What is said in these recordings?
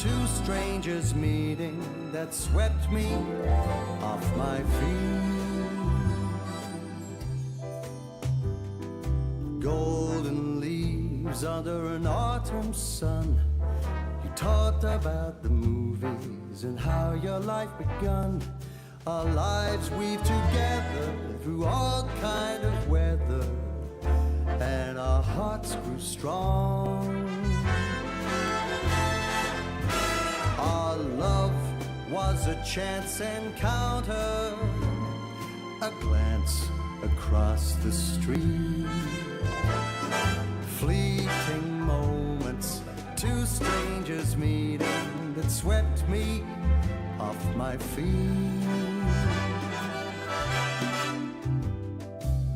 Two strangers meeting that swept me off my feet. Golden leaves under an autumn sun. You talked about the movies and how your life begun. Our lives weave together through all kind of weather, and our hearts grew strong. Our love was a chance encounter, a glance across the street. Fleeting moments, two strangers meeting that swept me off my feet.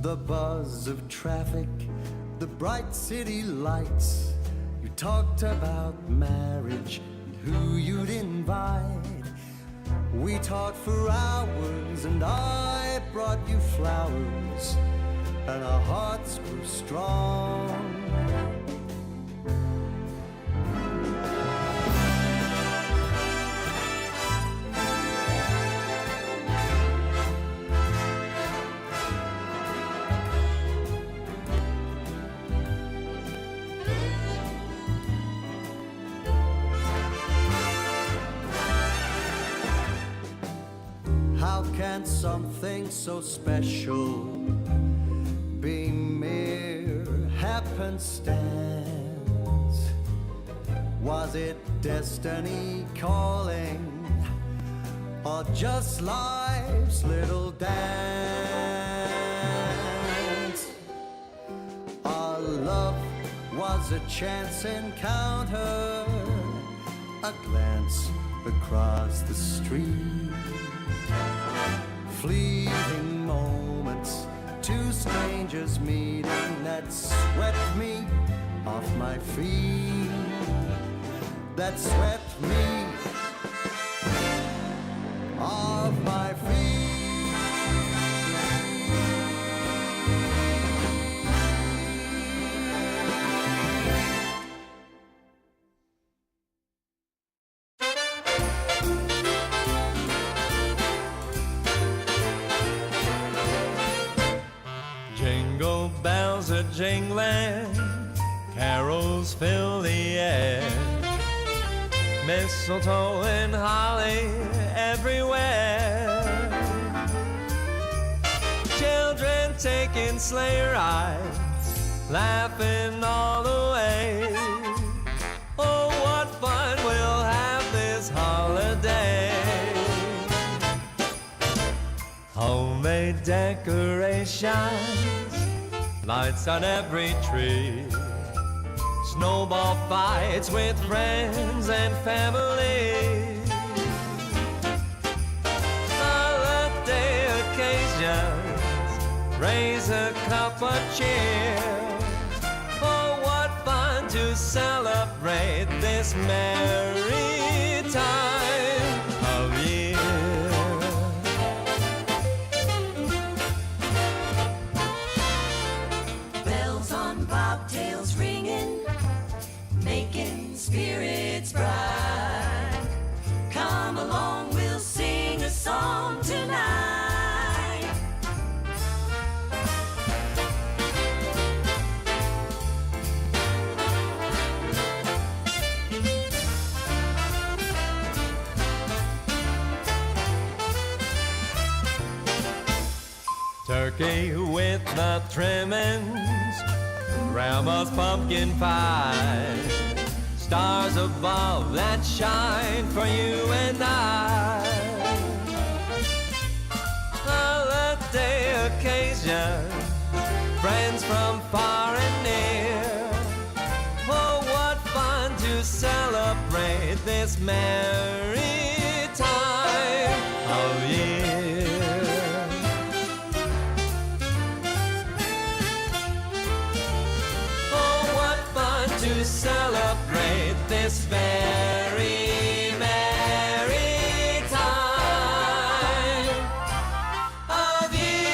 The buzz of traffic, the bright city lights. You talked about marriage, who you'd invite. We talked for hours and I brought you flowers, and our hearts grew strong. How can something so special be mere happenstance? Was it destiny calling, or just life's little dance? Our love was a chance encounter, a glance across the street. Fleeting moments, two strangers meeting that swept me off my feet. That swept me off my feet. Jingle bells are jingling, carols fill the air, mistletoe and holly everywhere. Children taking sleigh rides, laughing all the way. Oh, what fun we'll have this holiday. Homemade decorations, lights on every tree, snowball fights with friends and family, holiday occasions, raise a cup of cheer. Oh, what fun to celebrate this merry time of year. Bobtails ringing, making spirits bright. Come along, we'll sing a song tonight. Turkey with the trimmings, Grandma's pumpkin pie, stars above that shine for you and I. Holiday occasion, friends from far and near. Oh, what fun to celebrate this merry time of year. To celebrate this very merry time of year.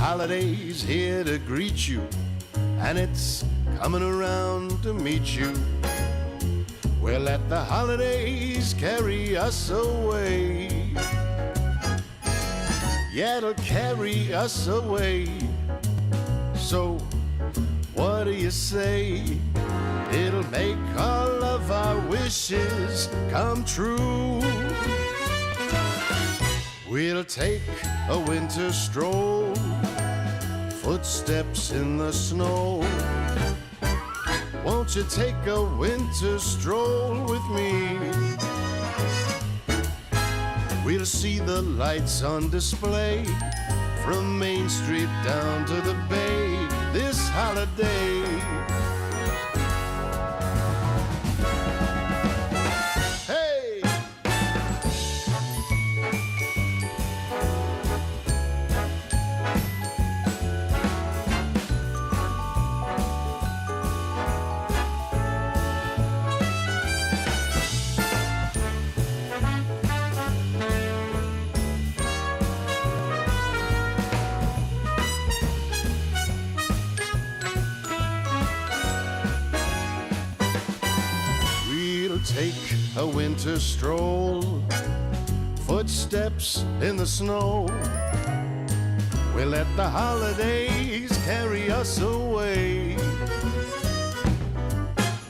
holiday's here to greet you, and it's coming around to meet you. We'll let the holidays carry us away. Yeah, it'll carry us away. So, what do you say? It'll make all of our wishes come true. We'll take a winter stroll, footsteps in the snow. Won't you take a winter stroll with me? We'll see the lights on display from Main Street down to the Bay this holiday. Hey! Take a winter stroll, footsteps in the snow. We'll let the holidays carry us away.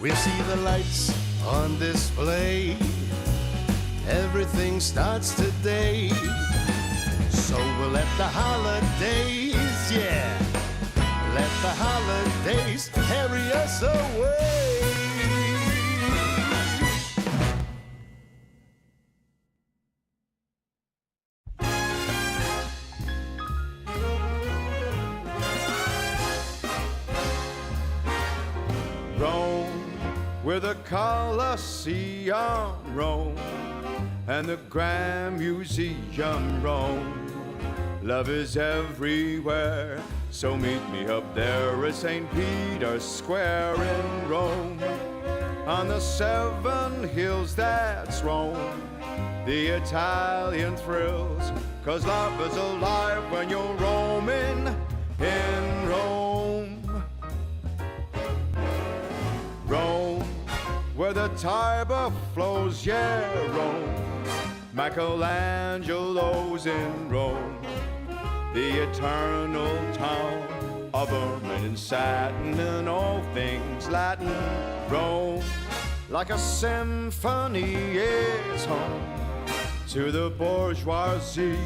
We'll see the lights on display. Everything starts today. So we'll let the holidays, yeah, let the holidays carry us away. Where the Colosseum Rome and the Grand Museum Rome. Love is everywhere, so meet me up there at St. Peter's Square in Rome. On the 7 hills that's Rome, the Italian thrills, 'cause love is alive when you're roaming in Rome. Rome, where the Tiber flows, yeah, Rome. Michelangelo's in Rome, the eternal town of ermine and satin and all things Latin. Rome, like a symphony, is home to the bourgeoisie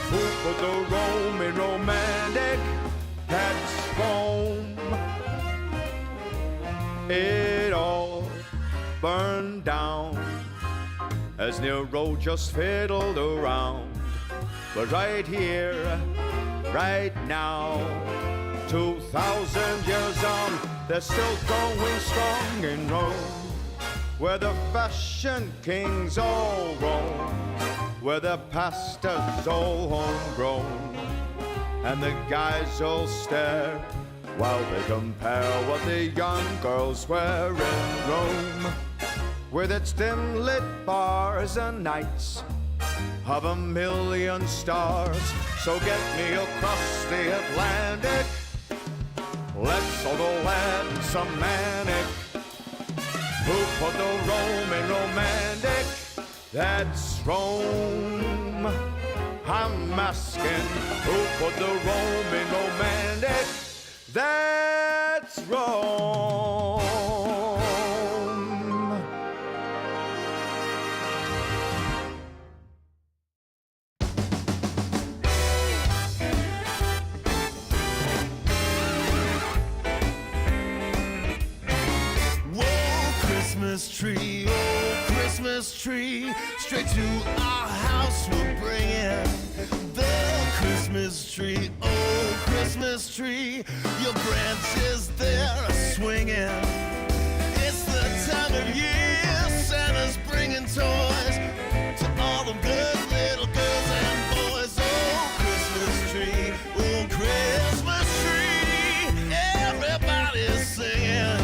who put the Roman romantic that's Rome. It all burned down as Nero just fiddled around. But right here, right now, 2,000 years on, they're still going strong in Rome, where the fashion kings all roam, where the pasta's all homegrown, and the guys all stare while they compare what the young girls wear in Rome, with its dim-lit bars and nights of 1,000,000 stars. So get me across the Atlantic, let's all go land some manic. Who put the Roman romantic? That's Rome. I'm asking, who put the Roman romantic? That's Rome. Whoa, Christmas tree, oh, Christmas tree, straight to our house we're bringing the Christmas tree, oh, Christmas tree, your branches they're swinging. It's the time of year Santa's bringing toys to all the good little girls and boys. Oh, Christmas tree, oh, Christmas tree, everybody's singing.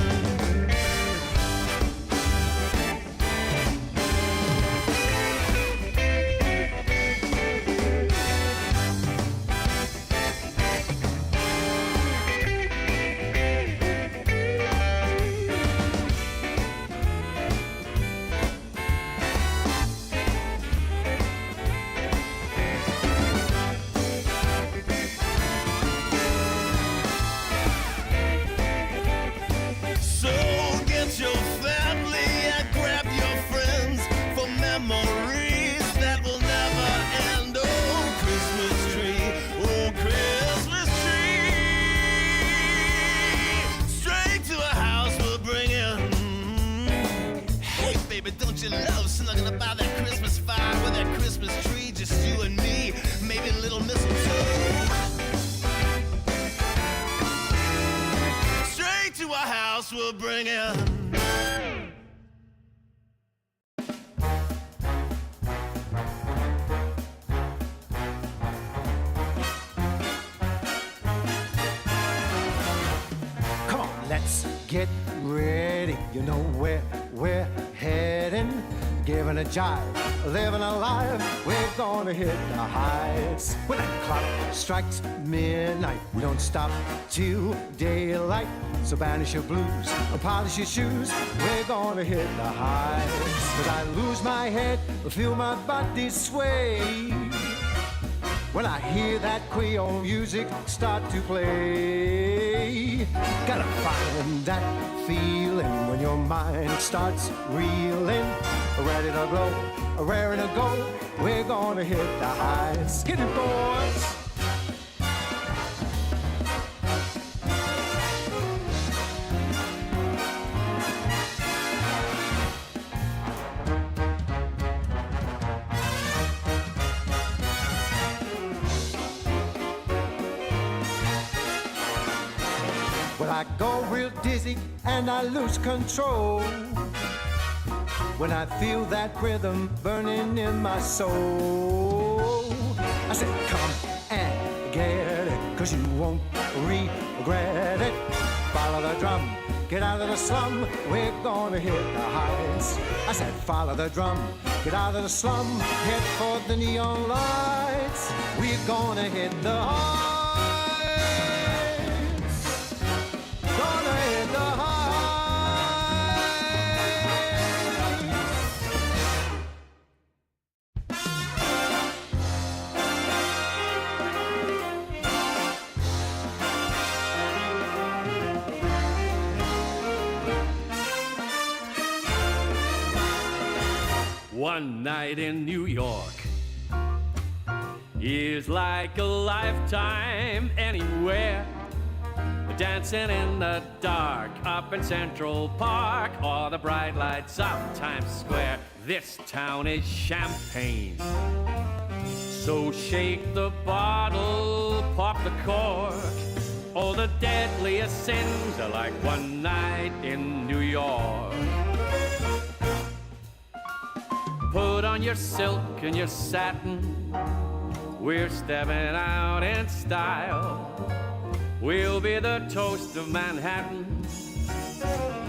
baby, don't you love snuggling about that Christmas fire with that Christmas tree, just you and me, maybe a little mistletoe. Straight to our house we'll bring in. Come on, let's get ready. You know where we're heading. Giving a jive, living a life. We're gonna hit the heights. When that clock strikes midnight, we don't stop till daylight. So banish your blues and polish your shoes. We're gonna hit the heights. But I lose my head, feel my body sway when I hear that Creole music start to play. Gotta find that feeling when your mind starts reeling. Ready to blow, raring to go. We're gonna hit the heights. Hit it, boys. Well, I go real dizzy and I lose control when I feel that rhythm burning in my soul. I said, come and get it, 'cause you won't regret it. Follow the drum, get out of the slum, we're gonna hit the heights. I said, follow the drum, get out of the slum, head for the neon lights. We're gonna hit the heights. Gonna hit the heights. One night in New York is like a lifetime anywhere. Dancing in the dark up in Central Park, or the bright lights of Times Square. This town is champagne, so shake the bottle, pop the cork. All the deadliest sins are like one night in New York. Put on your silk and your satin, we're stepping out in style. We'll be the toast of Manhattan,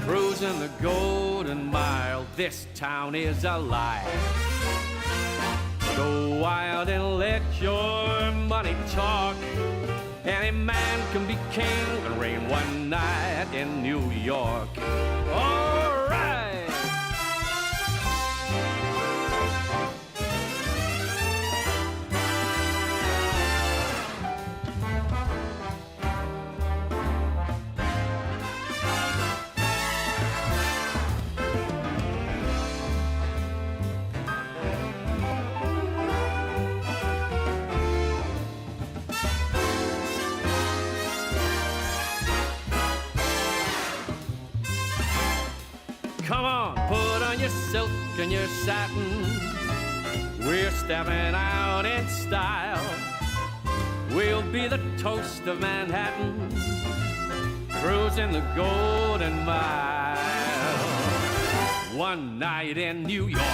cruising the Golden Mile. This town is alive. Go wild and let your money talk. Any man can be king and reign one night in New York. All right. Come on, put on your silk and your satin. We're stepping out in style. We'll be the toast of Manhattan, cruising the Golden Mile. One night in New York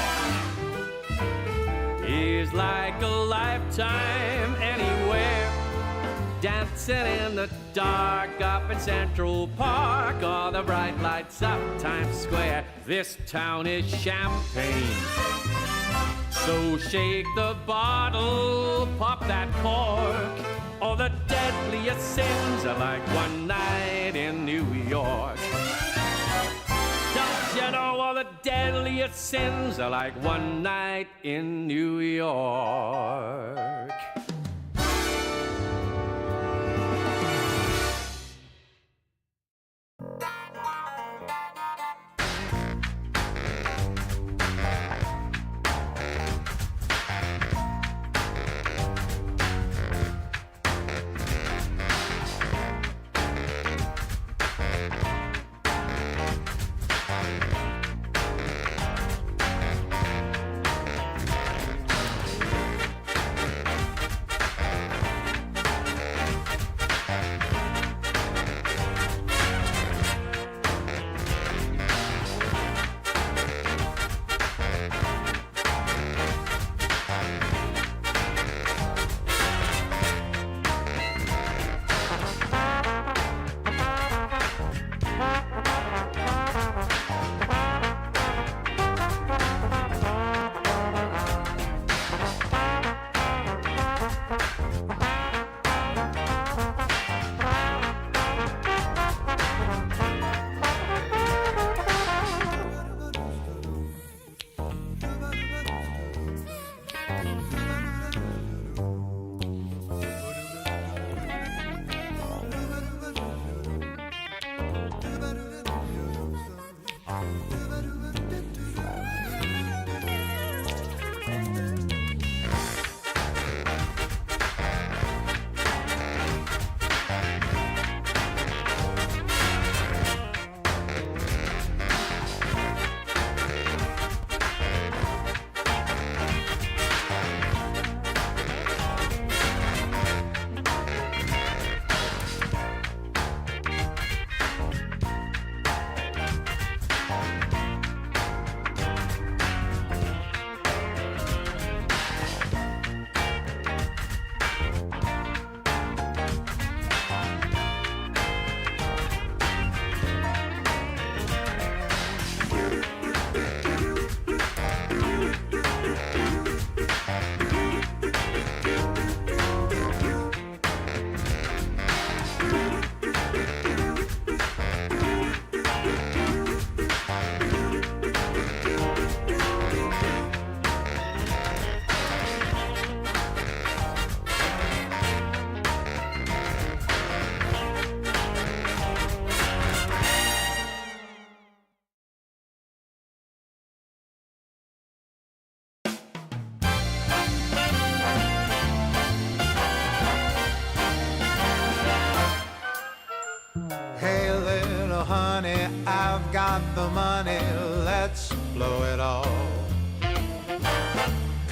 is like a lifetime anywhere. Dancing in the dark up in Central Park, or the bright lights of Times Square. This town is champagne, so shake the bottle, pop that cork. All the deadliest sins are like one night in New York. Don't you know all the deadliest sins are like one night in New York?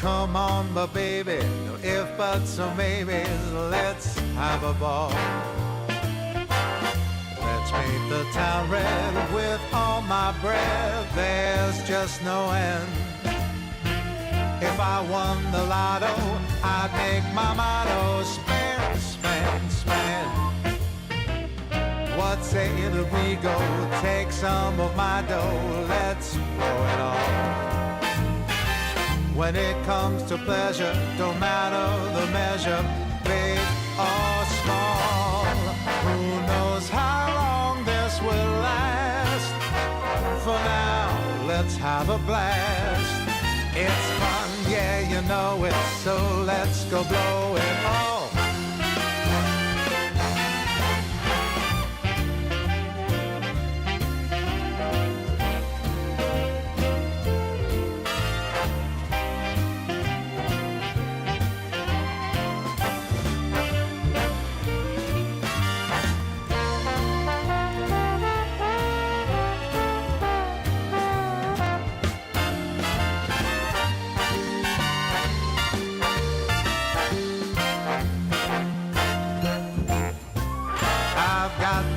Come on, but baby, no if, buts, or maybes, let's have a ball. Let's paint the town red with all my breath, there's just no end. If I won the lotto, I'd make my motto, spend, spend, spend. What say that we go take some of my dough, let's blow it all. When it comes to pleasure, don't matter the measure, big or small. Who knows how long this will last? For now, let's have a blast. It's fun, yeah, you know it, so let's go blow it all.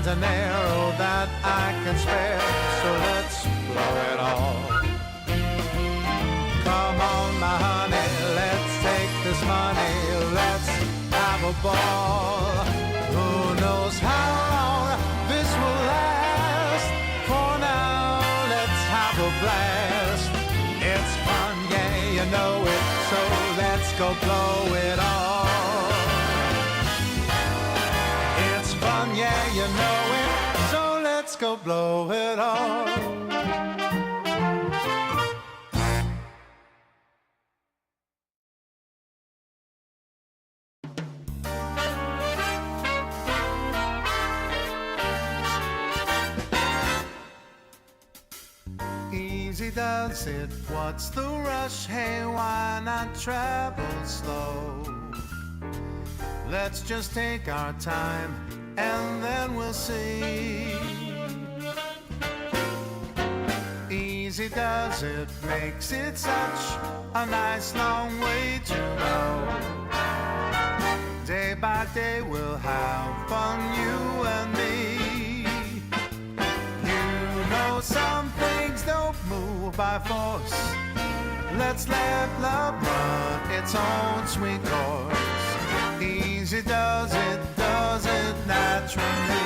An arrow that I can spare, so let's blow it all. Come on, my honey, let's take this money, let's have a ball. Who knows how long this will last? For now, let's have a blast. It's fun, yeah, you know it, so let's go blow it all. Yeah, you know it, so let's go blow it all. Easy does it, what's the rush? Hey, why not travel slow? Let's just take our time and then we'll see. Easy does it, makes it such a nice long way to go. Day by day we'll have fun, you and me. You know some things don't move by force. Let's let love run its own sweet course. Easy does it naturally.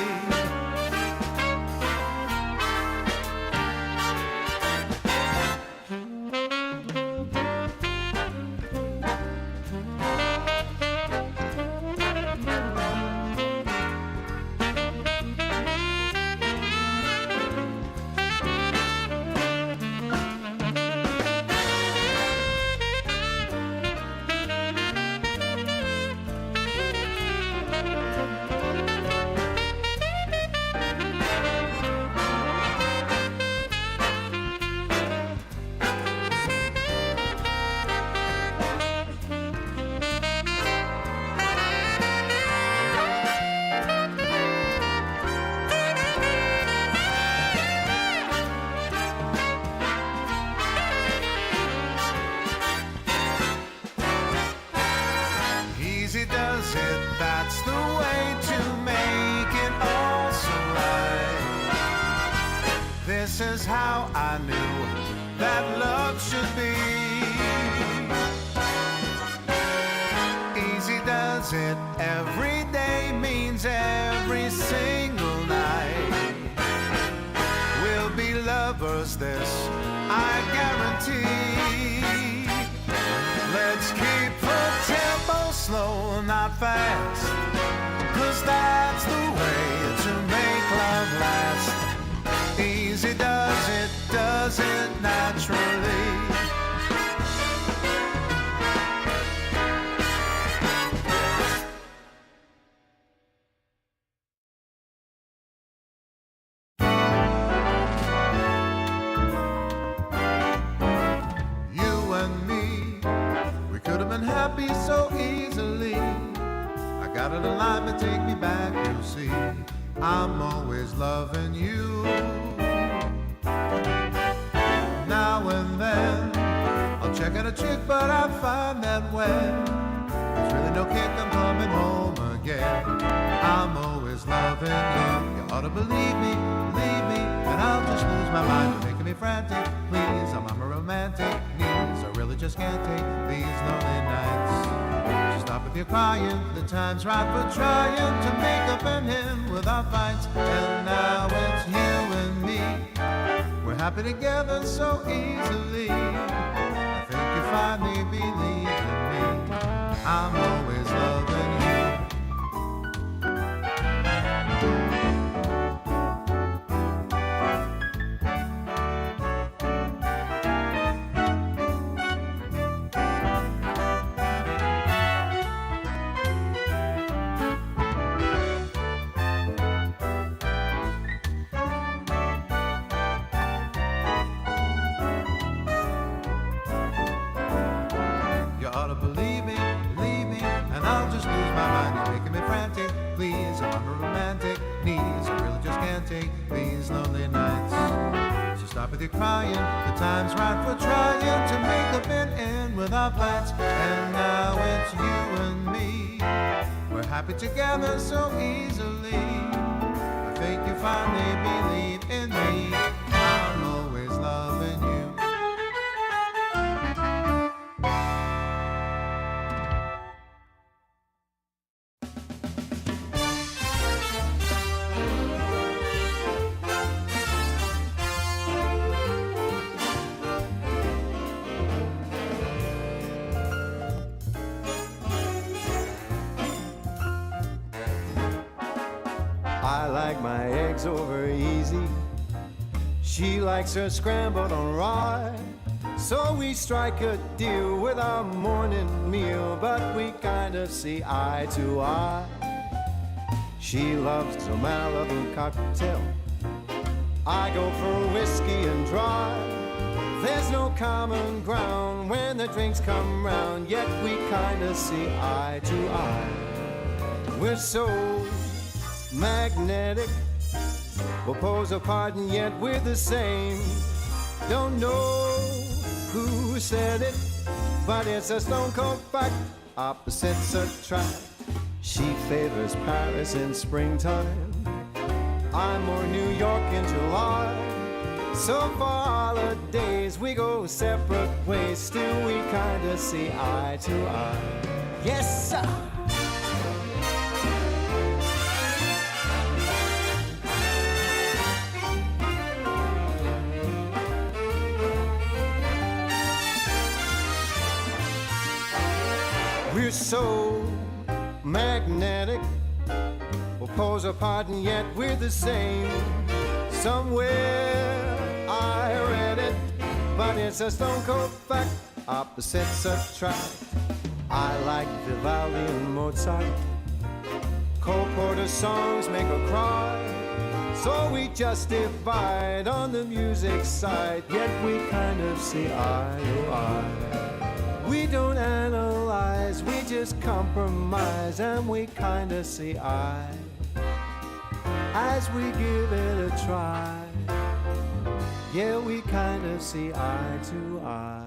That's the way to make it all so right. This is how I knew that love should be. Easy does it, every day means every single night. We'll be lovers, this I guarantee. Let's keep the tempo slow, not fast, 'cause that's the way to make love last. Easy does it naturally. You and me, we could have been happy so easily. I got it alive to take me back, you see. I'm always loving you. Now and then I'll check check out a chick, but I find that when there's really no kick, I'm coming home again. I'm always loving you. You ought to believe me, and I'll just lose my mind. You're making me frantic, please. I'm a romantic needs. I really just can't take these lonely nights. So stop with your crying. The time's right for trying to make up and end without fights. And now it's you and me. We're happy together so easily. I think you finally believe in me. I'm always loving you. With your crying, the time's right for trying to make up and end without fights. And now it's you and me. We're happy together so easily. I think you finally believe in me. I'm always loving you. I like my eggs over easy. She likes her scrambled on rye. So we strike a deal with our morning meal, but we kind of see eye to eye. She loves a Malibu cocktail. I go for whiskey and dry. There's no common ground when the drinks come round, yet we kind of see eye to eye. We're so magnetic, we'll pose apart and yet we're the same. Don't know who said it, but it's a stone cold fact. Opposites attract. She favors Paris in springtime, I'm more New York in July. So for holidays we go separate ways, still we kinda see eye to eye. Yes, sir. We're so magnetic, we'll pose apart and yet we're the same. Somewhere I read it, but it's a stone cold fact. Opposites attract. I like Vivaldi and Mozart. Cole Porter songs make her cry. So we just divide on the music side, yet we kind of see eye to eye. We don't analyze, we just compromise, and we kinda see eye as we give it a try. Yeah, we kinda see eye to eye.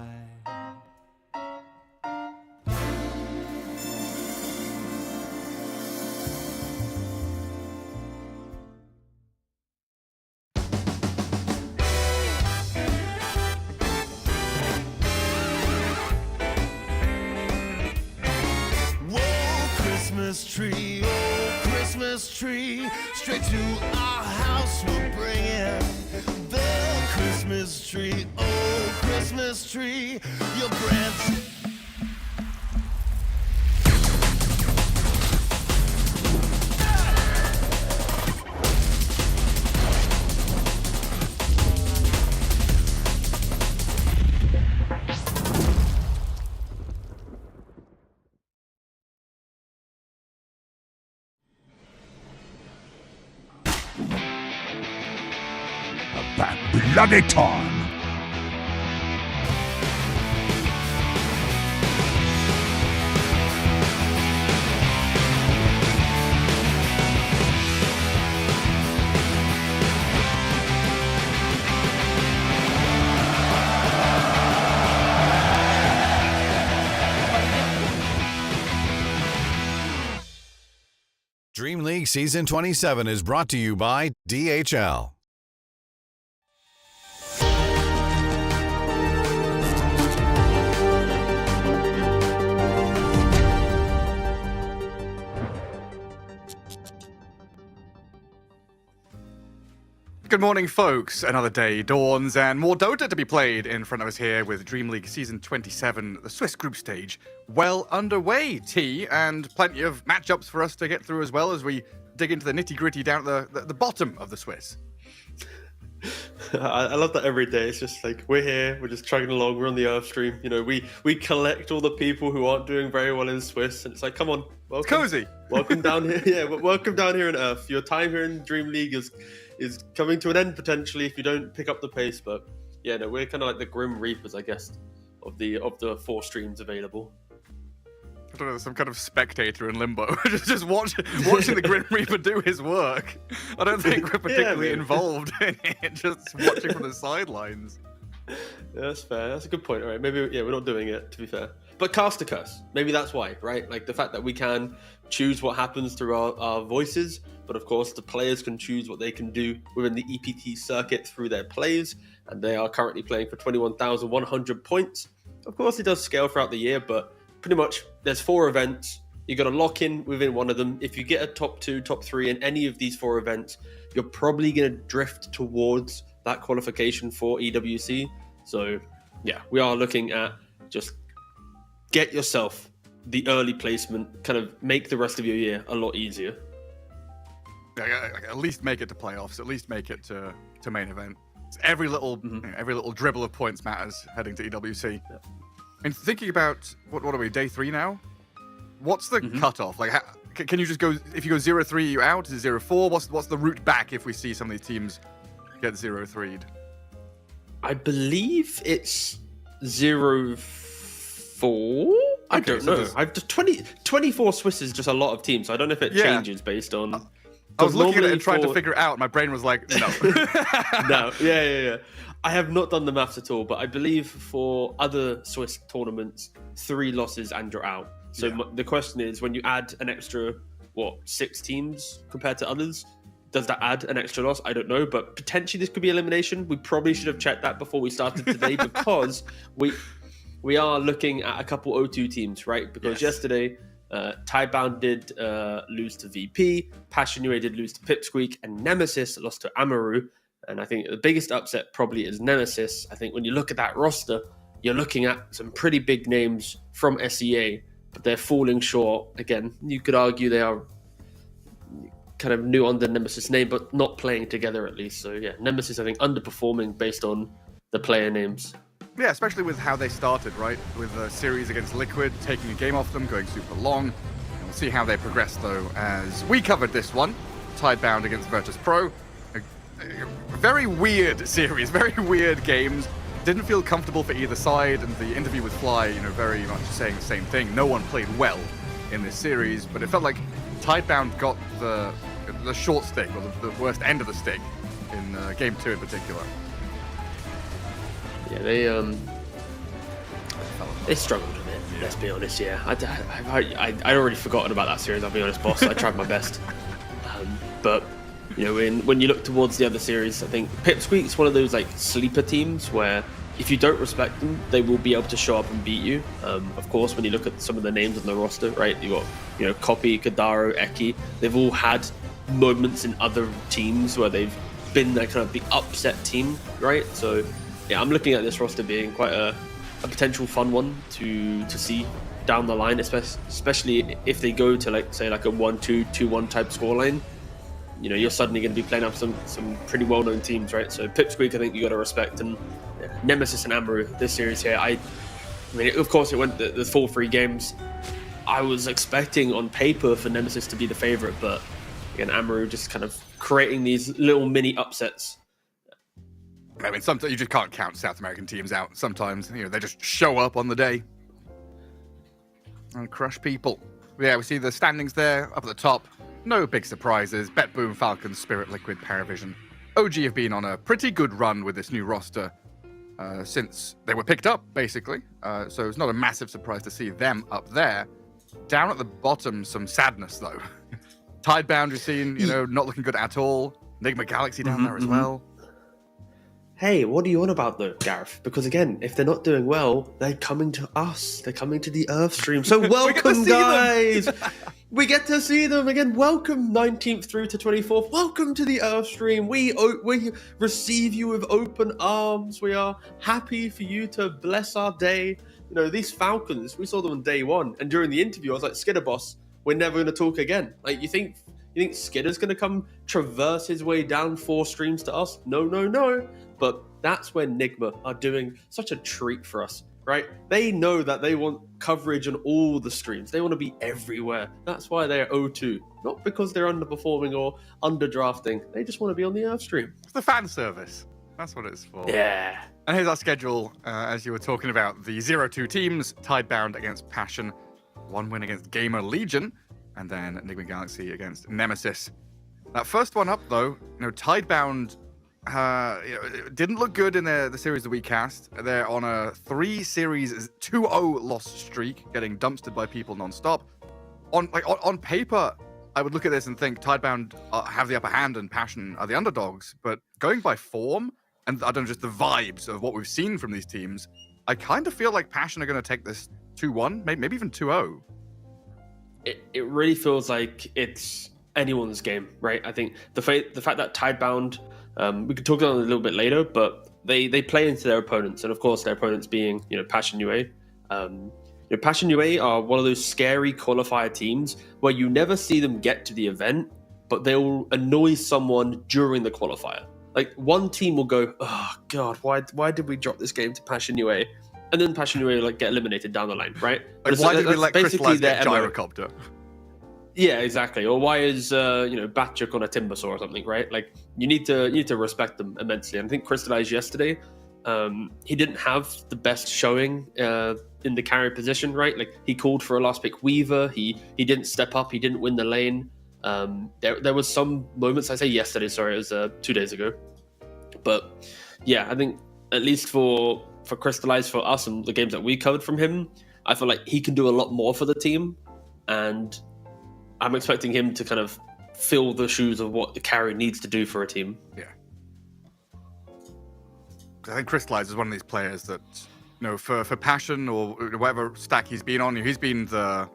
Tree, oh Christmas tree, straight to our house we'll bring it. The Christmas tree, oh Christmas tree, your branch. Bloody time. DreamLeague Season 27 is brought to you by DHL. Good morning, folks. Another day dawns and more Dota to be played in front of us here with DreamLeague Season 27, the Swiss group stage, well underway, T, and plenty of matchups for us to get through as well as we dig into the nitty-gritty down at the bottom of the Swiss. I love that every day. It's just like, we're here, we're just chugging along, we're on the Earth stream. You know, we collect all the people who aren't doing very well in Swiss, and it's like, come on, welcome. Cozy. Welcome down here. Yeah, welcome down here in Earth. Your time here in Dream League is coming to an end potentially if you don't pick up the pace. But yeah, no, we're kind of like the Grim Reapers, I guess, of the 4 streams available. I don't know, some kind of spectator in limbo, just watching the Grim Reaper do his work. I don't think we're particularly involved in it, just watching from the sidelines. Yeah, that's fair. That's a good point. All right, maybe we're not doing it, to be fair. But cast a curse. Maybe that's why, right? Like the fact that we can choose what happens through our voices, but of course the players can choose what they can do within the EPT circuit through their plays, and they are currently playing for 21,100 points. Of course, it does scale throughout the year, but pretty much there's 4 events. You're going to lock in within one of them. If you get a top 2, top 3 in any of these 4 events, you're probably going to drift towards that qualification for EWC. So yeah, we are looking at just get yourself the early placement, kind of make the rest of your year a lot easier. At least make it to playoffs, at least make it to main event. Every little dribble of points matters heading to EWC. Yeah. And thinking about, what are we, day 3 now? What's the cutoff? Like, can you just go, if you go 0-3, you out? Is it 0-4? What's the route back if we see some of these teams get 0-3'd? I believe it's 0-4? I don't know. I've just 24 Swiss is just a lot of teams, so I don't know if it changes based on... I was looking at it and trying to figure it out, my brain was like, no. No, yeah. I have not done the maths at all, but I believe for other Swiss tournaments, 3 losses and you're out. So the question is, when you add an extra, 6 teams compared to others, does that add an extra loss? I don't know, but potentially this could be elimination. We probably should have checked that before we started today because we are looking at a couple O2 teams, right? Because yesterday... Tidebound did lose to VP, Passion UA did lose to Pipsqueak, and Nemesis lost to Amaru. And I think the biggest upset probably is Nemesis. I think when you look at that roster, you're looking at some pretty big names from SEA, but they're falling short. Again, you could argue they are kind of new under Nemesis name, but not playing together at least. So yeah, Nemesis I think underperforming based on the player names. Yeah, especially with how they started, right? With a series against Liquid, taking a game off them, going super long. And we'll see how they progress, though, as we covered this one. Tidebound against Virtus Pro. A very weird series, very weird games. Didn't feel comfortable for either side, and the interview with Fly, very much saying the same thing. No one played well in this series, but it felt like Tidebound got the short stick, or the worst end of the stick, in Game 2 in particular. Yeah, they struggled a bit. Let's be honest. Yeah, I'd already forgotten about that series. I'll be honest, boss. I tried my best, but when you look towards the other series, I think Pipsqueak's one of those like sleeper teams where if you don't respect them, they will be able to show up and beat you. Of course, when you look at some of the names on the roster, right? You got Copy, Kadaro, Eki. They've all had moments in other teams where they've been kind of the upset team, right? So. Yeah, I'm looking at this roster being quite a potential fun one to see down the line, especially if they go to like a 1-2, 2-1 type scoreline. You're suddenly going to be playing up some pretty well-known teams, right? So Pipsqueak, I think you got to respect, and Nemesis and Amaru this series here. I mean, of course, it went the full 3 games. I was expecting on paper for Nemesis to be the favorite, but again, Amaru just kind of creating these little mini upsets. I mean, sometimes you just can't count South American teams out. Sometimes, they just show up on the day and crush people. Yeah, we see the standings there up at the top. No big surprises. Bet Boom, Falcons, Spirit, Liquid, Paravision. OG have been on a pretty good run with this new roster since they were picked up, basically. So it's not a massive surprise to see them up there. Down at the bottom, some sadness, though. Tidebound, we've seen, not looking good at all. Enigma Galaxy down there as well. Hey, what are you on about though, Gareth? Because again, if they're not doing well, they're coming to us. They're coming to the Earth stream. So welcome, guys. We get to see them again. Welcome, 19th through to 24th. Welcome to the Earth stream. We receive you with open arms. We are happy for you to bless our day. These Falcons, we saw them on day one, and during the interview, I was like, Skidder boss, we're never going to talk again. Like, you think Skidder's going to come traverse his way down 4 streams to us? No. But that's when Nigma are doing such a treat for us, right? They know that they want coverage on all the streams. They want to be everywhere. That's why they're O2. Not because they're underperforming or underdrafting. They just want to be on the Earth stream. It's the fan service. That's what it's for. Yeah. And here's our schedule, as you were talking about. The 0-2 teams, Tidebound against Passion, 1 win against Gamer Legion, and then Enigma Galaxy against Nemesis. That first one up, though, Tidebound didn't look good in the series that we cast. They're on a 3-series 2-0 loss streak, getting dumpstered by people non-stop. On paper, I would look at this and think Tidebound have the upper hand and Passion are the underdogs. But going by form, and I don't know, just the vibes of what we've seen from these teams, I kind of feel like Passion are going to take this 2-1, maybe even 2-0. It really feels like it's anyone's game, right? I think the fact that Tidebound, we could talk about it a little bit later, but they play into their opponents, and of course their opponents being Passion UA. Passion UA are one of those scary qualifier teams where you never see them get to the event, but they will annoy someone during the qualifier. Like, one team will go, oh god, why did we drop this game to Passion UA? And then Passion UA get eliminated down the line, right? Like, why did we let Crystallize get Gyrocopter? Yeah, exactly. Or why is Batchuk on a Timbersaw or something, right? Like, you need to respect them immensely. And I think Crystallize yesterday, he didn't have the best showing in the carry position, right? Like, he called for a last pick Weaver. He didn't step up. He didn't win the lane. There was some moments. I say yesterday. Sorry, it was 2 days ago. But yeah, I think at least for Crystallize, for us and the games that we covered from him, I feel like he can do a lot more for the team, and I'm expecting him to kind of fill the shoes of what the carry needs to do for a team. Yeah. I think Crystallize is one of these players that, for Passion or whatever stack he's been on, he's been the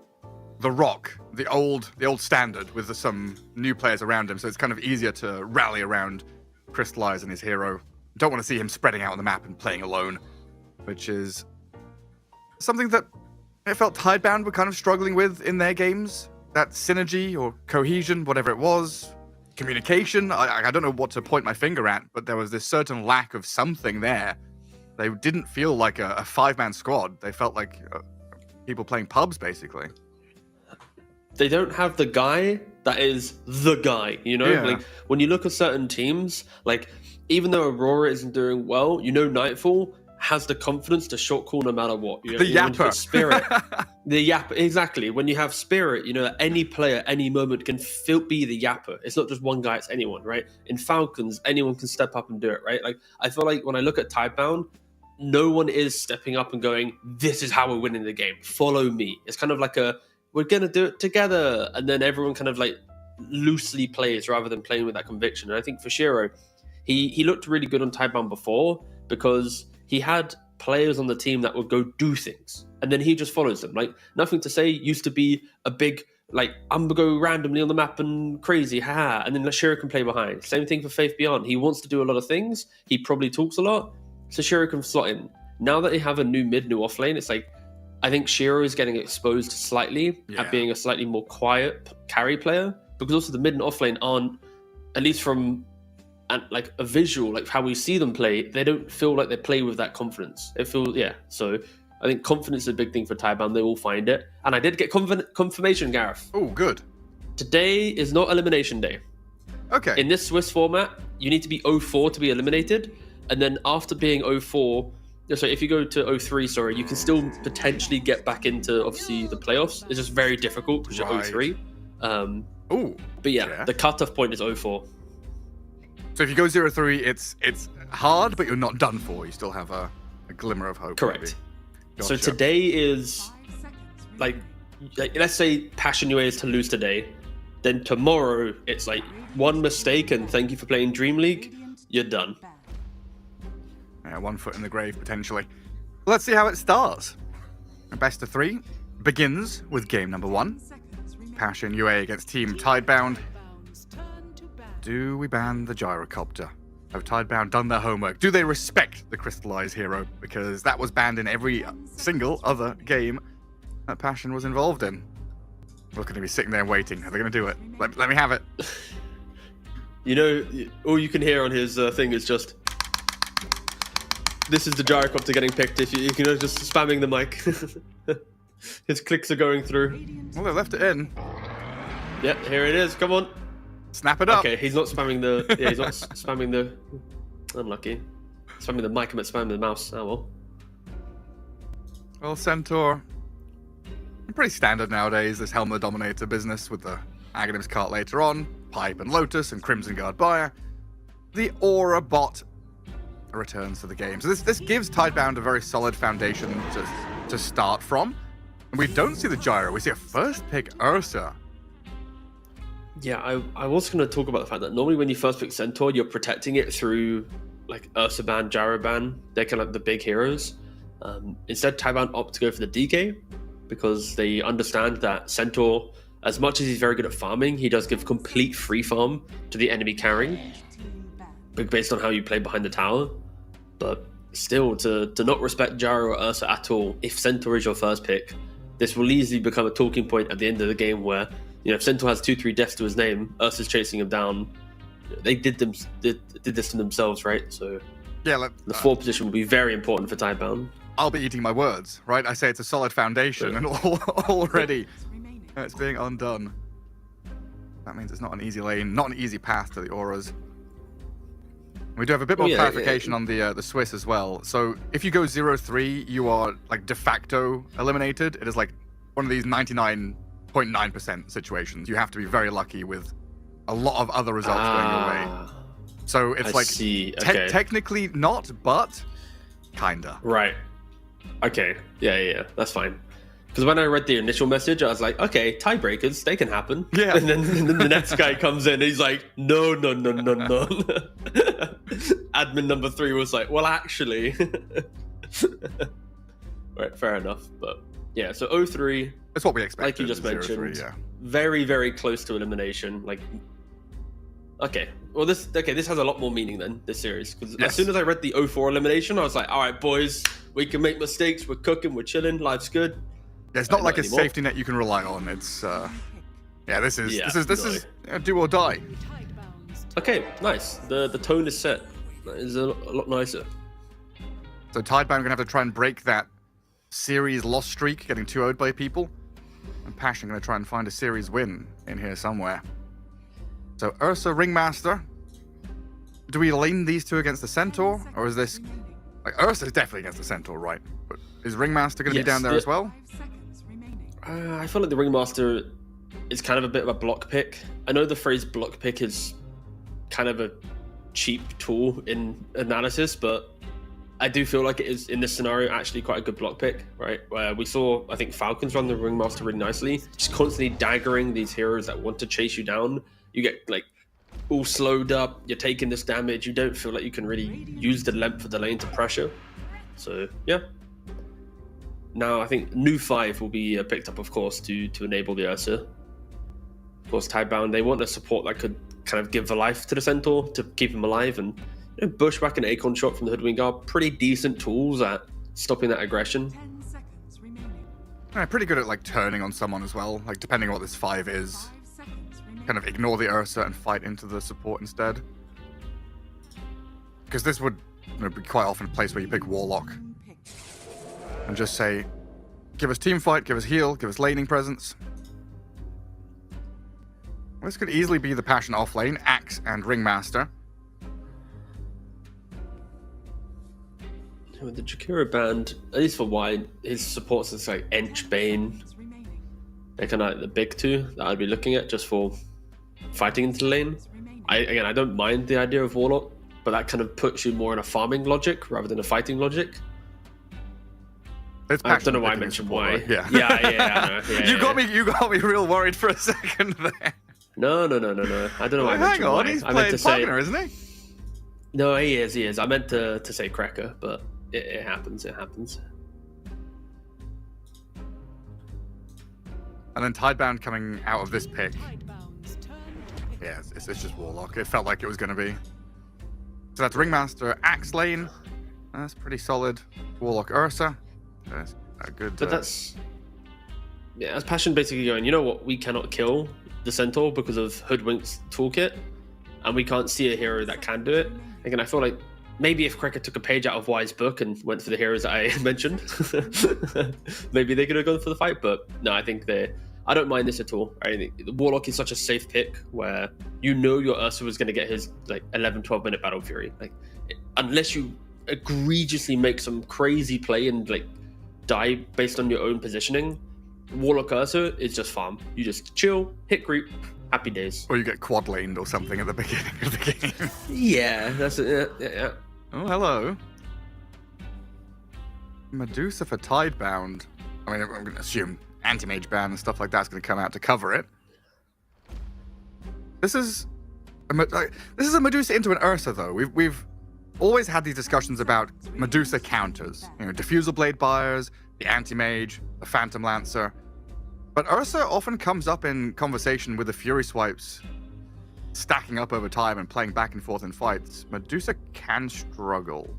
rock, the old standard with some new players around him, so it's kind of easier to rally around Crystallize and his hero. Don't want to see him spreading out on the map and playing alone, which is something that I felt Tidebound were kind of struggling with in their games. That synergy or cohesion, whatever it was, communication, I don't know what to point my finger at, but there was this certain lack of something there. They didn't feel like a 5-man squad. They felt like people playing pubs, basically. They don't have the guy that is the guy, Yeah. Like, when you look at certain teams, like, even though Aurora isn't doing well, Nightfall has the confidence to short call no matter what. The Yapper. Spirit. The Yapper, exactly. When you have Spirit, that any player, any moment can be the Yapper. It's not just one guy, it's anyone, right? In Falcons, anyone can step up and do it, right? Like, I feel like when I look at Tidebound, no one is stepping up and going, this is how we're winning the game. Follow me. It's kind of like we're going to do it together. And then everyone kind of loosely plays rather than playing with that conviction. And I think for Shiro, he looked really good on Tidebound before because he had players on the team that would go do things, and then he just follows them. Like, Nothing to Say used to be a big, I'm going to go randomly on the map and crazy, haha, and then Shiro can play behind. Same thing for Faith Beyond. He wants to do a lot of things. He probably talks a lot, so Shiro can slot in. Now that they have a new mid, new off lane, it's like, I think Shiro is getting exposed slightly at being a slightly more quiet carry player, because also the mid and off lane aren't, at least from a visual, how we see them play, they don't feel like they play with that confidence. It feels, so I think confidence is a big thing for Tidebound. They will find it. And I did get confirmation, Gareth. Oh, good. Today is not elimination day. Okay. In this Swiss format, you need to be 0-4 to be eliminated. And then after being 0-4, if you go to 0-3, you can still potentially get back into, obviously, the playoffs. It's just very difficult because you're 0-3. But yeah, the cutoff point is 0-4. So if you go 0-3, it's hard, but you're not done for. You still have a glimmer of hope. Correct. Gotcha. So today is, let's say Passion UA is to lose today. then tomorrow it's like one mistake and thank you for playing Dream League, you're done. Yeah, 1 foot in the grave, potentially. Let's see how it starts. A best of 3 begins with game number 1. Passion UA against Team Tidebound. Do we ban the gyrocopter? Have Tidebound done their homework? Do they respect the crystallized hero? Because that was banned in every single other game that Passion was involved in. We're going to be sitting there waiting. Are they going to do it? Let me have it. You know, all you can hear on his thing is just, this is the gyrocopter getting picked. If you know, just spamming the mic. His clicks are going through. Well, they left it in. Yep, here it is. Come on. Snap it up. Okay, he's not spamming the. Yeah, he's not spamming the. Unlucky. Spamming the mic, but spamming the mouse. Oh well. Well, Centaur. Pretty standard nowadays, this Helm of the Dominator business with the Aghanims cart later on, Pipe and Lotus and Crimson Guard Buyer. The Aura bot returns to the game. So this gives Tidebound a very solid foundation to start from. And we don't see the Gyro, we see a first pick Ursa. Yeah, I was going to talk about the fact that normally when you first pick Centaur, you're protecting it through like Ursa ban, Gyro ban. They're kind of like the big heroes. Instead, Tidebound opt to go for the DK because they understand that Centaur, as much as he's very good at farming, he does give complete free farm to the enemy carrying, based on how you play behind the tower. But still, to not respect Gyro or Ursa at all, if Centaur is your first pick, this will easily become a talking point at the end of the game where, you know, if Centaur has 2-3 deaths to his name, Ursa's chasing him down. They did this to themselves, right? So yeah, the 4 position will be very important for Tidebound. I'll be eating my words, right? I say it's a solid foundation, and already it's being undone. That means it's not an easy lane, not an easy path to the auras. We do have a bit more clarification on the Swiss as well. So if you go 0-3, you are like de facto eliminated. It is like one of these 99.9% situations. You have to be very lucky with a lot of other results going your way. So it's technically not, but kinda. Right. Okay. Yeah, that's fine. Because when I read the initial message, I was like, okay, tiebreakers, they can happen. Yeah. And then the next guy comes in and he's like, no. Admin number 3 was like, well, actually. Right, fair enough. But yeah, so 0-3. That's what we expected. Like you just mentioned. 0-3, yeah. Very, very close to elimination. Like, okay. Well, this has a lot more meaning than this series. Because as soon as I read the 0-4 elimination, I was like, all right, boys, we can make mistakes. We're cooking. We're chilling. Life's good. Yeah, it's not like a safety net you can rely on. It's this is do or die. Okay, nice. The tone is set. That is a lot nicer. So Tidebound gonna have to try and break that series loss streak, getting 2-0'd by people. And Passion gonna try and find a series win in here somewhere. So Ursa Ringmaster. Do we lane these two against the Centaur, or is this like Ursa is definitely against the Centaur, right? But is Ringmaster gonna be down there as well? I feel like the Ringmaster is kind of a bit of a block pick. I know the phrase block pick is kind of a cheap tool in analysis, but I do feel like it is in this scenario actually quite a good block pick, right? Where we saw, I think, Falcons run the Ringmaster really nicely, just constantly daggering these heroes that want to chase you down. You get like all slowed up, you're taking this damage, you don't feel like you can really use the length of the lane to pressure. So yeah. Now I think new 5 will be picked up, of course, to enable the Ursa. Of course, Tidebound, they want a support that could kind of give the life to the Centaur to keep him alive, and Bushwhack and Acorn Shot from the Hoodwink are pretty decent tools at stopping that aggression. Pretty good at like turning on someone as well, like depending on what this 5 is. Kind of ignore the Ursa and fight into the support instead. Because this would be quite often a place where you pick Warlock and just say, give us team fight, give us heal, give us laning presence. This could easily be the Passion off lane, Axe and Ringmaster. With the Jakiro band, at least for wide, his supports is like Ench, Bane. They're kind of like the big 2 that I'd be looking at just for fighting into the lane. I don't mind the idea of Warlock, but that kind of puts you more in a farming logic rather than a fighting logic. I don't know why I mentioned why. Yeah. Yeah. You got me real worried for a second there. No. I don't know why I Hang mentioned on, why. he's I meant playing to say Pugner, isn't he? no. He is. I meant to say Cracker, but it happens. It happens. And then Tidebound coming out of this pick. Yeah, it's just Warlock. It felt like it was going to be. So that's Ringmaster, Axe Lane. That's pretty solid. Warlock Ursa. That's a good. But that's Passion basically going, you know what? We cannot kill the Centaur because of Hoodwink's toolkit, and we can't see a hero that can do it. Again, I feel like maybe if Cracker took a page out of Y's book and went for the heroes that I mentioned, maybe they could have gone for the fight. But no, I think I don't mind this at all. I think Warlock is such a safe pick where you know your Ursa was going to get his like 11-12 minute Battle Fury. Like unless you egregiously make some crazy play and like die based on your own positioning, Warlock Ursa is just farm. You just chill, hit creep, happy days. Or you get quad laned or something at the beginning of the game. Yeah, that's it. Yeah. Oh, hello. Medusa for Tidebound. I mean, I'm going to assume anti-mage ban and stuff like that's going to come out to cover it. This is a Medusa into an Ursa, though. We've always had these discussions about Medusa counters. You know, Diffusal Blade buyers, the anti-mage, the Phantom Lancer. But Ursa often comes up in conversation with the Fury swipes stacking up over time and playing back and forth in fights. Medusa can struggle.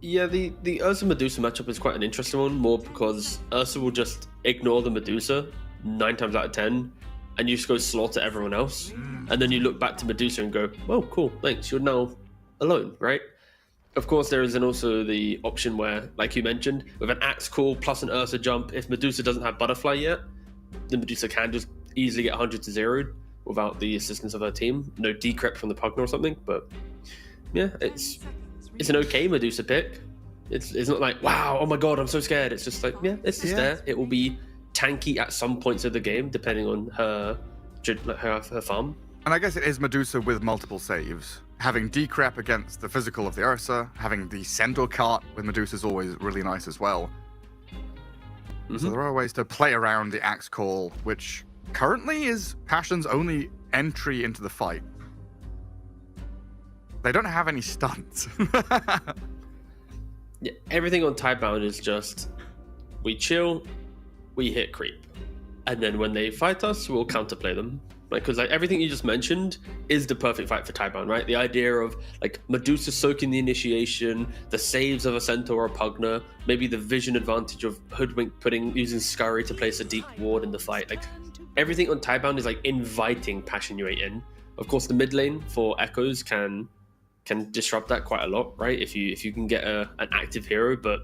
Yeah, the Ursa Medusa matchup is quite an interesting one, more because Ursa will just ignore the Medusa 9 times out of 10, and you just go slaughter everyone else. And then you look back to Medusa and go, oh, cool, thanks, you're now alone, right? Of course, there is then also the option where, like you mentioned, with an Axe Call plus an Ursa jump, if Medusa doesn't have Butterfly yet, then Medusa can just easily get 100 to 0 without the assistance of her team. No decrypt from the Pugner or something, but yeah, it's an okay Medusa pick. It's not like, wow, oh my god, I'm so scared. It's just like, yeah, it's just there. It will be tanky at some points of the game, depending on her farm. And I guess it is Medusa with multiple saves. Having decrep against the physical of the Ursa, having the Centaur cart with Medusa is always really nice as well. Mm-hmm. So there are ways to play around the Axe Call, which currently is Passion's only entry into the fight. They don't have any stunts. Yeah, everything on Tidebound is just, we chill, we hit creep. And then when they fight us, we'll counterplay them. Like, because like everything you just mentioned is the perfect fight for Tidebound, right? The idea of like Medusa soaking the initiation, the saves of a Centaur or a Pugner, maybe the vision advantage of Hoodwink using Scurry to place a deep ward in the fight. Like everything on Tidebound is like inviting Passion UA in. Of course, the mid lane for Echoes can disrupt that quite a lot, right? If you can get an active hero, but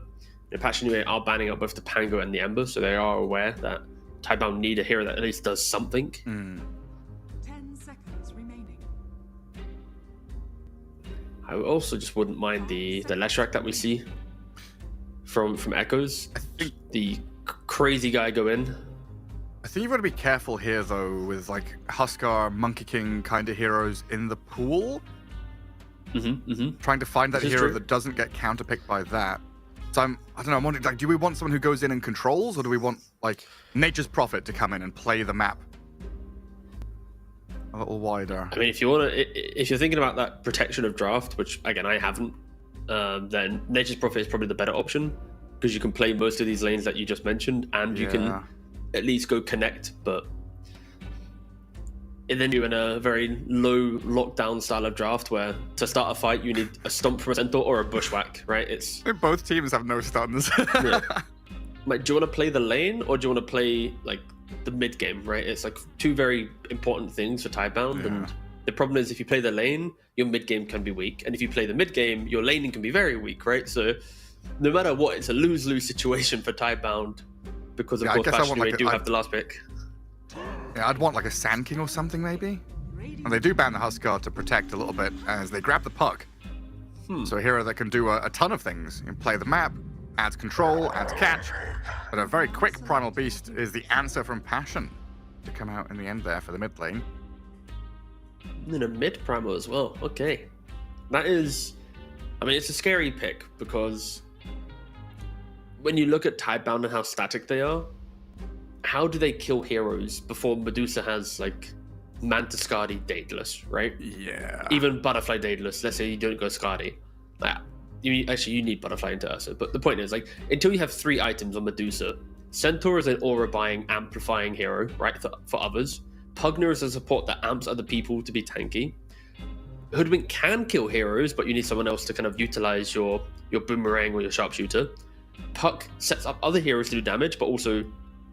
Passion UA are banning out both the Pango and the Ember, so they are aware that Tidebound need a hero that at least does something. 10 seconds remaining. I also just wouldn't mind the Leshrac that we see from Echoes. I think the crazy guy go in. I think you've got to be careful here, though, with like Huskar, Monkey King kind of heroes in the pool. Trying to find that hero that doesn't get counterpicked by that. So I don't know, I'm wondering, like, do we want someone who goes in and controls, or do we want like Nature's Prophet to come in and play the map a little wider? I mean, if you're thinking about that protection of draft, which again I haven't, then Nature's Prophet is probably the better option because you can play most of these lanes that you just mentioned, and you can at least go connect. But and then you're in a very low lockdown style of draft where to start a fight you need a stomp from a Centaur or a bushwhack, right? It's both teams have no stuns. yeah. Like, do you want to play the lane or do you want to play like the mid game, right? It's like two very important things for Tidebound, and the problem is if you play the lane, your mid game can be weak, and if you play the mid game, your laning can be very weak, right? So no matter what, it's a lose-lose situation for Tidebound because of course Passion UA do have the last pick. Yeah, I'd want like a Sand King or something, maybe. And they do ban the Huskar to protect a little bit as they grab the puck. So a hero that can do a ton of things. You can play the map, adds control, adds catch. But a very quick Primal Beast is the answer from Passion to come out in the end there for the mid lane. And then a mid Primal as well. Okay. That is... I mean, it's a scary pick because when you look at Tidebound and how static they are, how do they kill heroes before Medusa has like Manta Skadi Daedalus, right? Yeah. Even Butterfly Daedalus. Let's say you don't go Skadi. You need Butterfly into Ursa. But the point is, like, until you have 3 items on Medusa, Centaur is an aura buying, amplifying hero, right, for others. Pugner is a support that amps other people to be tanky. Hoodwink can kill heroes, but you need someone else to kind of utilize your boomerang or your sharpshooter. Puck sets up other heroes to do damage, but also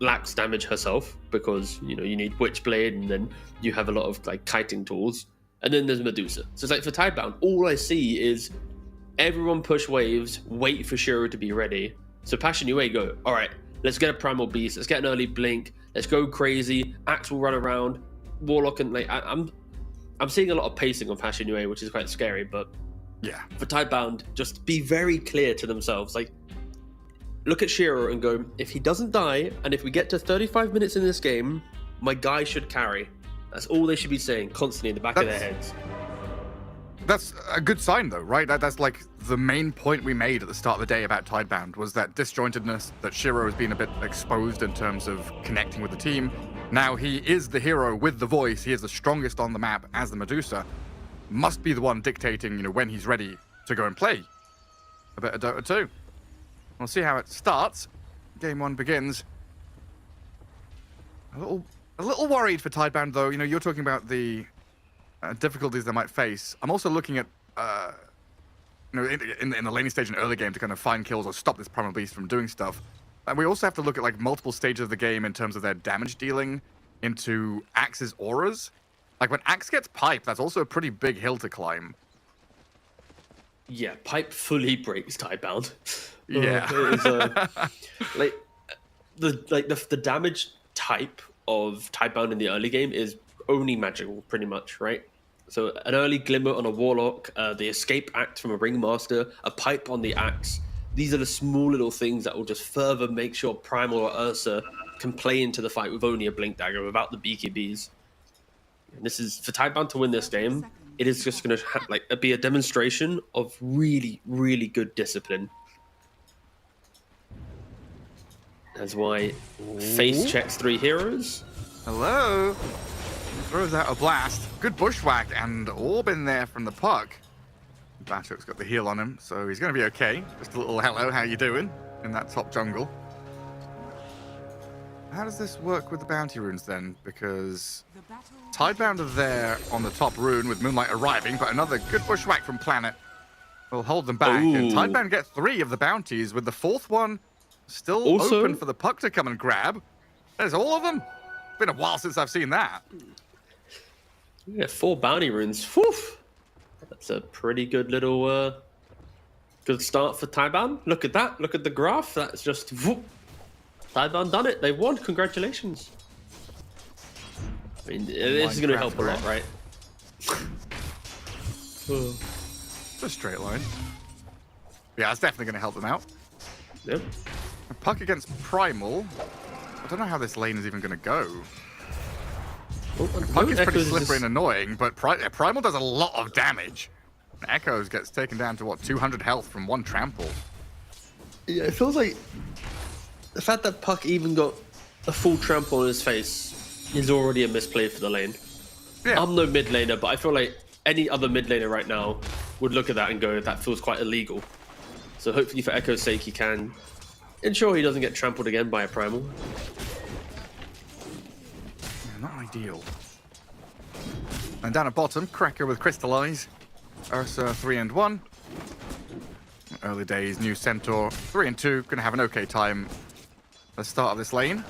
lacks damage herself because you need Witchblade, and then you have a lot of like kiting tools. And then there's Medusa. So it's like for Tidebound, all I see is everyone push waves, wait for Shiro to be ready. So Passion UA go, all right, let's get a Primal Beast, let's get an early Blink, let's go crazy. Axe will run around, Warlock, and like I'm seeing a lot of pacing on Passion UA, which is quite scary. But Yeah. for Tidebound, just be very clear to themselves. Like, look at Shiro and go, if he doesn't die, and if we get to 35 minutes in this game, my guy should carry. That's all they should be saying constantly in the back of their heads. That's a good sign, though, right? That's like the main point we made at the start of the day about Tidebound was that disjointedness, that Shiro has been a bit exposed in terms of connecting with the team. Now he is the hero with the voice. He is the strongest on the map as the Medusa. Must be the one dictating, when he's ready to go and play a bit of Dota 2. We'll see how it starts. Game 1 begins. A little worried for Tidebound, though. You're talking about the difficulties they might face. I'm also looking at, in the laning stage and early game to kind of find kills or stop this Primal Beast from doing stuff. And we also have to look at like multiple stages of the game in terms of their damage dealing into Axe's auras. Like when Axe gets piped, that's also a pretty big hill to climb. Yeah, pipe fully breaks Tidebound. Yeah. The damage type of Tidebound in the early game is only magical, pretty much, right? So an early glimmer on a Warlock, the escape act from a Ringmaster, a pipe on the Axe. These are the small little things that will just further make sure Primal or Ursa can play into the fight with only a Blink Dagger, without the BKBs. And this is, for Tidebound to win this game, it is just going to be a demonstration of really, really good discipline. That's why Face checks 3 heroes. Hello. Throws out a blast. Good bushwhack and Orb in there from the Puck. Bashok's got the heal on him, so he's going to be okay. Just a little hello, how you doing? In that top jungle. How does this work with the bounty runes then? Because Tidebound are there on the top rune with Moonlight arriving, but another good bushwhack from Planet will hold them back. Ooh. And Tidebound get 3 of the bounties, with the 4th one still Also open for the Puck to come and grab. There's all of them. Been a while since I've seen that. Yeah, 4 bounty runes. Whew. That's a pretty good little good start for Tidebound. Look at that. Look at the graph. That's just whoop. Tidebound done it. They won. Congratulations. I mean, this is going to help a lot, right? It's a straight line. Yeah, it's definitely going to help them out. Yep. A Puck against Primal. I don't know how this lane is even going to go. Puck is pretty slippery and annoying, but Primal does a lot of damage. And Echoes gets taken down to, 200 health from 1 trample. Yeah, it feels like the fact that Puck even got a full trample on his face is already a misplay for the lane. Yeah. I'm no mid laner, but I feel like any other mid laner right now would look at that and go, that feels quite illegal. So hopefully for Echo's sake, he can ensure he doesn't get trampled again by a Primal. Not ideal. And down at bottom, Cracker with Crystallize. Ursa 3 and 1. Early days, new Centaur 3 and 2. Gonna have an okay time at the start of this lane.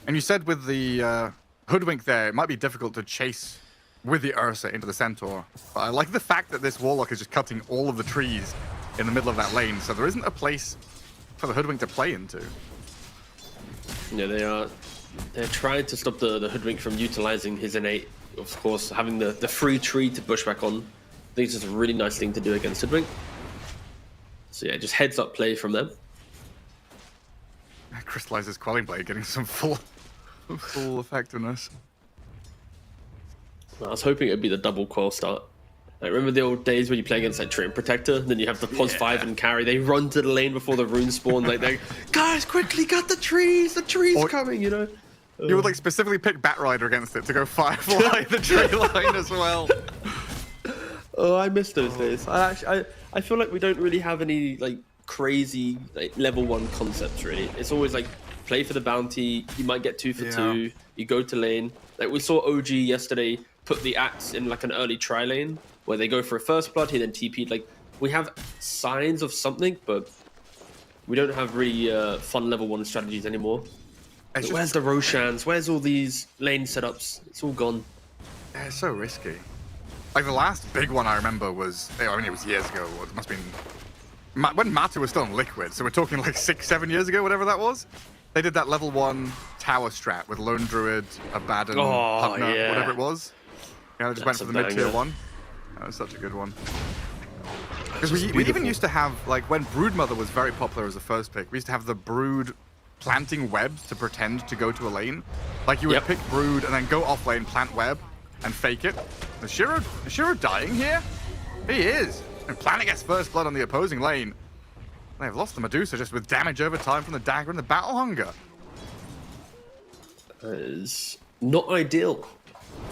And you said with the Hoodwink there, it might be difficult to chase with the Ursa into the Centaur. But I like the fact that this Warlock is just cutting all of the trees in the middle of that lane, so there isn't a place for the Hoodwink to play into. Yeah, they're trying to stop the Hoodwink from utilizing his innate, of course, having the free tree to pushback on. I think it's just a really nice thing to do against Hoodwink. So yeah, just heads up play from them. Crystallizes Quelling Blade getting some full effectiveness. I was hoping it'd be the double quell start. Like, remember the old days when you play against like Train Protector, and then you have the pos 5 and carry. They run to the lane before the rune spawn. Like, they guys, quickly cut the trees. The trees coming. You know. You would like specifically pick Batrider against it to go Firefly the tree line as well. Oh, I miss those days. I feel like we don't really have any like crazy like level 1 concepts really. It's always like play for the bounty. You might get 2 for 2. You go to lane. Like we saw OG yesterday put the axe in like an early tri lane where they go for a first blood. He then TP'd. Like we have signs of something, but we don't have really fun level 1 strategies anymore. Where's the Roshans? Where's all these lane setups? It's all gone. Yeah, it's so risky. Like the last big one I remember was, I mean, it was years ago. It must have been when Matu was still in Liquid. So we're talking like 6-7 years ago, whatever that was. They did that level 1 tower strat with Lone Druid, Abaddon, Pugna, whatever it was. Yeah, they just went for the mid-tier one. That was such a good one. Because we even used to have, like, when Broodmother was very popular as a first pick, we used to have the Brood planting webs to pretend to go to a lane. Like, you would pick Brood and then go off lane, plant web, and fake it. Is Shiro dying here? He is. And planting gets first blood on the opposing lane. They've lost the Medusa just with damage over time from the dagger and the battle hunger. That is not ideal.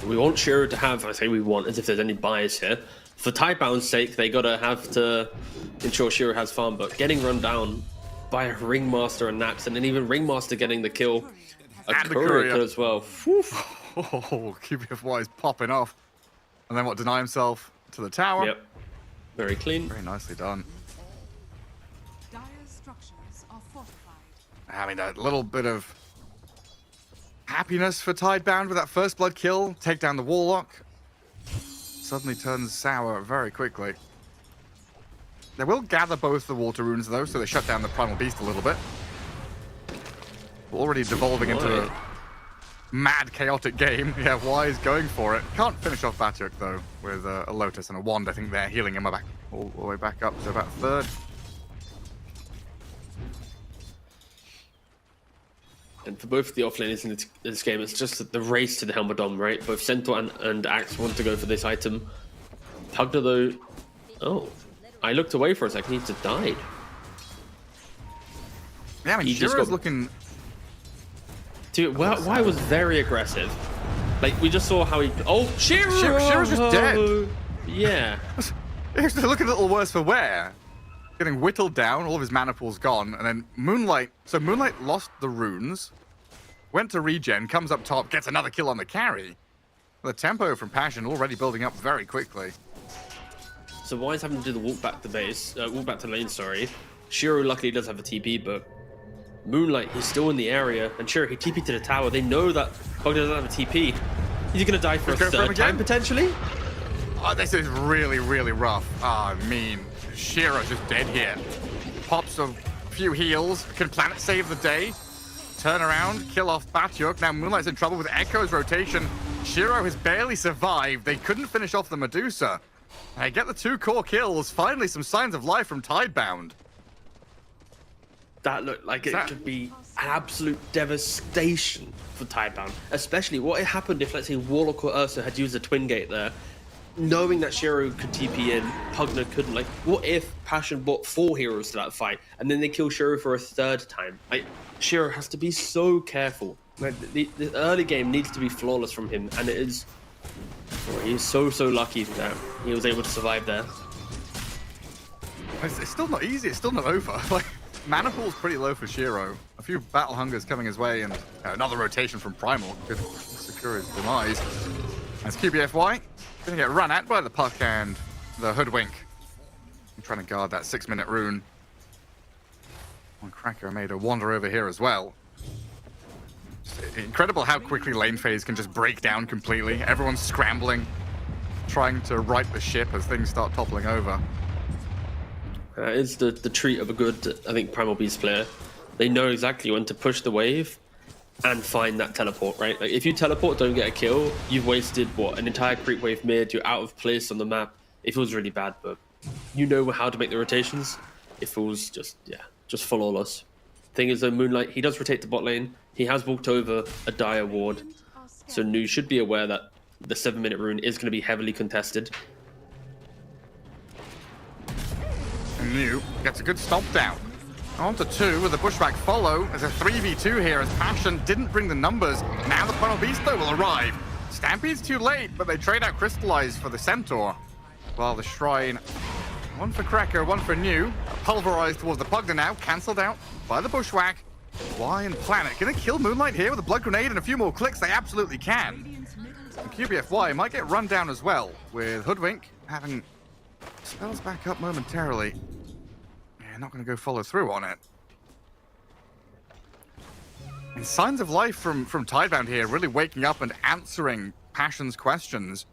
We want Shiro to have, I say we want, as if there's any bias here. For Tidebound's sake, they gotta have to ensure Shiro has farm, but getting run down by a Ringmaster and Nax, and then even Ringmaster getting the kill. A courier as well. Oh, QBFY is popping off. And then what, deny himself to the tower? Yep. Very clean. Very nicely done. Dire structures are fortified. I mean, a little bit of happiness for Tidebound with that first blood kill. Take down the Warlock. Suddenly turns sour very quickly. They will gather both the water runes though, so they shut down the Primal Beast a little bit. We're already devolving into a mad, chaotic game. Yeah, Wise going for it. Can't finish off Batyuk though with a Lotus and a Wand. I think they're healing him back all the way back up to about third. And for both of the offlaners in this game, it's just the race to the Helmadom, right? Both Centaur and Axe want to go for this item. Pugna though... Oh. I looked away for a second. He just died. Yeah, I mean, Shiro's looking... Dude, why was very aggressive. Like, we just saw how he... Oh, Shiro! Shiro's just dead. Yeah. He's looking a little worse for wear. Getting whittled down, all of his mana pool's gone, and then Moonlight... So Moonlight lost the runes, went to regen, comes up top, gets another kill on the carry. The tempo from Passion already building up very quickly. So Wise having to do the walk back to base, walk back to lane, sorry. Shiro luckily does have a TP, but Moonlight, he's still in the area, and sure, he TP to the tower. They know that Pugna doesn't have a TP. He's gonna die for a third time, potentially? Oh, this is really, really rough. Ah, I mean, Shiro's just dead here. Pops a few heals. Can Planet save the day? Turn around, kill off Batyuk. Now Moonlight's in trouble with Echo's rotation. Shiro has barely survived. They couldn't finish off the Medusa. They get the 2 core kills. Finally, some signs of life from Tidebound. That looked like it could be an absolute devastation for Tidebound. Especially what happened if, let's say, Warlock or Ursa had used a Twin Gate there. Knowing that Shiro could TP in, Pugna couldn't. Like, what if Passion brought 4 heroes to that fight, and then they kill Shiro for a third time? Like, Shiro has to be so careful. Like, the early game needs to be flawless from him, and it is... Oh, he's so lucky that he was able to survive there. It's still not easy. It's still not over. Like, mana pool's pretty low for Shiro. A few battle hungers coming his way, and another rotation from Primal could secure his demise. As QBFY gonna get run at by the Puck and the Hoodwink. I'm trying to guard that 6-minute rune. One Cracker made a wander over here as well. Incredible how quickly lane phase can just break down completely. Everyone's scrambling, trying to right the ship as things start toppling over. It's the treat of a good, I think, Primal Beast player. They know exactly when to push the wave and find that teleport, right? Like, if you teleport, don't get a kill, you've wasted, what, an entire creep wave mid, you're out of place on the map. It feels really bad, but you know how to make the rotations. It feels just flawless. Thing is, though, Moonlight, he does rotate to bot lane. He has walked over a Dire ward, so Nu should be aware that the 7-minute rune is going to be heavily contested. New. Gets a good stomp down. On to 2 with the Bushwhack follow. There's a 3v2 here as Passion didn't bring the numbers. Now the Primal Beast, though, will arrive. Stampede's too late, but they trade out Crystallize for the Centaur. While the Shrine, one for Cracker, one for New. Pulverized towards the Pugna now, cancelled out by the Bushwhack. Y and Planet gonna kill Moonlight here with a Blood Grenade and a few more clicks. They absolutely can. And QBFY might get run down as well, with Hoodwink having spells back up momentarily. Yeah, not gonna go follow through on it. And signs of life from Tidebound here, really waking up and answering Passion's questions.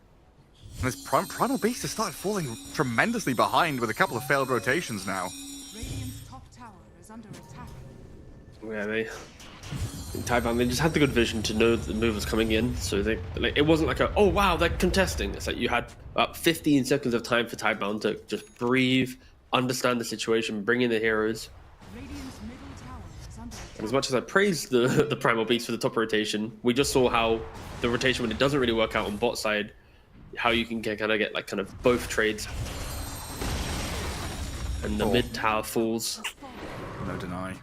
And this Primal Beast has started falling tremendously behind with a couple of failed rotations now. Radiant's top tower is under attack. Yeah, Tidebound, they just had the good vision to know that the move was coming in, so they like it wasn't like a, oh wow, they're contesting. It's like you had about 15 seconds of time for Tidebound to just breathe, understand the situation, bring in the heroes. Radiant's middle tower is under attack. And as much as I praised the Primal Beast for the top rotation, we just saw how the rotation, when it doesn't really work out on bot side, how you can kind of both trades. And the mid tower falls. No deny.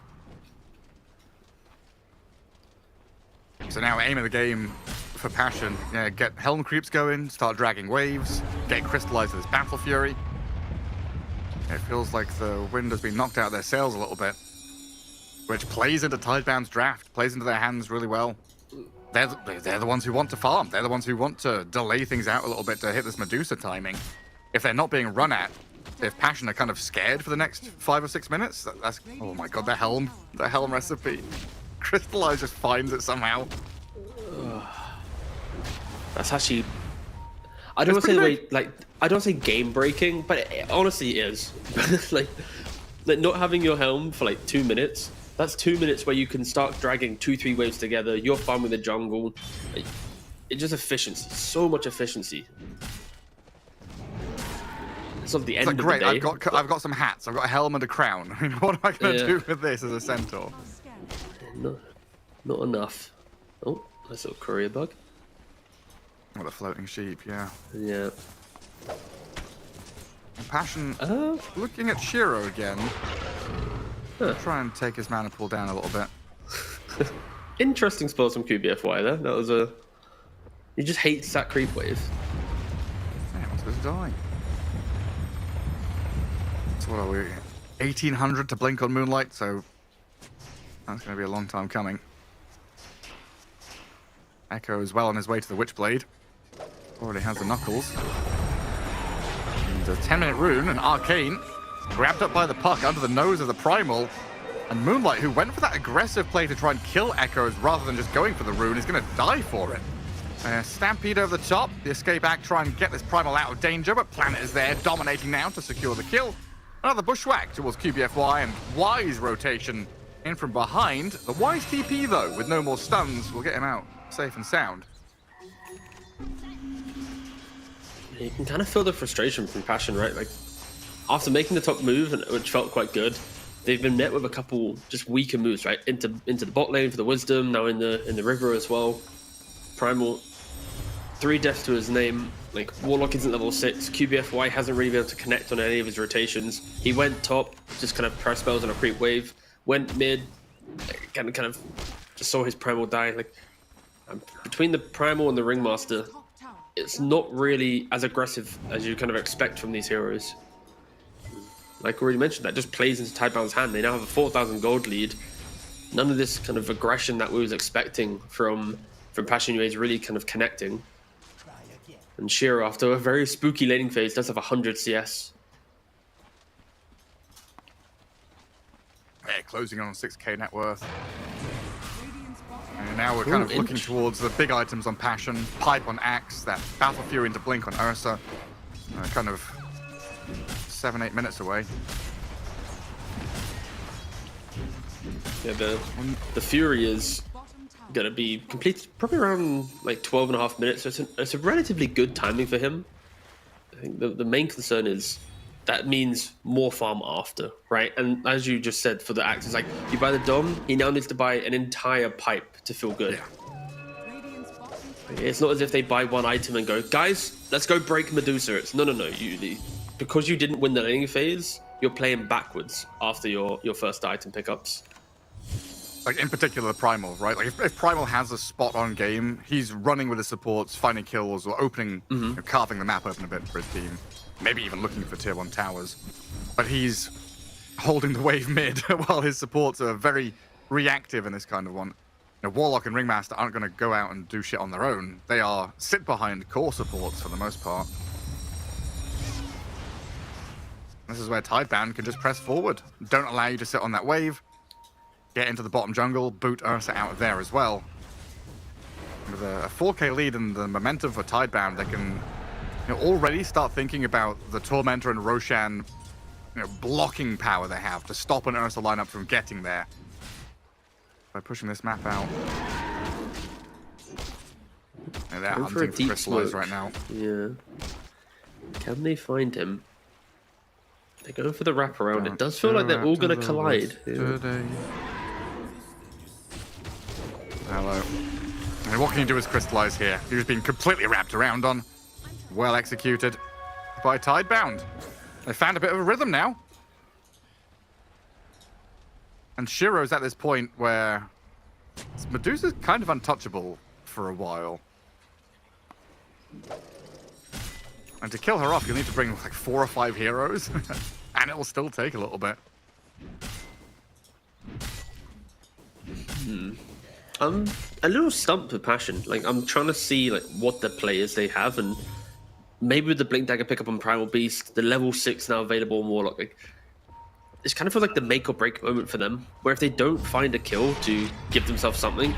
So now aim of the game for Passion. Yeah, get Helm Creeps going, start dragging waves, get Crystallized with his Battle Fury. It feels like the wind has been knocked out of their sails a little bit, which plays into Tidebound's draft, plays into their hands really well. They're the ones who want to farm. They're the ones who want to delay things out a little bit to hit this Medusa timing. If they're not being run at, if Passion are kind of scared for the next 5 or 6 minutes, that's, oh my god, the Helm recipe. Crystallize just finds it somehow. That's actually, I don't want to say the way, like, I don't say game breaking, but it honestly is. like not having your Helm for like 2 minutes. That's 2 minutes where you can start dragging 2-3 waves together. You're farming the jungle. Like, it's just efficiency. So much efficiency. It's not the end like, of great, the day. I've got some hats. I've got a helm and a crown. I mean, what am I going to do with this as a Centaur? Not enough. Oh, nice little courier bug. Oh, the floating sheep, yeah. Yeah. Passion looking at Shiro again. Try and take his mana pool down a little bit. Interesting spells from QBFY there. That was a... He just hates that creep wave. Yeah, wants to die. So what are we? 1800 to blink on Moonlight, so that's going to be a long time coming. Echo is well on his way to the Witchblade. Already has the Knuckles. And a 10-minute rune, an Arcane. Grabbed up by the puck under the nose of the Primal. And Moonlight, who went for that aggressive play to try and kill Echoes rather than just going for the rune, is going to die for it. Stampede over the top. The escape act try and get this Primal out of danger, but Planet is there, dominating now to secure the kill. Another Bushwhack towards QBFY, and Y's rotation in from behind. The Y's TP, though, with no more stuns, will get him out safe and sound. You can kind of feel the frustration from Passion, right? Like, after making the top move, which felt quite good, they've been met with a couple just weaker moves, right? Into the bot lane for the Wisdom, now in the river as well. Primal, 3 deaths to his name. Like, Warlock isn't level 6. QBFY hasn't really been able to connect on any of his rotations. He went top, just kind of press spells on a creep wave. Went mid, kind of just saw his Primal die. Like, between the Primal and the Ringmaster, it's not really as aggressive as you kind of expect from these heroes. Like already mentioned, that just plays into Tidebound's hand. They now have a 4,000 gold lead. None of this kind of aggression that we was expecting from Passion UA is really kind of connecting. And Shiro, after a very spooky laning phase, does have 100 CS. Yeah, closing on 6k net worth. And now we're kind of looking towards the big items on Passion. Pipe on Axe, that Battle Fury into Blink on Ursa. Kind of 7-8 minutes away. Yeah, the Fury is going to be completed probably around like 12.5 minutes. So it's a relatively good timing for him. I think the main concern is that means more farm after, right? And as you just said for the Axe, it's like you buy the Dom, he now needs to buy an entire pipe to feel good. Yeah. It's not as if they buy one item and go, guys, let's go break Medusa. It's no. Because you didn't win the laning phase, you're playing backwards after your first item pickups. Like, in particular, Primal, right? Like, if Primal has a spot on game, he's running with his supports, finding kills, or opening, you know, carving the map open a bit for his team. Maybe even looking for tier 1 towers. But he's holding the wave mid while his supports are very reactive in this kind of one. You know, Warlock and Ringmaster aren't going to go out and do shit on their own. They are sit behind core supports for the most part. This is where Tidebound can just press forward. Don't allow you to sit on that wave. Get into the bottom jungle, boot Ursa out of there as well. With a 4K lead and the momentum for Tidebound, they can, you know, already start thinking about the Tormentor and Roshan, you know, blocking power they have to stop an Ursa lineup from getting there. By pushing this map out. And they're hunting for Crystallize right now. Yeah. Can they find him? They're going for the wraparound. It does feel like they're all going to collide. Hello. And what can you do with Crystallize here? He was being completely wrapped around on. Well executed by Tidebound. They found a bit of a rhythm now. And Shiro's at this point where Medusa's kind of untouchable for a while. And to kill her off, you'll need to bring like 4 or 5 heroes. And it will still take a little bit. I'm a little stumped with Passion. Like, I'm trying to see like what the players they have, and maybe with the Blink Dagger pickup on Primal Beast, the level 6 now available on Warlock, like, it's kind of feels like the make or break moment for them, where if they don't find a kill to give themselves something,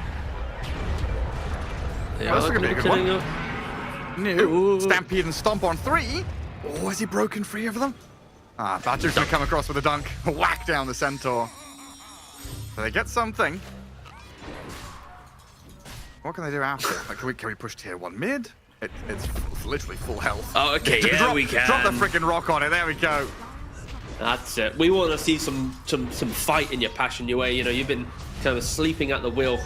they Well, are gonna be a good killing one. up. New Stampede and Stomp on 3. Oh, has he broken free of them? Ah, Badger's gonna come across with a dunk. Whack down the Centaur. So they get something. What can they do after? Like, can we push tier 1 mid? It's literally full health. Oh, okay, yeah, we can. Drop the freaking rock on it. There we go. That's it. We want to see some fight in your Passion, your way. You know, you've been kind of sleeping at the wheel.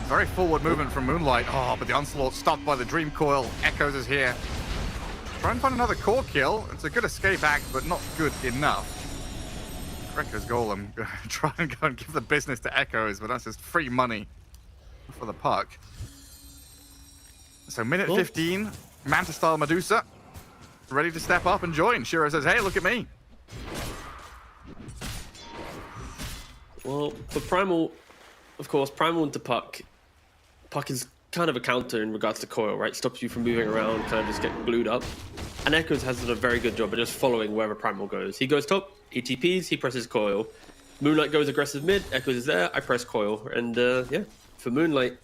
Very forward movement from Moonlight. Oh, but the onslaught stopped by the Dream Coil. Echoes is here. Try and find another core kill. It's a good escape act, but not good enough. Echo's Golem. Try and go and give the business to Echoes, but that's just free money for the puck. So minute 15, Manta style Medusa. Ready to step up and join. Shiro says, hey, look at me. Well, for Primal, of course, Primal into Puck. Puck is kind of a counter in regards to Coil, right? Stops you from moving around, kind of just get glued up. And Echoes has done a very good job of just following wherever Primal goes. He goes top, he TPs, he presses Coil. Moonlight goes aggressive mid, Echoes is there, I press Coil. And yeah, for Moonlight,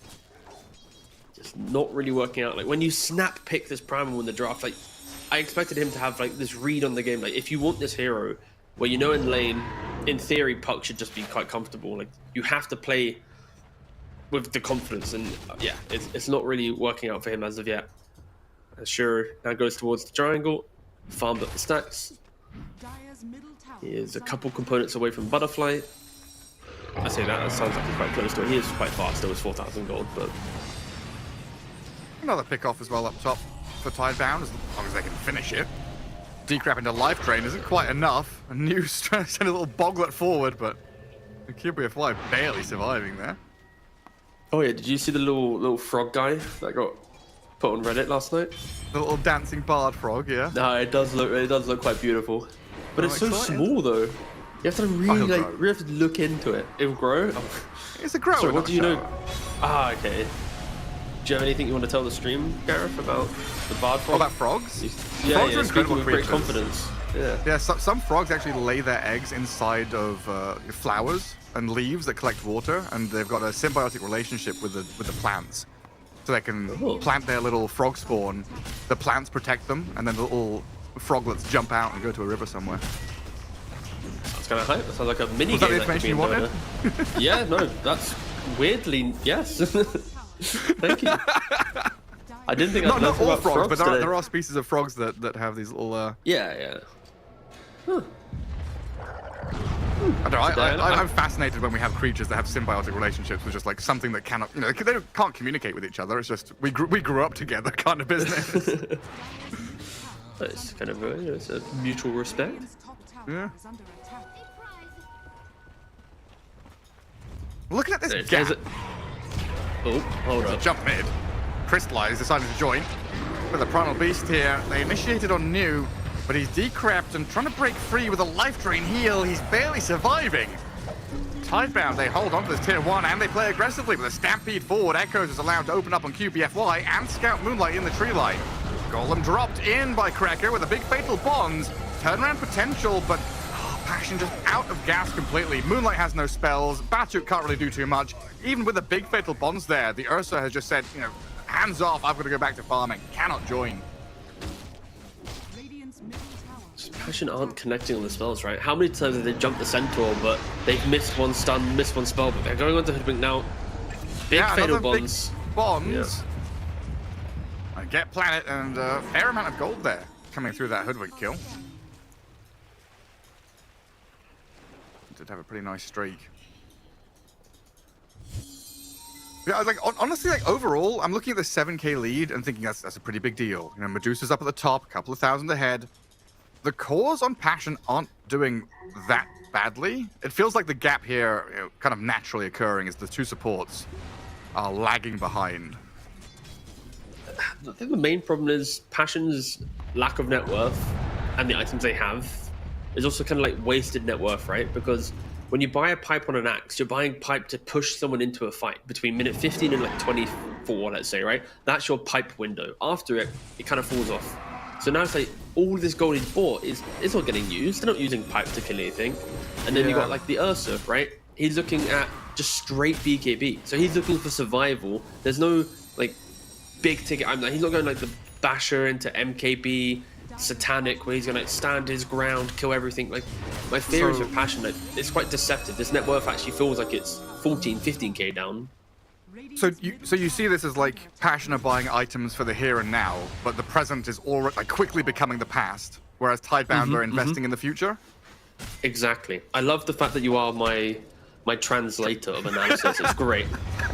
just not really working out. Like, when you snap pick this Primal in the draft, like, I expected him to have like this read on the game. Like, if you want this hero, where you know in lane, in theory, Puck should just be quite comfortable. Like, you have to play with the confidence, and yeah, it's not really working out for him as of yet. Sure, now goes towards the triangle, farmed up the stacks. Dire's middle tower He is a couple components away from Butterfly. I say that sounds like he's quite close to it. He is quite fast, it was 4,000 gold, but... Another pick off as well up top for Tidebound, as long as they can finish it. Decrap into Life Drain isn't quite enough. A new send a little boglet forward, but the Cubia Fly barely surviving there. Oh yeah, did you see the little frog guy that got put on Reddit last night? The little dancing bard frog, yeah. No, it does look quite beautiful. But it's so excited. small though. You have to really It'll grow. really have to look into it. It'll grow. Oh. It's a grower. Sorry, what not do you a know? shower. Ah, okay. Do you have anything you want to tell the stream, Gareth, about the bard frog? Oh, about frogs? Yeah, Frogs yeah, are speaking incredible with great creatures. confidence. Yeah. Yeah, some frogs actually lay their eggs inside of flowers and leaves that collect water, and they've got a symbiotic relationship with the plants. So they can plant their little frog spawn, the plants protect them, and then the little froglets jump out and go to a river somewhere. That's kind of hype. That sounds like a mini Was game. that the that could be information you in wanted? Dota. Yeah, no, that's weirdly, yes. Thank you. I didn't think I'd Not know all about frogs, but today. there are species of frogs that have these little... Yeah, yeah. Huh. I don't know, I'm fascinated when we have creatures that have symbiotic relationships with just like something that cannot, you know, they can't communicate with each other. It's just we grew up together kind of business. It's kind of it's a mutual respect. Radiant's top tower Yeah. is under attack. Looking at this There's gap. Oh, hold up. Jump mid. Crystallize decided to join. With the Primal Beast here, they initiated on New, but he's decrept and trying to break free with a life drain heal. He's barely surviving. Tidebound, they hold on to this tier 1 and they play aggressively with a stampede forward. Echoes is allowed to open up on QBFY and scout Moonlight in the tree line. Golem dropped in by Cracker with a big fatal bonds. Turnaround potential, but Passion just out of gas completely. Moonlight has no spells. Batuk can't really do too much. Even with the big fatal bonds there, the Ursa has just said, you know, hands off, I've got to go back to farming. Cannot join. Radiant's middle tower. Passion aren't connecting on the spells, right? How many times have they jumped the Centaur, but they've missed one stun, missed one spell, but they're going on to Hoodwink now. Big fatal another bonds. Big bonds. I get planet and a fair amount of gold there coming through that Hoodwink kill. Did have a pretty nice streak. Yeah, like honestly, like overall, I'm looking at the 7K lead and thinking that's a pretty big deal. You know, Medusa's up at the top, a couple of thousand ahead. The cores on Passion aren't doing that badly. It feels like the gap here, you know, kind of naturally occurring as the two supports are lagging behind. I think the main problem is Passion's lack of net worth and the items they have is also kind of like wasted net worth, right? Because when you buy a pipe on an axe, you're buying pipe to push someone into a fight between minute 15 and like 24, let's say, right? That's your pipe window. After it, it kind of falls off. So now it's like all this gold he's bought is not getting used. They're not using pipe to kill anything. And then you got like the Ursa, right? He's looking at just straight BKB. So he's looking for survival. There's no like big ticket. He's not going like the Basher into MKB, Satanic, where he's gonna stand his ground, kill everything. Like my theories with Passion, like, it's quite deceptive. This net worth actually feels like it's 14, 15k down. So you see this as like Passion are buying items for the here and now, but the present is already like quickly becoming the past, whereas Tidebound are investing in the future. Exactly. I love the fact that you are my translator of analysis. It's great.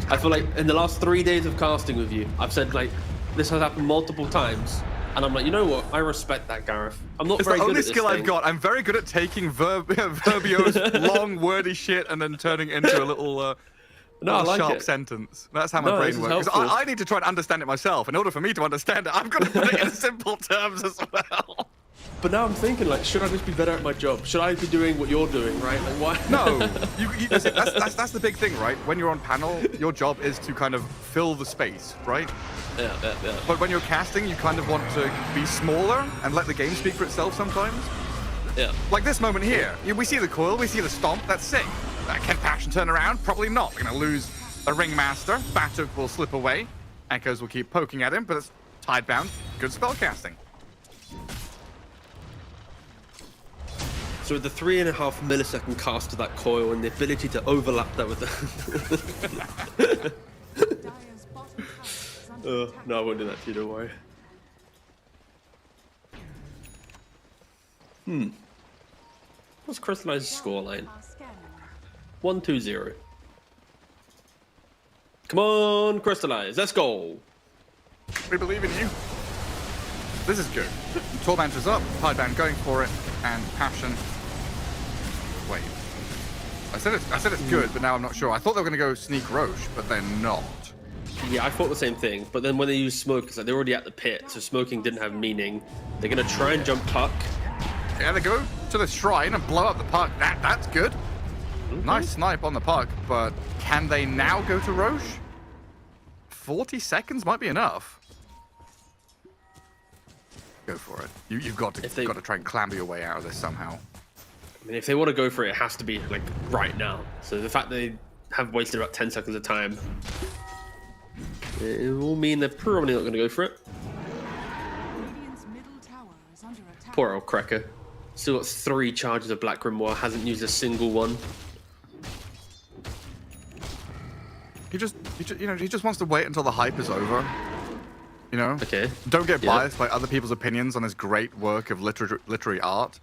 I feel like in the last 3 days of casting with you, I've said like this has happened multiple times. And I'm like, you know what? I respect that, Gareth. I'm not very good at this It's the only skill thing. I've got. I'm very good at taking Verbio's long, wordy shit and then turning it into a little, No, I like sharp it. sentence. That's how my No, this brain is works. helpful. I need to try and understand it myself. In order for me to understand it, I've got to put it in simple terms as well. But now I'm thinking, like, should I just be better at my job? Should I be doing what you're doing, right? Like, why? No, listen, that's the big thing, right? When you're on panel, your job is to kind of fill the space, right? Yeah. But when you're casting, you kind of want to be smaller and let the game speak for itself sometimes. Yeah. Like this moment here, we see the coil, we see the stomp, that's sick. Can Passion turn around? Probably not. We're going to lose a Ringmaster. Batuk will slip away. Echoes will keep poking at him, but it's Tidebound. Good spell casting. So with the 3.5 millisecond cast of that coil and the ability to overlap that with the... Dire's bottom tower is under attack. No, I won't do that to you, don't worry. What's Crystallized scoreline? Are scanning. 1-2-0. Come on, Crystallize, let's go. We believe in you. This is good. Tormentor's up, Tidebound going for it, and Passion. Wait. I said it's good, but now I'm not sure. I thought they were going to go sneak Roche, but they're not. Yeah, I thought the same thing, but then when they use smoke, it's like they're already at the pit, so smoking didn't have meaning. They're gonna try and jump puck. Yeah, they go to the shrine and blow up the puck. That's good. Nice snipe on the puck, but can they now go to Roche? 40 seconds might be enough. Go for it. You've got to try and clamber your way out of this somehow. I mean, if they want to go for it, it has to be like right now. So the fact they have wasted about 10 seconds of time, it will mean they're probably not going to go for it. Radiant's middle tower is under attack. Poor old Cracker. Still got 3 charges of Black Grimoire, hasn't used a single one. He just wants to wait until the hype is over. You know? Okay. Don't get Yeah. biased by other people's opinions on his great work of literary art.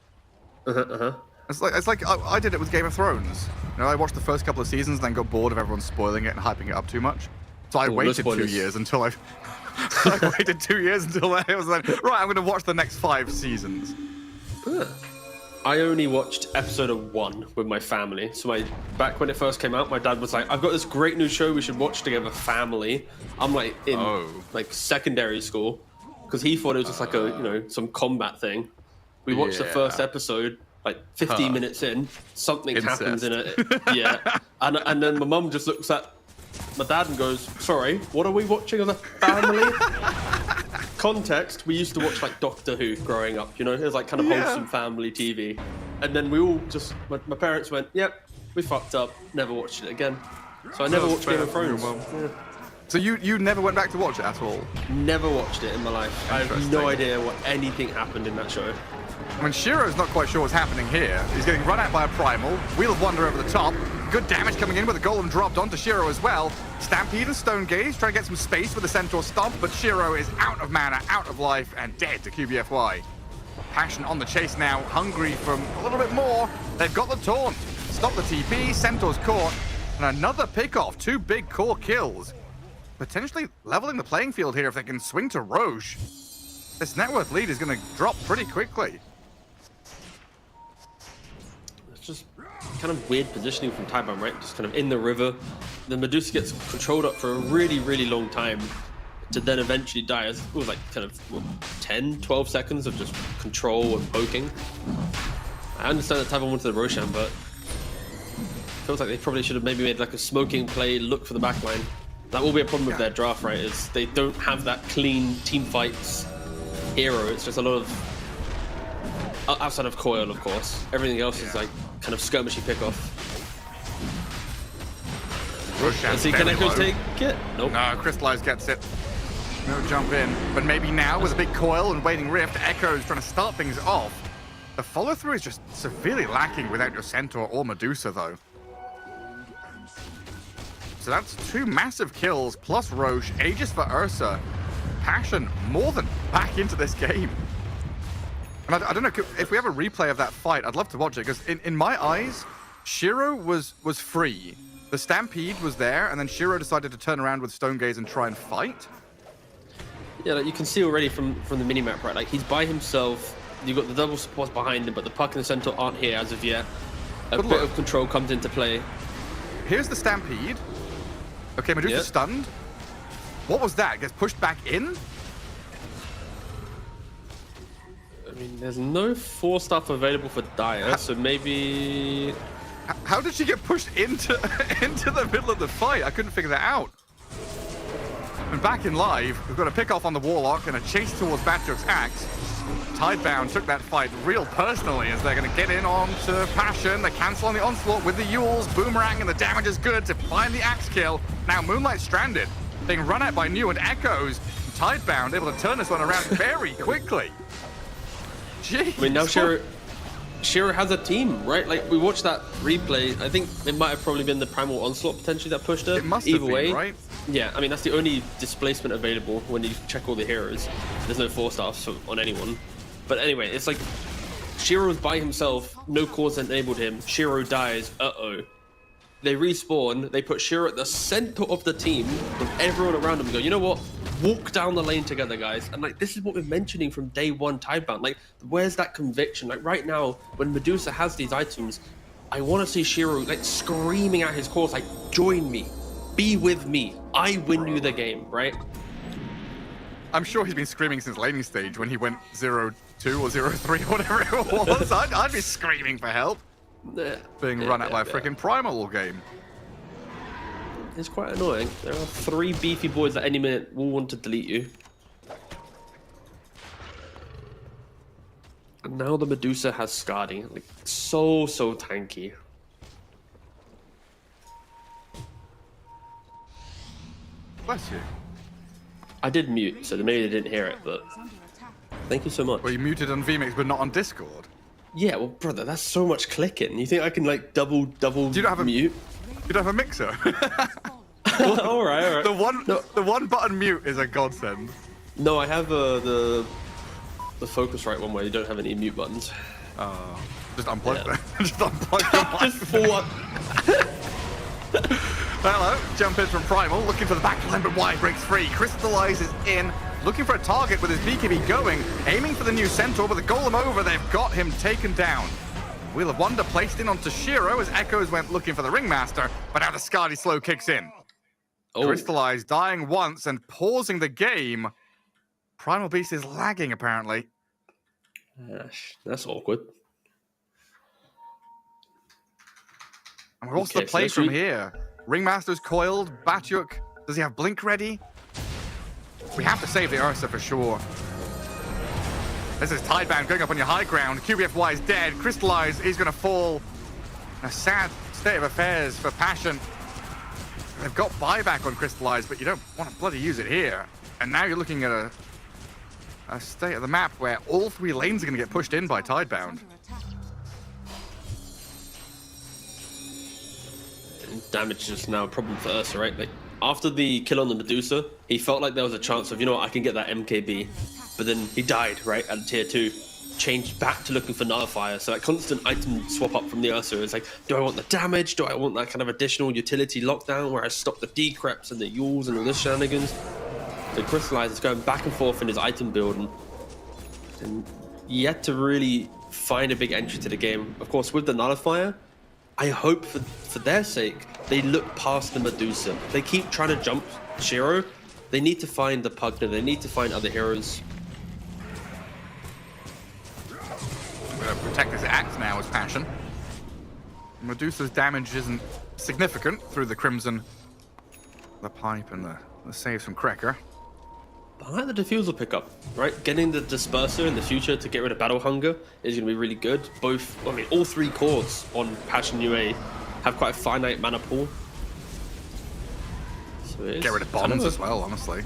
It's like I did it with Game of Thrones. You know, I watched the first couple of seasons, then got bored of everyone spoiling it and hyping it up too much. So I Oh, no waited 2 spoilers. years until I I waited 2 years until then. It was like, right, I'm going to watch the next 5 seasons. I only watched episode of 1 with my family. So back when it first came out, my dad was like, I've got this great new show we should watch together, family. I'm like in like secondary school because he thought it was just like a, some combat thing. We watched the first episode, like 15 minutes in, something happens in it. Yeah. And then my mum just looks at my dad and goes, sorry, what are we watching as a family? Context, we used to watch like Doctor Who growing up, it was like kind of wholesome family TV. And then we all just, my parents went, yep, we fucked up, never watched it again. So I never watched Game of Thrones. Yeah. So you never went back to watch it at all? Never watched it in my life. I have no idea what anything happened in that show. I mean, Shiro's not quite sure what's happening here. He's getting run out by a Primal. Wheel of Wonder over the top. Good damage coming in with a Golem dropped onto Shiro as well. Stampede and Stone Gaze trying to get some space with the Centaur Stomp, but Shiro is out of mana, out of life, and dead to QBFY. Passion on the chase now, hungry for a little bit more. They've got the taunt. Stop the TP, Centaur's caught, and another pick-off. 2 big core kills. Potentially leveling the playing field here if they can swing to Roche. This net worth lead is going to drop pretty quickly. It's just kind of weird positioning from Taiban, right? Just kind of in the river. The Medusa gets controlled up for a really, really long time to then eventually die. It was like kind of 10, 12 seconds of just control and poking. I understand that Taiwan wanted the Roshan, but feels like they probably should have maybe made like a smoking play, look for the backline. That will be a problem with their draft, right? Is they don't have that clean team fights hero. It's just a lot of outside of Coil, of course. Everything else is like kind of skirmishy pickoff. Let's see, can Echoes take it? Nope. No, Crystallize gets it. No jump in. But maybe now with a big Coil and Waiting Rift, Echoes trying to start things off. The follow-through is just severely lacking without your Centaur or Medusa, though. So that's 2 massive kills, plus Roche, Aegis for Ursa. Passion more than back into this game. And I don't know, if we have a replay of that fight, I'd love to watch it, because in my eyes, Shiro was free. The Stampede was there, and then Shiro decided to turn around with Stone Gaze and try and fight. Yeah, like you can see already from the minimap, right? Like he's by himself, you've got the double supports behind him, but the Puck and the Centaur aren't here as of yet. A bit of control comes into play. Here's the Stampede. Okay, Medusa's stunned. What was that? Gets pushed back in? I mean, there's no 4 stuff available for Dire, so maybe... How did she get pushed into the middle of the fight? I couldn't figure that out. And back in live, we've got a pick off on the Warlock and a chase towards Batjuk's axe. Tidebound took that fight real personally as they're going to get in on to Passion. They cancel on the onslaught with the Yules, Boomerang, and the damage is good to find the axe kill. Now Moonlight stranded, being run out by New and Echoes. Tidebound able to turn this one around very quickly. Jeez. I mean, now Shiro has a team, right? Like, we watched that replay. I think it might have probably been the Primal Onslaught potentially that pushed her. It must have Either way, been, right? Yeah, I mean, that's the only displacement available when you check all the heroes. There's no 4-stars on anyone. But anyway, it's like Shiro's by himself, no cause enabled him. Shiro dies, uh-oh. They respawn, they put Shiro at the center of the team with everyone around him and go, you know what? Walk down the lane together, guys. And like, this is what we're mentioning from day one Tidebound. Like, where's that conviction? Like right now, when Medusa has these items, I want to see Shiro like screaming at his course, like, join me, be with me. I win you the game, right? I'm sure he's been screaming since laning stage when he went 0-2 or 0-3 or whatever it was. I'd be screaming for help. Being run out by a freaking Primal all game. It's quite annoying. There are 3 beefy boys at any minute will want to delete you. And now the Medusa has Skadi. Like, so tanky. Bless you. I did mute, so maybe they didn't hear it, but thank you so much. Well, you muted on VMix, but not on Discord. Yeah, well, brother, that's so much clicking. You think I can like double Do you not have mute? You don't have a mixer. all right. The one button mute is a godsend. No, I have the Focusrite one where you don't have any mute buttons. Just unplug them. Just unplug them. Just for one. Hello, jump in from Primal, looking for the backline, but wide breaks free. Crystallizes in, looking for a target with his BKB going, aiming for the new Centaur, but the Golem over, they've got him taken down. Wheel of Wonder placed in onto Shiro as Echoes went looking for the Ringmaster, but now the Skadi slow kicks in. Crystallize dying once and pausing the game. Primal Beast is lagging, apparently. That's awkward. And what's the play from here? Ringmaster's coiled. Batyuk, does he have Blink ready? We have to save the Ursa for sure. This is Tidebound going up on your high ground. QBFY is dead. Crystallize is going to fall. A sad state of affairs for Passion. They've got buyback on Crystallize, but you don't want to bloody use it here. And now you're looking at a state of the map where all 3 lanes are going to get pushed in by Tidebound. Damage is just now a problem for Ursa, right? Like, after the kill on the Medusa, he felt like there was a chance of, you know what, I can get that MKB. But then he died, right, at tier 2. Changed back to looking for Nullifier. So that constant item swap up from the Ursa is like, do I want the damage? Do I want that kind of additional utility lockdown where I stop the decreps and the Yules and all this shenanigans? So Crystallize is going back and forth in his item build and yet to really find a big entry to the game. Of course, with the Nullifier, I hope for their sake, they look past the Medusa. They keep trying to jump Shiro. They need to find the Pugna. They need to find other heroes. I'm going to protect his axe now as Passion. Medusa's damage isn't significant through the Crimson, the Pipe, and the saves from Krekker. But I like the Diffusal pickup, right? Getting the Disperser in the future to get rid of Battle Hunger is going to be really good. Both, I mean, all 3 chords on Passion UA have quite a finite mana pool. So get rid of bombs as well, honestly.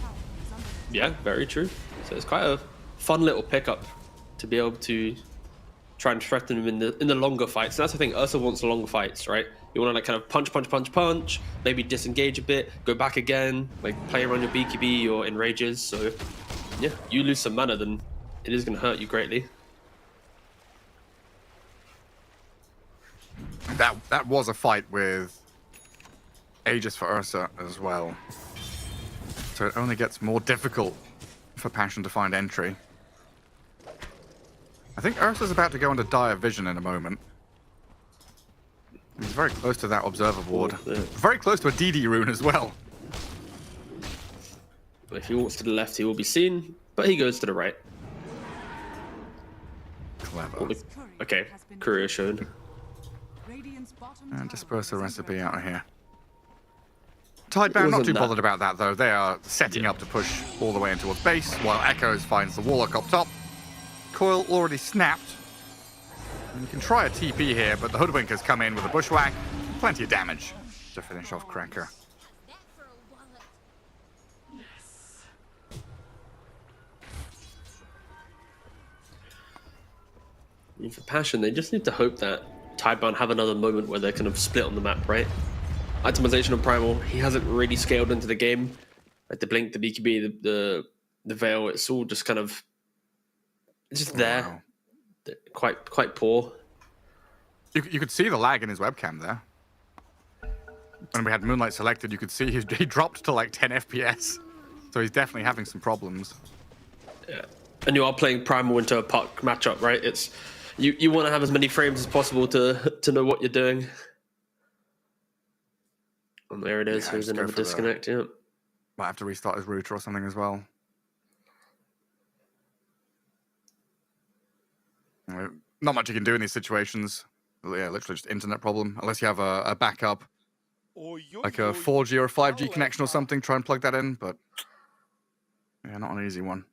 Yeah, very true. So it's quite a fun little pickup to be able to try and threaten him in the longer fights. And that's the thing, Ursa wants the longer fights, right? You want to like kind of punch, maybe disengage a bit, go back again, like play around your BKB or enrages. So yeah, you lose some mana, then it is going to hurt you greatly. That was a fight with Aegis for Ursa as well. So it only gets more difficult for Passion to find entry. I think Ursa's about to go into dire vision in a moment. He's very close to that observer ward. Very close to a DD rune as well. If he walks to the left, he will be seen, but he goes to the right. Clever. Okay, Courier shown. And disperse the recipe out of here. Tidebound not too bothered about that though. They are setting up to push all the way in towards base, while Echoes finds the Warlock up top. Coil already snapped. And you can try a TP here, but the Hoodwink has come in with a Bushwhack. Plenty of damage to finish off Krekker. For Passion, they just need to hope that Tidebound have another moment where they're kind of split on the map, right? Itemization on Primal, he hasn't really scaled into the game. Like the Blink, the BKB, the Veil, it's all just kind of just there. Wow. Quite poor. You could see the lag in his webcam there. When we had Moonlight selected, you could see he dropped to like 10 FPS. So he's definitely having some problems. Yeah. And you are playing Primal into a puck matchup, right? It's you want to have as many frames as possible to know what you're doing. And there it is. Yeah, There's another disconnect. Yeah. Might have to restart his router or something as well. Not much you can do in these situations. Yeah, literally just internet problem. Unless you have a backup, like a 4G or 5G connection or something. Try and plug that in, but yeah, not an easy one.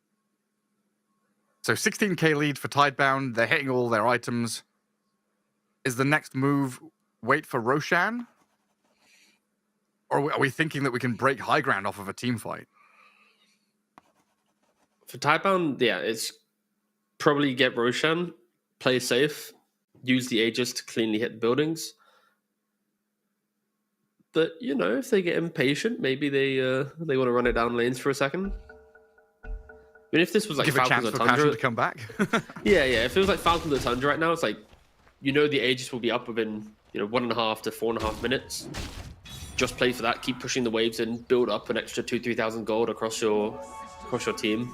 So 16k lead for Tidebound. They're hitting all their items. Is the next move wait for Roshan? Or are we thinking that we can break high ground off of a team fight? For Tidebound, yeah, it's probably get Roshan, play safe, use the Aegis to cleanly hit the buildings. But, you know, if they get impatient, maybe they want to run it down lanes for a second. I mean, if this was like Give Falcons a chance or for Tundra, Passion to come back. yeah. If it was like Falcons or Tundra right now, it's like, you know, the Aegis will be up within 1.5 to 4.5 minutes. just play for that. Keep pushing the waves in, build up an extra 2,000-3,000 gold across your team.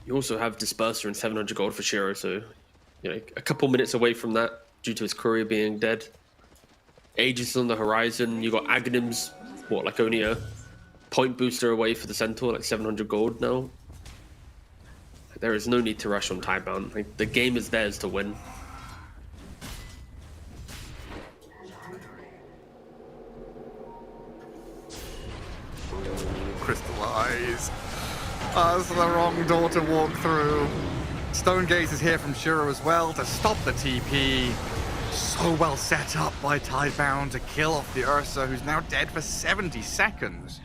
You also have Disperser and 700 gold for Shiro, so a couple minutes away from that due to his courier being dead. Aegis on the horizon. You got Aghanims, like only a point booster away for the Centaur, like 700 gold now. There is no need to rush on Tidebound. Like, the game is theirs to win. Crystallize. That's the wrong door to walk through. Stone Gaze is here from Shiro as well to stop the TP. So well set up by Tidebound to kill off the Ursa, who's now dead for 70 seconds.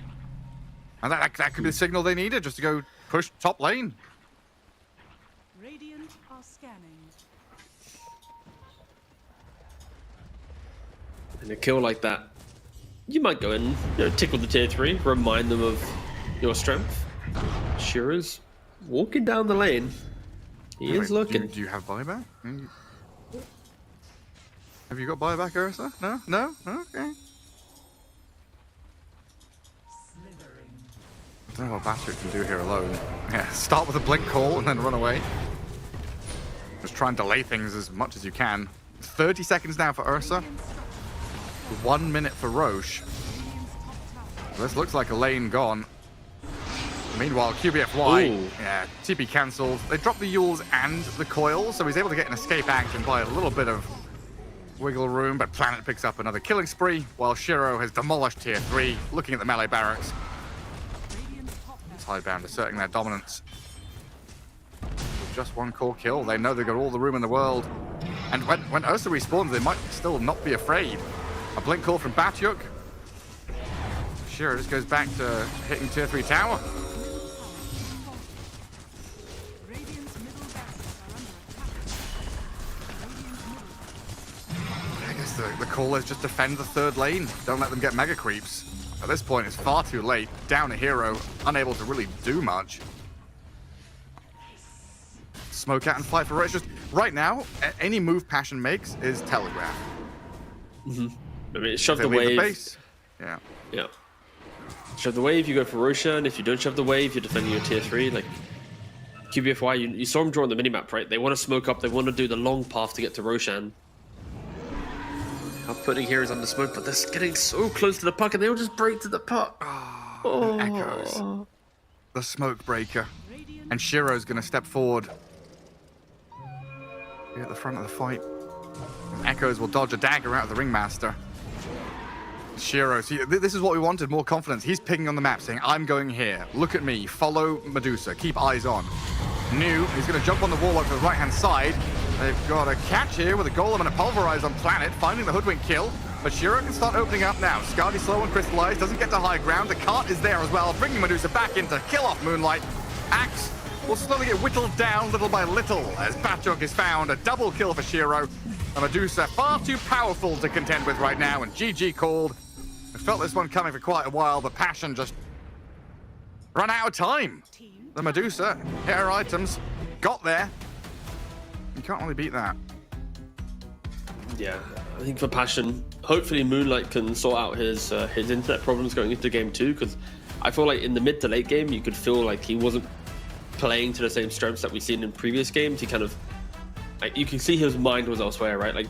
And that could be the signal they needed just to go push top lane. Radiant are scanning. And a kill like that, you might go in, tickle the tier 3, remind them of your strength. Shiro's walking down the lane. He is looking. Do you have buyback? Have you got buyback, Ursa? No? No? Okay. I don't know what Bastard can do here alone. Yeah, start with a blink call and then run away. Just try and delay things as much as you can. 30 seconds now for Ursa. 1 minute for Roche. This looks like a lane gone. Meanwhile, QBFY, yeah, TP cancelled. They dropped the Yules and the coil, so he's able to get an escape action by a little bit of wiggle room, but Planet picks up another killing spree, while Shiro has demolished tier 3, looking at the melee barracks. Tidebound asserting their dominance. With just one core kill, they know they've got all the room in the world. And when Ursa respawns, they might still not be afraid. A blink call from Batyuk. Shiro just goes back to hitting tier 3 tower. The call is just defend the third lane. Don't let them get mega creeps. At this point, it's far too late. Down a hero, unable to really do much. Smoke out and fight for it. It's just right now, any move Passion makes is telegraph. I mean, shove the wave. The base. Yeah. Yeah. Shove the wave, you go for Roshan. If you don't shove the wave, you're defending your tier 3. Like, QBFY, you saw him draw on the minimap, right? They want to smoke up, they want to do the long path to get to Roshan. I'm putting heroes under smoke, but they're getting so close to the puck and they'll just break to the puck. Oh. Echoes. The smoke breaker. And Shiro's going to step forward. Be at the front of the fight. And Echoes will dodge a dagger out of the Ringmaster. Shiro, see, this is what we wanted, more confidence. He's picking on the map, saying, I'm going here. Look at me. Follow Medusa. Keep eyes on. New, he's going to jump on the Warlock to the right-hand side. They've got a catch here with a Golem and a Pulverize on Planet, finding the Hoodwink kill. But Shiro can start opening up now. Scardy slow and Crystallize, doesn't get to high ground. The cart is there as well, bringing Medusa back in to kill off Moonlight. Axe will slowly get whittled down little by little as Batyuk is found. A double kill for Shiro. And Medusa far too powerful to contend with right now, and GG called. I felt this one coming for quite a while, but Passion just run out of time. The Medusa hit her items, got there. You can't really beat that. Yeah, I think for Passion, hopefully Moonlight can sort out his internet problems going into game 2, because I feel like in the mid to late game, you could feel like he wasn't playing to the same strengths that we've seen in previous games. He kind of, like, you can see his mind was elsewhere, right? Like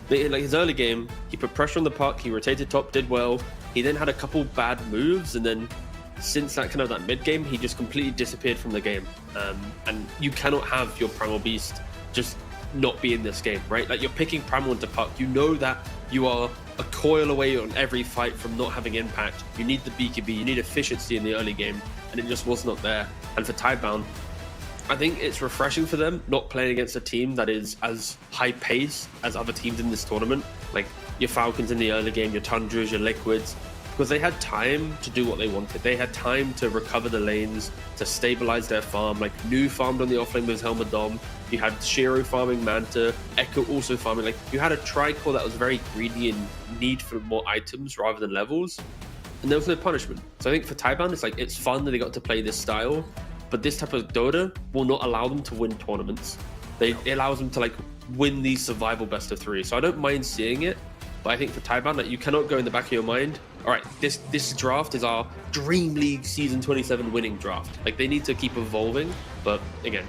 his early game, he put pressure on the puck, he rotated top, did well. He then had a couple bad moves, and then since that kind of that mid game, he just completely disappeared from the game. And you cannot have your Primal Beast just not be in this game, right? Like, you're picking Primal into puck. You know that you are a coil away on every fight from not having impact. You need the BKB, you need efficiency in the early game, and it just was not there. And for Tidebound, I think it's refreshing for them not playing against a team that is as high pace as other teams in this tournament. Like your Falcons in the early game, your Tundras, your Liquids, because they had time to do what they wanted. They had time to recover the lanes, to stabilize their farm. Like New farmed on the offlane with Helma Dom. You had Shiro farming Manta, Echo also farming. Like you had a Tricore that was very greedy and need for more items rather than levels. And there was no punishment. So I think for Tidebound, it's like, it's fun that they got to play this style, but this type of Dota will not allow them to win tournaments. It allows them to like win these survival best of 3. So I don't mind seeing it, but I think for Taiban, like, you cannot go in the back of your mind, all right, this draft is our Dream League Season 27 winning draft. Like, they need to keep evolving, but again,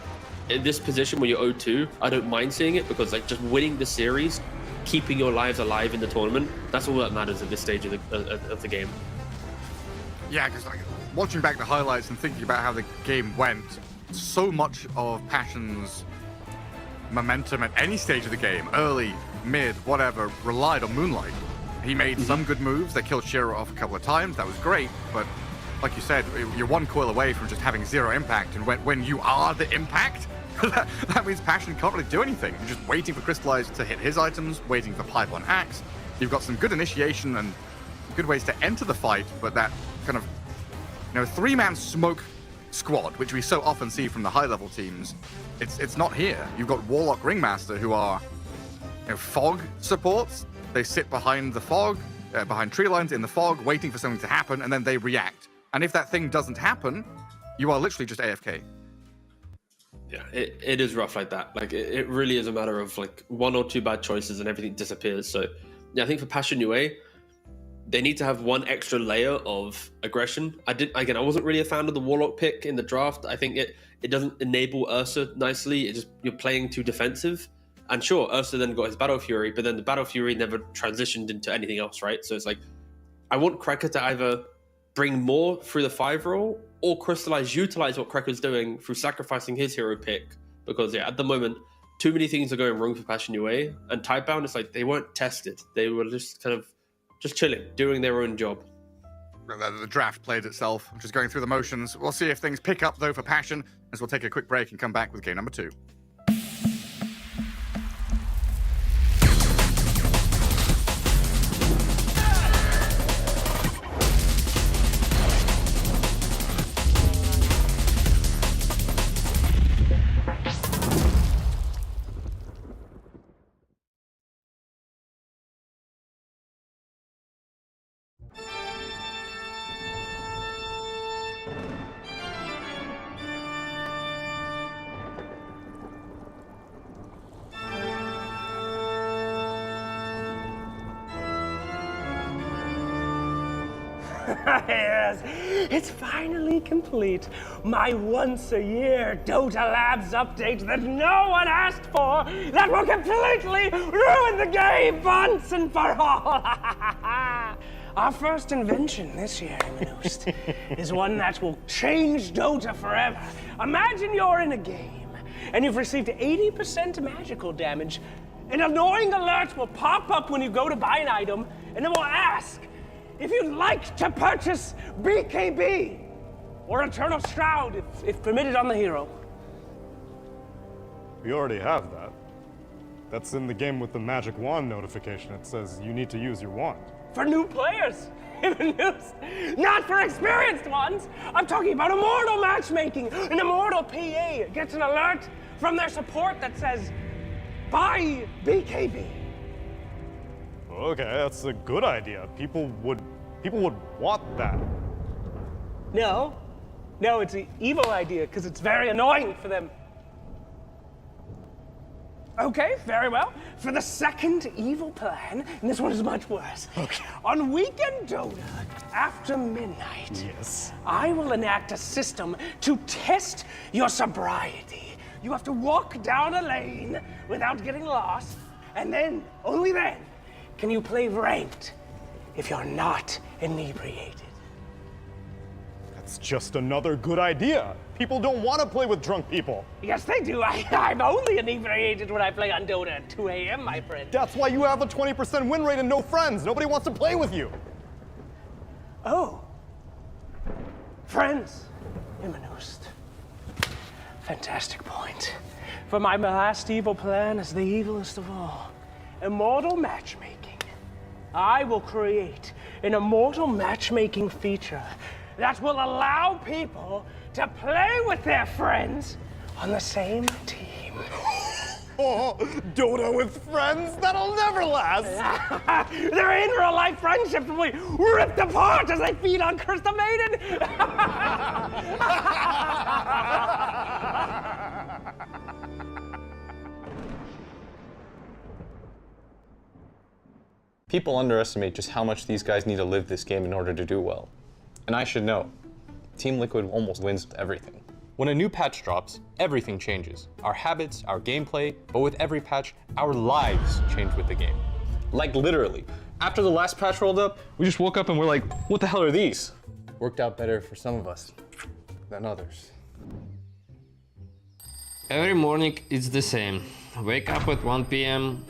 in this position where you're 0-2, I don't mind seeing it, because like just winning the series, keeping your lives alive in the tournament, that's all that matters at this stage of the game. Yeah, because like watching back the highlights and thinking about how the game went, so much of Passion's momentum at any stage of the game, early, mid, whatever, relied on Moonlight. He made some good moves. They killed Shiro off a couple of times. That was great, but like you said, you're one coil away from just having 0 impact, and when you are the impact, that means Passion can't really do anything. You're just waiting for Crystallize to hit his items, waiting for Pipe on Axe. You've got some good initiation and good ways to enter the fight, but that kind of, 3-man smoke squad, which we so often see from the high-level teams, it's not here. You've got Warlock Ringmaster, who are fog supports. They sit behind the fog, behind tree lines in the fog, waiting for something to happen, and then they react. And if that thing doesn't happen, you are literally just AFK. Yeah, it is rough like that. Like, it really is a matter of like 1 or 2 bad choices and everything disappears. So yeah, I think for Passion UA, they need to have one extra layer of aggression. I wasn't really a fan of the Warlock pick in the draft. I think it doesn't enable Ursa nicely. You're playing too defensive. And sure, Ursa then got his Battle Fury, but then the Battle Fury never transitioned into anything else, right? So it's like, I want Cracker to either bring more through the 5 role or utilize what Cracker's doing through sacrificing his hero pick. Because yeah, at the moment, too many things are going wrong for Passion UA, and Typebound, it's like they weren't tested. They were just kind of just chilling, doing their own job. The draft played itself, just going through the motions. We'll see if things pick up though for Passion, as we'll take a quick break and come back with game number 2. Yes, it's finally complete. My once-a-year Dota Labs update that no one asked for, that will completely ruin the game once and for all. Our first invention this year, Manost, is one that will change Dota forever. Imagine you're in a game, and you've received 80% magical damage. An annoying alert will pop up when you go to buy an item, and it will ask if you'd like to purchase BKB or Eternal Shroud if permitted on the hero. We already have that. That's in the game with the magic wand notification. It says you need to use your wand. For new players in the news, not for experienced ones. I'm talking about Immortal matchmaking. An Immortal PA gets an alert from their support that says, buy BKB. Okay, that's a good idea. People would want that. No, it's an evil idea because it's very annoying for them. Okay, very well. For the second evil plan, and this one is much worse. Okay. On weekend Dota, after midnight, yes, I will enact a system to test your sobriety. You have to walk down a lane without getting lost, and then, only then, can you play ranked if you're not inebriated. That's just another good idea. People don't want to play with drunk people. Yes, they do. I'm only inebriated when I play on Dota at 2 a.m., my friend. That's why you have a 20% win rate and no friends. Nobody wants to play with you. Oh. Friends. Immanost. Fantastic point. For my last evil plan is the evilest of all. Immortal matchmaking. I will create an immortal matchmaking feature that will allow people to play with their friends on the same team. Oh, Dota with friends? That'll never last! Their in real life friendships will be ripped apart as they feed on Curse the Maiden! People underestimate just how much these guys need to live this game in order to do well. And I should know, Team Liquid almost wins everything. When a new patch drops, everything changes. Our habits, our gameplay, but with every patch, our lives change with the game. Like literally. After the last patch rolled up, we just woke up and we're like, what the hell are these? Worked out better for some of us than others. Every morning it's the same. Wake up at 1 p.m.,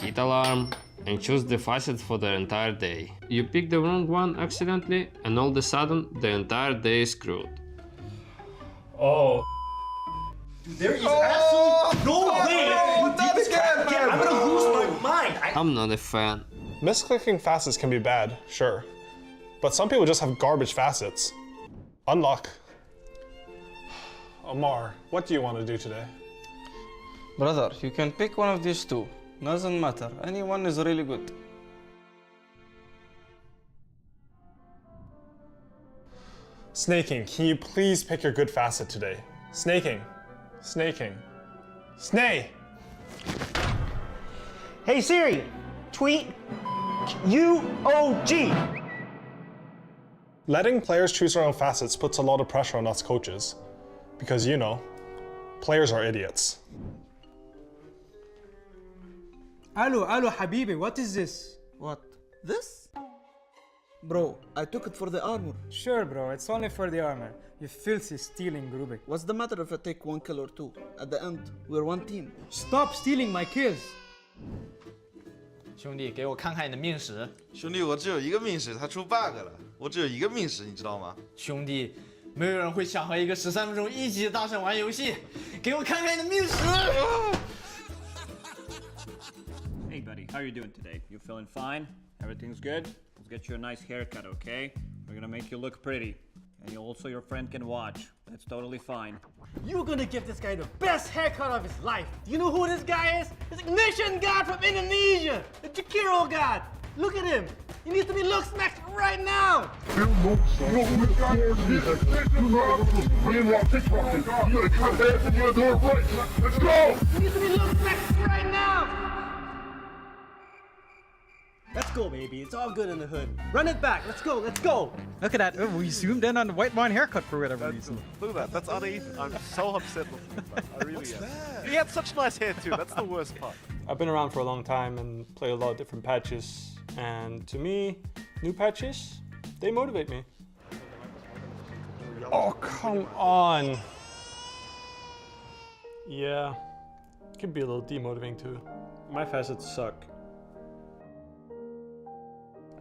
hit alarm, and choose the facet for the entire day. You pick the wrong one accidentally, and all of a sudden, the entire day is screwed. Oh. There is absolutely no way that you did this crap again. I'm gonna lose my mind. I'm not a fan. Misclicking facets can be bad, sure. But some people just have garbage facets. Unlock. Omar, what do you want to do today? Brother, you can pick one of these two. Doesn't matter. Anyone is really good. Snaking, can you please pick your good facet today? Snaking. Snaking. Snay! Hey Siri, tweet UOG. Letting players choose their own facets puts a lot of pressure on us coaches. Because, you know, players are idiots. Hello, Habibi, what is this? What? This? Bro, I took it for the armor. Sure, bro, it's only for the armor. You filthy stealing Rubik. What's the matter if I take 1 kill or 2? At the end, we're one team. Stop stealing my kills! 兄弟，给我看看你的命使。兄弟，我只有一个命使，他出 bug 了。我只有一个命使，你知道吗？兄弟，没有人会想和一个13分钟一起大神玩游戏。给我看看你的命使。Hey buddy, how are you doing today? You feeling fine? Everything's good? Let's get you a nice haircut, okay? We're gonna make you look pretty. And also your friend can watch. That's totally fine. You're gonna give this guy the best haircut of his life. Do you know who this guy is? It's Ignition God from Indonesia. The Jakiro God. Look at him. He needs to be look smacked right now. You need to be look smacked right now. Let's go, baby. It's all good in the hood. Run it back. Let's go. Let's go. Look at that. We zoomed in on the white wine haircut for whatever reason. Look at that. That's uneven. I'm so upset with him. I really am. He had such nice hair too. That's the worst part. I've been around for a long time and played a lot of different patches. And to me, new patches, they motivate me. Oh, come on. Yeah, it can be a little demotivating too. My facets suck.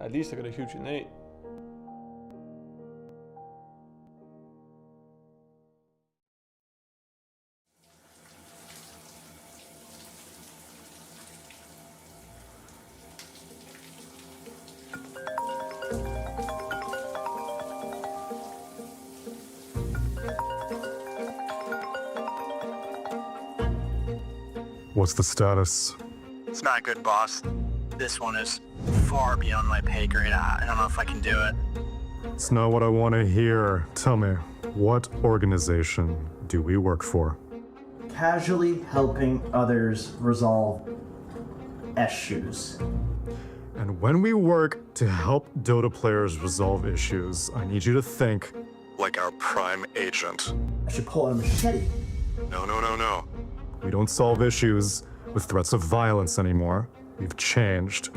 At least I got a huge innate. What's the status? It's not good, boss. This one is far beyond my pay grade. I don't know if I can do it. It's not what I want to hear. Tell me, what organization do we work for? Casually helping others resolve issues. And when we work to help Dota players resolve issues, I need you to think like our prime agent. I should pull out a machete. No. We don't solve issues with threats of violence anymore. We've changed.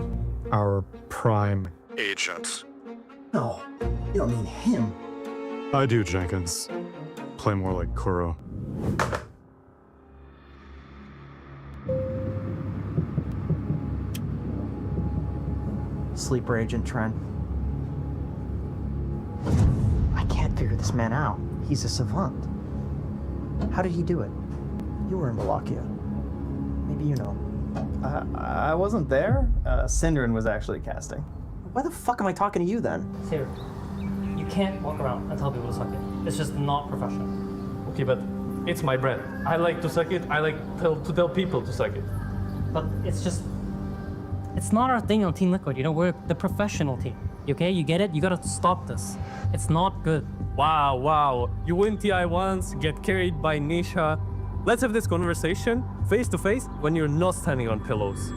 Our prime agent. No, you don't mean him. I do, Jenkins. Play more like Kuro. Sleeper Agent Trent. I can't figure this man out. He's a savant. How did he do it? You were in Wallachia. Maybe you know. I wasn't there. Synderen was actually casting. Why the fuck am I talking to you then? Here, you can't walk around and tell people to suck it. It's just not professional. Okay, but it's my brand. I like to suck it. I like to tell people to suck it. But it's just, it's not our thing on Team Liquid. You know, we're the professional team. Okay, you get it? You gotta stop this. It's not good. Wow. You win TI once, get carried by Nisha. Let's have this conversation face to face when you're not standing on pillows.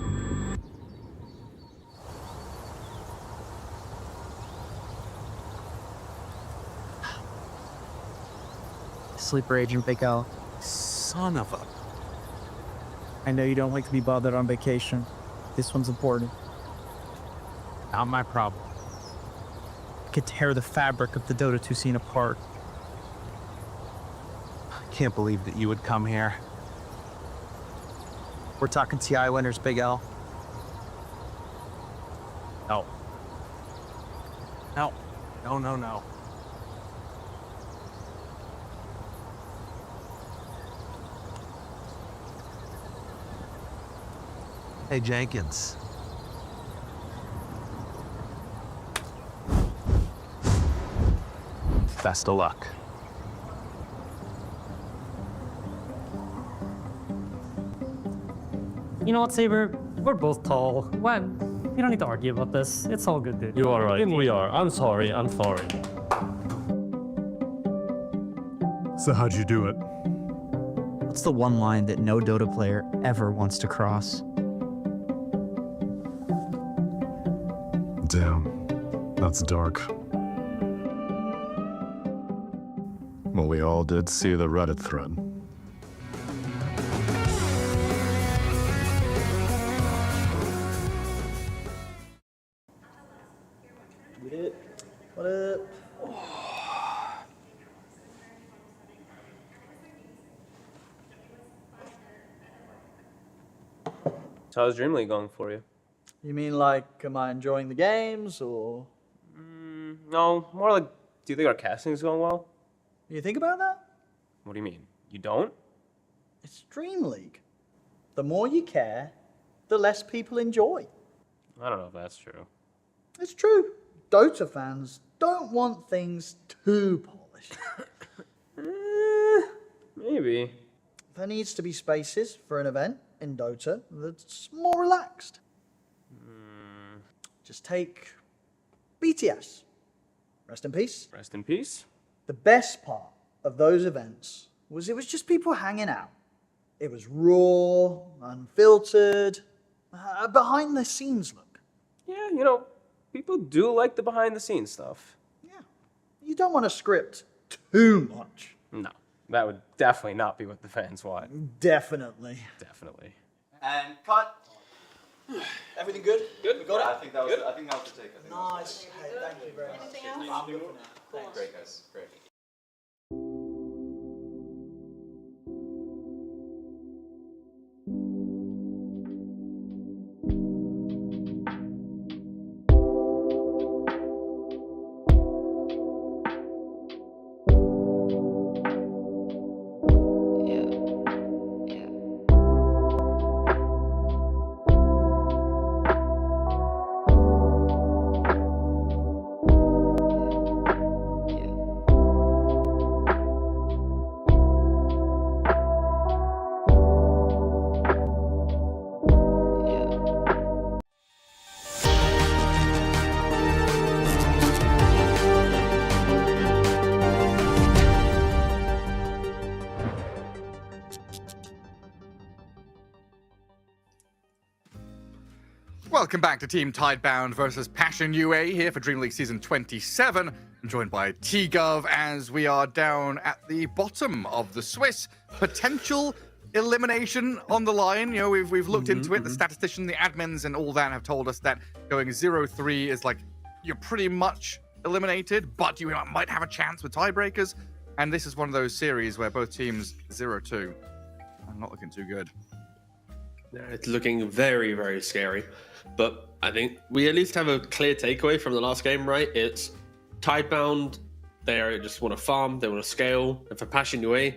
sleeper agent, Big L. Son of a... I know you don't like to be bothered on vacation. This one's important. Not my problem. It could tear the fabric of the Dota 2 scene apart. I can't believe that you would come here. We're talking TI winners, Big L. No. No. No, no, no. Hey, Jenkins. Best of luck. You know what, Saber? We're both tall. What? We don't need to argue about this. It's all good, dude. You are right. We are. I'm sorry. I'm sorry. So how'd you do it? What's the one line that no Dota player ever wants to cross? Damn, that's dark. Well, we all did see the Reddit thread. What up? So how's DreamLeague going for you? You mean like, am I enjoying the games, or? No, more like, do you think our casting's going well? You think about that? What do you mean? You don't? It's DreamLeague. The more you care, the less people enjoy. I don't know if that's true. It's true. Dota fans don't want things too polished. Maybe. There needs to be spaces for an event in Dota that's more relaxed. Just take BTS. Rest in peace. Rest in peace. The best part of those events was it was just people hanging out. It was raw, unfiltered, behind the scenes look. Yeah, you know, people do like the behind the scenes stuff. You don't want to script too much. No, that would definitely not be what the fans want. Definitely. Definitely. And cut. Everything good? Good. We got it? I think that was the take. Nice. Hey, thank you very much. Anything else? I'm good for now. Thanks. Great, guys. Great. Welcome back to Team Tidebound versus Passion UA here for DreamLeague Season 27. I'm joined by T-Gov as we are down at the bottom of the Swiss. Potential elimination on the line. You know, we've looked into it. The statistician, the admins, and all that have told us that going 0-3 is like you're pretty much eliminated, but you might have a chance with tiebreakers. And this is one of those series where both teams 0-2. I'm not looking too good. Yeah, it's looking very, very scary. But I think we at least have a clear takeaway from the last game, right? It's Tidebound. They just want to farm. They want to scale. And for Passion UA,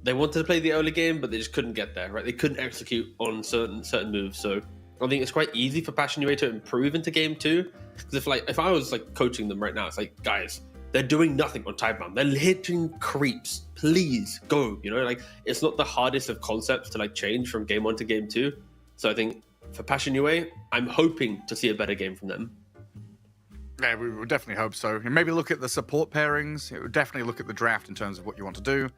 they wanted to play the early game, but they just couldn't get there, right? They couldn't execute on certain moves. So I think it's quite easy for Passion UA to improve into game 2. Because if I was like coaching them right now, it's like, guys, they're doing nothing on Tidebound. They're hitting creeps. Please go. You know, like it's not the hardest of concepts to like change from game 1 to game 2. So I think for Passion UA, I'm hoping to see a better game from them. Yeah, we would definitely hope so. And maybe look at the support pairings. It would definitely look at the draft in terms of what you want to do.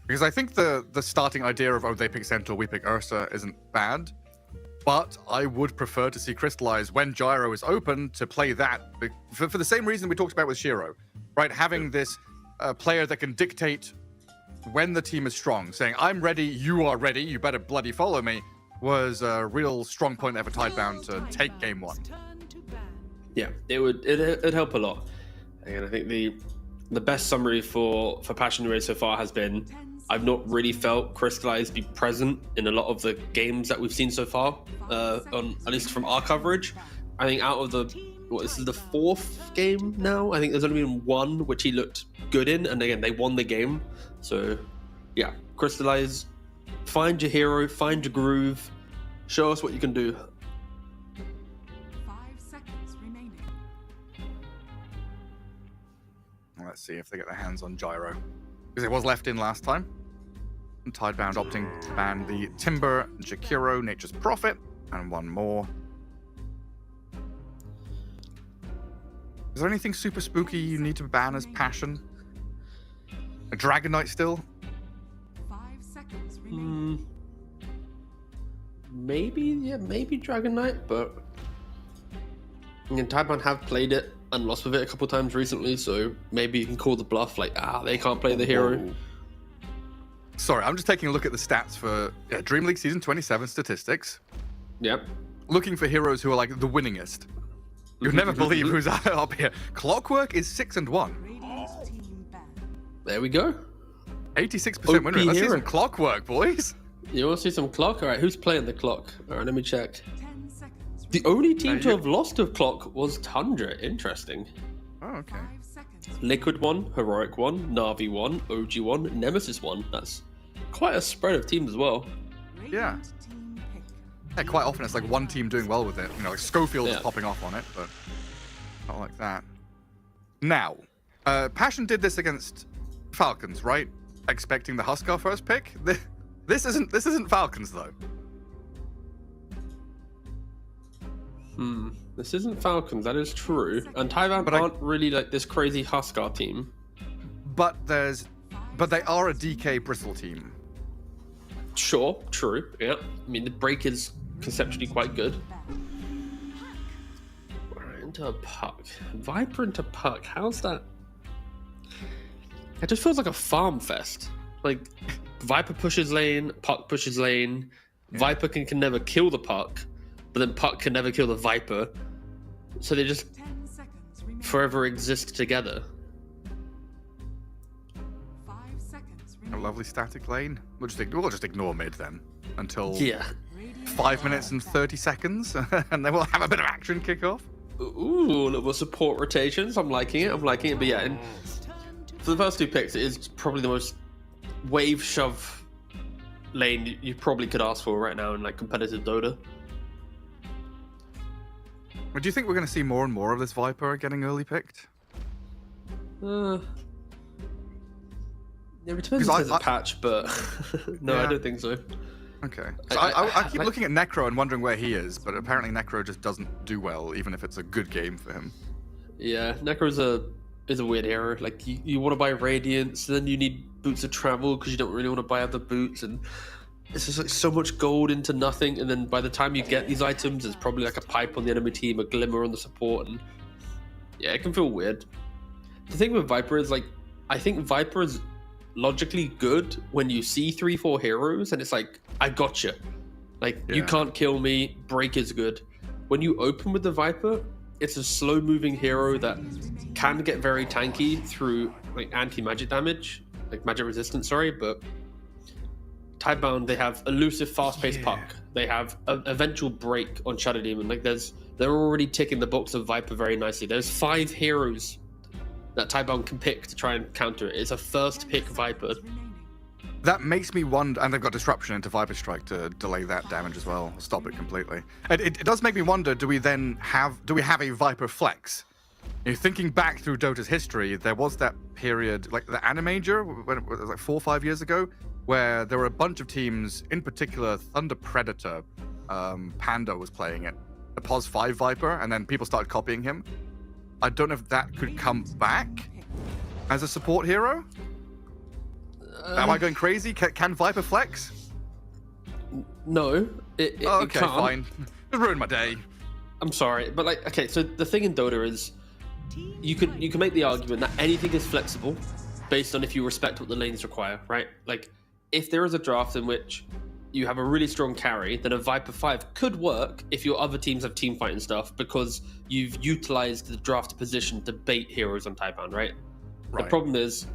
Because I think the starting idea of, oh, they pick Centaur, we pick Ursa isn't bad. But I would prefer to see Crystallize when Gyro is open to play that. For the same reason we talked about with Shiro. Right? Having this player that can dictate when the team is strong, saying, I'm ready, you are ready, you better bloody follow me, was a real strong point there for Tidebound to take game one. Yeah, it'd help a lot. And I think the best summary for Passion Race so far has been, I've not really felt Crystallize be present in a lot of the games that we've seen so far, on at least from our coverage. I think out of this is the 4th game now. I think there's only been one which he looked good in, and again they won the game. So yeah, Crystallize, find your hero, find your groove, show us what you can do. 5 seconds remaining. Let's see if they get their hands on Gyro, because it was left in last time. And Tidebound opting to ban the Timber, Jakiro, Nature's Prophet, and one more. Is there anything super spooky you need to ban as Passion? A Dragon Knight still? 5 seconds remaining. Maybe Dragon Knight, but Tidebound have played it and lost with it a couple times recently, so maybe you can call the bluff, like, they can't play the hero. Whoa. Sorry, I'm just taking a look at the stats for DreamLeague Season 27 statistics. Yep. Looking for heroes who are like the winningest. You'd never believe who's up here. Clockwork is 6-1. There we go. 86% win rate. Let's see some Clockwork, boys. You want to see some clock? All right, who's playing the clock? All right, let me check. The only team to have lost to clock was Tundra. Interesting. Oh, okay. Liquid won, Heroic won, Na'Vi won, OG won, Nemesis won. That's quite a spread of teams as well. Yeah. Yeah, quite often it's like one team doing well with it. You know, like Schofield is popping off on it, but not like that. Now, Passion did this against Falcons, right? Expecting the Huskar first pick. This isn't Falcons though. This isn't Falcons. That is true. And Tidebound aren't really like this crazy Huskar team. But they are a DK Bristol team. Sure, true. Yeah. I mean, the break is conceptually quite good. Into a Puck. Viper into Puck. How's that? It just feels like a farm fest. Like, Viper pushes lane, Puck pushes lane. Yeah. Viper can never kill the Puck, but then Puck can never kill the Viper. So they just forever exist together. A lovely static lane. We'll just ignore mid then until 5 minutes and 30 seconds, and then we'll have a bit of action kick off. Ooh, little support rotations. I'm liking it. But yeah, and for the first 2 picks, it is probably the most wave shove lane you probably could ask for right now in like competitive Dota. Do you think we're going to see more and more of this Viper getting early picked? Yeah, it depends if there's a patch, but no, I don't think so. Okay. So I keep looking at Necro and wondering where he is, but apparently Necro just doesn't do well, even if it's a good game for him. Yeah, Necro is a weird hero. Like, you want to buy Radiance, then you need Boots of Travel because you don't really want to buy other boots, and it's just like so much gold into nothing, and then by the time you get these items, there's probably like a pipe on the enemy team, a glimmer on the support, and yeah, it can feel weird. The thing with Viper is, like, I think Viper is logically good when you see 3-4 heroes and it's like, I gotcha. Like, you can't kill me, break is good. When you open with the Viper, it's a slow moving hero that can get very tanky through like anti-magic damage, like magic resistance, sorry, but Tidebound, they have elusive fast-paced Puck. They have an eventual break on Shadow Demon. Like, they're already ticking the box of Viper very nicely. There's 5 heroes that Tidebound can pick to try and counter it. It's a first pick Viper. That makes me wonder, and they've got Disruption into Viper Strike to delay that damage as well, stop it completely. It does make me wonder, do we have a Viper flex? You know, thinking back through Dota's history, there was that period, like the Animager, when it was like 4 or 5 years ago, where there were a bunch of teams, in particular Thunder Predator, Panda was playing it, a POS 5 Viper, and then people started copying him. I don't know if that could come back as a support hero. Am I going crazy? Can Viper flex? No, it okay, it can't. Fine. It ruined my day. I'm sorry, but like, okay, so the thing in Dota is you can make the argument that anything is flexible, based on if you respect what the lanes require, right? Like, if there is a draft in which you have a really strong carry, then a Viper 5 could work if your other teams have team fight and stuff, because you've utilized the draft position to bait heroes on Taipan, right? The problem is,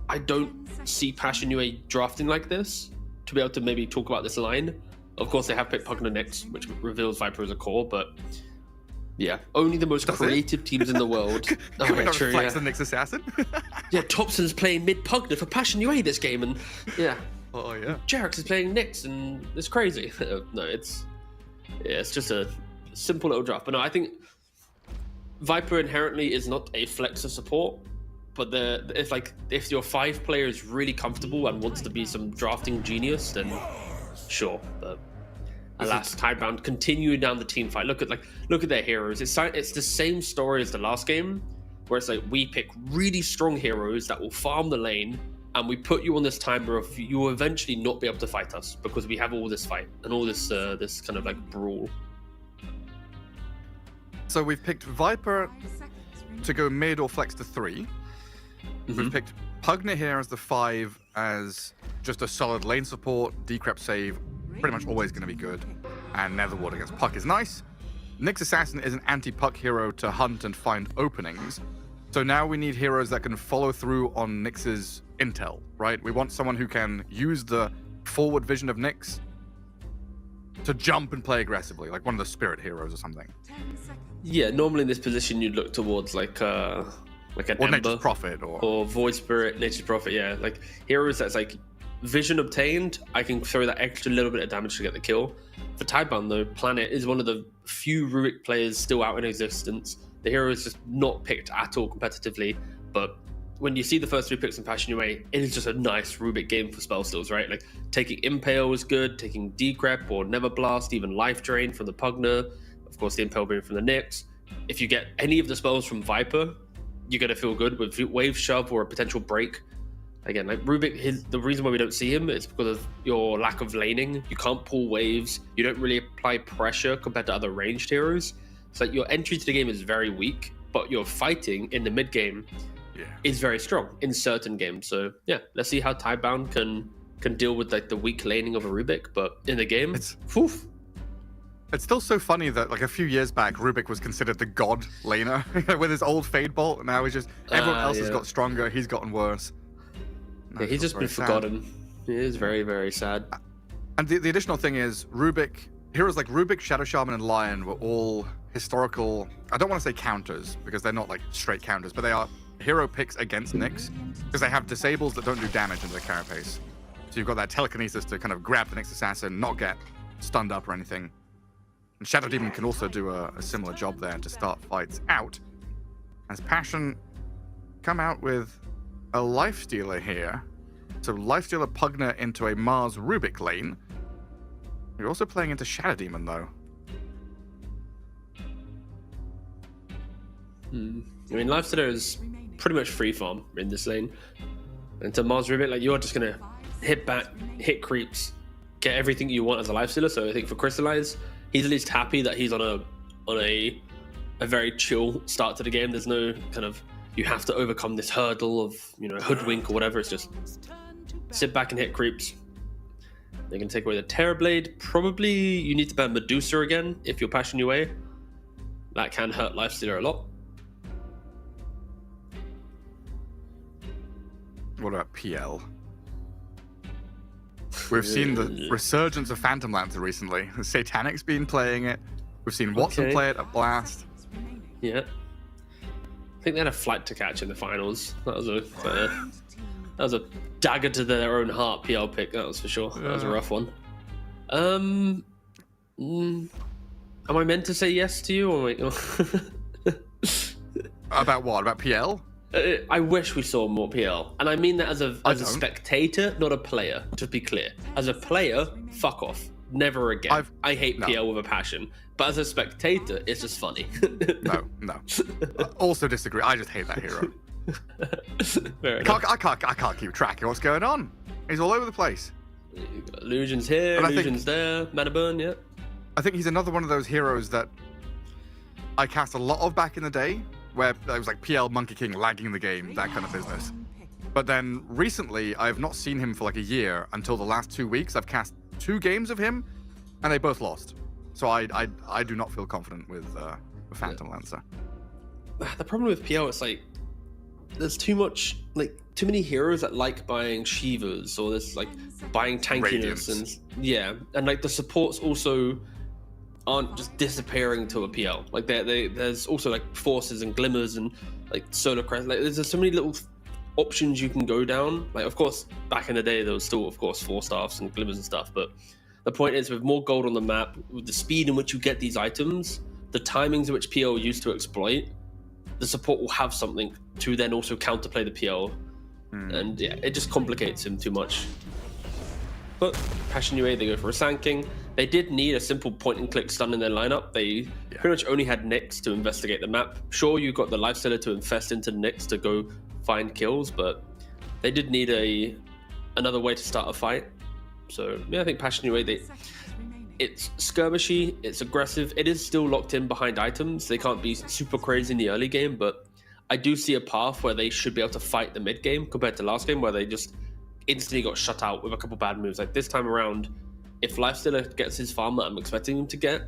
I don't see Passion UA drafting like this to be able to maybe talk about this line. Of course, they have picked Pugna next, which reveals Viper as a core, but yeah, only the most creative teams in the world. Can we not flex the Nyx Assassin? Yeah, Thompson's playing mid Pugna for Passion UA this game, and yeah. Oh yeah. Jarex is playing Nyx, and it's crazy. No, it's just a simple little draft. But no, I think Viper inherently is not a flexer support, but if your 5 player is really comfortable and wants to be some drafting genius, then sure. But alas, Tidebound continuing down the team fight. Look at their heroes. It's the same story as the last game, where it's like we pick really strong heroes that will farm the lane, and we put you on this timer of you will eventually not be able to fight us because we have all this fight and all this this kind of like brawl. So we've picked Viper to go mid or flex to 3. We've picked Pugna here as the 5 as just a solid lane support, decrep save, pretty much always going to be good. And Netherward against Puck is nice. Nyx Assassin is an anti-Puck hero to hunt and find openings. So now we need heroes that can follow through on Nyx's intel, right? We want someone who can use the forward vision of Nyx to jump and play aggressively, like one of the spirit heroes or something. Yeah, normally in this position you'd look towards like an Ember, Nature's Prophet or Void Spirit, Nature's Prophet. Yeah, like heroes that's like vision obtained. I can throw that extra little bit of damage to get the kill. For Tidebound though, Planet is one of the few Rubik players still out in existence. The hero is just not picked at all competitively, but when you see the first 3 picks in Passion UA, it is just a nice Rubik game for spell steals, right? Like taking Impale is good, taking Decrep or Never Blast, even Life Drain from the Pugna, of course the Impale being from the Nyx. If you get any of the spells from Viper, you're going to feel good with Wave Shove or a potential break. Again, like Rubik, the reason why we don't see him is because of your lack of laning. You can't pull waves, you don't really apply pressure compared to other ranged heroes. So like, your entry to the game is very weak, but your fighting in the mid game is very strong in certain games. So yeah, let's see how Tidebound can deal with like the weak laning of a Rubik, but in the game, it's still so funny that like a few years back, Rubik was considered the god laner with his old Fade Bolt. Now he's just everyone else has got stronger. He's gotten worse. Yeah, he's just been forgotten. It is very, very sad. And the additional thing is heroes like Rubik, Shadow Shaman, and Lion were all historical. I don't want to say counters because they're not like straight counters, but they are hero picks against Nyx because they have disables that don't do damage into the carapace. So you've got that telekinesis to kind of grab the Nyx Assassin, not get stunned up or anything. And Shadow Demon can also do a similar job there to start fights out. As Passion come out with a Lifestealer here. So Lifestealer Pugna into a Mars Rubik lane. You're also playing into Shadow Demon though. I mean, Lifestealer is pretty much free farm in this lane. And to Mars Rubik, like you're just gonna hit back, hit creeps, get everything you want as a Lifestealer. So I think for Crystallize, he's at least happy that he's on a very chill start to the game. There's no kind of you have to overcome this hurdle of hoodwink or whatever. It's just sit back and hit creeps. They can take away the Terrorblade. Probably you need to ban Medusa again if you're Passion UA. That can hurt Lifestealer a lot. What about PL? We've seen the resurgence of Phantom Lancer recently. Satanic's been playing it. We've seen Watson play it at Blast. Yeah. I think they had a flight to catch in the finals. That was a dagger to their own heart PL pick, that was for sure. That was a rough one. Am I meant to say yes to you? Or About what? About PL? I wish we saw more PL, and I mean that as a spectator, not a player. To be clear, as a player, fuck off, never again. I hate PL with a passion, but as a spectator, it's just funny. No. Also disagree. I just hate that hero. I can't keep track of what's going on. He's all over the place. Illusions here, illusions there, mana burn. Yeah. I think he's another one of those heroes that I cast a lot of back in the day, where there was like PL Monkey King lagging the game, that kind of business. But then recently, I've not seen him for like a year until the last 2 weeks. I've cast 2 games of him, and they both lost. So I do not feel confident with Phantom Lancer. The problem with PL is like there's too many heroes that like buying Shivas, or there's like buying tankiness, and like the supports also aren't just disappearing to a PL. Like there's also like forces and glimmers and like solar crest. Like there's so many little options you can go down. Like of course back in the day there was still of course 4-staffs and glimmers and stuff, but the point is with more gold on the map, with the speed in which you get these items, the timings in which PL used to exploit, the support will have something to then also counterplay the PL. And yeah, it just complicates him too much. But Passion UA, they go for a Sand King. They did need a simple point and click stun in their lineup. They pretty much only had Nyx to investigate the map. Sure, you got the Lifestealer to infest into Nyx to go find kills, but they did need another way to start a fight. So yeah, I think Passion UA, it's skirmishy, it's aggressive, it is still locked in behind items. They can't be super crazy in the early game, but I do see a path where they should be able to fight the mid game compared to last game where they just instantly got shut out with a couple bad moves. Like this time around, if Lifestealer gets his farm that I'm expecting him to get,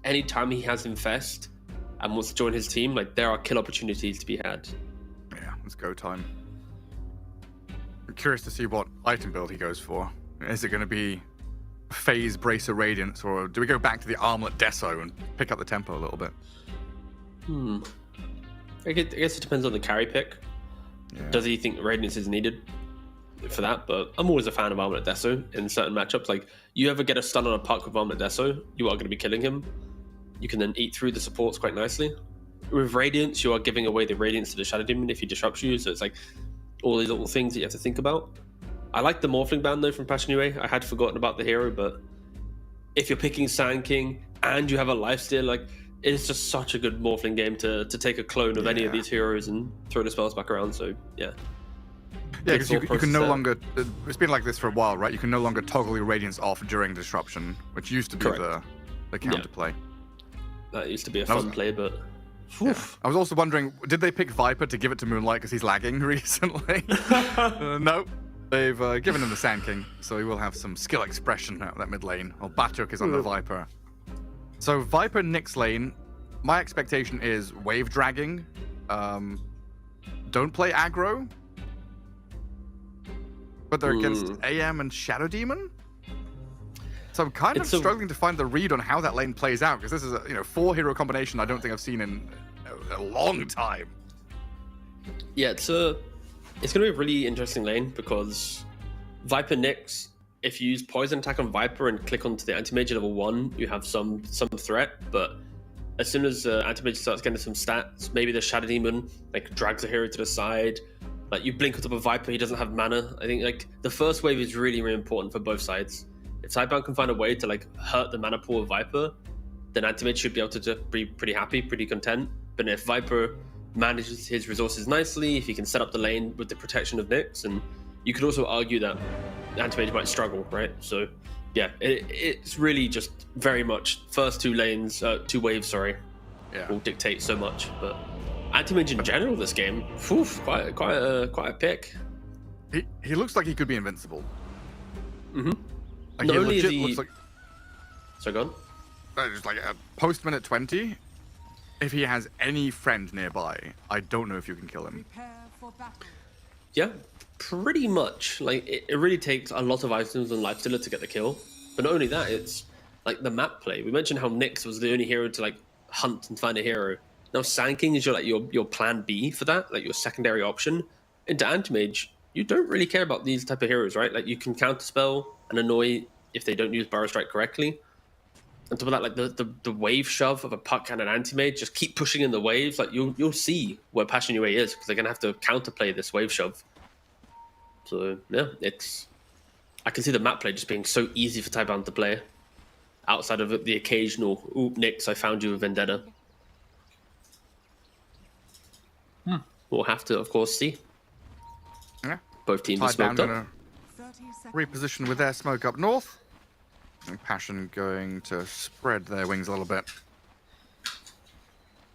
anytime he has Infest and wants to join his team, like there are kill opportunities to be had. Yeah, it's go time. I'm curious to see what item build he goes for. Is it going to be Phase Bracer Radiance, or do we go back to the Armlet Deso and pick up the tempo a little bit? I guess it depends on the carry pick. Yeah. Does he think Radiance is needed for that? But I'm always a fan of Armlet Deso in certain matchups. Like, you ever get a stun on a puck with Armlet Deso, you are going to be killing him. You can then eat through the supports quite nicely. With Radiance, you are giving away the Radiance to the Shadow Demon if he disrupts you, so it's like all these little things that you have to think about. I like the Morphling Band though from Passion UA. I had forgotten about the hero, but if you're picking Sand King and you have a lifesteal, like it's just such a good Morphling game to take a clone of any of these heroes and throw the spells back around. So yeah. Yeah, because you can no longer. It's been like this for a while, right? You can no longer toggle your Radiance off during disruption, which used to be the counterplay. That used to be a fun play, but. Yeah. I was also wondering, did they pick Viper to give it to Moonlight because he's lagging recently? No. They've given him the Sand King, so he will have some skill expression out of that mid lane. Or Batuk is on the Viper. So Viper Nyx lane, my expectation is wave dragging. Don't play aggro. But they're against AM and Shadow Demon? So I'm kind of struggling to find the read on how that lane plays out, because this is a 4-hero combination I don't think I've seen in a long time. Yeah, it's going to be a really interesting lane because Viper Nyx, if you use Poison Attack on Viper and click onto the Anti-Mage level 1, you have some threat, but as soon as Anti-Mage starts getting some stats, maybe the Shadow Demon like drags a hero to the side, like you blink on top of Viper, he doesn't have mana. I think like the first wave is really, really important for both sides. If Sidebound can find a way to like hurt the mana pool of Viper, then Anti-Mage should be able to just be pretty happy, pretty content. But if Viper manages his resources nicely, if he can set up the lane with the protection of Nyx, and you could also argue that Anti-Mage might struggle, right? So yeah, it's really just very much first two waves, will dictate so much. But Anti-Mage in general this game, quite a pick. He looks like he could be invincible. Like Not he only legit looks like. So go on. Just like post minute 20. If he has any friend nearby, I don't know if you can kill him. Yeah, pretty much. Like it really takes a lot of items on Lifestealer to get the kill. But not only that, it's like the map play. We mentioned how Nyx was the only hero to like hunt and find a hero. Now Sand King is your plan B for that, like your secondary option. Into Anti-Mage, you don't really care about these type of heroes, right? Like you can counterspell and annoy if they don't use Burrow Strike correctly. On top of that, like the wave shove of a puck and an Anti-Mage, just keep pushing in the waves. Like you'll see where Passion UA is because they're gonna have to counterplay this wave shove. So yeah, I can see the map play just being so easy for Tybound to play. Outside of the occasional, Nyx, I found you a Vendetta. We'll have to, of course, see. Yeah. Both teams are smoked up. Reposition with their smoke up north. And Passion going to spread their wings a little bit.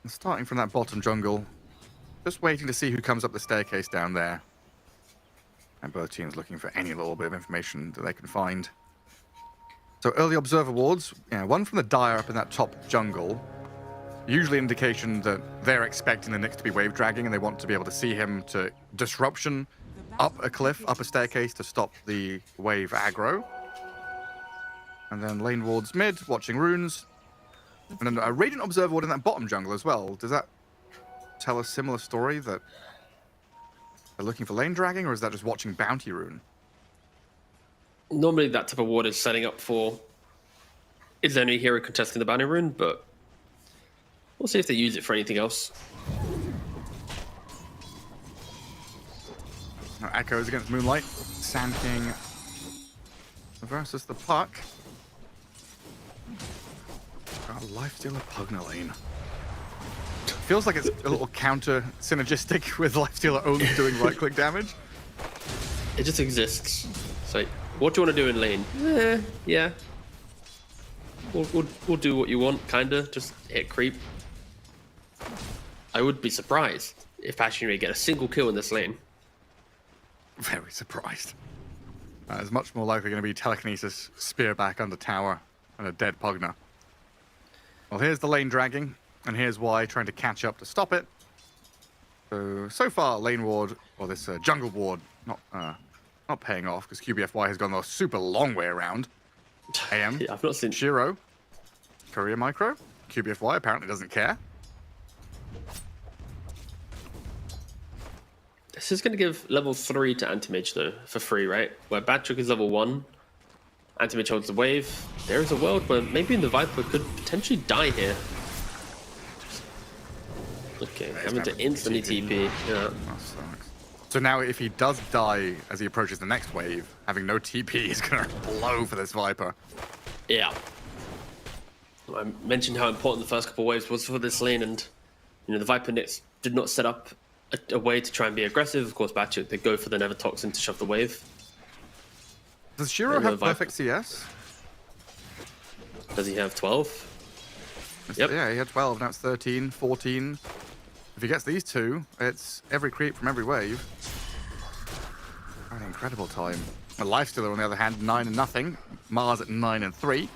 And starting from that bottom jungle, just waiting to see who comes up the staircase down there. And both teams looking for any little bit of information that they can find. So early observer wards, one from the Dire up in that top jungle. Usually indication that they're expecting the Nyx to be wave dragging and they want to be able to see him to disruption up a cliff, up a staircase to stop the wave aggro. And then lane wards mid, watching runes. And then a Radiant Observer ward in that bottom jungle as well. Does that tell a similar story that they're looking for lane dragging, or is that just watching bounty rune? Normally that type of ward is setting up for is there any hero contesting the bounty rune, but we'll see if they use it for anything else. Now, Echoes against Moonlight. Sand King versus the Puck. Got a Lifestealer Pugna lane. Feels like it's a little counter synergistic with Lifestealer only doing right click damage. It just exists. It's like, what do you want to do in lane? Yeah. We'll do what you want, kinda. Just hit creep. I would be surprised if Passion get a single kill in this lane. Very surprised. It's much more likely going to be telekinesis, spear back under tower, and a dead Pugna. Well, here's the lane dragging, and here's why, trying to catch up to stop it. So far, lane ward, or this jungle ward, not paying off, because QBFY has gone a super long way around. AM, yeah, I've not seen Shiro, Courier Micro, QBFY apparently doesn't care. This is going to give level 3 to Anti-Mage, though, for free, right? Where Batrick is level 1, Anti-Mage holds the wave. There is a world where maybe the Viper could potentially die here. Okay, having to instantly TP. Yeah. So now if he does die as he approaches the next wave, having no TP is going to blow for this Viper. Yeah. I mentioned how important the first couple waves was for this lane, and the Viper Nyx did not set up a way to try and be aggressive. Of course, Batchuk, they go for the Nether Toxin to shove the wave. Does Shiro have perfect CS? Does he have 12? Yep. Yeah, he had 12, now it's 13, 14. If he gets these two, it's every creep from every wave. An incredible time. A Lifestealer, on the other hand, 9 and nothing. Mars at 9 and 3.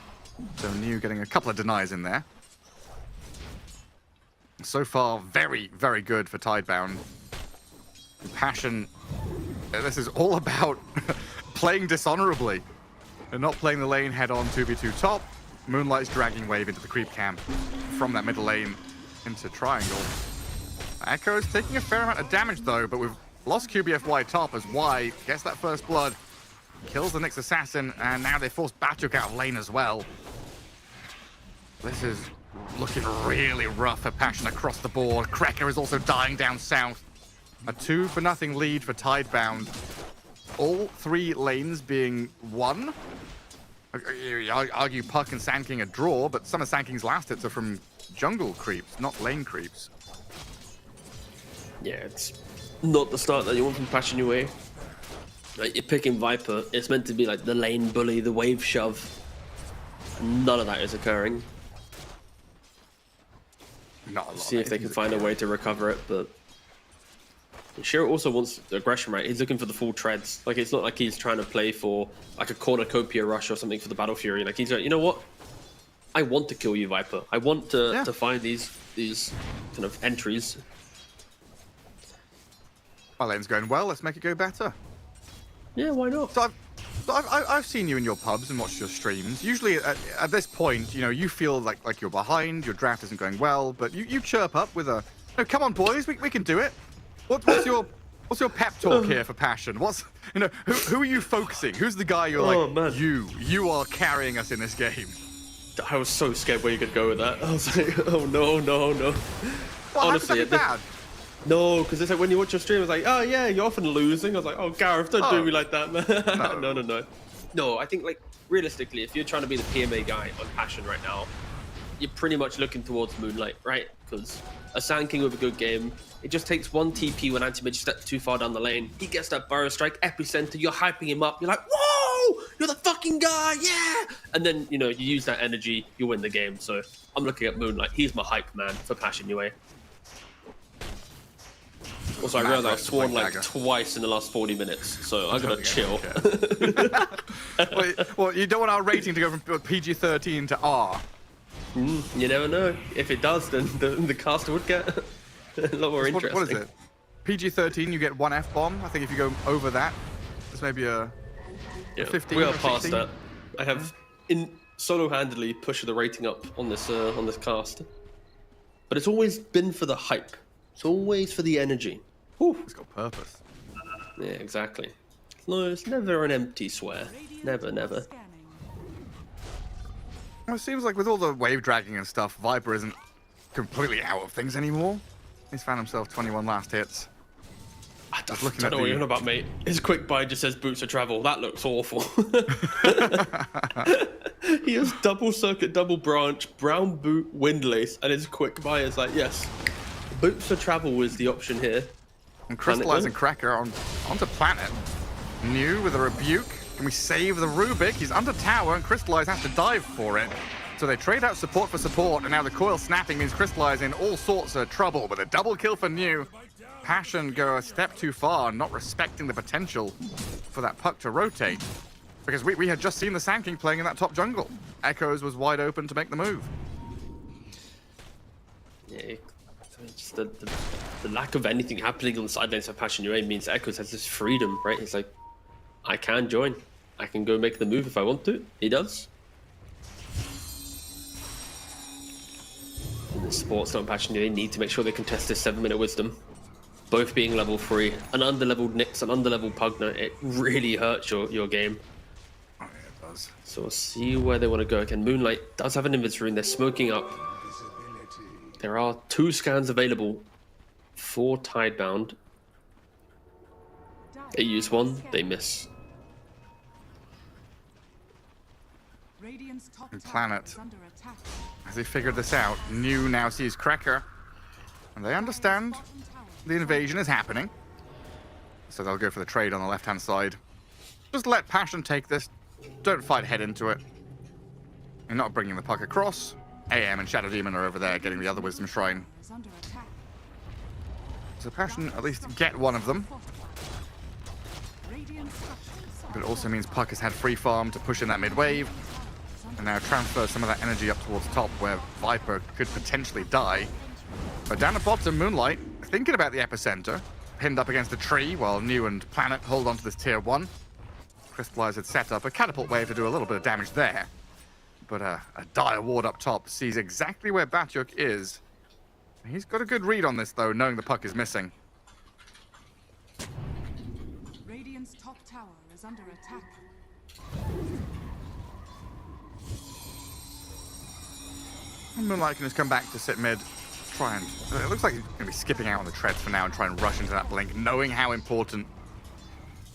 So New getting a couple of denies in there. So far, very, very good for Tidebound. Passion, this is all about playing dishonorably and not playing the lane head-on 2v2 top. Moonlight's dragging wave into the creep camp from that middle lane into triangle. Echo's taking a fair amount of damage though, but we've lost QBFY top as Y gets that first blood, kills the Nyx assassin, and now they force Batuk out of lane as well. This is looking really rough for Passion across the board. Krekker is also dying down south. A 2-0 lead for Tidebound. All 3 lanes being won. You argue Puck and Sand King a draw, but some of Sand King's last hits are from jungle creeps, not lane creeps. Yeah, it's not the start that you want from Passion UA. Like, you're picking Viper, it's meant to be like the lane bully, the wave shove. None of that is occurring. Not a lot. See if they can find a way to recover it, but Shiro also wants aggression, right? He's looking for the full treads. Like, it's not like he's trying to play for like a cornucopia rush or something for the Battle Fury. Like, he's like, you know what? I want to kill you, Viper. I want to find these kind of entries. My lane's going well. Let's make it go better. Yeah, why not? So I've seen you in your pubs and watched your streams. Usually at this point, you feel like you're behind, your draft isn't going well, but you chirp up with a, no, come on boys, we can do it. What's your pep talk here for Passion? Who are you focusing? Who's the guy you're man. You are carrying us in this game? I was so scared where you could go with that. I was like, oh no. Well, honestly, bad. No, because it's like when you watch your stream, it's like, oh yeah, you're often losing. I was like, oh Gareth, don't do me like that, man. No. No, I think like realistically, if you're trying to be the PMA guy on Passion right now, you're pretty much looking towards Moonlight, right? Because a Sand King with a good game, it just takes one TP when Anti-Mage steps too far down the lane. He gets that Burrow Strike, Epicenter, you're hyping him up. You're like, whoa, you're the fucking guy, yeah! And then, you use that energy, you win the game. So I'm looking at Moonlight. He's my hype man for Passion UA. Also, I realized I've sworn like dagger. twice in the last 40 minutes, so I gotta chill. Well, you don't want our rating to go from PG-13 to R. You never know. If it does, then the cast would get a lot more interesting. What is it? PG-13, you get 1 F-bomb. I think if you go over that, there's maybe a 15 we or are past 16. that. I have solo-handedly pushed the rating up on this cast, but it's always been for the hype. It's always for the energy. It's got purpose. Yeah, exactly. No, it's never an empty swear. Never, never. Well, it seems like with all the wave dragging and stuff, Viper isn't completely out of things anymore. He's found himself 21 last hits. I don't know what you're on about, mate. His quick buy just says boots of travel. That looks awful. He has double circuit, double branch, brown boot, windlace, and his quick buy is like, yes, boots of travel is the option here. And Crystallize and Cracker onto Planet. New with a rebuke. Can we save the Rubik? He's under tower, and Crystallize has to dive for it. So they trade out support for support, and now the coil snapping means Crystallize in all sorts of trouble. With a double kill for New, Passion go a step too far, not respecting the potential for that puck to rotate. Because we had just seen the Sand King playing in that top jungle. Echoes was wide open to make the move. Yeah, just the lack of anything happening on the sidelines of Passion UA means Echoes has this freedom, right? He's like, I can join. I can go make the move if I want to. He does. And the sports not Passion UA need to make sure they contest this 7-minute wisdom. Both being level 3. An underleveled Nyx, an underleveled Pugna, it really hurts your game. Oh, yeah, it does. So we'll see where they want to go. Again, Moonlight does have an inventory and they're smoking up. There are 2 scans available for Tidebound. They use one, they miss. And Planet, as they figured this out, New now sees Cracker, and they understand the invasion is happening. So they'll go for the trade on the left-hand side. Just let Passion take this. Don't fight head into it. You're not bringing the puck across. AM and Shadow Demon are over there getting the other Wisdom Shrine. So Passion at least get one of them. But it also means Puck has had free farm to push in that mid-wave. And now transfer some of that energy up towards top where Viper could potentially die. But down at bottom, Moonlight, thinking about the epicenter, pinned up against a tree while New and Planet hold on to this tier 1. Crystallize had set up a catapult wave to do a little bit of damage there. But a dire ward up top sees exactly where Batyuk is. He's got a good read on this, though, knowing the puck is missing. Radiant's top tower is under attack. And Moonlight can just come back to sit mid, try and... It looks like he's going to be skipping out on the treads for now and try and rush into that blink, knowing how important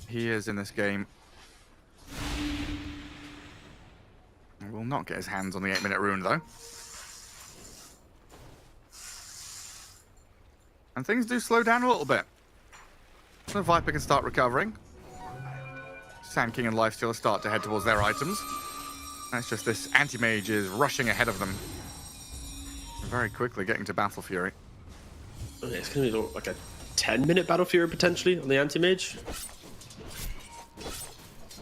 he is in this game. He will not get his hands on the 8-minute rune, though. And things do slow down a little bit. So Viper can start recovering. Sand King and Lifestealer start to head towards their items. That's just this anti-mage is rushing ahead of them. Very quickly getting to Battle Fury. Okay, it's going to be like a 10-minute Battle Fury potentially on the anti-mage.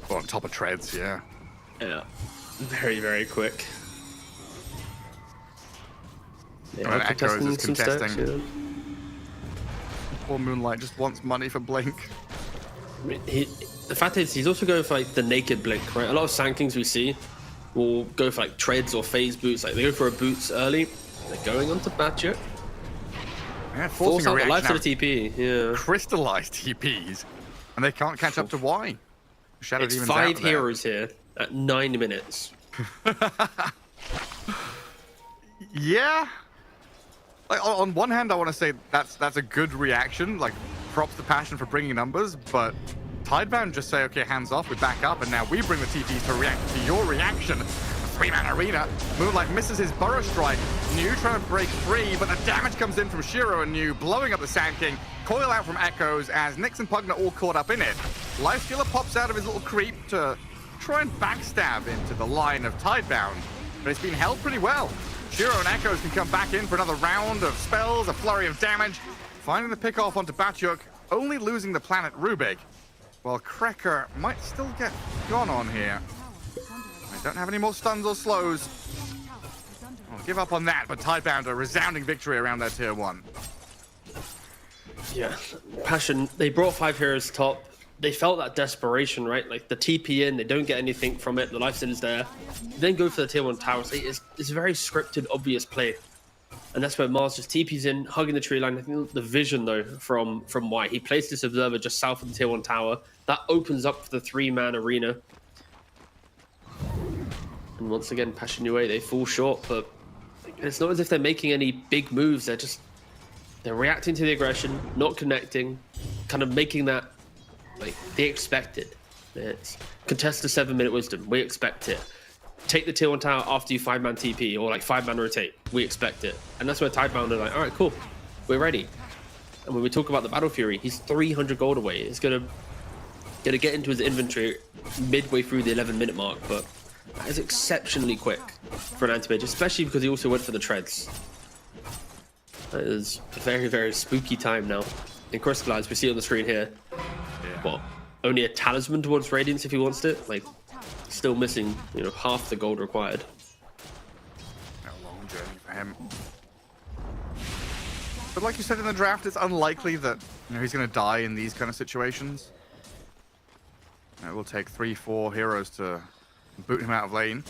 Well, on top of treads, yeah. Yeah. Very, very quick. Yeah, and Echoes is contesting. Stacks, yeah. Poor Moonlight just wants money for Blink. I mean, the fact is, he's also going for like the naked Blink, right? A lot of Sand Kings we see will go for like treads or phase boots. Like they go for a boots early. They're going on to Batyuk. Yeah, Force forcing out a the life reaction to the TP. Yeah. Crystallized TPs. And they can't catch up to Y. Shadow It's Demon's 5 out there. heroes here at 9 minutes. Yeah. Like on one hand, I want to say that's a good reaction. Like props to Passion for bringing numbers, but Tidebound just say, okay, hands off, we back up, and now we bring the TPs to react to your reaction. 3-man arena. Moonlight misses his Burrow Strike. New trying to break free, but the damage comes in from Shiro and New, blowing up the Sand King. Coil out from Echoes as Nyx and Pugna all caught up in it. Lifestealer pops out of his little creep to try and backstab into the line of Tidebound, but it's been held pretty well. Shiro and Echoes can come back in for another round of spells, a flurry of damage. finding the pick off onto Batyuk, only losing the planet Rubik. While Krekker might still get gone on here. I don't have any more stuns or slows. I'll give up on that, but Tidebound a resounding victory around their tier 1. Yeah, Passion, they brought 5 heroes top. They felt that desperation, right? Like the TP in, they don't get anything from it. The lifesteal is there. Then go for the tier 1 tower. So it's a very scripted, obvious play. And that's where Mars just TP's in, hugging the tree line. I think the vision, though, from White. He placed this observer just south of the tier 1 tower. That opens up for the 3-man arena. And once again, Passion UA, they fall short. But it's not as if they're making any big moves. They're reacting to the aggression, not connecting, kind of making that like they expected. It's contest the 7-minute wisdom. We expect it. Take the tier 1 tower after you 5-man TP or like 5-man rotate. We expect it. And that's where Tidebound are like, all right, cool. We're ready. And when we talk about the Battle Fury, he's 300 gold away. It's gonna get into his inventory midway through the 11-minute mark, but that is exceptionally quick for an anti-mage, especially because he also went for the treads. That is a very, very spooky time now. In Crystallize, we see on the screen here, what, only a talisman towards Radiance if he wants it? Like, still missing, you know, half the gold required. A long journey for him. But like you said in the draft, it's unlikely that he's going to die in these kind of situations. It will take 3-4 heroes to boot him out of lane.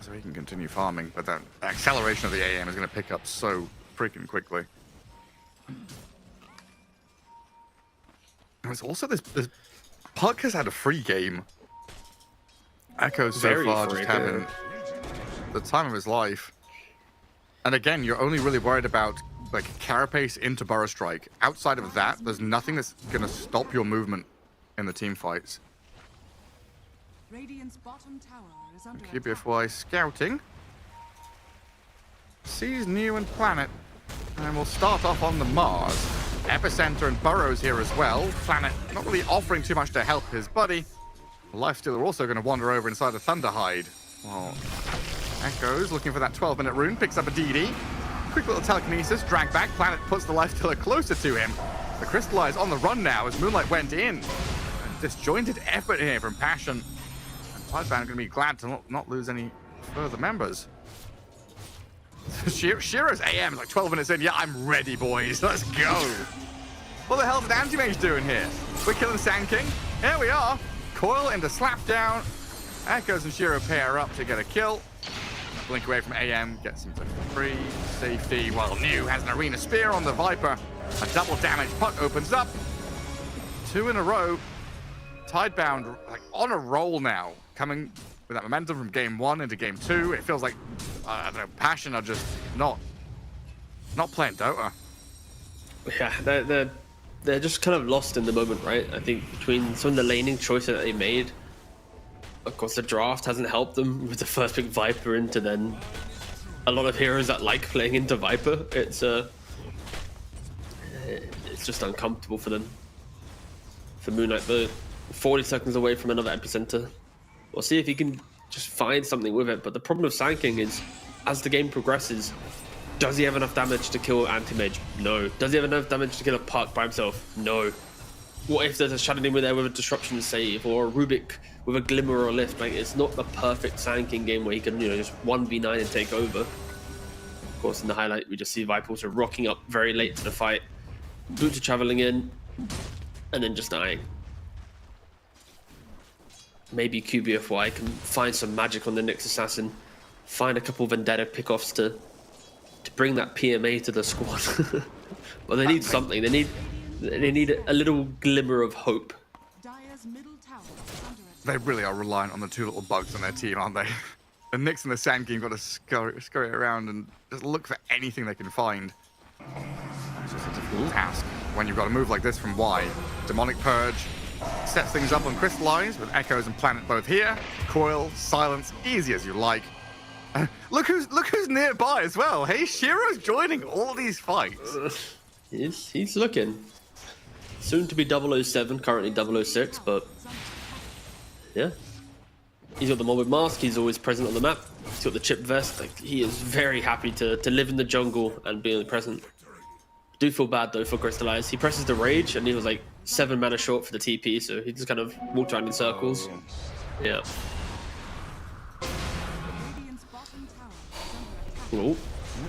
So he can continue farming, but that acceleration of the AM is going to pick up so freaking quickly. There's also this Puck has had a free game. Echo so far just having the time of his life. And again, you're only really worried about like Carapace into Burrow Strike. Outside of that, there's nothing that's going to stop your movement in the team fights. Radiant's bottom tower is under QBFY scouting. Sees new and planet. And we'll start off on the Mars. Epicenter and Burrows here as well. Planet not really offering too much to help his buddy. Lifestealer also going to wander over inside the Thunderhide. Well, Echoes looking for that 12-minute rune. Picks up a DD. Quick little telekinesis. Drag back. Planet puts the Lifestealer closer to him. The Crystallize on the run now as Moonlight went in. A disjointed effort here from Passion. And Tidebound going to be glad to not lose any further members. Shiro's AM is like 12 minutes in. Yeah, I'm ready, boys. Let's go. What the hell's an anti-mage doing here? We're killing Sand King. Here we are. Coil into Slapdown. Echoes and Shiro pair up to get a kill. Blink away from AM. Gets him to free safety. While New has an Arena Spear on the Viper. A double damage puck opens up. 2 in a row. Tidebound like on a roll now. Coming with that momentum from game 1 into game 2. It feels like I don't know, Passion are just not playing Dota. Yeah, they're just kind of lost in the moment, right? I think between some of the laning choices that they made, of course the draft hasn't helped them with the first pick Viper into then a lot of heroes that like playing into Viper. It's just uncomfortable for them. For Moonlight, they're 40 seconds away from another epicenter. We'll see if he can just find something with it. But the problem of Sand King is, as the game progresses, does he have enough damage to kill Anti-Mage? No. Does he have enough damage to kill a Puck by himself? No. What if there's a Shadow Demon there with a Disruption save, or a Rubik with a Glimmer or a Lift? Like, it's not the perfect Sand King game where he can, just 1v9 and take over. Of course, in the highlight, we just see Viper also rocking up very late to the fight. Boots are traveling in, and then just dying. Maybe QBFY can find some magic on the Nyx Assassin, find a couple Vendetta pickoffs to bring that PMA to the squad. But they need something. They need a little glimmer of hope. They really are reliant on the 2 little bugs on their team, aren't they? The Nyx and the Sand King got to scurry around and just look for anything they can find. It's just a difficult task when you've got a move like this from Y. Demonic Purge sets things up on Crystallize with Echoes and Planet both here. Coil, Silence, easy as you like. Look who's nearby as well. Hey, Shiro's joining all these fights. He's looking. Soon to be 007, currently 006, but yeah. He's got the mob with mask, he's always present on the map. He's got the chip vest. Like, he is very happy to live in the jungle and be in the present. Do feel bad though for Crystallize. He presses the rage and he was like 7 mana short for the TP, so he just kind of walked around in circles. Yeah. Oh,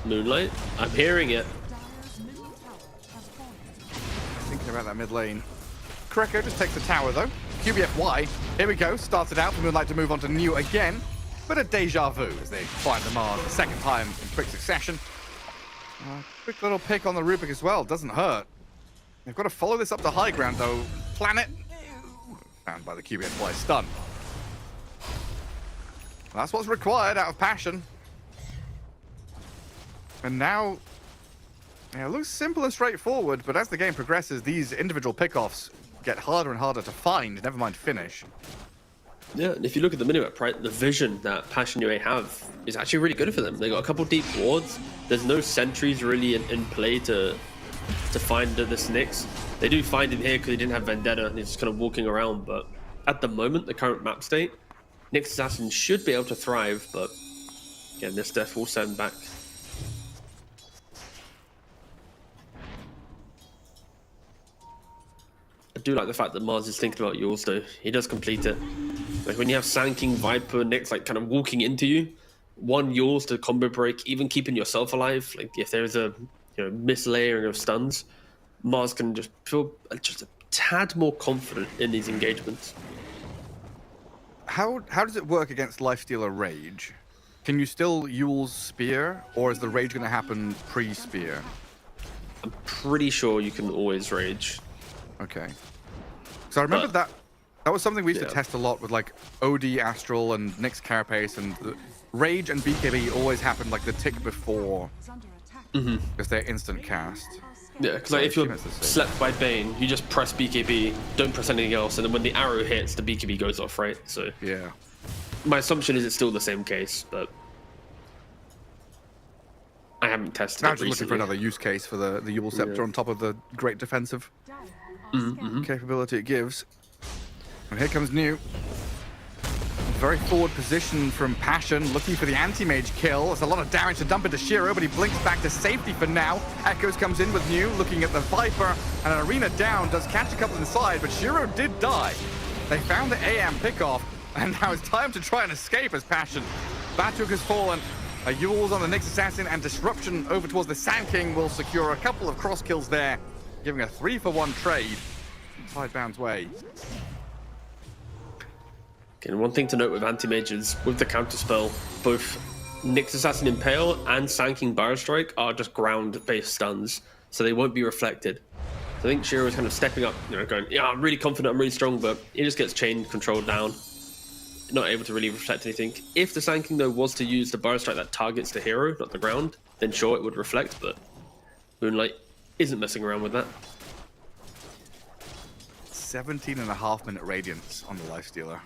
Moonlight. I'm hearing it. Thinking about that mid lane. Kreko just takes the tower though. QBFY. Here we go. Started out for Moonlight to move on to New again. But a deja vu as they find the Mars the second time in quick succession. Quick little pick on the Rubik as well. Doesn't hurt. They've got to follow this up to high ground though. Planet. Found by the QBFY stun. That's what's required out of Passion. And now, it looks simple and straightforward, but as the game progresses, these individual pickoffs get harder and harder to find, never mind finish. Yeah, and if you look at the minimap, right, the vision that Passion UA have is actually really good for them. They got a couple deep wards. There's no sentries really in play to find the Nyx. They do find him here because he didn't have Vendetta, and he's just kind of walking around, but at the moment, the current map state, Nyx Assassin should be able to thrive, but again, this death will send back. I do like the fact that Mars is thinking about yours though. He does complete it. Like when you have Sand King, Viper, Nyx like kind of walking into you, one yours to combo break, even keeping yourself alive. Like if there's a mislayering of stuns, Mars can just feel just a tad more confident in these engagements. How does it work against Lifestealer Rage? Can you still Yule's Spear, or is the Rage going to happen pre-Spear? I'm pretty sure you can always Rage. Okay. So I remember that was something we used to test a lot with like OD Astral and Nyx Carapace, and Rage and BKB always happened like the tick before because they're instant cast. Yeah, because like if you're slept by Bane, you just press BKB, don't press anything else, and then when the arrow hits, the BKB goes off, right? So yeah, my assumption is it's still the same case, but I haven't tested I'm it just looking for another use case for the Yule Scepter on top of the great defensive capability it gives. And here comes New. Very forward position from Passion, looking for the anti-mage kill. It's a lot of damage to dump into Shiro, but he blinks back to safety for now. Echoes comes in with New, looking at the Viper, and an Arena down, does catch a couple inside, but Shiro did die. They found the AM pickoff, and now it's time to try and escape as Passion. Batuk has fallen. Yule's on the Nyx Assassin, and Disruption over towards the Sand King will secure a couple of cross kills there, giving a 3-for-1 trade Tidebound's way. Okay, one thing to note with anti-mages, with the counterspell, both Nyx Assassin Impale and Sand King Barrow Strike are just ground-based stuns, so they won't be reflected. So I think Shiro is kind of stepping up, going, yeah, I'm really confident, I'm really strong, but he just gets chain controlled down, not able to really reflect anything. If the Sand King, though, was to use the Barrow Strike that targets the hero, not the ground, then sure, it would reflect, but Moonlight isn't messing around with that. 17.5-minute Radiance on the Lifestealer.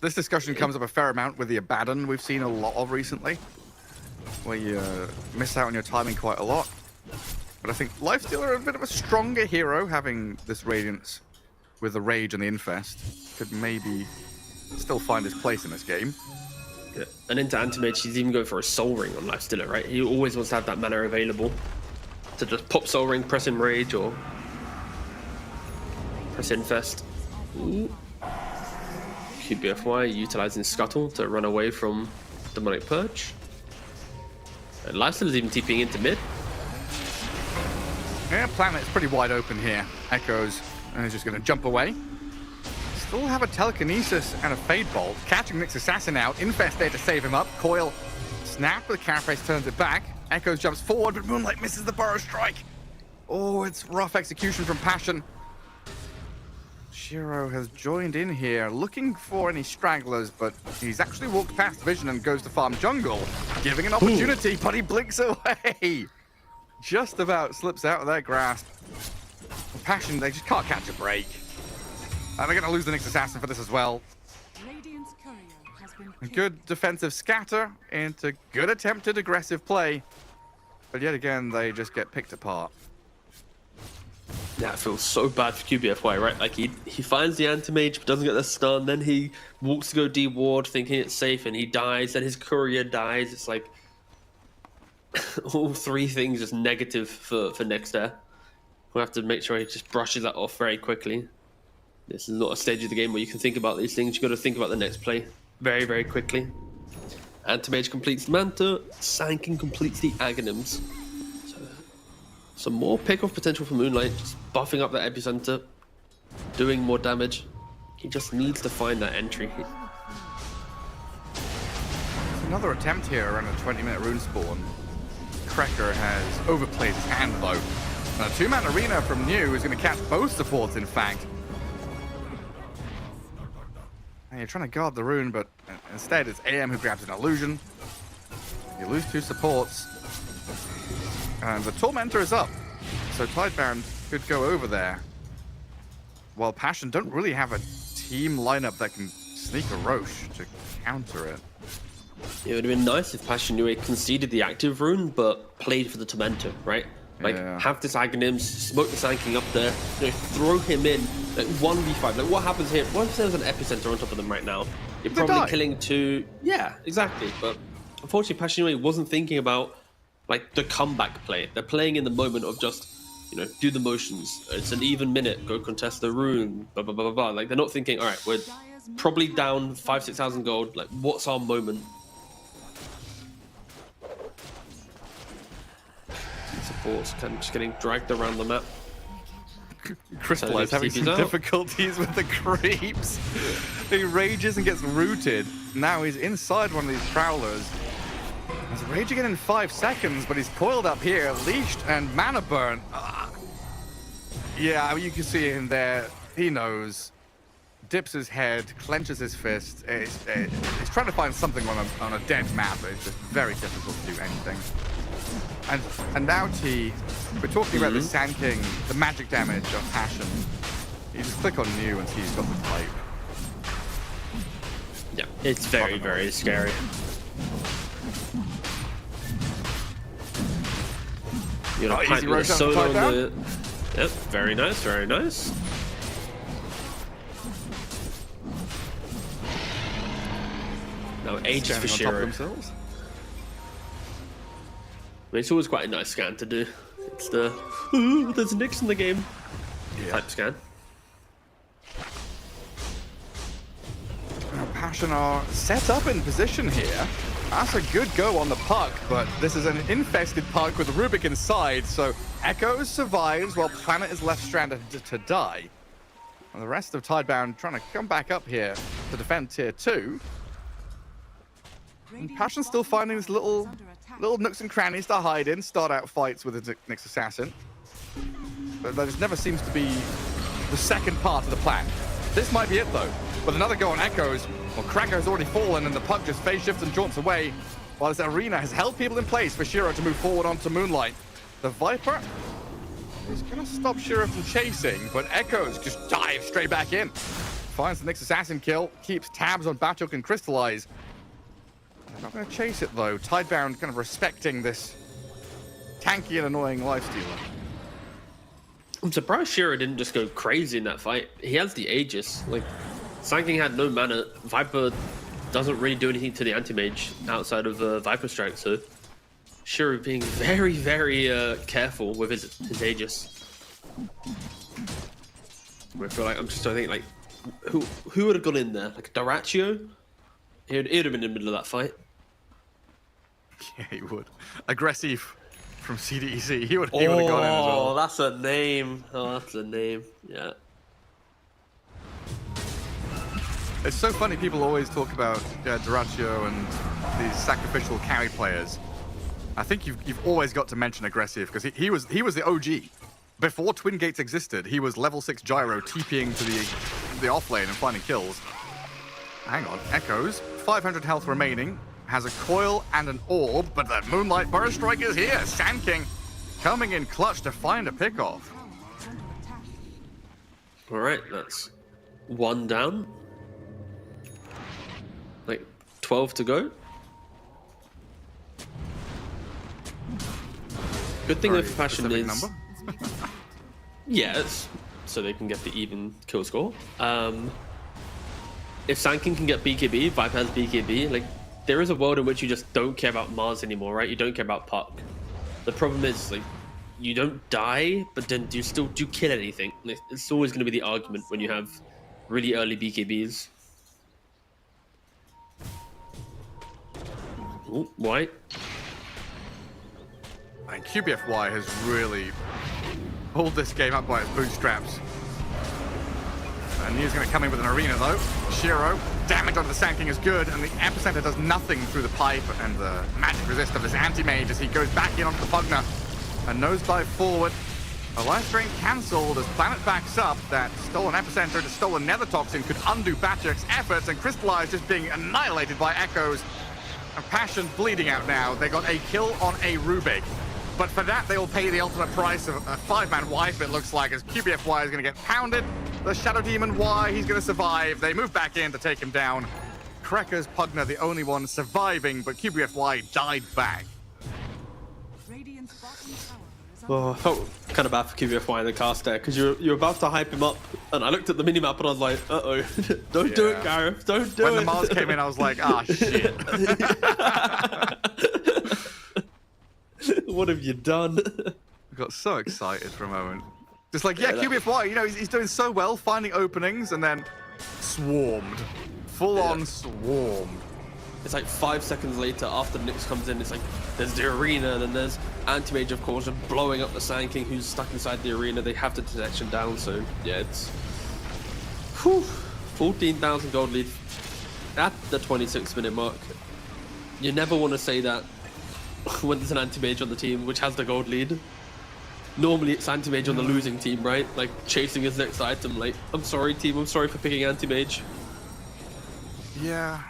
This discussion comes up a fair amount with the Abaddon we've seen a lot of recently, where you miss out on your timing quite a lot. But I think Lifestealer are a bit of a stronger hero, having this Radiance with the Rage and the Infest. Could maybe still find his place in this game. Yeah. And into Anti-Mage, he's even going for a Soul Ring on Lifestealer, right? He always wants to have that mana available to just pop Soul Ring, press in Rage, or press Infest. Ooh. QBFY utilizing Scuttle to run away from Demonic Purge. And Lifestealer's even TPing into mid. Yeah, Planet's pretty wide open here. Echoes, and he's just going to jump away. Still have a Telekinesis and a Fade Bolt. Catching Nyx Assassin out. Infest there to save him up. Coil snap, but the Carapace turns it back. Echoes jumps forward, but Moonlight misses the Burrow Strike. Oh, it's rough execution from Passion. Shiro has joined in here, looking for any stragglers, but he's actually walked past Vision and goes to farm jungle, giving an opportunity, but he blinks away. Just about slips out of their grasp. Passion, they just can't catch a break. And they're going to lose the Nyx Assassin for this as well. A good defensive scatter into good attempted aggressive play. But yet again, they just get picked apart. That feels so bad for QBFY, right? Like he finds the anti-mage but doesn't get the stun, then he walks to go D-ward thinking it's safe and he dies, then his courier dies. It's like all three things just negative for Nexter. We'll have to make sure he just brushes that off very quickly. This is not a stage of the game where you can think about these things. You've got to think about the next play very, very quickly. Anti-mage completes the Manta, Sankin completes the Aghanims. So, some more pick-off potential for Moonlight, just buffing up that epicenter, doing more damage. He just needs to find that entry. Another attempt here around a 20-minute rune spawn. Cracker has overplayed his hand though. And a two-man arena from New is going to catch both supports, in fact. And you're trying to guard the rune, but instead it's AM who grabs an illusion. You lose two supports. And the Tormentor is up. So Tidebound could go over there. While Passion don't really have a team lineup that can sneak a Roche to counter it. It would have been nice if Passion Nue conceded the active rune, but played for the Tormentor, right? Like, have this Aghanims, smoke the Sanking up there, you know, throw him in, like 1v5. Like, what happens here? What if there's an epicenter on top of them right now? You're probably killing two. Yeah, exactly. But unfortunately, Passion Nue wasn't thinking about, like, the comeback play. They're playing in the moment of just, you know, do the motions. It's an even minute, go contest the rune, blah, blah, blah, blah, blah. Like, they're not thinking, all right, we're probably down 5,000-6,000 gold. Like, what's our moment? Supports kind of just getting dragged around the map. Crystallize having some difficulties with the creeps. He rages and gets rooted. Now he's inside one of these prowlers. He's raging in 5 seconds, but he's coiled up here, leashed and mana burn. Yeah, you can see him there. He knows. Dips his head, clenches his fist. He's trying to find something on a dead map. It's just very difficult to do anything. And now T, we're talking about the Sand King, the magic damage of Passion. You just click on New and T's got the type. Yeah, it's very, very scary. You know, easy Roche on the... Yep, very nice, very nice. Now Aegis for Shiro. I mean, it's always quite a nice scan to do. It's the, ooh, there's Nyx in the game type scan. Now Passion are set up in position here. That's a good go on the puck, but this is an infested puck with Rubik inside, so Echoes survives while Planet is left stranded to die. And the rest of Tidebound trying to come back up here to defend tier 2. And Passion's still finding these little nooks and crannies to hide in, start out fights with the Nyx Assassin. But there just never seems to be the second part of the plan. This might be it though. With another go on Echoes, well, Cracker has already fallen and the puck just phase shifts and jaunts away, while this arena has held people in place for Shiro to move forward onto Moonlight. The Viper is gonna stop Shiro from chasing, but Echoes just dives straight back in. Finds the Nyx Assassin kill, keeps tabs on Batuk and Crystallize. They're not going to chase it though. Tidebound kind of respecting this tanky and annoying lifestealer. I'm surprised Shiro didn't just go crazy in that fight. He has the Aegis. Like, Sanking had no mana. Viper doesn't really do anything to the anti-mage outside of Viper Strike, so Shiro being very, very careful with his Aegis. I feel like I'm just trying to think, like, who would have gone in there? Like Doraccio? He'd have been in the middle of that fight. Yeah, he would. Aggressive from CDEC. He would have gone in as well. Oh, that's a name. Oh, that's a name. Yeah. It's so funny. People always talk about Doraccio and these sacrificial carry players. I think you've always got to mention Aggressive because he was the OG. Before Twin Gates existed, he was level 6 Gyro TPing to the off lane and finding kills. Hang on, Echoes, 500 health remaining, has a coil and an orb, but the Moonlight Burst Strike is here. Sand King coming in clutch to find a pickoff. All right, that's one down. Like 12 to go. Good thing with Passion is... Yes, so they can get the even kill score. If Sankin can get BKB, Viper has BKB, like, there is a world in which you just don't care about Mars anymore, right? You don't care about Puck. The problem is, like, you don't die, but then do you kill anything? Like, it's always going to be the argument when you have really early BKBs. Ooh, white. And QBFY has really pulled this game up by its bootstraps. And New's going to come in with an arena though. Shiro, damage onto the Sand King is good, and the Epicenter does nothing through the pipe and the magic resist of this anti-mage as he goes back in onto the Pugner. A nosedive forward. A life drain cancelled as Planet backs up. That stolen Epicenter into stolen Nether Toxin could undo Batchuk's efforts, and Crystallize just being annihilated by Echoes. And Passion bleeding out now. They got a kill on a Rubik. But for that, they will pay the ultimate price of a 5-man wipe, it looks like, as QBFY is going to get pounded. The Shadow Demon Y, he's going to survive. They move back in to take him down. Crackers Pugner, the only one surviving, but QBFY died back. Well, I felt kind of bad for QBFY in the cast there, because you're about to hype him up, and I looked at the minimap and I was like, uh-oh, don't do it, Gareth, don't do it. When the Mars came in, I was like, ah, shit. What have you done? I got so excited for a moment. Just like, yeah, QBFY, you know, he's doing so well, finding openings, and then swarmed. Full-on swarmed. It's like 5 seconds later, after the Nyx comes in, it's like, there's the arena, then there's Anti-Mage, of course, and blowing up the Sand King who's stuck inside the arena. They have the detection down, so yeah, it's... Whew, 14,000 gold lead at the 26-minute mark. You never want to say that when there's an Anti-Mage on the team which has the gold lead. Normally it's Anti-Mage on the losing team, right? Like, chasing his next item, like, I'm sorry team, I'm sorry for picking Anti-Mage. Yeah.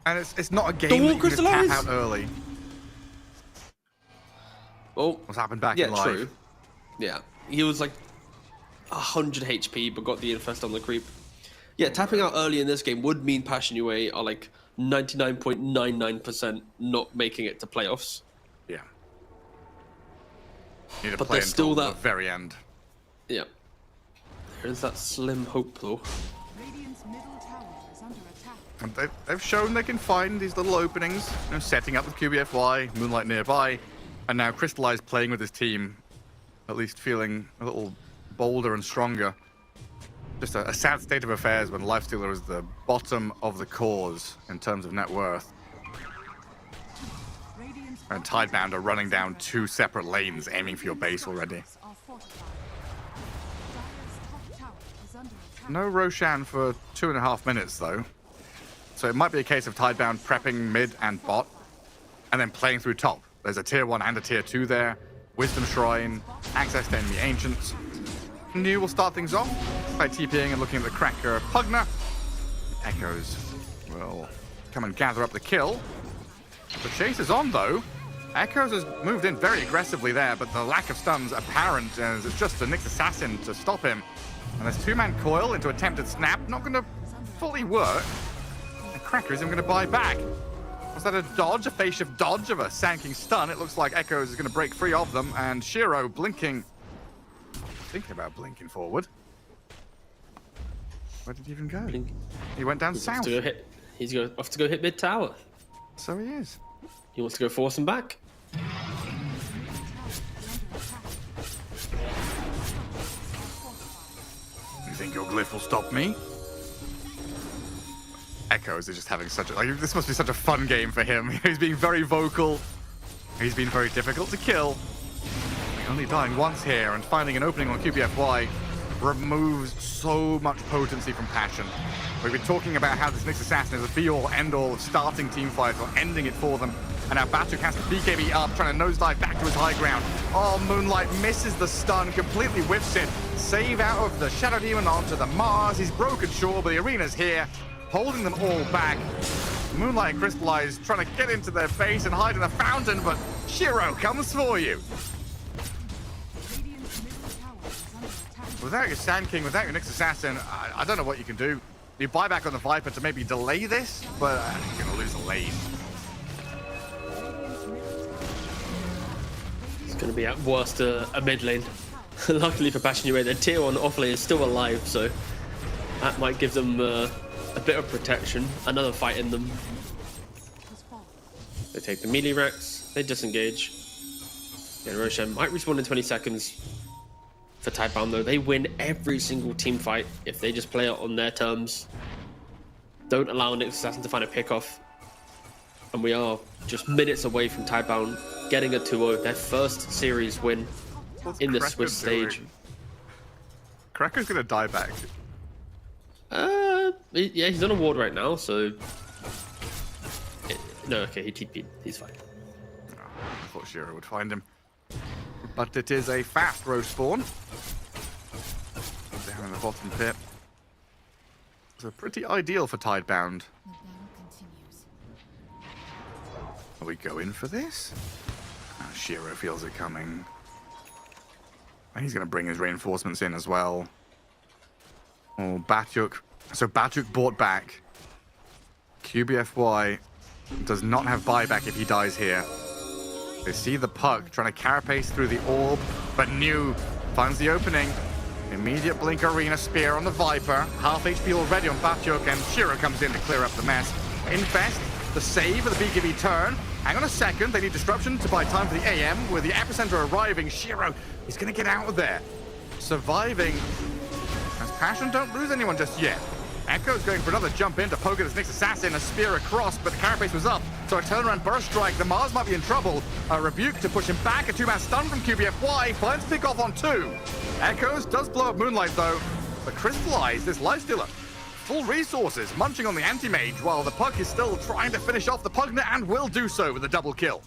And it's not a game that you can just tap out early. Oh, what's happened back yeah, in live? True. Yeah, he was like 100 HP, but got the infest on the creep. Yeah, tapping out early in this game would mean Passion UA are like 99.99% not making it to playoffs. Yeah. Need to But play there's still until that the very end. Yeah. There is that slim hope though. And they've shown they can find these little openings, you know, setting up with QBFY, Moonlight nearby, and now Crystallize playing with his team, at least feeling a little bolder and stronger. Just a sad state of affairs when Lifestealer is the bottom of the cause in terms of net worth. And Tidebound are running down 2 separate lanes, aiming for your base already. No Roshan for 2.5 minutes, though. So it might be a case of Tidebound prepping mid and bot, and then playing through top. There's a tier 1 and a tier 2 there. Wisdom Shrine, access to enemy ancients. New will start things off by TPing and looking at the Cracker Pugner. Echoes will come and gather up the kill. The chase is on, though. Echoes has moved in very aggressively there, but the lack of stuns apparent as it's just a Nyx Assassin to stop him. And there's 2-man coil into attempted snap, not going to fully work. And Cracker isn't going to buy back. Was that a dodge, a face shift dodge of a Sand King stun? It looks like Echoes is going to break free of them, and Shiro blinking. Thinking about blinking forward. Where did he even go? He went down south. He's off to go hit mid tower. So he is. He wants to go force him back. You think your glyph will stop me? Echoes is just having such a... Like, this must be such a fun game for him. He's being very vocal. He's been very difficult to kill. Only dying once here, and finding an opening on QBFY removes so much potency from Passion. We've been talking about how this Nyx Assassin is a be-all, end-all of starting teamfights or ending it for them. And now Batchuk has the BKB up, trying to nosedive back to his high ground. Oh, Moonlight misses the stun, completely whiffs it. Save out of the Shadow Demon onto the Mars. He's broken shore, but the arena's here, holding them all back. Moonlight and Crystallize trying to get into their base and hide in the fountain, but Shiro comes for you. Without your Sand King, without your Nyx Assassin, I don't know what you can do. You buy back on the Viper to maybe delay this, but you're going to lose the lane. It's going to be at worst a mid lane. Luckily for Passion UA, their tier 1 offlane is still alive, so that might give them a bit of protection. Another fight in them. They take the melee racks, they disengage. Yeah, Roshan might respawn in 20 seconds. For Tidebound though, they win every single team fight if they just play it on their terms. Don't allow Nyx Assassin to find a pickoff. And we are just minutes away from Tidebound getting a 2-0, their first series win in the Swiss stage. Cracker's gonna die back. Yeah, he's on a ward right now, so... No, okay, he TP'd. He's fine. I thought Shiro would find him. But it is a fast row spawn. Down in the bottom pit. So pretty ideal for Tidebound. Are we going for this? Oh, Shiro feels it coming. And he's going to bring his reinforcements in as well. Oh, Batyuk. So Batyuk bought back. QBFY does not have buyback if he dies here. They see the puck trying to carapace through the orb, but New finds the opening. Immediate blink arena spear on the Viper. Half HP already on Batyuk, and Shiro comes in to clear up the mess. Infest, the save of the BKB turn. Hang on a second, they need disruption to buy time for the AM. With the epicenter arriving, Shiro is going to get out of there. Surviving. As Passion don't lose anyone just yet. Echo's going for another jump in to poke at his Nyx Assassin, a spear across, but the carapace was up. So a turnaround burst strike, the Mars might be in trouble. A rebuke to push him back, a 2-man stun from QBFY, finds pick off on 2. Echoes does blow up Moonlight though, but Crystallize, this Lifestealer, full resources, munching on the anti-mage, while the puck is still trying to finish off the Pugner and will do so with a double kill.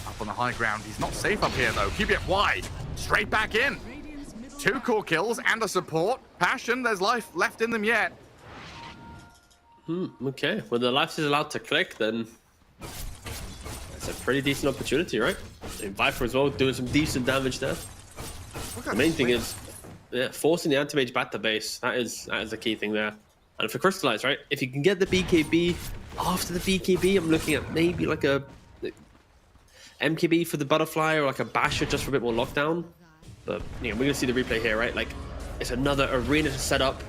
Up on the high ground, he's not safe up here though. QBFY, straight back in. 2 core kills and a support. Passion, there's life left in them yet. Okay, when the life is allowed to click, then it's a pretty decent opportunity, right? And Viper as well, doing some decent damage there. The main thing is forcing the anti-mage back to base. That is the key thing there. And for Crystallize, right? If you can get the BKB after the BKB, I'm looking at maybe like a MKB for the Butterfly or like a Basher just for a bit more lockdown. But you know, we're gonna see the replay here, right? Like, it's another arena to set up.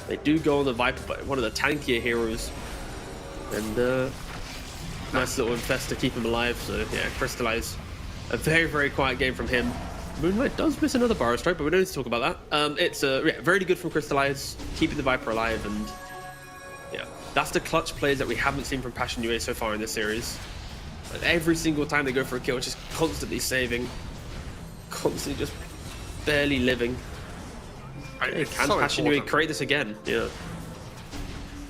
They do go on the Viper, but one of the tankier heroes. And nice little infest to keep him alive. So yeah, Crystallize. A very, very quiet game from him. Moonlight does miss another Bar Strike, but we don't need to talk about that. It's very good from Crystallize, keeping the Viper alive, and yeah, that's the clutch plays that we haven't seen from Passion UA so far in this series. And every single time they go for a kill, just constantly saving, constantly just barely living. Can so Passion UA create this again? Yeah.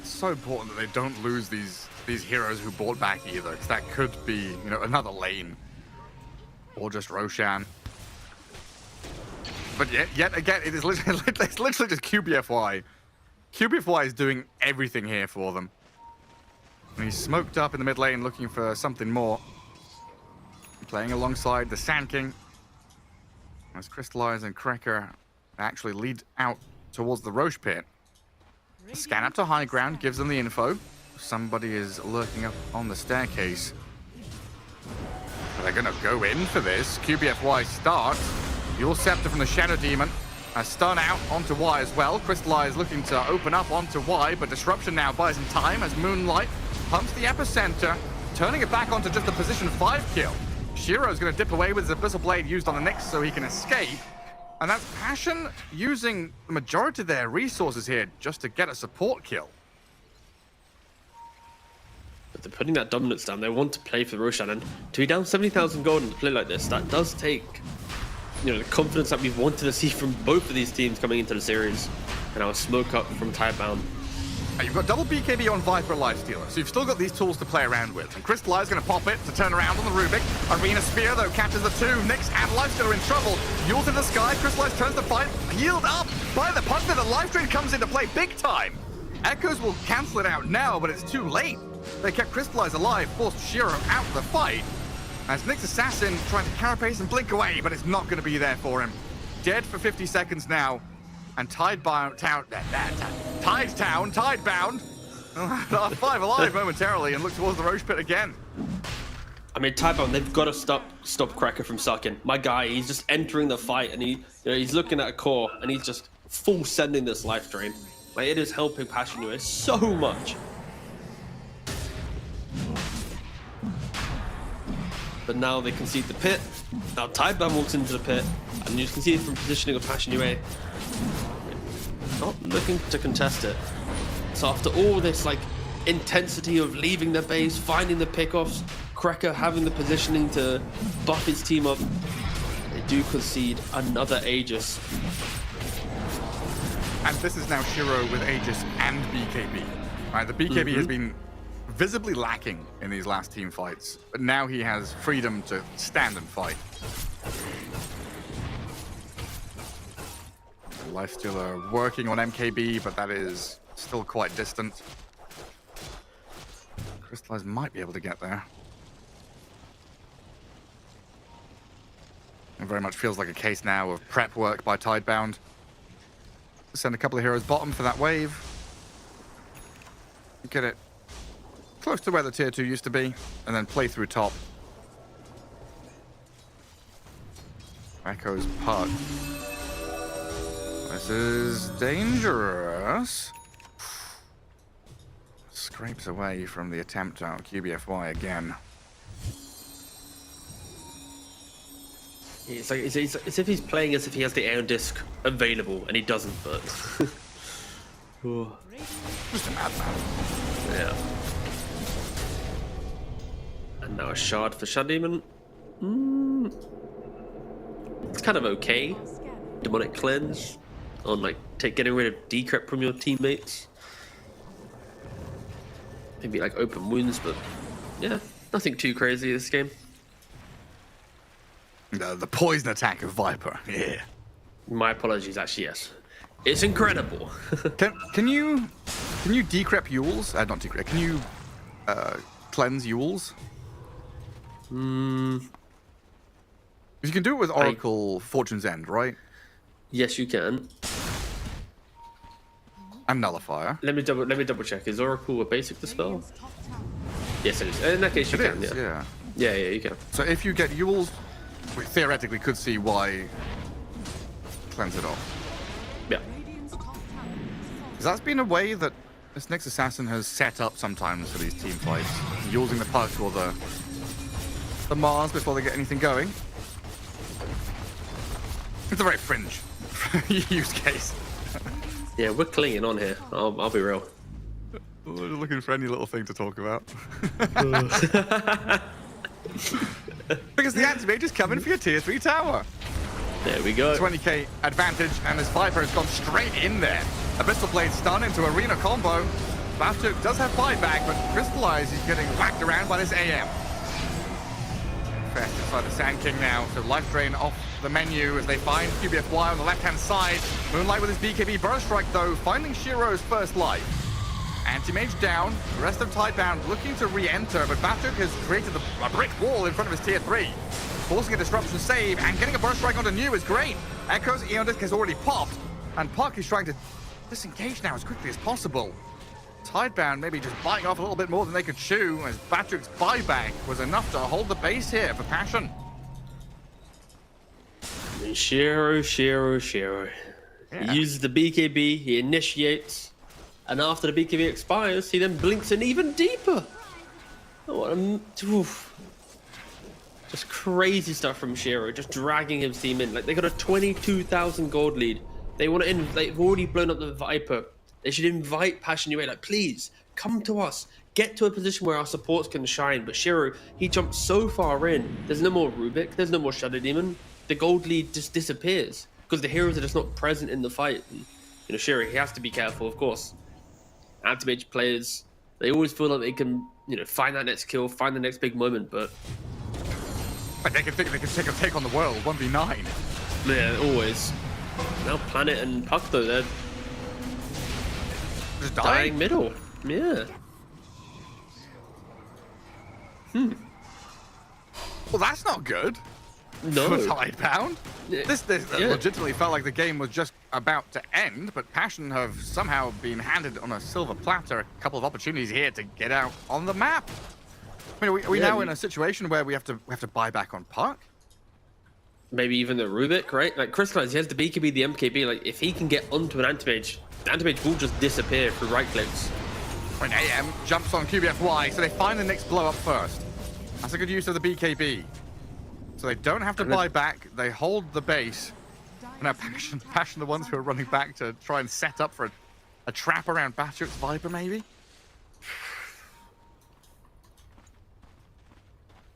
It's so important that they don't lose these heroes who bought back either, because that could be, you know, another lane. Or just Roshan. But yet again, it is literally, it's literally just QBFY. QBFY is doing everything here for them. And he's smoked up in the mid lane looking for something more. Playing alongside the Sand King. As Crystallize and Cracker actually lead out towards the Roche pit. Scan up to high ground, gives them the info. Somebody is lurking up on the staircase. They're going to go in for this. QBFY starts. Dual Scepter from the Shadow Demon. A stun out onto Y as well. Crystallize looking to open up onto Y, but Disruption now buys him time as Moonlight pumps the epicenter, turning it back onto just a position 5 kill. Shiro's going to dip away with his Abyssal Blade used on the Nyx so he can escape. And that's Passion using the majority of their resources here just to get a support kill. But they're putting that dominance down. They want to play for Roshan, and to be down 70,000 gold and to play like this, that does take, you know, the confidence that we've wanted to see from both of these teams coming into the series. And our smoke up from Tidebound. You've got double BKB on Viper Lifestealer, so you've still got these tools to play around with. And Crystallize is going to pop it to turn around on the Rubik. Arena Spear, though, catches the 2. Nyx and Lifestealer in trouble. Yules in the sky. Crystallize turns the fight. Healed up by the punch. The Life Drain comes into play big time. Echoes will cancel it out now, but it's too late. They kept Crystallize alive, forced Shiro out of the fight. As Nyx Assassin trying to carapace and blink away, but it's not going to be there for him. Dead for 50 seconds now. And Tidebound are 5 alive momentarily and look towards the Roche pit again. I mean, Tidebound, they've got to stop Cracker from sucking. My guy, he's just entering the fight, and he's looking at a core, and he's just full sending this life drain. Like, it is helping Passionate so much. But now they concede the pit. Now Tidebound walks into the pit, and you can see it from positioning of Passionate. Not looking to contest it. So after all this like intensity of leaving the base, finding the pickoffs, Cracker having the positioning to buff his team up, they do concede another Aegis. And this is now Shiro with Aegis and BKB. Right, the BKB has been visibly lacking in these last team fights, but now he has freedom to stand and fight. Lifestealer working on MKB, but that is still quite distant. Crystallize might be able to get there. It very much feels like a case now of prep work by Tidebound. Send a couple of heroes bottom for that wave. Get it close to where the tier 2 used to be, and then play through top. Echo's puck. This is dangerous. Scrapes away from the attempt out QBFY again. It's like it's as if he's playing as if he has the Aeon Disc available, and he doesn't, but... Just a madman. Yeah. And now a shard for Shadow Demon. It's kind of okay. Demonic Cleanse. On like getting rid of decrypt from your teammates. Maybe like open wounds, but yeah, nothing too crazy this game. The poison attack of Viper, yeah. My apologies, actually, yes. It's incredible. Can you decrypt Yules? Not decrypt. Can you cleanse Yules? You can do it with Oracle Fortune's End, right? Yes, you can. And Nullifier. Let me double check. Is Oracle a basic dispel? Yes, it is. In that case, you can. Yeah. Yeah, you can. So if you get Yules, we theoretically could see why cleanse it off. Yeah. Because that's been a way that this Nyx Assassin has set up sometimes for these team fights, using the puck or the Mars before they get anything going. It's a very fringe use case. Yeah, we're clinging on here. I'll be real. We're looking for any little thing to talk about. Because the anti-mage is coming for your tier 3 tower. There we go. 20k advantage, and this Viper has gone straight in there. Abyssal Blade stun into Arena combo. Bastuk does have buyback, but Crystallize is getting whacked around by this AM. Fast inside the Sand King now, so life drain off the menu as they find QBFY on the left-hand side. Moonlight with his BKB burst strike though, finding Shiro's first life. Anti-mage down, the rest of Tidebound looking to re-enter, but Bastuk has created a brick wall in front of his tier 3. Forcing a disruption save, and getting a burst strike onto New is great. Echo's Aeon Disc has already popped, and Puck is trying to disengage now as quickly as possible. Tidebound maybe just biting off a little bit more than they could chew, as Bastuk's buyback was enough to hold the base here for Passion. Shiro. Yeah. He uses the BKB, he initiates, and after the BKB expires, he then blinks in even deeper. Just crazy stuff from Shiro, just dragging his team in. Like, they got a 22,000 gold lead. They want to they've already blown up the Viper. They should invite Passion UA, like, please, come to us. Get to a position where our supports can shine. But Shiro, he jumped so far in. There's no more Rubik, there's no more Shadow Demon. The gold lead just disappears because the heroes are just not present in the fight. And, you know, Shiro, he has to be careful, of course. Anti-mage players, they always feel like they can, you know, find that next kill, find the next big moment, but... They can think they can take a take on the world, 1v9. Yeah, always. Now Planet and Puck, though, they're just dying middle. Yeah. Well, that's not good. No. For Tidebound. Yeah. This legitimately felt like the game was just about to end, but Passion have somehow been handed on a silver platter a couple of opportunities here to get out on the map. I mean, are we now in a situation where we have to buy back on Park? Maybe even the Rubik, right? Like Crystallize, he has the BKB, the MKB. Like if he can get onto an Anti-Mage, the Anti-Mage will just disappear through right clicks. When AM jumps on QBFY, so they find the Nyx blow up first. That's a good use of the BKB. So they don't have to buy back. They hold the base. Now Passion the ones who are running back to try and set up for a trap around Bashiok's Viper, maybe?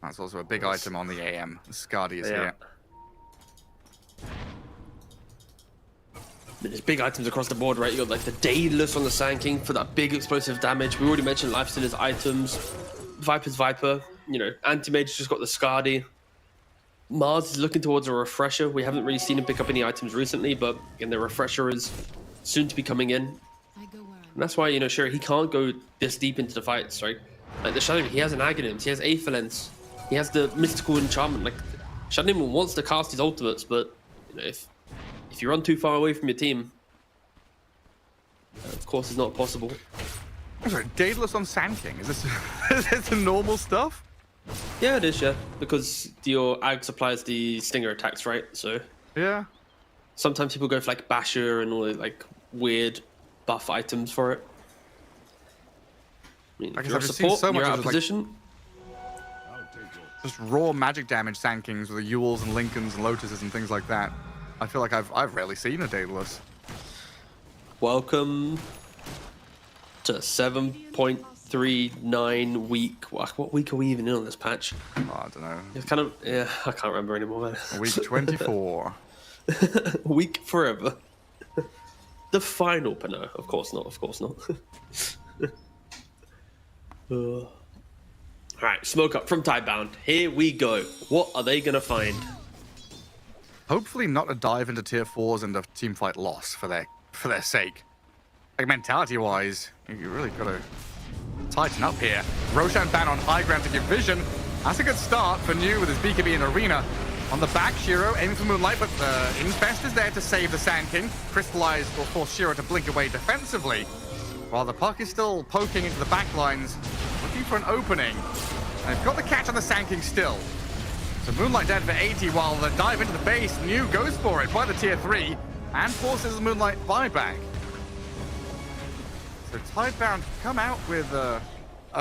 That's also a big item on the AM. Skadi is here. There's big items across the board, right? You got like the Daedalus on the Sand King for that big explosive damage. We already mentioned Lifestealer's items. Viper's Viper. You know, Anti-Mage just got the Skadi. Mars is looking towards a refresher. We haven't really seen him pick up any items recently, but again, the refresher is soon to be coming in. And that's why, you know, sure, he can't go this deep into the fights, right? Like the Shadow, he has an Aghanim's, he has Aether-Lens, he has the Mystical Enchantment. Like, Shadow wants to cast his ultimates, but you know, if you run too far away from your team, of course it's not possible. Sorry, Daedalus on Sand King, is this the normal stuff? Yeah, it is, yeah. Because your Ag supplies the Stinger attacks, right? So yeah. Sometimes people go for like Basher and all the like weird buff items for it. I mean, Like if I you're said, a I've seen support, so much you're out of of it, like, position. Just raw magic damage Sand Kings with the Ewells and Lincolns and Lotuses and things like that. I feel like I've rarely seen a Daedalus. Welcome to 7.39 week. What week are we even in on this patch? Oh, I don't know. It's kind of, yeah, I can't remember anymore. Week 24. Week forever. The final, but no, of course not, of course not. Alright, Smoke Up from Tidebound. Here we go. What are they going to find? Hopefully not a dive into tier 4s and a teamfight loss for their sake. Like mentality-wise, you really got to tighten up here. Roshan ban on high ground to give vision. That's a good start for New with his BKB in Arena. On the back, Shiro aiming for Moonlight, but the Infest is there to save the Sand King. Crystallize will force Shiro to blink away defensively, while the puck is still poking into the back lines, looking for an opening. And they've got the catch on the Sand King still. So Moonlight dead for 80, while the dive into the base, New goes for it by the tier 3 and forces the Moonlight buyback. So Tidebound come out with a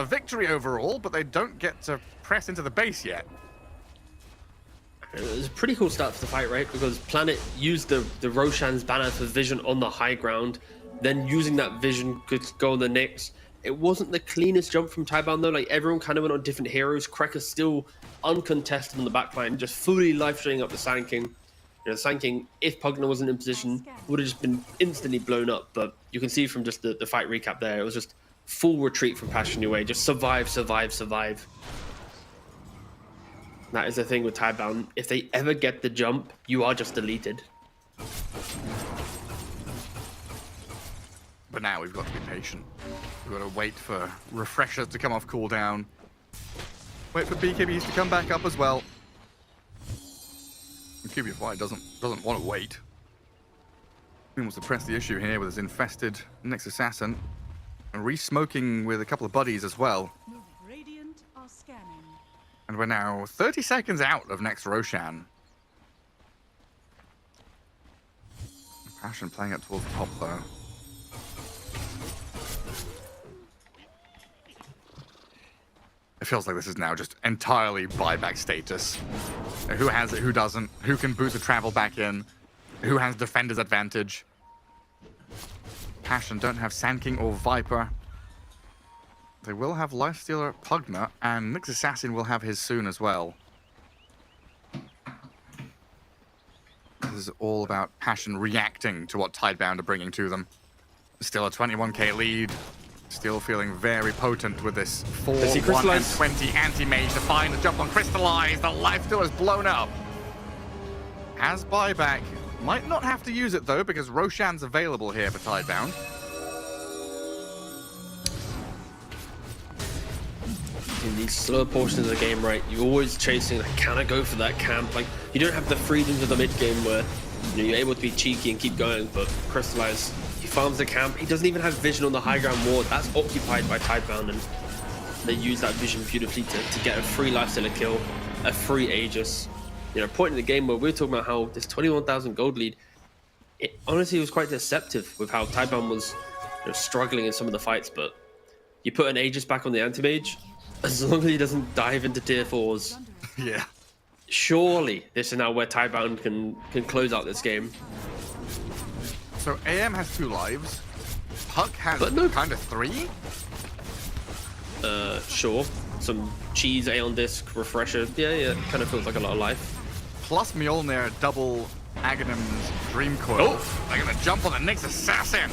victory overall, but they don't get to press into the base yet. It was a pretty cool start for the fight, right? Because Planet used the Roshan's banner for vision on the high ground, then using that vision could go on the Nyx. It wasn't the cleanest jump from Tidebound though. Like everyone kind of went on different heroes. Krekker's still uncontested on the backline, just fully life streaming up the Sand King. You know, the Sand King, if Pugna wasn't in position, would have just been instantly blown up. But you can see from just the fight recap there, it was just full retreat from Passion Your Way. Just survive, survive, survive. That is the thing with Tidebound. If they ever get the jump, you are just deleted. But now we've got to be patient. We've got to wait for refreshers to come off cooldown. Wait for BKBs to come back up as well. And QBFY doesn't want to wait. He wants to press the issue here with his infested Nyx Assassin. And re-smoking with a couple of buddies as well. Radiant are scanning. And we're now 30 seconds out of next Roshan. Passion playing up towards the top though. It feels like this is now just entirely buyback status. Who has it, who doesn't? Who can boost the travel back in? Who has defender's advantage? Passion don't have Sand King or Viper. They will have Lifestealer Pugna, and Nyx Assassin will have his soon as well. This is all about Passion reacting to what Tidebound are bringing to them. Still a 21k lead. Still feeling very potent with this 4, 1, and 20 anti-mage to find a jump on Crystallize. The Lifestealer is blown up. Has buyback. Might not have to use it though, because Roshan's available here for Tidebound. In these slower portions of the game, right, you're always chasing, like, can I go for that camp? Like, you don't have the freedoms of the mid game where, you know, you're able to be cheeky and keep going, but Crystallize, he farms the camp. He doesn't even have vision on the high ground ward. That's occupied by Tidebound, and they use that vision beautifully to get a free lifestealer kill, a free Aegis. You know, point in the game where we're talking about how this 21,000 gold lead, it honestly was quite deceptive with how Tidebound was, you know, struggling in some of the fights, but you put an Aegis back on the anti-mage, as long as he doesn't dive into tier 4s, yeah, surely this is now where Tidebound can close out this game. So AM has 2 lives, Puck has kind of 3? Sure. Some cheese, Aeon Disc, Refresher, yeah, kind of feels like a lot of life. Plus Mjolnir, double Aghanim's Dream Coil. Oh, they're gonna jump on the Nyx Assassin.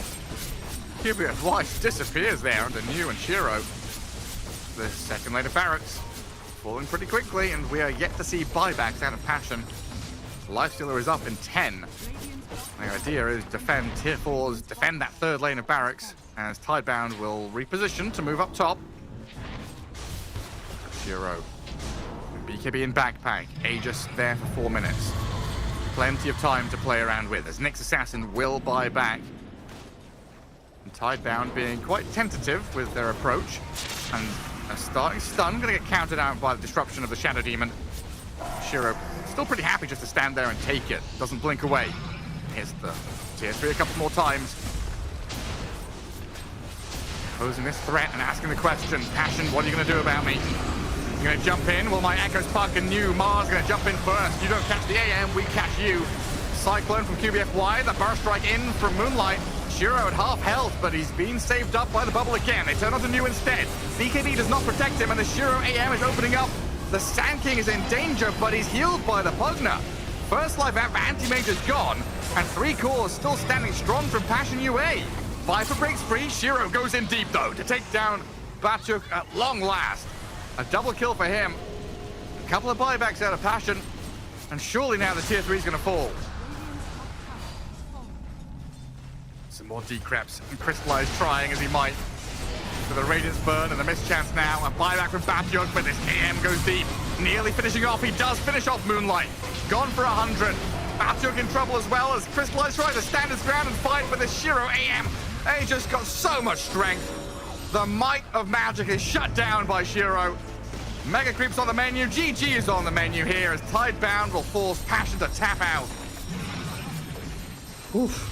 QBFY disappears there under New and Shiro. The second lane of barracks falling pretty quickly, and we are yet to see buybacks out of Passion. Lifestealer is up in 10. The idea is defend tier 4s, defend that third lane of barracks, as Tidebound will reposition to move up top. Shiro. BKB in backpack. Aegis there for 4 minutes. Plenty of time to play around with, as Nyx Assassin will buy back. And Tidebound being quite tentative with their approach. And a starting stun going to get countered out by the disruption of the Shadow Demon. Shiro still pretty happy just to stand there and take it. Doesn't blink away. Here's the tier 3 a couple more times. Posing this threat and asking the question, Passion, what are you going to do about me? You're going to jump in? Well, my Echoes Puck and New Mars going to jump in first. You don't catch the AM, we catch you. Cyclone from QBFY, the burst strike in from Moonlight. Shiro at half health, but he's been saved up by the bubble again. They turn on to New instead. BKB does not protect him, and the Shiro AM is opening up. The Sand King is in danger, but he's healed by the Pugna. First life out for Anti-Mage is gone, and 3 cores still standing strong from Passion UA. Viper breaks free, Shiro goes in deep though to take down Batyuk at long last. A double kill for him. A couple of buybacks out of Passion, and surely now the tier 3 is going to fall. Some more decreps, and Crystallize trying as he might. For the Radiance burn and the mischance now. A buyback from Batyuk, but this AM goes deep. Nearly finishing off. He does finish off Moonlight. Gone for 100. Batyuk in trouble as well as Crystallize tries to stand his ground and fight for this Shiro AM. He just got so much strength. The might of magic is shut down by Shiro. Mega Creep's on the menu. GG is on the menu here as Tidebound will force Passion to tap out. Oof.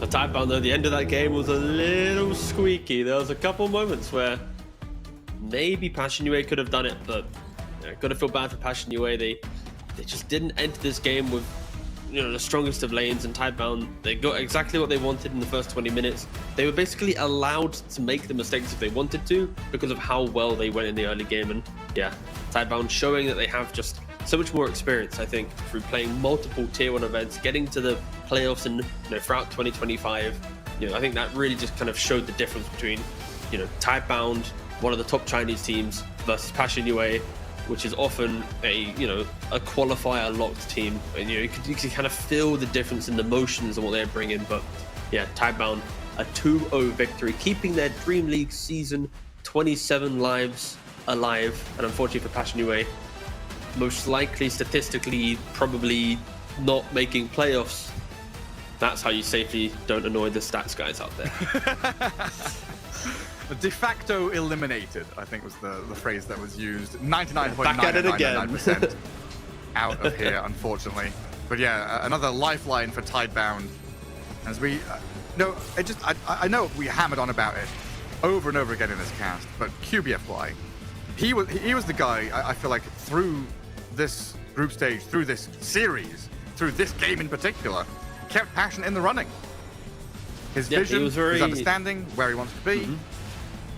The Tidebound, though, the end of that game was a little squeaky. There was a couple moments where maybe Passion UA could have done it, but gotta feel bad for Passion UA. They just didn't enter this game with, you know, the strongest of lanes, and Tidebound, they got exactly what they wanted in the first 20 minutes. They were basically allowed to make the mistakes if they wanted to because of how well they went in the early game. And yeah, Tidebound showing that they have just so much more experience, I think, through playing multiple tier 1 events, getting to the playoffs and, you know, throughout 2025. You know, I think that really just kind of showed the difference between, you know, Tidebound, one of the top Chinese teams, versus Passion UA, which is often a, you know, a qualifier locked team. And, you know, you can kind of feel the difference in the motions and what they're bringing. But yeah, Tidebound, a 2-0 victory, keeping their Dream League season 27 lives alive. And unfortunately for Passion UA, most likely statistically probably not making playoffs. That's how you safely don't annoy the stats guys out there. De facto eliminated, I think was the phrase that was used. 99.999% out of here, unfortunately. But yeah, another lifeline for Tidebound. As we, I know we hammered on about it over and over again in this cast, but QBFY, he was the guy, I feel like, through this group stage, through this series, through this game in particular, kept Passion in the running. His vision, his understanding, where he wants to be.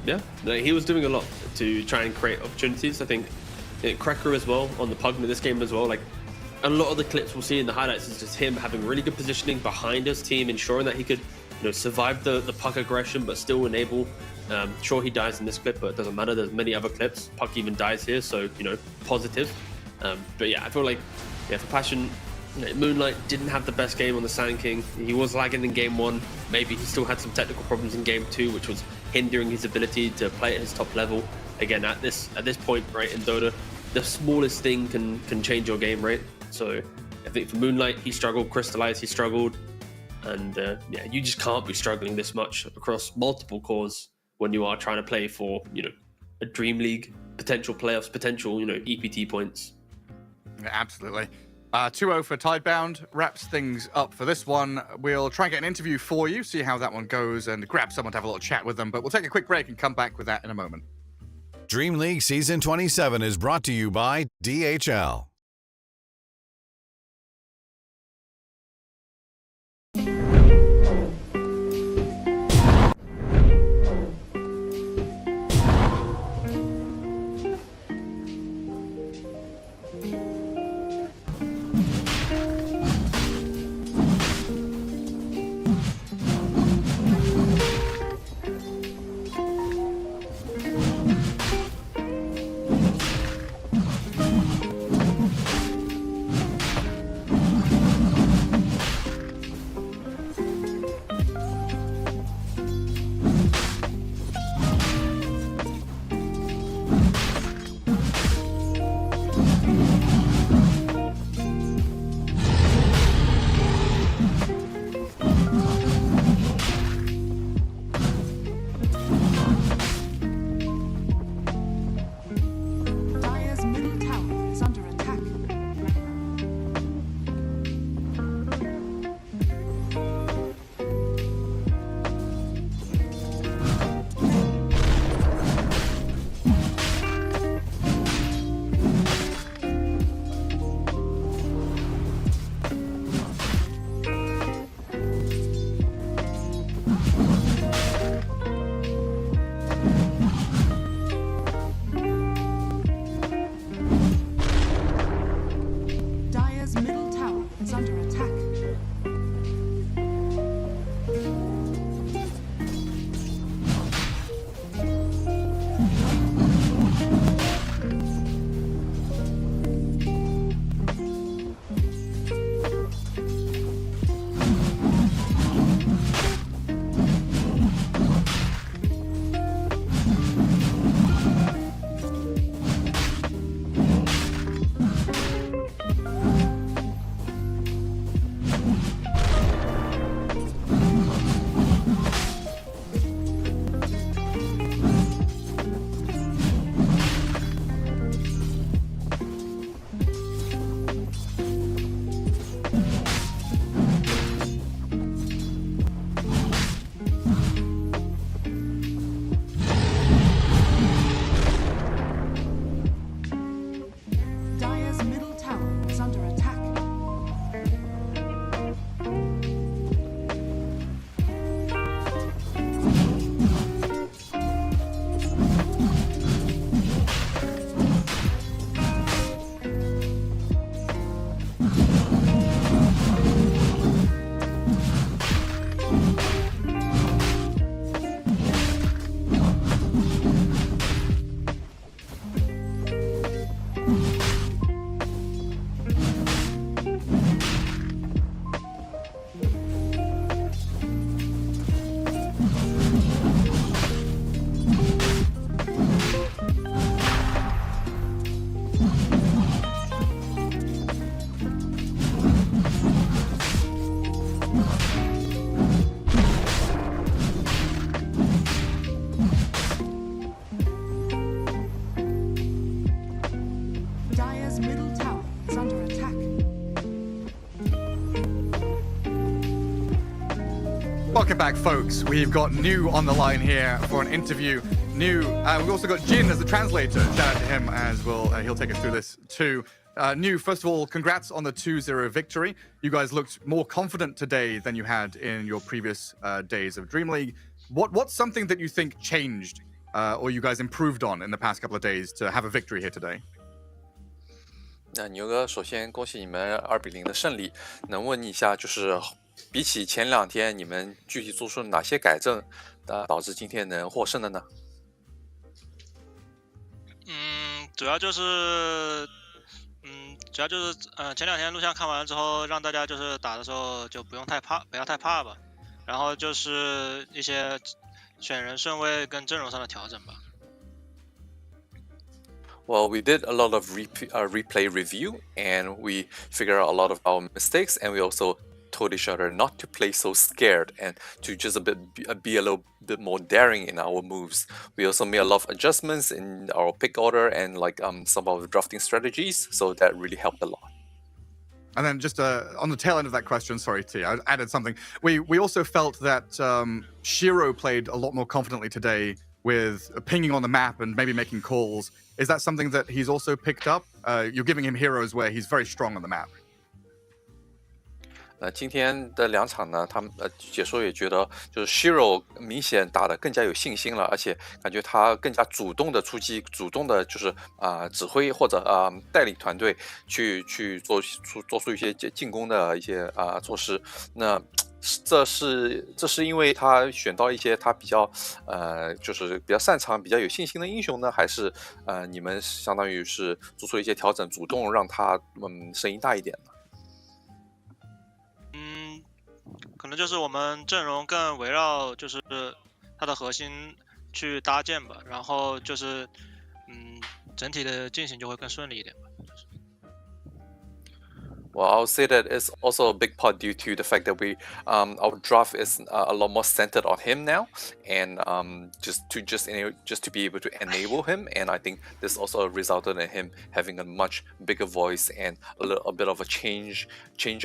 Yeah, he was doing a lot to try and create opportunities. I think Cracker as well on the Pugna this game as well. Like a lot of the clips we'll see in the highlights is just him having really good positioning behind his team, ensuring that he could, you know, survive the puck aggression, but still enable. Sure, he dies in this clip, but it doesn't matter. There's many other clips. Puck even dies here, so, you know, positive. But yeah, I feel like, yeah, for Passion, you know, Moonlight didn't have the best game on the Sand King. He was lagging in game 1. Maybe he still had some technical problems in game 2, which was hindering his ability to play at his top level. Again, at this point, right, in Dota, the smallest thing can change your game, right? So I think for Moonlight, he struggled. Crystallize, he struggled. And yeah, you just can't be struggling this much across multiple cores when you are trying to play for, you know, a Dream League potential playoffs, potential EPT points. Yeah, absolutely. 2-0 for Tidebound wraps things up for this one. We'll try and get an interview for you, see how that one goes, and grab someone to have a little chat with them. But we'll take a quick break and come back with that in a moment. Dream League Season 27 is brought to you by DHL. Dire's middle tower is under attack. Dire's middle tower is under attack. Dire's middle tower is under attack. Dire's middle tower is under attack. Welcome back, folks. We've got New on the line here for an interview. New, we've also got Jin as the translator. Shout out to him as well. He'll take us through this too. New, first of all, congrats on the 2-0 victory. You guys looked more confident today than you had in your previous days of Dream League. What's something that you think changed or you guys improved on in the past couple of days to have a victory here today? 那牛哥，首先恭喜你们2-0的胜利。能问一下，就是比起前2天，你们具体做出了哪些改正，导致今天能获胜的呢？主要就是前2天录像看完之后，让大家就是打的时候就不要太怕吧。然后就是一些选人顺位跟阵容上的调整吧。Well, we did a lot of replay review, and we figured out a lot of our mistakes, and we also told each other not to play so scared and to just be a little bit more daring in our moves. We also made a lot of adjustments in our pick order and like some of the drafting strategies, so that really helped a lot. And then just on the tail end of that question, sorry T, I added something. We also felt that Shiro played a lot more confidently today with pinging on the map and maybe making calls. Is that something that he's also picked up? You're giving him heroes where he's very strong on the map. 今天的2场呢，他们解说也觉得，就是 Shiro 明显打得更加有信心了，而且感觉他更加主动的出击，主动的就是指挥或者带领团队去做出一些进攻的一些措施。那这是因为他选到一些他比较就是比较擅长、比较有信心的英雄呢，还是你们相当于是做出一些调整，主动让他声音大一点呢？可能就是我们阵容更围绕就是它的核心去搭建吧，然后就是整体的进行就会更顺利一点吧。Well, I'll say that it's also a big part due to the fact that our draft is a lot more centered on him now, and just to be able to enable him, and I think this also resulted in him having a much bigger voice and a bit of a change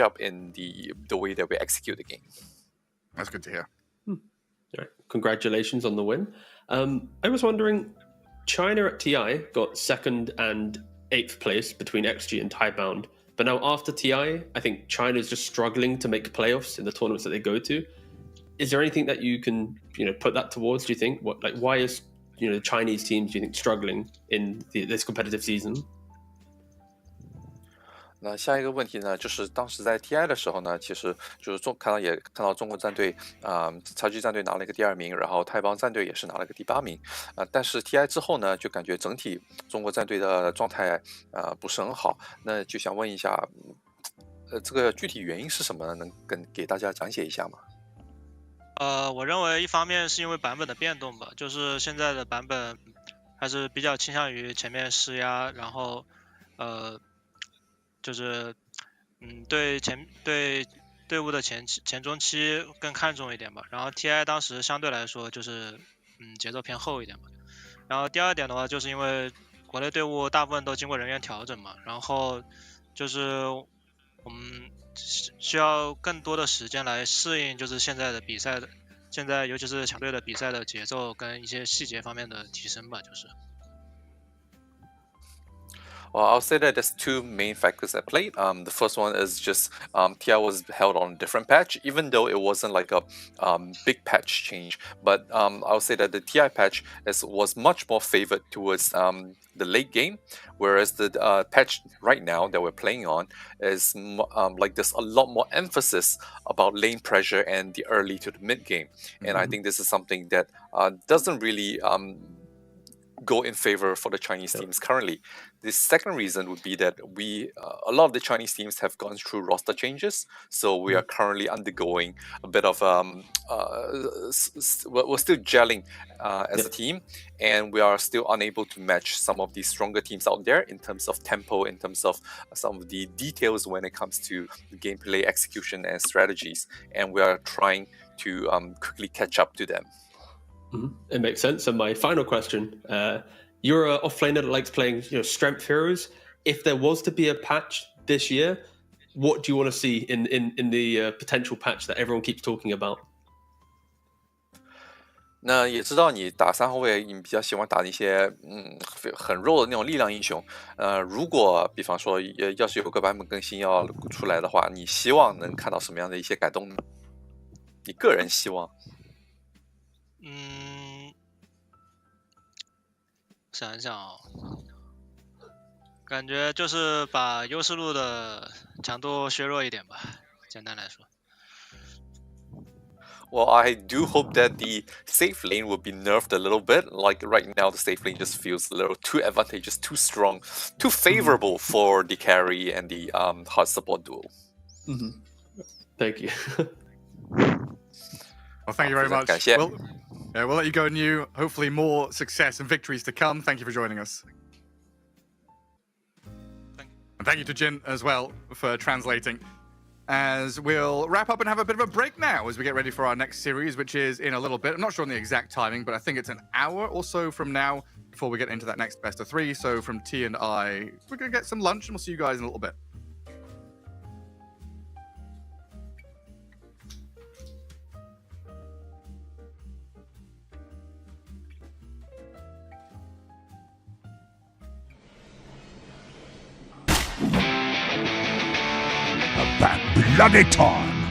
up in the way that we execute the game. That's good to hear. All right. Congratulations on the win. I was wondering, China at TI got 2nd and 8th place between XG and Tidebound. But now after TI, I think China is just struggling to make playoffs in the tournaments that they go to. Is there anything that you can, put that towards? Do you think why is the Chinese teams, do you think, struggling in this competitive season? 那下一个问题呢，就是当时在 TI 的时候呢，其实就是看到中国战队超级战队拿了一个第2名，然后泰邦战队也是拿了个第8名，但是 TI 之后呢，就感觉整体中国战队的状态不是很好，那就想问一下，这个具体原因是什么？能给大家讲解一下吗？我认为一方面是因为版本的变动吧，就是现在的版本还是比较倾向于前面施压，然后就是对队伍的前中期更看重一点吧。然后 TI 当时相对来说就是节奏偏后一点吧。然后第二点的话，就是因为国内队伍大部分都经过人员调整嘛，然后就是我们需要更多的时间来适应就是现在的比赛的，现在尤其是强队的比赛的节奏跟一些细节方面的提升吧，就是。Well, I'll say that there's 2 main factors at play. The first one is just TI was held on a different patch, even though it wasn't like a big patch change. But I'll say that the TI patch was much more favored towards the late game, whereas the patch right now that we're playing on is like there's a lot more emphasis about lane pressure and the early to the mid game. And I think this is something that doesn't really go in favor for the Chinese teams currently. The second reason would be that a lot of the Chinese teams have gone through roster changes, so we are currently undergoing a bit of we're still gelling as a team, and we are still unable to match some of the stronger teams out there in terms of tempo, in terms of some of the details when it comes to gameplay execution and strategies, and we are trying to quickly catch up to them. It makes sense. And my final question, you're an offlaner that likes playing strength heroes. If there was to be a patch this year, what do you want to see in the potential patch that everyone keeps talking about? 那也知道你打3后卫，你比较喜欢打那些很弱的那种力量英雄。如果比方说要是有个版本更新要出来的话，你希望能看到什么样的一些改动呢？你个人希望？想一想感觉就是把优势路的强度削弱一点吧，简单来说。Well, I do hope that the safe lane will be nerfed a little bit. Like right now, the safe lane just feels a little too advantageous, too strong, too favorable for the carry and the hard support duo. Thank you. Well, thank you very much. We'll let you go, New. Hopefully more success and victories to come. Thank you for joining us. And thank you to Jin as well for translating. as we'll wrap up and have a bit of a break now as we get ready for our next series, which is in a little bit. I'm not sure on the exact timing, but I think it's an hour or so from now before we get into that next best of 3. So from T and I, we're going to get some lunch and we'll see you guys in a little bit. That bloody time.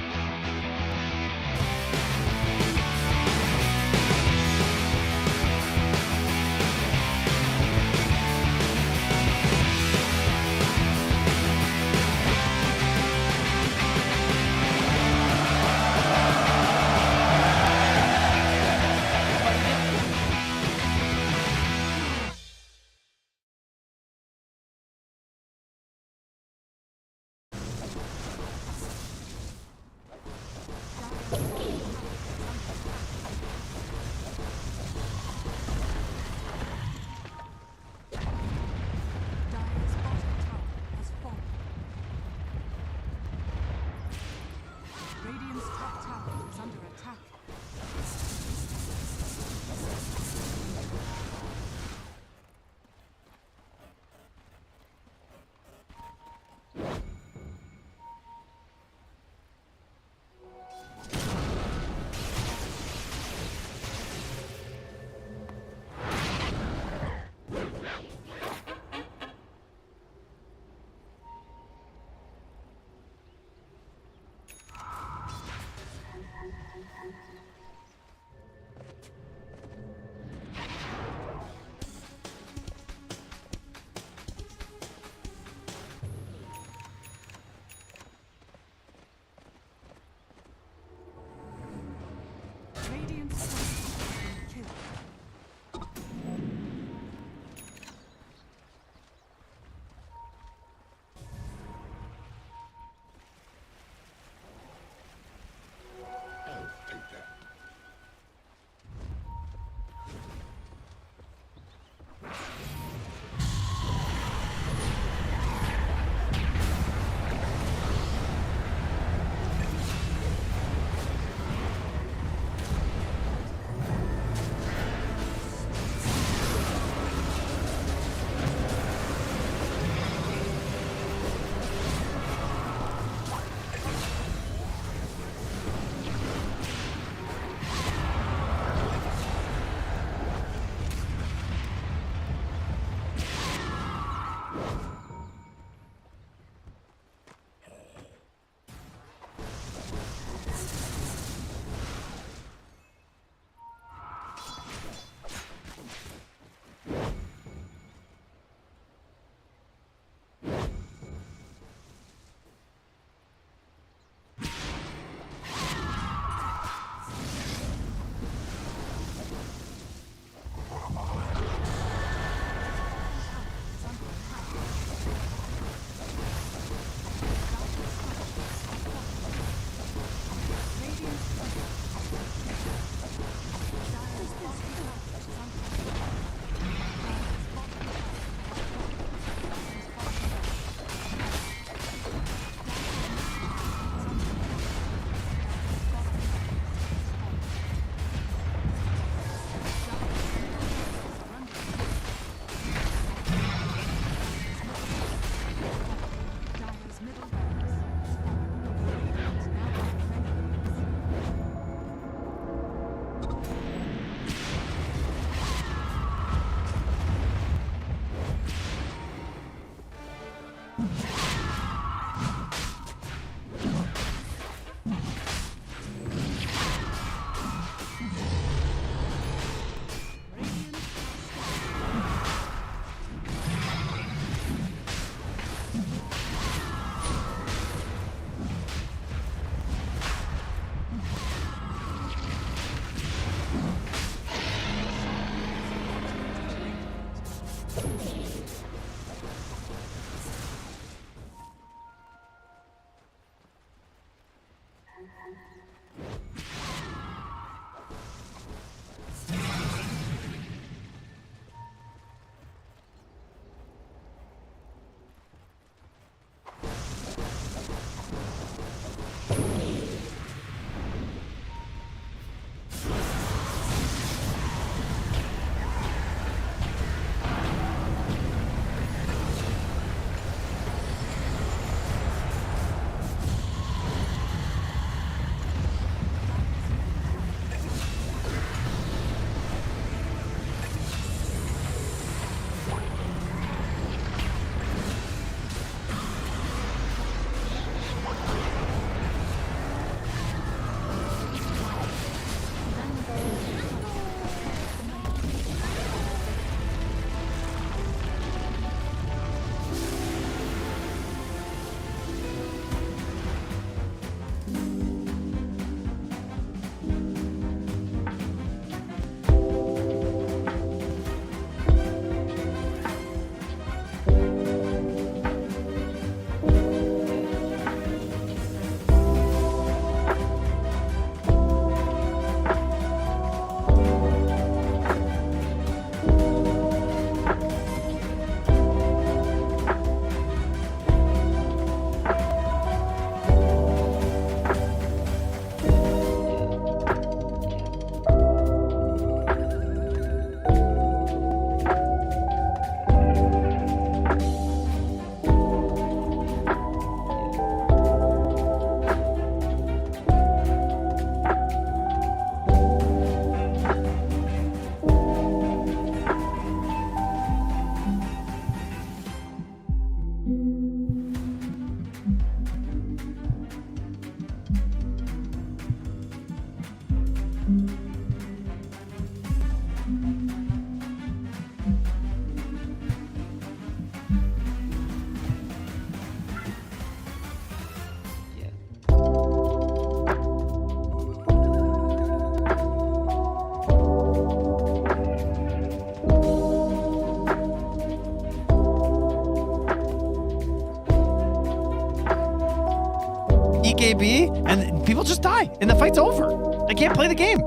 EKB, and people just die, and the fight's over. They can't play the game.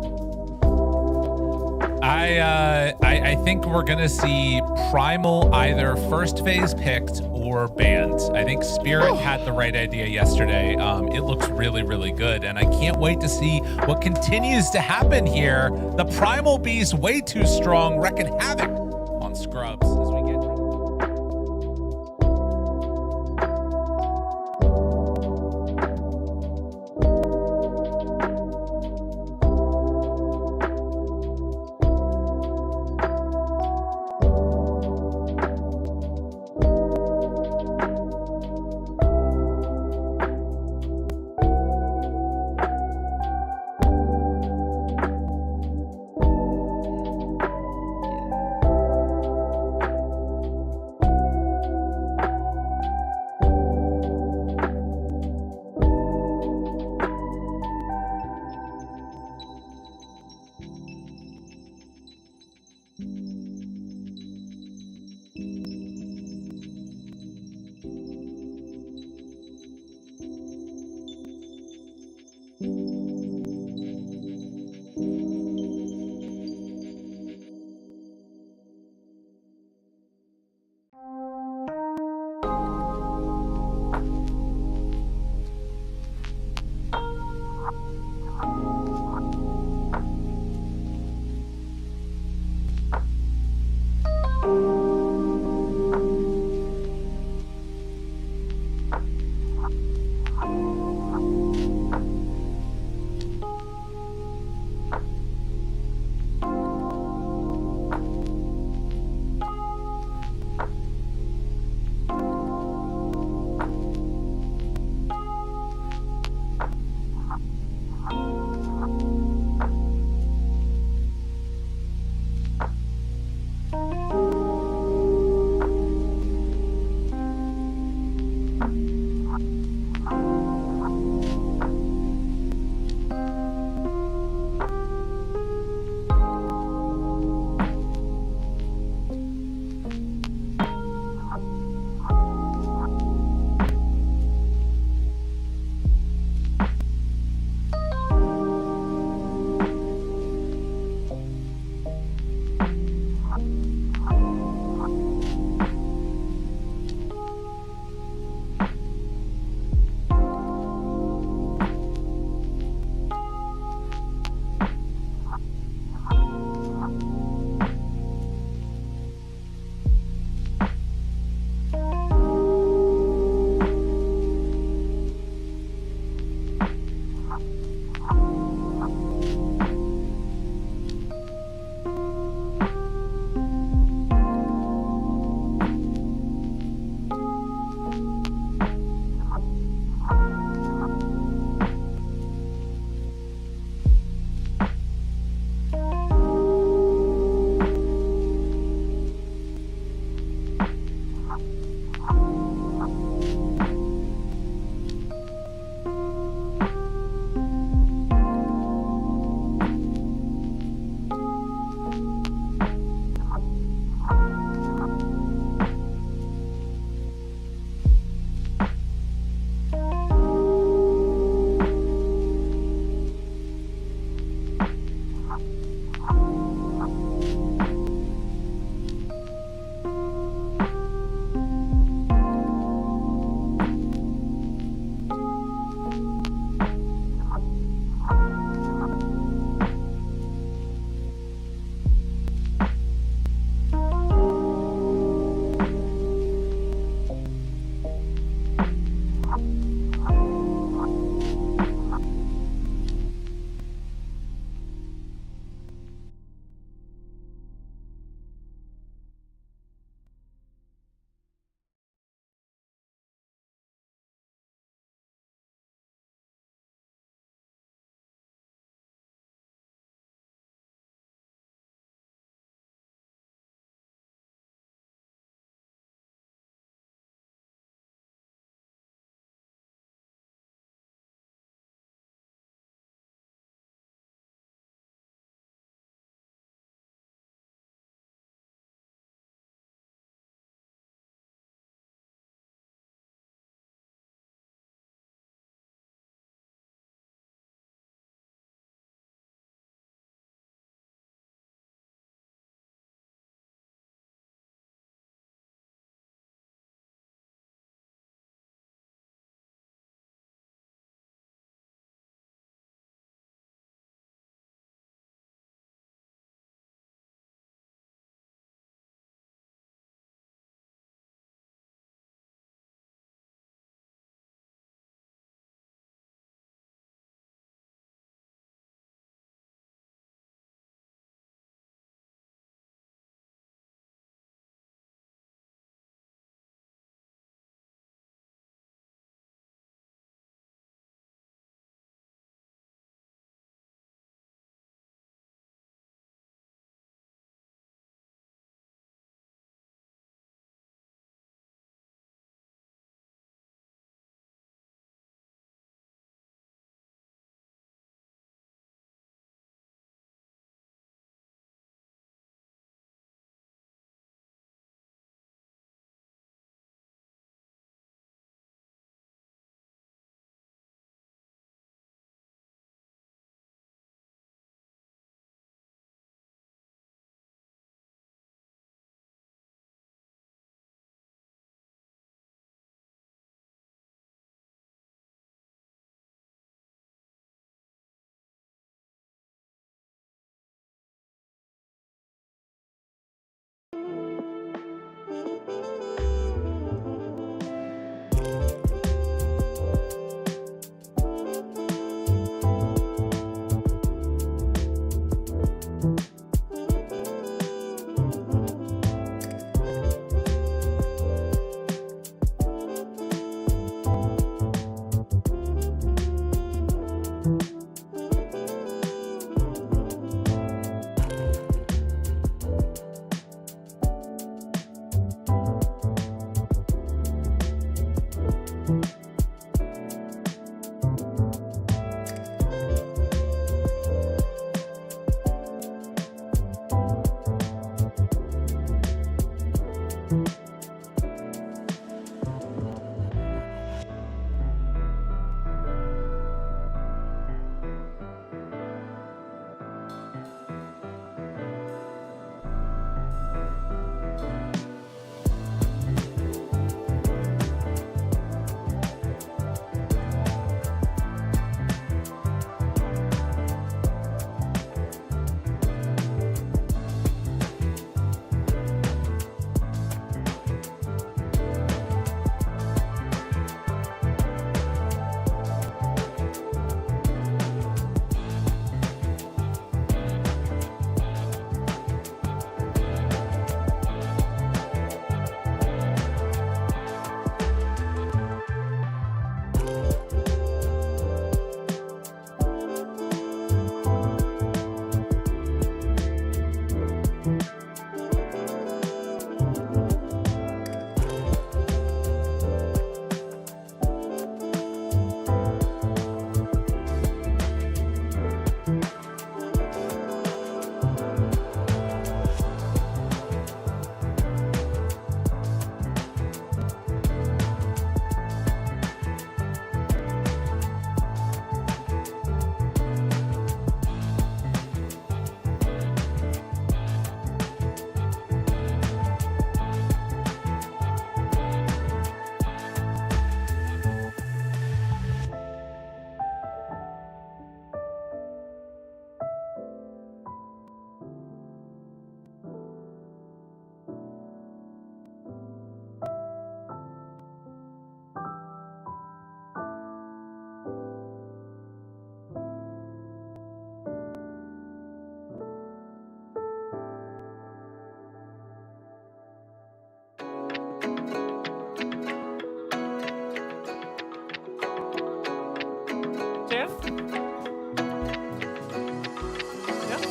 I think we're gonna see Primal either first phase picked or banned. I think Spirit had the right idea yesterday. It looks really, really good, and I can't wait to see what continues to happen here. The Primal Beast way too strong, wrecking havoc on Scrubs as we get.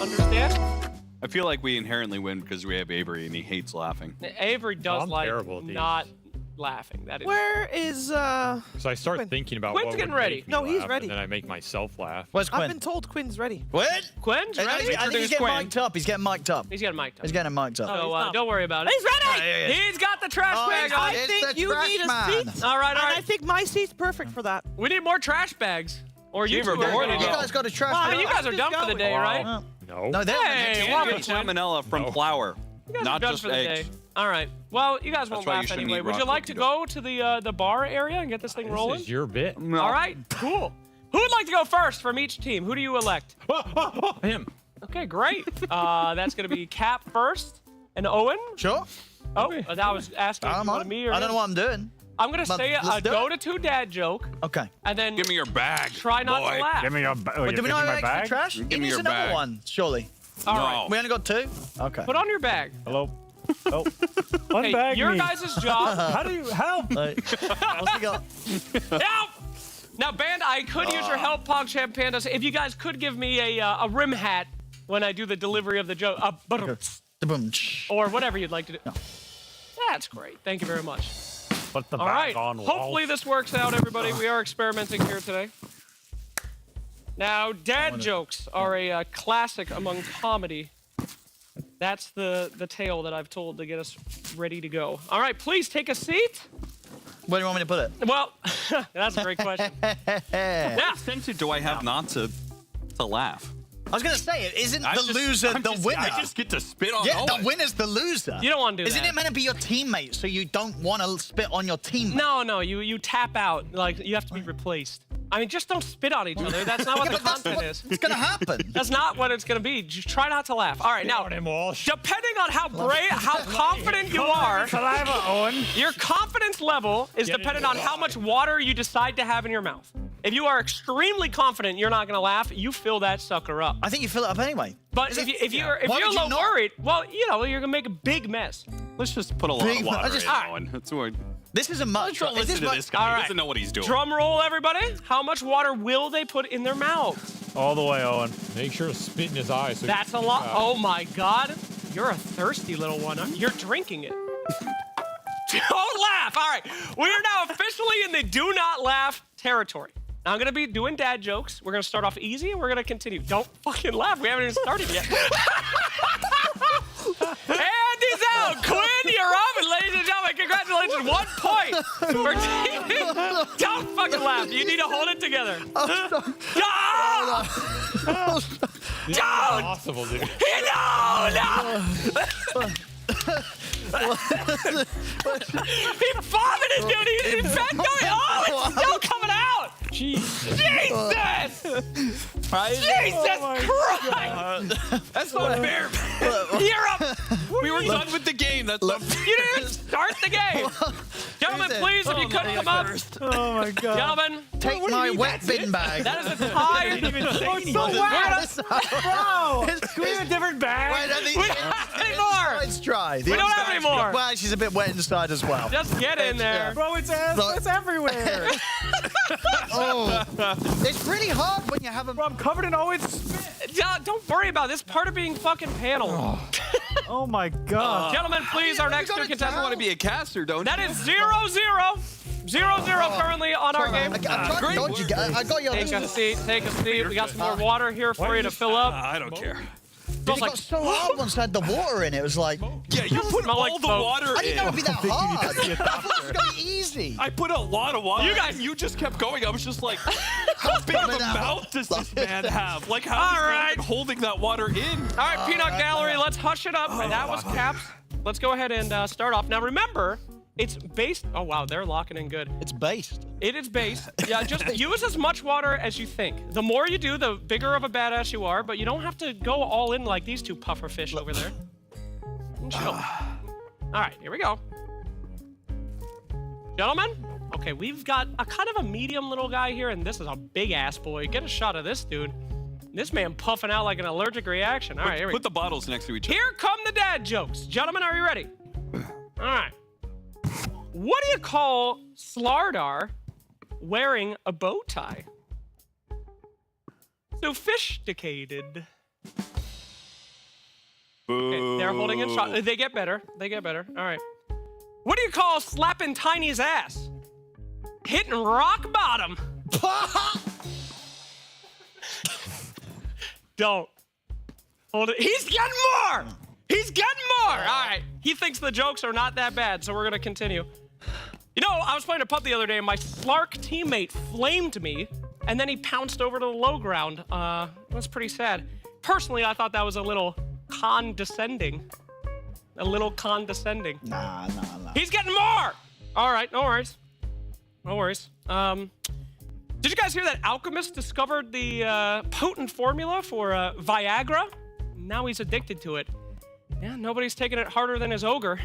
Understand? I feel like we inherently win because we have Avery and he hates laughing. Avery does like not laughing. That is. Where is So I start Quinn? thinking about Quinn's what getting would ready. make me No, he's laugh, ready. And then I make myself laugh. Where's Quinn? I've been told Quinn's ready. What? Quinn's I ready? think he's getting mic'd up. He's getting mic'd up. He's getting mic'd up. He's getting mic'd up. So don't worry about it. He's ready! Yeah, yeah. He's got the trash bag on. I think you need a seat. All right, all right. I think my seat's perfect for that. We need more trash bags. Or you two are You guys got a trash Well, bag. you guys are done for the day, right? No. No, they're Hey, You welcome, get Quinn. salmonella from flour, You guys are not done just for the eggs. day. All right. Well, you guys won't why you laugh shouldn't anyway. eat Would you raw like to go to the bar area and get this thing rolling? This is your bit. All right. Cool. Who would like to go first from each team? Who do you elect? Him. Okay, great. That's going to be Cap first and Owen. Sure. Oh, that was asking if you wanted me or I don't know him. what I'm doing. I'm going to But say a let's do it. Dota 2 dad joke. Okay. And then Give me your bag. try not boy. to laugh. Give me your But do we not have extra trash? Give He me needs your another bag. one, surely. All right. We only got two? Okay. Put on your bag. Hello. Oh. Hey, Unbag your me. guys' job. How do you help? What's he got? Help! Now, Band, I could use your help, PogChamp Pandas. If you guys could give me a rim hat when I do the delivery of the joke. Or whatever you'd like to do. No. That's great. Thank you very much. Put the All bag right. on. Hopefully this works out, everybody. We are experimenting here today. Now, dad jokes are a classic among comedy. That's the tale that I've told to get us ready to go. All right, please take a seat. Where do you want me to put it? Well, that's a great question. Yeah. What incentive do I have not to laugh? I was going to say, isn't I'm the just- loser I'm the just- winner? I just get to spit on Yeah, Owen. the winner's the loser. You don't want to do Isn't that. it meant to be your teammate, so you don't want to spit on your teammate? No, you tap out. Like, you have to be replaced. I mean, just don't spit on each other. That's not what the content is. It's going to happen. That's not what it's going to be. Just try not to laugh. All right, now, depending on how confident you are, Saliva, Owen. your confidence level is dependent on how much water you decide to have in your mouth. If you are extremely confident you're not going to laugh, you fill that sucker up. I think you fill it up anyway. But if you're Why a would you little not? worried, well, you know, you're going to make a big mess. Let's just put a lot Big- of water I just- in, Owen. That's what. This is a much. Don't Is listen this to much? this guy. All He right. doesn't know what he's doing. Drum roll, everybody. How much water will they put in their mouth? All the way, Owen. Make sure to spit in his eyes. So That's a lot. Oh my God. You're a thirsty little one. You're drinking it. Don't laugh. All right. We are now officially in the in do not laugh territory. Now I'm gonna be doing dad jokes. We're gonna start off easy and we're gonna continue. Don't fucking laugh. We haven't even started yet. And he's out. Quinn, you're up. And ladies and gentlemen, congratulations. 1 point for team. Don't fucking laugh. You need to hold it together. This is impossible, dude. He vomited, dude. He's back going. Oh, it's still coming out. Jesus. Jesus Christ. That's not fair. You're up. We were done with the game. That's not fair. You didn't even start the game. Gentlemen, please, if you could come up. Oh my god. Gentlemen. Take my wet bin bag. That is a tie. Oh, it's so wet. Bro. We have a different bag. Wait, We don't have any more. It's dry. We don't have any more. Well, she's a bit wet inside as well. Just get in there. Bro, it's everywhere. Oh, it's really hard when you haven't. Bro, I'm covered in always spit. Don't worry about this. Part of being fucking panel. Oh my god. Gentlemen, please, our next two contestants. You want to be a caster, don't That you? is 0-0. 0-0 currently on our game. I got you. Take a seat. Take a seat. We got some more water here for you to fill up. I don't care. It got so hard once I had the water in it. It was like, Yeah, you put all the water I didn't know in. it'd be that hard. I thought it was going to be easy. I put a lot of water. You guys- you just kept going. I was just like, how big of a mouth does this man have? Like, how is he holding that water in? All right, Peanut Gallery, let's hush it up. That was Caps. Let's go ahead and start off. Now, remember, it's based. Oh, wow, they're locking in good. It's based. It is based. Yeah, just use as much water as you think. The more you do, the bigger of a badass you are, but you don't have to go all in like these two puffer fish over there. Chill. All right, here we go. Gentlemen, okay, we've got a kind of a medium little guy here, and this is a big ass boy. Get a shot of this dude. This man puffing out like an allergic reaction. All right, here we go. Put the bottles next to each other. Here come the dad jokes. Gentlemen, are you ready? All right. What do you call Slardar wearing a bow tie? Sophisticated. Okay, they're holding in shot. They get better. They get better. All right. What do you call slapping Tiny's ass? Hitting rock bottom. Don't. Hold it. He's getting more. He's getting more. All right. He thinks the jokes are not that bad, so we're going to continue. You know, I was playing a pub the other day, and my Slark teammate flamed me, and then he pounced over to the low ground. It was pretty sad. Personally, I thought that was a little condescending. A little condescending. Nah. He's getting more! All right, no worries. No worries. Did you guys hear that Alchemist discovered the potent formula for Viagra? Now he's addicted to it. Yeah, nobody's taking it harder than his ogre.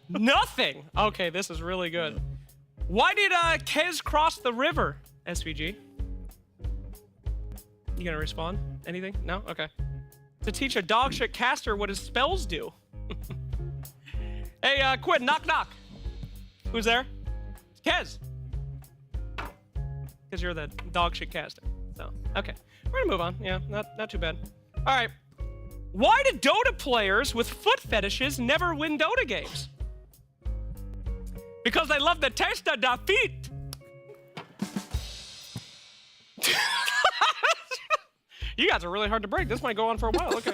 Nothing. Okay, this is really good. Why did Kez cross the river, SVG? You gonna respond? Anything? No? Okay. To teach a dogshit caster what his spells do. Hey, Quinn, knock knock. Who's there? Kez. Because you're the dogshit caster. So, okay. We're gonna move on. Yeah, not too bad. All right. Why do Dota players with foot fetishes never win Dota games? Because they love the taste of defeat. You guys are really hard to break. This might go on for a while. Okay.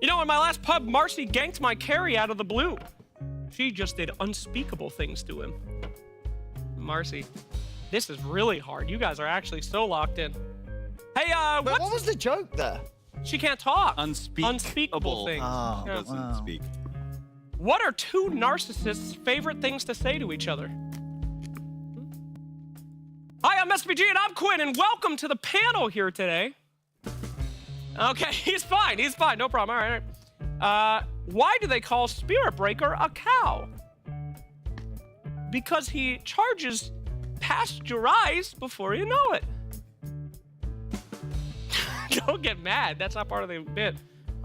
You know, in my last pub, Marcy ganked my carry out of the blue. She just did unspeakable things to him. Marcy, this is really hard. You guys are actually so locked in. Hey, what was the joke there? She can't talk. Unspeakable things. Oh, Yeah. Doesn't speak. What are two narcissists' favorite things to say to each other? Hi, I'm SPG and I'm Quinn, and welcome to the panel here today. Okay, he's fine. He's fine. No problem. All right. Why do they call Spirit Breaker a cow? Because he charges past your eyes before you know it. Don't get mad. That's not part of the bit.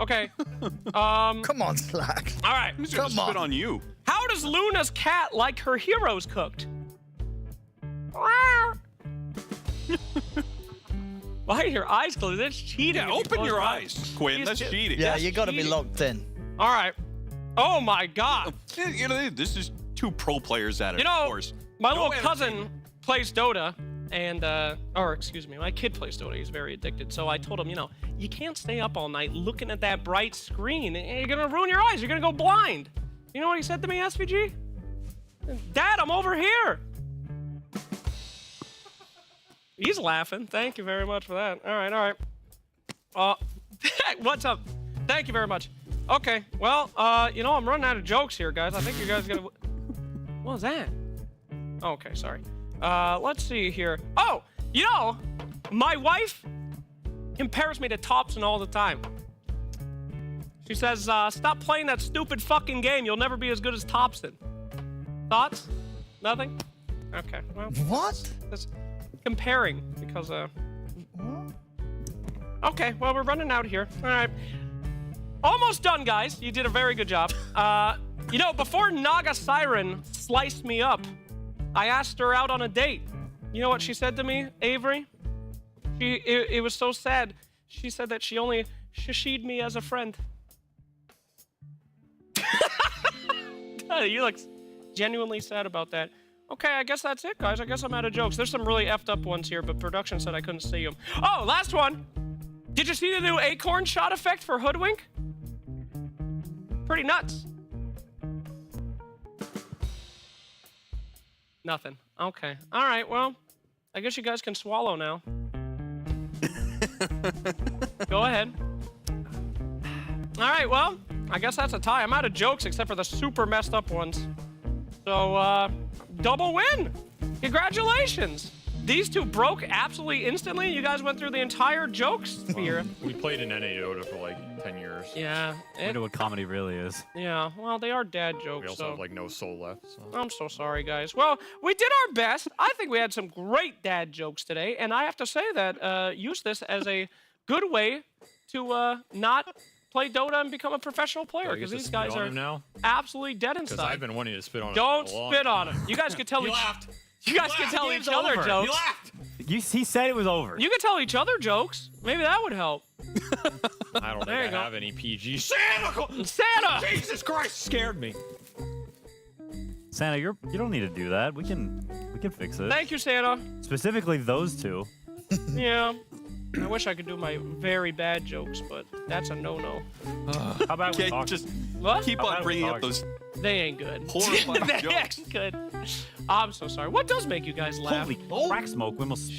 Okay. Come on, Slack. All right. Who's gonna spit on you? How does Luna's cat like her heroes cooked? Why are your eyes closed? That's cheating. Yeah, open your eyes, Quinn. That's cheating. Yeah, you got to be locked in. All right. Oh my God. You know, this is two pro players at it. You know, of course. my No little energy. cousin plays Dota, and or excuse me, my kid plays Dota. He's very addicted. So I told him, you know, you can't stay up all night looking at that bright screen. You're gonna ruin your eyes. You're gonna go blind. You know what he said to me, SVG? Dad, I'm over here. He's laughing. Thank you very much for that. All right. What's up? Thank you very much. Okay, well, you know, I'm running out of jokes here, guys. I think you guys are gonna... What was that? Okay, sorry. Let's see here. Oh, you know, my wife compares me to Thompson all the time. She says, stop playing that stupid fucking game. You'll never be as good as Thompson. Thoughts? Nothing? Okay, well... What? That's comparing, because, Okay, well, we're running out here. All right. Almost done, guys. You did a very good job. You know, before Naga Siren sliced me up, I asked her out on a date. You know what she said to me, Avery? It was so sad. She said that she only shishied me as a friend. You look genuinely sad about that. Okay, I guess that's it, guys. I guess I'm out of jokes. There's some really effed up ones here, but production said I couldn't see them. Oh, last one. Did you see the new acorn shot effect for Hoodwink? Pretty nuts. Nothing. Okay. All right, well, I guess you guys can swallow now. Go ahead. All right, well, I guess that's a tie. I'm out of jokes except for the super messed up ones. So, double win. Congratulations. These two broke absolutely instantly. You guys went through the entire joke sphere. We played in NA Dota for like 10 years. Yeah. I know what comedy really is. Yeah, well, they are dad jokes. We also so. have like no soul left. So. I'm so sorry, guys. Well, we did our best. I think we had some great dad jokes today, and I have to say that use this as a good way to not play Dota and become a professional player, because these guys are now? Absolutely dead Because inside. I've been wanting to spit on him. Don't for a long spit on time. him. You guys can tell He each. laughed. You guys can tell each other jokes. He said it was over. You can tell each other jokes. Maybe that would help. I don't think There I you go. have any PG. Santa! Jesus Christ, scared me. Santa, you don't need to do that. We can fix it. Thank you, Santa. Specifically those two. Yeah. I wish I could do my very bad jokes, but that's a no-no. How about we talk? Just What? keep How on about we bringing talk? up those They ain't good. horrifying They jokes. ain't good. I'm so sorry. What does make you guys laugh? Holy crack smoke. We almost...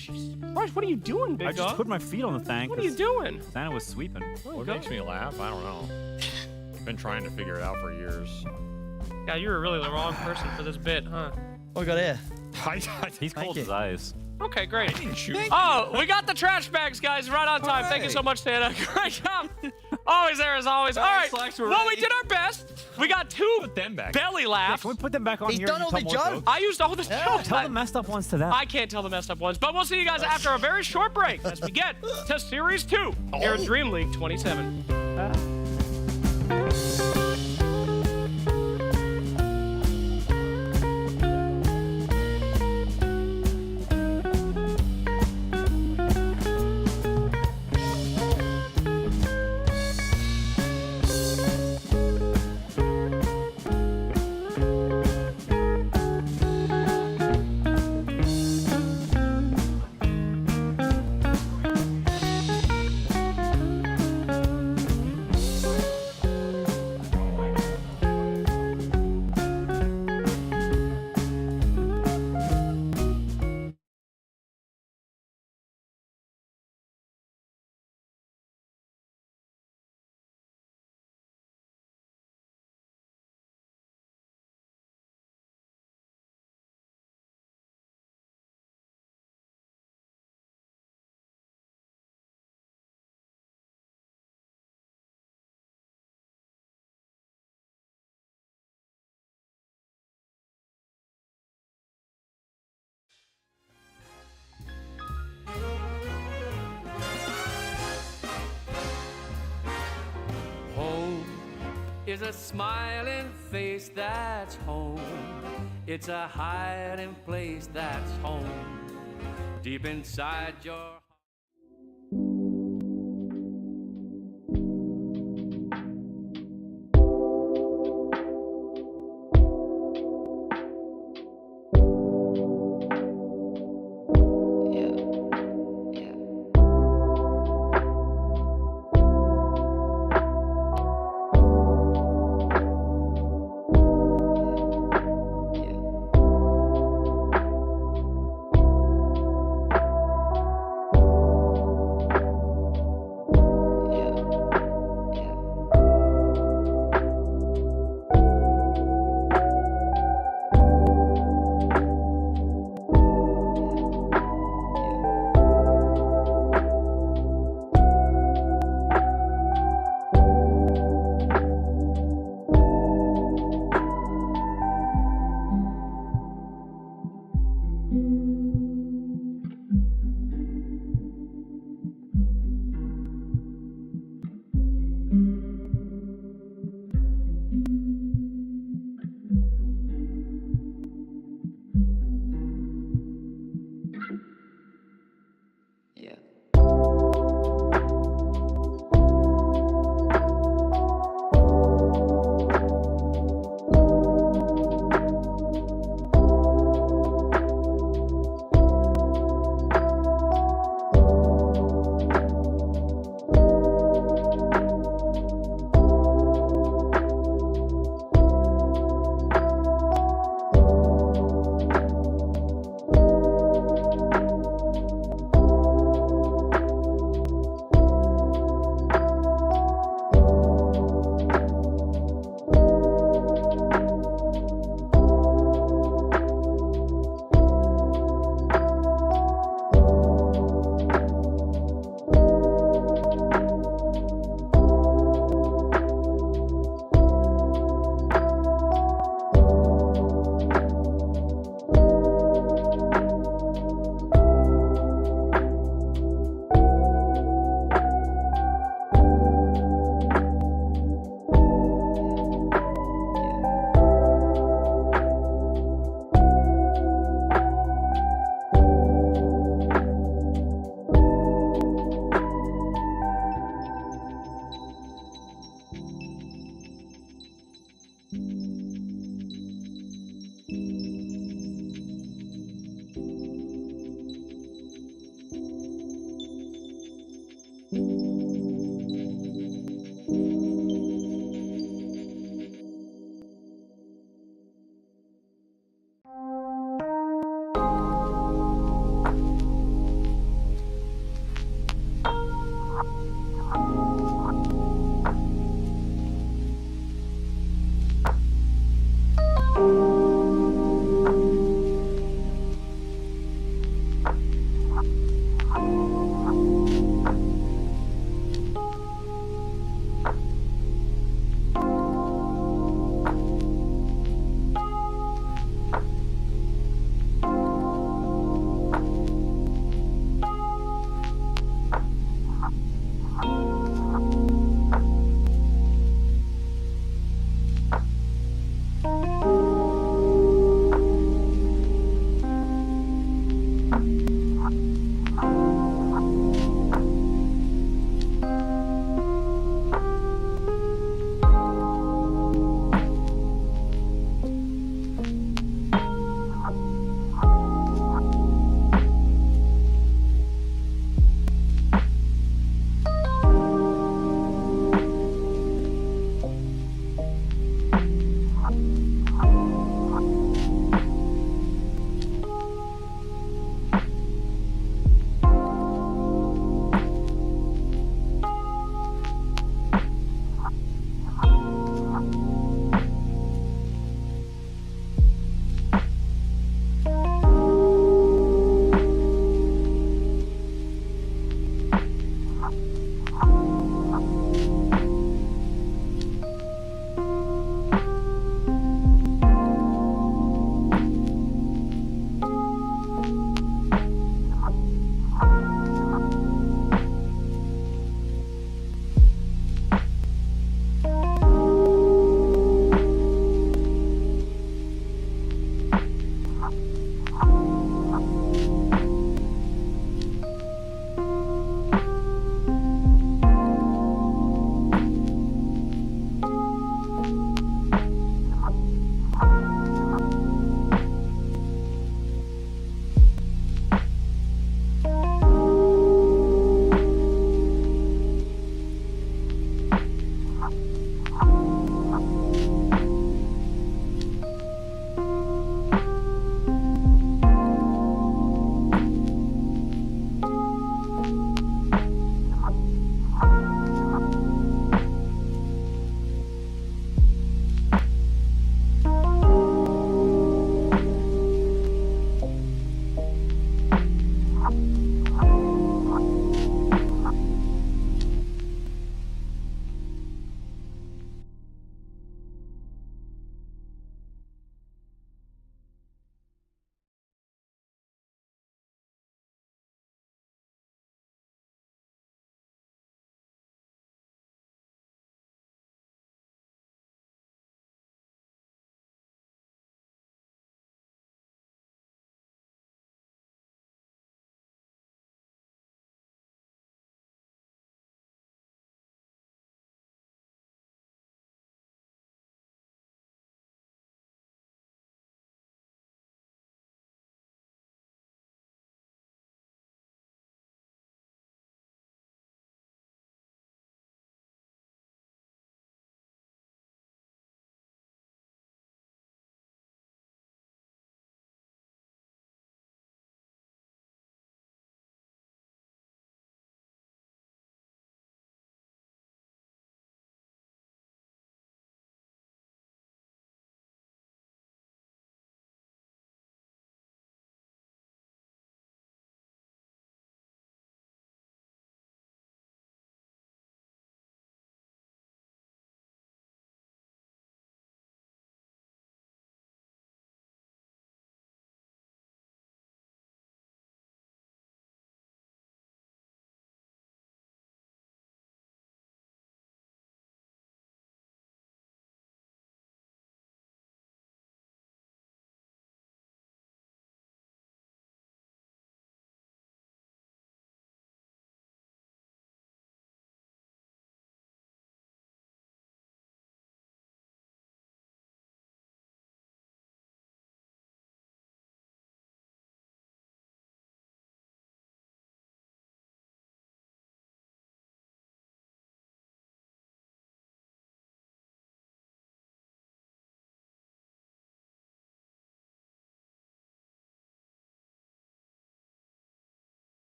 Christ, what are you doing, big I just dog? put my feet on the thing. What are you 'cause doing? Santa was sweeping. What makes me laugh? I don't know. I've been trying to figure it out for years. Yeah, you were really the wrong person for this bit, huh? What we got here? He's cold as ice. Okay, great. Shoot. Oh, we got the trash bags, guys, right on time. Thank you so much, Santa. Great job. Always there as always. All right. Well, we did our best. We got two Put them back. belly laughs. Can we put them back on He's here? done and all tell the more jokes. jokes? I used all the jokes. Tell the messed up ones to them. I can't tell the messed up ones, but we'll see you guys after a very short break as we get to Series 2 here at Dream League 27. Is a smiling face that's home. It's a hiding place that's home. Deep inside your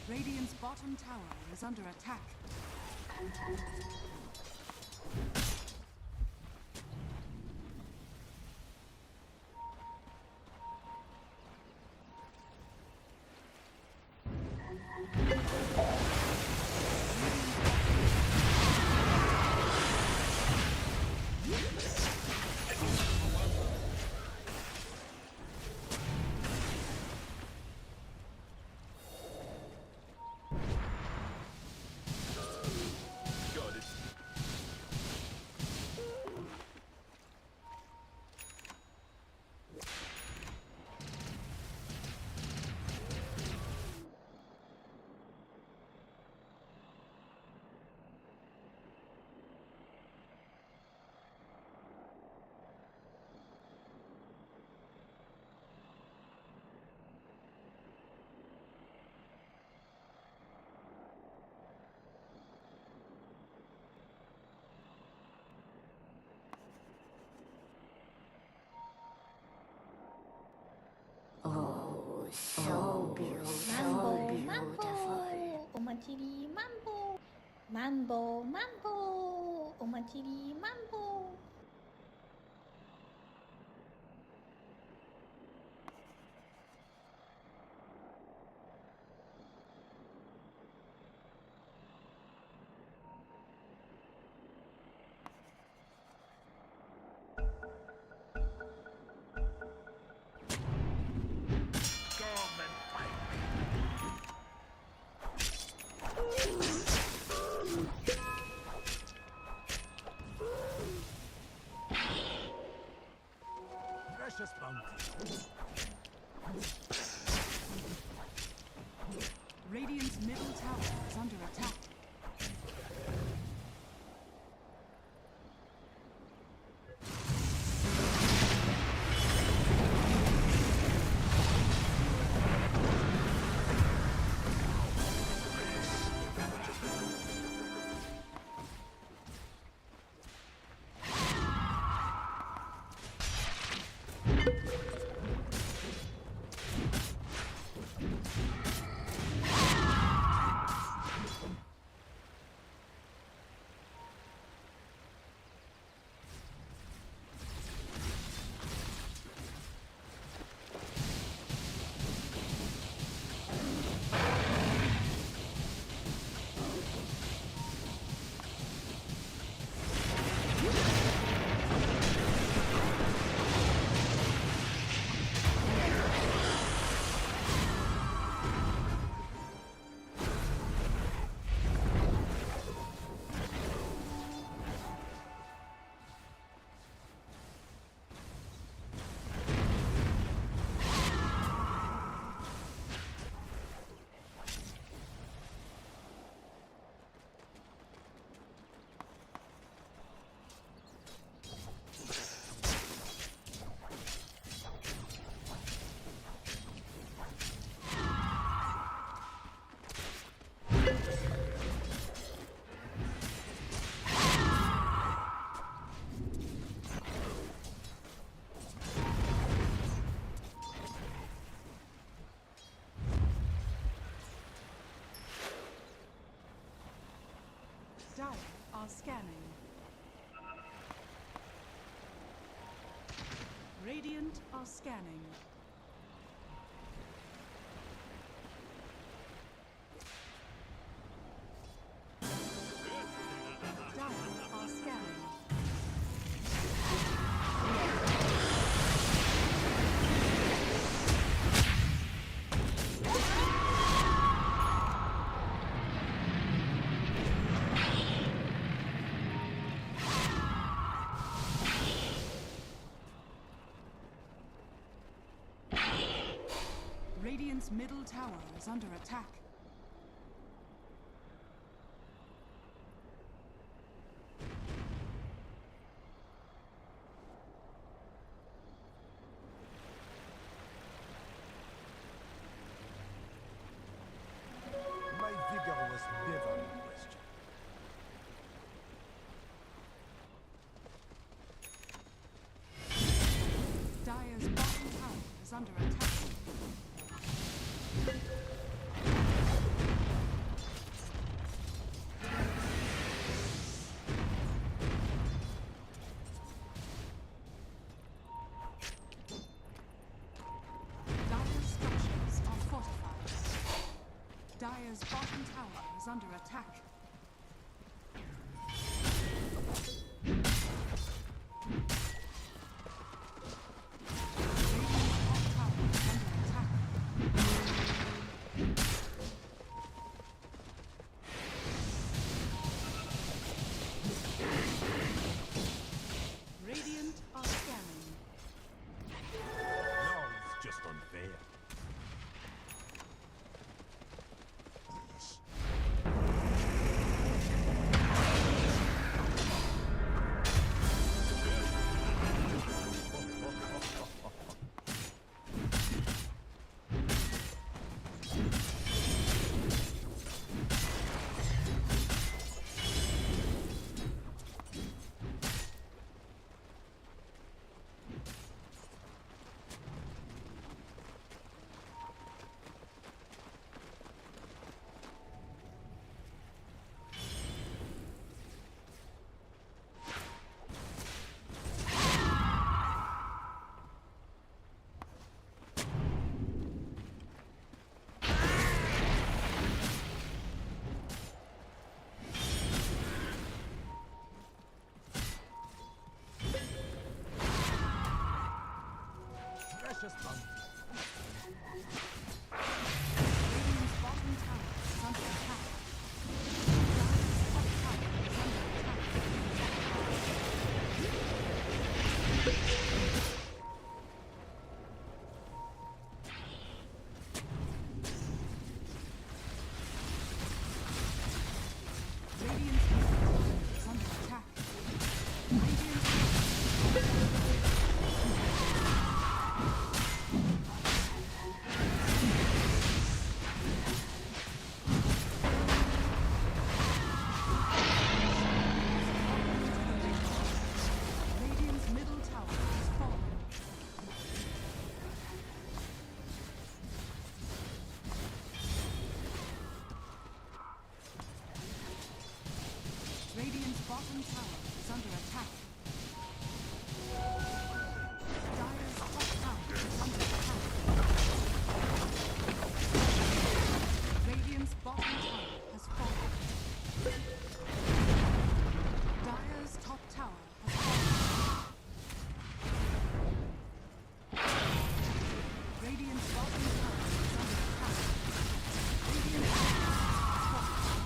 Radiant's bottom tower is under attack. Oh, so beautiful. Mambo, Omatiri, mambo. Mambo, mambo, Omatiri, mambo. Precious bounty. Radiant's middle tower is under attack. Dire are scanning. Radiant are scanning. Dire are scanning. Radiant's middle tower is under attack. My vigor was never in question. Dire's bottom tower is under attack. Dire's bottom tower is under attack. Radiant are scanning. No, it's just unfair. Precious bounty. Radiant's bottom tower is under attack. Dire's top tower is under attack. Radiant's middle tower is under attack. Radiant's middle tower has fallen. Radiant's bottom tower is under attack. Dire's top tower is under attack. Radiant's bottom tower has fallen. Dire's top tower has fallen. Radiant's bottom tower is under attack. Radiant's bottom tower has fallen.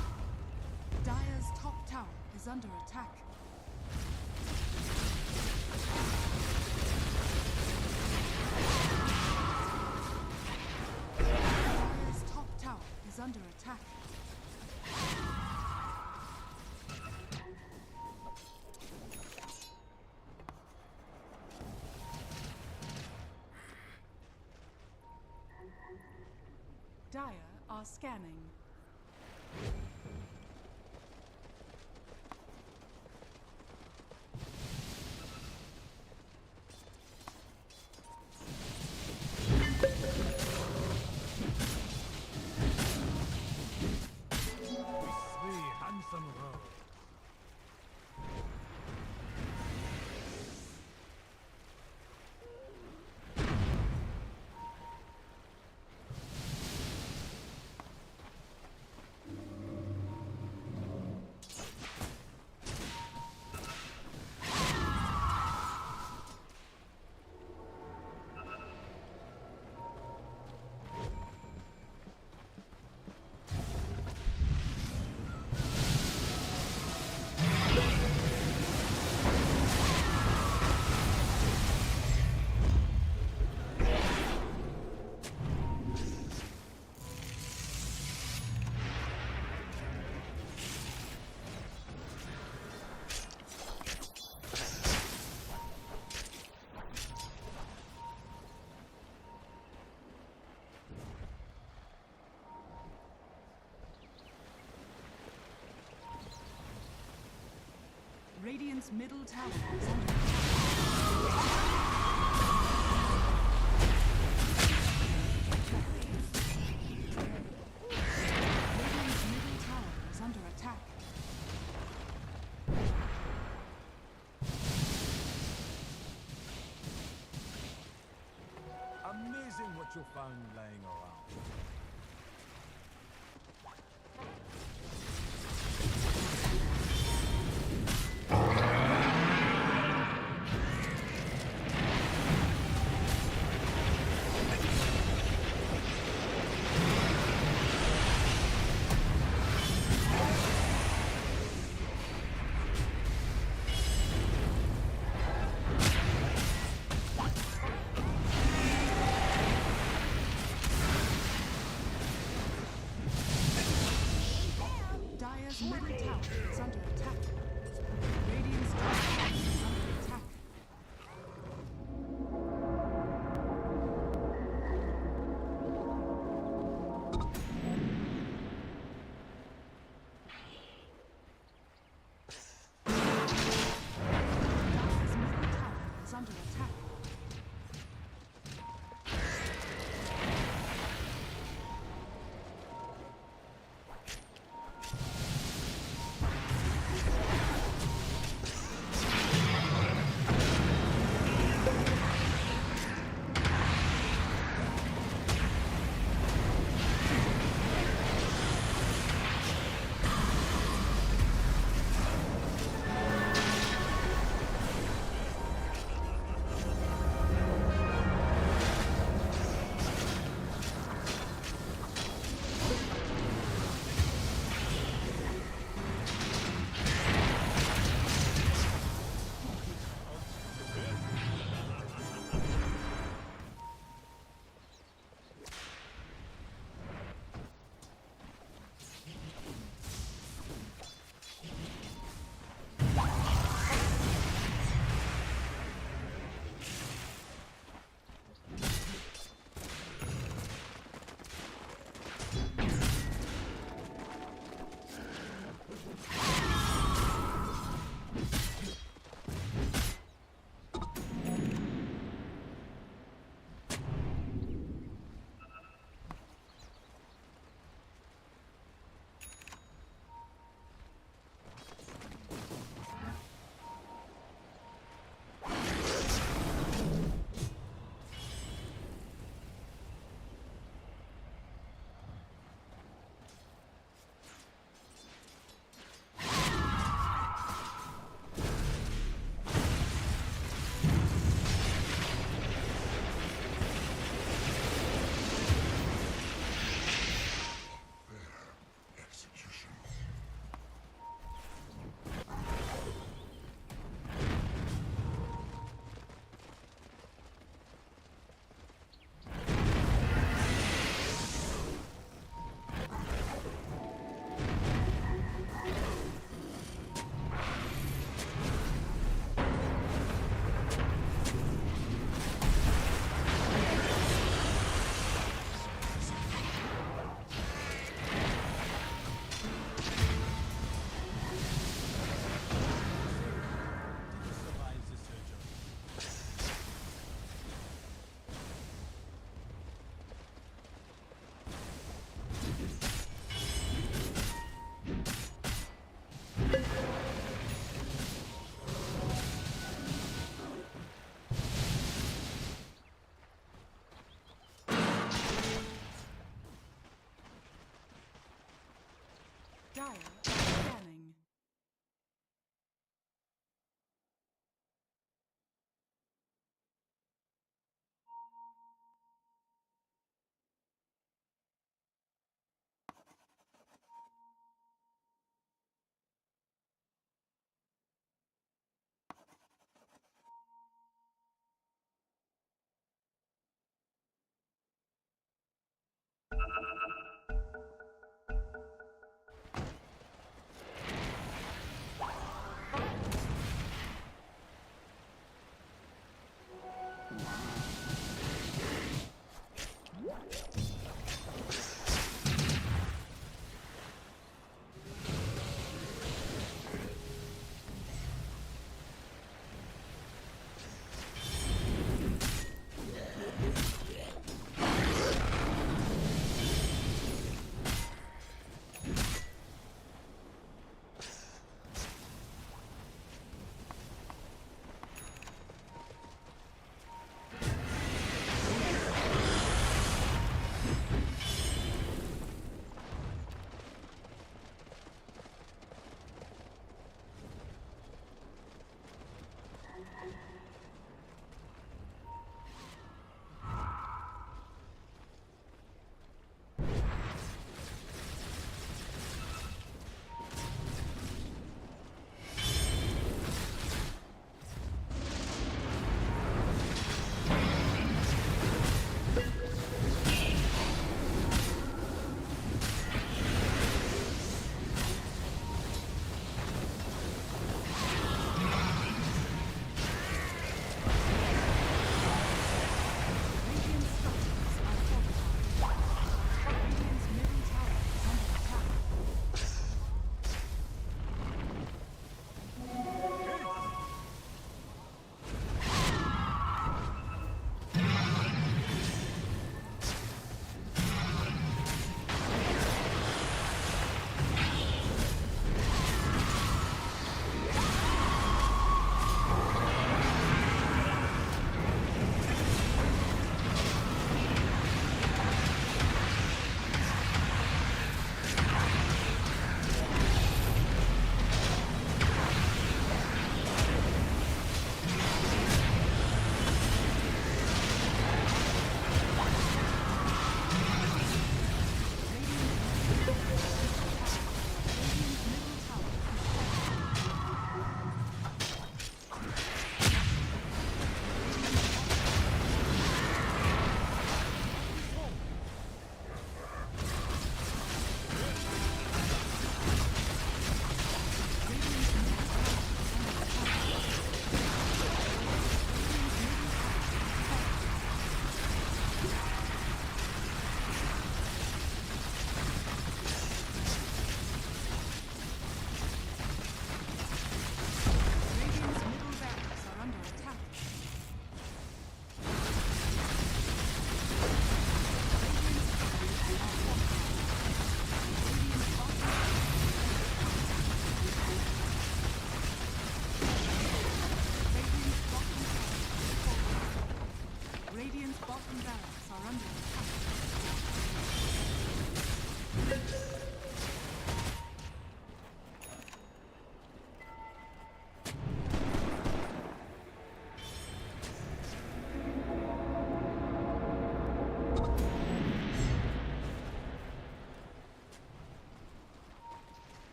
Dire's top tower is under attack. Dire's top tower is under attack. Dire are scanning. Three handsome rows. Radiant's middle tower is under attack. Radiant's middle tower is under attack. Amazing what you found lying around. middle tower is under attack. Radiant's top tower is under attack. Dire's middle tower is under attack. Dire scanning.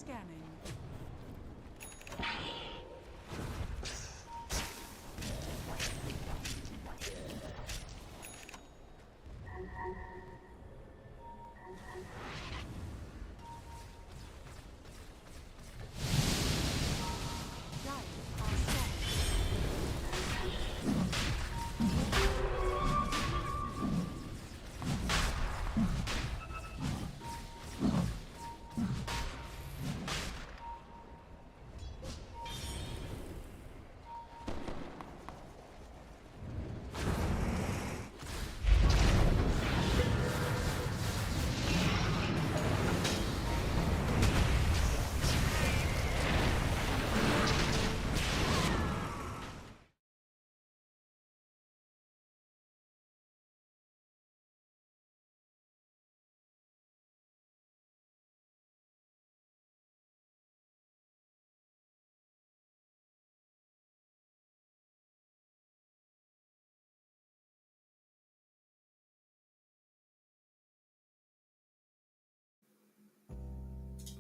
Scanning.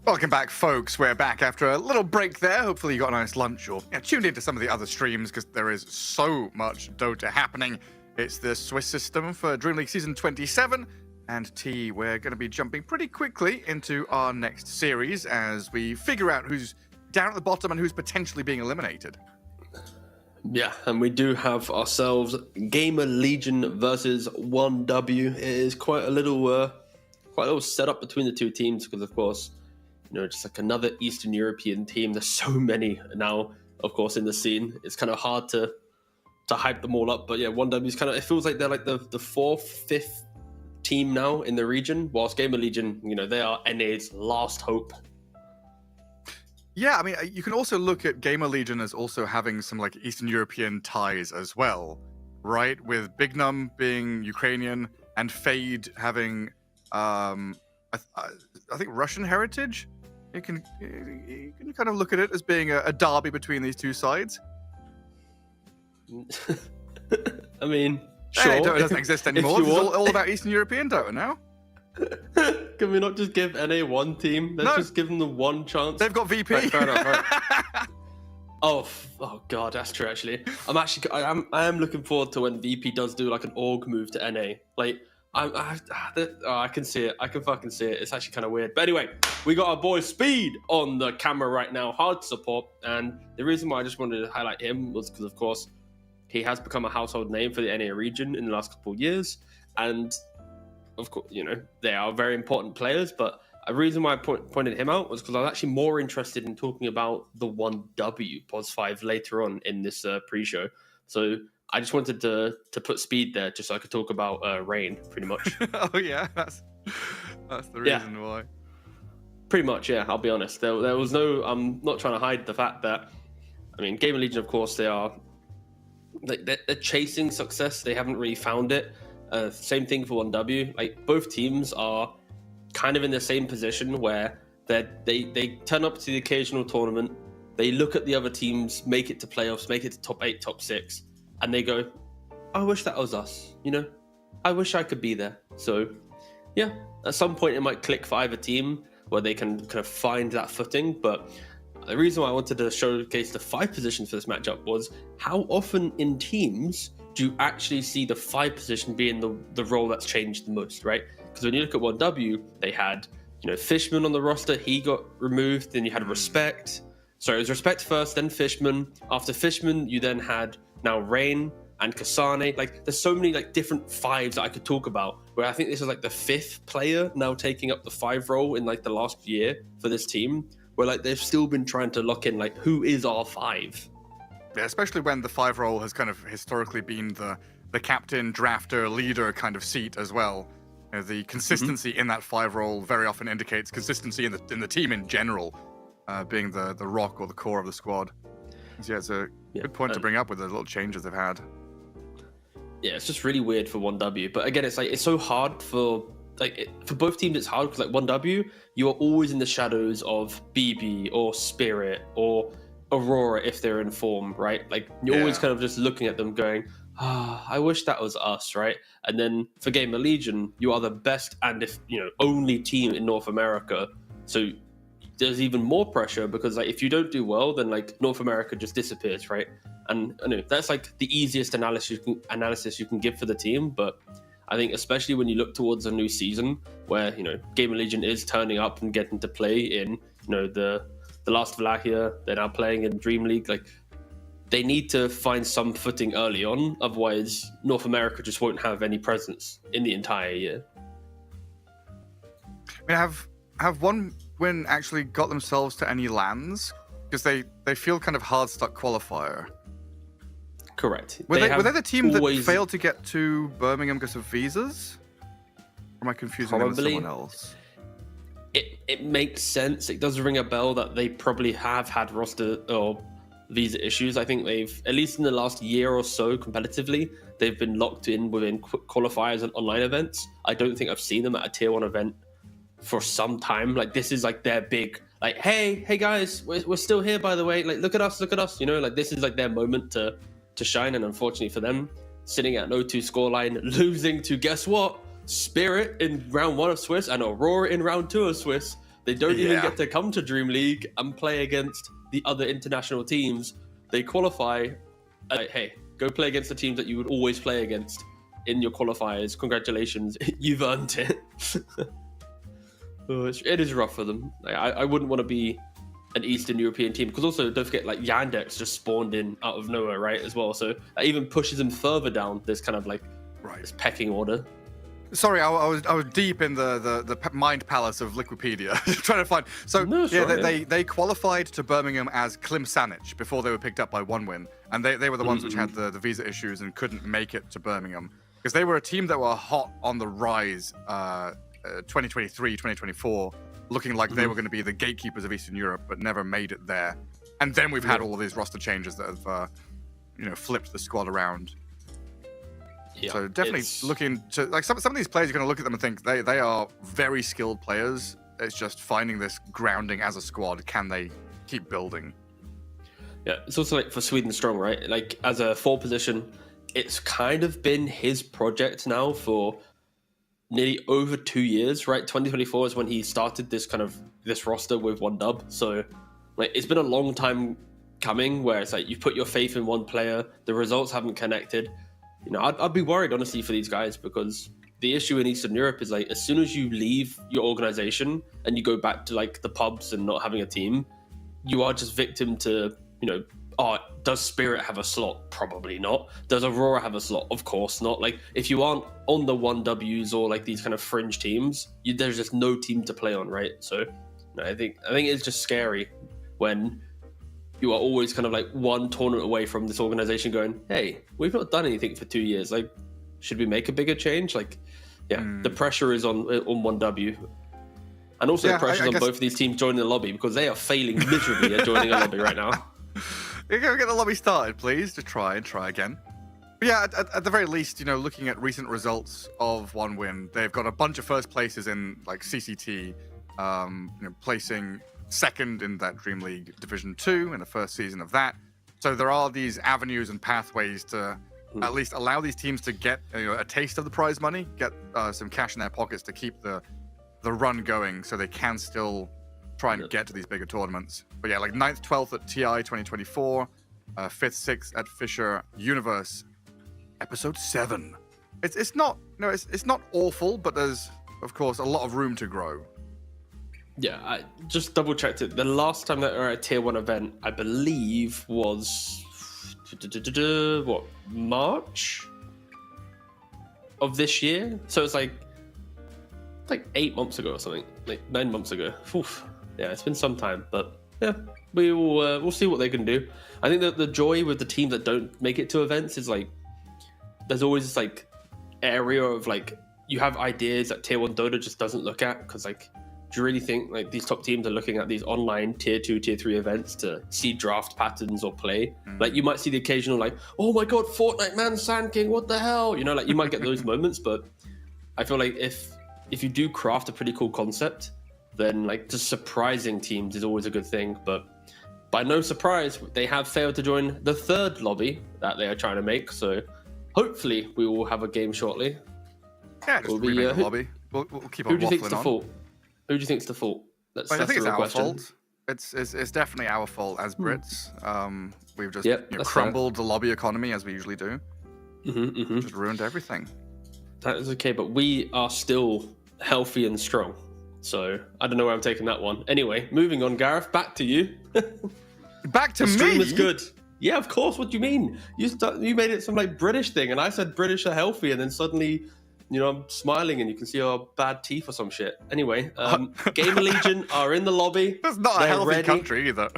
Welcome back, folks. We're back after a little break there. Hopefully you got a nice lunch or tuned into some of the other streams because there is so much Dota happening. It's the Swiss system for DreamLeague Season 27. And T, we're going to be jumping pretty quickly into our next series as we figure out who's down at the bottom and who's potentially being eliminated. Yeah, and we do have ourselves Gamer Legion versus 1W. It is quite a little setup between the two teams because, of course, just like another Eastern European team. There's so many now, of course, in the scene. It's kind of hard to hype them all up. But yeah, 1W's kind of, it feels like they're like the fourth, fifth team now in the region, whilst Gamer Legion, they are NA's last hope. Yeah, I mean, you can also look at Gamer Legion as also having some like Eastern European ties as well, right? With Bignum being Ukrainian and Fade having, I think, Russian heritage. You can kind of look at it as being a derby between these two sides. I mean, sure. Hey, Dota doesn't exist anymore. It's all about Eastern European Dota now. Can we not just give NA one team? Let's just give them the one chance. They've got VP. Right, fair enough. Right. Oh god, that's true. Actually, I am looking forward to when VP does do like an org move to NA. Like, I can see it. I can fucking see it. It's actually kind of weird. But anyway, we got our boy Speed on the camera right now, hard to support. And the reason why I just wanted to highlight him was because, of course, he has become a household name for the NA region in the last couple of years. And, of course, they are very important players. But a reason why I pointed him out was because I was actually more interested in talking about the 1W POS 5 later on in this pre-show. So I just wanted to put Speed there just so I could talk about Rain, pretty much. Oh yeah, that's the reason why. Pretty much, yeah. I'll be honest. There was no. I'm not trying to hide the fact that, I mean, Gamer Legion, of course, they're chasing success. They haven't really found it. Same thing for 1W. Like, both teams are kind of in the same position where they turn up to the occasional tournament. They look at the other teams, make it to playoffs, make it to top 8, top 6. And they go, I wish that was us, I wish I could be there. So, yeah, at some point it might click for either team where they can kind of find that footing. But the reason why I wanted to showcase the 5 positions for this matchup was how often in teams do you actually see the 5 position being the role that's changed the most, right? Because when you look at 1W, they had, Fishman on the roster, he got removed. Then you had Respect. Sorry, it was Respect first, then Fishman. After Fishman, you then had now Rain and Kasane. Like, there's so many like different 5s that I could talk about, where I think this is like the 5th player now taking up the 5 role in like the last year for this team, where like they've still been trying to lock in like who is our 5. Yeah, especially when the 5 role has kind of historically been the captain, drafter, leader kind of seat as well. The consistency in that 5 role very often indicates consistency in the team in general, being the rock or the core of the squad. So yeah, it's a good point to bring up with the little changes they've had. Yeah, it's just really weird for 1W. But again, it's like it's so hard for for both teams. It's hard because like 1W, you are always in the shadows of BB or Spirit or Aurora if they're in form, right? Like, you're always kind of just looking at them going, I wish that was us, right? And then for Gamer Legion, you are the best and only team in North America. So there's even more pressure because like if you don't do well, then like North America just disappears, right? And I know that's like the easiest analysis you can give for the team, but I think especially when you look towards a new season where Gamer Legion is turning up and getting to play in the last Wallachia, they're now playing in Dream League, like they need to find some footing early on, otherwise North America just won't have any presence in the entire year. I mean, have One Win actually got themselves to any lands? Because they feel kind of hard stuck qualifier. Correct. Were they the team that failed to get to Birmingham because of visas? Or am I confusing them with someone else? It makes sense. It does ring a bell that they probably have had roster or visa issues. I think they've, at least in the last year or so competitively, they've been locked in within qualifiers and online events. I don't think I've seen them at a tier 1 event for some time. Like this is like their big, like, hey guys, we're still here, by the way. Like, look at us. Like this is like their moment to shine. And unfortunately for them, sitting at an 0-2 scoreline, losing to, guess what? Spirit in round 1 of Swiss and Aurora in round 2 of Swiss. They don't even get to come to Dream League and play against the other international teams. They qualify. Like, hey, go play against the teams that you would always play against in your qualifiers. Congratulations, you've earned it. It is rough for them. Like, I wouldn't want to be an Eastern European team, because also don't forget, like, Yandex just spawned in out of nowhere, right, as well. So that even pushes them further down this kind of like this pecking order. Sorry, I was deep in the mind palace of Liquipedia trying to find. So they qualified to Birmingham as Klimsanic before they were picked up by One Win, and they were the ones which had the visa issues and couldn't make it to Birmingham, because they were a team that were hot on the rise 2023, 2024, looking like they were going to be the gatekeepers of Eastern Europe, but never made it there. And then we've had all of these roster changes that have flipped the squad around. Yeah, so definitely looking to, like, some of these players, you're going to look at them and think they are very skilled players. It's just finding this grounding as a squad. Can they keep building? Yeah, it's also like for Sweden Strong, right? Like as a 4 position, it's kind of been his project now for nearly over 2 years, right? 2024 is when he started this roster with 1 dub. So like it's been a long time coming where it's like you put your faith in one player, the results haven't connected. I'd be worried, honestly, for these guys, because the issue in Eastern Europe is like as soon as you leave your organization and you go back to like the pubs and not having a team, you are just victim to, does Spirit have a slot? Probably not. Does Aurora have a slot? Of course not. Like if you aren't on the 1Ws or like these kind of fringe teams, there's just no team to play on, right? So I think it's just scary when you are always kind of like one tournament away from this organization going, hey, we've not done anything for 2 years. Like, should we make a bigger change? Like, the pressure is on 1W. And also the pressure is on both of these teams joining the lobby, because they are failing miserably at joining a lobby right now. You're going to get the lobby started, please, to try again. But yeah, at the very least, looking at recent results of One Win, they've got a bunch of first places in like CCT, placing second in that Dream League Division 2 in the first season of that. So there are these avenues and pathways to at least allow these teams to get a taste of the prize money, get some cash in their pockets to keep the run going, so they can still try and get to these bigger tournaments. But yeah, like 9th, 12th at TI 2024, 5th, 6th at Fisher Universe, episode 7. It's not awful, but there's of course a lot of room to grow. Yeah, I just double checked it. The last time that we were at a tier 1 event, I believe, was March of this year. So it's like 8 months ago or something, like 9 months ago. Oof. Yeah, it's been some time, but yeah, we'll see what they can do. I think that the joy with the teams that don't make it to events is like there's always this like area of like you have ideas that tier 1 Dota just doesn't look at, because like, do you really think like these top teams are looking at these online tier 2, tier 3 events to see draft patterns or play? Like you might see the occasional like, oh my god, Fortnite man, Sand King, what the hell? Like you might get those moments, but I feel like if you do craft a pretty cool concept, then like just surprising teams is always a good thing. But by no surprise, they have failed to join the 3rd lobby that they are trying to make. So hopefully we will have a game shortly. Yeah, just remake the lobby. We'll keep on waffling on. Who do you think's the fault? But I think it's our fault. It's definitely our fault as Brits. We've just crumbled the lobby economy as we usually do. Just ruined everything. That is okay, but we are still healthy and strong. So I don't know where I'm taking that one. Anyway, moving on, Gareth, back to you. Back to the stream me? is good. Yeah, of course. What do you mean? You made it some like British thing, and I said British are healthy, and then suddenly, I'm smiling, and you can see our bad teeth or some shit. Anyway, Gamer Legion are in the lobby. That's not a healthy country either.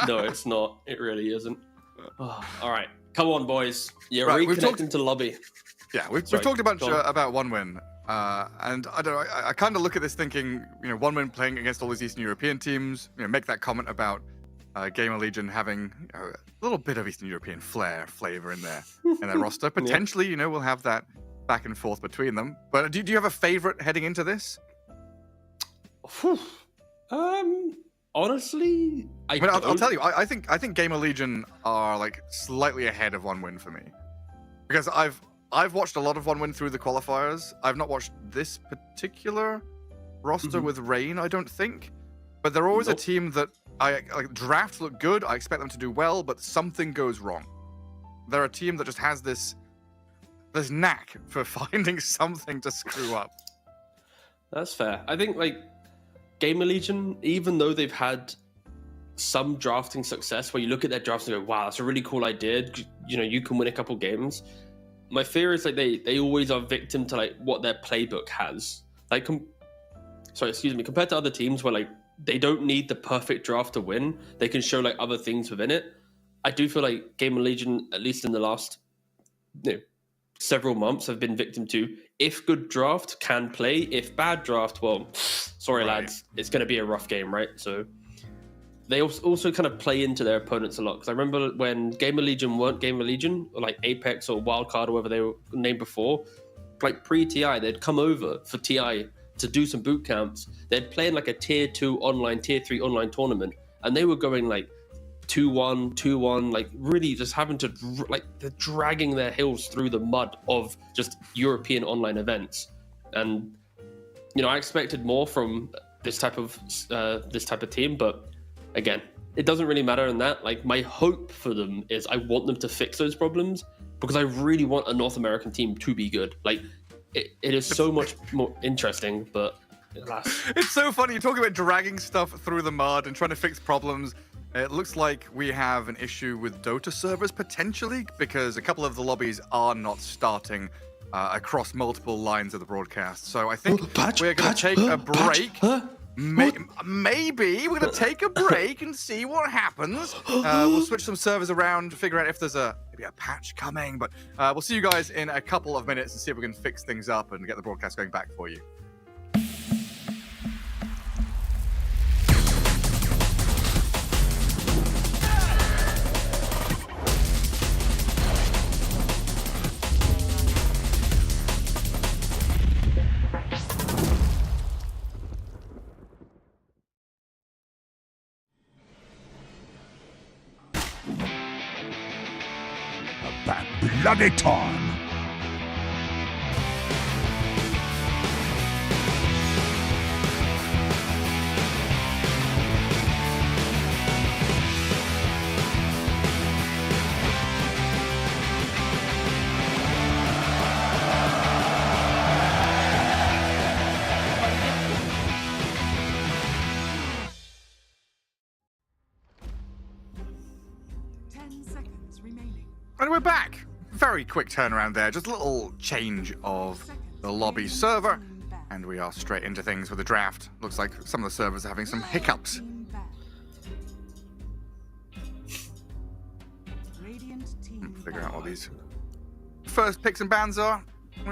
No, it's not. It really isn't. Oh, all right, come on, boys. You're Right, we've reconnecting to the lobby. Yeah, we've talked a bunch about one win. And I don't know, I kind of look at this thinking, one win playing against all these Eastern European teams, make that comment about Gamer Legion having a little bit of Eastern European flavor in their roster. Potentially, we'll have that back and forth between them. But do you have a favorite heading into this? Honestly, I'll tell you, I think Gamer Legion are like slightly ahead of one win for me. Because I've watched a lot of one win through the qualifiers. I've not watched this particular roster with Rain, I don't think. But they're always a team that drafts look good. I expect them to do well, but something goes wrong. They're a team that just has this knack for finding something to screw up. That's fair. I think Gamer Legion, even though they've had some drafting success where you look at their drafts and go, wow, that's a really cool idea. You can win a couple games. My fear is they always are victim to what their playbook has. Compared to other teams where they don't need the perfect draft to win, they can show other things within it. I do feel like Gamer Legion, at least in the last several months, have been victim to if good draft can play, if bad draft, well, sorry lads, it's going to be a rough game, right? So they also kind of play into their opponents a lot. Because I remember when Gamer Legion weren't Gamer Legion, or Apex or Wildcard or whatever they were named before, pre-TI, they'd come over for TI to do some boot camps. They'd play in a tier 2 online, tier 3 online tournament, and they were going 2-1, 2-1, really just having to, they're dragging their heels through the mud of just European online events. And, I expected more from this type of team, but again, it doesn't really matter in that. My hope for them is I want them to fix those problems because I really want a North American team to be good. It is so much more interesting, but alas. It's so funny. You're talking about dragging stuff through the mud and trying to fix problems. It looks like we have an issue with Dota servers potentially because a couple of the lobbies are not starting across multiple lines of the broadcast. So I think we're going to take a break. Maybe we're going to take a break and see what happens. We'll switch some servers around, figure out if there's maybe a patch coming. But we'll see you guys in a couple of minutes and see if we can fix things up and get the broadcast going back for you. Bloody time. And we're back. Very quick turnaround there. Just a little change of the lobby server. And we are straight into things with the draft. Looks like some of the servers are having some hiccups. Figure out what these first picks and bans are.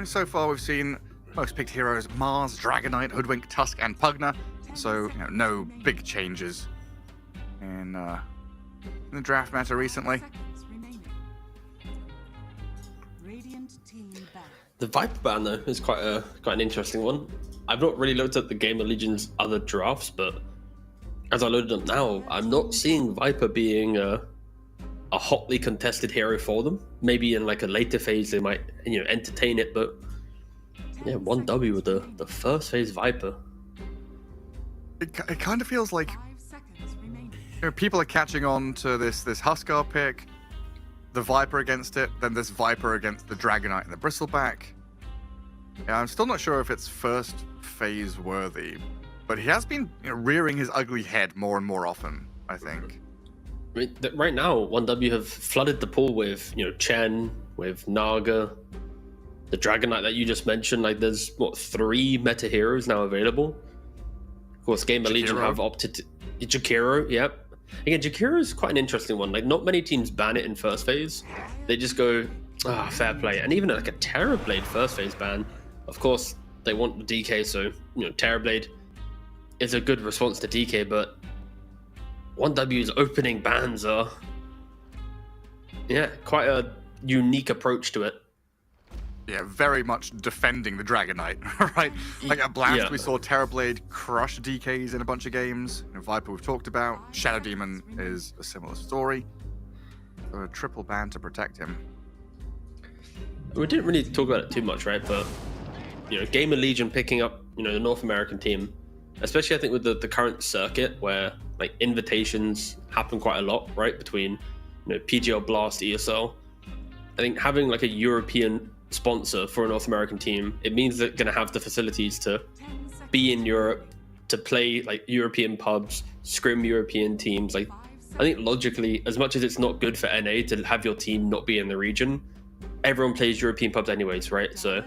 So far we've seen most picked heroes Mars, Dragonite, Hoodwink, Tusk, and Pugna. So no big changes in the draft meta recently. The Viper ban, though, is quite an interesting one. I've not really looked at the Gamer Legion's other drafts, but as I loaded up now, I'm not seeing Viper being a hotly contested hero for them. Maybe in a later phase they might entertain it, but yeah, 1W with the first phase Viper. It kind of feels like people are catching on to this Huskar pick, the Viper against it, then this Viper against the Dragonite and the Bristleback. Yeah, I'm still not sure if it's first phase worthy, but he has been rearing his ugly head more and more often, I think. I mean, right now, 1W have flooded the pool with, Chen, with Naga, the Dragonite that you just mentioned. Like, there's, 3 meta heroes now available? Of course, Gamer Legion have opted to... Jakiro, yep. Again, Jakiro is quite an interesting one. Like, not many teams ban it in first phase. They just go, fair play. And even like a Terrorblade first phase ban, of course, they want the DK, so, Terrorblade is a good response to DK, but 1W's opening bans are, quite a unique approach to it. Yeah, very much defending the Dragonite, right? Like at Blast, we saw Terrorblade crush DKs in a bunch of games. Viper we've talked about. Shadow Demon is a similar story. So a triple ban to protect him. We didn't really talk about it too much, right? But, Gamer Legion picking up, the North American team, especially I think with the current circuit where like invitations happen quite a lot, right? Between, PGL, Blast, ESL. I think having like a European sponsor for a North American team, it means they're going to have the facilities to be in Europe, to play like European pubs, scrim European teams. Like, I think logically, as much as it's not good for NA to have your team not be in the region, everyone plays European pubs anyways, right? So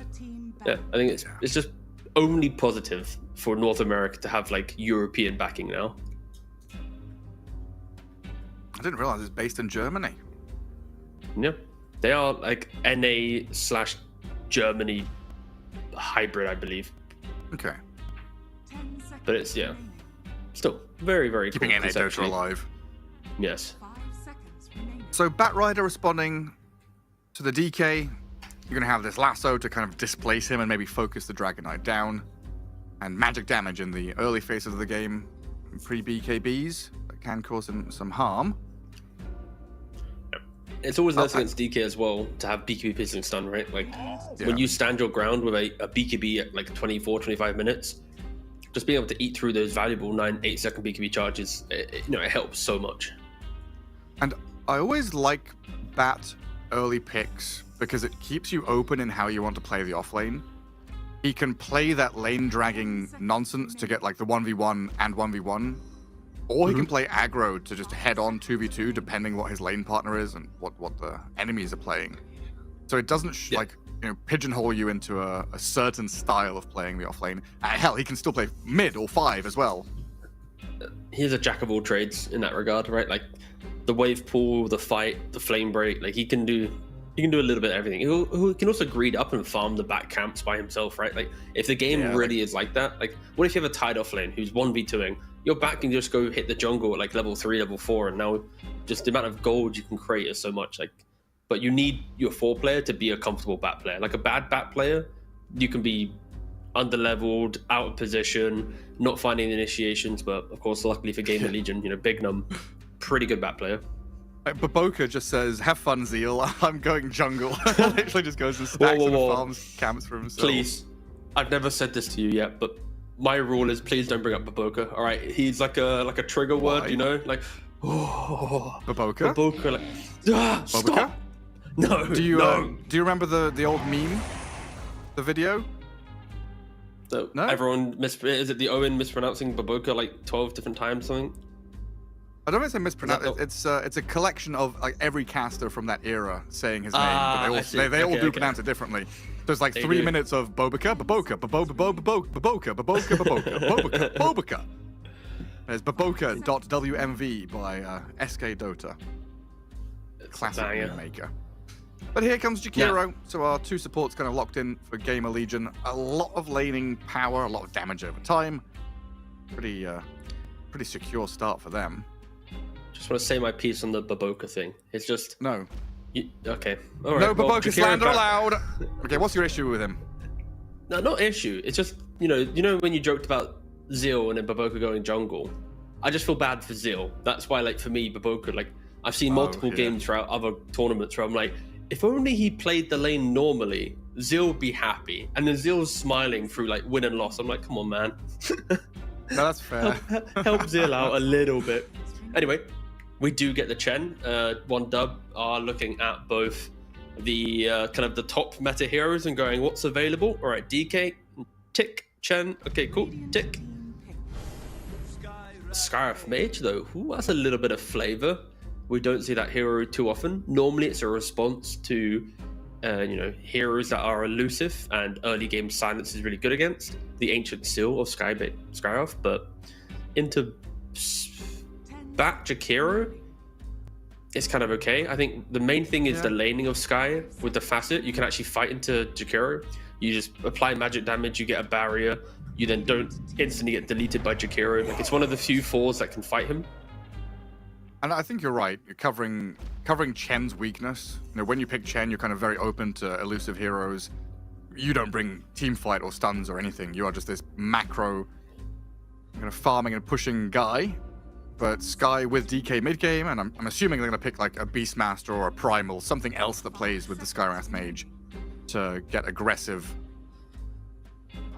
yeah, I think it's just only positive for North America to have like European backing now. I didn't realize it's based in Germany. Yeah. They are like NA/Germany hybrid, I believe. Okay. But it's, still very, very keeping cool NA Dota alive. Yes. So Batrider responding to the DK. You're going to have this lasso to kind of displace him and maybe focus the Dragonite down. And magic damage in the early phases of the game. Pre-BKBs that can cause him some harm. It's always nice against DK as well to have BKB piercing stun, right? Like when you stand your ground with a BKB at like 24, 25 minutes, just being able to eat through those valuable 9-8 second BKB charges, it helps so much. And I always like Bat early picks because it keeps you open in how you want to play the offlane. He can play that lane dragging nonsense to get like the 1v1 and 1v1. Or he can play aggro to just head on 2v2, depending what his lane partner is and what the enemies are playing. So it doesn't pigeonhole you into a certain style of playing the offlane. Hell, he can still play mid or 5 as well. He's a jack of all trades in that regard, right? Like the wave pool, the fight, the flame break. Like he can do a little bit of everything. He can also greed up and farm the back camps by himself, right? Like if the game really is like that, like what if you have a tied offlane who's 1v2ing? Your back can just go hit the jungle at like level 3, level 4, and now just the amount of gold you can create is so much. Like, but you need your 4 player to be a comfortable bat player. Like a bad bat player, you can be under-leveled, out of position, not finding initiations. But of course, luckily for Gamer Legion, Big Num, pretty good bat player. Baboka just says, "Have fun, Zeal. I'm going jungle." Literally just goes and stacks and farms camps for himself. Please, I've never said this to you yet, but my rule is please don't bring up Baboka. All right, he's like a trigger word, like Baboka. Baboka, like stop. No. Do you remember the old meme, the video? So everyone is it the Owen mispronouncing Baboka like 12 different times, something? I don't want to say mispronounce. It's a collection of like every caster from that era saying his name, but they all do pronounce it differently. There's like 3 minutes of Baboka. There's Baboka.wmv by SK Dota. Classic meme maker. But here comes Jakiro. So our 2 supports kind of locked in for Gamer Legion. A lot of laning power, a lot of damage over time. Pretty secure start for them. Just want to say my piece on the Baboka thing. It's just no. Okay. All right. No Baboka slander allowed. Okay, what's your issue with him? No, not issue. It's just you know when you joked about Zeal and then Baboka going jungle. I just feel bad for Zeal. That's why, like for me, Baboka, like I've seen multiple games throughout other tournaments where I'm like, if only he played the lane normally, Zeal would be happy. And then Zeal's smiling through like win and loss. I'm like, come on, man. No, that's fair. Help Zeal out a little bit. Anyway, we do get the Chen. One dub are looking at both the kind of the top meta heroes and going, what's available? All right, DK, tick, Chen. Okay, cool, tick. Scarif Mage, though, ooh, that's a little bit of flavor. We don't see that hero too often. Normally, it's a response to, heroes that are elusive and early game silence is really good against. The Ancient Seal of Scarif, but into Bat Jakiro, it's kind of okay. I think the main thing is the laning of Sky with the facet. You can actually fight into Jakiro. You just apply magic damage, you get a barrier. You then don't instantly get deleted by Jakiro. Like, it's one of the few 4s that can fight him. And I think you're right. You're covering Chen's weakness. When you pick Chen, you're kind of very open to elusive heroes. You don't bring team fight or stuns or anything. You are just this macro kind of farming and pushing guy. But Sky with DK mid game, and I'm assuming they're going to pick like a Beastmaster or a Primal, something else that plays with the Skywrath Mage to get aggressive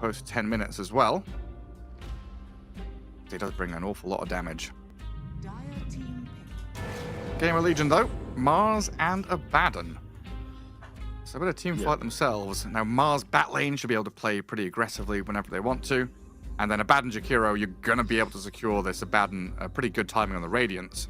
post 10 minutes as well. He does bring an awful lot of damage. Gamer Legion though, Mars and Abaddon. So a bit of team fight themselves. Now Mars bat lane should be able to play pretty aggressively whenever they want to. And then Abaddon Jakiro, you're going to be able to secure this Abaddon pretty good timing on the Radiance.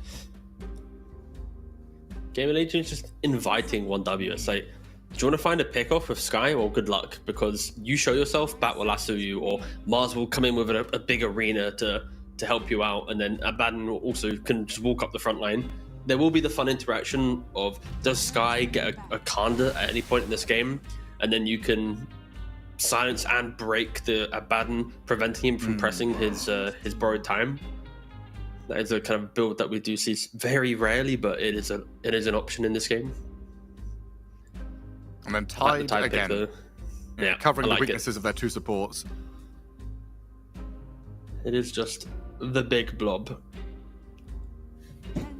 Gamer Legion is just inviting 1W. It's like, do you want to find a pick-off with Sky? Well, good luck, because you show yourself, Bat will lasso you, or Mars will come in with a big arena to help you out, and then Abaddon also can just walk up the front line. There will be the fun interaction of, does Sky get a Kanda at any point in this game? And then you can silence and break the Abaddon, preventing him from pressing his borrowed time. That is a kind of build that we do see very rarely, but it is an option in this game. And then Tide again, covering the weaknesses of their 2 supports. It is just the big blob.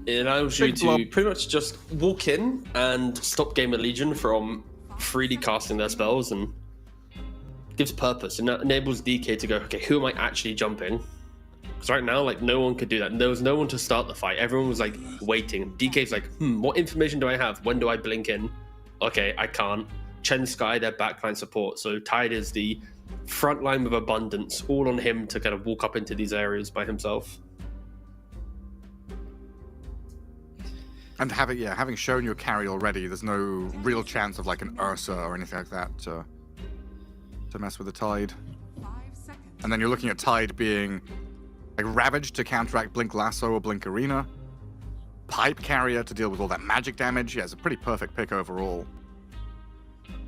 It allows you to pretty much just walk in and stop Gamer Legion from freely casting their spells, and gives purpose, and that enables DK to go, okay, who am I actually jumping? Because right now, like, no one could do that. And there was no one to start the fight. Everyone was like waiting. DK's like, what information do I have? When do I blink in? Okay, I can't. Chen Sky, their backline support. So Tide is the front line with abundance, all on him to kind of walk up into these areas by himself. And having shown your carry already, there's no real chance of like an Ursa or anything like that to mess with the Tide. And then you're looking at Tide being like Ravage to counteract Blink Lasso or Blink Arena, Pipe Carrier to deal with all that magic damage. Yeah, it's a pretty perfect pick overall.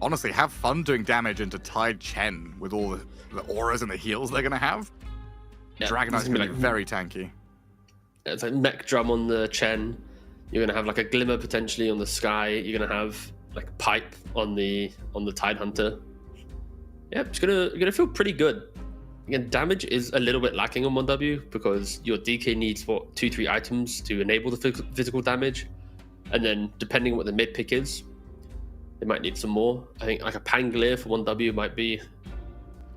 Honestly, have fun doing damage into Tide Chen with all the auras and the heals they're going to have. Yeah, Dragonite's going to be very tanky. Yeah, it's like Mech Drum on the Chen. You're going to have like a Glimmer potentially on the Sky. You're going to have like Pipe on the Tide Hunter. Yeah, it's gonna feel pretty good. Again, damage is a little bit lacking on 1W because your DK needs 2-3 items to enable the physical damage, and then depending on what the mid pick is, they might need some more. I think like a Pangolier for 1W might be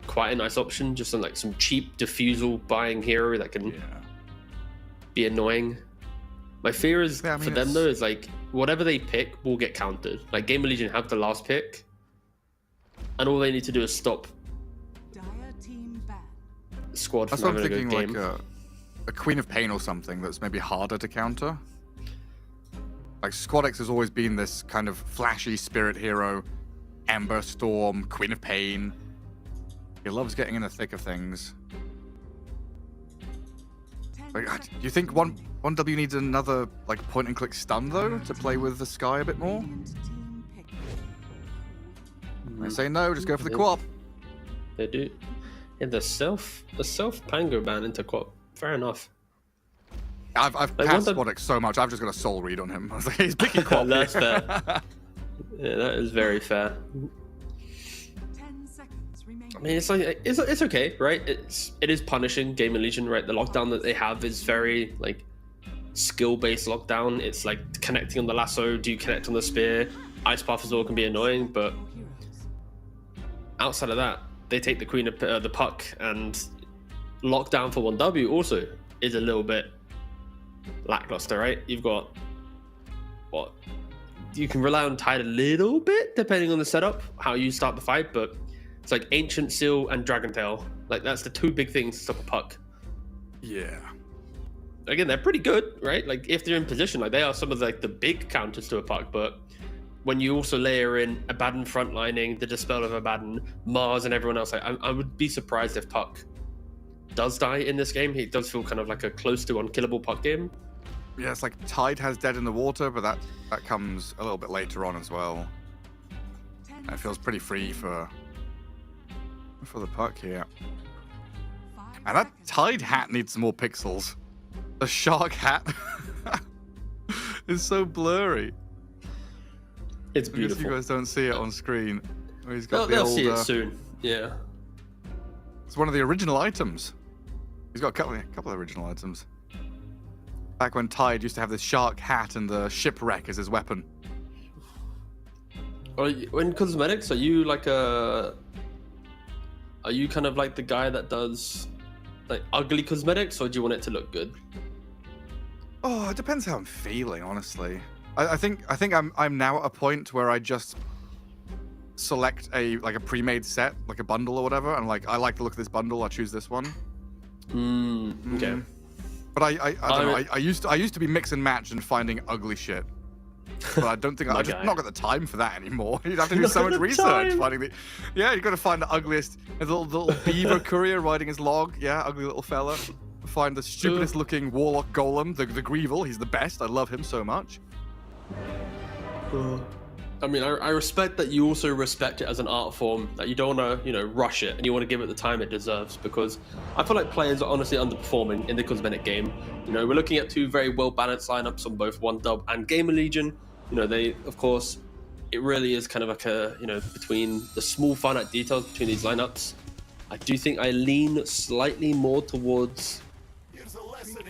quite a nice option, just on like some cheap diffusal buying hero that can be annoying. My fear is for them though is like whatever they pick will get countered. Like Gamer Legion have the last pick, and all they need to do is stop squad from having a good game. Like a Queen of Pain or something that's maybe harder to counter. Like Squadix has always been this kind of flashy spirit hero, Ember Storm, Queen of Pain. He loves getting in the thick of things. Like, do you think 1W needs another like point and click stun though to play with the Sky a bit more? I say no, just go for the co-op. They do. Yeah, the self Pango ban into co-op. Fair enough. I've passed Squadix so much, I've just got a soul read on him. I was like, he's picking co-op. That's fair. Yeah, that is very fair. 10 seconds remaining. I mean, it's okay, right? It is punishing Gamer Legion, right? The lockdown that they have is very like skill-based lockdown. It's like connecting on the lasso. Do you connect on the spear? Ice Path as well can be annoying, but outside of that, they take the Queen of the Puck, and lockdown for 1W also is a little bit lackluster, right? You've got what you can rely on Tide a little bit depending on the setup, how you start the fight, but it's like Ancient Seal and Dragontail. Like that's the two big things to stop a puck. Yeah. Again, they're pretty good, right? Like if they're in position, like they are some of like the big counters to a puck, but when you also layer in Abaddon frontlining, the Dispel of Abaddon, Mars and everyone else, like, I would be surprised if puck does die in this game. It does feel kind of like a close to unkillable puck game. Yeah, it's like Tide has Dead in the Water, but that comes a little bit later on as well. It feels pretty free for the puck here. And that Tide hat needs some more pixels. The shark hat is so blurry. It's beautiful. You guys don't see it on screen. He's got They'll see it soon. Yeah. It's one of the original items. He's got a couple of original items. Back when Tide used to have this shark hat and the shipwreck as his weapon. In cosmetics, are you kind of like the guy that does like ugly cosmetics, or do you want it to look good? Oh, it depends how I'm feeling, honestly. I think I'm now at a point where I just select a pre-made set, like a bundle or whatever, and like I like the look of this bundle, I choose this one. Okay. But I don't know. I used to be mix and match and finding ugly shit. But I don't think I've just not got the time for that anymore. You'd have to do so much research finding the. Yeah, you've got to find the ugliest. The little beaver courier riding his log. Yeah, ugly little fella. Find the stupidest looking warlock golem, the Greevil. He's the best. I love him so much. I mean, I respect that you also respect it as an art form, that you don't want to, rush it, and you want to give it the time it deserves, because I feel like players are honestly underperforming in the cosmetic game. We're looking at two very well-balanced lineups on both 1Dub and Gamer Legion. They, of course, it really is kind of like a, between the small finite details between these lineups. I do think I lean slightly more towards...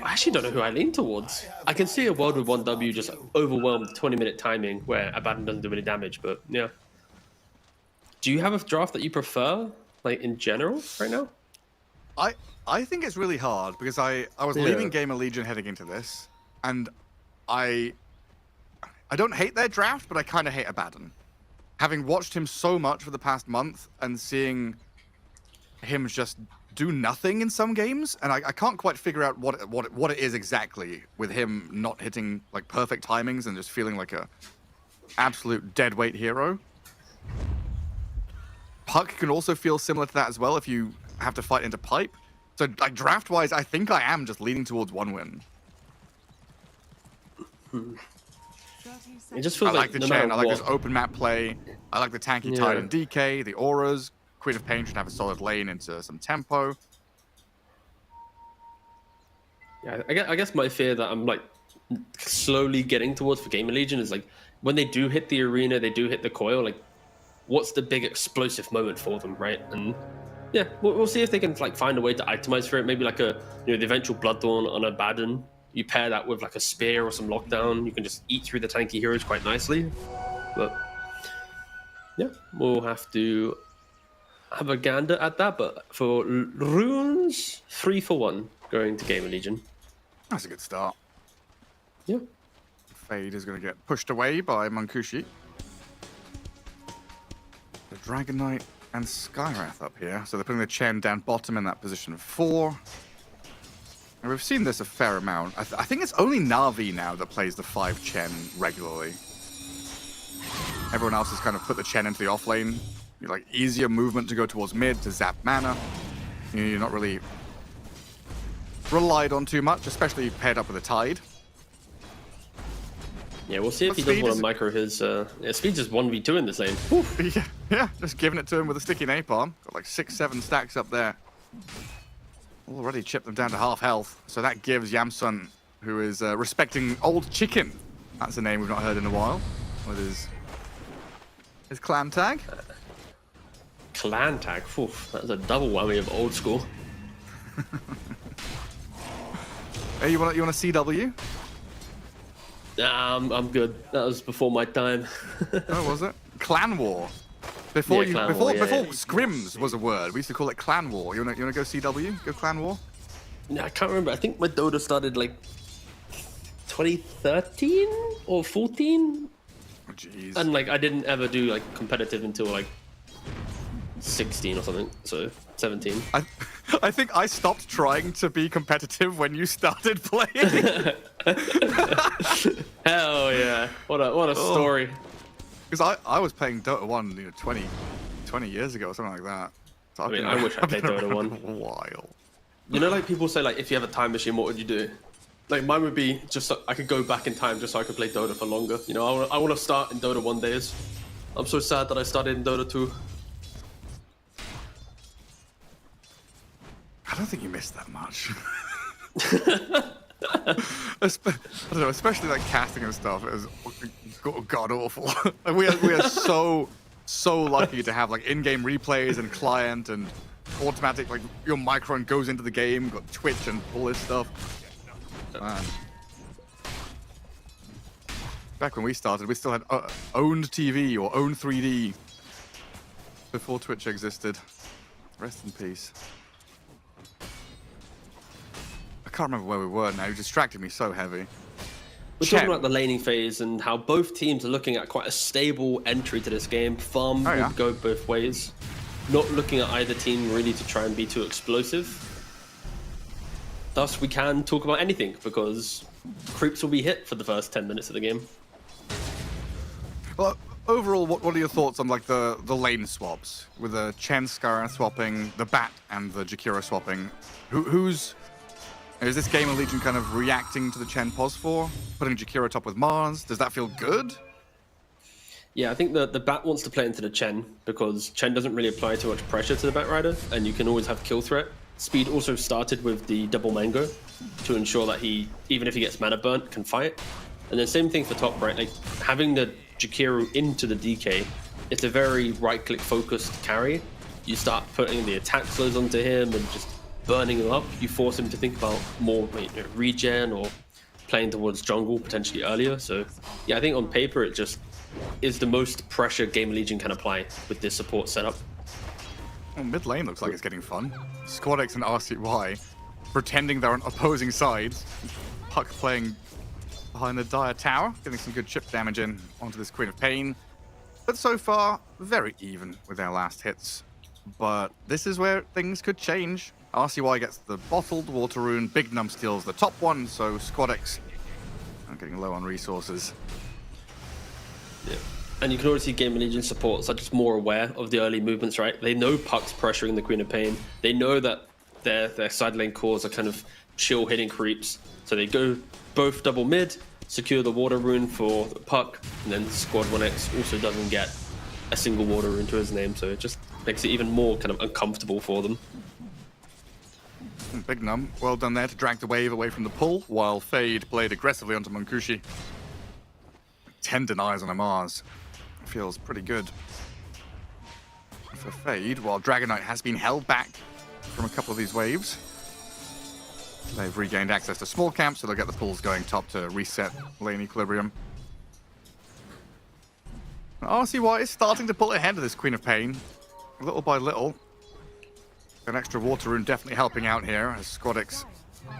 I actually don't know who I lean towards. I can see a world with 1W just overwhelmed 20-minute timing where Abaddon doesn't do any damage, but yeah. Do you have a draft that you prefer, like in general, right now? I think it's really hard because I was leaning Gamer Legion heading into this, and I don't hate their draft, but I kind of hate Abaddon. Having watched him so much for the past month and seeing him just do nothing in some games, and I can't quite figure out what it is exactly with him not hitting like perfect timings and just feeling like a absolute deadweight hero. Puck can also feel similar to that as well if you have to fight into pipe. So like draft wise, I think I am just leaning towards one win. It just feels I like the no Chen, I like what. this open map play. I like the tanky Tide and DK, the auras. Queen of Pain should have a solid lane into some tempo. Yeah, I guess my fear that I'm like slowly getting towards for Gamer Legion is like when they do hit the arena, they do hit the coil, like what's the big explosive moment for them, right? And yeah, we'll see if they can like find a way to itemize for it. Maybe like the eventual Bloodthorn on Abaddon. You pair that with like a spear or some lockdown, you can just eat through the tanky heroes quite nicely. But yeah, we'll have to have a gander at that. But for runes, 3 for 1 going to Gamer Legion. That's a good start. Yeah. Fade is going to get pushed away by Mankushi. The Dragon Knight and Skywrath up here. So they're putting the Chen down bottom in that position of 4. And we've seen this a fair amount. I think it's only Na'Vi now that plays the 5 Chen regularly. Everyone else has kind of put the Chen into the off lane. Like easier movement to go towards mid to zap mana. You're not really relied on too much, especially paired up with a Tide. Yeah, we'll see if he does want to micro his... Speed's just 1v2 in this lane. Yeah, just giving it to him with a sticky napalm. Got like 6-7 stacks up there. Already chipped them down to half health. So that gives Yamsun, who is respecting Old Chicken. That's a name we've not heard in a while. With his clan tag. Clan tag? Oof, that's a double whammy of old school. Hey, you want a CW? I'm good. That was before my time. Oh, was it? Clan War. Before Yeah, you, clan before war, yeah, before yeah. scrims was a word, we used to call it clan war. You wanna go CW? Go clan war? Yeah, I can't remember. I think my Dota started like 2013 or 14. Oh, jeez. And like I didn't ever do like competitive until like 16 or something. So 17. I think I stopped trying to be competitive when you started playing. Hell yeah! What a story. Because I was playing Dota 1, 20 years ago or something like that. So I mean, I wish I played Dota 1. A while. You know, like people say, like if you have a time machine, what would you do? Like mine would be just so I could go back in time just so I could play Dota for longer. You know, I want to start in Dota 1 days. I'm so sad that I started in Dota 2. I don't think you missed that much. I don't know, especially like casting and stuff is god awful. we are so lucky to have like in-game replays and client and automatic, like your microphone goes into the game, got Twitch and all this stuff. Man. Back when we started, we still had owned TV or owned 3D before Twitch existed. Rest in peace. I can't remember where we were now. You distracted me so heavy. We're talking about the laning phase and how both teams are looking at quite a stable entry to this game. Farm would go both ways. Not looking at either team really to try and be too explosive. Thus, we can talk about anything because creeps will be hit for the first 10 minutes of the game. Well, overall, what are your thoughts on like the lane swaps with the Chen Skara swapping, the Bat and the Jakiro swapping? Is this game of Legion kind of reacting to the Chen pos for putting Jakiro top with Mars? Does that feel good? Yeah, I think the Bat wants to play into the Chen because Chen doesn't really apply too much pressure to the Bat Rider, and you can always have kill threat. Speed also started with the double mango to ensure that he, even if he gets mana burnt, can fight. And then same thing for top right, like having the Jakiro into the DK, it's a very right-click focused carry. You start putting the attack slows onto him and just burning him up. You force him to think about more regen or playing towards jungle potentially earlier. So yeah, I think on paper it just is the most pressure Game Legion can apply with this support setup. Well, mid lane looks like it's getting fun. SquadX and RCY pretending they're on opposing sides. Puck playing behind the Dire Tower, getting some good chip damage in onto this Queen of Pain. But so far, very even with their last hits. But this is where things could change. RCY gets the bottled water rune, Big Num steals the top one, so SquadX are getting low on resources. Yeah. And you can already see Game Legion supports are just more aware of the early movements, right? They know Puck's pressuring the Queen of Pain. They know that their side lane cores are kind of chill hitting creeps. So they go both double mid, secure the water rune for the Puck, and then Squad 1X also doesn't get a single water rune to his name, so it just makes it even more kind of uncomfortable for them. Big Num, well done there to drag the wave away from the pull, while Fade played aggressively onto Monkushi. 10 denies on a Mars. Feels pretty good for Fade, while Dragon Knight has been held back from a couple of these waves. They've regained access to small camps, so they'll get the pulls going top to reset lane equilibrium. RCY is starting to pull ahead of this Queen of Pain, little by little. An extra water rune definitely helping out here as SquadX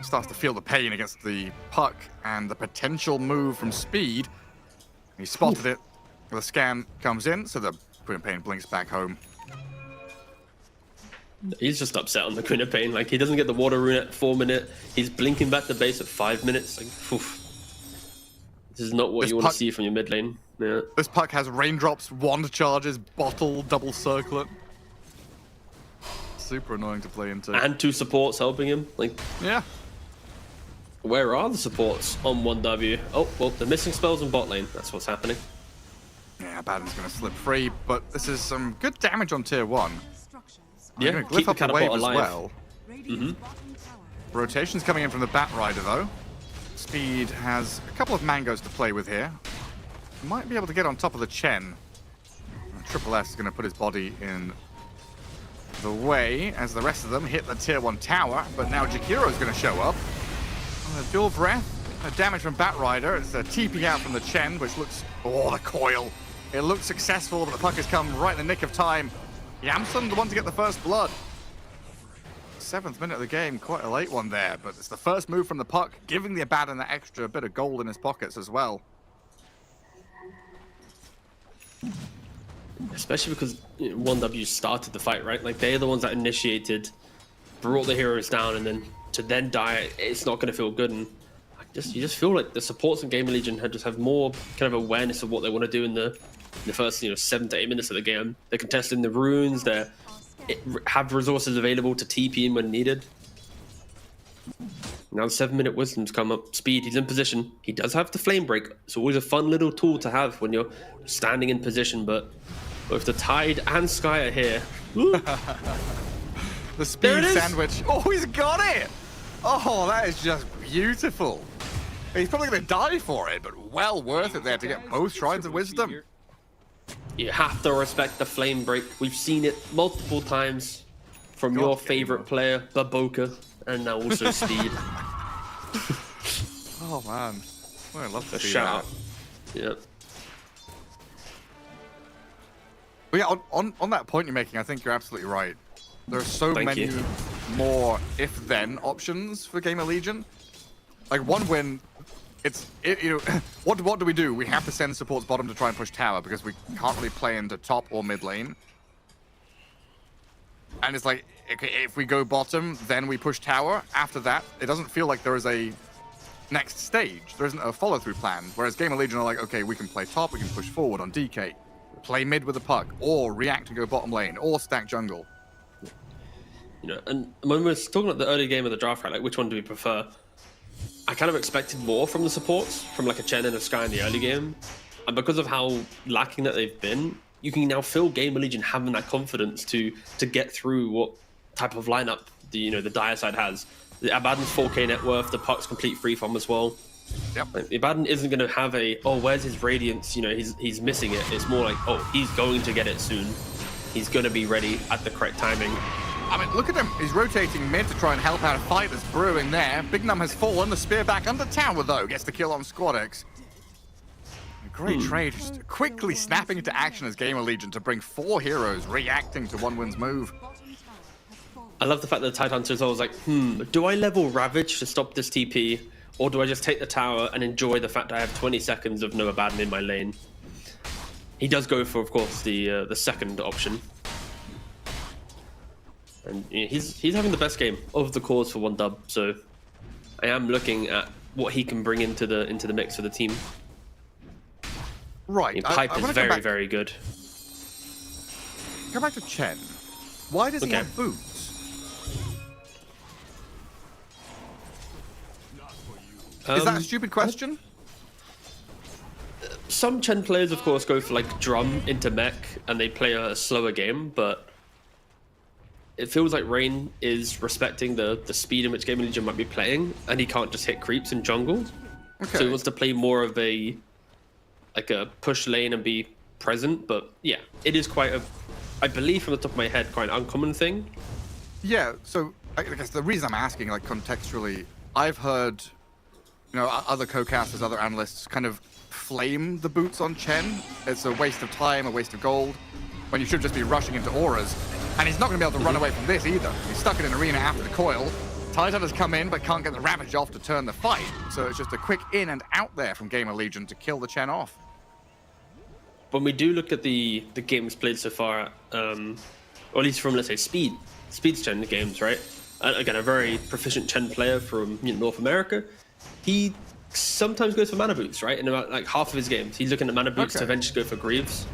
starts to feel the pain against the Puck and the potential move from Speed. He spotted it. The scan comes in, so the Queen of Pain blinks back home. He's just upset on the Queen of Pain. Like, he doesn't get the water rune at 4 minutes. He's blinking back to base at 5 minutes. Like, oof. This is not what you want to see from your mid lane. Yeah. This Puck has raindrops, wand charges, bottle, double circlet. Super annoying to play into. And 2 supports helping him. Like, yeah. Where are the supports on 1W? Oh, well, they're missing spells in bot lane. That's what's happening. Yeah, Baden's going to slip free, but this is some good damage on tier 1. Yeah, going to glyph up the wave as well. Mm-hmm. Rotation's coming in from the Bat Rider, though. Speed has a couple of mangoes to play with here. Might be able to get on top of the Chen. Triple S is going to put his body in the way as the rest of them hit the tier 1 tower, but now Jakiro's going to show up. On a dual breath, a damage from Bat Rider. It's a TP out from the Chen, which looks... Oh, the coil. It looks successful, but the puck has come right in the nick of time. Yamson, the one to get the first blood. 7th minute of the game, quite a late one there, but it's the first move from the puck, giving the Abaddon that extra bit of gold in his pockets as well. Especially because 1W started the fight, right? Like, they're the ones that initiated, brought the heroes down, and then to then die, it's not going to feel good. And you just feel like the supports in Gamer Legion just have more kind of awareness of what they want to do in the first 7 to 8 minutes of the game. They're contesting the runes. They have resources available to TP in when needed. Now the 7-minute wisdom's come up. Speed, he's in position. He does have the flame break. It's always a fun little tool to have when you're standing in position, but both the Tide and Sky are here. The speed sandwich. Oh, he's got it! Oh, that is just beautiful. He's probably going to die for it, but well worth it there to get both Shrines of Wisdom. You have to respect the flame break. We've seen it multiple times from your favorite player, Baboka, and now also Speed. Oh man, well, I love to see shout that. Yep. But yeah, on that point you're making, I think you're absolutely right. There are so many more if-then options for Gamer Legion. Like one win, what do we do? We have to send supports bottom to try and push tower because we can't really play into top or mid lane. And it's like, okay, if we go bottom, then we push tower. After that, it doesn't feel like there is a next stage. There isn't a follow-through plan. Whereas Gamer Legion are like, okay, we can play top, we can push forward on DK, play mid with a puck, or react and go bottom lane, or stack jungle. And when we were talking about the early game of the draft, right, like which one do we prefer? I kind of expected more from the supports, from like a Chen and a Sky in the early game. And because of how lacking that they've been, you can now feel Gamer Legion having that confidence to get through what type of lineup the Dire side has. The Abaddon's 4K net worth, the puck's complete free from as well. Yep. Like, the Abaddon isn't going to have a, oh, where's his Radiance? He's missing it. It's more like, oh, he's going to get it soon. He's going to be ready at the correct timing. I mean, look at him. He's rotating mid to try and help out a fight that's brewing there. Big Num has fallen. The spear back under tower, though. Gets the kill on Squadex. Great trade. Just quickly snapping into action as Gamer Legion to bring 4 heroes reacting to 1win's move. I love the fact that the Tide Hunter is always like, do I level Ravage to stop this TP? Or do I just take the tower and enjoy the fact I have 20 seconds of no Abaddon in my lane? He does go for, of course, the second option. And he's having the best game of the cores for 1W, so I am looking at what he can bring into the mix for the team. Right. Pipe is very, very good. Go back to Chen. Why does he have boots? Is that a stupid question? Some Chen players, of course, go for like drum into mech and they play a slower game, but it feels like Rain is respecting the speed in which Gamer Legion might be playing, and he can't just hit creeps in jungle. Okay. So he wants to play more of a push lane and be present. But yeah, it is quite a, I believe from the top of my head, quite an uncommon thing. Yeah. So I guess the reason I'm asking, like contextually, I've heard, other co-casters, other analysts kind of flame the boots on Chen. It's a waste of time, a waste of gold, when you should just be rushing into auras. And he's not going to be able to run away from this either. He's stuck in an arena after the coil. Tidehunter's come in, but can't get the Ravage off to turn the fight. So it's just a quick in and out there from Gamer Legion to kill the Chen off. When we do look at the games played so far, or at least from, let's say, Speed's Chen games, right? Again, a very proficient Chen player from North America. He sometimes goes for mana boots, right? In about like half of his games, he's looking at mana boots to eventually go for Greaves.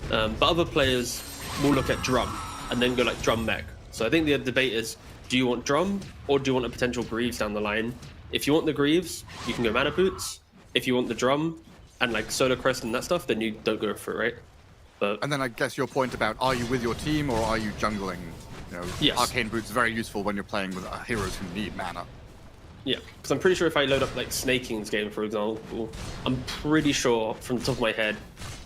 But other players will look at drum and then go like drum mech. So I think the debate is, do you want drum or do you want a potential Greaves down the line? If you want the Greaves, you can go mana boots. If you want the drum and like Solar Crest and that stuff, then you don't go for it, right? But and then I guess your point about, are you with your team or are you jungling? Yes. Arcane Boots are very useful when you're playing with heroes who need mana. Yeah, because I'm pretty sure if I load up like Snaking's game, for example, I'm pretty sure from the top of my head,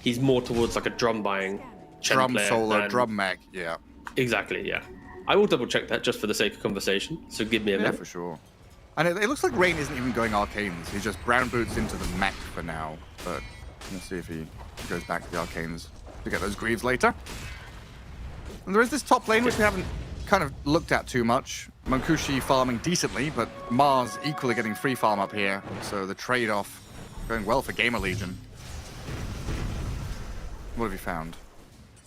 he's more towards like a drum buying Chen drum player solo, than... drum mech, yeah. Exactly, yeah. I will double check that just for the sake of conversation, so give me a minute. Yeah, for sure. And it looks like Rain isn't even going arcanes. He's just brown boots into the mech for now. But let's see if he Goes back to the Arcanes to get those Greaves later. And there is this top lane, which we haven't kind of looked at too much. Monkushi farming decently, but Mars equally getting free farm up here. So the trade-off going well for Gamer Legion. What have you found?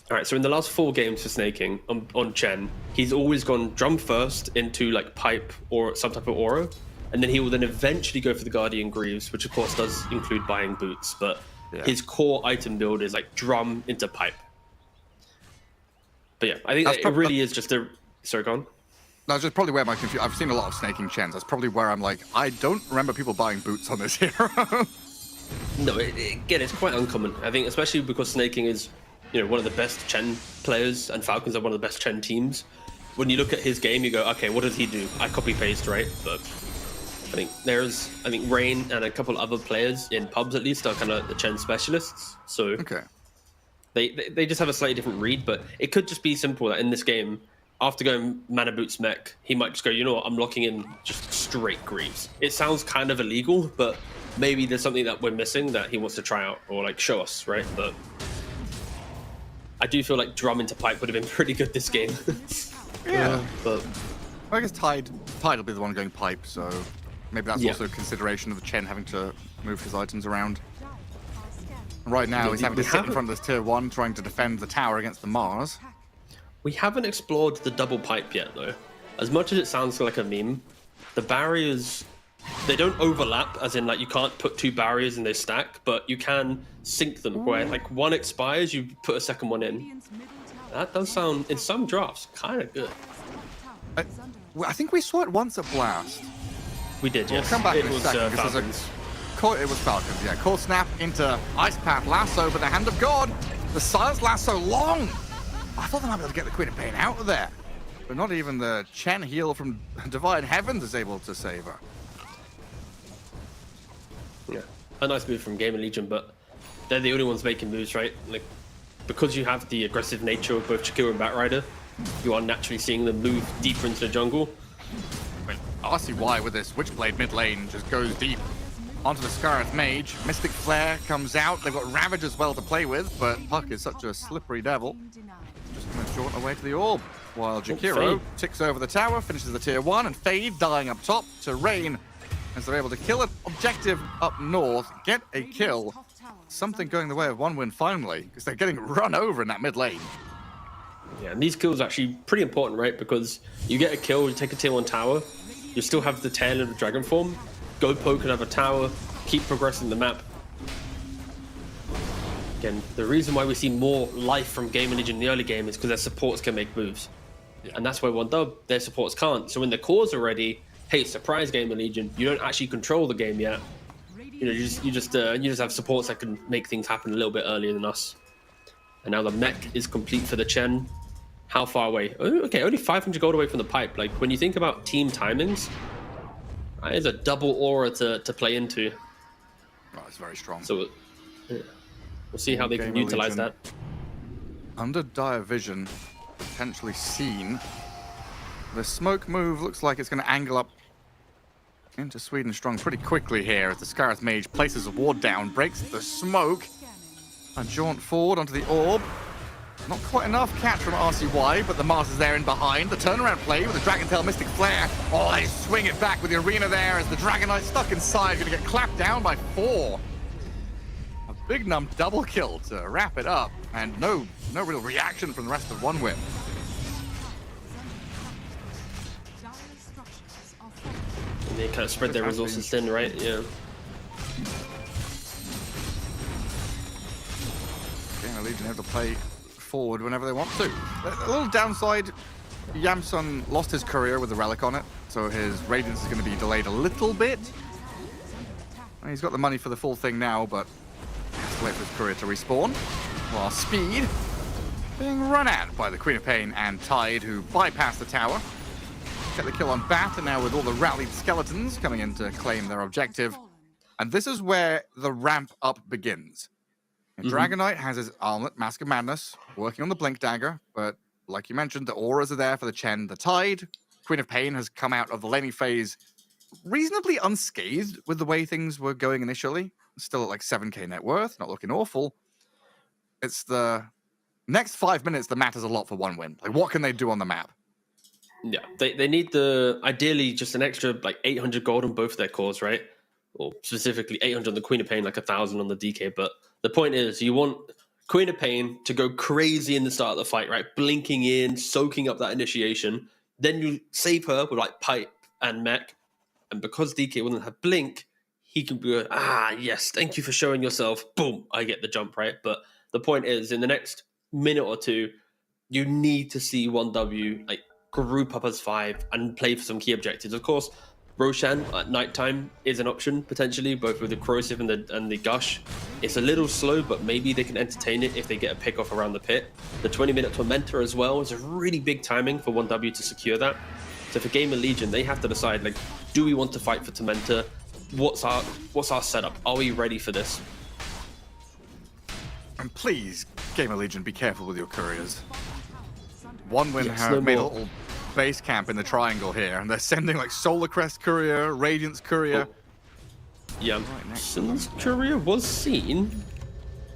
All right, so in the last 4 games for snaking on Chen, he's always gone drum first into like pipe or some type of aura, and then he will then eventually go for the Guardian Greaves, which of course does include buying boots, but his core item build is like drum into pipe. But yeah, I think it really is just a... Sorry, go on. That's just probably where my confusion... I've seen a lot of snaking Chens. That's probably where I'm like, I don't remember people buying boots on this hero. No, again, it's quite uncommon. I think especially because snaking is, you know, one of the best Chen players, and Falcons are one of the best Chen teams. When you look at his game, you go, okay, what does he do? I copy-paste, right? But I think Rain and a couple other players in pubs at least are kind of the Chen specialists. So okay. They just have a slightly different read, but it could just be simple that in this game, after going Mana Boots Mech, he might just go, you know what, I'm locking in just straight Greaves. It sounds kind of illegal, but maybe there's something that we're missing that he wants to try out or like show us, right? But I do feel like drum into pipe would have been pretty good this game. Yeah. But I guess Tide will be the one going pipe, so maybe that's also a consideration of the Chen having to move his items around. Right now, he's having to sit in front of this tier 1, trying to defend the tower against the Mars. We haven't explored the double pipe yet, though. As much as it sounds like a meme, the barriers, they don't overlap, as in like you can't put 2 barriers and they stack, but you can sync them, where like one expires, you put a second one in. That does sound, in some drafts, kind of good. I think we saw it once at Blast. We did, yes. We'll come back it in a was, second. It was Falcons, yeah. Core Snap into Ice Path Lasso, but the Hand of God. The Silence lasts so long. I thought they might be able to get the Queen of Pain out of there. But not even the Chen heal from Divine Heavens is able to save her. Yeah, a nice move from Gamer Legion, but they're the only ones making moves, right? Like, because you have the aggressive nature of both Shakira and Batrider, you are naturally seeing them move deeper into the jungle. RCY with this Witchblade mid lane just goes deep onto the Scarlet Mage. Mystic Flare comes out. They've got Ravage as well to play with, but Puck is such a slippery devil. Just going to jaunt away to the orb, while Jakiro ticks over the tower, finishes the tier 1, and Fade dying up top to Rain as they're able to kill an objective up north, get a kill. Something going the way of one win finally, because they're getting run over in that mid lane. Yeah, and these kills are actually pretty important, right? Because you get a kill, you take a tier 1 tower, you still have the tail of the dragon form, go poke another tower, keep progressing the map. Again, the reason why we see more life from Gamer Legion in the early game is because their supports can make moves. Yeah. And that's why 1Dub, their supports can't. So when the cores are ready, hey, surprise Gamer Legion, you don't actually control the game yet. You know, you just have supports that can make things happen a little bit earlier than us. And now the mech is complete for the Chen. How far away? Oh, okay, only 500 gold away from the pipe. Like, when you think about team timings, that is a double aura to play into. Oh, it's very strong. So, yeah. We'll see how they can utilize that. Under dire vision, potentially seen. The smoke move looks like it's going to angle up into Sweden Strong pretty quickly here as the Scarlet Mage places a ward down, breaks the smoke. A jaunt forward onto the orb. Not quite enough catch from RCY, but the Mars is there in behind. The turnaround play with the Dragon Tail Mystic Flare. Oh, they swing it back with the arena there as the Dragon Knight stuck inside, going to get clapped down by 4. A big num double kill to wrap it up, and no real reaction from the rest of OneWin. And they kind of spread their resources thin, right? Yeah. Gamer Legion have to play forward whenever they want to. A little downside, Yamsun lost his courier with the relic on it, so his radiance is going to be delayed a little bit. And he's got the money for the full thing now, but he has to wait for his courier to respawn. While Speed being run at by the Queen of Pain and Tide, who bypass the tower. Get the kill on Bat, and now with all the rallied skeletons coming in to claim their objective. And this is where the ramp up begins. Dragon Knight has his armlet, Mask of Madness, working on the Blink Dagger, but like you mentioned, the auras are there for the Chen. The Tide, Queen of Pain has come out of the laning phase reasonably unscathed with the way things were going initially. Still at like 7k net worth, not looking awful. it's the next 5 minutes that matters a lot for one win. Like, what can they do on the map? Yeah, they need ideally just an extra like 800 gold on both of their cores, right? Or specifically 800 on the Queen of Pain, like 1,000 on the DK. But the point is, you want Queen of Pain to go crazy in the start of the fight, right? Blinking in, soaking up that initiation. Then you save her with like Pipe and Mech. And because DK wouldn't have Blink, he can be yes, thank you for showing yourself. Boom, I get the jump, right? But the point is, in the next minute or two, you need to see 1W like group up as 5 and play for some key objectives. Of course, Roshan at nighttime is an option potentially, both with the corrosive and the gush. It's a little slow, but maybe they can entertain it if they get a pick off around the pit. The 20-minute Tormentor as well is a really big timing for 1W to secure that. So for Gamer Legion, they have to decide, like, do we want to fight for Tormentor? What's our setup? Are we ready for this? And please, Gamer Legion, be careful with your couriers. One win Yes, have no made more. a little base camp in the triangle here, and they're sending like Solar Crest Courier, Radiance Courier. Yeah, Sin's Courier was seen,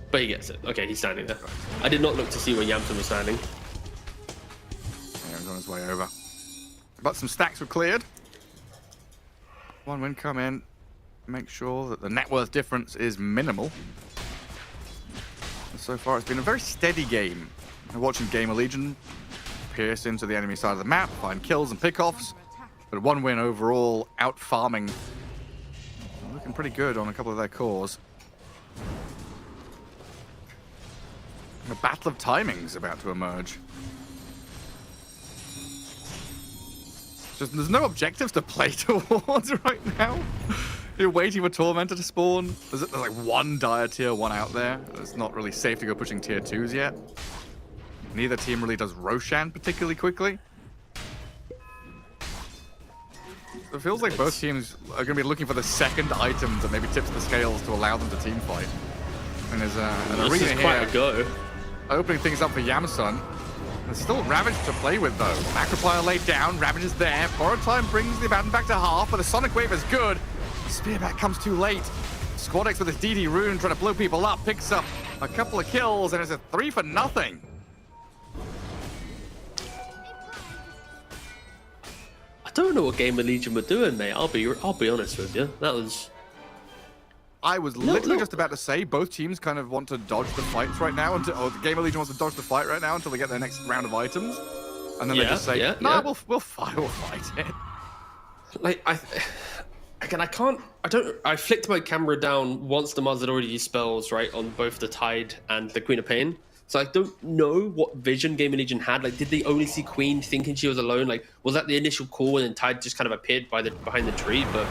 but he gets it. Okay, he's standing there. I did not look to see where Yamton was standing. Yeah, he's on his way over. But some stacks were cleared. One win come in, make sure that the net worth difference is minimal. And so far, it's been a very steady game. Watching Gamer Legion pierce into the enemy side of the map, find kills and pickoffs, but one win overall, out farming. Looking pretty good on a couple of their cores. A battle of timings about to emerge. Just, there's no objectives to play towards right now. You're waiting for Tormentor to spawn. There's like one dire tier 1 out there. It's not really safe to go pushing tier 2s yet. Neither team really does Roshan particularly quickly. So it feels like both teams are going to be looking for the second item that maybe tips the scales to allow them to team fight. And there's an arena This is quite here a go. opening things up for Yamsun. There's still Ravage to play with though. Macropire laid down, Ravage is there. Borrowed Time brings the Abaddon back to half, but the Sonic Wave is good. Spearback comes too late. Squadex with his DD rune trying to blow people up, picks up a couple of kills, and it's a 3 for nothing. I don't know what Gamer Legion were doing, mate. I'll be honest with you. That was. I was literally just about to say both teams kind of want to dodge the fights right now, or the Gamer Legion wants to dodge the fight right now until they get their next round of items, and then they just say, we'll fight it. Like I flicked my camera down once the Mars had already used spells, right, on both the Tide and the Queen of Pain. So I don't know what vision Gamer Legion had. Like, did they only see Queen thinking she was alone? Like, was that the initial call and then Tide just kind of appeared behind the tree? But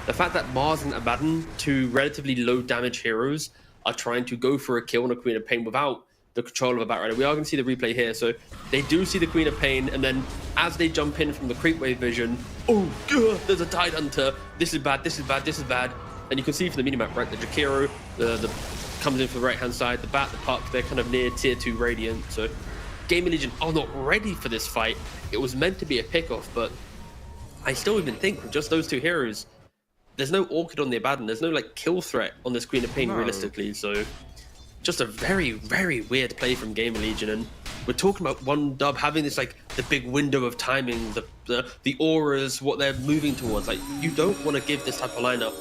the fact that Mars and Abaddon, two relatively low damage heroes, are trying to go for a kill on a Queen of Pain without the control of a Batrider. We are going to see the replay here. So they do see the Queen of Pain, and then as they jump in from the creep wave vision, oh god, there's a Tide Hunter. This is bad, this is bad, this is bad. And you can see from the minimap, right, the Jakiro, the comes in for the right-hand side, the Bat, the Puck, they're kind of near tier 2 Radiant. So Gamer Legion are not ready for this fight. It was meant to be a pickoff, but I still even think with just those two heroes, there's no Orchid on the Abaddon. There's no like kill threat on this Queen of Pain realistically. So just a very, very weird play from Gamer Legion. And we're talking about 1W having this like the big window of timing, the auras, what they're moving towards. Like, you don't want to give this type of lineup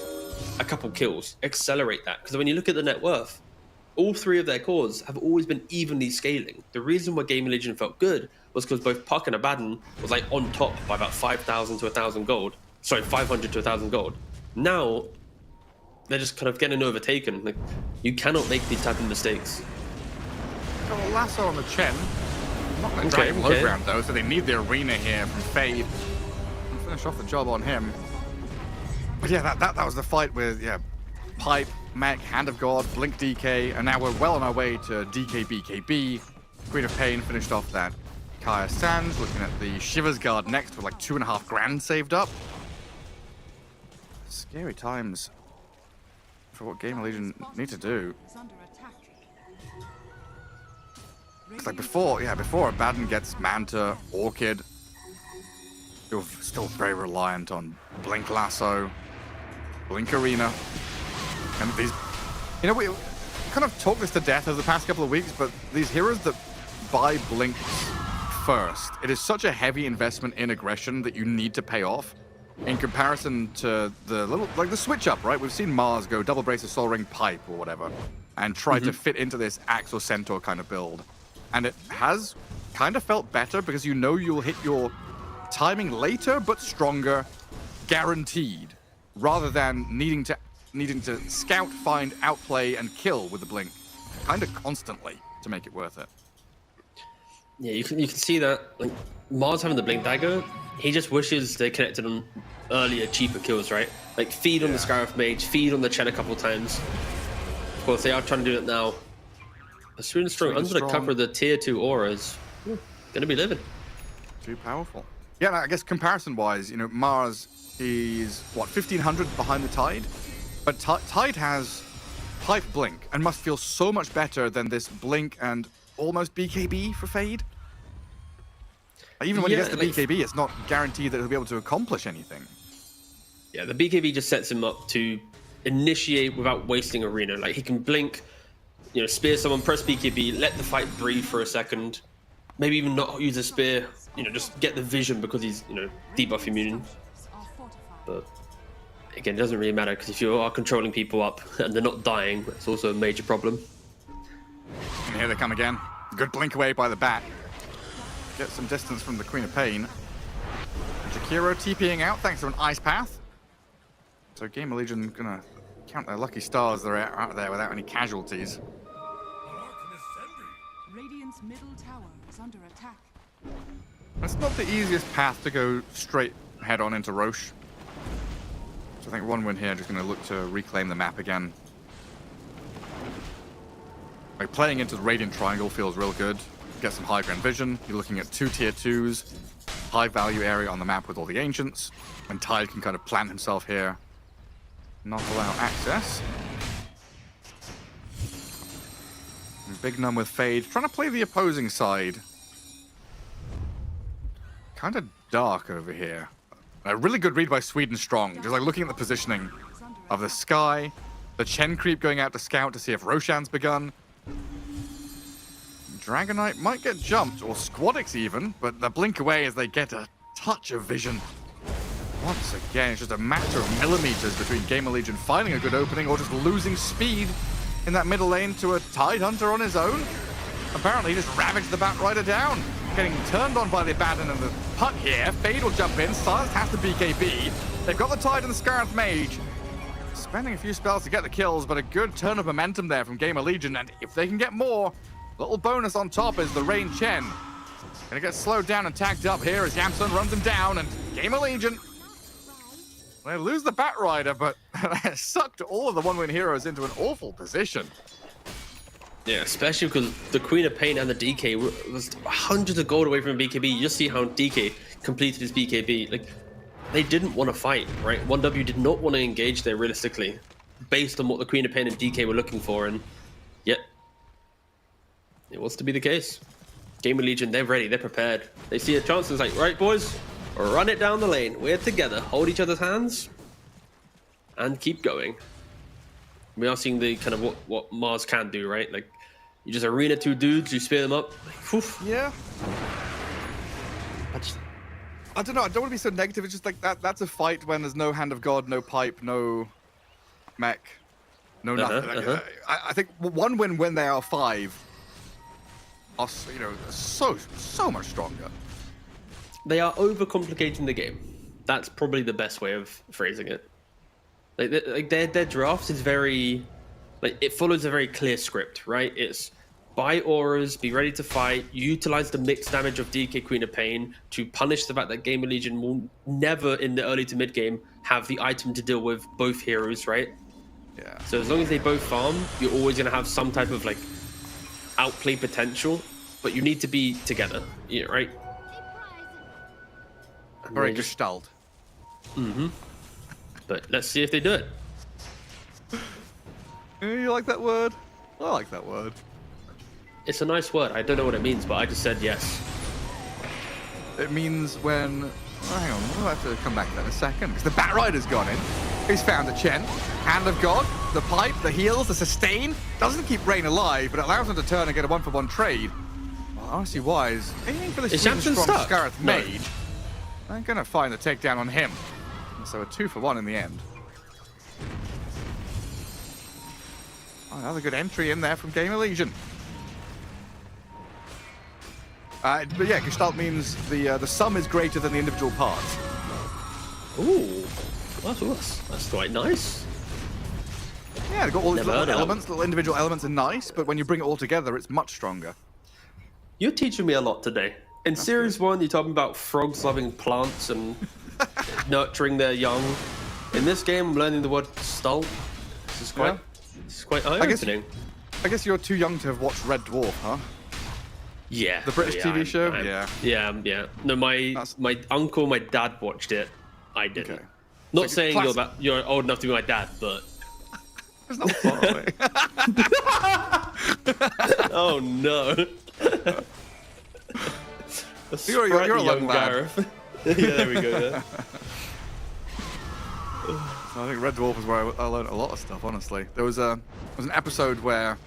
a couple kills, accelerate that, because when you look at the net worth, all three of their cores have always been evenly scaling. The reason why Gamer Legion felt good was because both Puck and Abaddon was like on top by about 5,000 to 1,000 gold. Sorry, 500 to 1,000 gold. Now they're just kind of getting overtaken. Like, you cannot make these type of mistakes. Got a lasso on the Chen. Not going to drag him low ground though, so they need the arena here from Fade. And finish off the job on him. But yeah, that was the fight with Pipe, Mech, Hand of God, Blink DK, and now we're well on our way to DK BKB. Queen of Pain finished off that Kaya Sands, looking at the Shivers Guard next with like 2.5 grand saved up. Scary times for what Gamer Legion need to do. It's like before Abaddon gets Manta, Orchid, you're still very reliant on Blink Lasso, Blink Arena, and these, we kind kind of talked this to death over the past couple of weeks, but these heroes that buy blinks first, it is such a heavy investment in aggression that you need to pay off in comparison to the little, like the switch up, right? We've seen Mars go double brace of Soul Ring Pipe or whatever and try to fit into this Axe or Centaur kind of build. And it has kind of felt better because you know you'll hit your timing later but stronger, guaranteed, rather than needing to scout, find, outplay, and kill with the blink kind of constantly to make it worth it. Yeah, you can see that. Like Mars having the blink dagger, he just wishes they connected on earlier, cheaper kills, right? Like feed on the Scarif Mage, feed on the Chen a couple times. Of course, they are trying to do it now. But Sweden Strong under the cover of the tier 2 auras, gonna be living. Too powerful. Yeah, I guess comparison-wise, you know, Mars is what 1500 behind the Tide, but Tide has Pipe Blink and must feel so much better than this Blink and almost BKB for Fade. Even when he gets the BKB, it's not guaranteed that he'll be able to accomplish anything. Yeah, the BKB just sets him up to initiate without wasting arena. Like he can blink, you know, spear someone, press BKB, let the fight breathe for a second, maybe even not use a spear, you know, just get the vision because he's, you know, debuff immune. But again, it doesn't really matter because if you are controlling people up and they're not dying, it's also a major problem. And here they come again. Good blink away by the bat. Get some distance from the Queen of Pain. And Jakiro TPing out thanks to an Ice Path. So Gamer Legion gonna count their lucky stars that are out there without any casualties. Radiant's middle tower is under attack. It's not the easiest path to go straight head on into Roche. So I think one win here, just gonna look to reclaim the map again. Like playing into the Radiant Triangle feels real good. Get some high ground vision. You're looking at 2 tier 2s, high value area on the map with all the ancients, and Tide can kind of plant himself here, not allow access. And Big Num with Fade, trying to play the opposing side. Kind of dark over here. A really good read by Sweden Strong, just like looking at the positioning of the Sky, the Chen creep going out to scout to see if Roshan's begun. Dragonite might get jumped, or Squadix even, but they blink away as they get a touch of vision. Once again, it's just a matter of millimeters between Gamer Legion finding a good opening or just losing speed in that middle lane to a Tide Hunter on his own. Apparently, he just ravaged the Batrider down. Getting turned on by the Abaddon and the Putt here. Fade will jump in. Silence has to BKB. They've got the Tide and the Scarif Mage. Spending a few spells to get the kills, but a good turn of momentum there from Gamer Legion, and if they can get more, little bonus on top is the Rain Chen. Gonna get slowed down and tagged up here as Yamsun runs him down, and Gamer Legion, they lose the Batrider, but they sucked all of the one-win heroes into an awful position. Yeah, especially because the Queen of Pain and the DK was hundreds of gold away from BKB. You just see how DK completed his BKB. Like, they didn't want to fight, right? 1W did not want to engage there realistically, based on what the Queen of Pain and DK were looking for, and yet it was to be the case. Gamer Legion, they're ready, they're prepared. They see a chance and it's like, right boys, run it down the lane. We're together, hold each other's hands, and keep going. We are seeing the kind of what Mars can do, right? Like, you just arena 2 dudes, you spear them up. Like, yeah. I don't know, I don't want to be so negative. It's just like that's a fight when there's no Hand of God, no pipe, no mech, no nothing. I think one win when they are 5 are, you know, so much stronger. They are overcomplicating the game. That's probably the best way of phrasing it. Like their draft is very, like, it follows a very clear script, right? It's buy auras, be ready to fight, utilize the mixed damage of DK Queen of Pain to punish the fact that Gamer Legion will never in the early to mid game have the item to deal with both heroes, right? Yeah. So as long as they both farm, you're always going to have some type of like outplay potential, but you need to be together, yeah, right? Very gestalt. But let's see if they do it. You like that word? I like that word. It's a nice word. I don't know what it means, but I just said yes. It means when... Oh, hang on, we'll have to come back to that in a second, because the Batrider's gone in. He's found a Chen. Hand of God, the pipe, the heals, the sustain. Doesn't keep Rain alive, but allows him to turn and get a 1-for-1 trade. Well, RC Wise, aiming for the Is strong Shamson stuck? Scarith No. Mage. I'm going to find the takedown on him. So a 2-for-1 in the end. Oh, another good entry in there from Gamer Legion. But yeah, Gestalt means the sum is greater than the individual parts. Ooh, that's quite nice. Yeah, they've got all these Never heard little of elements. Little individual elements are nice, but when you bring it all together, it's much stronger. You're teaching me a lot today. In Series 1, you're talking about frogs loving plants and nurturing their young. In this game, I'm learning the word stult. This is quite eye-opening. I guess you're too young to have watched Red Dwarf, huh? Yeah. The British TV show? Yeah. No, my uncle, my dad watched it. I didn't. Okay. Not Like saying you're old enough to be my dad, but... It's not far away. Oh, no. You're a young lad. Yeah, there we go, yeah. I think Red Dwarf is where I learned a lot of stuff, honestly. There was an episode where,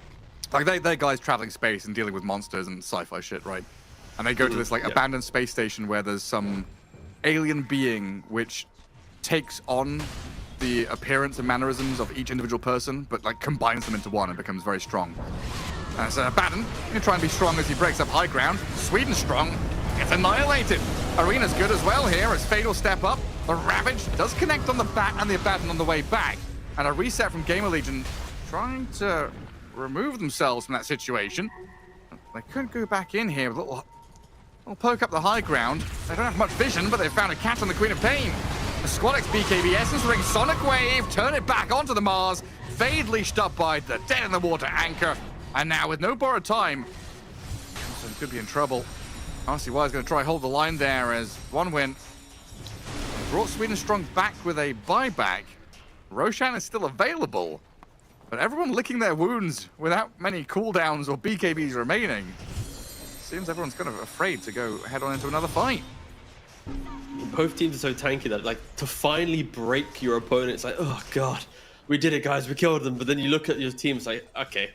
like, they're guys traveling space and dealing with monsters and sci-fi shit, right? And they go to this, like, abandoned space station where there's some alien being which takes on the appearance and mannerisms of each individual person, but, like, combines them into one and becomes very strong. And so Baden, you try and be strong as he breaks up high ground. Sweden strong, gets annihilated. Arena's good as well here as Fade will step up. The Ravage does connect on the Bat and the Abaddon on the way back. And a reset from Gamer Legion trying to remove themselves from that situation. They could go back in here with a little poke up the high ground. They don't have much vision, but they've found a catch on the Queen of Pain. The Squadix BKB Essence Ring, Sonic Wave, turn it back onto the Mars. Fade leashed up by the Dead in the Water anchor. And now with no borrowed time, Johnson could be in trouble. RCY is going to try hold the line there as one win. Brought Sweden Strong back with a buyback. Roshan is still available, but everyone licking their wounds without many cooldowns or BKBs remaining. Seems everyone's kind of afraid to go head on into another fight. Both teams are so tanky that, like, to finally break your opponent, it's like, oh god, we did it, guys, we killed them. But then you look at your team, it's like, okay,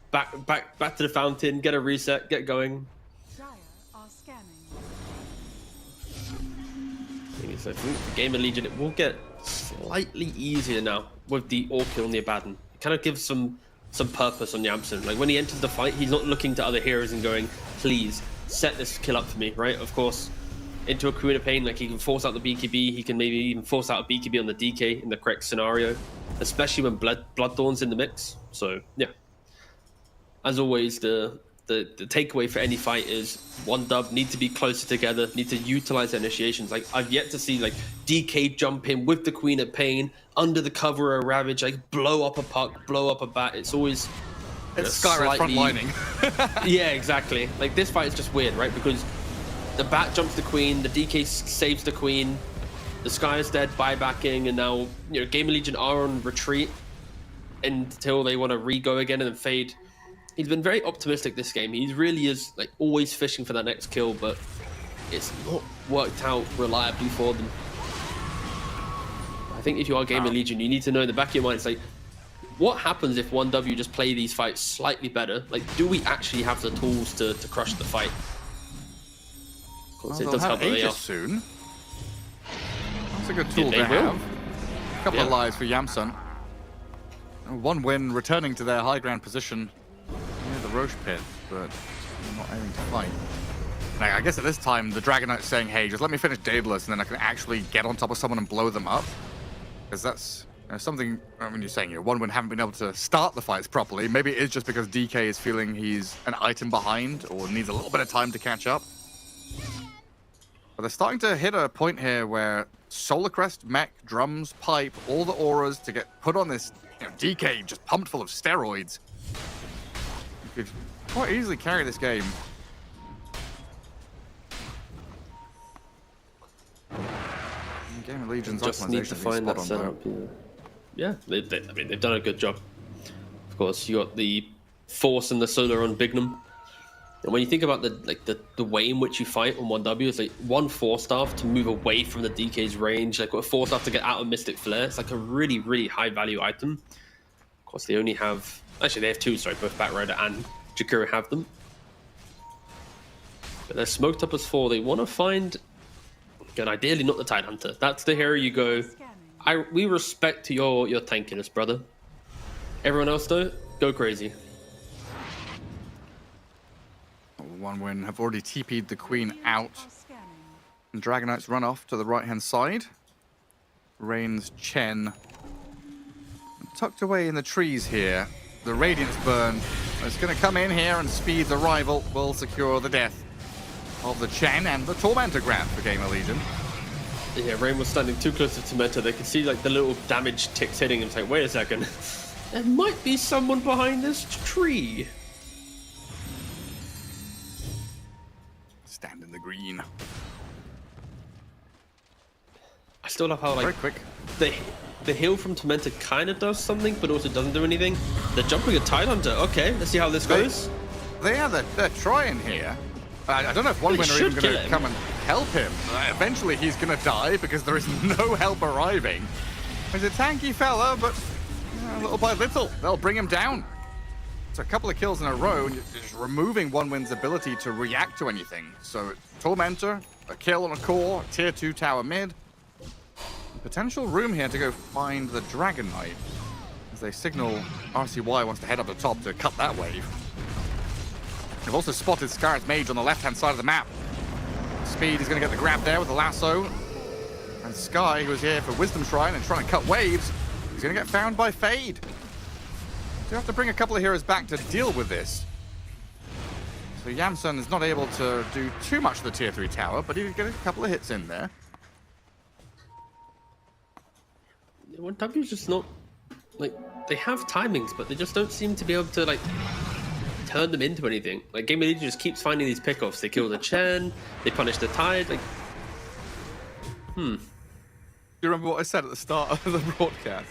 back to the fountain, get a reset, get going. So I think the Gamer Legion, it will get slightly easier now with the Orkill and the Abaddon. It kind of gives some purpose on Yamsen. Like when he enters the fight, he's not looking to other heroes and going, please set this kill up for me, right? Of course, into a Queen of Pain, like he can force out the BKB, he can maybe even force out a BKB on the DK in the correct scenario, especially when Bloodthorn's in the mix. So yeah, as always, the takeaway for any fight is one dub, need to be closer together, need to utilize their initiations. Like I've yet to see like DK jump in with the Queen of Pain under the cover of Ravage, like blow up a puck, blow up a bat. It's always Skyrim frontlining. Yeah, exactly. Like this fight is just weird, right? Because the bat jumps the Queen, the DK saves the Queen, the Sky is dead, buybacking, and now Gamer Legion are on retreat until they want to re-go again and then Fade. He's been very optimistic this game. He really is like always fishing for that next kill, but it's not worked out reliably for them. I think if you are Gamer Legion, you need to know in the back of your mind, it's like, what happens if 1W just play these fights slightly better? Like, do we actually have the tools to crush the fight? Of course, it does help that they are soon. That's a good tool to have. A couple of lives for Yamsun. One win, returning to their high ground position near the Roche pit, but not aiming to fight. Now, I guess at this time, the Dragonite's saying, hey, just let me finish Daedalus, and then I can actually get on top of someone and blow them up. Because that's something, I mean, you're saying, one win haven't been able to start the fights properly. Maybe it is just because DK is feeling he's an item behind or needs a little bit of time to catch up. But they're starting to hit a point here where Solar Crest, Mech, Drums, Pipe, all the auras to get put on this DK just pumped full of steroids. You could quite easily carry this game. Game of Legion's just need to find that setup. Yeah, I mean, they've done a good job. Of course, you got the Force and the Solar on Bignum. And when you think about the way in which you fight on 1W, it's like 1 4-star to move away from the DK's range, like a 4-star to get out of Mystic Flare. It's like a really, really high value item. Of course, they only have, actually they have 2, sorry, both Batrider and Jakiro have them. But they're smoked up as 4. They want to find, again, ideally not the Tidehunter. That's the hero you go, we respect your tankiness, brother. Everyone else though, go crazy. One win have already TP'd the Queen out. And Dragonites run off to the right-hand side. Rain's Chen. Tucked away in the trees here. The Radiance Burn is going to come in here and speed the rival. Will secure the death of the Chen and the Tormentor grab for Gamer Legion. Yeah, Rain was standing too close to Tormentor. They could see like the little damage ticks hitting him. It's like, wait a second. There might be someone behind this tree. Stand in the green. I still love how like very quick. The heal from Tormentor kind of does something, but also doesn't do anything. They're jumping a Tidehunter. Okay, let's see how this goes. They're trying here. I don't know if one winner even going to come and help him. Eventually he's going to die because there is no help arriving. He's a tanky fella, but little by little, they'll bring him down. It's a couple of kills in a row, and just removing One Win's ability to react to anything. So Tormentor, a kill on a core, tier 2 tower mid. Potential room here to go find the Dragon Knight as they signal RCY wants to head up the top to cut that wave. They've also spotted Scar's Mage on the left-hand side of the map. Speed is going to get the grab there with the lasso. And Sky, who was here for Wisdom Shrine and trying to cut waves, is going to get found by Fade. So you have to bring a couple of heroes back to deal with this. So Yamsun is not able to do too much of the tier 3 tower, but he did get a couple of hits in there. 1W's just not, like, they have timings, but they just don't seem to be able to, like, turn them into anything. Like, Gamer Legion just keeps finding these pickoffs. They kill the Chen, they punish the Tide, like, Do you remember what I said at the start of the broadcast?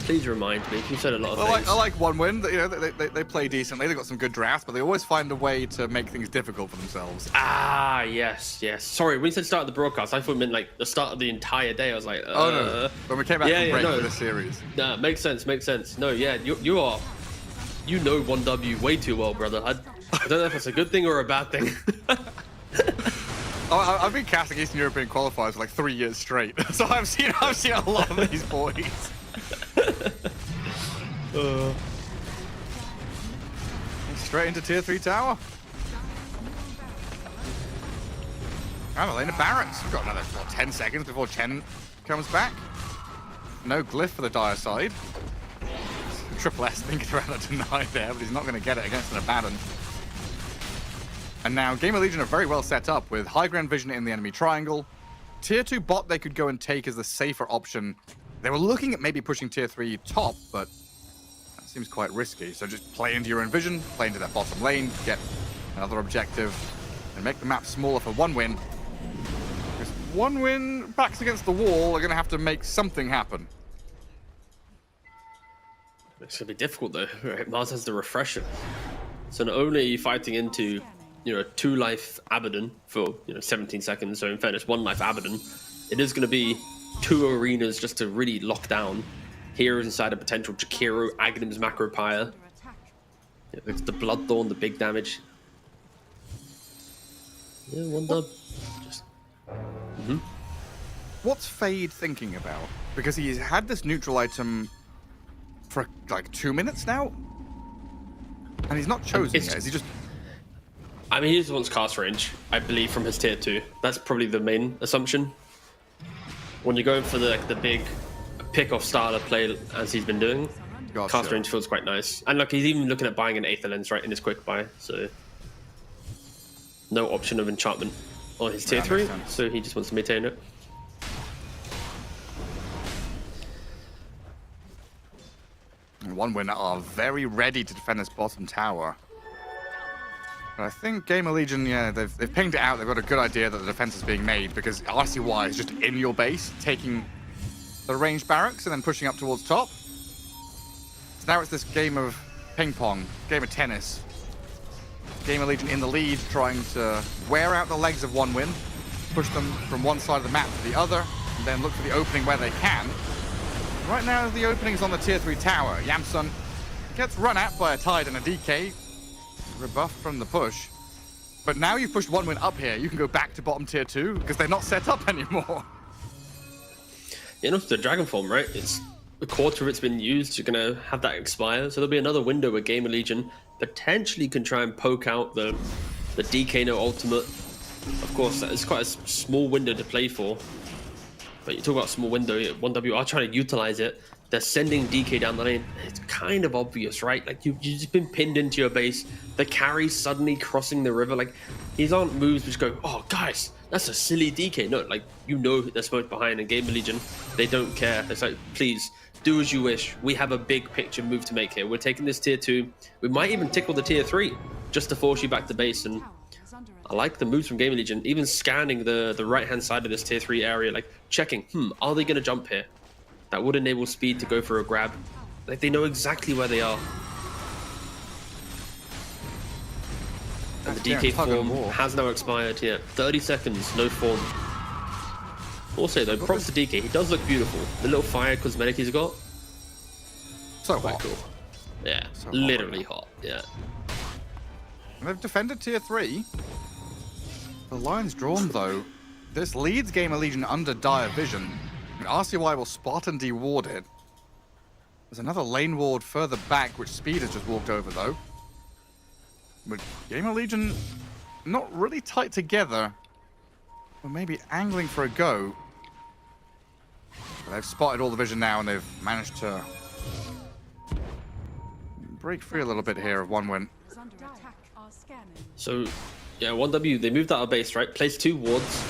Please remind me. You said a lot of things. I like One Win. You know, they play decently. They've got some good drafts, but they always find a way to make things difficult for themselves. Ah, yes. Sorry, when you said start of the broadcast, I thought it meant like the start of the entire day. I was like, Oh no! When we came back from break for the series. Nah, makes sense. No, yeah, you know 1W way too well, brother. I don't know if it's a good thing or a bad thing. I've been casting Eastern European qualifiers for like 3 years straight, so I've seen a lot of these boys. Straight into tier 3 tower. And a lane of Barracks. We've got another 10 seconds before Chen comes back. No glyph for the Dire side. Triple S thinking around a deny there, but he's not going to get it against an Abaddon. And now Gamer Legion are very well set up with high ground vision in the enemy triangle. Tier 2 bot they could go and take as the safer option. They were looking at maybe pushing tier 3 top, but that seems quite risky. So just play into your own vision, play into that bottom lane, get another objective, and make the map smaller for One Win. Because One Win, backs against the wall, are going to have to make something happen. It's going to be difficult though, right? Mars has the refresher. So not only are you fighting into, 2 life Abaddon for, 17 seconds, so in fairness, 1 life Abaddon, it is going to be 2 arenas just to really lock down. Heroes inside a potential Jakiro, Agnim's Macropyre. Yeah, it's the Bloodthorn, the big damage. Yeah, 1W. Just... What's Fade thinking about? Because he's had this neutral item for like 2 minutes now? And he's not chosen yet. Is he just... I mean, he just wants cast range, I believe, from his tier 2. That's probably the main assumption. When you're going for the big pick-off starter play as he's been doing, cast range feels quite nice. And look, he's even looking at buying an Aether Lens right in his quick buy, so no option of enchantment on his tier 3, so he just wants to maintain it. And One Win are very ready to defend this bottom tower. But I think Gamer Legion, they've pinged it out. They've got a good idea that the defense is being made because RCY is just in your base, taking the ranged barracks and then pushing up towards top. So now it's this game of ping pong, game of tennis. Gamer Legion in the lead, trying to wear out the legs of One Win, push them from one side of the map to the other, and then look for the opening where they can. Right now, the opening is on the tier 3 tower. Yamsun gets run at by a Tide and a DK, rebuffed from the push. But now you've pushed One Win up here, you can go back to bottom tier 2 because they're not set up anymore. Yeah, enough the Dragon Form, right? It's a quarter of it's been used. You're gonna have that expire, so there'll be another window where Gamer Legion potentially can try and poke out the DK no ultimate. Of course, it's quite a small window to play for. But you talk about small window, 1W are trying to utilize it. They're sending DK down the lane. It's kind of obvious, right? Like you've just been pinned into your base. The carry suddenly crossing the river. Like these aren't moves which go, oh guys, that's a silly DK. No, like you know they're smoke behind, and Gamer Legion, they don't care. It's like, please do as you wish. We have a big picture move to make here. We're taking this tier 2. We might even tickle the tier 3 just to force you back to base. And I like the moves from Gamer Legion, even scanning the right-hand side of this tier 3 area, like checking, are they going to jump here? That would enable Speed to go for a grab. Like they know exactly where they are. And the DK form has now expired. Yeah, 30 seconds, no form. Also though, props to DK, he does look beautiful. The little fire cosmetic he's got. So quite cool. Yeah, so literally hot. Yeah. And they've defended tier 3. The line's drawn though. This leads Gamer Legion under dire vision. And RCY will spot and deward it. There's another lane ward further back, which Speed has just walked over though. But Gamer Legion not really tight together. Or maybe angling for a go. But they've spotted all the vision now, and they've managed to break free a little bit here of One Win. So, yeah, 1W, they moved out of base, right? Placed 2 wards,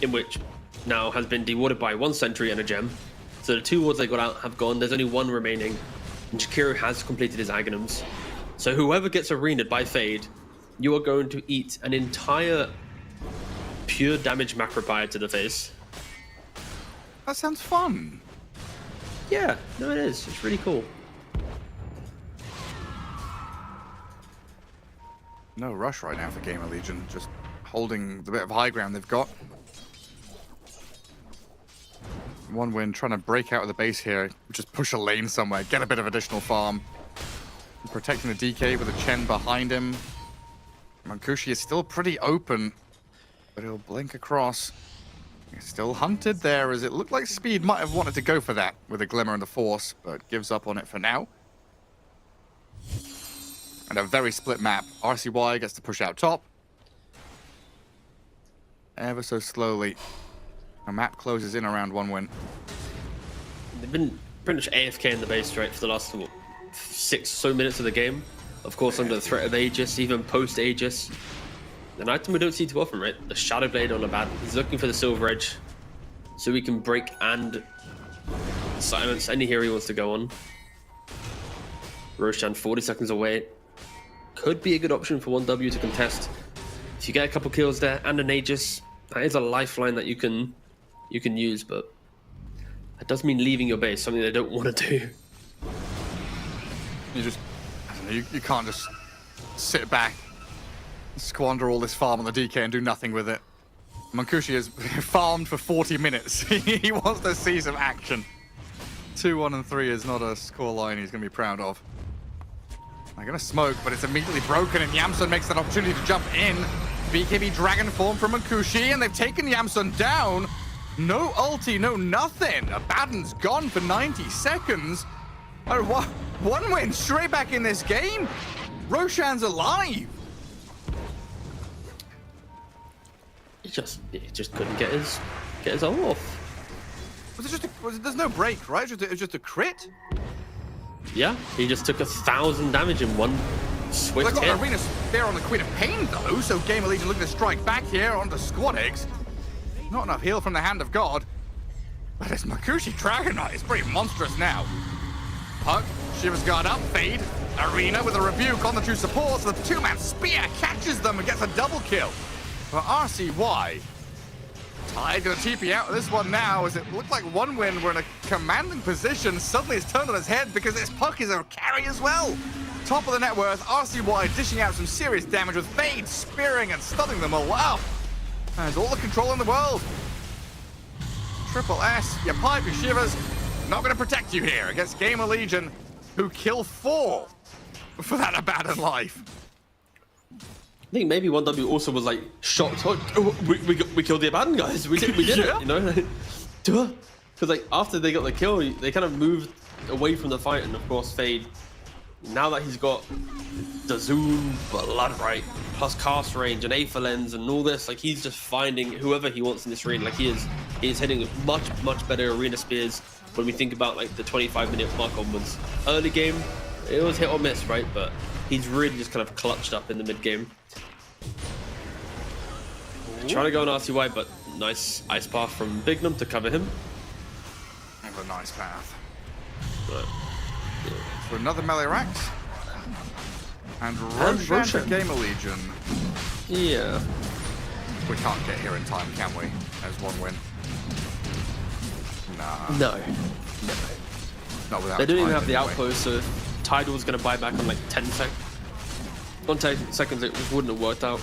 in which now has been dewarded by 1 sentry and a gem. So the 2 wards they got out have gone. There's only 1 remaining. And Shakiro has completed his Aghanims. So whoever gets arenaed by Fade, you are going to eat an entire pure damage macropire to the face. That sounds fun. Yeah, no it is. It's really cool. No rush right now for Gamer Legion, just holding the bit of high ground they've got. One Win trying to break out of the base here, just push a lane somewhere, get a bit of additional farm. Protecting the DK with a Chen behind him. Mankushi is still pretty open, but he'll blink across. He's still hunted there, as it looked like Speed might have wanted to go for that with a Glimmer and the Force, but gives up on it for now. And a very split map. RCY gets to push out top. Ever so slowly. A map closes in around One Win. They've been pretty much AFK in the base, right, for the last 6 or so minutes of the game. Of course, under the threat of Aegis, even post-Aegis. An item we don't see too often, right? The Shadow Blade on the bat. He's looking for the Silver Edge, so he can break and silence any hero he wants to go on. Roshan 40 seconds away. Could be a good option for 1W to contest. If you get a couple kills there and an Aegis, that is a lifeline that you can use, but that does mean leaving your base, something they don't want to do. You just, I don't know, you can't just sit back, squander all this farm on the DK and do nothing with it. Mankushi has farmed for 40 minutes. He wants to see some action. 2-1 and 3 is not a scoreline he's going to be proud of. They're going to smoke, but it's immediately broken, and Yamsun makes that opportunity to jump in. BKB Dragon Form from Mankushi, and they've taken Yamsun down. No ulti, no nothing. Abaddon's gone for 90 seconds. Oh, One Win straight back in this game. Roshan's alive. He just couldn't get his ult off. Was it just there's no break, right? It was just a crit? Yeah, he just took 1,000 damage in one swift hit. They got hit. Arena Spear on the Queen of Pain though, so Gamer Legion looking to strike back here onto Squad Eggs. Not enough heal from the Hand of God. But it's Mankushi Dragon Knight. It's pretty monstrous now. Puck, Shivers Guard up, Fade. Arena with a rebuke on the two supports. The 2-man spear catches them and gets a double kill. For RCY. Tide gonna TP out of this one now, as it looked like One Win were in a commanding position. Suddenly it's turned on its head because this Puck is a carry as well. top of the net worth. RCY dishing out some serious damage with Fade spearing and stunning them all. Wow. Has all the control in the world. Triple S, your pipe, your shivers. Not going to protect you here against Gamer Legion, who kill 4 for that abandoned life. I think maybe 1W also was like shocked. Oh, we killed the abandoned guys. We did Yeah. it, you know? Because like after they got the kill, they kind of moved away from the fight, and of course Fade. Now that he's got the Zoom, Bloodbright, plus cast range and Aether Lens and all this, like he's just finding whoever he wants in this arena. Like he is hitting much better arena spears when we think about like the 25-minute mark onwards. Early game, it was hit or miss, right? But he's really just kind of clutched up in the mid game. Trying to go on RCY, but nice ice path from Bignum to cover him. That's a nice path. But, yeah. For another melee Rax. And Roshan for Gamer Legion. Yeah. We can't get here in time, can we? As one win. Nah. No. Not without They don't even have the anyway. outpost, so Tidal was going to buy back on like 10 seconds. On 10 seconds, it just wouldn't have worked out.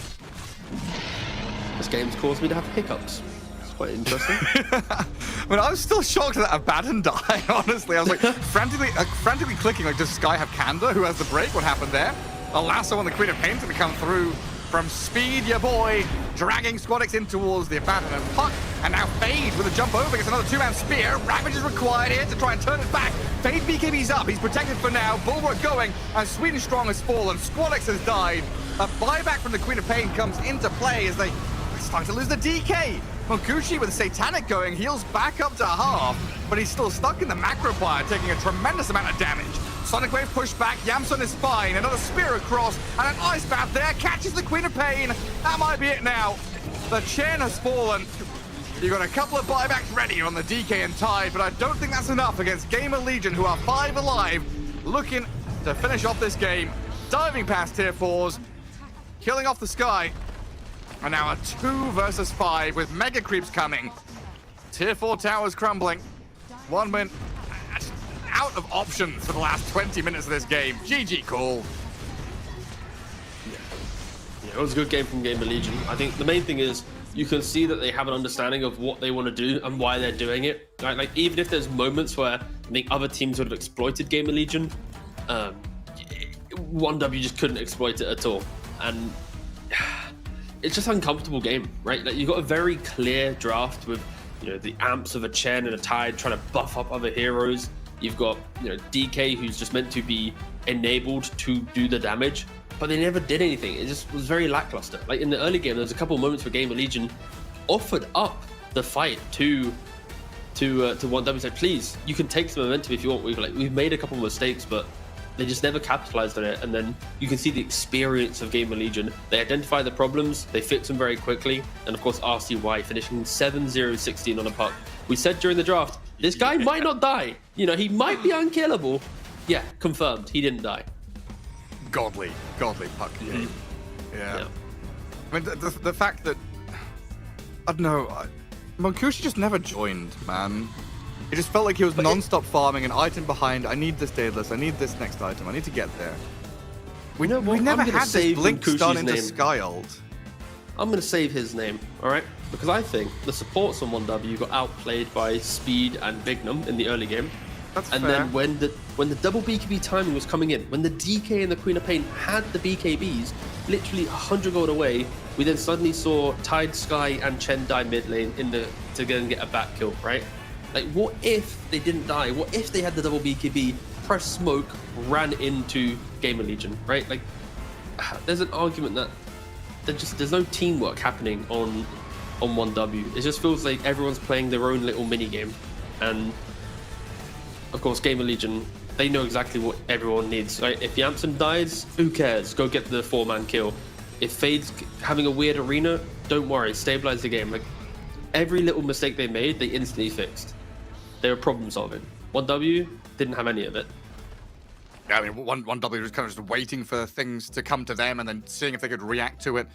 This game's caused me to have hiccups. It's quite interesting. I mean, I was still shocked that Abaddon died, honestly. I was like frantically clicking, like, does Sky have Kanda? Who has the break? What happened there? A lasso on the Queen of Pain's gonna come through from Speed, your boy, dragging Squadix in towards the Abaddon and Puck. And now Fade with a jump over gets another 2-man spear. Ravage is required here to try and turn it back. Fade BKB's up, he's protected for now. Bulwark going, and Sweden Strong has fallen. Squadix has died. A buyback from the Queen of Pain comes into play as they starting to lose the DK. Monkushi with Satanic going, heals back up to half, but he's still stuck in the macro fire, taking a tremendous amount of damage. Sonic Wave pushed back, Yamson is fine, another spear across, and an ice bath there, catches the Queen of Pain. That might be it now. The Chen has fallen. You've got a couple of buybacks ready on the DK and Tide, but I don't think that's enough against Gamer Legion, who are 5 alive, looking to finish off this game, diving past tier 4s, killing off the Sky. And now a 2 versus 5 with mega creeps coming. Tier 4 towers crumbling. 1 win. Out of options for the last 20 minutes of this game. GG call. Yeah, it was a good game from Gamer Legion. I think the main thing is you can see that they have an understanding of what they want to do and why they're doing it. Right? Like even if there's moments where I think other teams would have exploited Gamer Legion, 1W just couldn't exploit it at all. And it's just an uncomfortable game, right? Like you've got a very clear draft with, you know, the amps of a Chen and a Tide trying to buff up other heroes. You've got, you know, DK who's just meant to be enabled to do the damage, but they never did anything. It just was very lackluster. Like in the early game, there was a couple of moments where Gamer Legion offered up the fight to 1W, said, please, you can take some momentum if you want. We've made a couple of mistakes, but they just never capitalized on it. And then you can see the experience of Gamer Legion. They identify the problems, they fix them very quickly. And of course, RCY finishing 7-0-16 on a puck. We said during the draft, this guy might not die. You know, he might be unkillable. Yeah, confirmed. He didn't die. Godly puck game. Yeah. I mean, the fact that, I don't know, Monkushi just never joined, man. It just felt like he was non-stop farming, an item behind. I need this daedalus. I need this next item. I need to get there. We never had this blink stun into Sky ult. I'm going to save his name, all right? Because I think the supports on 1W got outplayed by Speed and Bignum in the early game. That's and fair. Then when the double BKB timing was coming in, when the DK and the Queen of Pain had the BKBs, literally 100 gold away, we then suddenly saw Tide, Sky, and Chen die mid lane to go and get a back kill, right? Like, what if they didn't die? What if they had the double BKB, pressed smoke, ran into Gamer Legion, right? Like, there's an argument that there's no teamwork happening on 1W. It just feels like everyone's playing their own little mini game, and of course, Gamer Legion, they know exactly what everyone needs. Right? If Yamson dies, who cares? Go get the 4-man kill. If Fade's having a weird arena, don't worry, stabilize the game. Like, every little mistake they made, they instantly fixed. They were problem solving. 1W didn't have any of it. Yeah, I mean, 1W was kind of just waiting for things to come to them and then seeing if they could react to it.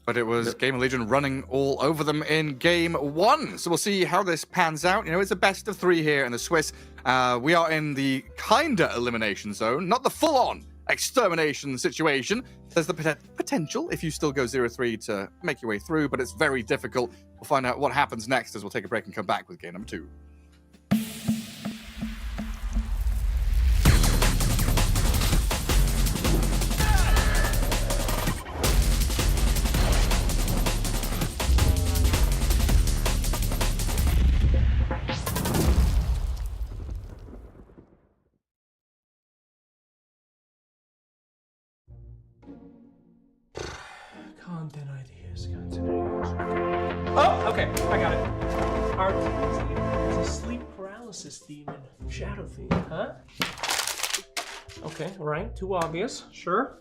But it was Gamer Legion running all over them in game 1. So we'll see how this pans out. You know, it's a best of 3 here in the Swiss. We are in the kinda elimination zone, not the full-on extermination situation. There's the potential, if you still go 0-3, to make your way through, but it's very difficult. We'll find out what happens next as we'll take a break and come back with game number 2. Content ideas. Oh, okay, I got it. Art is a sleep paralysis demon. Shadow Fiend, huh? Okay, right. Too obvious. Sure.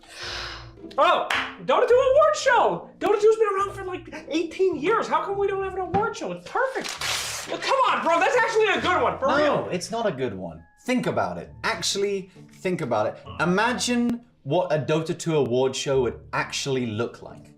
Oh, Dota 2 award show! Dota 2's been around for like 18 years. How come we don't have an award show? It's perfect. Well, come on, bro. That's actually a good one. For real. No, it's not a good one. Think about it. Actually, think about it. Imagine what a Dota 2 award show would actually look like.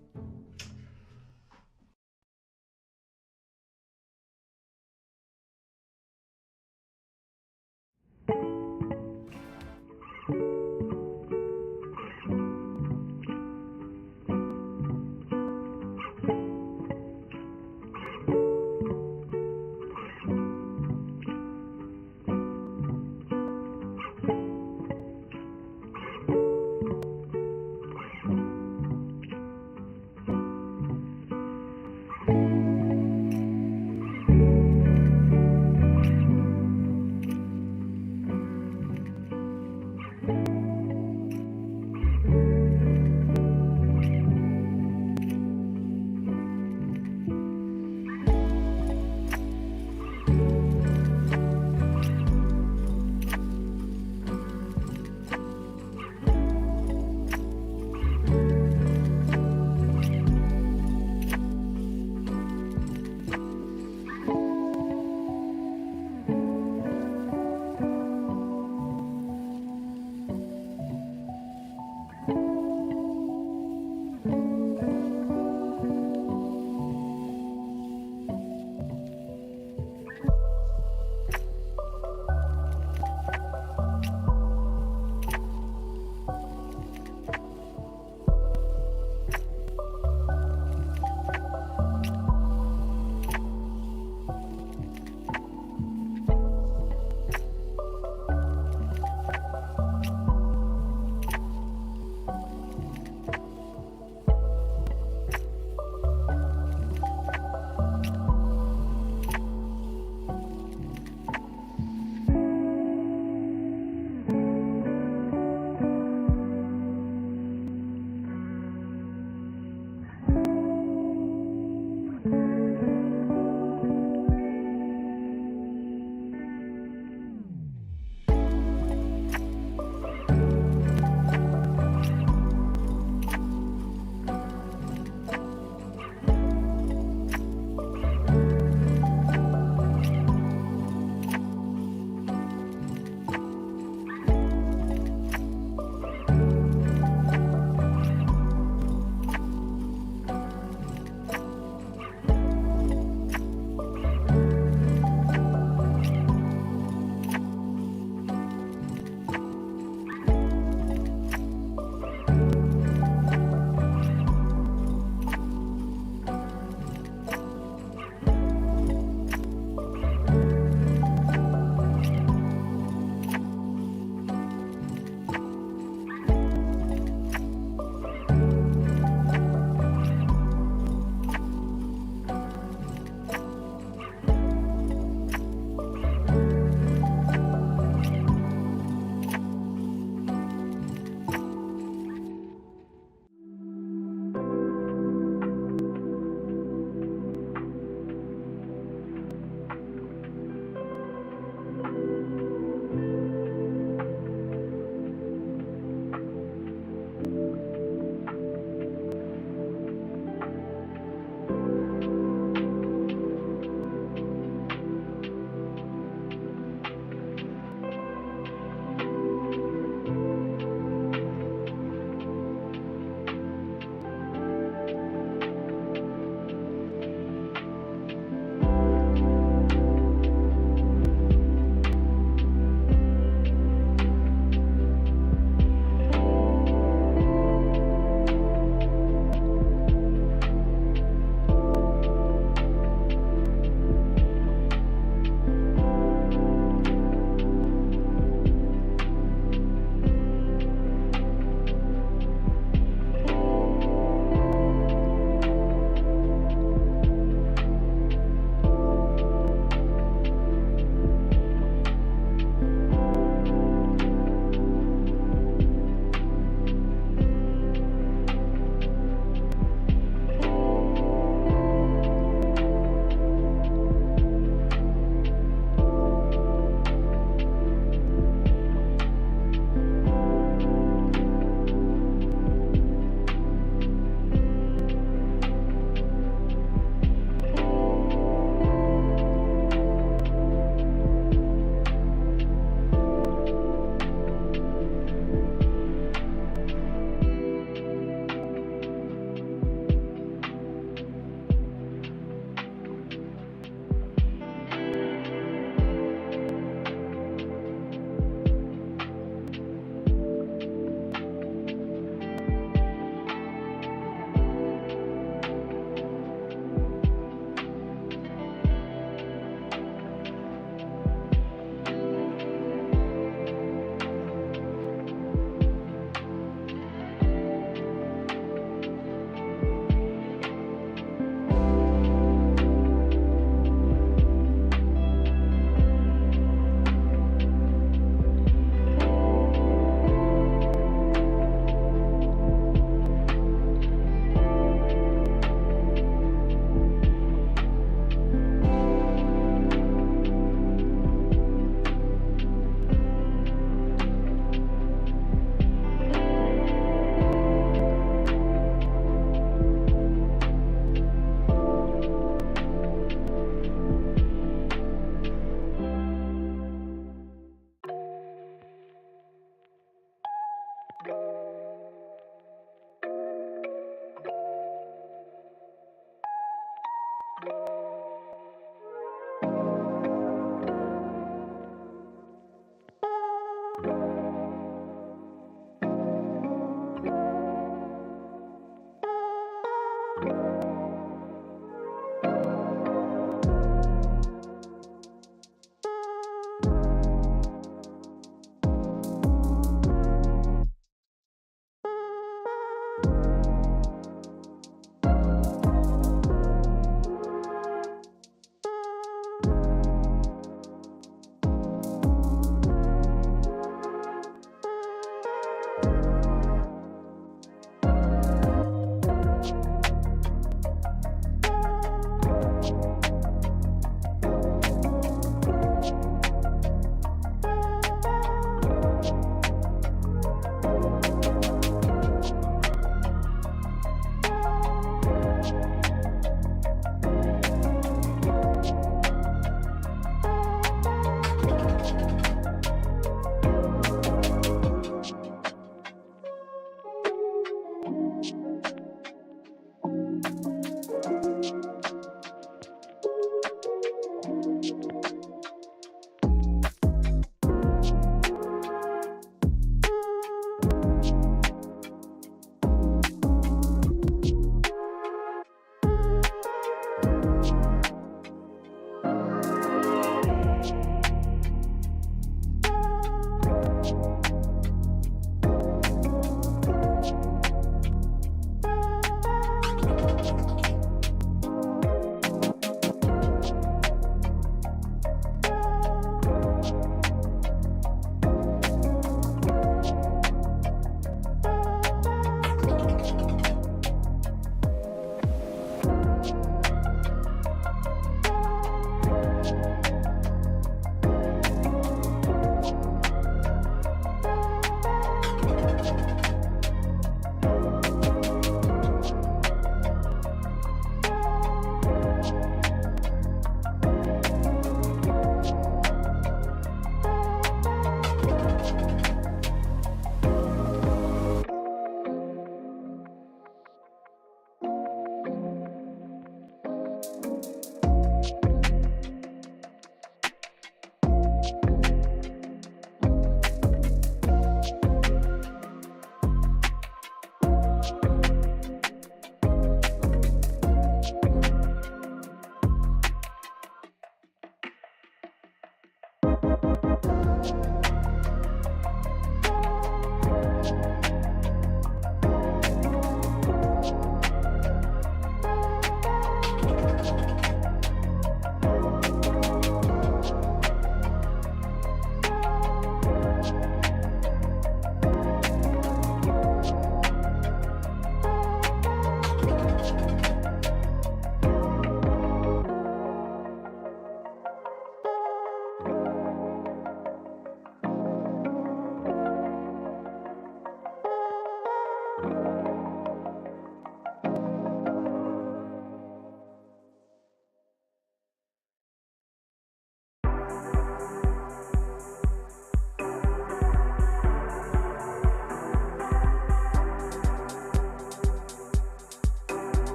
you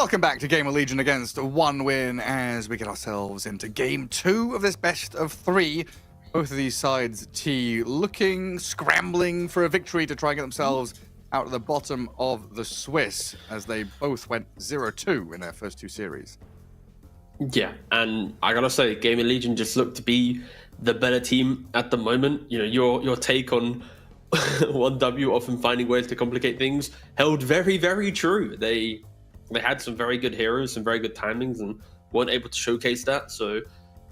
Welcome back to Gamer Legion against one win as we get ourselves into game 2 of this best of 3. Both of these sides, T, scrambling for a victory to try and get themselves out of the bottom of the Swiss as they both went 0-2 in their first 2 series. Yeah, and I gotta say, Gamer Legion just looked to be the better team at the moment. You know, your take on 1W often finding ways to complicate things held very, very true. They had some very good heroes, some very good timings, and weren't able to showcase that. So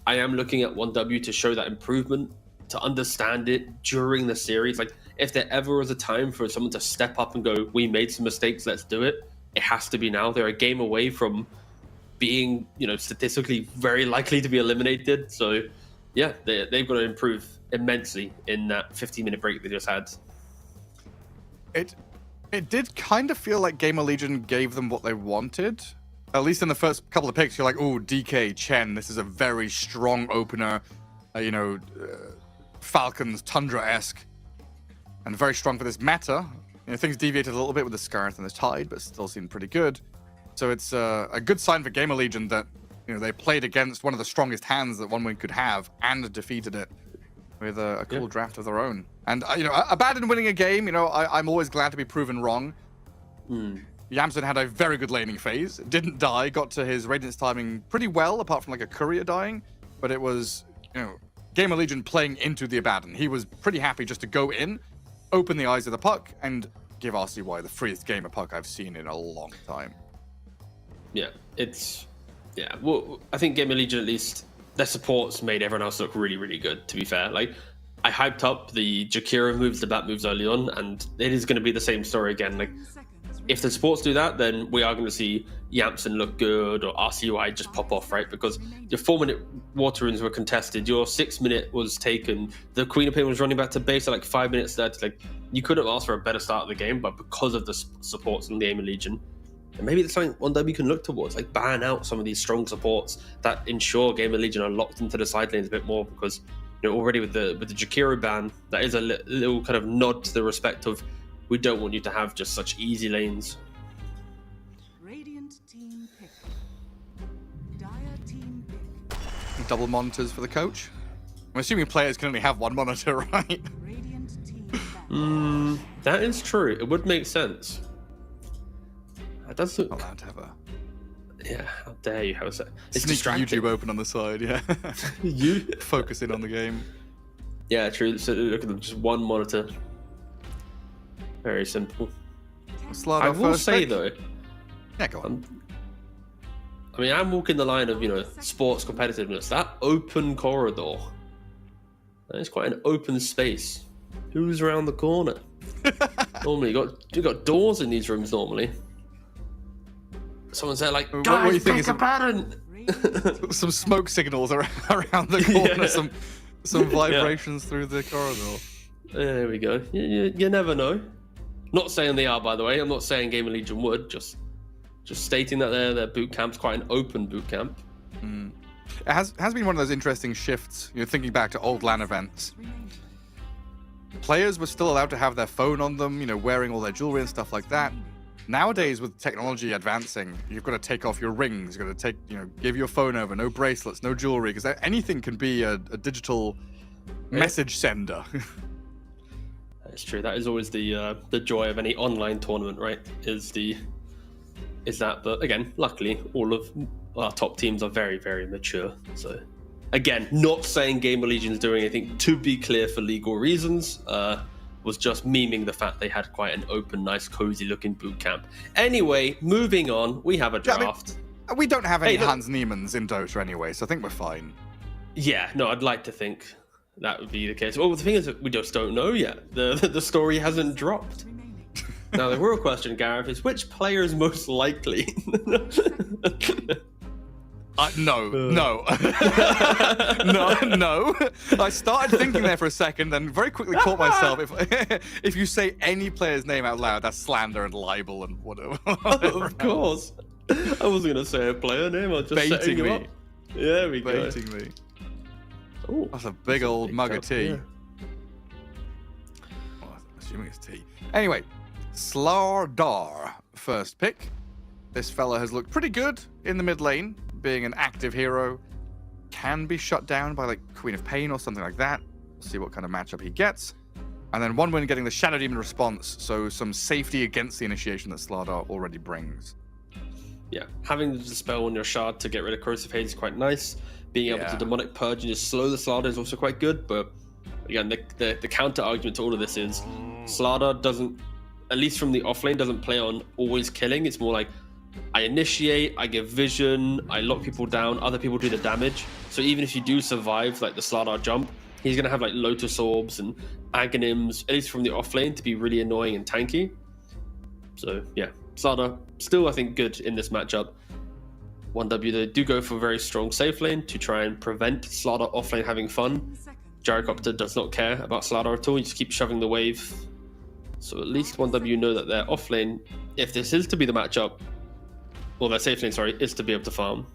I am looking at 1W to show that improvement, to understand it during the series. Like, if there ever was a time for someone to step up and go, we made some mistakes, let's do it, it has to be now. They're a game away from being, you know, statistically very likely to be eliminated. So yeah, they've got to improve immensely in that 15-minute break they just had. It did kind of feel like Gamer Legion gave them what they wanted. At least in the first couple of picks, you're like, oh, DK, Chen, this is a very strong opener. Falcons, Tundra-esque. And very strong for this meta. You know, things deviated a little bit with the Scarth and the Tide, but still seemed pretty good. So it's a good sign for Gamer Legion that, you know, they played against one of the strongest hands that one win could have and defeated it with a cool draft of their own. And, you know, Abaddon winning a game, you know, I'm always glad to be proven wrong. Yamson had a very good laning phase, didn't die, got to his Radiance timing pretty well, apart from like a courier dying. But it was, you know, Gamer Legion playing into the Abaddon. He was pretty happy just to go in, open the eyes of the puck, and give RCY the freest game of puck I've seen in a long time. Yeah, well, I think Gamer Legion, at least, their supports made everyone else look really, really good, to be fair. Like, I hyped up the Jakira moves, the bat moves early on, and it is going to be the same story again. Like, if the supports do that, then we are going to see Yamson look good or RCY just pop off, right? Because your 4-minute water runes were contested, your 6-minute was taken, the Queen of Pain was running back to base at like 5 minutes there. Like, you couldn't have asked for a better start of the game, but because of the supports in the Gamer Legion, and maybe that's something 1W can look towards, like ban out some of these strong supports that ensure Gamer Legion are locked into the side lanes a bit more, because, you know, already with the Jakiro ban, that is a little kind of nod to the respect of, we don't want you to have just such easy lanes. Radiant team pick. Dire team pick. Double monitors for the coach. I'm assuming players can only have one monitor, right? Radiant team That is true. It would make sense. That does look... allowed to have a... Yeah, how dare you have a set? It's Sneak distracting. YouTube open on the side, yeah. You focusing on the game. Yeah, true. So look at them, just one monitor. Very simple. I will say though. Yeah, go on. I mean, I'm walking the line of, you know, sports competitiveness. That open corridor. That is quite an open space. Who's around the corner? Normally, you got doors in these rooms normally. Someone's there like, guys, what do you think pick a pattern. Some smoke signals around the corner, some vibrations through the corridor. There we go. You never know. Not saying they are, by the way. I'm not saying Gamer Legion would. Just stating that their boot camp's quite an open boot camp. It has been one of those interesting shifts. You know, thinking back to old LAN events, players were still allowed to have their phone on them. You know, wearing all their jewelry and stuff like that. Nowadays, with technology advancing, you've got to take off your rings. You've got to give your phone over. No bracelets, no jewelry, because anything can be a digital message sender. That's true. That is always the joy of any online tournament, right? Is that? But again, luckily, all of our top teams are very, very mature. So, again, not saying Gamer Legion is doing anything, to be clear, for legal reasons. Was just memeing the fact they had quite an open, nice, cozy-looking boot camp. Anyway, moving on, we have a draft. I mean, we don't have any Hans Niemans in Dota anyway, so I think we're fine. Yeah, no, I'd like to think that would be the case. Well, the thing is that we just don't know yet. The story hasn't dropped. Now, the real question, Gareth, is which player is most likely? No. No. I started thinking there for a second, then very quickly caught myself. If you say any player's name out loud, that's slander and libel and whatever. Of course. I wasn't going to say a player name. I was just setting you up. There we go. Baiting me. Ooh, that's a big old mug of tea. Well, assuming it's tea. Anyway, Slardar, first pick. This fella has looked pretty good in the mid lane, being an active hero. Can be shut down by like Queen of Pain or something like that. We'll see what kind of matchup he gets. And then OneWin getting the Shadow Demon response, so some safety against the initiation that Slardar already brings. Yeah, having the Dispel on your shard to get rid of Corrosive Haze is quite nice. Being able to Demonic Purge and just slow the Slardar is also quite good, but again, the counter argument to all of this is Slardar doesn't, at least from the offlane, doesn't play on always killing. It's more like, I initiate, I give vision, I lock people down, other people do the damage. So even if you do survive like the Slardar jump, he's going to have like Lotus Orbs and Aghanims, at least from the offlane, to be really annoying and tanky. So yeah, Slardar still, I think, good in this matchup. 1W, they do go for a very strong safe lane to try and prevent Slardar offlane having fun. Gyrocopter does not care about Slardar at all, you just keep shoving the wave. So at least 1W know that their offlane, if this is to be the matchup, well, their safe lane, sorry, is to be able to farm.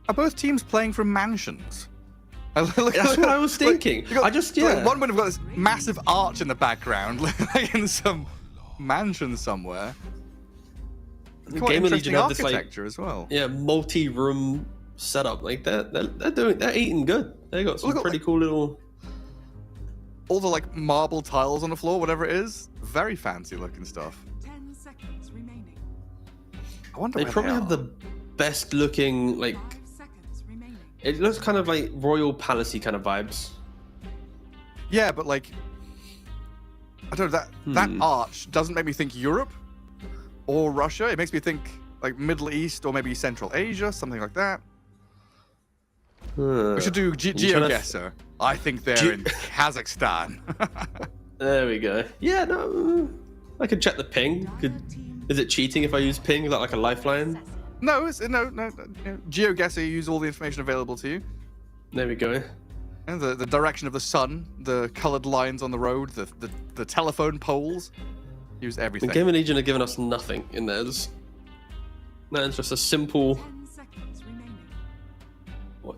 Are both teams playing from mansions? That's what I was thinking. Like, one would have got this massive arch in the background, like in some mansion somewhere. Quite Game interesting Legion have this architecture as well. Yeah, multi-room setup. Like they're eating good. They got some pretty cool little. All the like marble tiles on the floor, whatever it is, very fancy looking stuff. 10 seconds remaining. I wonder They where probably they have the best looking like. It looks kind of like royal palacey kind of vibes. Yeah, but like, I don't know, that arch doesn't make me think Europe or Russia. It makes me think like Middle East or maybe Central Asia, something like that. We should do GeoGuessr. I think they're in Kazakhstan. There we go. Yeah, no, I could check the ping. Is it cheating if I use ping? Is that like a lifeline? No, no. GeoGuessr, you use all the information available to you. There we go. And the direction of the sun, the coloured lines on the road, the telephone poles. Use everything. The Game Legion are giving us nothing in theirs. No, it's just a simple.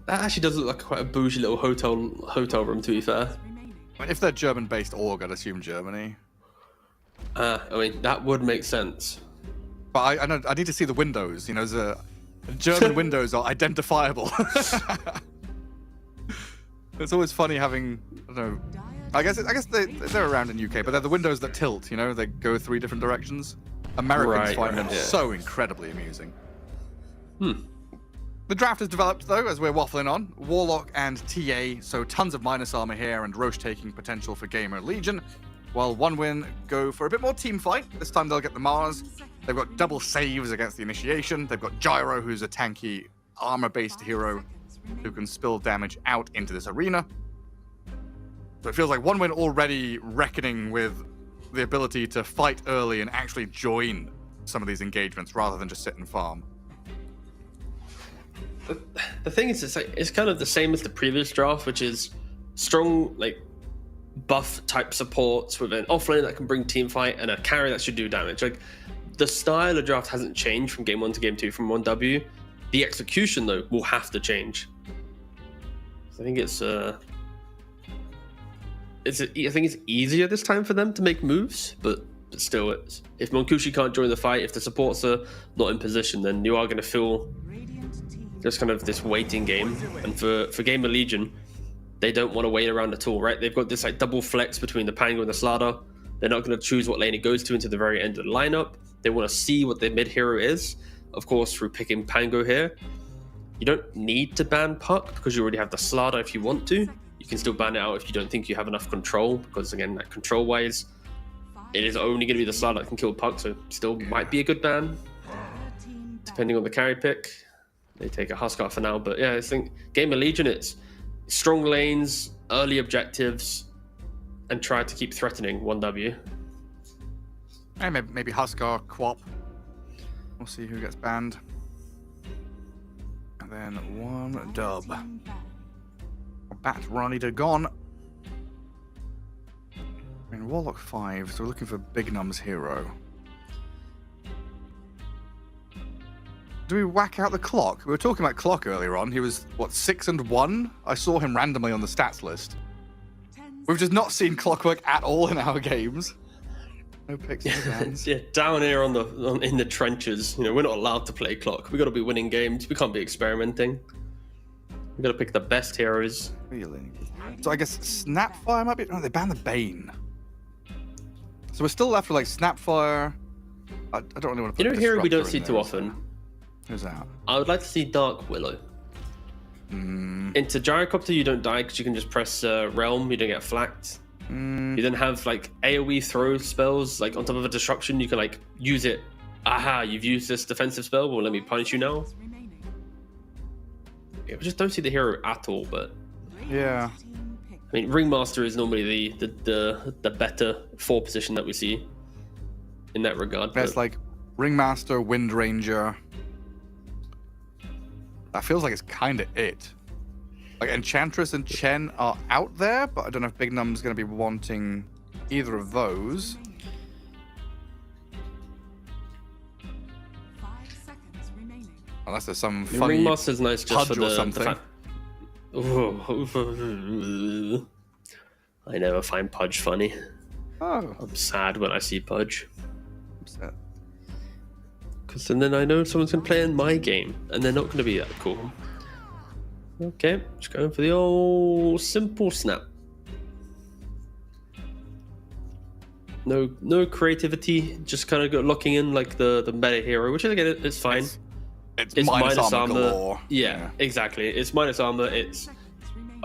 That actually does look like quite a bougie little hotel room, to be fair. If they're German-based org, I'd assume Germany. I mean, that would make sense. But I need to see the windows. You know, the German windows are identifiable. It's always funny having, I don't know. I guess they're around in UK, but they're the windows that tilt. You know, they go 3 different directions. Americans find them so incredibly amusing. The draft is developed though, as we're waffling on. Warlock and TA, so tons of minus armor here and Roche taking potential for Gamer Legion. While OneWin go for a bit more team fight. This time they'll get the Mars. They've got double saves against the initiation. They've got Gyro, who's a tanky armor-based hero who can spill damage out into this arena. So it feels like OneWin already reckoning with the ability to fight early and actually join some of these engagements rather than just sit and farm. The thing is, it's kind of the same as the previous draft, which is strong, like, buff type supports with an offlane that can bring team fight and a carry that should do damage. Like, the style of draft hasn't changed from game 1 to game 2 from 1W. The execution though will have to change. I think I think it's easier this time for them to make moves, but still, if Monkushi can't join the fight, if the supports are not in position, then you are going to feel just kind of this waiting game. And for Gamer Legion, they don't want to wait around at all, right? They've got this like double flex between the Pango and the Slardar. They're not going to choose what lane it goes to until the very end of the lineup. They want to see what their mid hero is. Of course, through picking Pango here, you don't need to ban Puck because you already have the Slardar if you want to. You can still ban it out if you don't think you have enough control, because again, like, control-wise, it is only going to be the Slardar that can kill Puck, so still might be a good ban, depending on the carry pick. They take a Huskar for now, but yeah, I think Gamer Legion, it's strong lanes, early objectives, and try to keep threatening 1W. And maybe Huskar, Quap. We'll see who gets banned. And then 1 dub. Bat Ronnie gone. I mean, Warlock 5, so we're looking for Big Num's hero. Do we whack out the Clock? We were talking about Clock earlier on. He was, what, 6 and 1? I saw him randomly on the stats list. We've just not seen Clockwork at all in our games. No picks. No bans. Yeah, down here in the trenches. You know, we're not allowed to play clock. We got to be winning games. We can't be experimenting. We got to pick the best heroes. Really? So I guess Snapfire might be. No, they banned the Bane. So we're still left with like Snapfire. I don't really want to. You Put know, a hero we don't see Disruptor in too there, often. Who's that? I would like to see Dark Willow. Into Gyrocopter, you don't die because you can just press Realm. You don't get flacked. You then have like AoE throw spells, like on top of a disruption. You can like use it. Aha! You've used this defensive spell. Well, let me punish you now. Yeah, we just don't see the hero at all. But yeah, I mean, Ringmaster is normally the better 4 position that we see in that regard. It's like Ringmaster, Wind Ranger. That feels like it's kind of it. Like Enchantress and Chen are out there, but I don't know if Big Num's going to be wanting either of those. 5 seconds remaining. Unless there's some The funny Ringmaster's nice just Pudge for or the something. I never find Pudge funny. Oh. I'm sad when I see Pudge. Upset. Because then I know someone's going to play in my game, and they're not going to be that cool. Okay, just going for the old simple snap. No creativity, just kind of locking in like the meta hero, which again, it's fine. It's minus armor galore. Yeah, exactly. It's minus armor. It's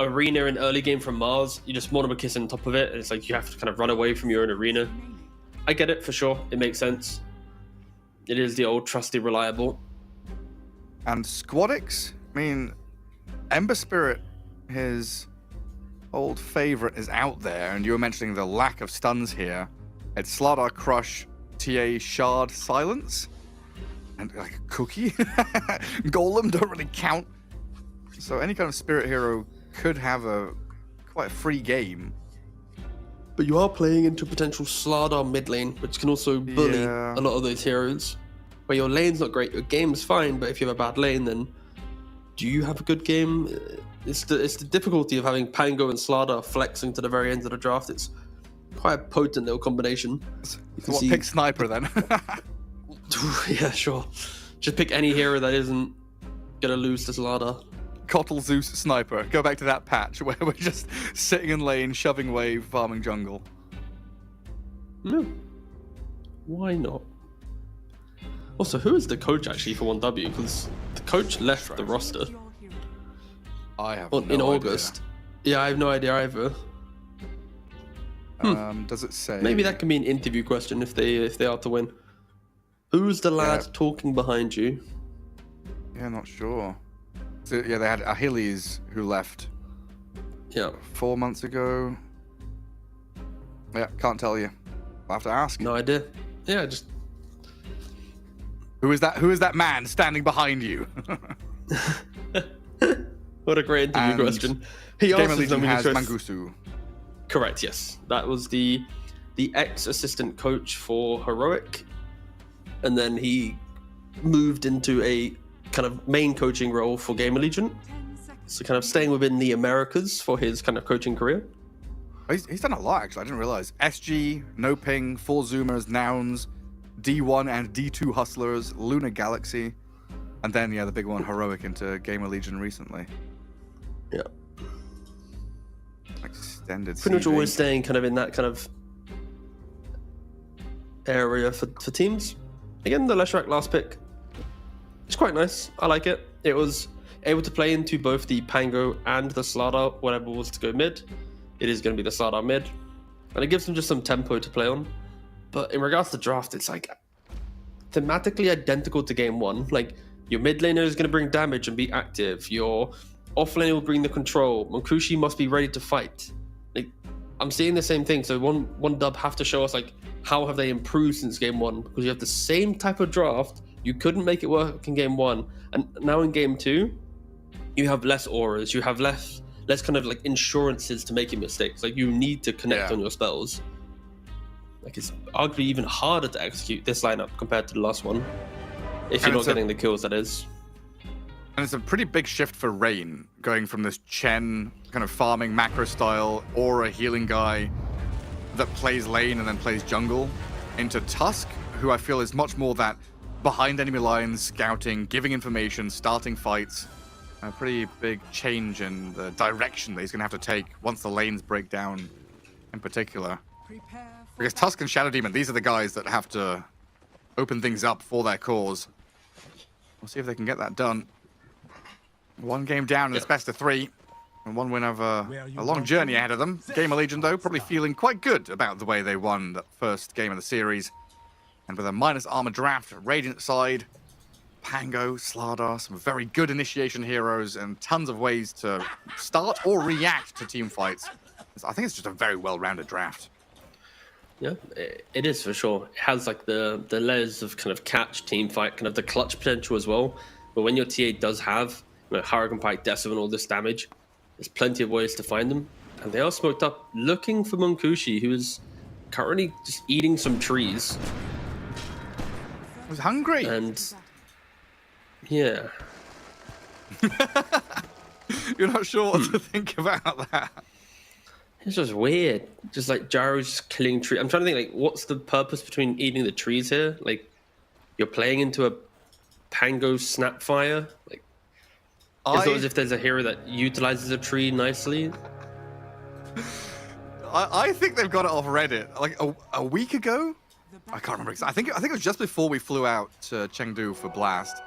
arena in early game from Mars. You just Mortimer Kiss on top of it, and it's like you have to kind of run away from your own arena. I get it for sure. It makes sense. It is the old trusty reliable. And Squadix, I mean, Ember Spirit, his old favorite, is out there, and you were mentioning the lack of stuns here. It's Slardar Crush, TA Shard Silence, and like a Cookie. Golem don't really count. So any kind of spirit hero could have quite a free game. But you are playing into potential Slardar mid lane, which can also bully a lot of those heroes. Where your lane's not great, your game's fine, but if you have a bad lane, then do you have a good game? It's the difficulty of having Pango and Slardar flexing to the very end of the draft. It's quite a potent little combination. Pick Sniper then? Yeah, sure. Just pick any hero that isn't gonna lose to Slardar. Kotl Zeus Sniper. Go back to that patch where we're just sitting in lane, shoving wave, farming jungle. No. Why not? Also, who is the coach actually for 1W? Because the coach left the roster. I have in August. Yeah, I have no idea either. Does it say? Maybe that can be an interview question if they are to win. Who's the lad talking behind you? Yeah, not sure. So, yeah, they had Achilles who left. Yeah. 4 months ago. Yeah, can't tell you. I'll have to ask. No idea. Yeah, just. Who is that man standing behind you? What a great interview question. He Gamer answers Legion them has with Mangusu. Correct, yes. That was the ex-assistant coach for Heroic. And then he moved into a kind of main coaching role for Gamer Legion. So kind of staying within the Americas for his kind of coaching career. He's done a lot, actually. I didn't realize. SG, No Ping, 4 Zoomers, Nouns, D1 and D2 Hustlers, Lunar Galaxy, and then, the big one, Heroic, into Gamer Legion recently. Yeah. Extended Pretty much CV. always staying kind of in that kind of area for teams. Again, the Leshrac last pick. It's quite nice. I like it. It was able to play into both the Pango and the Slardar, whatever was to go mid. It is going to be the Slardar mid. And it gives them just some tempo to play on. But in regards to draft, it's like thematically identical to game 1. Like, your mid laner is going to bring damage and be active. Your off laner will bring the control. Monkushi must be ready to fight. Like, I'm seeing the same thing. So one dub have to show us like how have they improved since game 1, because you have the same type of draft. You couldn't make it work in game 1, and now in game 2, you have less auras. You have less kind of like insurances to making mistakes. Like, you need to connect on your spells. Like, it's arguably even harder to execute this lineup compared to the last one, if you're not getting the kills, that is. And it's a pretty big shift for Rain, going from this Chen kind of farming macro style aura healing guy that plays lane and then plays jungle, into Tusk, who I feel is much more that behind enemy lines, scouting, giving information, starting fights. A pretty big change in the direction that he's going to have to take once the lanes break down in particular. Because Tusk and Shadow Demon, these are the guys that have to open things up for their cause. We'll see if they can get that done. One game down in this best of 3. And one win over a long journey ahead of them. Gamer Legion, though, probably feeling quite good about the way they won that first game of the series. And with a minus armor draft, Radiant side, Pango, Slardar, some very good initiation heroes, and tons of ways to start or react to team fights. I think it's just a very well-rounded draft. Yeah, it is for sure. It has like the layers of kind of catch, team fight, kind of the clutch potential as well. But when your TA does have Hurricane Pike, Decim, and all this damage, there's plenty of ways to find them. And they are smoked up looking for Munkushi, who is currently just eating some trees. I was hungry. And yeah. You're not sure what to think about that. It's just weird. Just like Gyro's just killing trees. I'm trying to think, like, what's the purpose between eating the trees here? Like, you're playing into a Pango Snapfire? Like, it's not as if there's a hero that utilizes a tree nicely. I think they've got it off Reddit. Like, a week ago? I can't remember exactly. I think it was just before we flew out to Chengdu for Blast.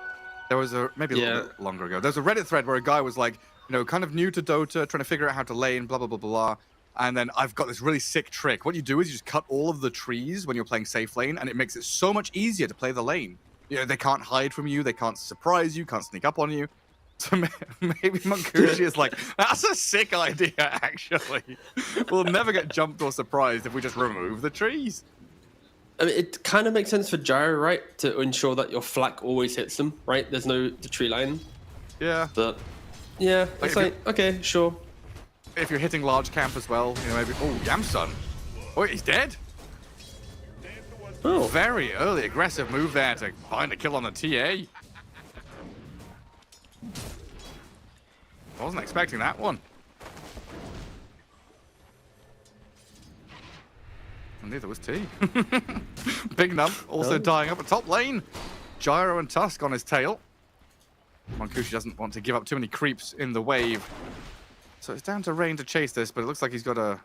There was maybe a little bit longer ago. There's a Reddit thread where a guy was like, kind of new to Dota, trying to figure out how to lane, blah, blah, blah, blah. And then I've got this really sick trick. What you do is you just cut all of the trees when you're playing safe lane, and it makes it so much easier to play the lane. They can't hide from you, they can't surprise you, can't sneak up on you. So maybe Munkushi is like, that's a sick idea, actually. We'll never get jumped or surprised if we just remove the trees. I mean, it kind of makes sense for Gyro, right? To ensure that your flak always hits them, right? There's no the tree line. Yeah. But, yeah, it's like, okay, sure. If you're hitting large camp as well, maybe... Oh, Yamsun. Oh, he's dead. Oh. Very early aggressive move there to find a kill on the TA. Wasn't expecting that one. And neither was T. Big Num also dying up at top lane. Gyro and Tusk on his tail. Munkushi doesn't want to give up too many creeps in the wave. So it's down to Rain to chase this, but it looks like he's got a...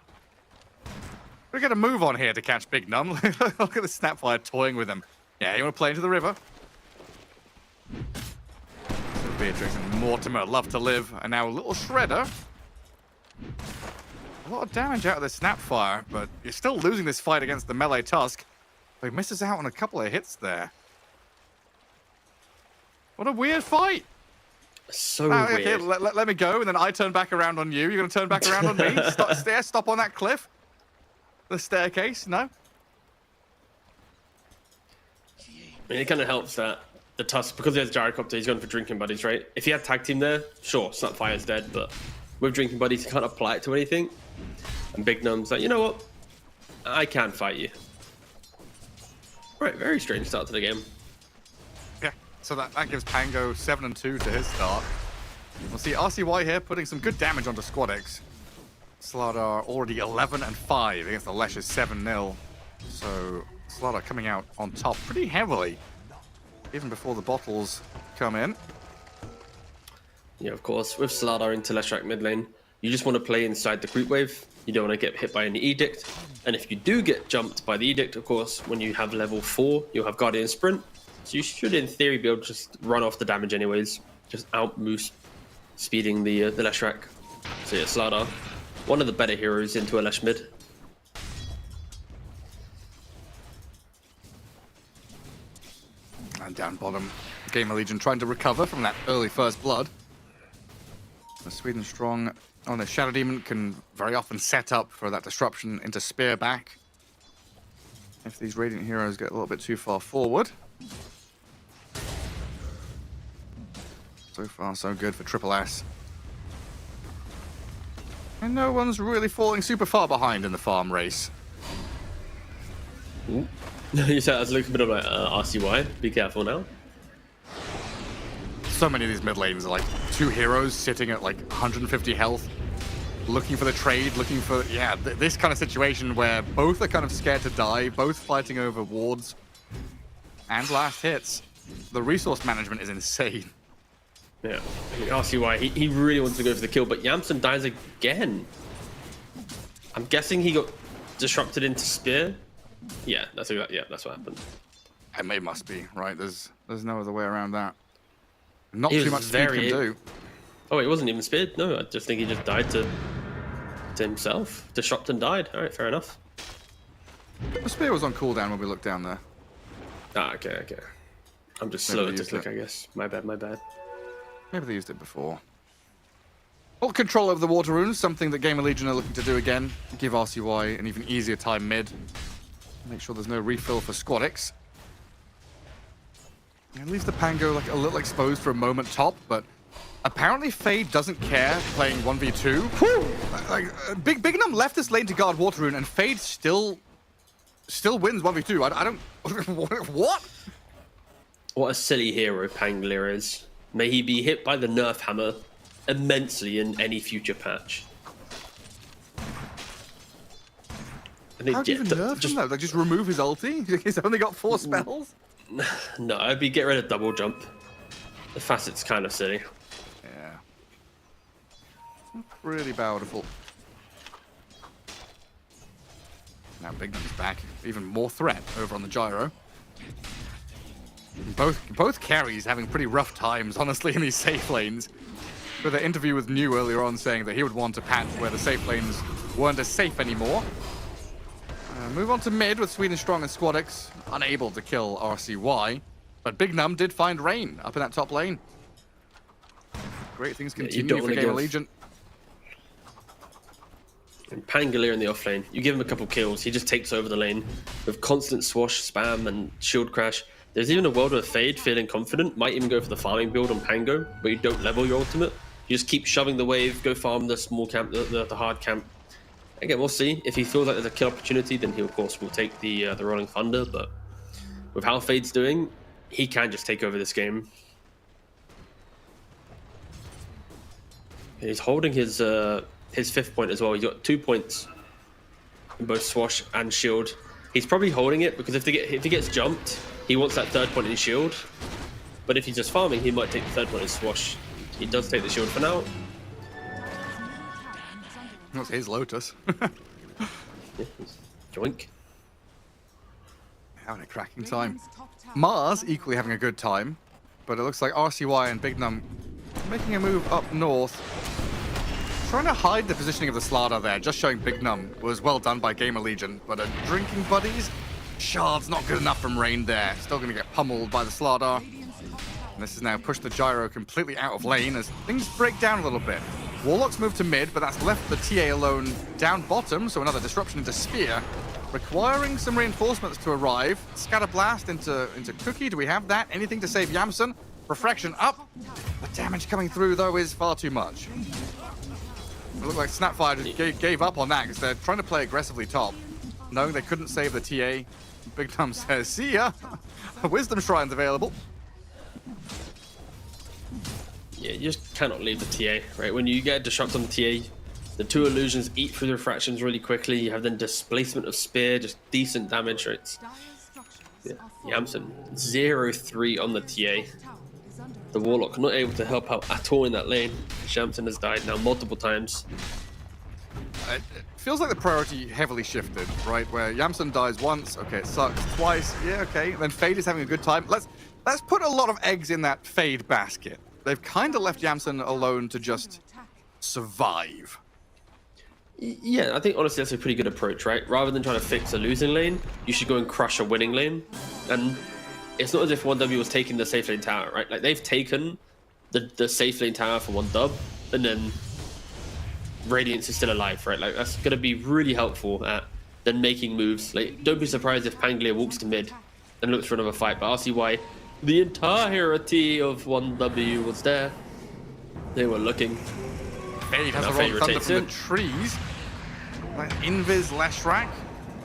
We're going to move on here to catch Big Num. Look at the Snapfire toying with him. Yeah, you want to play into the river? So Beatrix and Mortimer love to live. And now a little Shredder. A lot of damage out of the Snapfire, but you're still losing this fight against the melee Tusk. He misses out on a couple of hits there. What a weird fight. So weird. Okay, let me go, and then I turn back around on you. You're going to turn back around on me? Stop on that cliff? The staircase? No? I mean, it kind of helps that the Tusk, because he has Gyrocopter, he's going for drinking buddies, right? If he had tag team there, sure, Snapfire's dead, but with drinking buddies, he can't apply it to anything. And Big Num's like, you know what? I can fight you. Right, very strange start to the game. Yeah, so that gives Pango 7-2 to his start. We'll see RCY here putting some good damage onto Squadex. Slardar already 11-5 against the Lesh's 7-0. So Slardar coming out on top pretty heavily, even before the bottles come in. Yeah, of course. With Slardar into Leshrac mid lane, you just want to play inside the creep wave. You don't want to get hit by any Edict. And if you do get jumped by the Edict, of course, when you have level 4, you'll have Guardian Sprint. So you should, in theory, be able to just run off the damage anyways. Just out-moose speeding the Leshrac. So yeah, Slardar, one of the better heroes into a Lesh mid. And down bottom, Gamer Legion trying to recover from that early first blood. The Sweden Strong on the Shadow Demon can very often set up for that disruption into Spear back. If these Radiant heroes get a little bit too far forward. So far, so good for Triple S. And no one's really falling super far behind in the farm race. Ooh. You said that's a little bit of like RCY. Be careful now. So many of these mid lanes are like 2 heroes sitting at like 150 health. looking for the trade, looking for, yeah, this kind of situation where both are kind of scared to die, both fighting over wards and last hits. The resource management is insane. Yeah, I mean, RCY, he really wants to go for the kill, but Yamsen dies again. I'm guessing he got disrupted into spear. Yeah, that's what happened. It must be, right? There's no other way around that. Not He too was much speed can do. Oh, it wasn't even speared? No, I just think he just died to himself. Disrupted and died. All right, fair enough. The spear was on cooldown when we looked down there. Ah, okay. I'm just slow to click, I guess. My bad. Maybe they used it before. Well, control over the water runes, something that Gamer Legion are looking to do again. Give RCY an even easier time mid. Make sure there's no refill for Squadix. It leaves the Pango like a little exposed for a moment top, but apparently Fade doesn't care playing 1v2. Like, Big Num left this lane to guard water rune, and Fade still wins 1v2. I don't... What? What a silly hero Pangolier is. May he be hit by the nerf hammer immensely in any future patch. How do you even nerf him though? Like, just remove his ulti? He's only got 4 spells? No, I'd be get rid of double jump. The facet's kind of silly. Yeah. Really bountiful. Now Big Num's back. Even more threat over on the gyro. Both carries having pretty rough times, honestly, in these safe lanes. With an interview with New earlier on saying that he would want a patch where the safe lanes weren't as safe anymore. Move on to mid with Sweden Strong and Squadix, unable to kill RCY. But Big Num did find Rain up in that top lane. Great things continue for Gamer Legion. And Pangolier in the off lane, you give him a couple kills, he just takes over the lane with constant swash, spam, and shield crash. There's even a world where Fade, feeling confident, might even go for the farming build on Pango, where you don't level your ultimate. You just keep shoving the wave, go farm the small camp, the hard camp. Again, we'll see. If he feels like there's a kill opportunity, then he, of course, will take the Rolling Thunder. But with how Fade's doing, he can just take over this game. And he's holding his 5th point as well. He's got 2 points in both Swash and Shield. He's probably holding it because if he gets jumped, he wants that 3rd point in Shield. But if he's just farming, he might take the 3rd point in Swash. He does take the Shield for now. That's his Lotus. Joink. Having a cracking time. Mars equally having a good time, but it looks like RCY and Big Num making a move up north. Trying to hide the positioning of the Slardar there, just showing Big Num was well done by Gamer Legion, but a drinking buddies? Shard's not good enough from Rain there. Still going to get pummeled by the Slardar. And this has now pushed the gyro completely out of lane as things break down a little bit. Warlock's moved to mid, but that's left the TA alone down bottom, so another disruption into Spear, requiring some reinforcements to arrive. Scatterblast into Cookie, do we have that? Anything to save Yamsen? Refraction up. The damage coming through, though, is far too much. It looked like Snapfire just gave up on that because they're trying to play aggressively top, knowing they couldn't save the TA. Big Num says, see ya! Wisdom Shrine's available. Yeah, you just cannot leave the TA, right? When you get disrupt on the TA, the 2 illusions eat through the refractions really quickly. You have then displacement of spear, just decent damage rates. Yeah, Yamsen, 0-3 on the TA. The Warlock not able to help out at all in that lane. Yamsen has died now multiple times. It feels like the priority heavily shifted, right? Where Yamsen dies once, okay, it sucks. Twice, yeah, okay. Then Fade is having a good time. Let's put a lot of eggs in that Fade basket. They've kind of left Yamsen alone to just survive. Yeah, I think honestly that's a pretty good approach, right? Rather than trying to fix a losing lane, you should go and crush a winning lane. And it's not as if 1W was taking the safe lane tower, right? Like they've taken the safe lane tower for 1W, and then Radiance is still alive, right? Like that's gonna be really helpful at then making moves. Like don't be surprised if Pangolier walks to mid and looks for another fight, but RCY, the entirety of 1W was there. They were looking. Fade has a roll thunder from the trees. Like Invis Leshrac.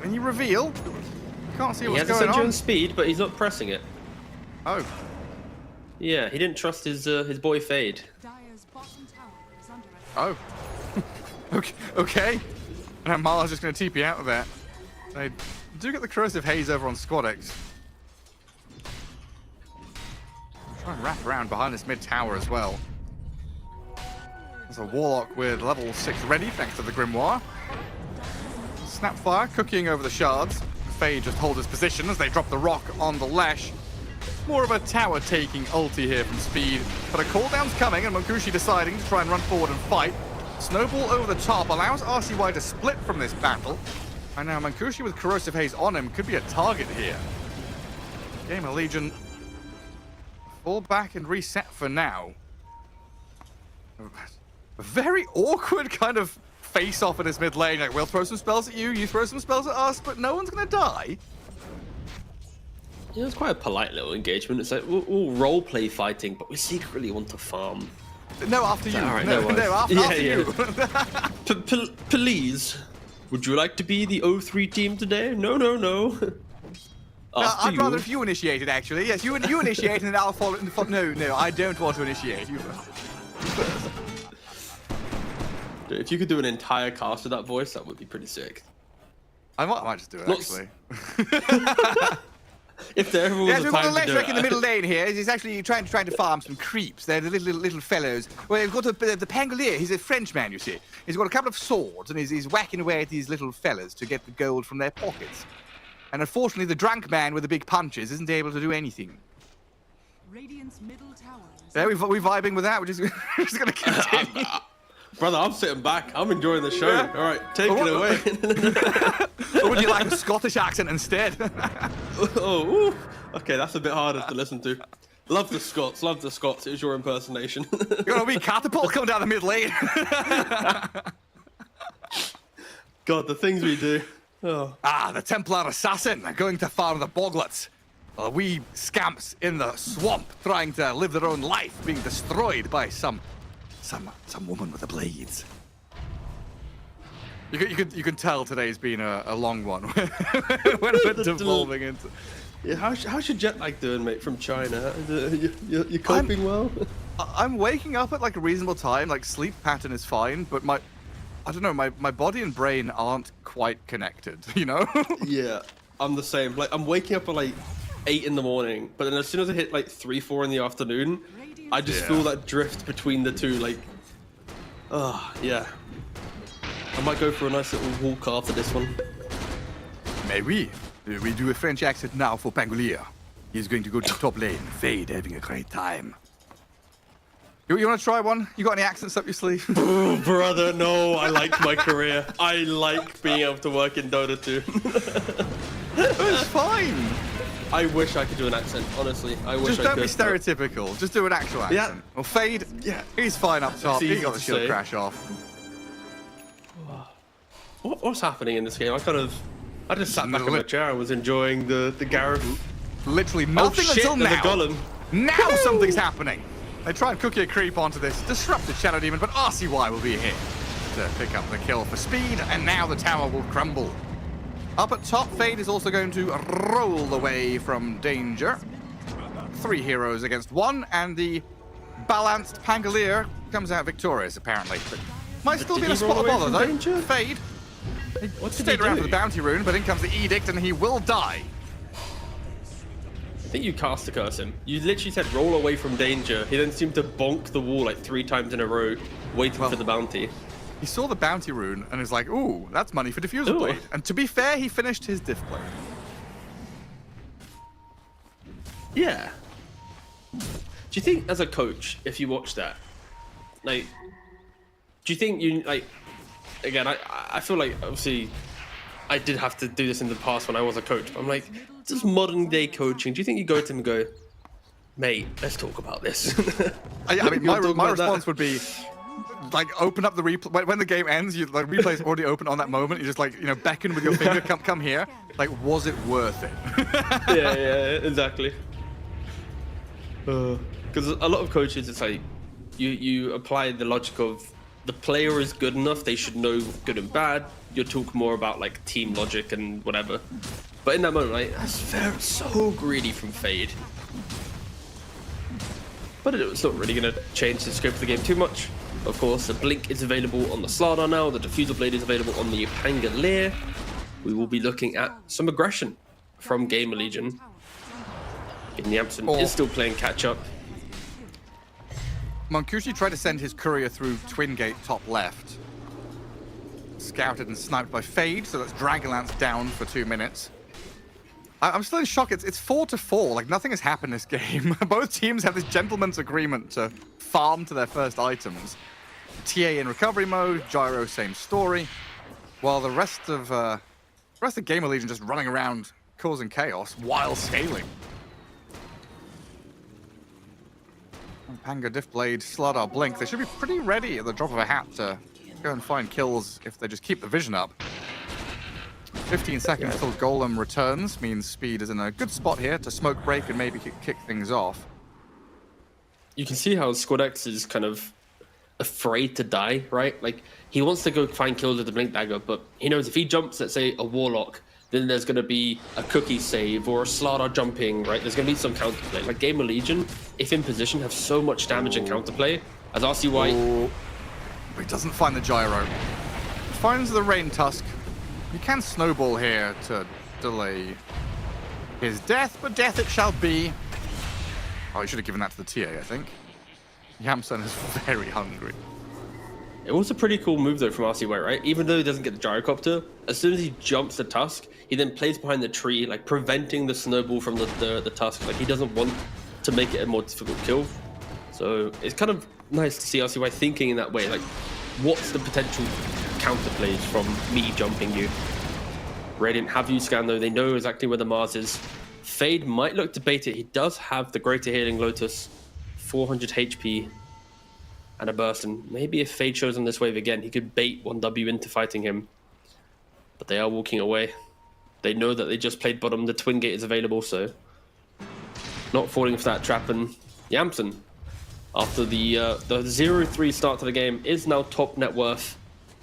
When you reveal, can't see what's going on. He has a Centurion speed, but he's not pressing it. Oh. Yeah, he didn't trust his boy Fade. Oh. Okay. And Marla's just going to TP out of there. They do get the corrosive haze over on Squadex. Try and wrap around behind this mid tower as well. There's a Warlock with level 6 ready thanks to the Grimoire. Snapfire cooking over the shards. Faye just holds his position as they drop the rock on the Lesh. More of a tower taking ulti here from Speed, but a cooldown's coming and Munkushi deciding to try and run forward and fight. Snowball over the top allows RCY to split from this battle. And now Munkushi with corrosive haze on him could be a target here. Game of Legion fall back and reset for now. A very awkward kind of face-off in his mid lane. Like, we'll throw some spells at you, you throw some spells at us, but no one's gonna die. Yeah, it's quite a polite little engagement. It's like, we'll role-play fighting, but we secretly want to farm. No, after you. All right, no, after you. Please, would you like to be the 0-3 team today? No. I'd rather if you initiated, actually. Yes, you initiate and then I'll follow. No, I don't want to initiate. You first. If you could do an entire cast with that voice, that would be pretty sick. I might just do it, actually. If there ever was yes, a we've got time a to do Leshrac it. in the middle lane here. He's actually trying to farm some creeps. They're the little fellows. Well, we've got the Pangolier. He's a Frenchman, you see. He's got a couple of swords, and he's whacking away at these little fellas to get the gold from their pockets. And unfortunately, the drunk man with the big punches isn't able to do anything. Radiant's middle tower is There, we're vibing with that. We're just going to continue. Brother, I'm sitting back. I'm enjoying the show. Yeah. All right, take it away. Or would you like a Scottish accent instead? Oh, okay, that's a bit harder to listen to. Love the Scots. It was your impersonation. You got a wee catapult coming down the mid lane. God, the things we do. Oh. Ah, the Templar assassin going to farm the boglets. Wee scamps in the swamp trying to live their own life, being destroyed by some woman with the blades. You can tell today's been a long one when it's devolving into. Yeah, how's your jet lag doing, mate? From China, you coping well? I'm waking up at like a reasonable time. Like sleep pattern is fine, but I don't know, my body and brain aren't quite connected. You know? Yeah, I'm the same. Like I'm waking up at like 8 in the morning, but then as soon as I hit like 3-4 in the afternoon, I just feel that drift between the two. Like, yeah. I might go for a nice little walk after this one. Mais oui. We do a French accent now for Pangolier. He's going to go to top lane. Fade, having a great time. You want to try one? You got any accents up your sleeve? Oh, brother, no. I like my career. I like being able to work in Dota 2. It's fine. I wish I could do an accent, honestly. I wish I could. Just don't be stereotypical. Just do an actual accent. Yeah. Well, Fade, yeah, he's fine up top. He got the shield crash off. What's happening in this game? I just sat back in my chair and was enjoying the Gareth. Literally nothing until now. The Golem. Now something's happening. They try and cook a creep onto this disrupted Shadow Demon, but RCY will be here to pick up the kill for Speed, and now the tower will crumble. Up at top, Fade is also going to roll away from danger. 3 heroes against 1, and the balanced Pangolier comes out victorious, apparently. But might still be in a spot of bother, though. Danger? Fade. He stayed around for the bounty rune, but in comes the edict, and he will die. I think you cast a curse him. You literally said roll away from danger. He then seemed to bonk the wall like 3 times in a row, waiting for the bounty. He saw the bounty rune and is like, ooh, that's money for Diffuser Blade. And to be fair, he finished his diff blade. Yeah. Do you think, as a coach, if you watch that, like, do you think you, like, again, I feel like, obviously, I did have to do this in the past when I was a coach, but I'm like, just modern day coaching, do you think you go to him and go, mate, let's talk about this? I mean, my response would be, like, open up the replay. When the game ends, like, replay's already open on that moment. You just, like, you know, beckon with your finger, come here. Like, was it worth it? yeah, exactly. Because a lot of coaches, it's like, you apply the logic of the player is good enough, they should know good and bad. You talk more about, like, team logic and whatever. But in that moment, like, that's so greedy from Fade. But it's not really going to change the scope of the game too much. Of course, the Blink is available on the Slardar now. The Diffusal Blade is available on the Pangolier. We will be looking at some aggression from Gamer Legion. And Yamson is still playing catch-up. Monkushi tried to send his courier through Twin Gate top left. Scouted and sniped by Fade, so that's Dragonlance down for 2 minutes. I'm still in shock. It's 4-4. Like, nothing has happened this game. Both teams have this gentleman's agreement to farm to their first items. TA in recovery mode, Gyro same story, while the rest of Gamer Legion just running around causing chaos while scaling. Pango, Diff Blade, Slardar, Blink, they should be pretty ready at the drop of a hat to go and find kills if they just keep the vision up. 15 seconds till Golem returns, means Speed is in a good spot here to smoke break and maybe kick things off. You can see how Squad X is kind of afraid to die, right? Like, he wants to go find kills with the Blink Dagger, but he knows if he jumps, let's say, a Warlock, then there's going to be a Cookie save or a Slardar jumping, right? There's going to be some counterplay. Like, Gamer Legion, if in position, have so much damage and counterplay. As RCY... Ooh. He doesn't find the Gyro. Finds the Rain Tusk. You can snowball here to delay his death, but death it shall be. Oh, he should have given that to the TA, I think. Yamson is very hungry. It was a pretty cool move, though, from RCY, right? Even though he doesn't get the Gyrocopter, as soon as he jumps the Tusk, he then plays behind the tree, like, preventing the snowball from the Tusk. Like, he doesn't want to make it a more difficult kill. So it's kind of nice to see RCY thinking in that way. Like, what's the potential counterplays from me jumping you? Radiant have you scan, though. They know exactly where the Mars is. Fade might look to bait it. He does have the Greater Healing Lotus, 400 HP, and a burst. And maybe if Fade shows him this wave again, he could bait 1W into fighting him. But they are walking away. They know that they just played bottom. The Twin Gate is available, so not falling for that trap. And Yamson, after the 0-3 start to the game, is now top net worth.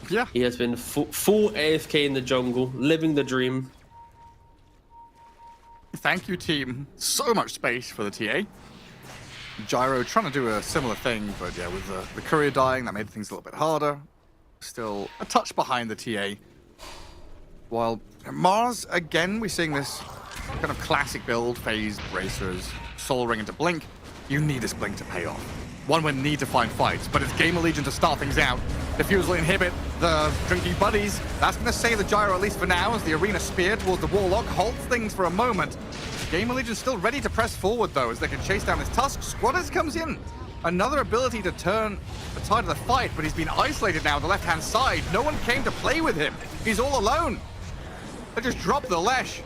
Yeah. He has been full AFK in the jungle, living the dream. Thank you, team. So much space for the TA. Gyro trying to do a similar thing, but yeah, with the courier dying, that made things a little bit harder. Still a touch behind the TA. While Mars, again, we're seeing this kind of classic build, phase, bracers, soul ring into blink. You need this blink to pay off. One would need to find fights, but it's Gamer Legion to start things out. Diffusal inhibit the drinking buddies. That's going to save the Gyro, at least for now, as the Arena Spear towards the Warlock halts things for a moment. Gamer Legion still ready to press forward, though, as they can chase down this Tusk. Squatters comes in. Another ability to turn the tide of the fight, but he's been isolated now on the left-hand side. No one came to play with him. He's all alone. They just dropped the Lesh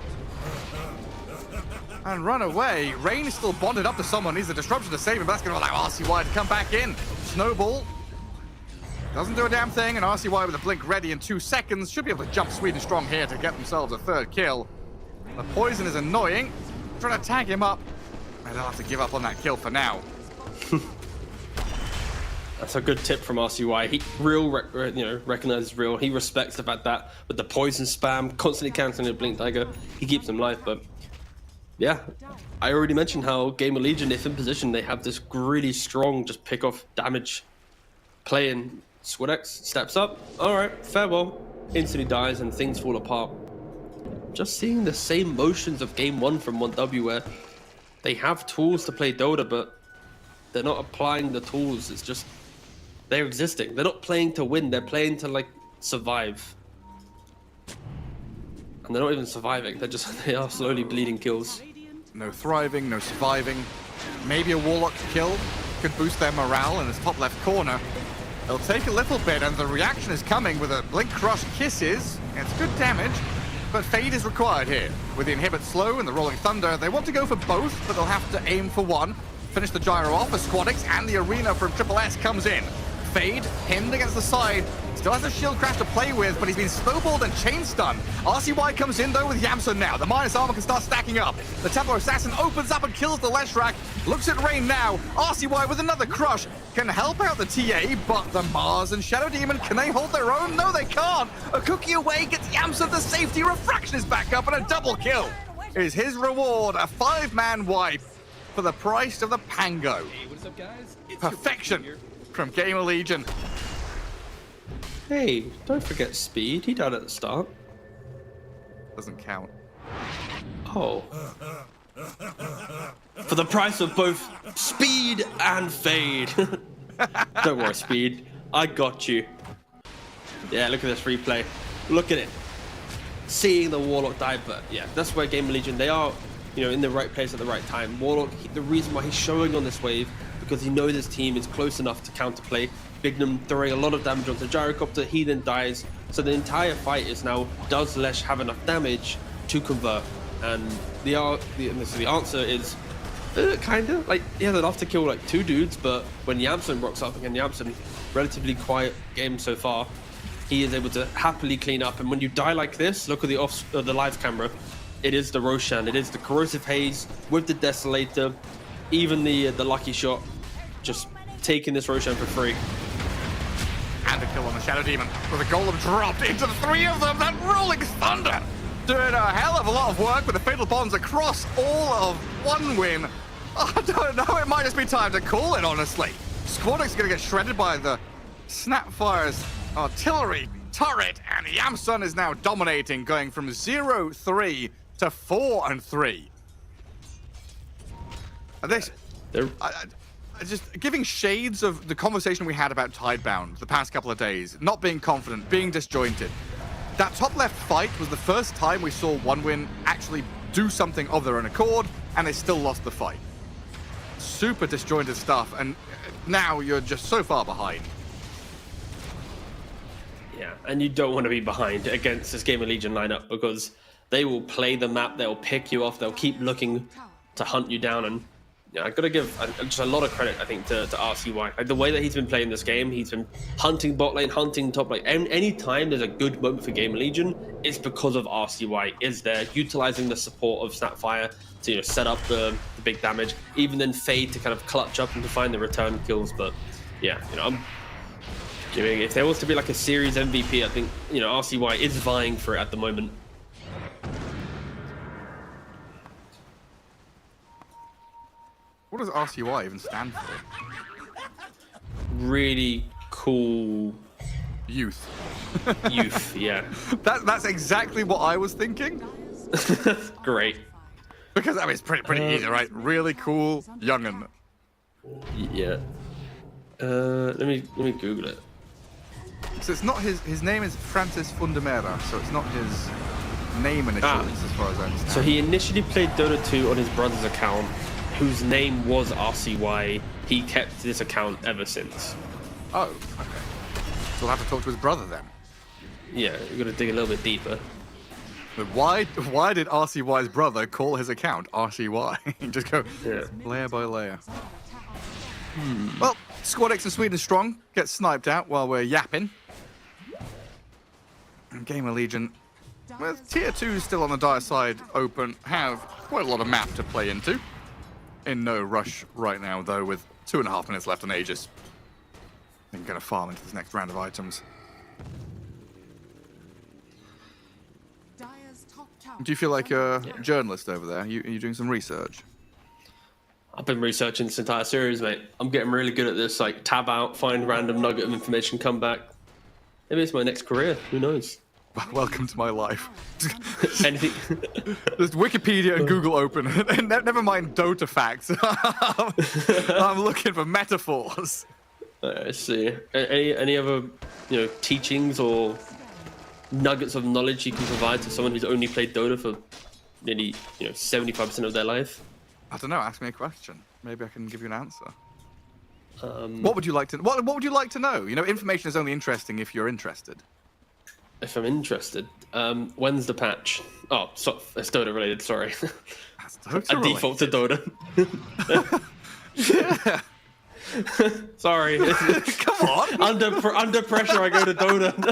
and run away. Rain is still bonded up to someone. Needs a disruption to save him, but that's going to allow RCY to come back in. Snowball doesn't do a damn thing, and RCY with a blink ready in 2 seconds should be able to jump Sweden strong here to get themselves a third kill. The poison is annoying. Trying to tag him up, and they'll have to give up on that kill for now. That's a good tip from RCY. He recognizes real. He respects the fact that with the poison spam, constantly canceling the blink dagger, he keeps him alive. But yeah, I already mentioned how Gamer Legion, if in position, they have this really strong just pick off damage play, and Squad X steps up. All right, farewell. Instantly dies and things fall apart. Just seeing the same motions of game 1 from 1W, where they have tools to play Dota, but they're not applying the tools. It's just they're existing. They're not playing to win. They're playing to, like, survive. And they're not even surviving. They are slowly bleeding kills. No thriving, no surviving. Maybe a Warlock kill could boost their morale in this top left corner. It'll take a little bit, and the reaction is coming with a Blink Crush Kisses. It's good damage, but Fade is required here. With the Inhibit Slow and the Rolling Thunder, they want to go for both, but they'll have to aim for one. Finish the Gyro off as Squadix and the Arena from Triple S comes in. Fade, pinned against the side. Still has a shield crash to play with, but he's been snowballed and chain stunned. RCY comes in, though, with Yamson now. The minus armor can start stacking up. The Templar Assassin opens up and kills the Leshrac. Looks at Rain now. RCY with another crush. Can help out the TA, but the Mars and Shadow Demon, can they hold their own? No, they can't. A cookie away gets Yamson to safety. Refraction is back up, and a double kill is his reward. A 5-man wipe for the price of the Pango. Hey, what's up, guys? Perfection from Gamer Legion. Hey, don't forget Speed. He died at the start. Doesn't count. Oh. For the price of both Speed and Fade. Don't worry, Speed. I got you. Yeah, look at this replay. Look at it. Seeing the Warlock die, but yeah, that's where Gamer Legion, they are, you know, in the right place at the right time. Warlock, the reason why he's showing on this wave, because he knows his team is close enough to counterplay. Bignum throwing a lot of damage onto Gyrocopter, he then dies. So the entire fight is now, does Lesh have enough damage to convert? And the answer is, kinda. Like, he has enough to kill like 2 dudes, but when Yamson rocks up again, Yamson, relatively quiet game so far, he is able to happily clean up. And when you die like this, look at the live camera, it is the Roshan, it is the Corrosive Haze with the Desolator, even the lucky shot, just taking this Roshan for free. And a kill on the Shadow Demon with a golem dropped into the 3 of them. That Rolling Thunder doing a hell of a lot of work with the Fatal Bonds across all of 1 win. I don't know, it might just be time to call it, honestly. Squadix is going to get shredded by the Snapfire's artillery turret, and Yamsun is now dominating, going from 0-3 to 4-3. This, just giving shades of the conversation we had about Tidebound the past couple of days, not being confident, being disjointed. That top left fight was the first time we saw 1win actually do something of their own accord, and they still lost the fight. Super disjointed stuff, and now you're just so far behind. Yeah, and you don't want to be behind against this Gamer Legion lineup, because they will play the map, they'll pick you off, they'll keep looking to hunt you down. And yeah, I've got to give just a lot of credit, I think, to RCY. Like, the way that he's been playing this game, he's been hunting bot lane, hunting top lane. Any time there's a good moment for Gamer Legion, it's because of RCY is there, utilizing the support of Snapfire to, you know, set up the big damage, even then Fade to kind of clutch up and to find the return kills. But yeah, you know, I'm giving, if there was to be like a series MVP, I think, you know, RCY is vying for it at the moment. What does RCY even stand for? Really cool youth. Youth, yeah. That's exactly what I was thinking. Great. Because I mean, it's pretty easy, right? Really cool young'un. Yeah. Let me Google it. So it's not his name is Francis Fundamera, so it's not his name initials as far as I understand. So he initially played Dota 2 on his brother's account, whose name was RCY. He kept this account ever since. Oh, okay. So we'll have to talk to his brother then. Yeah, we've got to dig a little bit deeper. But why did RCY's brother call his account RCY? Just go layer by layer. Well, Squad X and Sweden Strong get sniped out while we're yapping. And Gamer Legion, with tier 2 still on the dire side open, have quite a lot of map to play into. In no rush right now, though, with 2.5 minutes left on Aegis. I'm going to farm into this next round of items. Do you feel like a journalist over there? Are you doing some research? I've been researching this entire series, mate. I'm getting really good at this, like, tab out, find random nugget of information, come back. Maybe it's my next career, who knows? Welcome to my life. Anything. There's Wikipedia and Google open, and never mind Dota facts. I'm looking for metaphors. I see. Any other, you know, teachings or nuggets of knowledge you can provide to someone who's only played Dota for nearly, you know, 75% of their life? I don't know. Ask me a question. Maybe I can give you an answer. What would you like to? What would you like to know? You know, information is only interesting if you're interested. If I'm interested, when's the patch? Oh, so, it's Dota related. Sorry. That's Dota I default to Dota. Yeah. Sorry. Come on. Under pressure, I go to Dota.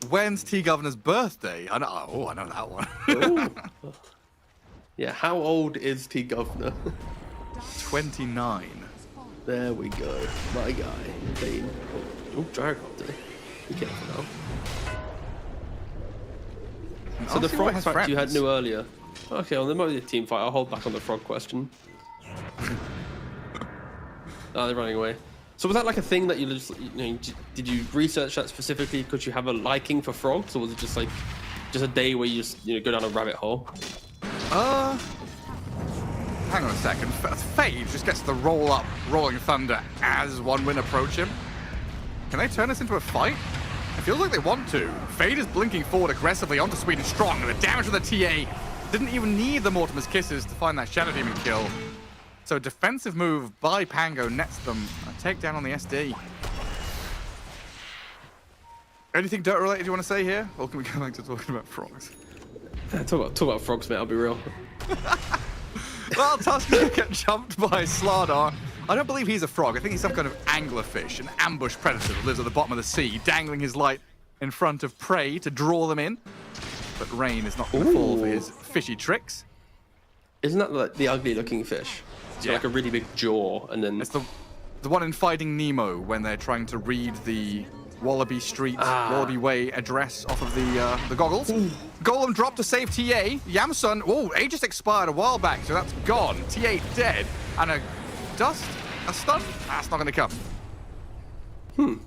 When's T Governor's birthday? I know. Oh, I know that one. Yeah. How old is T Governor? 29. There we go. My guy. Bane. Oh, Gyrocopter. Be careful now. So the frog fact you had knew earlier. Okay, well, there might be a team fight. I'll hold back on the frog question. Oh, they're running away. So was that like a thing that you just, did you research that specifically because you have a liking for frogs, or was it just like a day where you just go down a rabbit hole? Hang on a second. Fade just gets the roll up, Rolling Thunder as one win approach him. Can they turn this into a fight? It feels like they want to. Fade is blinking forward aggressively onto Sweden Strong, and the damage of the TA didn't even need the Mortimer's Kisses to find that Shadow Demon kill. So defensive move by Pango nets them a takedown on the SD. Anything Dota related you want to say here? Or can we go back to talking about frogs? Talk about frogs, mate, I'll be real. Well, Tusker get jumped by Slardar. I don't believe he's a frog. I think he's some kind of anglerfish, an ambush predator that lives at the bottom of the sea, dangling his light in front of prey to draw them in. But Rain is not going to fall for his fishy tricks. Isn't that like the ugly looking fish? It's got like a really big jaw, and then... It's the one in Finding Nemo when they're trying to read the Wallaby Street, Wallaby Way address off of the goggles. Golem dropped to save TA. Yamsun, he just expired a while back, so that's gone. TA dead. And a stun? That's not going to come. I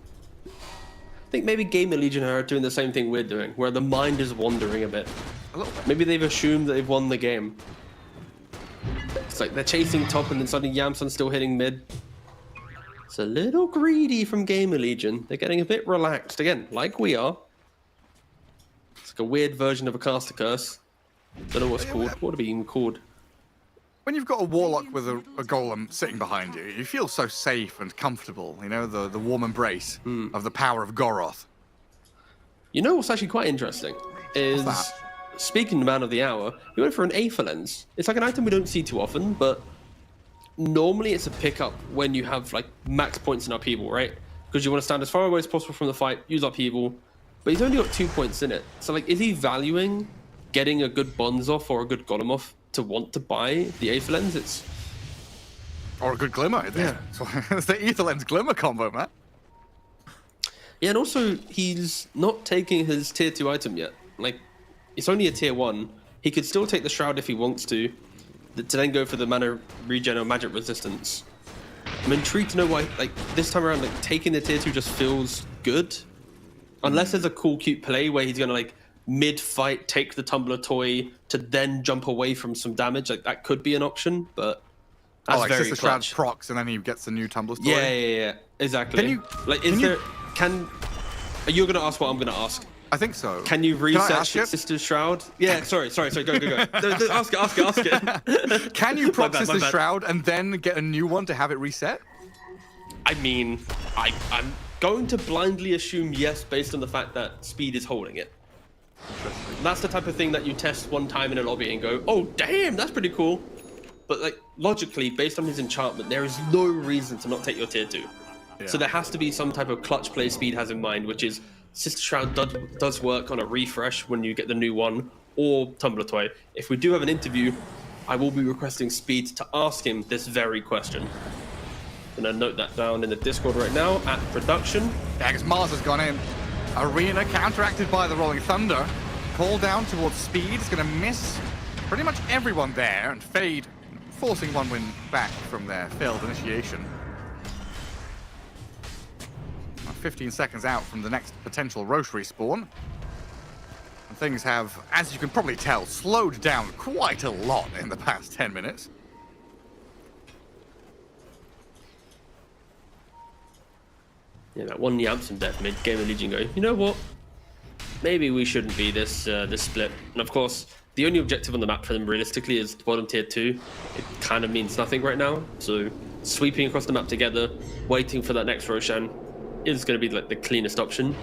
think maybe Gamer Legion are doing the same thing we're doing, where the mind is wandering a bit. A little bit. Maybe they've assumed that they've won the game. It's like they're chasing top and then suddenly Yamsun's still hitting mid. It's a little greedy from Gamer Legion. They're getting a bit relaxed. Again, like we are. It's like a weird version of a caster curse. Don't know what's called. What would it be even called? When you've got a Warlock with a golem sitting behind you, you feel so safe and comfortable, you know, the warm embrace of the power of Goroth. You know what's actually quite interesting? Is, speaking of Man of the Hour, we went for an Aether Lens. It's like an item we don't see too often, but normally it's a pickup when you have like max points in upheaval, right? Because you want to stand as far away as possible from the fight, use upheaval, but he's only got 2 points in it. So like, is he valuing getting a good Bonds off or a good Golem off to want to buy the Aether Lens? Or a good Glimmer. Yeah. It's the Aether Lens Glimmer combo, man. Yeah, and also he's not taking his tier 2 item yet. Like, it's only a tier 1. He could still take the Shroud if he wants to then go for the mana regen or magic resistance. I'm intrigued to know why, like, this time around, like, taking the tier 2 just feels good. Unless there's a cool, cute play where he's gonna, like, mid-fight take the Tumbler Toy to then jump away from some damage. Like, that could be an option, but that's very Sister clutch. Shroud procs and then he gets the new Tumbler Toy. Yeah, exactly. Can you... Like, are you gonna ask what I'm gonna ask? I think so. Can you reset Sister's Shroud? Yeah, sorry, go. Ask it. Can you proc Sister's Shroud and then get a new one to have it reset? I mean, I'm going to blindly assume yes based on the fact that Speed is holding it. That's the type of thing that you test one time in a lobby and go, oh damn, that's pretty cool. But like, logically, based on his enchantment, there is no reason to not take your tier 2. Yeah. So there has to be some type of clutch play Speed has in mind, which is Sister Shroud does work on a refresh when you get the new one, or Tumbler Toy. If we do have an interview, I will be requesting Speed to ask him this very question. I'm gonna note that down in the Discord right now at production. Yeah, because Mars has gone in. Arena counteracted by the Rolling Thunder. Call down towards Speed. It's gonna miss pretty much everyone there, and Fade forcing one win back from their failed initiation. 15 seconds out from the next potential Roche respawn. And things have, as you can probably tell, slowed down quite a lot in the past 10 minutes. Yeah, that one Yamsun death mid Gamer Legion go, you know what? Maybe we shouldn't be this split. And of course, the only objective on the map for them realistically is the bottom tier 2. It kind of means nothing right now. So sweeping across the map together, waiting for that next Roshan is going to be like the cleanest option,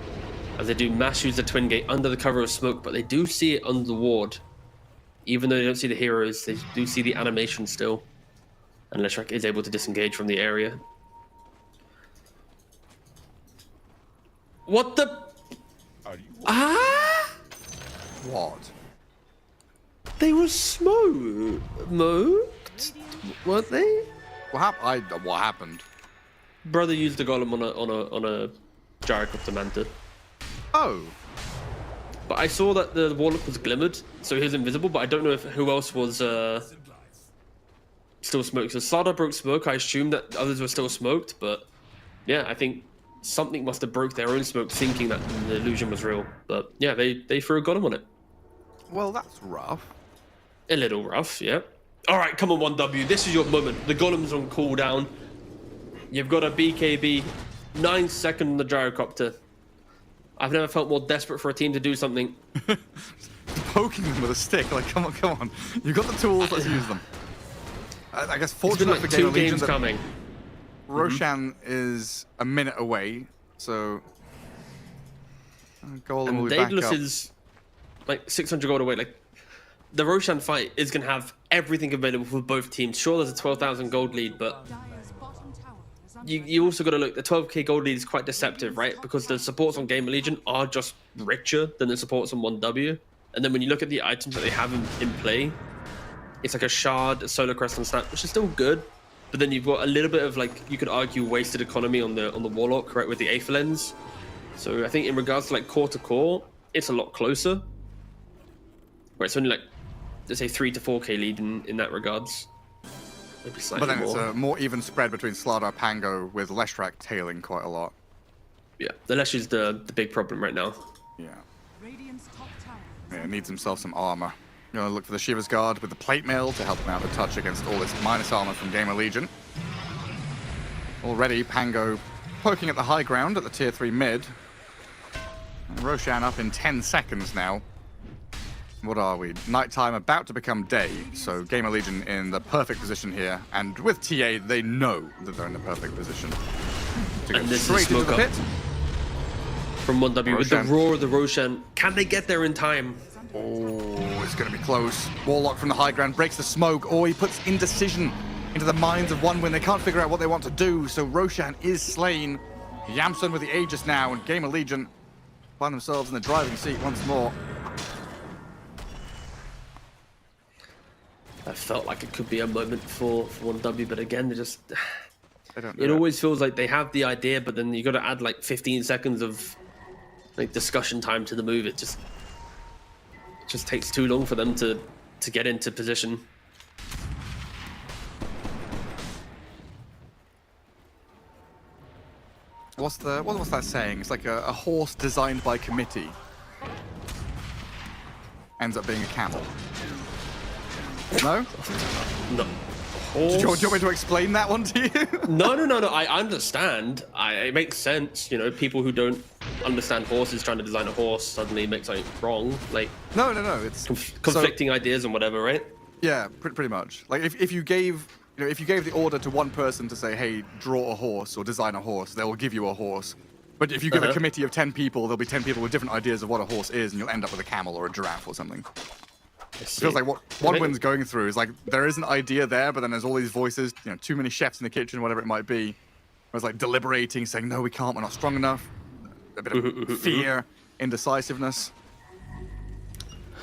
as they do mass use the twin gate under the cover of smoke, but they do see it under the ward. Even though they don't see the heroes, they do see the animation still, and Leshrac is able to disengage from the area. What the? What? They were smoked, weren't they? What happened? Brother used the golem on a Gyrocopter Manta. Oh. But I saw that the Warlock was glimmered, so he was invisible, but I don't know if who else was still smoked. So Slardar broke smoke. I assumed that others were still smoked, but yeah, I think something must have broke their own smoke, thinking that the illusion was real. But yeah, they threw a golem on it. Well, that's rough. A little rough, yeah. All right, come on, 1W. This is your moment. The golem's on cooldown. You've got a BKB, 9 seconds on the gyrocopter. I've never felt more desperate for a team to do something. Poking them with a stick, like, come on. You've got the tools, let's use them. I guess fortunately for Gamer Legion, coming. Roshan is a minute away, so Golem will be back Daedalus up. is like 600 gold away. Like, the Roshan fight is going to have everything available for both teams. Sure, there's a 12,000 gold lead, but you also got to look, the 12k gold lead is quite deceptive, right? Because the supports on Gamer Legion are just richer than the supports on 1W. And then when you look at the items that they have in play, it's like a shard, a solar crest, and snap, which is still good. But then you've got a little bit of, like, you could argue wasted economy on the warlock, right, with the Aether lens. So I think in regards to like core to core, it's a lot closer. Where it's only like, let's say 3 to 4k lead in that regards. Maybe slightly But then more. it's a more even spread between Slardar Pango with Leshrac tailing quite a lot. Yeah, the Lesh is the big problem right now. Yeah. Yeah, needs himself some armor. Gonna look for the Shiva's Guard with the plate mail to help him out a touch against all this minus armor from Gamer Legion. Already Pango poking at the high ground at the tier 3 mid. And Roshan up in 10 seconds now. What are we? Nighttime about to become day, so Gamer Legion in the perfect position here. And with TA, they know that they're in the perfect position. To go And this is straight into smoke the up. pit. From 1W with the Roshan. roar of the Roshan. Can they get there in time? Oh, it's going to be close. Warlock from the high ground breaks the smoke. Oh, he puts indecision into the minds of OneWin. They can't figure out what they want to do, so Roshan is slain. Yamsun with the Aegis now, and Gamer Legion find themselves in the driving seat once more. I felt like it could be a moment for 1W, but again, they just... They don't It always feels like they have the idea, but then you got to add like 15 seconds of like discussion time to the move. It just takes too long for them to get into position. What's that saying? It's like a horse designed by committee ends up being a camel. No? No. Do you want me to explain that one to you? No. I understand. It makes sense. You know, people who don't understand horses trying to design a horse suddenly make something wrong. Like No. It's conflicting ideas and whatever, right? Yeah, pretty much. Like if you gave the order to one person to say, hey, draw a horse or design a horse, they will give you a horse. But if you give a committee of 10 people, there'll be 10 people with different ideas of what a horse is, and you'll end up with a camel or a giraffe or something. It feels like what OneWin's going through is like there is an idea there, but then there's all these voices, you know, too many chefs in the kitchen, whatever it might be. Where it's like deliberating, saying, no, we can't, we're not strong enough. A bit of fear, indecisiveness.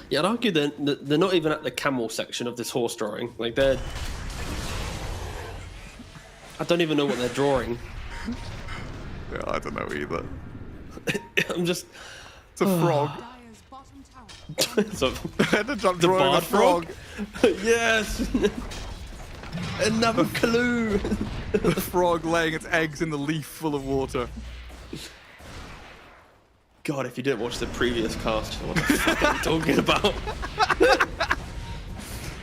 Yeah, I'd argue that they're not even at the camel section of this horse drawing. Like I don't even know what they're drawing. Yeah, I don't know either. I'm just... It's a frog. So, the barred frog. Yes. Another clue. The frog laying its eggs in the leaf full of water. God, if you didn't watch the previous cast, what the fuck are you talking about?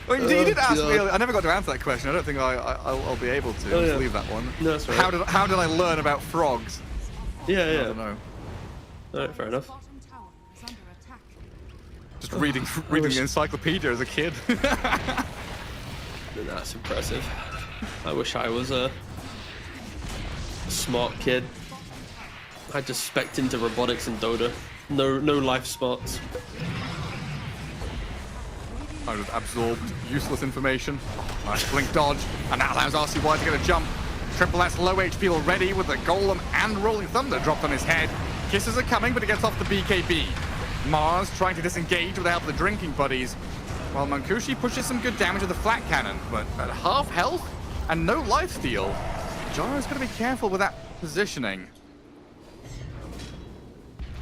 Well, you did ask me earlier. I never got to answer that question. I don't think I'll be able to. Oh, yeah. Just leave that one. No, that's right. How did I learn about frogs? Yeah. I don't know. Alright, fair enough. Just reading the encyclopedia as a kid. That's impressive. I wish I was a smart kid. I just spec'd into robotics and Dota. No life smarts. I just absorbed useless information. Nice blink dodge, and that allows RCY to get a jump. Triple S low HP already with the Golem and Rolling Thunder dropped on his head. Kisses are coming, but he gets off the BKB. Mars trying to disengage with the help of the drinking buddies, while Mankushi pushes some good damage with the flat cannon, but at half health and no lifesteal, Gyro's got to be careful with that positioning.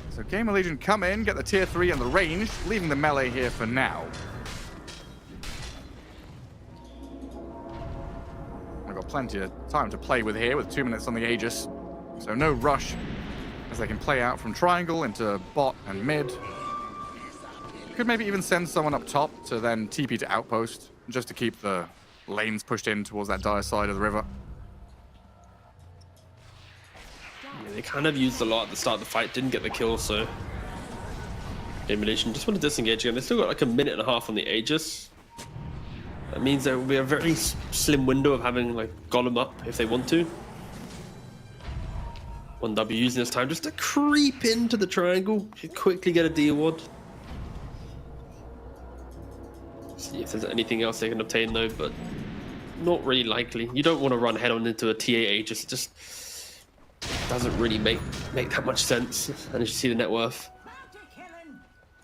So Gamer Legion come in, get the tier 3 and the range, leaving the melee here for now. got plenty of time to play with here with 2 minutes on the Aegis. So no rush as they can play out from triangle into bot and mid. Could maybe even send someone up top to then TP to outpost just to keep the lanes pushed in towards that dire side of the river. Yeah, they kind of used a lot at the start of the fight, didn't get the kill, so Domination just want to disengage again. They still got like a minute and a half on the Aegis. That means there will be a very slim window of having like Golem up if they want to. 1W using this time just to creep into the triangle, quickly get a D ward. See if there's anything else they can obtain though, but not really likely. You don't want to run head on into a TA Aegis, it just doesn't really make that much sense. And as you see the net worth.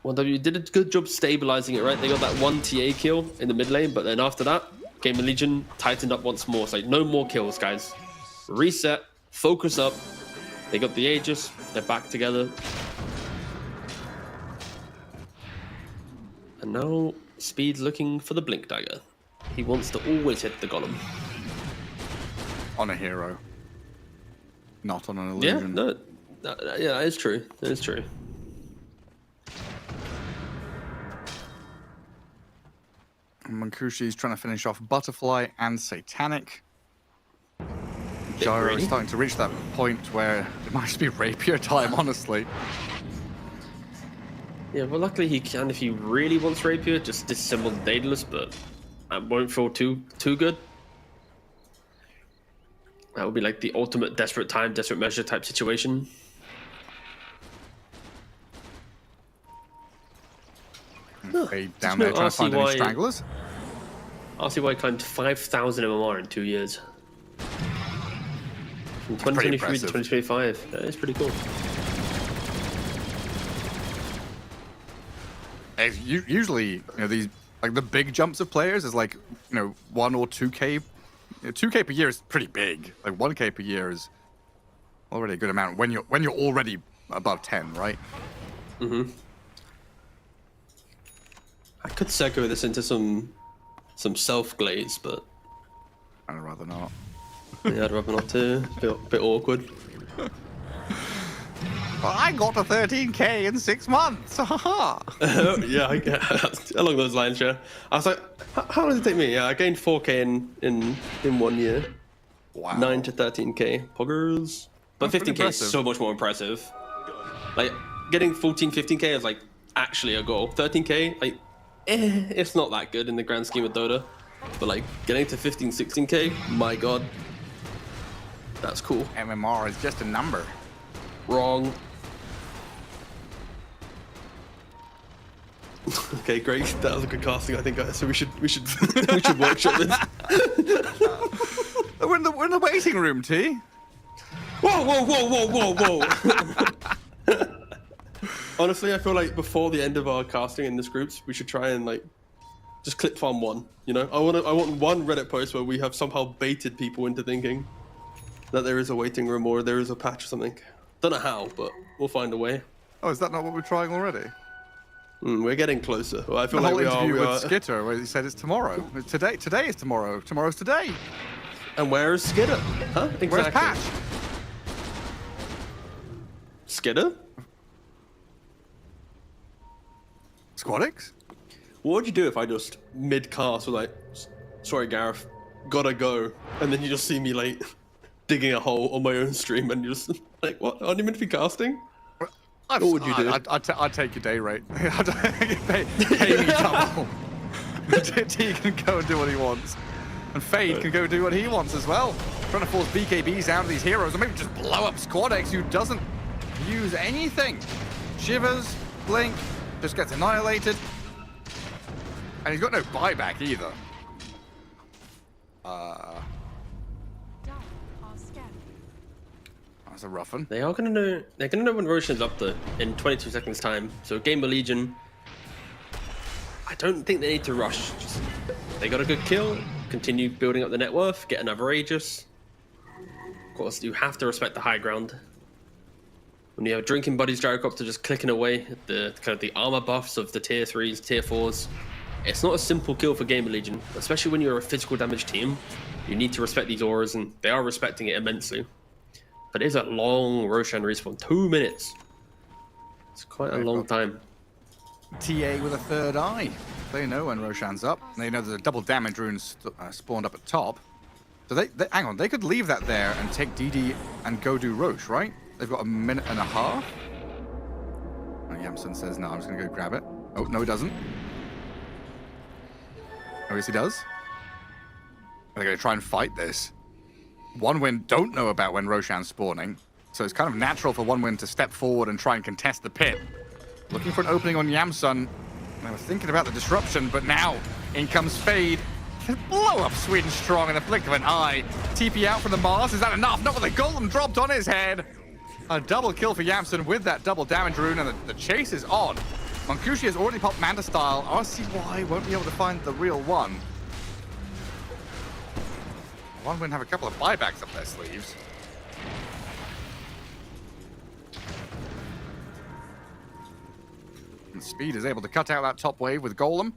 1W did a good job stabilizing it, right? They got that 1 TA kill in the mid lane, but then after that, Game of Legion tightened up once more. It's like, no more kills, guys. Reset, focus up. They got the Aegis, they're back together. And now Speed's looking for the Blink Dagger. He wants to always hit the Golem. On a hero. Not on an illusion. Yeah, yeah, that is true. That is true. Mankushi's trying to finish off Butterfly and Satanic. Gyro is starting to reach that point where it might be rapier time, honestly. Yeah, well, luckily he can if he really wants rapier, just disassemble the Daedalus, but that won't feel too good. That would be like the ultimate desperate time, desperate measure type situation. Fade down there trying to find any stranglers. RCY climbed 5,000 MMR in 2 years. From 2023 to 2025. That is pretty cool. Usually, these like the big jumps of players is like 1 or 2K. 2K per year is pretty big. Like 1K per year is already a good amount when you're already above 10, right? Mm-hmm. I could segue this into some self glaze, but I'd rather not. Yeah, I'd rather not too. Bit awkward. Well, I got a 13K in 6 months. Yeah, along those lines, yeah. I was like, how long did it take me? Yeah, I gained 4K in 1 year. Wow. 9 to 13K. Poggers. But That's 15K is so much more impressive. Like, getting 14, 15K is like actually a goal. 13K, like, it's not that good in the grand scheme of Dota. But like, getting to 15, 16K, my god. That's cool. MMR is just a number. Wrong. Okay, great. That was a good casting, I think. So we should workshop this. We're in the waiting room, T. Whoa! Honestly, I feel like before the end of our casting in this groups, we should try and like just clip farm one. You know, I want one Reddit post where we have somehow baited people into thinking that there is a waiting room or there is a patch or something. Don't know how, but we'll find a way. Oh, is that not what we're trying already? We're getting closer. Well, I feel the like whole interview we with are. Skitter, where he said it's tomorrow. Today is tomorrow. Tomorrow's today. And where is Skitter? Huh? Exactly. Where's Patch? Skitter? Squadix? What would you do if I just mid-cast was like, sorry Gareth, gotta go, and then you just see me like digging a hole on my own stream and you're just like, what? Aren't you meant to be casting? What would you do? I'd take your day rate. pay me double. T can go and do what he wants. And Fade can go do what he wants as well. Trying to force BKBs down to these heroes, or maybe just blow up Squadix, who doesn't use anything. Shivers, Blink, just gets annihilated. And he's got no buyback either. That's a rough one. They are gonna know. They're gonna know when Roshan's up though in 22 seconds time. So Game of Legion. I don't think they need to rush. Just, they got a good kill. Continue building up the net worth. Get another Aegis. Of course, you have to respect the high ground. When you have drinking buddies, gyrocopter just clicking away at the kind of the armor buffs of the tier 3s, tier 4s. It's not a simple kill for Gamer Legion, especially when you're a physical damage team. You need to respect these auras, and they are respecting it immensely. But it is a long Roshan respawn, 2 minutes. It's quite a long time. TA with a third eye. They know when Roshan's up. They know there's a double damage rune spawned up at top. So they hang on, they could leave that there and take DD and go do Rosh, right? They've got a minute and a half. Oh, Yamson says, no, I'm just gonna go grab it. Oh, no, he doesn't. Oh, yes, he does. They're gonna try and fight this. OneWin don't know about when Roshan's spawning, so it's kind of natural for OneWin to step forward and try and contest the pit. Looking for an opening on Yamsun. They were thinking about the disruption, but now in comes Fade. Blow up Sweden Strong in the flick of an eye. TP out from the Mars. Is that enough? Not with a golem dropped on his head. A double kill for Yamsun with that double damage rune, and the chase is on. Monkushi has already popped Manta style. RCY won't be able to find the real one. OneWin have a couple of buybacks up their sleeves. And Speed is able to cut out that top wave with Golem.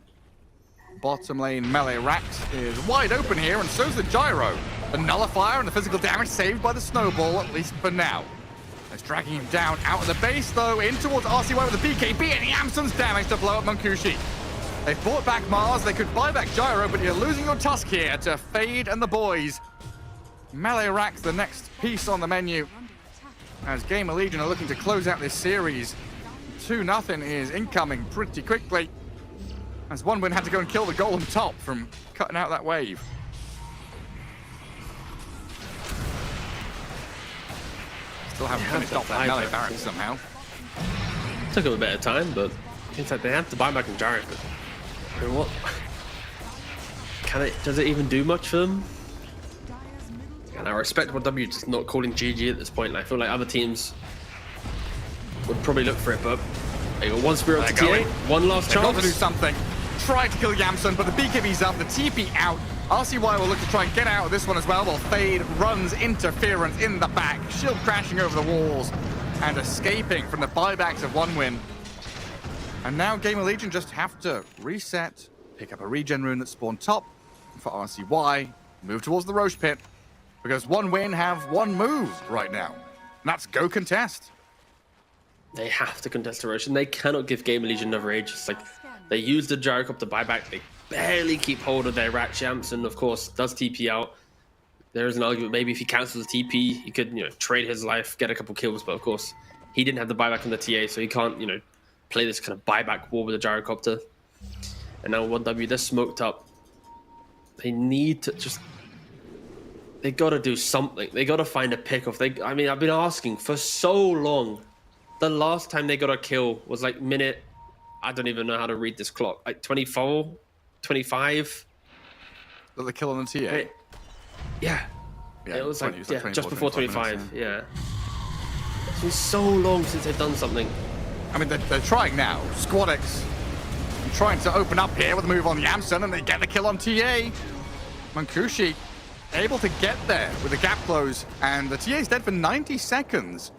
Bottom lane melee Rax is wide open here, and so's the Gyro. The Nullifier and the physical damage saved by the Snowball, at least for now. It's dragging him down out of the base, though, in towards RCY with the BKB, and Yamsun's damage to blow up Monkushi. They've bought back Mars, they could buy back Gyro, but you're losing your Tusk here to Fade and the boys. Melee Rax, the next piece on the menu, as Gamer Legion are looking to close out this series. 2-0 is incoming pretty quickly, as OneWin had to go and kill the Golem top from cutting out that wave. Still haven't finished off that melee barrack somehow. Took them a bit of time, but it's like they have to buy back in Jarek. But I mean, what? Does it even do much for them? And I respect 1W just not calling GG at this point. I feel like other teams would probably look for it, but they got one Spirit to TA, one last chance. They've got to do something. Tried to kill Yamsun, but the BKB's up, the TP out. RCY will look to try and get out of this one as well, while Fade runs interference in the back, shield crashing over the walls, and escaping from the buybacks of OneWin. And now Gamer Legion just have to reset, pick up a regen rune that spawned top for RCY, move towards the Roche pit, because OneWin have one move right now, and that's go contest. They have to contest the Roche, and they cannot give Gamer Legion another age. It's like they use the Gyrocopter buyback, they barely keep hold of their Ratch. Yamsun, of course, does TP out. There is an argument, maybe if he cancels the TP, he could, trade his life, get a couple kills, but of course, he didn't have the buyback on the TA, so he can't, play this kind of buyback war with the Gyrocopter. And now 1W, they're smoked up. They need to just... They gotta do something. They gotta find a pick off. I mean, I've been asking for so long. The last time they got a kill was like minute... I don't even know how to read this clock. Like 24? 25? Got the kill on the TA? Yeah. It was 20, like just before 25. Yeah. It's been so long since they've done something. I mean, they're trying now. Squadex trying to open up here with a move on Yamsun, and they get the kill on TA. Monkushi able to get there with the gap close, and the TA's dead for 90 seconds.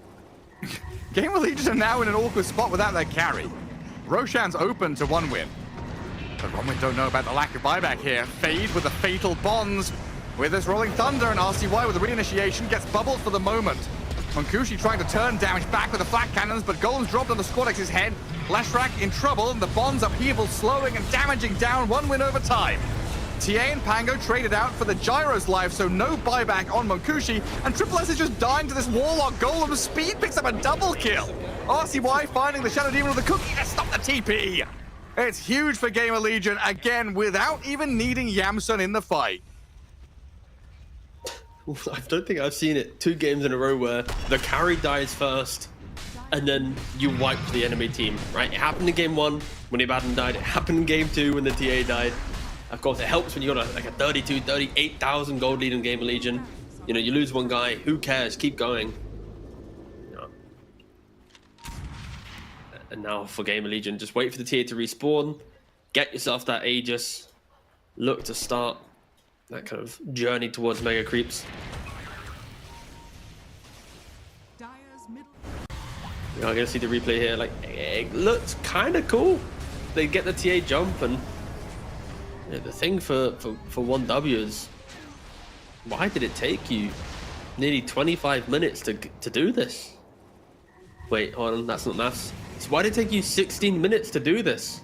Gamer Legion are now in an awkward spot without their carry. Roshan's open to OneWin. But OneWin don't know about the lack of buyback here. Fade with the fatal bonds. With this Rolling Thunder, and RCY with the reinitiation gets bubbled for the moment. Monkushi trying to turn damage back with the flak cannons, but Golem's dropped on the Squadex's head. Leshrak in trouble, and the bonds upheaval slowing and damaging down. OneWin over time. TA and Pango traded out for the Gyro's life, so no buyback on Monkushi, and Triple S is just dying to this Warlock. Golem's Speed picks up a double kill. RCY finding the Shadow Demon with the cookie to stop the TP. It's huge for Gamer Legion, again, without even needing Yamsun in the fight. I don't think I've seen it 2 games in a row where the carry dies first, and then you wipe the enemy team, right? It happened in game 1 when Ibadan died. It happened in game 2 when the TA died. Of course, it helps when you got a 32, 38,000 gold lead in Gamer Legion. You lose one guy, who cares? Keep going. And now for Gamer Legion, just wait for the TA to respawn, get yourself that Aegis, look to start that kind of journey towards mega creeps. I'm gonna see the replay here. Like, it looks kind of cool. They get the TA jump, and the thing for 1W is, why did it take you nearly 25 minutes to do this? Wait, hold on, that's not maths. So why did it take you 16 minutes to do this?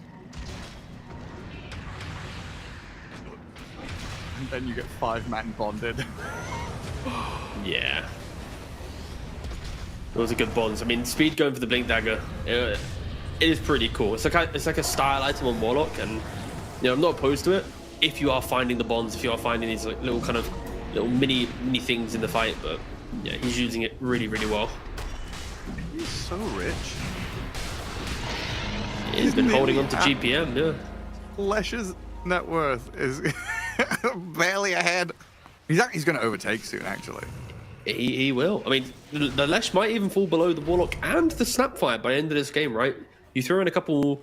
And then you get 5-man bonded. Yeah. Those are good bonds. I mean, speed going for the Blink Dagger, it is pretty cool. It's like a style item on Warlock, and I'm not opposed to it if you are finding the bonds, if you are finding these like little mini things in the fight. But yeah, he's using it really, really well. He's so rich. He's been holding on to GPM, yeah. Lesh's net worth is barely ahead. He's going to overtake soon, actually. He will. I mean, the Lesh might even fall below the Warlock and the Snapfire by the end of this game, right? You throw in a couple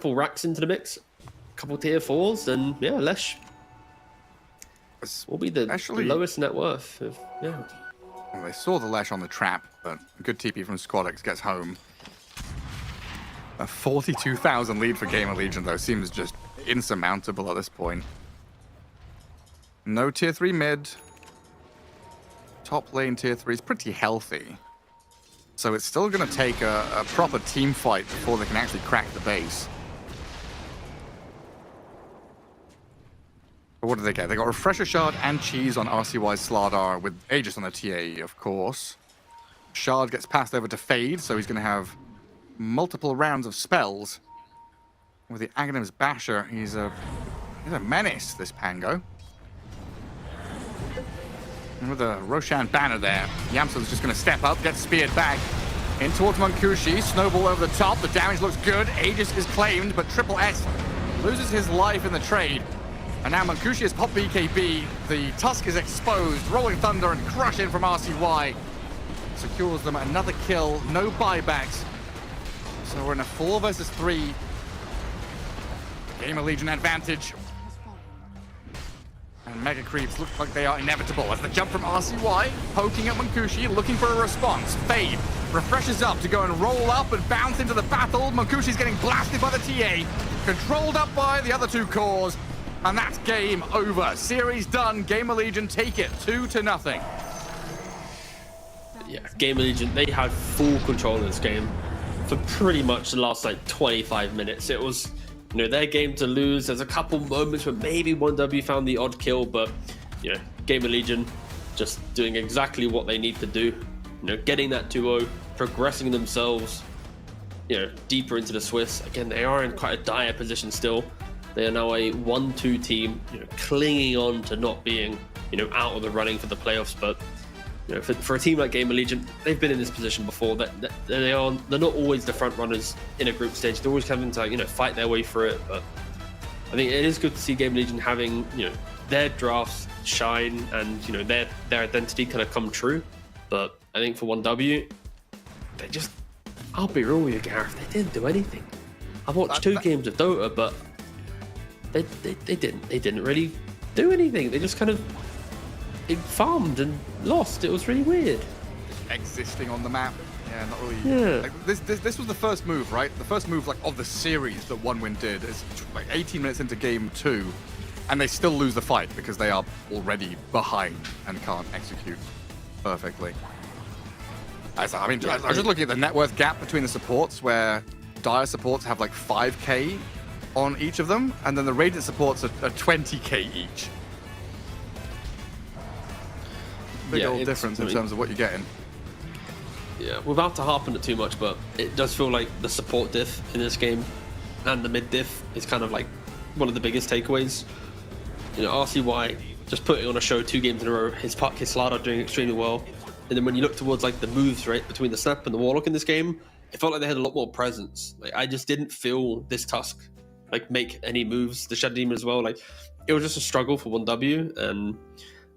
racks into the mix, a couple tier 4s, and yeah, Lesh will be the lowest net worth. Yeah. Well, they saw the Lesh on the trap, but a good TP from Squadix gets home. A 42,000 lead for Gamer Legion, though, seems just insurmountable at this point. No tier 3 mid. Top lane tier 3 is pretty healthy. So it's still going to take a proper team fight before they can actually crack the base. But what do they get? They got Refresher Shard and Cheese on RCY's Slardar with Aegis on the TA, of course. Shard gets passed over to Fade, so he's going to have multiple rounds of spells. With the Aghanim's Basher, he's a menace, this Pango. And with a Roshan banner there, Yamson's just going to step up, get speared back. In towards Munkushi, snowball over the top, the damage looks good, Aegis is claimed, but Triple S loses his life in the trade. And now Munkushi has popped BKB, the Tusk is exposed, Rolling Thunder and Crush in from RCY. Secures them another kill, no buybacks. So we're in a 4 versus 3. Gamer Legion advantage. And Mega Creeps look like they are inevitable as the jump from RCY, poking at Munkushi, looking for a response. Fade refreshes up to go and roll up and bounce into the battle. Munkushi's getting blasted by the TA, controlled up by the other 2 cores, and that's game over. Series done. Gamer Legion take it 2-0. Yeah, Gamer Legion, they had full control of this game for pretty much the last 25 minutes. It was their game to lose. There's a couple moments where maybe 1W found the odd kill, but Gamer Legion just doing exactly what they need to do. Getting that 2-0, progressing themselves, deeper into the Swiss. Again, they are in quite a dire position still. They are now a 1-2 team, clinging on to not being, out of the running for the playoffs. But for a team like Gamer Legion, they've been in this position before. They're not always the front runners in a group stage. They're always having to fight their way through it. But I think it is good to see Gamer Legion having their drafts shine and their identity kind of come true. But I think for 1W, they just, I'll be real with you, Gareth, they didn't do anything. I've watched 2 games of Dota, but they didn't really do anything. They just kind of farmed and lost. It was really weird. Existing on the map. Yeah, not really. Yeah. This was the first move, right? The first move of the series that OneWin did is 18 minutes into game 2, and they still lose the fight because they are already behind and can't execute perfectly. I was just looking at the net worth gap between the supports, where Dire supports have 5k on each of them, and then the Radiant supports are 20k each. Big old difference in terms of what you're getting. Yeah, without to harp on it too much, but it does feel like the support diff in this game and the mid diff is kind of one of the biggest takeaways. RCY just putting on a show 2 games in a row, his Slardar doing extremely well. And then when you look towards the moves, right, between the Snap and the Warlock in this game, it felt like they had a lot more presence. I just didn't feel this Tusk make any moves. The Shadow Demon as well. It was just a struggle for 1W. And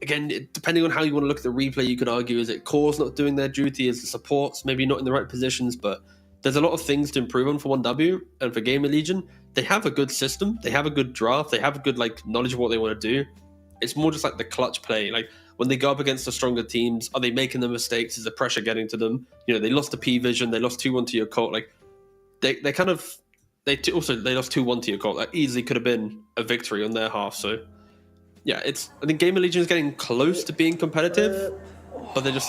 again, depending on how you want to look at the replay, you could argue, is it cores not doing their duty? Is the supports maybe not in the right positions? But there's a lot of things to improve on for 1W. And for Gamer Legion, they have a good system. They have a good draft. They have a good knowledge of what they want to do. It's more just the clutch play. When they go up against the stronger teams, are they making the mistakes? Is the pressure getting to them? They lost to P-Vision. They lost 2-1 to your Cult. They kind of they lost 2-1 to your goal. That easily could have been a victory on their half. So yeah, I think Gamer Legion is getting close to being competitive, but they're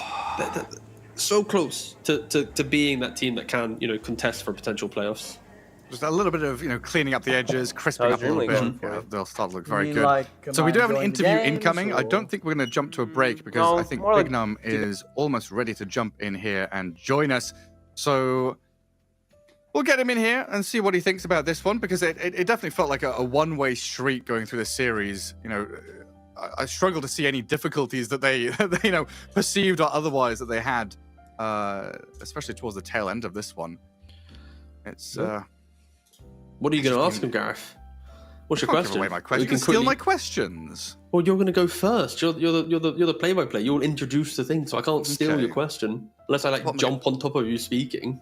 so close to being that team that can contest for potential playoffs. Just a little bit of cleaning up the edges, crisping up a little bit. Yeah, they'll start to look very good. Like, so we do have an enjoying the interview games, incoming. I or- don't think we're going to jump to a break because No, I think more Big like- Num is almost ready to jump in here and join us. So we'll get him in here and see what he thinks about this one, because it definitely felt like a one-way street going through the series. I struggle to see any difficulties that they perceived or otherwise that they had, especially towards the tail end of this one. It's What are you going to ask him, Gareth? What's your Can't give question? away my question. We can Steal quickly- my questions. Well, you're going to go first. You're the play-by-play. You'll introduce the thing, so I can't steal Okay. your question unless I jump on top of you speaking.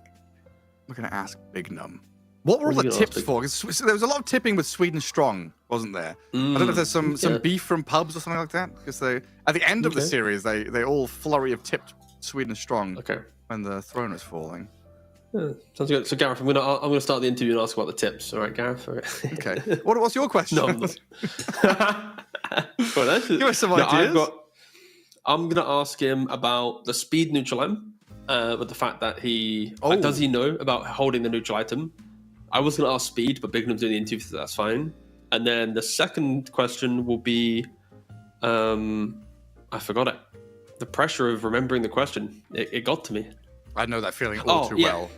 We're going to ask Big Num. What were all What are the you gonna tips ask Big- for? 'Cause there was a lot of tipping with Sweden Strong, wasn't there? I don't know if there's some yeah. beef from pubs or something like that. Because at the end of the Okay. series, they all flurry of tipped Sweden Strong Okay. when the throne was falling. Yeah, sounds good. So Gareth, I'm gonna start the interview and ask about the tips. All right, Gareth. Okay. Okay. What's your question? No, I'm not. Well, that's- Give us some No, ideas. I'm gonna ask him about the speed neutral item, with the fact that does he know about holding the neutral item? I was gonna ask speed, but Big Num's doing the interview, so that's fine. And then the second question will be, I forgot it. The pressure of remembering the question, it got to me. I know that feeling all too well.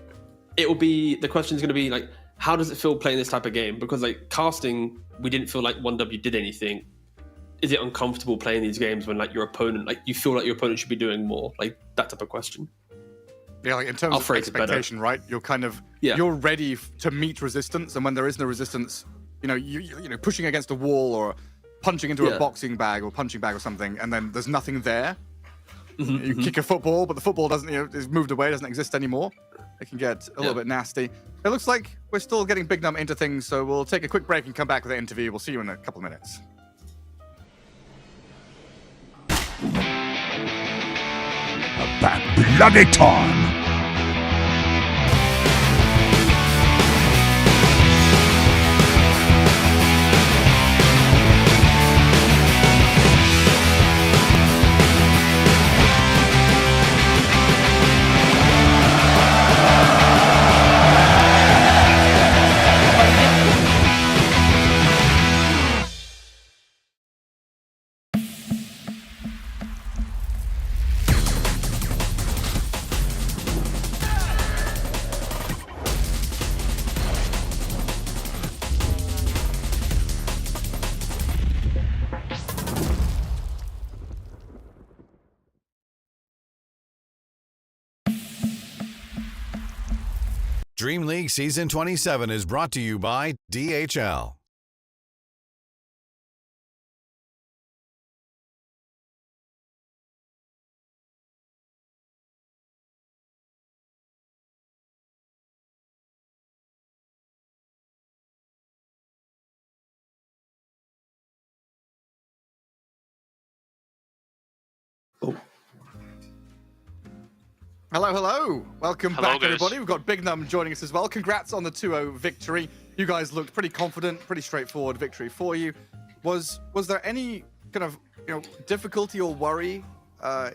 It will be, the question is going to be like, how does it feel playing this type of game? Because like casting, we didn't feel like 1W did anything. Is it uncomfortable playing these games when like your opponent, like you feel like your opponent should be doing more? Like that type of question. Yeah, like in terms I'll of phrase it better. expectation, right? You're kind of you're ready to meet resistance, and when there is no resistance, you pushing against a wall or punching into a boxing bag or punching bag or something, and then there's nothing there. You kick a football, but the football doesn't, is moved away, doesn't exist anymore. It can get a little bit nasty. It looks like we're still getting Big Num into things, so we'll take a quick break and come back with the interview. We'll see you in a couple of minutes. About bloody time. DreamLeague Season 27 is brought to you by DHL. Hello. Welcome Hello, back, guys. everybody. We've got Big Num joining us as well. Congrats on the 2-0 victory. You guys looked pretty confident, pretty straightforward victory for you. Was there any kind of difficulty or worry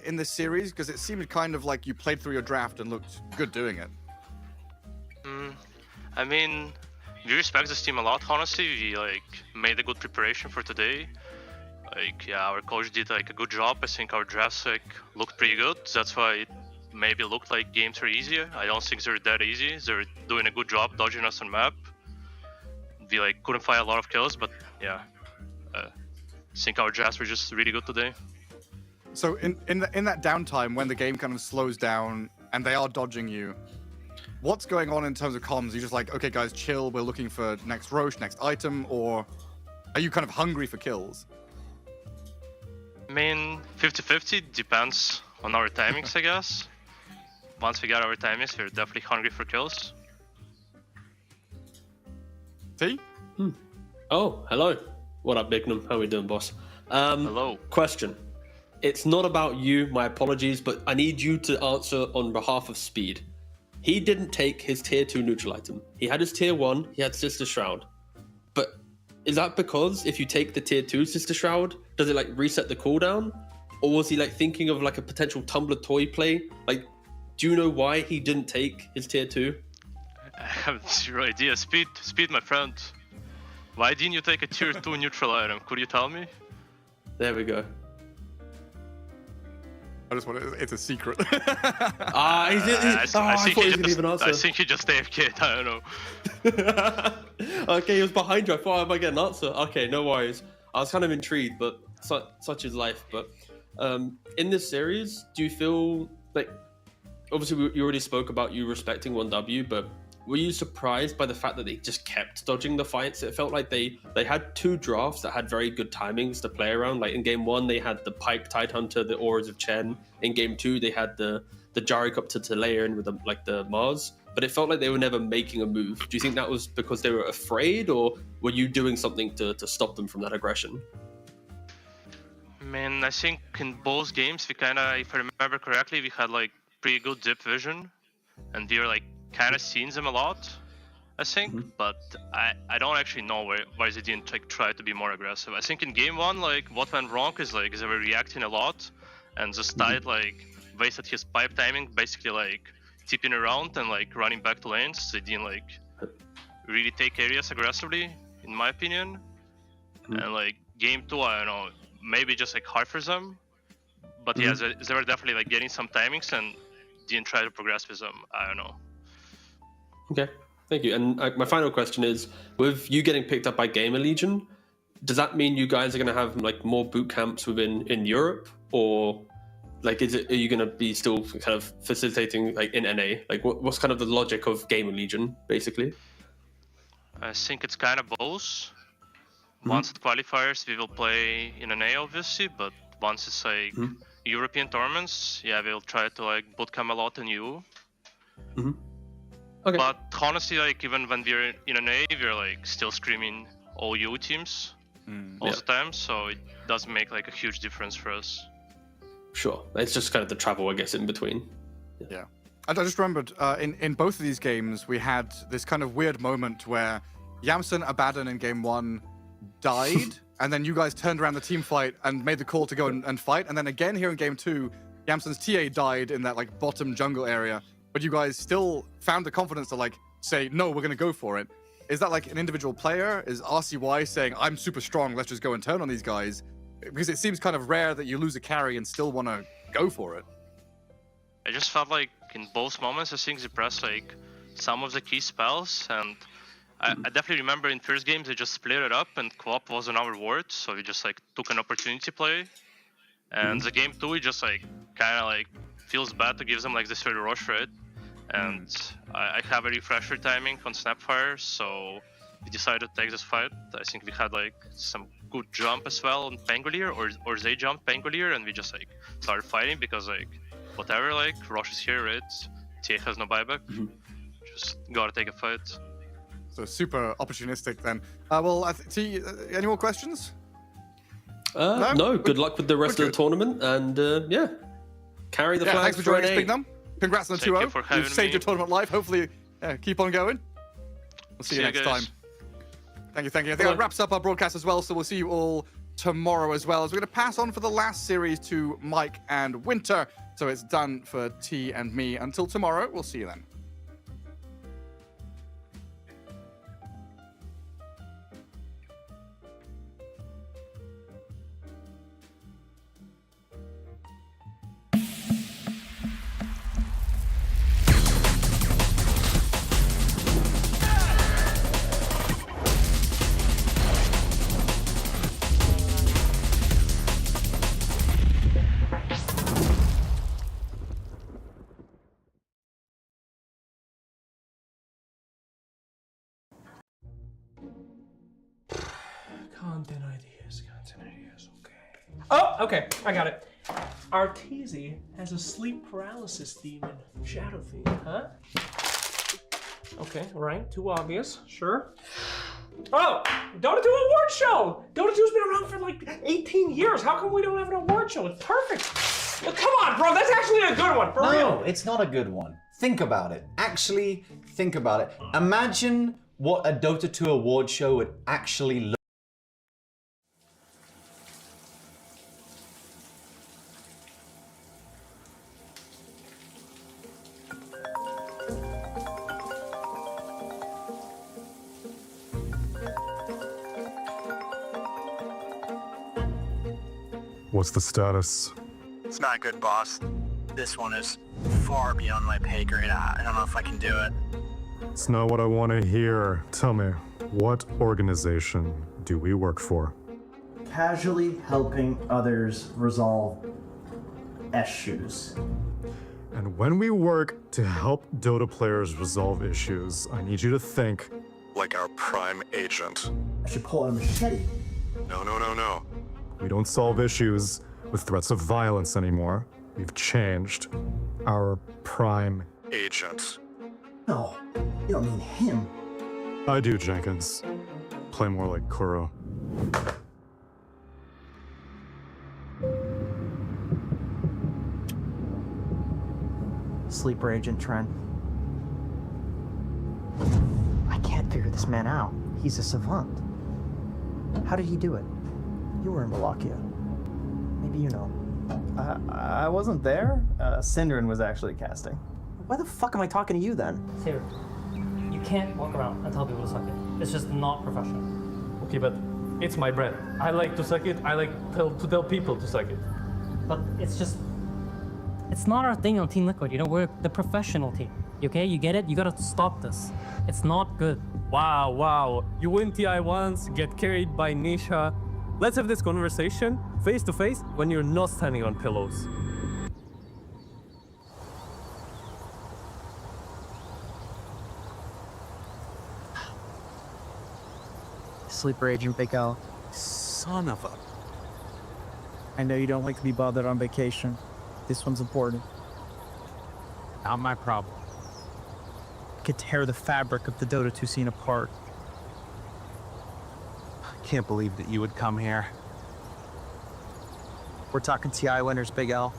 in this series? Because it seemed kind of like you played through your draft and looked good doing it. I mean, we respect this team a lot, honestly. We made a good preparation for today. Our coach did a good job. I think our drafts looked pretty good. That's why it maybe looked like games were easier. I don't think they're that easy. They're doing a good job dodging us on map. We couldn't find a lot of kills, but yeah, I think our drafts were just really good today. So in that downtime, when the game kind of slows down and they are dodging you, what's going on in terms of comms? Are you just like, okay, guys, chill. We're looking for next Roche, next item, or are you kind of hungry for kills? I mean, 50-50 depends on our timings, I guess. Once we get our timings, we're definitely hungry for kills. T? Oh, hello. What up, Big Num? How we doing, boss? Hello. Question. It's not about you, my apologies, but I need you to answer on behalf of Speed. He didn't take his tier 2 neutral item. He had his tier 1, he had Sister Shroud. But is that because if you take the tier 2 Sister Shroud, does it like reset the cooldown? Or was he like thinking of like a potential Tumblr toy play? Like, do you know why he didn't take his tier 2? I have zero idea. Speed, my friend. Why didn't you take a tier 2 neutral item? Could you tell me? There we go. I just want it's a secret. I think he just AFK'd, I don't know. Okay, he was behind you. I thought I might get an answer. Okay, no worries. I was kind of intrigued, but such is life. But in this series, do you feel like, obviously you already spoke about you respecting 1W, but were you surprised by the fact that they just kept dodging the fights? It felt like they had 2 drafts that had very good timings to play around. Like in game 1, they had the Pike Tidehunter, the Auras of Chen. In game 2, they had the Gyrocopter to layer in with the Mars. But it felt like they were never making a move. Do you think that was because they were afraid, or were you doing something to stop them from that aggression? Man, I think in both games we kinda, if I remember correctly, we had like pretty good dip vision, and we were like kind of seeing them a lot, I think, but I don't actually know why they didn't like try to be more aggressive. I think in game 1, like what went wrong is like they were reacting a lot, and this Tide like wasted his pipe timing, basically like tipping around and like running back to lanes. They didn't like really take areas aggressively, in my opinion. And like game 2, I don't know, maybe just like hard for them, but yeah, they were definitely like getting some timings and didn't try to progress with them. I don't know. Okay, thank you. And my final question is, with you getting picked up by Gamer Legion, does that mean you guys are going to have like more boot camps in Europe, or like are you going to be still kind of facilitating like in NA? Like what's kind of the logic of Gamer Legion basically? I think it's kind of both. Once at qualifiers, we will play in NA obviously, but once it's like European tournaments, yeah, we'll try to like bootcamp a lot in EU. Okay. But honestly, like even when we're in NA, we're like still screaming all EU teams all the time, so it doesn't make like a huge difference for us. Sure, it's just kind of the travel, I guess, in between. Yeah. I just remembered in both of these games, we had this kind of weird moment where Yamsen Abaddon in game 1 died, and then you guys turned around the team fight and made the call to go and fight, and then again here in game 2, Yamsen's TA died in that like bottom jungle area, but you guys still found the confidence to like say, no, we're going to go for it. Is that like an individual player? Is RCY saying, I'm super strong, let's just go and turn on these guys? Because it seems kind of rare that you lose a carry and still want to go for it. I just felt like in both moments, I think they pressed like some of the key spells, and I definitely remember in first games they just split it up and co-op was on our ward, so we just like took an opportunity play. And the game 2, it just like kind of like feels bad to give them like this early rush, right? And I have a refresher timing on Snapfire, so we decided to take this fight. I think we had like some good jump as well on Pangolier, or they jumped Pangolier, and we just like started fighting because like whatever, like Rosh is here, right? TA has no buyback. Just gotta take a fight. So super opportunistic then. Well, T, any more questions? No. Good luck with the rest of the tournament, and yeah, carry the flag. Thanks for joining us, NA. Big Num. Congrats on the 2-0. You've saved your tournament life. Hopefully, keep on going. We'll see you next time. Thank you. I think that wraps up our broadcast as well, so we'll see you all tomorrow as well. As we're going to pass on for the last series to Mike and Winter. So it's done for T and me. Until tomorrow, we'll see you then. Content ideas, okay. Oh, okay, I got it. Arteezy has a sleep paralysis demon, Shadow Fiend, huh? Okay, right, too obvious, sure. Oh, Dota 2 award show! Dota 2's been around for like 18 years. How come we don't have an award show? It's perfect. Well, come on, bro, that's actually a good one, for real. No, it's not a good one. think about it. Actually, think about it. Imagine what a Dota 2 award show would actually look. What's the status? It's not good, boss. This one is far beyond my pay grade. I don't know if I can do it. It's not what I want to hear. Tell me, what organization do we work for? Casually helping others resolve issues. And when we work to help Dota players resolve issues, I need you to think like our prime agent. I should pull out a machete. No. We don't solve issues with threats of violence anymore. We've changed. Our prime agent. No, you don't mean him. I do, Jenkins. Play more like Kuro. Sleeper Agent Trent. I can't figure this man out. He's a savant. How did he do it? You were in Wallachia. Maybe you know. I wasn't there. Synderen was actually casting. Why the fuck am I talking to you then? Sarah, you can't walk around and tell people to suck it. It's just not professional. Okay, but it's my brand. I like to suck it. I like to tell people to suck it. But it's not our thing on Team Liquid. You know, we're the professional team. Okay, you get it? You gotta stop this. It's not good. Wow. You win TI once, get carried by Nisha. Let's have this conversation face to face when you're not standing on pillows. Sleeper Agent Big Al. Son of a... I know you don't like to be bothered on vacation. This one's important. Not my problem. Could tear the fabric of the Dota 2 scene apart. Can't believe that you would come here. We're talking TI winners, Big L.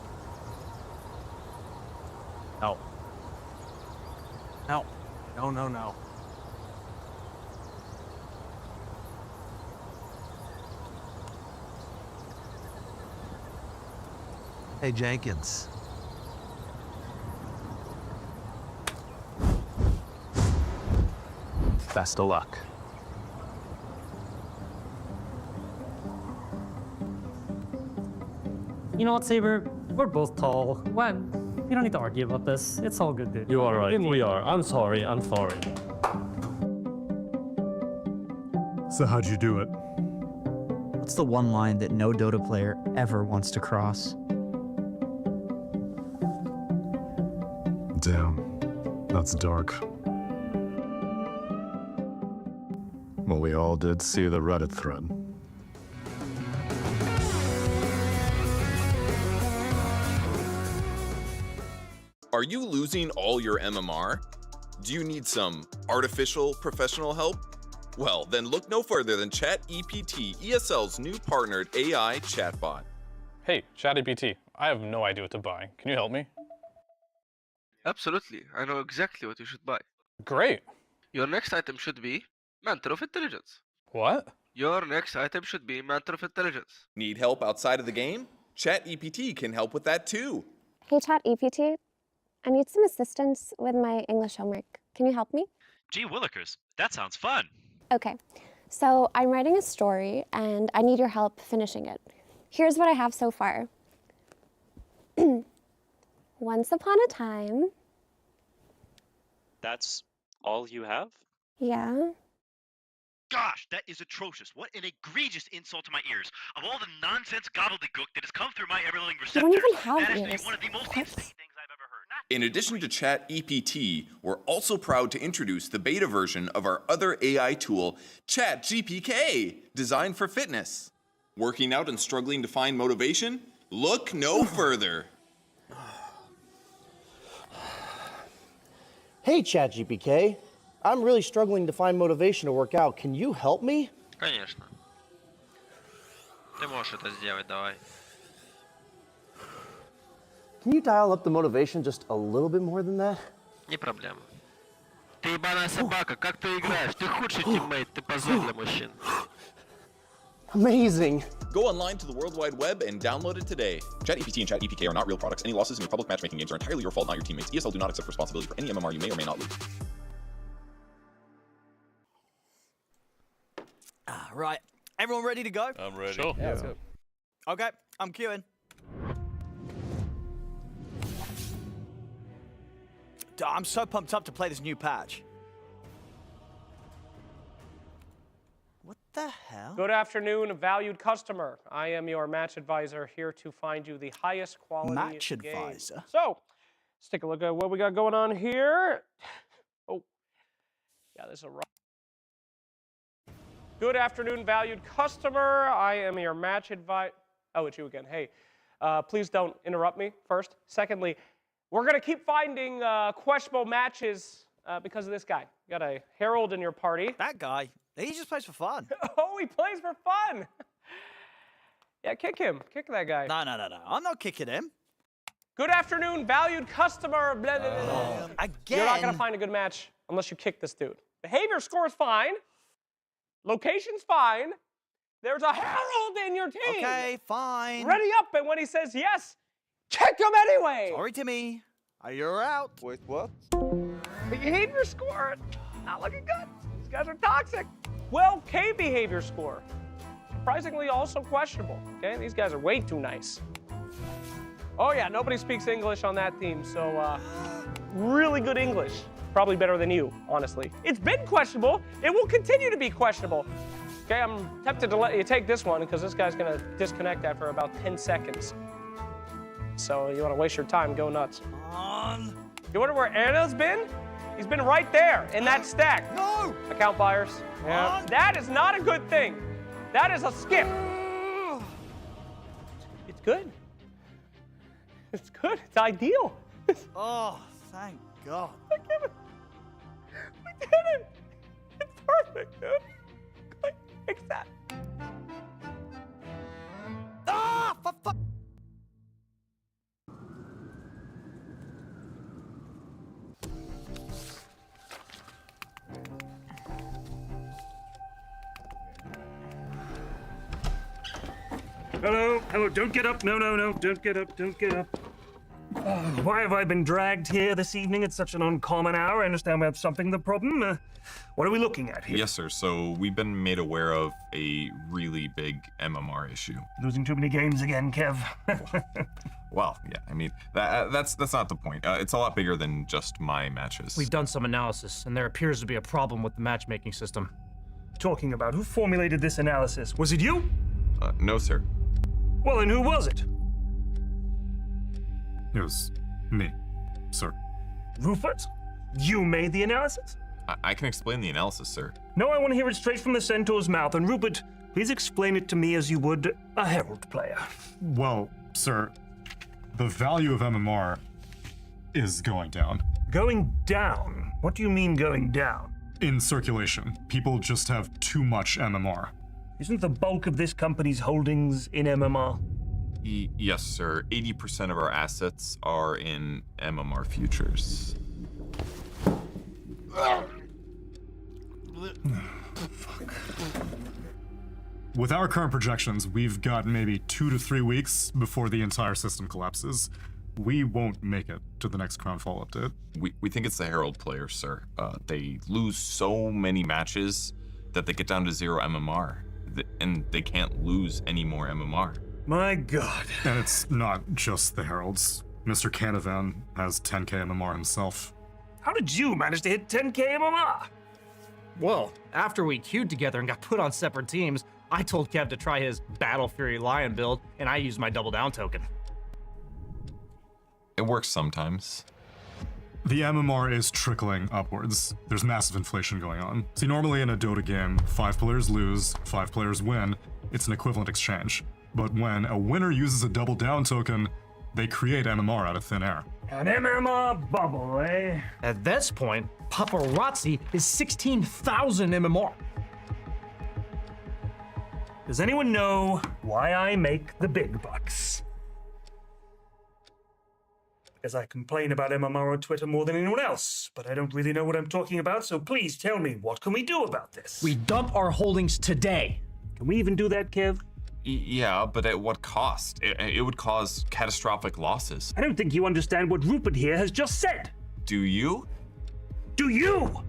No. No. Hey, Jenkins. Best of luck. You know what, Saber? We're both tall. Why? We don't need to argue about this. It's all good, dude. You are right. We are. I'm sorry. So how'd you do it? What's the one line that no Dota player ever wants to cross? Damn, that's dark. Well, we all did see the Reddit thread. Are you losing all your MMR? Do you need some artificial professional help? Well, then look no further than ChatEPT, ESL's new partnered AI chatbot. Hey, ChatEPT, I have no idea what to buy. Can you help me? Absolutely, I know exactly what you should buy. Great. Your next item should be Mantle of Intelligence. What? Your next item should be Mantle of Intelligence. Need help outside of the game? ChatEPT can help with that too. Hey, ChatEPT. I need some assistance with my English homework. Can you help me? Gee willikers, that sounds fun. Okay, so I'm writing a story and I need your help finishing it. Here's what I have so far. Once upon a time. That's all you have? Yeah. Gosh, that is atrocious. What an egregious insult to my ears. Of all the nonsense gobbledygook that has come through my ever-living You don't receptors, even have that is ears. one of the most What? insane things I've ever heard. In addition to ChatEPT, we're also proud to introduce the beta version of our other AI tool, ChatGPK, designed for fitness. Working out and struggling to find motivation? Look no further. Hey, ChatGPK. I'm really struggling to find motivation to work out. Can you help me? Конечно. Ты можешь это сделать, давай. Can you dial up the motivation just a little bit more than that? Не проблема. Ты ебаная собака, как ты играешь? Ты худший тиммейт, ты позор для мужчин. Amazing. Go online to the World Wide Web and download it today. ChatGPT and ChatEPK are not real products. Any losses in your public matchmaking games are entirely your fault, not your teammates. ESL do not accept responsibility for any MMR you may or may not lose. Right. Everyone ready to go? I'm ready. Sure. Yeah, let's go. Okay, I'm queuing. I'm so pumped up to play this new patch. What the hell? Good afternoon, valued customer. I am your match advisor here to find you the highest quality Match game. advisor? So, let's take a look at what we got going on here. Oh, yeah, this is a rough. Good afternoon, valued customer. I am your match advisor. Oh, it's you again. Hey, please don't interrupt me, first. Secondly, we're going to keep finding questionable matches because of this guy. You got a Herald in your party. That guy, he just plays for fun. Oh, he plays for fun. Yeah, kick him. Kick that guy. No. I'm not kicking him. Good afternoon, valued customer. Blah, blah, blah, blah. Again? You're not going to find a good match unless you kick this dude. Behavior score is fine. Location's fine. There's a Herald in your team. Okay, fine. Ready up, and when he says yes, kick him anyway. Sorry, Timmy. You're out. Wait, what? Behavior score, not looking good. These guys are toxic. 12K behavior score. Surprisingly also questionable. Okay, these guys are way too nice. Oh yeah, nobody speaks English on that team, so really good English. Probably better than you, honestly. It's been questionable. It will continue to be questionable. Okay, I'm tempted to let you take this one because this guy's gonna disconnect after about 10 seconds. So you wanna waste your time, go nuts. You wonder where Anna's been? He's been right there in that stack. No! Account buyers. Yeah. That is not a good thing. That is a skip. It's good. It's good. It's ideal. Oh, thank God. We did it. It's perfect, dude. Like, fix that. Ah, for fuck. Hello, don't get up. No, don't get up, don't get up. Why have I been dragged here this evening at such an uncommon hour? I understand we have something the problem. What are we looking at here? Yes, sir. So we've been made aware of a really big MMR issue. Losing too many games again, Kev. Well, yeah, I mean, that's not the point. It's a lot bigger than just my matches. We've done some analysis, and there appears to be a problem with the matchmaking system. Talking about who formulated this analysis? Was it you? No, sir. Well, then who was it? It was me, sir. Rupert? You made the analysis? I can explain the analysis, sir. No, I want to hear it straight from the Centaur's mouth. And Rupert, please explain it to me as you would a Herald player. Well, sir, the value of MMR is going down. Going down? What do you mean going down? In circulation. People just have too much MMR. Isn't the bulk of this company's holdings in MMR? Yes, sir. 80% of our assets are in MMR futures. With our current projections, we've got maybe 2 to 3 weeks before the entire system collapses. We won't make it to the next Crownfall update. We think it's the Herald players, sir. They lose so many matches that they get down to 0 MMR, and they can't lose any more MMR. My God. And it's not just the Heralds. Mr. Canavan has 10k MMR himself. How did you manage to hit 10k MMR? Well, after we queued together and got put on separate teams, I told Kev to try his Battle Fury Lion build, and I used my double down token. It works sometimes. The MMR is trickling upwards. There's massive inflation going on. See, normally in a Dota game, 5 players lose, 5 players win. It's an equivalent exchange. But when a winner uses a double down token, they create MMR out of thin air. An MMR bubble, eh? At this point, Paparazzi is 16,000 MMR. Does anyone know why I make the big bucks? As I complain about MMR on Twitter more than anyone else, but I don't really know what I'm talking about, so please tell me, what can we do about this? We dump our holdings today. Can we even do that, Kev? Yeah, but at what cost? It would cause catastrophic losses. I don't think you understand what Rupert here has just said. Do you? Do you?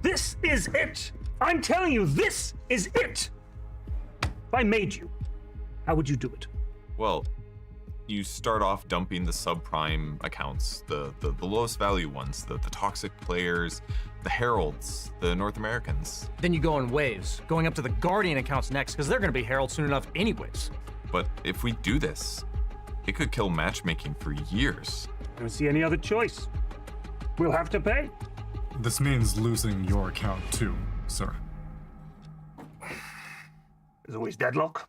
This is it. I'm telling you, this is it. If I made you, how would you do it? Well, you start off dumping the subprime accounts, the lowest value ones, the toxic players, the heralds, the North Americans. Then you go in waves, going up to the Guardian accounts next, because they're going to be heralds soon enough anyways. But if we do this, it could kill matchmaking for years. I don't see any other choice. We'll have to pay. This means losing your account too, sir. There's always deadlock.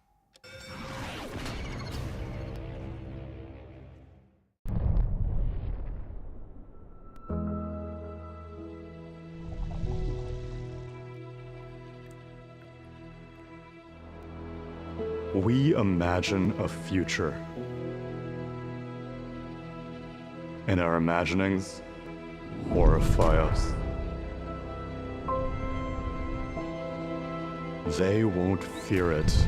We imagine a future. And our imaginings horrify us. They won't fear it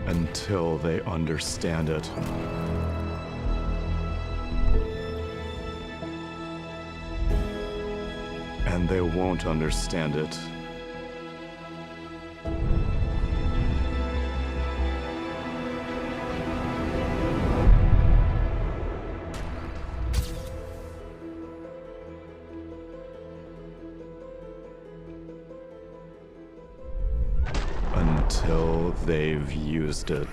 until they understand it. And they won't understand it until they've used it.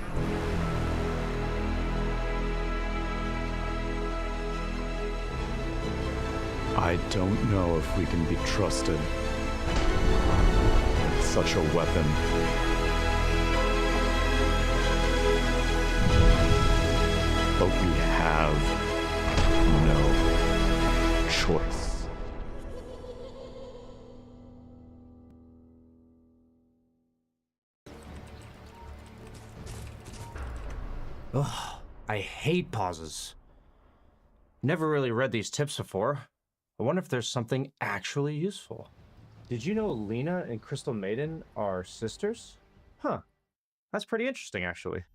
I don't know if we can be trusted with such a weapon. But we have no choice. Ugh, I hate pauses. Never really read these tips before. I wonder if there's something actually useful. Did you know Lena and Crystal Maiden are sisters? Huh. That's pretty interesting, actually.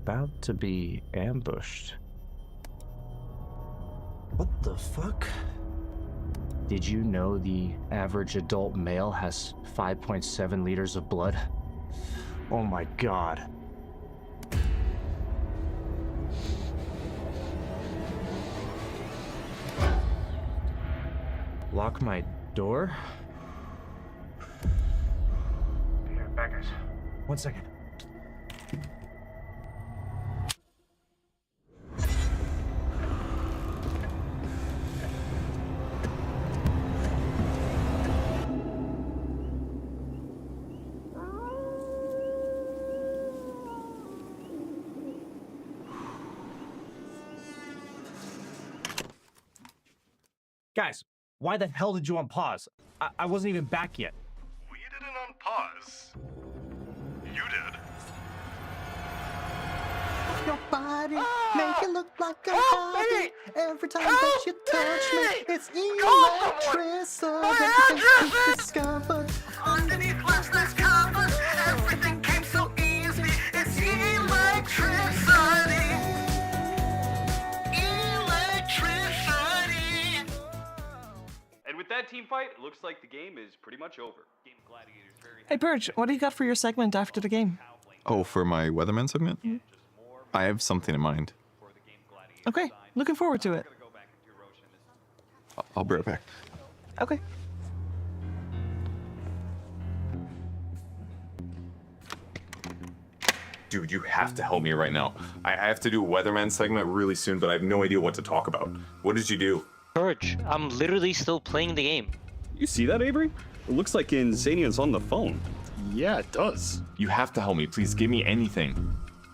About to be ambushed. What the fuck? Did you know the average adult male has 5.7 liters of blood? Oh my god. Lock my door? Be right back, guys. 1 second. Guys, why the hell did you unpause? I wasn't even back yet. We didn't unpause. You did. Your body make it look like a body. Every time that you touch me, it's electricity. Everything's discovered underneath plastic covers. Everything came so easy. It's electricity. And with that team fight, it looks like the game is pretty much over. Hey, Birch, what do you got for your segment after the game? Oh, for my Weatherman segment? I have something in mind. Okay, looking forward to it. I'll be right back. Okay. Dude, you have to help me right now. I have to do a Weatherman segment really soon, but I have no idea what to talk about. What did you do? George, I'm literally still playing the game. You see that, Avery? It looks like Insania's on the phone. Yeah, it does. You have to help me. Please give me anything.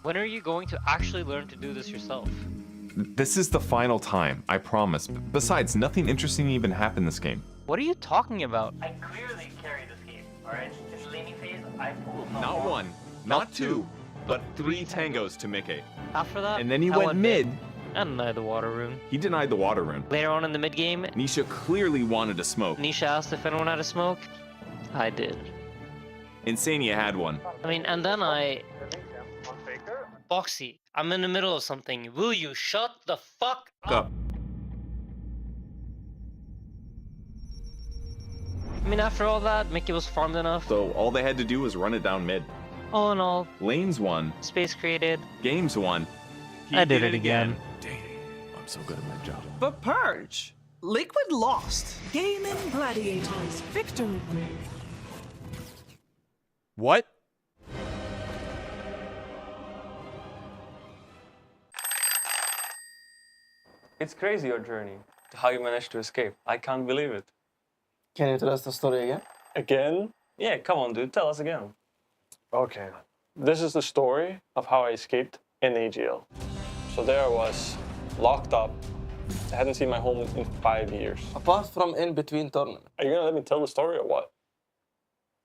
When are you going to actually learn to do this yourself? This is the final time, I promise. Besides, nothing interesting even happened this game. What are you talking about? I clearly carry this game, alright? It's Lena Not one, not two, but 3 tangos to Mickey. After that, And then he I went mid. I denied the water rune. He denied the water rune. Later on in the mid game, Nisha clearly wanted to smoke. Nisha asked if anyone had a smoke. I did. Insania had one. I mean, and then I... Boxy, I'm in the middle of something. Will you shut the fuck up? I mean, after all that, Mickey was farmed enough. So all they had to do was run it down mid. All in all, Lanes won. space created. Games won. I did it again. Dang, I'm so good at my job. But Purge, Liquid lost. Gaming Gladiators victory. What? It's crazy, your journey. How you managed to escape. I can't believe it. Can you tell us the story again? Again? Yeah, come on, dude. Tell us again. Okay. This is the story of how I escaped in AGL. So there I was, locked up. I hadn't seen my home in 5 years. Apart from in-between tournament. Are you gonna let me tell the story or what?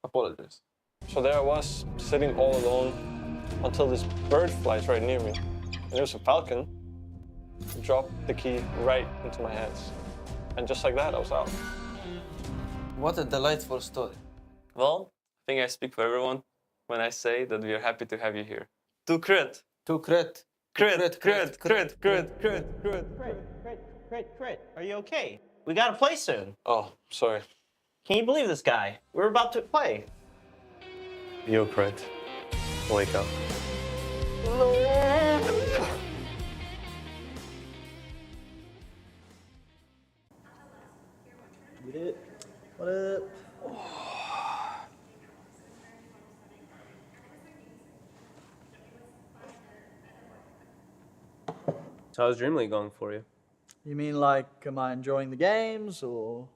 Apologies. So there I was, sitting all alone, until this bird flies right near me. And it was a falcon. It dropped the key right into my hands. And just like that, I was out. What a delightful story. Well, I think I speak for everyone when I say that we are happy to have you here. To crit. To crit. Crit, crit, crit, crit, crit, crit. Crit. Are you okay? We gotta play soon. Oh, sorry. Can you believe this guy? We're about to play. Yo, Crit. Wake up. Get it? What up? So how's DreamLeague going for you? You mean like, am I enjoying the games, or?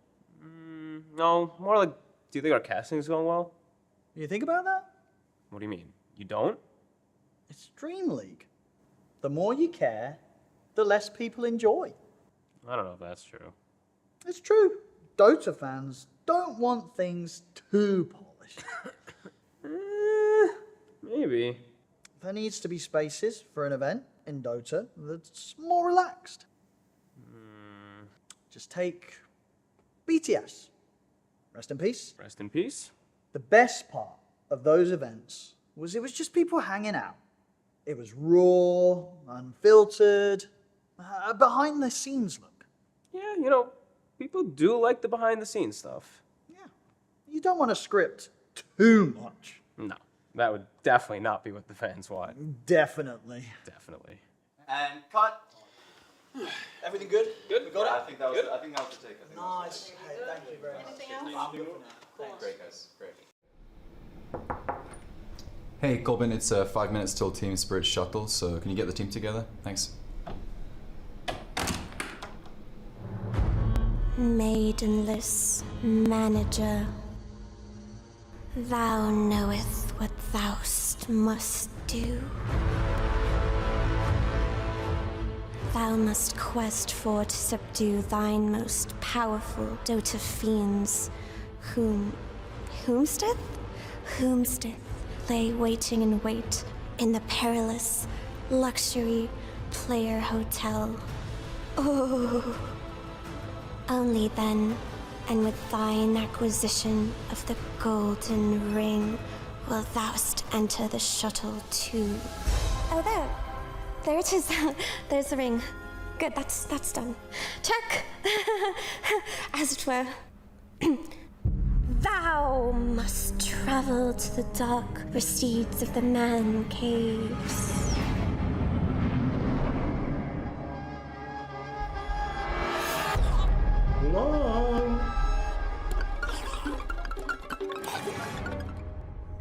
No, more like, do you think our casting is going well? You think about that? What do you mean? You don't? It's DreamLeague. The more you care, the less people enjoy. I don't know if that's true. It's true. Dota fans don't want things too polished. Maybe. There needs to be spaces for an event in Dota that's more relaxed. Just take BTS. Rest in peace. Rest in peace. The best part of those events was it was just people hanging out. It was raw, unfiltered, behind the scenes look. Yeah, you know, people do like the behind the scenes stuff. You don't want to script too much. No, that would definitely not be what the fans want. Definitely. Definitely. And cut. Everything good? Good. We got it? I think that was the take. Nice. Hey, thank you very much. Anything else? Thanks. Great, guys. Great. Hey, Colbin, it's 5 minutes till Team Spirit shuttle, so can you get the team together? Thanks. Maidenless manager, thou knowest what thou must do. Thou must quest for to subdue thine most powerful Dota fiends, whomsteth lay waiting in wait in the perilous luxury player hotel. Oh. Only then, and with thine acquisition of the golden ring, will thou'st enter the shuttle too. Oh, there it is. There's the ring. Good, that's done. Check. As it were. Thou must travel to the dark recesses of the man caves.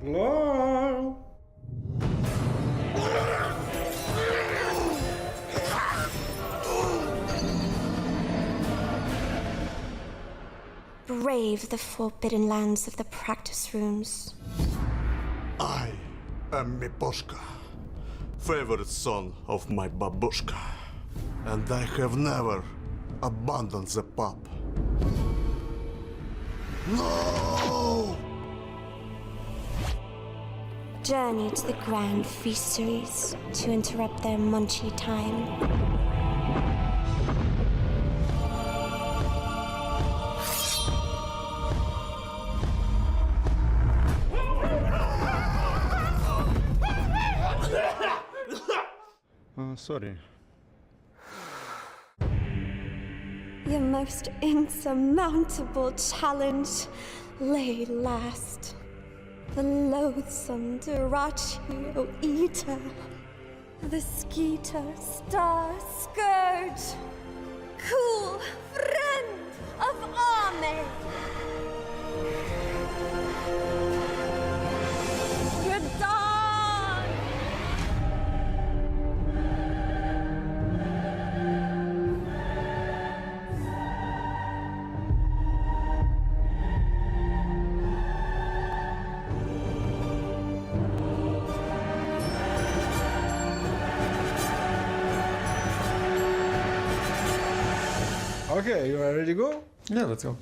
No. Brave the forbidden lands of the practice rooms. I am Miposhka, favorite son of my babushka, and I have never abandoned the pup. No! journey to the grand feasteries to interrupt their munchy time. Sorry. Your most insurmountable challenge lay last. The loathsome Duraccio Eater. The Skeeter Star Scourge. Cool friend of Ame. Radon. Okay, you are ready to go? Yeah, let's go.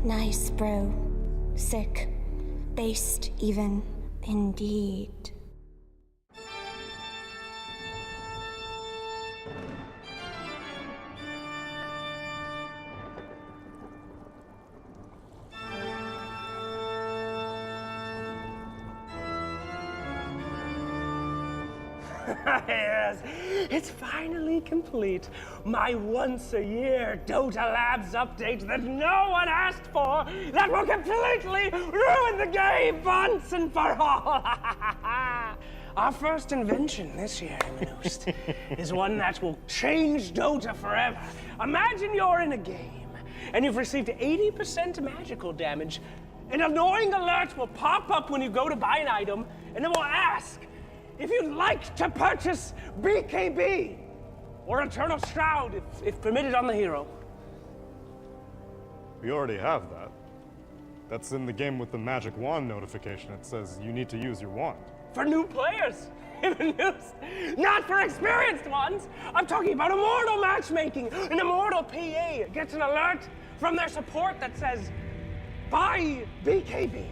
Nice, bro. Sick. Based, even. Indeed. Yes, it's finally complete. My once-a-year Dota Labs update that no one asked for, that will completely ruin the game once and for all. Our first invention this year, Manoost, is one that will change Dota forever. Imagine you're in a game, and you've received 80% magical damage. An annoying alert will pop up when you go to buy an item, and it will ask if you'd like to purchase BKB or Eternal Shroud if permitted on the hero. We already have that. That's in the game with the magic wand notification. It says you need to use your wand. For new players, not for experienced ones. I'm talking about Immortal Matchmaking. An Immortal PA gets an alert from their support that says, buy BKB.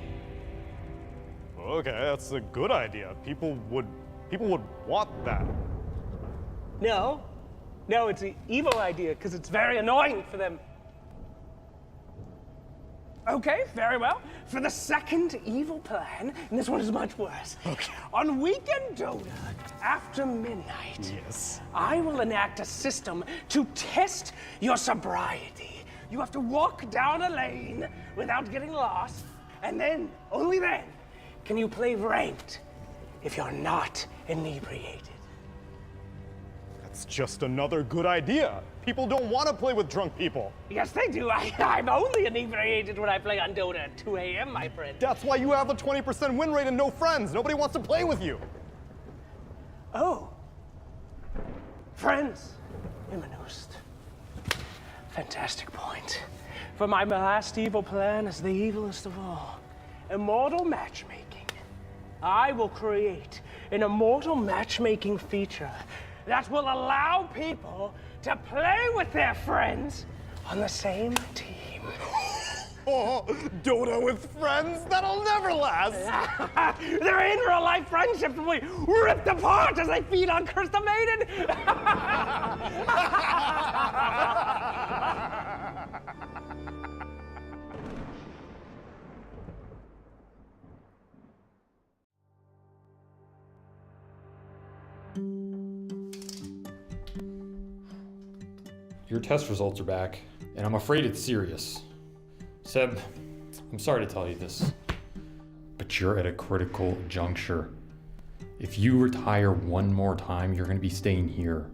Okay, that's a good idea. People would want that. No, it's an evil idea because it's very annoying for them. Okay, very well. For the second evil plan, and this one is much worse. Okay. On weekend Dota, after midnight, yes, I will enact a system to test your sobriety. You have to walk down a lane without getting lost, and then, only then, can you play ranked if you're not inebriated. That's just another good idea. People don't want to play with drunk people. Yes, they do. I'm only inebriated when I play on Dota at 2 a.m., my friend. That's why you have a 20% win rate and no friends. Nobody wants to play with you. Oh. Friends. Imanoost. Fantastic point. For my last evil plan is the evilest of all. Immortal matchmaking. I will create an immortal matchmaking feature that will allow people to play with their friends on the same team. Oh, Dota with friends? That'll never last! Their in real life friendships will be ripped apart as they feed on Cursed Maiden! Your test results are back, and I'm afraid it's serious. Seb, I'm sorry to tell you this, but you're at a critical juncture. If you retire one more time, you're gonna be staying here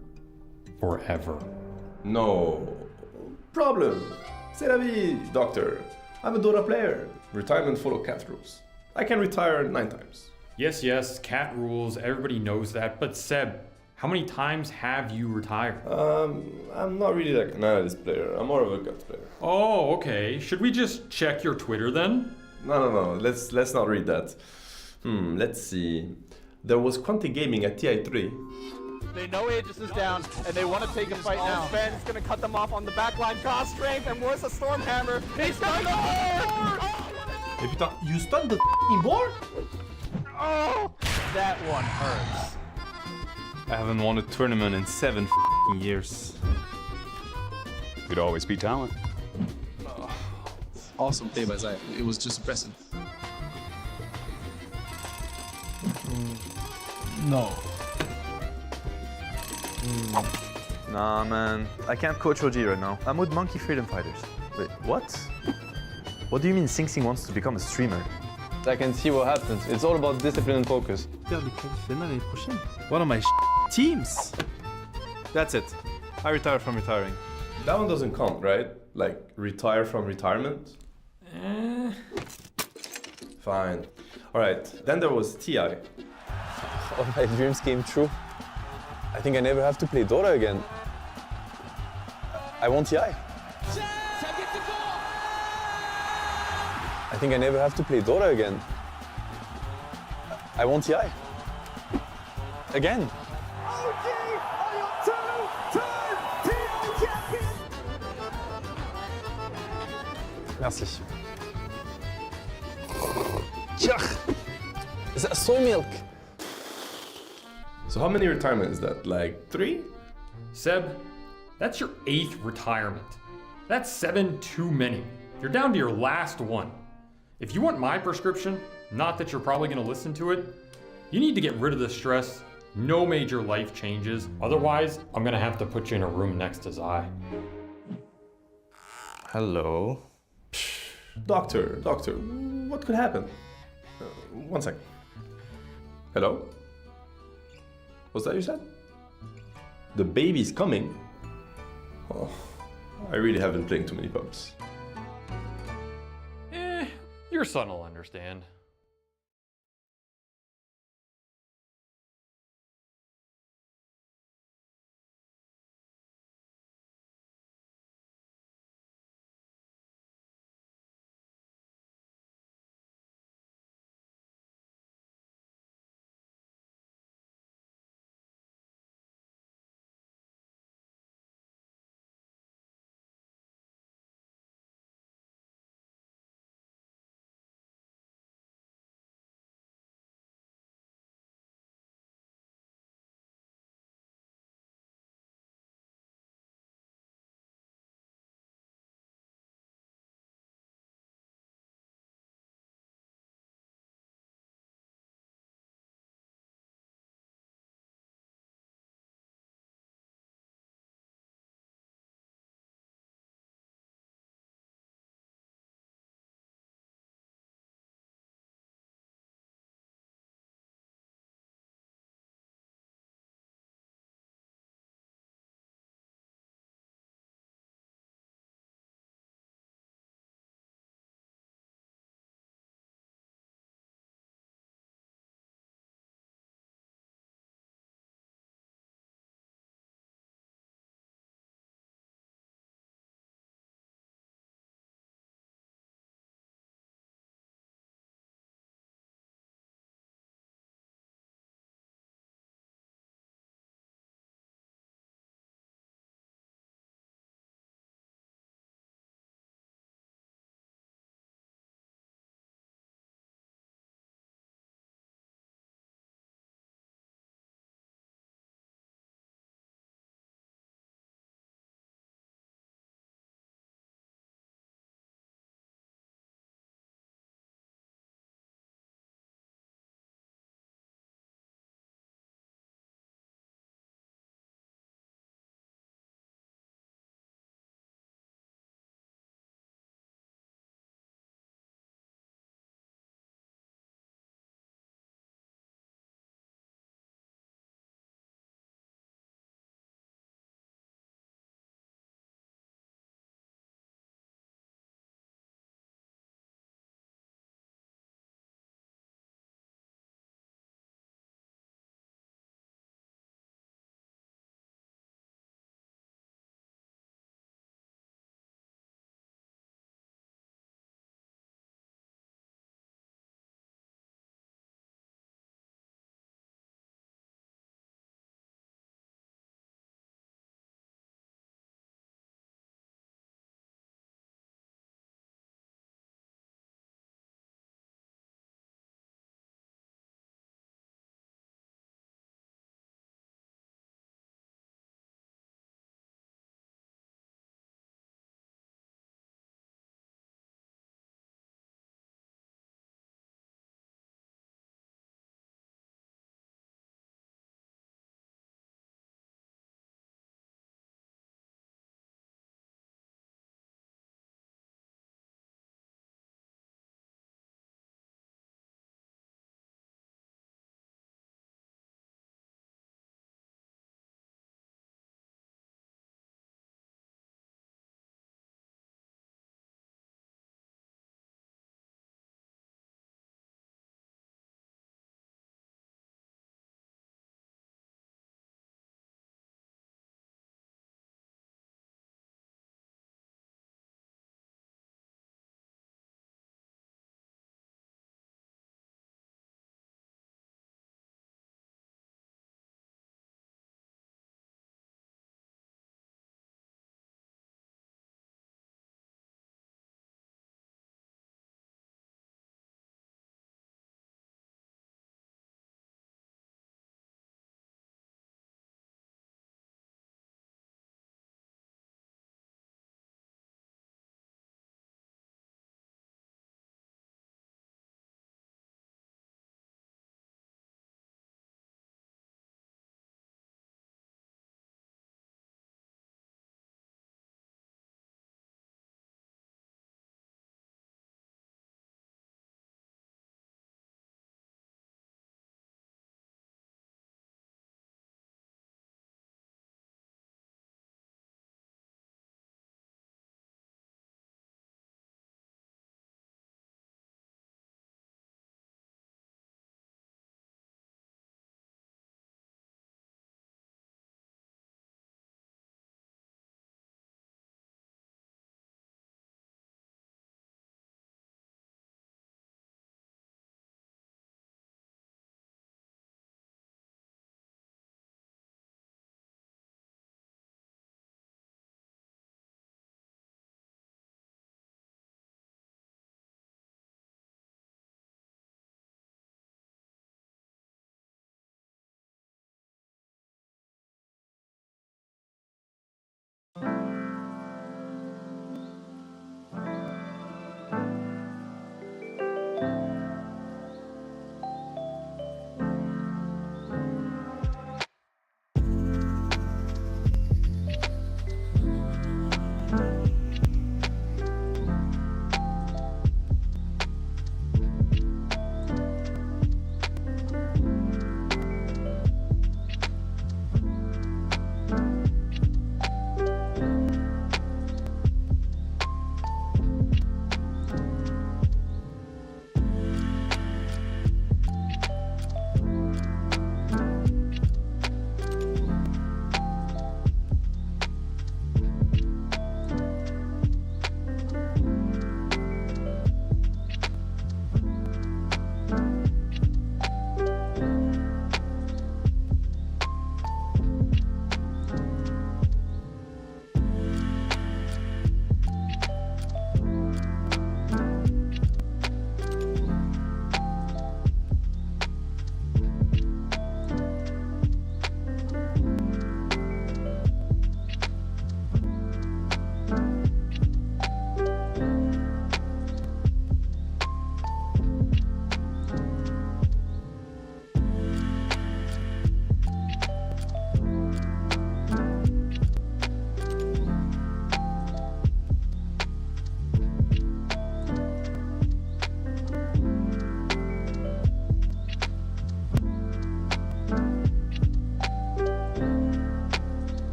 forever. No problem. C'est la vie, doctor. I'm a Dota player. Retirement follow cat rules. I can retire 9 times. Yes, cat rules, everybody knows that, but Seb, how many times have you retired? I'm not really like an analyst player. I'm more of a gut player. Oh, okay. Should we just check your Twitter then? No. Let's not read that. Let's see. There was Quantic Gaming at TI3. They know Aegis is down, and they want to take a fight now. Sven's gonna cut them off on the backline. Cost strength, and where's the Stormhammer? He's stunned the board! Et putain, you stunned the f***ing board? Oh! That one hurts. I haven't won a tournament in 7 f***ing years. Could always be talent. Awesome play by Zaya. It was just impressive. No. Nah, man. I can't coach OG right now. I'm with Monkey Freedom Fighters. Wait, what? What do you mean Sing Sing wants to become a streamer? I can see what happens. It's all about discipline and focus. One of my teams. That's it. I retire from retiring. That one doesn't count, right? Like, retire from retirement? Fine. Alright, then there was TI. All my dreams came true. I think I never have to play Dota again. I want TI. I think I never have to play Dota again. I want TI. Again. Merci. Is that soy milk? So how many retirements is that? Like 3? Seb, that's your 8th retirement. That's 7 too many. You're down to your last one. If you want my prescription, not that you're probably gonna listen to it, you need to get rid of the stress, no major life changes. Otherwise, I'm gonna have to put you in a room next to Zai. Hello? Doctor, what could happen? One second. Hello? What's that you said? The baby's coming? Oh, I really haven't played too many pubs. Your son will understand.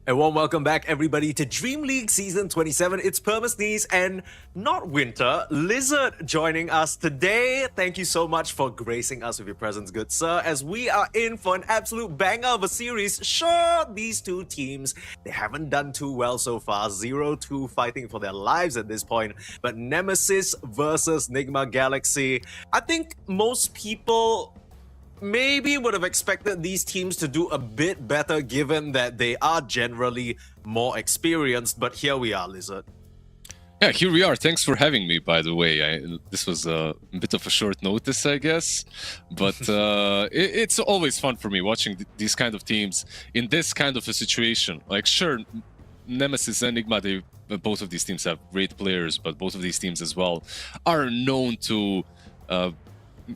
A warm welcome back, everybody, to Dream League Season 27. It's Permasneeze and not Winter, Lizard joining us today. Thank you so much for gracing us with your presence, good sir, as we are in for an absolute banger of a series. Sure, these two teams, they haven't done too well so far. 0-2 fighting for their lives at this point. But Nemesis versus Nigma Galaxy. I think most people maybe would have expected these teams to do a bit better given that they are generally more experienced, but here we are, Lizard. Yeah, here we are. Thanks for having me, by the way. This was a bit of a short notice, I guess, but it's always fun for me watching these kind of teams in this kind of a situation. Like, sure, Nemesis and Enigma, both of these teams have great players, but both of these teams as well are known to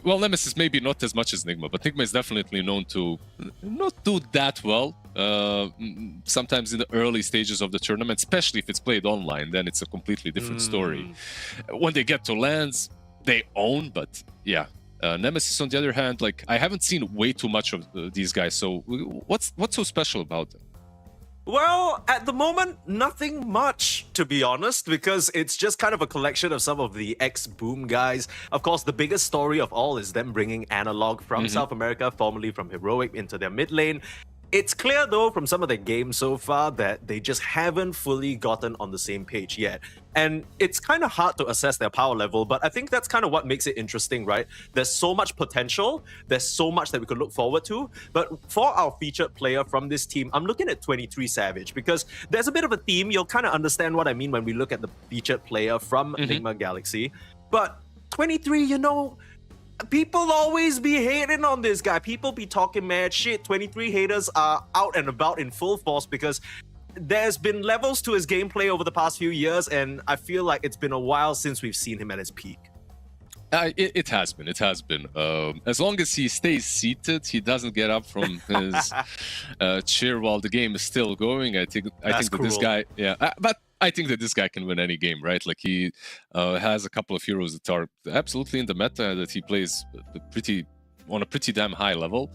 well, Nemesis maybe not as much as Nigma, but Nigma is definitely known to not do that well. Sometimes in the early stages of the tournament, especially if it's played online, then it's a completely different story. When they get to lands, they own, but yeah. Nemesis, on the other hand, like, I haven't seen way too much of these guys, so what's so special about them? Well, at the moment, nothing much, to be honest, because it's just kind of a collection of some of the ex-Boom guys. Of course, the biggest story of all is them bringing Analog from South America, formerly from Heroic, into their mid lane. It's clear, though, from some of the games so far that they just haven't fully gotten on the same page yet. And it's kind of hard to assess their power level, but I think that's kind of what makes it interesting, right? There's so much potential, there's so much that we could look forward to, but for our featured player from this team, I'm looking at 23 Savage, because there's a bit of a theme. You'll kind of understand what I mean when we look at the featured player from Enigma Galaxy. But 23, you know, people always be hating on this guy. People be talking mad shit. 23 haters are out and about in full force because there's been levels to his gameplay over the past few years, and I feel like it's been a while since we've seen him at his peak. It has been. It has been. As long as he stays seated, he doesn't get up from his chair while the game is still going. I think that this guy, but I think that this guy can win any game, right? Like, he has a couple of heroes that are absolutely in the meta, that he plays on a pretty damn high level.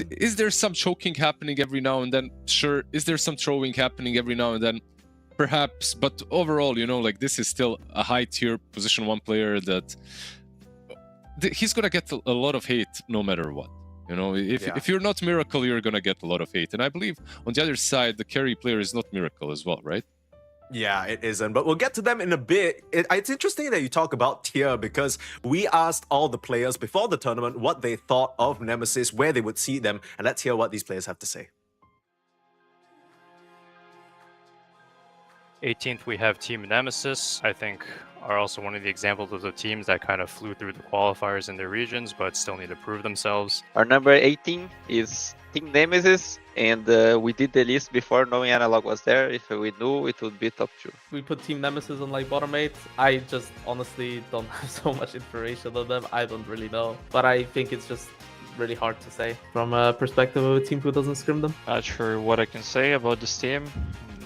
Is there some choking happening every now and then? Sure. Is there some throwing happening every now and then? Perhaps. But overall, you know, like, this is still a high tier position 1 player that he's gonna get a lot of hate no matter what. You know, if you're not Miracle, you're gonna get a lot of hate. And I believe on the other side, the carry player is not Miracle as well, right? Yeah, it isn't, but we'll get to them in a bit. It's interesting that you talk about tier, because we asked all the players before the tournament what they thought of Nemesis, where they would see them, and let's hear what these players have to say. 18th, we have Team Nemesis. I think are also one of the examples of the teams that kind of flew through the qualifiers in their regions, but still need to prove themselves. Our number 18 is Team Nemesis, and we did the list before knowing Analog was there. If we knew, it would be top 2. We put Team Nemesis on like bottom 8. I just honestly don't have so much information on them. I don't really know, but I think it's just really hard to say from a perspective of a team who doesn't scrim them. Not sure what I can say about this team.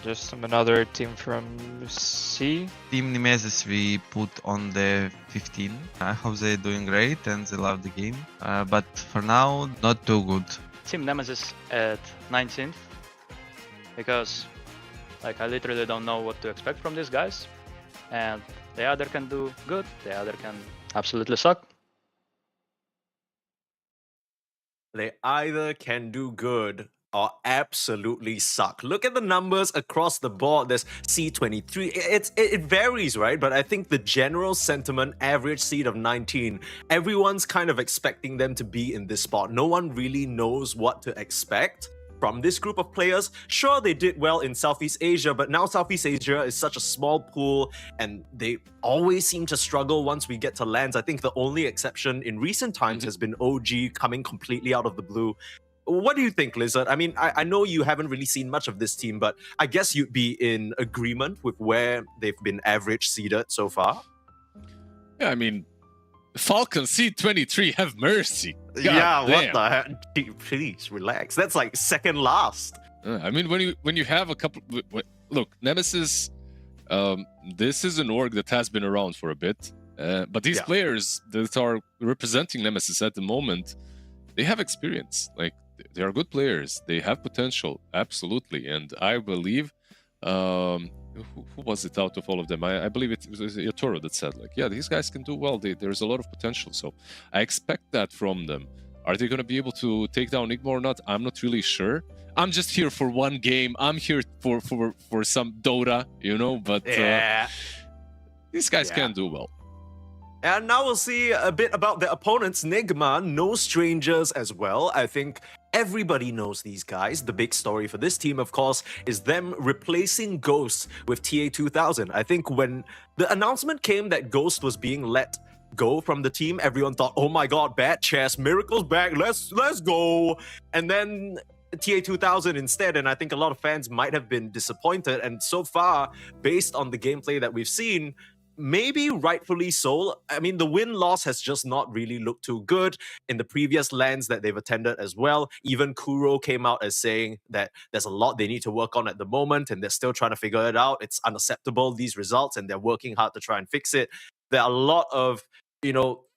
Just another team from C. Team Nemesis we put on the 15. I hope they're doing great and they love the game. But for now, not too good. Team Nemesis at 19th. Because, like, I literally don't know what to expect from these guys. And the other can do good, the other can absolutely suck. They either can do good or absolutely suck. Look at the numbers across the board. There's C23. It varies, right? But I think the general sentiment, average seed of 19, everyone's kind of expecting them to be in this spot. No one really knows what to expect from this group of players. Sure, they did well in Southeast Asia, but now Southeast Asia is such a small pool, and they always seem to struggle once we get to lands. I think the only exception in recent times has been OG coming completely out of the blue. What do you think, Lizard? I mean, I know you haven't really seen much of this team, but I guess you'd be in agreement with where they've been average seeded so far? Yeah, I mean, Falcon C23, have mercy. God yeah, damn. What the heck? Please, relax. That's like second last. I mean, when you have a couple... Look, Nemesis, this is an org that has been around for a bit, but these players that are representing Nemesis at the moment, they have experience. Like, they are good players. They have potential, absolutely. And I believe, who was it out of all of them? I believe it was Yotoro that said, like, yeah, these guys can do well. There's a lot of potential. So I expect that from them. Are they going to be able to take down Nigma or not? I'm not really sure. I'm just here for one game. I'm here for some Dota, you know, but these guys can do well. And now we'll see a bit about the opponents. Nigma, no strangers as well. I think everybody knows these guys. The big story for this team, of course, is them replacing Ghost with TA2000. I think when the announcement came that Ghost was being let go from the team, everyone thought, oh my god, bad chess, Miracle's back, let's go. And then TA2000 instead, and I think a lot of fans might have been disappointed. And so far, based on the gameplay that we've seen, maybe rightfully so. I mean, the win-loss has just not really looked too good in the previous lands that they've attended as well. Even Kuro came out as saying that there's a lot they need to work on at the moment, and they're still trying to figure it out. It's unacceptable, these results, and they're working hard to try and fix it. There are a lot of,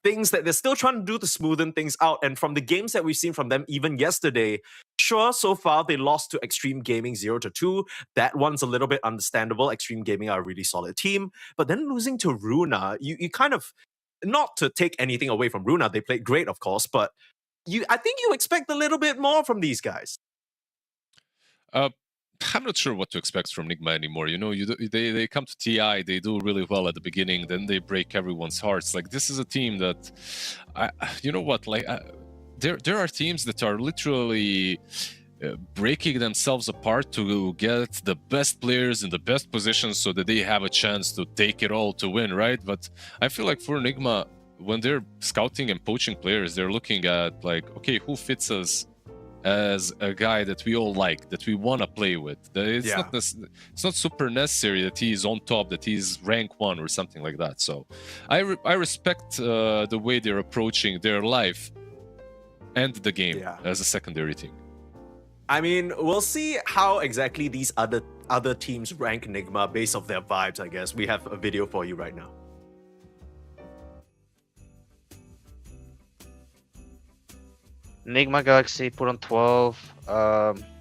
things that they're still trying to do to smoothen things out. And from the games that we've seen from them, even yesterday, sure, so far they lost to Extreme Gaming 0-2. That one's a little bit understandable. Extreme Gaming are a really solid team. But then losing to Runa, you kind of, not to take anything away from Runa, they played great, of course, but I think you expect a little bit more from these guys. I'm not sure what to expect from Nigma anymore. They come to TI, they do really well at the beginning, then they break everyone's hearts. Like, this is a team that, there are teams that are literally breaking themselves apart to get the best players in the best positions so that they have a chance to take it all to win, right? But I feel like for Nigma, when they're scouting and poaching players, they're looking at, like, okay, who fits us as a guy that we all like, that we want to play with. It's not super necessary that he's on top, that he's rank 1 or something like that. So I respect the way they're approaching their life and the game as a secondary team. I mean, we'll see how exactly these other teams rank Nigma based off their vibes, I guess. We have a video for you right now. Nigma Galaxy put on 12.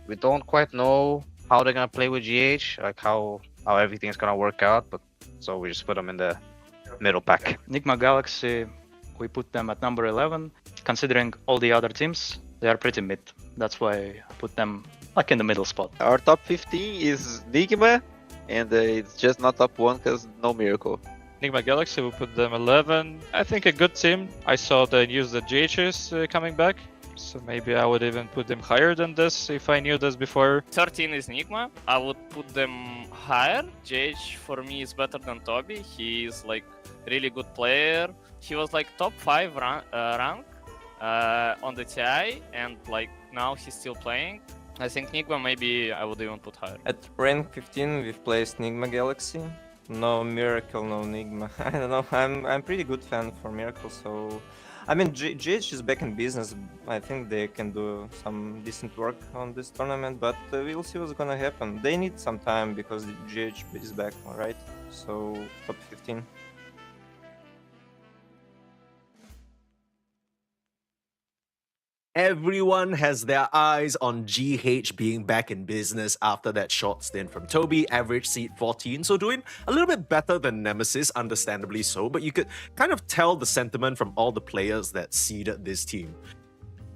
We don't quite know how they're gonna play with GH, like how everything's gonna work out, but so we just put them in the middle pack. Nigma Galaxy, we put them at number 11. Considering all the other teams, they are pretty mid. That's why I put them like in the middle spot. Our top 15 is Nigma, and it's just not top 1 because no Miracle. Nigma Galaxy, we put them 11. I think a good team. I saw the news that GH is coming back. So maybe I would even put them higher than this if I knew this before. 13 is Nigma. I would put them higher. JH for me is better than Toby. He is like really good player. He was like top 5 rank on the TI, and like now he's still playing. I think Nigma maybe I would even put higher. At rank 15 we've placed Nigma Galaxy. No Miracle, no Nigma. I don't know. I'm pretty good fan for Miracle, so I mean, GH is back in business. I think they can do some decent work on this tournament, but we'll see what's gonna happen. They need some time because GH is back, right? So, top 15. Everyone has their eyes on GH being back in business after that short stint from Toby. Average seed 14, so doing a little bit better than Nemesis, understandably so, but you could kind of tell the sentiment from all the players that seeded this team.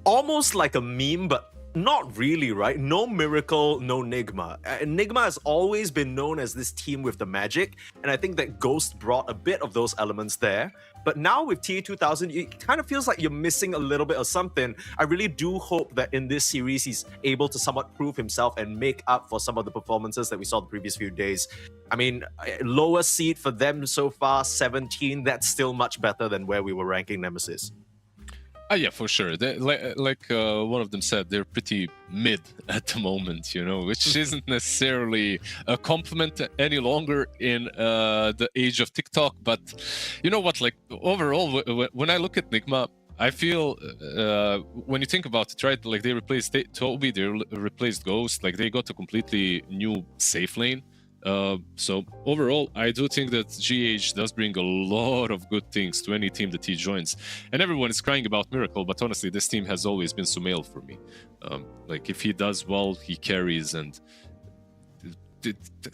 Almost like a meme, but not really, right? No Miracle, no Nigma. Nigma has always been known as this team with the magic, and I think that Ghost brought a bit of those elements there. But now with TA2000, it kind of feels like you're missing a little bit of something. I really do hope that in this series, he's able to somewhat prove himself and make up for some of the performances that we saw the previous few days. I mean, lower seed for them so far, 17. That's still much better than where we were ranking Nemesis. Yeah, for sure. Like one of them said, they're pretty mid at the moment, which isn't necessarily a compliment any longer in the age of TikTok. But you know what? Like, overall, when I look at Nigma, I feel when you think about it, right? Like, they replaced Toby, they replaced Ghost. Like, they got a completely new safe lane. So overall, I do think that GH does bring a lot of good things to any team that he joins. And everyone is crying about Miracle, but honestly, this team has always been Sumail for me. Like, if he does well, he carries, and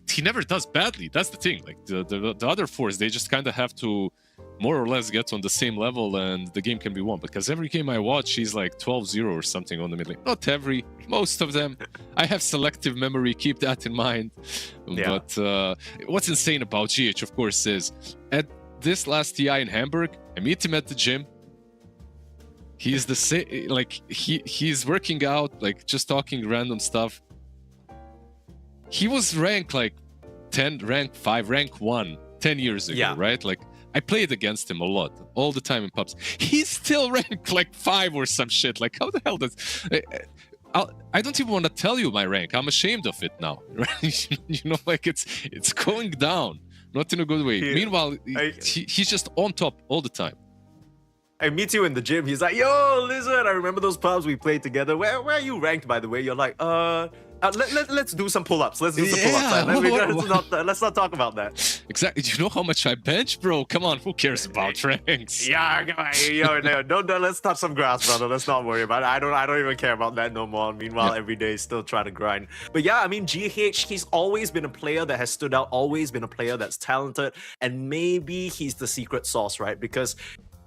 he never does badly. That's the thing. Like, the other fours, they just kind of have to more or less get on the same level and the game can be won. Because every game I watch, he's like 12-0 or something on the mid lane. Not every, most of them. I have selective memory, keep that in mind. Yeah. But what's insane about GH, of course, is at this last TI in Hamburg, I meet him at the gym. He's the same, like, he's working out, like, just talking random stuff. He was ranked like 10, rank 5, rank 1 10 years ago, right? Like, I played against him a lot, all the time in pubs. He's still ranked like 5 or some shit. Like, how the hell does... I don't even want to tell you my rank. I'm ashamed of it now. Right? You know, like, it's going down. Not in a good way. Meanwhile, he's just on top all the time. I meet you in the gym.'s like, yo, Lizard, I remember those pubs we played together. Where are you ranked, by the way? You're like, let's do some pull-ups. Let's do some pull-ups. Let's not talk about that. Exactly. Do you know how much I bench, bro? Come on, who cares about ranks? Yeah, no, don't let's touch some grass, brother. Let's not worry about it. I don't even care about that no more. Meanwhile, every day still trying to grind. But yeah, I mean, GH, he's always been a player that has stood out, always been a player that's talented, and maybe he's the secret sauce, right? Because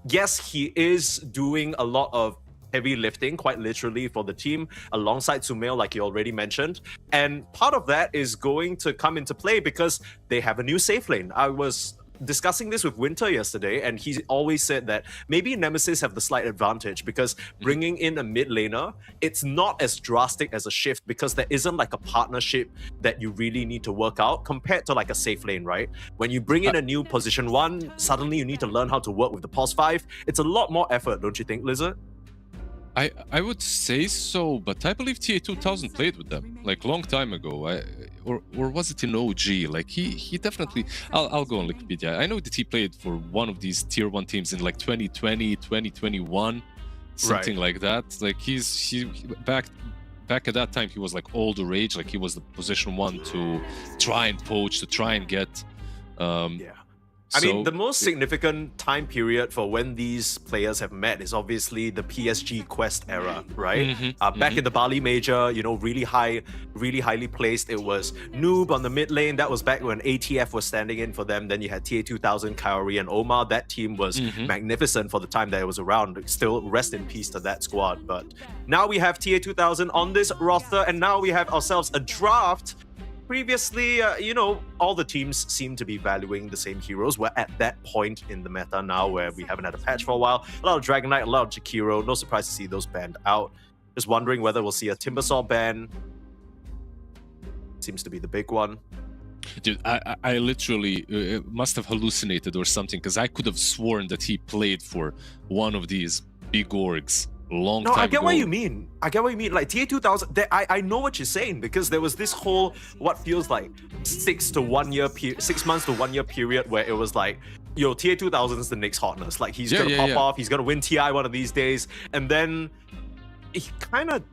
yes, he is doing a lot of heavy lifting, quite literally, for the team, alongside Sumail, like you already mentioned. And part of that is going to come into play because they have a new safe lane. I was discussing this with Winter yesterday, and he always said that maybe Nemesis have the slight advantage because bringing in a mid laner, it's not as drastic as a shift because there isn't like a partnership that you really need to work out compared to like a safe lane, right? When you bring in a new position 1, suddenly you need to learn how to work with the pos 5. It's a lot more effort, don't you think, Lizard? I would say so, but I believe TA2000 played with them like long time ago. Or was it in OG? Like he definitely. I'll go on Wikipedia. I know that he played for one of these tier 1 teams in like 2020, 2021, something like that. Like he back at that time he was like all the rage. Like he was the position 1 to try and poach, to try and get. I mean, the most significant time period for when these players have met is obviously the PSG Quest era, right? Back in the Bali Major, you know, really highly placed. It was Noob on the mid lane. That was back when ATF was standing in for them. Then you had TA2000, Kaori, and Omar. That team was magnificent for the time that it was around. Still, rest in peace to that squad. But now we have TA2000 on this roster, and now we have ourselves a draft. Previously, you know, all the teams seem to be valuing the same heroes. We're at that point in the meta now where we haven't had a patch for a while. A lot of Dragon Knight, a lot of Jakiro. No surprise to see those banned out. Just wondering whether we'll see a Timbersaw ban. Seems to be the big one. Dude, I literally must have hallucinated or something because I could have sworn that he played for one of these big orgs. Long time I get ago. what you mean. Like TA2000, I know what you're saying because there was this whole what feels like 6 months to 1 year period where it was like, yo, TA2000 is the next hotness. Like he's gonna pop off, he's gonna win TI one of these days, and then he kind of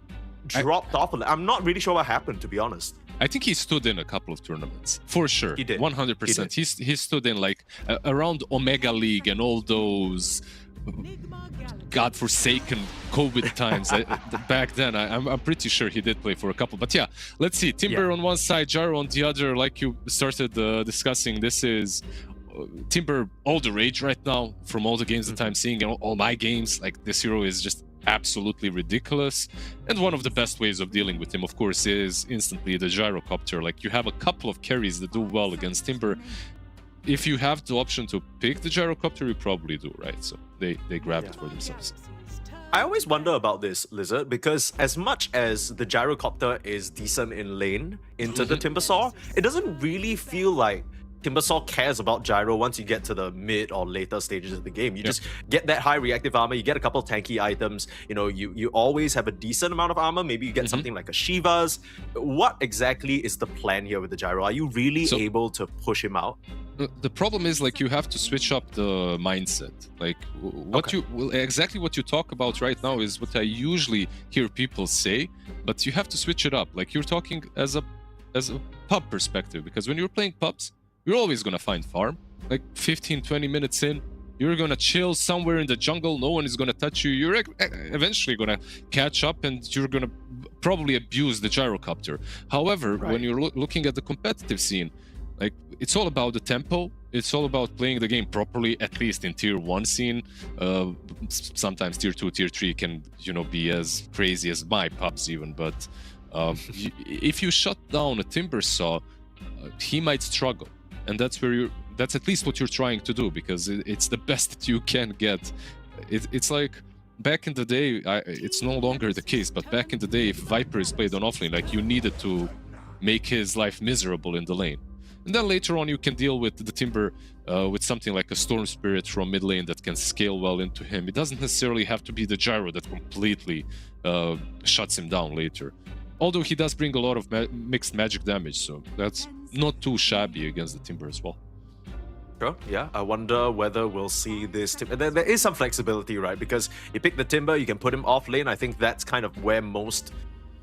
dropped off a little. I'm not really sure what happened, to be honest. I think he stood in a couple of tournaments for sure. He did 100%. He stood in like around Omega League and all those godforsaken COVID times. Back then, I'm pretty sure he did play for a couple. But yeah, let's see. Timber on one side, Gyro on the other. Like you started discussing, this is Timber all the rage right now from all the games that I'm seeing and all my games. Like this hero is just absolutely ridiculous. And one of the best ways of dealing with him, of course, is instantly the Gyrocopter. Like you have a couple of carries that do well against Timber. If you have the option to pick the Gyrocopter, you probably do, right? So they grab it for themselves. I always wonder about this, Lizard, because as much as the Gyrocopter is decent in lane into the Timbersaw, it doesn't really feel like Timbersaw cares about Gyro once you get to the mid or later stages of the game. You just get that high reactive armor, you get a couple of tanky items, you know, you always have a decent amount of armor, maybe you get something like a Shiva's. What exactly is the plan here with the Gyro? Are you really able to push him out? The problem is, like, you have to switch up the mindset. Like, exactly what you talk about right now is what I usually hear people say, but you have to switch it up. Like, you're talking as a as a pub perspective, because when you're playing pubs, you're always gonna find farm. Like 15-20 minutes in, you're gonna chill somewhere in the jungle, no one is gonna touch you, you're eventually gonna catch up and you're gonna probably abuse the gyrocopter. However, when you're looking at the competitive scene, like, it's all about the tempo, it's all about playing the game properly, at least in tier 1 scene. Sometimes tier 2, tier 3 can, you know, be as crazy as my pubs even, but if you shut down a Timbersaw, he might struggle, and that's at least what you're trying to do, because it's the best that you can get. It's like back in the day, it's no longer the case, but back in the day, if Viper is played on offlane, like, you needed to make his life miserable in the lane. And then later on, you can deal with the Timber with something like a Storm Spirit from mid lane that can scale well into him. It doesn't necessarily have to be the Gyro that completely shuts him down later. Although he does bring a lot of mixed magic damage, so that's not too shabby against the Timber as well. Sure, yeah. I wonder whether we'll see this. There is some flexibility, right? Because you pick the Timber, you can put him off lane. I think that's kind of where most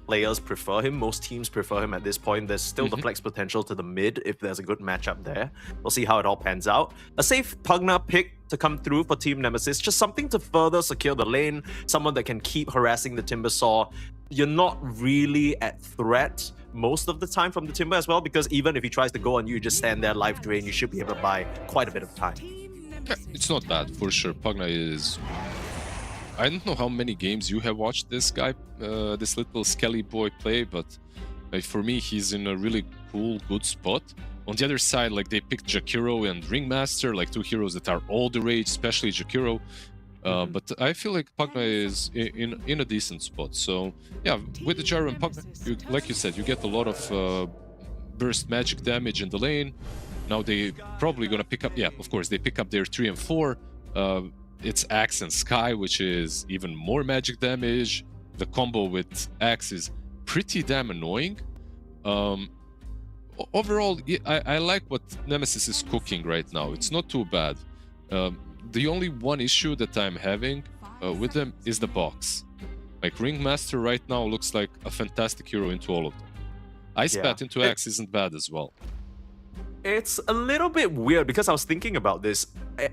players prefer him. Most teams prefer him at this point. There's still the flex potential to the mid if there's a good matchup there. We'll see how it all pans out. A safe Pugna pick to come through for Team Nemesis. Just something to further secure the lane. Someone that can keep harassing the Timbersaw. You're not really at threat most of the time from the Timber as well, because even if he tries to go on you, you just stand there, life drain, you should be able to buy quite a bit of time. Yeah, it's not bad, for sure. Pugna is... I don't know how many games you have watched this guy, this little Skelly boy play, but for me, he's in a really cool, good spot. On the other side, like, they picked Jakiro and Ringmaster, like 2 heroes that are all the rage, especially Jakiro. But I feel like Pugna is in a decent spot. So yeah, with the Gyro and Pugna, like you said, you get a lot of burst magic damage in the lane. Now they probably gonna pick up, yeah, of course, they pick up their 3 and 4. It's Axe and Sky, which is even more magic damage. The combo with Axe is pretty damn annoying. Overall, I like what Nemesis is cooking right now. It's not too bad. The only one issue that I'm having with them is the box. Like, Ringmaster right now looks like a fantastic hero into all of them. Ice Bat into Axe isn't bad as well. It's a little bit weird because I was thinking about this.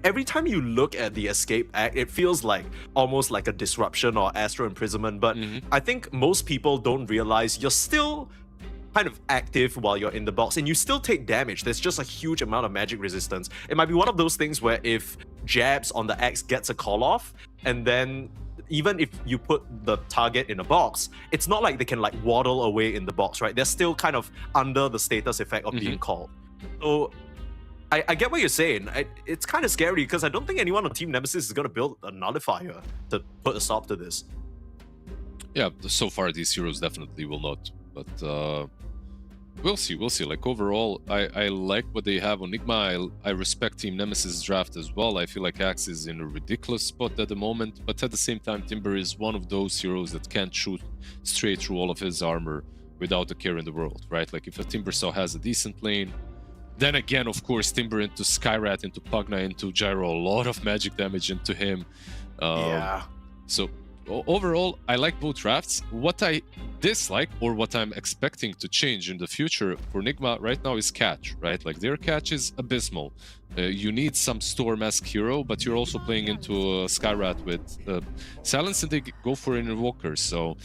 Every time you look at the Escape Act, it feels like almost like a disruption or Astro Imprisonment, but I think most people don't realize you're still kind of active while you're in the box and you still take damage. There's just a huge amount of magic resistance. It might be one of those things where if jabs on the Axe gets a call off, and then even if you put the target in a box, it's not like they can like waddle away in the box, right? They're still kind of under the status effect of being called. So I get what you're saying. It's kind of scary because I don't think anyone on Team Nemesis is going to build a nullifier to put a stop to this. Yeah, so far these heroes definitely will not, but we'll see. Like, overall, I like what they have on Nigma. I respect Team Nemesis draft as well. I feel like Axe is in a ridiculous spot at the moment, but at the same time, Timber is one of those heroes that can't shoot straight through all of his armor without a care in the world, right? Like, if a Timbersaw has a decent lane, then again, of course, Timber into Skyrat, into Pugna, into Gyro, a lot of magic damage into him. So overall, I like both drafts. What I dislike, or what I'm expecting to change in the future for Nigma right now, is catch, right? Like, their catch is abysmal. You need some Storm-esque hero, but you're also playing into Skyrat with Silence, and they go for an Invoker. So,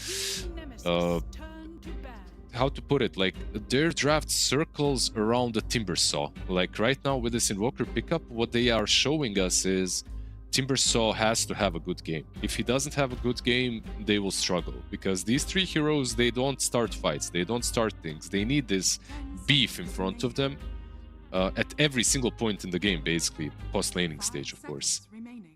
how to put it, like, their draft circles around the Timbersaw. Like, right now with this Invoker pickup, what they are showing us is Timbersaw has to have a good game. If he doesn't have a good game, they will struggle, because these 3 heroes, they don't start fights, they don't start things. They need this beef in front of them at every single point in the game, basically, post-laning stage, of course.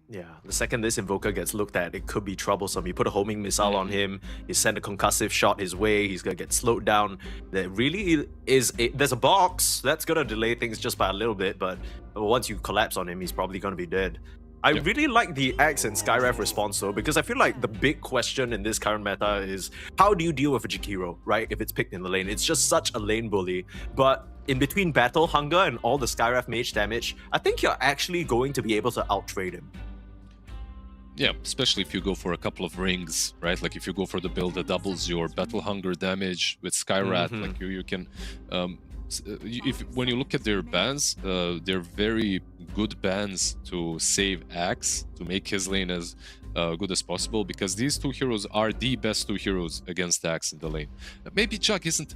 Yeah, the second this Invoker gets looked at, it could be troublesome. You put a homing missile on him, you send a concussive shot his way, he's gonna get slowed down. There really is there's a box that's gonna delay things just by a little bit, but once you collapse on him, he's probably gonna be dead. I really like the Axe and Skyrev response though, because I feel like the big question in this current meta is how do you deal with a Jakiro, right? If it's picked in the lane, it's just such a lane bully. But in between Battle Hunger and all the Skyrev mage damage, I think you're actually going to be able to out-trade him. Yeah, especially if you go for a couple of rings, right? Like if you go for the build that doubles your battle hunger damage with Skyrat, like you can when you look at their bans, they're very good bans to save Axe, to make his lane as good as possible, because these two heroes are the best two heroes against Axe in the lane. Maybe Jug isn't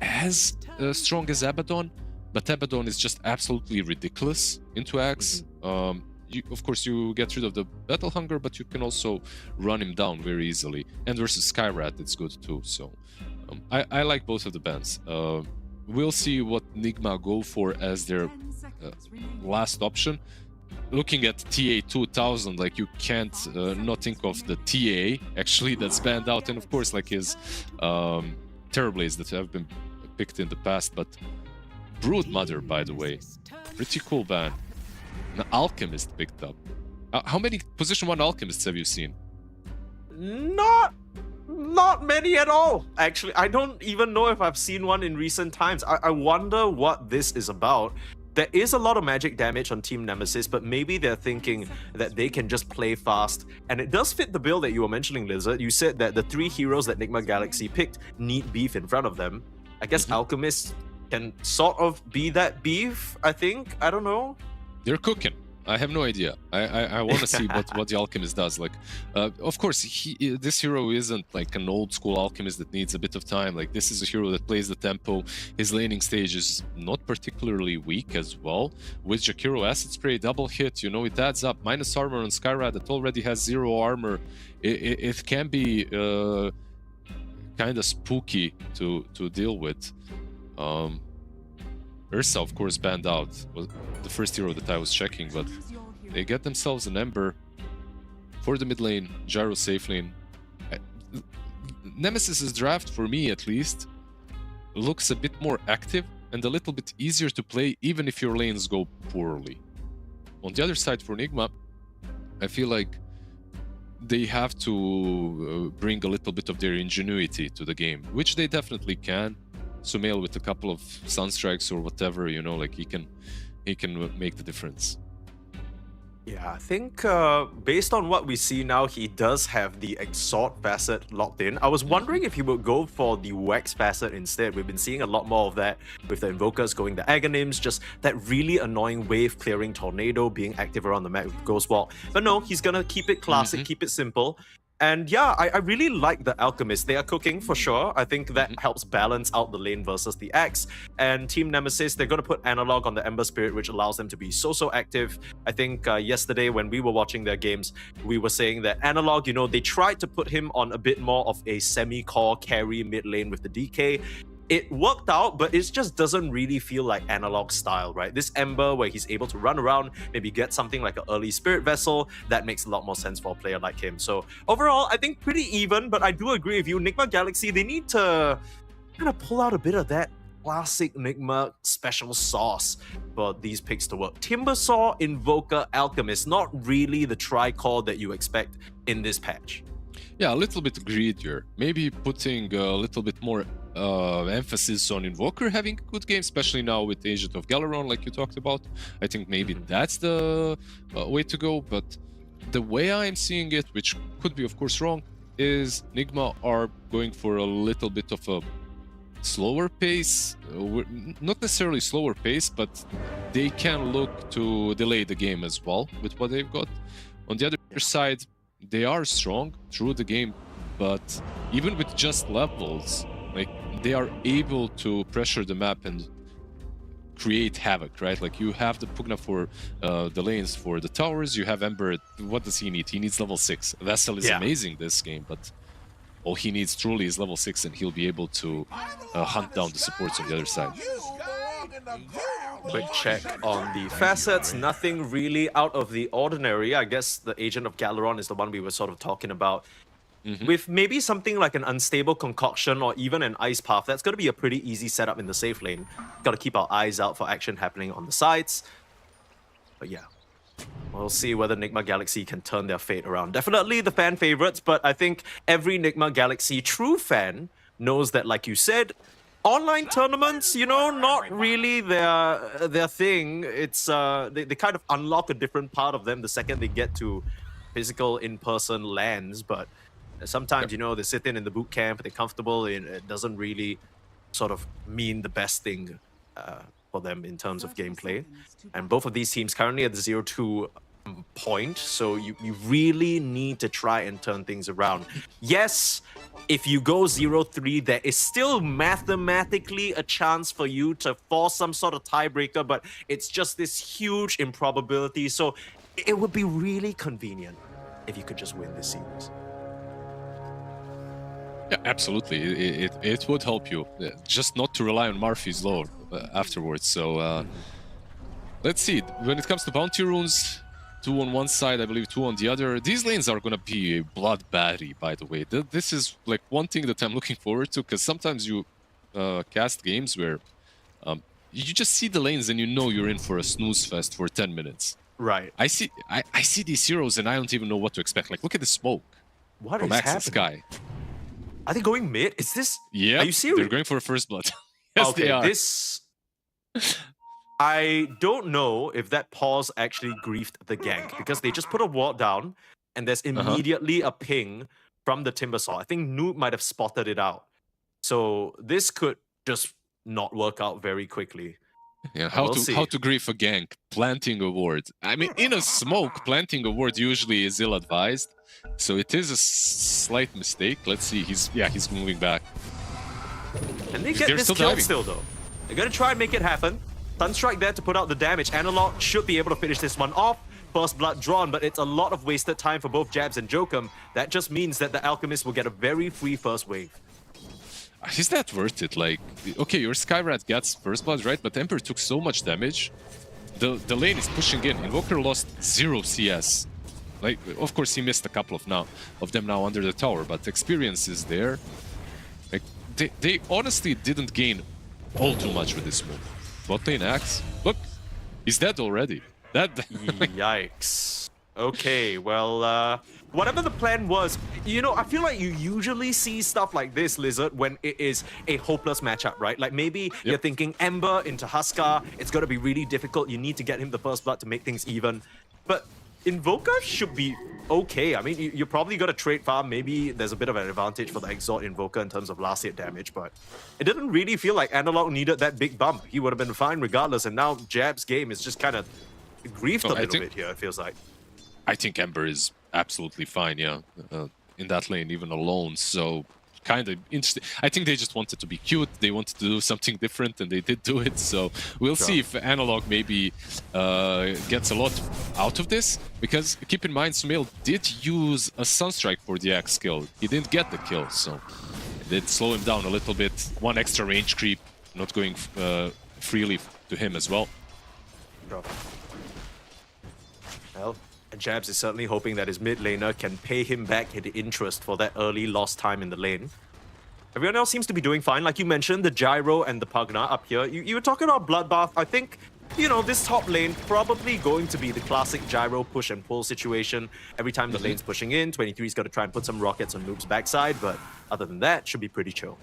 as strong as Abaddon, but Abaddon is just absolutely ridiculous into Axe. Of course, you get rid of the battle hunger, but you can also run him down very easily. And versus Skyrat, it's good too. So I like both of the bans. We'll see what Nigma go for as their last option. Looking at TA 2000, like you can't not think of the TA actually that's banned out, and of course like his Terrorblades that have been picked in the past. But Broodmother, by the way, pretty cool ban. An Alchemist picked up. How many position 1 Alchemists have you seen? Not many at all, actually. I don't even know if I've seen one in recent times. I wonder what this is about. There is a lot of magic damage on Team Nemesis, but maybe they're thinking that they can just play fast. And it does fit the build that you were mentioning, Lizard. You said that the 3 heroes that Nigma Galaxy picked need beef in front of them. I guess Alchemist can sort of be that beef, I think. I don't know. They're cooking. I have no idea. I want to see what the Alchemist does. Like, of course, this hero isn't like an old school Alchemist that needs a bit of time. Like, this is a hero that plays the tempo. His laning stage is not particularly weak as well. With Jakiro Acid Spray, double hit, you know, it adds up. Minus armor on Skyrat that already has 0 armor. It can be kind of spooky to deal with. Ursa, of course, banned out. Was the first hero that I was checking, but they get themselves an Ember for the mid lane, Gyro safe lane. Nemesis's draft, for me at least, looks a bit more active and a little bit easier to play, even if your lanes go poorly. On the other side, for Nigma, I feel like they have to bring a little bit of their ingenuity to the game, which they definitely can. Sumail with a couple of Sunstrikes or whatever, you know, like he can make the difference. Yeah, I think based on what we see now, he does have the Exhort facet locked in. I was wondering if he would go for the Wax facet instead. We've been seeing a lot more of that with the Invokers going the Aghanims, just that really annoying wave clearing tornado being active around the map with Ghost Walk. But no, he's gonna keep it classic, keep it simple. And yeah, I really like the Alchemist. They are cooking for sure. I think that helps balance out the lane versus the Axe. And Team Nemesis, they're going to put Analog on the Ember Spirit, which allows them to be so active. I think yesterday when we were watching their games, we were saying that Analog, you know, they tried to put him on a bit more of a semi-core carry mid lane with the DK. It worked out, but it just doesn't really feel like Analog style, right? This Ember where he's able to run around, maybe get something like an early Spirit Vessel, that makes a lot more sense for a player like him. So overall, I think pretty even, but I do agree with you. Nigma Galaxy, they need to kind of pull out a bit of that classic Nigma special sauce for these picks to work. Timbersaw, Invoker, Alchemist, not really the tri-core that you expect in this patch. Yeah, a little bit greedier. Maybe putting a little bit more emphasis on Invoker having a good game, especially now with Agent of Galaron, like you talked about. I think maybe that's the way to go. But the way I'm seeing it, which could be of course wrong, is Nigma are going for a little bit of a slower pace. Not necessarily slower pace, but they can look to delay the game as well with what they've got. On the other side, they are strong through the game, but even with just levels, like they are able to pressure the map and create havoc, right? Like you have the Pugna for the lanes for the towers, you have Ember. What does he need? He needs level 6. Vessel is amazing this game, but all he needs truly is level 6 and he'll be able to hunt down the supports on the other side. Quick check on the facets, nothing really out of the ordinary. I guess the Agent of Galaron is the one we were sort of talking about. With maybe something like an Unstable Concoction or even an Ice Path, that's going to be a pretty easy setup in the safe lane. Got to keep our eyes out for action happening on the sides. But yeah, we'll see whether Nigma Galaxy can turn their fate around. Definitely the fan favorites, but I think every Nigma Galaxy true fan knows that, like you said, online tournaments, you know, not really their thing. It's they kind of unlock a different part of them the second they get to physical in-person LANs, but sometimes, you know, they sit in the boot camp, they're comfortable, and it doesn't really sort of mean the best thing for them in terms of gameplay. And both of these teams currently at the 0-2 point, so you really need to try and turn things around. Yes, if you go 0-3, there is still mathematically a chance for you to force some sort of tiebreaker, but it's just this huge improbability, so it would be really convenient if you could just win this series. Yeah, absolutely. It would help you, just not to rely on Murphy's Law afterwards. So let's see. When it comes to bounty runes, 2 on one side, I believe 2 on the other. These lanes are gonna be a bloodbath, by the way. This is like one thing that I'm looking forward to, because sometimes you cast games where you just see the lanes and you know you're in for a snooze fest for 10 minutes. Right. I see these heroes and I don't even know what to expect. Like, look at the smoke. What from is Axe and happening? Sky. Are they going mid? Is this? Yeah. Are you serious? They're going for a first blood. Yes, okay, they are. this. I don't know if that pause actually griefed the gank, because they just put a ward down and there's immediately a ping from the Timbersaw. I think Noob might have spotted it out. So this could just not work out very quickly. Yeah, how to grief a gank? Planting a ward. I mean, in a smoke, planting a ward usually is ill-advised. So it is a slight mistake. Let's see. He's moving back. Can they get this kill still, though? They're gonna try and make it happen. Sunstrike there to put out the damage. Analog should be able to finish this one off. First blood drawn, but it's a lot of wasted time for both Jabs and Jokum. That just means that the Alchemist will get a very free first wave. Is that worth it? Like, okay, your Skyrat gets first blood, right? But Emperor took so much damage. The lane is pushing in. Invoker lost 0 CS. Like, of course, he missed a couple of them now under the tower, but experience is there. Like, they honestly didn't gain all too much with this move. Bot lane Axe. Look, he's dead already. Yikes. Okay, well, whatever the plan was, you know, I feel like you usually see stuff like this, Lizard, when it is a hopeless matchup, right? Like maybe you're thinking Ember into Huskar, it's going to be really difficult, you need to get him the first blood to make things even. But Invoker should be okay. I mean, you're probably going to trade farm. Maybe there's a bit of an advantage for the Exalt Invoker in terms of last hit damage, but it didn't really feel like Analog needed that big bump. He would have been fine regardless, and now Jab's game is just kind of griefed a little bit here, it feels like. I think Ember is absolutely fine, yeah, in that lane, even alone. So, kind of interesting. I think they just wanted to be cute. They wanted to do something different, and they did do it. So, we'll see if Analog maybe gets a lot out of this. Because, keep in mind, Sumail did use a Sunstrike for the Axe kill. He didn't get the kill, so it did slow him down a little bit. One extra range creep, not going freely to him as well. Well, Jabs is certainly hoping that his mid laner can pay him back the interest for that early lost time in the lane. Everyone else seems to be doing fine. Like you mentioned, the Gyro and the Pugna up here. You were talking about Bloodbath. I think, you know, this top lane probably going to be the classic Gyro push and pull situation. Every time the lane's pushing in, 23's got to try and put some rockets on Noob's backside, but other than that, should be pretty chill.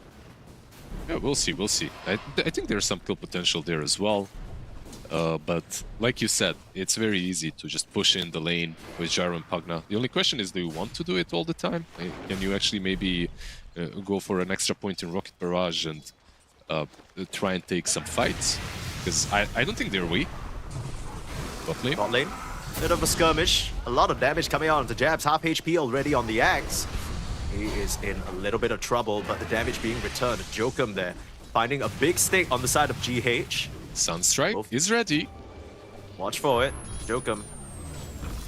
Yeah, we'll see, we'll see. I think there's some kill potential there as well. But like you said, it's very easy to just push in the lane with Gyro and Pugna. The only question is, do you want to do it all the time? Can you actually maybe go for an extra point in Rocket Barrage and try and take some fights? Because I don't think they're weak. Bot lane? Bot lane. Bit of a skirmish. A lot of damage coming out onto Jabs. Half HP already on the Axe. He is in a little bit of trouble, but the damage being returned. Jokum there, finding a big stake on the side of GH. Sunstrike is ready. Watch for it. Jokum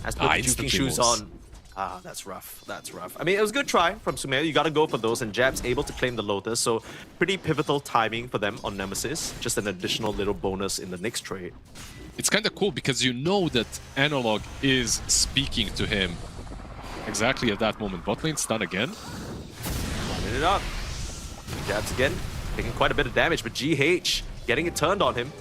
has to put the juking shoes on. Ah, that's rough. That's rough. I mean, it was a good try from Sumail. You got to go for those, and Jab's able to claim the Lotus. So pretty pivotal timing for them on Nemesis. Just an additional little bonus in the next trade. It's kind of cool because you know that Analog is speaking to him exactly at that moment. Bot lane stun again. Lining it up. Jabs again, taking quite a bit of damage, but GH getting it turned on him.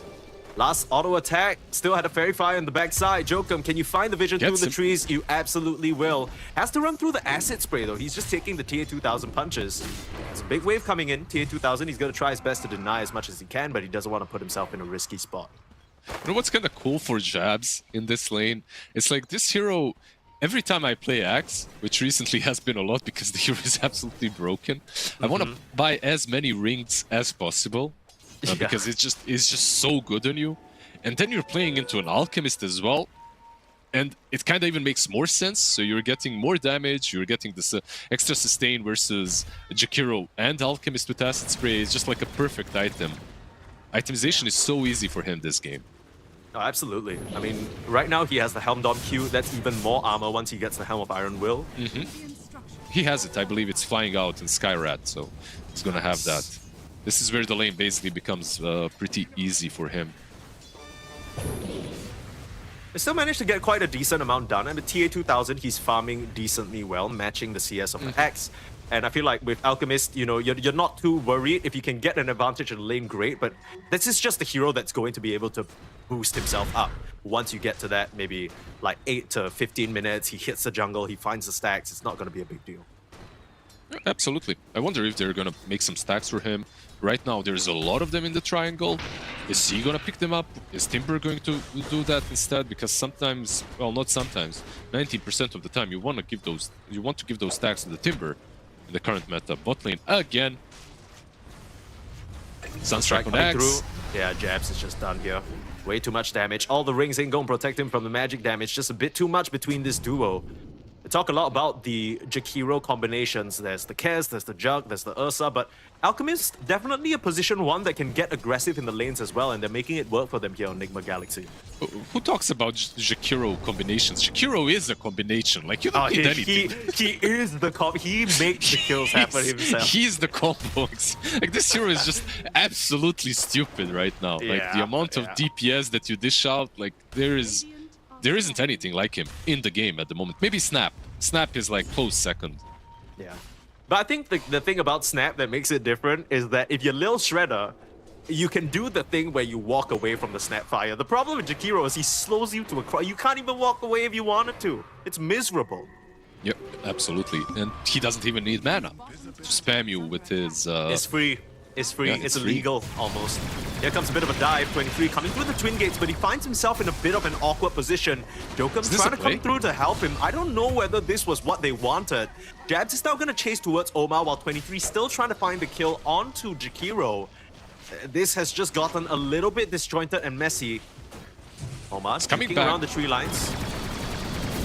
Last auto attack, still had a Fairy Fire on the backside. Jokum, can you find the vision through the trees? You absolutely will. Has to run through the acid spray though. He's just taking the tier 2000 punches. There's a big wave coming in, tier 2000. He's going to try his best to deny as much as he can, but he doesn't want to put himself in a risky spot. You know what's kind of cool for Jabs in this lane? It's like this hero every time I play Axe, which recently has been a lot because the hero is absolutely broken, I want to buy as many rings as possible because it's just so good on you. And then you're playing into an Alchemist as well, and it kind of even makes more sense. So you're getting more damage, you're getting this extra sustain versus Jakiro and Alchemist with Acid Spray. It's just like a perfect item. Itemization is so easy for him this game. Oh, absolutely. I mean, right now he has the Helm Dom Q. That's even more armor once he gets the Helm of Iron Will. He has it. I believe it's flying out in Skyrat, so he's gonna have that. This is where the lane basically becomes pretty easy for him. They still managed to get quite a decent amount done. And with TA2000, he's farming decently well, matching the CS of the X. And I feel like with Alchemist, you know, you're not too worried. If you can get an advantage in the lane, great. But this is just a hero that's going to be able to boost himself up. Once you get to that, maybe like 8 to 15 minutes, he hits the jungle, he finds the stacks. It's not going to be a big deal. Absolutely. I wonder if they're gonna make some stacks for him. Right now, there's a lot of them in the triangle. Is he gonna pick them up? Is Timber going to do that instead? Because sometimes, well, not sometimes, 90% of the time, you want to give those stacks to the Timber in the current meta. Bot lane again. Sunstrike on Axe. Yeah, Jabs is just done here. Way too much damage. All the rings ain't gonna protect him from the magic damage. Just a bit too much between this duo. We talk a lot about the Jakiro combinations. There's the Kez, there's the Jug, there's the Ursa, but Alchemist, definitely a position one that can get aggressive in the lanes as well, and they're making it work for them here on Enigma Galaxy. Who talks about Jakiro combinations? Jakiro is a combination. Like, you don't need anything. He is the he makes the kills happen himself. He's the combos. Like, this hero is just absolutely stupid right now. Like, the amount of DPS that you dish out, like, there isn't anything like him in the game at the moment. Maybe Snap. Snap is like close second. Yeah. But I think the thing about Snap that makes it different is that if you're Lil Shredder, you can do the thing where you walk away from the Snap Fire. The problem with Jakiro is he slows you to a crawl. You can't even walk away if you wanted to. It's miserable. Yep, absolutely. And he doesn't even need mana to spam you with his... It's free. It's free. Yeah, it's free. illegal, almost. Here comes a bit of a dive. 23 coming through the Twin Gates, but he finds himself in a bit of an awkward position. Jokum's trying to come through to help him. I don't know whether this was what they wanted. Jabs is now going to chase towards Omar, while 23 still trying to find the kill onto Jakiro. This has just gotten a little bit disjointed and messy. Omar's coming around the tree lines.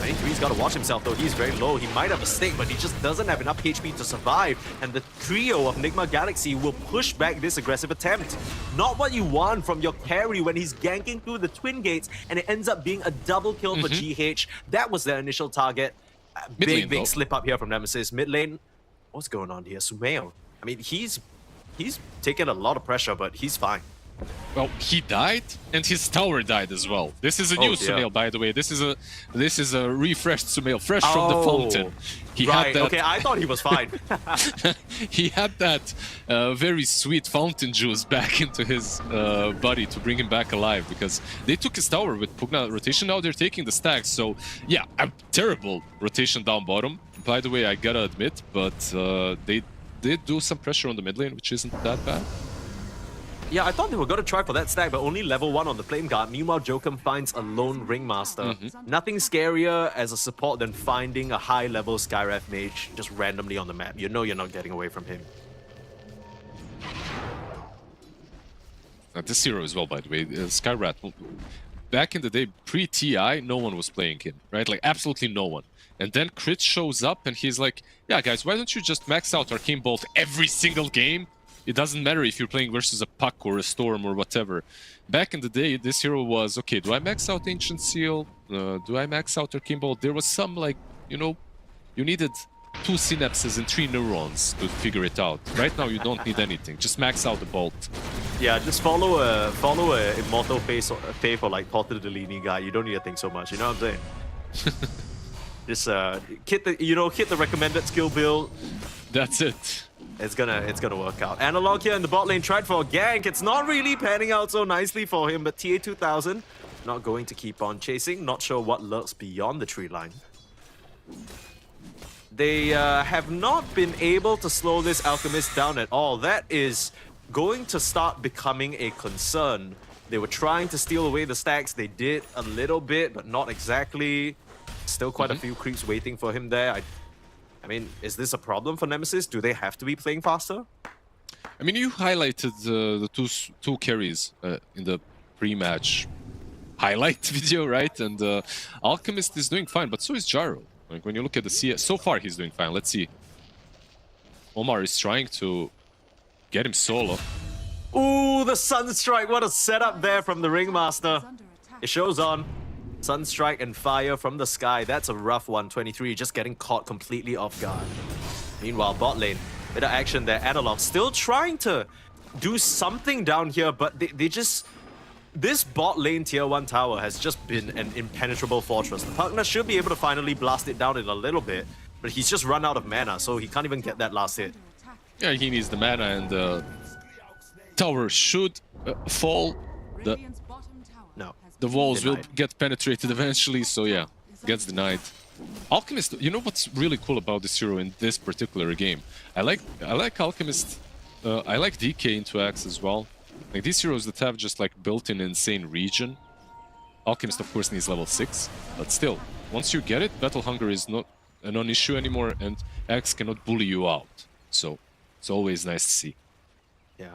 23's got to watch himself though. He's very low. He might have a stake, but he just doesn't have enough HP to survive. And the trio of Enigma Galaxy will push back this aggressive attempt. Not what you want from your carry when he's ganking through the Twin Gates, and it ends up being a double kill for GH. That was their initial target. Big slip up here from Nemesis. Mid lane, what's going on here? Sumail. I mean, he's taken a lot of pressure, but he's fine. Well, he died, and his tower died as well. This is a new Sumail, by the way. This is a refreshed Sumail, fresh from the fountain. He had that... Okay, I thought he was fine. He had that very sweet fountain juice back into his body to bring him back alive, because they took his tower with Pugna rotation. Now they're taking the stacks. So yeah, a terrible rotation down bottom, by the way, I gotta admit, but they did do some pressure on the mid lane, which isn't that bad. Yeah, I thought they were going to try for that stack, but only level 1 on the Flame Guard. Meanwhile, Jokum finds a lone Ringmaster. Nothing scarier as a support than finding a high-level Skywrath Mage just randomly on the map. You know you're not getting away from him. This hero as well, by the way, Skywrath. Back in the day, pre-TI, no one was playing him, right? Like, absolutely no one. And then Crit shows up and he's like, yeah, guys, why don't you just max out Arcane Bolt every single game? It doesn't matter if you're playing versus a Puck or a Storm or whatever. Back in the day, this hero was, okay, do I max out Ancient Seal? Do I max out Arcane Bolt? There was some, like, you know, you needed 2 synapses and 3 neurons to figure it out. Right now, you don't need anything. Just max out the Bolt. Yeah, just follow a Immortal Faith for like Porter the Delini guy. You don't need to think so much, you know what I'm saying? Just hit the recommended skill build. That's it. It's gonna work out. Analog here in the bot lane tried for a gank. It's not really panning out so nicely for him, but TA2000 not going to keep on chasing. Not sure what lurks beyond the tree line. They have not been able to slow this Alchemist down at all. That is going to start becoming a concern. They were trying to steal away the stacks. They did a little bit, but not exactly. Still quite a few creeps waiting for him there. I mean, is this a problem for Nemesis? Do they have to be playing faster? I mean, you highlighted the two carries in the pre-match highlight video, right? And Alchemist is doing fine, but so is Gyro. Like when you look at the CS, so far he's doing fine. Let's see. Omar is trying to get him solo. Ooh, the Sunstrike! What a setup there from the Ringmaster. It shows on. Sunstrike and fire from the sky. That's a rough one. 23 just getting caught completely off guard. Meanwhile, bot lane, bit of action there. Analog still trying to do something down here, but they just... This bot lane tier 1 tower has just been an impenetrable fortress. The partner should be able to finally blast it down in a little bit, but he's just run out of mana, so he can't even get that last hit. Yeah, he needs the mana, and the tower should fall. The walls will get penetrated eventually, so yeah, gets denied. Alchemist, you know what's really cool about this hero in this particular game? I like Alchemist, I like DK into Axe as well. Like these heroes that have just like built-in insane regen. Alchemist of course needs level 6, but still, once you get it, Battle Hunger is not a non-issue anymore, and Axe cannot bully you out. So it's always nice to see. Yeah.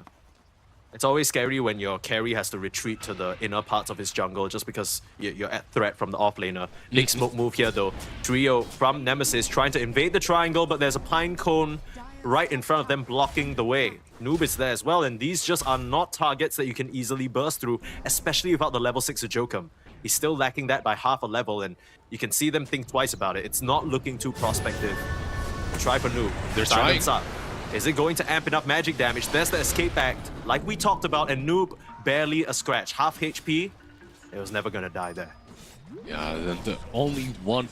It's always scary when your carry has to retreat to the inner parts of his jungle just because you're at threat from the offlaner. Big smoke move here though. Trio from Nemesis trying to invade the triangle, but there's a pine cone right in front of them blocking the way. Noob is there as well, and these just are not targets that you can easily burst through, especially without the level 6 of Jokum. He's still lacking that by half a level, and you can see them think twice about it. It's not looking too prospective. Try for Noob. They're trying. Up. Is it going to amp enough magic damage? There's the escape act, like we talked about, and Noob barely a scratch. Half HP, it was never gonna die there. Yeah, and the only one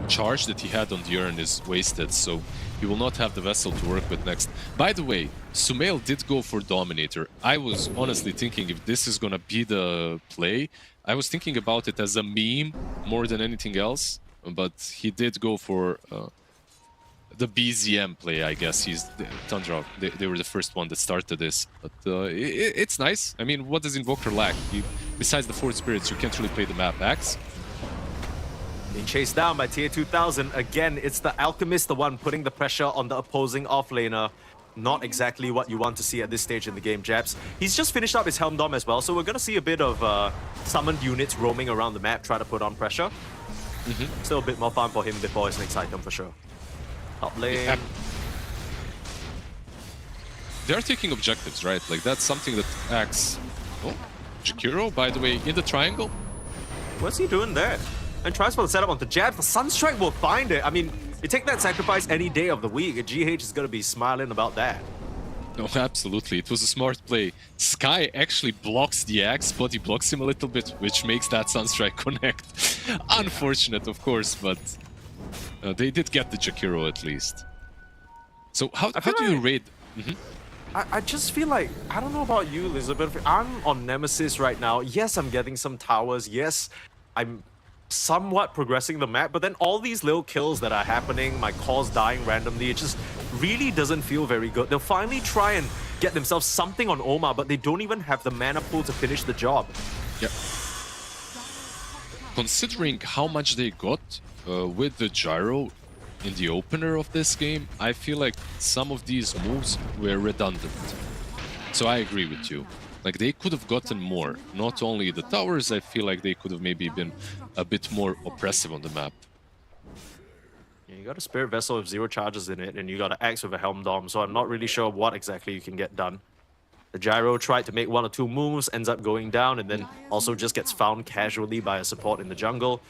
charge that he had on the urn is wasted, so he will not have the vessel to work with next. By the way, Sumail did go for Dominator. I was honestly thinking if this is gonna be the play, I was thinking about it as a meme more than anything else, but he did go for the BZM play, I guess. Tundra, they were the first one that started this, but it's nice. I mean, what does Invoker lack? Besides the 4 spirits, you can't really play the map. Axe? Being chased down by tier 2000. Again, it's the Alchemist, the one putting the pressure on the opposing offlaner. Not exactly what you want to see at this stage in the game, Jabs. He's just finished up his Helm Dom as well, so we're going to see a bit of summoned units roaming around the map, try to put on pressure. Still a bit more fun for him before his next item, for sure. Top lane. Yeah. They're taking objectives, right? Like, that's something that Axe... Oh, Jakiro, by the way, in the triangle. What's he doing there? And tries for the setup onto Jabs. The Sunstrike will find it. I mean, you take that sacrifice any day of the week. GH is going to be smiling about that. No, absolutely. It was a smart play. Sky actually blocks the Axe, but he blocks him a little bit, which makes that Sunstrike connect. Unfortunate, of course, but they did get the Jakiro at least. So how do you rate... I just feel like, I don't know about you, Elizabeth. I'm on Nemesis right now. Yes, I'm getting some towers. Yes, I'm somewhat progressing the map, but then all these little kills that are happening, my cores dying randomly, it just really doesn't feel very good. They'll finally try and get themselves something on Omar, but they don't even have the mana pool to finish the job. Yep. Considering how much they got with the Gyro in the opener of this game, I feel like some of these moves were redundant. So I agree with you. Like, they could have gotten more. Not only the towers, I feel like they could have maybe been a bit more oppressive on the map. Yeah, you got a Spirit Vessel with 0 charges in it, and you got an Axe with a Helm Dom, so I'm not really sure what exactly you can get done. The Gyro tried to make 1 or 2 moves, ends up going down, and then also just gets found casually by a support in the jungle.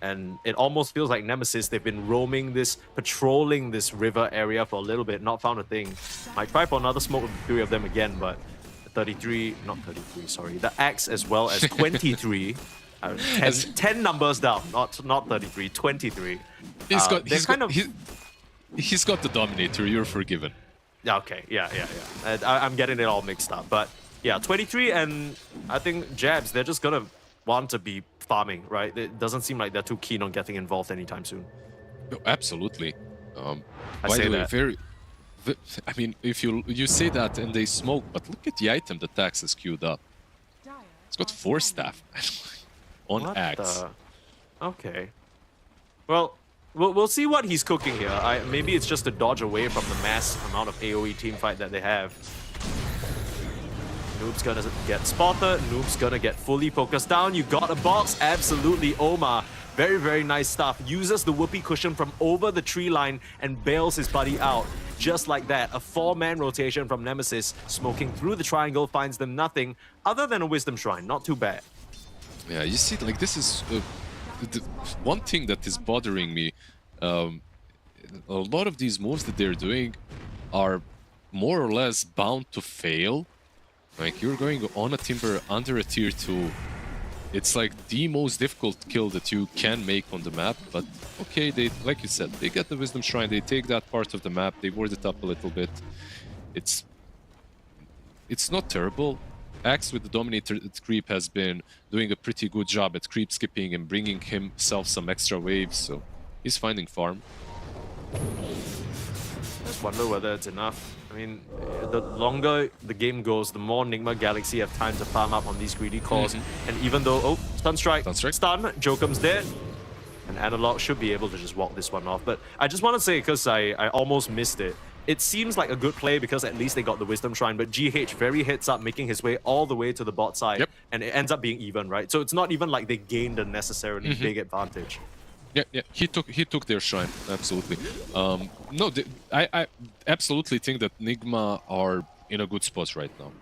And it almost feels like Nemesis, they've been roaming this, patrolling this river area for a little bit, not found a thing. Might try for another smoke with the 3 of them again, but 33, not 33, sorry, the Axe as well as 23. 10 numbers down, not 33, 23. He's got the Dominator, you're forgiven. Yeah, okay, yeah. I'm getting it all mixed up, but yeah, 23, and I think Jabs, they're just gonna want to be farming, right? It doesn't seem like they're too keen on getting involved anytime soon. No, absolutely. I say that. I mean, if you say that and they smoke, but look at the item that Axe is queued up. It's got 4 staff on Axe. Okay. Well, we'll see what he's cooking here. Maybe it's just a dodge away from the mass amount of AoE teamfight that they have. Noob's gonna get spotted. Noob's gonna get fully focused down. You got a box. Absolutely, Omar. Very, very nice stuff. Uses the whoopee cushion from over the tree line and bails his buddy out. Just like that. A 4-man rotation from Nemesis. Smoking through the triangle finds them nothing other than a Wisdom Shrine. Not too bad. Yeah, you see, like, this is the one thing that is bothering me. A lot of these moves that they're doing are more or less bound to fail. Like, you're going on a Timber under a tier 2. It's like the most difficult kill that you can make on the map, but okay, they, like you said, they get the Wisdom Shrine, they take that part of the map, they ward it up a little bit. It's not terrible. Axe with the Dominator creep has been doing a pretty good job at creep skipping and bringing himself some extra waves, so he's finding farm. Just wonder whether it's enough. I mean, the longer the game goes, the more Nigma Galaxy have time to farm up on these greedy cores. And even though, oh, Sunstrike, stun, Jokum's dead. And Analog should be able to just walk this one off. But I just want to say, because I almost missed it, it seems like a good play because at least they got the Wisdom Shrine, but GH very hits up, making his way all the way to the bot side. And it ends up being even, right? So it's not even like they gained a necessarily big advantage. Yeah, he took their shrine, absolutely. No, I absolutely think that Nigma are in a good spot right now.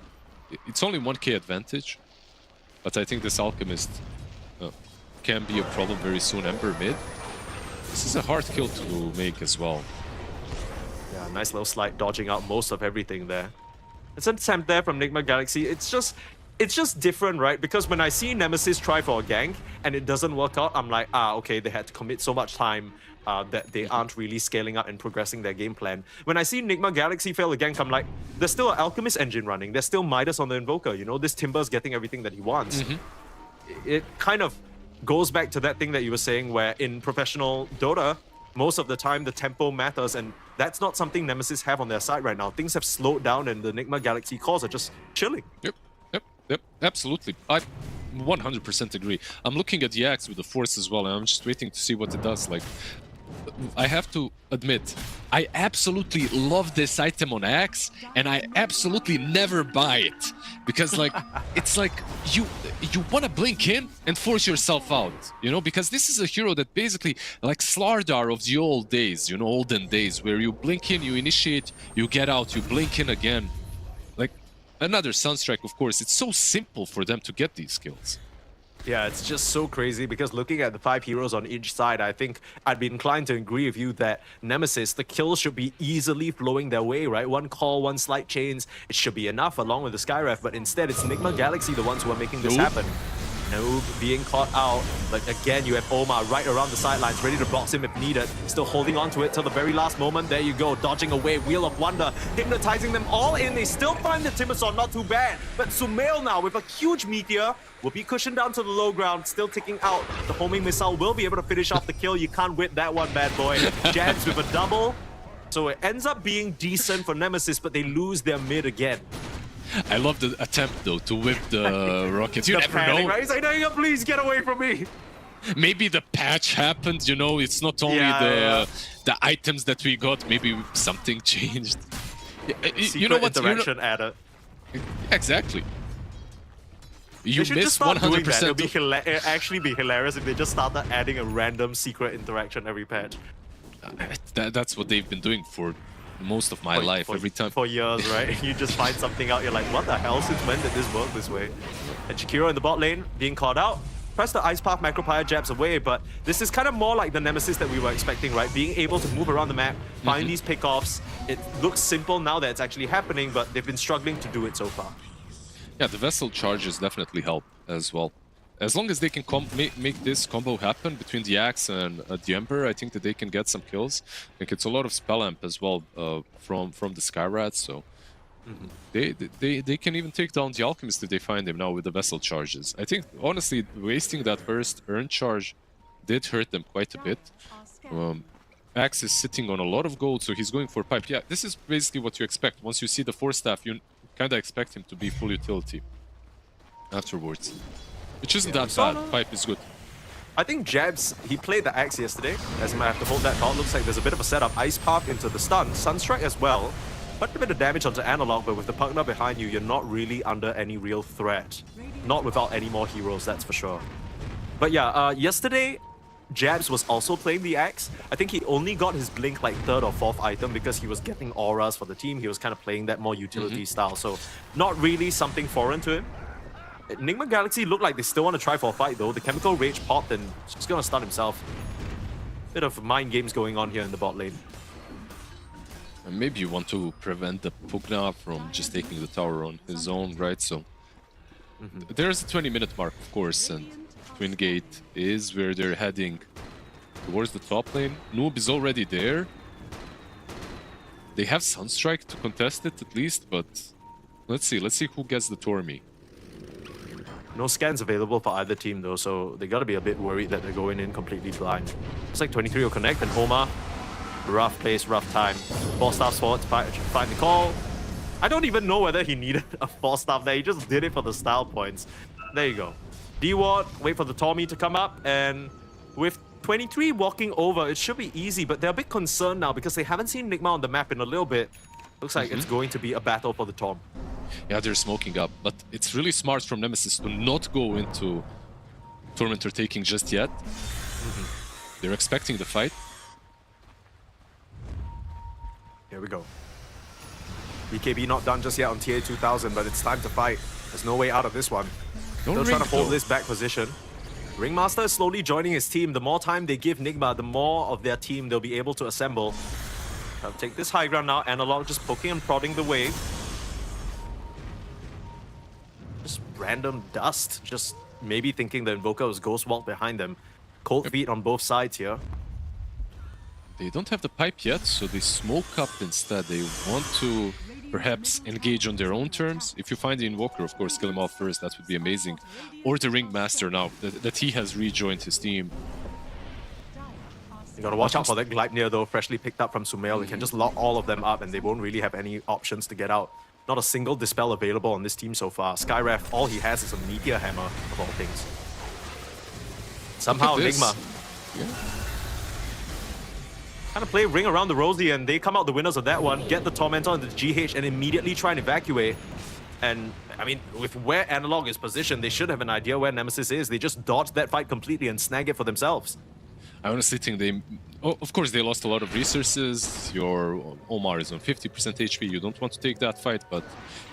It's only 1k advantage, but I think this Alchemist can be a problem very soon. Ember mid. This is a hard kill to make as well. Yeah, nice little slide, dodging out most of everything there. It's an attempt there from Nigma Galaxy. It's just different, right? Because when I see Nemesis try for a gank and it doesn't work out, I'm like, okay, they had to commit so much time that they aren't really scaling up and progressing their game plan. When I see Nigma Galaxy fail a gank, I'm like, there's still an Alchemist engine running. There's still Midas on the Invoker, you know? This Timber's getting everything that he wants. It kind of goes back to that thing that you were saying where in professional Dota, most of the time the tempo matters, and that's not something Nemesis have on their side right now. Things have slowed down and the Nigma Galaxy cores are just chilling. Yep, absolutely. I 100% agree. I'm looking at the Axe with the Force as well, and I'm just waiting to see what it does. Like, I have to admit, I absolutely love this item on Axe, and I absolutely never buy it. Because, like, it's like, you want to blink in and force yourself out, you know? Because this is a hero that basically, like Slardar of the old days, you know, olden days, where you blink in, you initiate, you get out, you blink in again. Like, another Sunstrike, of course. It's so simple for them to get these kills. Yeah, it's just so crazy because looking at the 5 heroes on each side, I think I'd be inclined to agree with you that Nemesis, the kills should be easily flowing their way, right? One call, one slight chains, it should be enough along with the Skyref, but instead it's Nigma Galaxy the ones who are making this happen. Noob being caught out, but again you have Omar right around the sidelines, ready to box him if needed. Still holding on to it till the very last moment. There you go, dodging away, Wheel of Wonder, hypnotizing them all in. They still find the Timbersaw, not too bad. But Sumail now with a huge meteor will be cushioned down to the low ground, still ticking out. The homing missile will be able to finish off the kill. You can't whip that one, bad boy. Jans with a double. So it ends up being decent for Nemesis, but they lose their mid again. I love the attempt, though, to whip the rockets. You never know. Right? He's like, no, please get away from me. Maybe the patch happened, you know, it's not only the items that we got, maybe something changed. You know what? Interaction added. Exactly. You they should just miss start 100%. doing that. It'd actually be hilarious if they just started adding a random secret interaction every patch. That's what they've been doing for most of my life, every time. For years, right? You just find something out, you're like, what the hell? Since when did this work this way? And Shakiro in the bot lane, being caught out. Press the Ice Path Macropire jabs away, but this is kind of more like the Nemesis that we were expecting, right? Being able to move around the map, find these pickoffs. It looks simple now that it's actually happening, but they've been struggling to do it so far. Yeah, the Vessel charges definitely help as well. As long as they can make this combo happen between the Axe and the Emperor, I think that they can get some kills. I think it's a lot of spell amp as well from the Skyrat, so they can even take down the Alchemist if they find him now with the Vessel charges. I think, honestly, wasting that first Urn charge did hurt them quite a bit. Axe is sitting on a lot of gold, so he's going for pipe. Yeah, this is basically what you expect. Once you see the Force Staff, you kind of expect him to be full utility afterwards. Which isn't that bad. Pipe is good. I think Jabs, he played the Axe yesterday, as he might have to hold that thought. Looks like there's a bit of a setup. Ice Path into the stun. Sunstrike as well. Quite a bit of damage onto Analog, but with the Pugna behind you, you're not really under any real threat. Not without any more heroes, that's for sure. But yeah, yesterday, Jabs was also playing the Axe. I think he only got his Blink like 3rd or 4th item because he was getting auras for the team. He was kind of playing that more utility style, so not really something foreign to him. Enigma Galaxy look like they still want to try for a fight though. The Chemical Rage popped and he's going to stun himself. Bit of mind games going on here in the bot lane. And maybe you want to prevent the Pugna from just taking the tower on his own, right? So there's a 20-minute mark, of course, and Twin Gate is where they're heading towards the top lane. Noob is already there. They have Sunstrike to contest it at least, but let's see who gets the Tormi. No scans available for either team though, so they gotta be a bit worried that they're going in completely blind. It's like 23 will connect, and Homa, rough place, rough time. 4 staffs forward to find the call. I don't even know whether he needed a 4 staff there, he just did it for the style points. There you go. D-Ward, wait for the Tommy to come up, and with 23 walking over, it should be easy, but they're a bit concerned now because they haven't seen Nigma on the map in a little bit. Looks like it's going to be a battle for the Tom. Yeah, they're smoking up, but it's really smart from Nemesis to not go into Tormentor taking just yet. They're expecting the fight. Here we go. BKB not done just yet on TA 2000, but it's time to fight. There's no way out of this one. Still trying to hold this back position. Ringmaster is slowly joining his team. The more time they give Nigma, the more of their team they'll be able to assemble. I'll take this high ground now. Analog just poking and prodding the wave. Just random dust. Just maybe thinking the Invoker was Ghost Walk behind them. Cold feet on both sides here. They don't have the pipe yet, so they smoke up instead. They want to perhaps engage on their own terms. If you find the Invoker, of course, kill him off first. That would be amazing. Or the Ringmaster now, that he has rejoined his team. You gotta watch out for that Gleipnir though, freshly picked up from Sumail. They can just lock all of them up and they won't really have any options to get out. Not a single Dispel available on this team so far. Skyref, all he has is a Meteor Hammer, of all things. Somehow, Enigma kind of play Ring Around the Rosie and they come out the winners of that one, get the Tormentor into the GH and immediately try and evacuate. And, I mean, with where Analog is positioned, they should have an idea where Nemesis is. They just dodged that fight completely and snag it for themselves. I honestly think they... Oh, of course, they lost a lot of resources. Your Omar is on 50% HP. You don't want to take that fight, but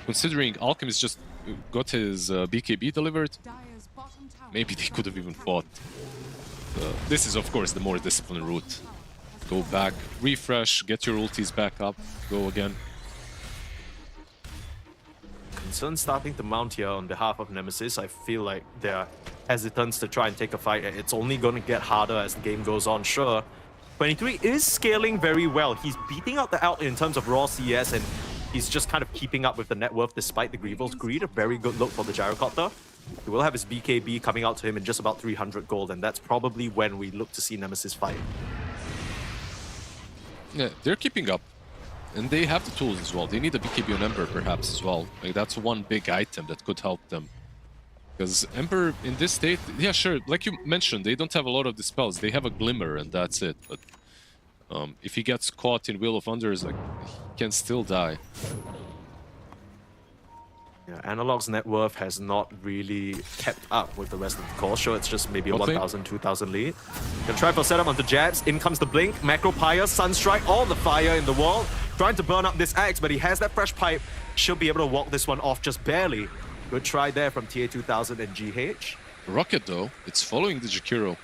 considering Alchemist just got his BKB delivered, maybe they could have even fought. This is, of course, the more disciplined route. Go back, refresh, get your ultis back up, go again. Concern starting to mount here on behalf of Nemesis. I feel like they're hesitant to try and take a fight. It's only going to get harder as the game goes on, sure. 23 is scaling very well. He's beating out the Alt in terms of raw CS and he's just kind of keeping up with the net worth despite the Grieval's greed. A very good look for the Gyrocopter. He will have his BKB coming out to him in just about 300 gold, and that's probably when we look to see Nemesis fight. Yeah, they're keeping up. And they have the tools as well. They need a BKB on Ember perhaps as well. Like, that's one big item that could help them. Because Ember in this state, yeah, sure, like you mentioned, they don't have a lot of dispels. They have a Glimmer and that's it. But if he gets caught in Wheel of Wonders, like, he can still die. Yeah, Analog's net worth has not really kept up with the rest of the core. Sure, it's just maybe a 1,000, 2,000 lead. Gonna try for setup onto Jabs. In comes the Blink, Macro Pyre, Sunstrike, all the fire in the world. Trying to burn up this Axe, but he has that fresh pipe. Should be able to walk this one off just barely. Good try there from TA 2000 and GH. Rocket though, it's following the Jakiro.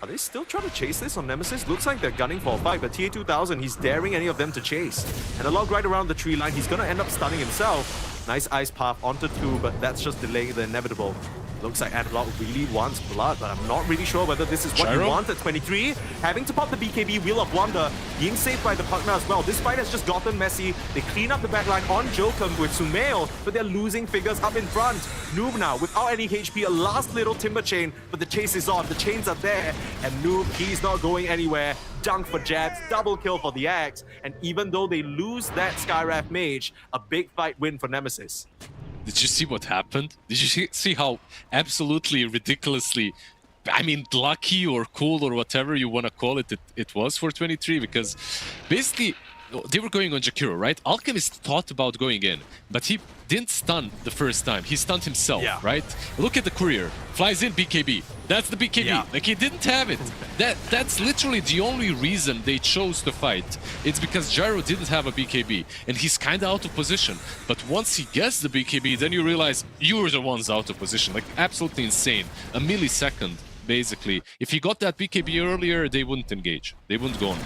Are they still trying to chase this on Nemesis? Looks like they're gunning for a fight, but TA 2000, he's daring any of them to chase. Analog right around the tree line, he's gonna end up stunning himself. Nice ice path onto 2, but that's just delaying the inevitable. Looks like Analog really wants blood, but I'm not really sure whether this is what you want at 23. Having to pop the BKB Wheel of Wonder, being saved by the partner as well. This fight has just gotten messy. They clean up the backline on Jokum with Sumail, but they're losing figures up in front. Noob now, without any HP, a last little Timber Chain, but the chase is on. The chains are there, and Noob, he's not going anywhere. Dunk for Jabs, double kill for the Axe, and even though they lose that Skywrath Mage, a big fight win for Nemesis. Did you see what happened? Did you see how absolutely ridiculously I mean, lucky or cool or whatever you want to call it, it was for 23, because basically they were going on Jakiro, right? Alchemist thought about going in, but he didn't stun the first time. He stunned himself, right? Look at the courier. Flies in BKB. That's the BKB. Like, he didn't have it. That's literally the only reason they chose to fight. It's because Gyro didn't have a BKB, and he's kind of out of position. But once he gets the BKB, then you realize you're the ones out of position. Like, absolutely insane. A millisecond, basically. If he got that BKB earlier, they wouldn't engage. They wouldn't go on.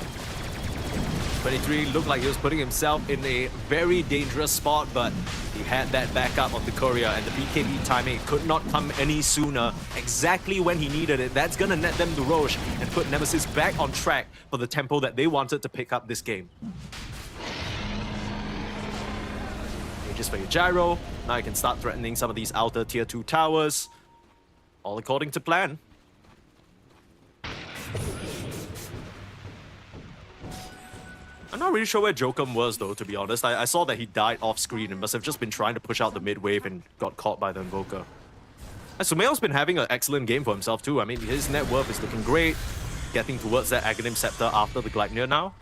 23 looked like he was putting himself in a very dangerous spot, but he had that backup of the courier, and the BKB timing could not come any sooner. Exactly when he needed it. That's gonna net them the Roche and put Nemesis back on track for the tempo that they wanted to pick up this game. Just for your Gyro. Now you can start threatening some of these outer tier 2 towers. All according to plan. I'm not really sure where Jokum was, though, to be honest. I saw that he died off-screen and must have just been trying to push out the mid-wave and got caught by the Invoker. And Sumail's been having an excellent game for himself, too. I mean, his net worth is looking great. Getting towards that Aghanim Scepter after the Gleipnir now.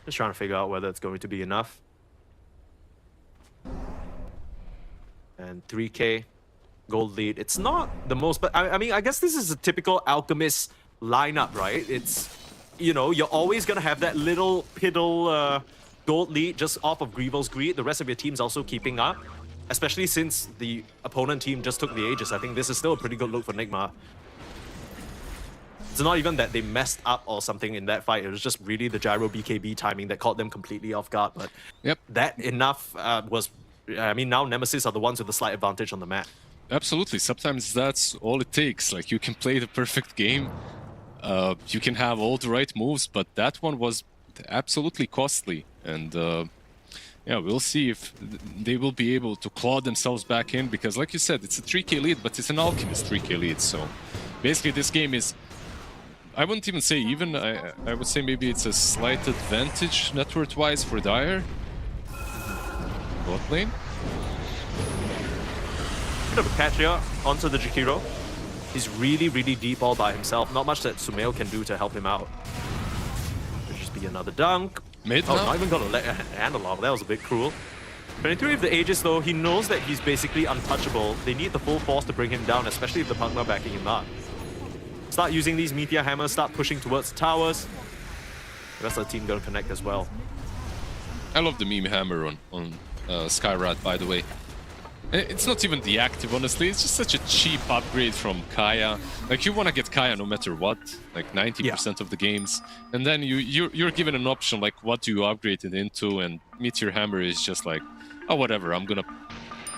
Just trying to figure out whether it's going to be enough. And 3k. Gold lead. It's not the most, but I mean, I guess this is a typical Alchemist lineup, right? It's, you know, you're always gonna have that little piddle gold lead just off of Grievel's Greed. The rest of your team's also keeping up, especially since the opponent team just took the Aegis. I think this is still a pretty good look for Nigma. It's not even that they messed up or something in that fight. It was just really the Gyro BKB timing that caught them completely off guard. But that enough was, I mean, now Nemesis are the ones with the slight advantage on the map. Absolutely. Sometimes that's all it takes. Like, you can play the perfect game, you can have all the right moves, but that one was absolutely costly. And yeah, we'll see if they will be able to claw themselves back in, because like you said, it's a 3k lead, but it's an Alchemist 3k lead. So basically this game is, I wouldn't even say even, I would say maybe it's a slight advantage network-wise for Dire. Bot lane. Bit of a catch here onto the Jakiro. He's really, really deep all by himself. Not much that Sumail can do to help him out. Could just be another dunk. Not even gonna let analog. That was a bit cruel. 23 with the Aegis though, he knows that he's basically untouchable. They need the full force to bring him down, especially if the Pugna backing him up. Start using these Meteor Hammers, start pushing towards the towers. The rest of the team gonna connect as well. I love the meme hammer on Skyrat, by the way. It's not even the active, honestly. It's just such a cheap upgrade from Kaya. Like, you want to get Kaya no matter what, like 90% of the games. And then you're given an option, like, what do you upgrade it into? And Meteor Hammer is just like, oh, whatever, I'm gonna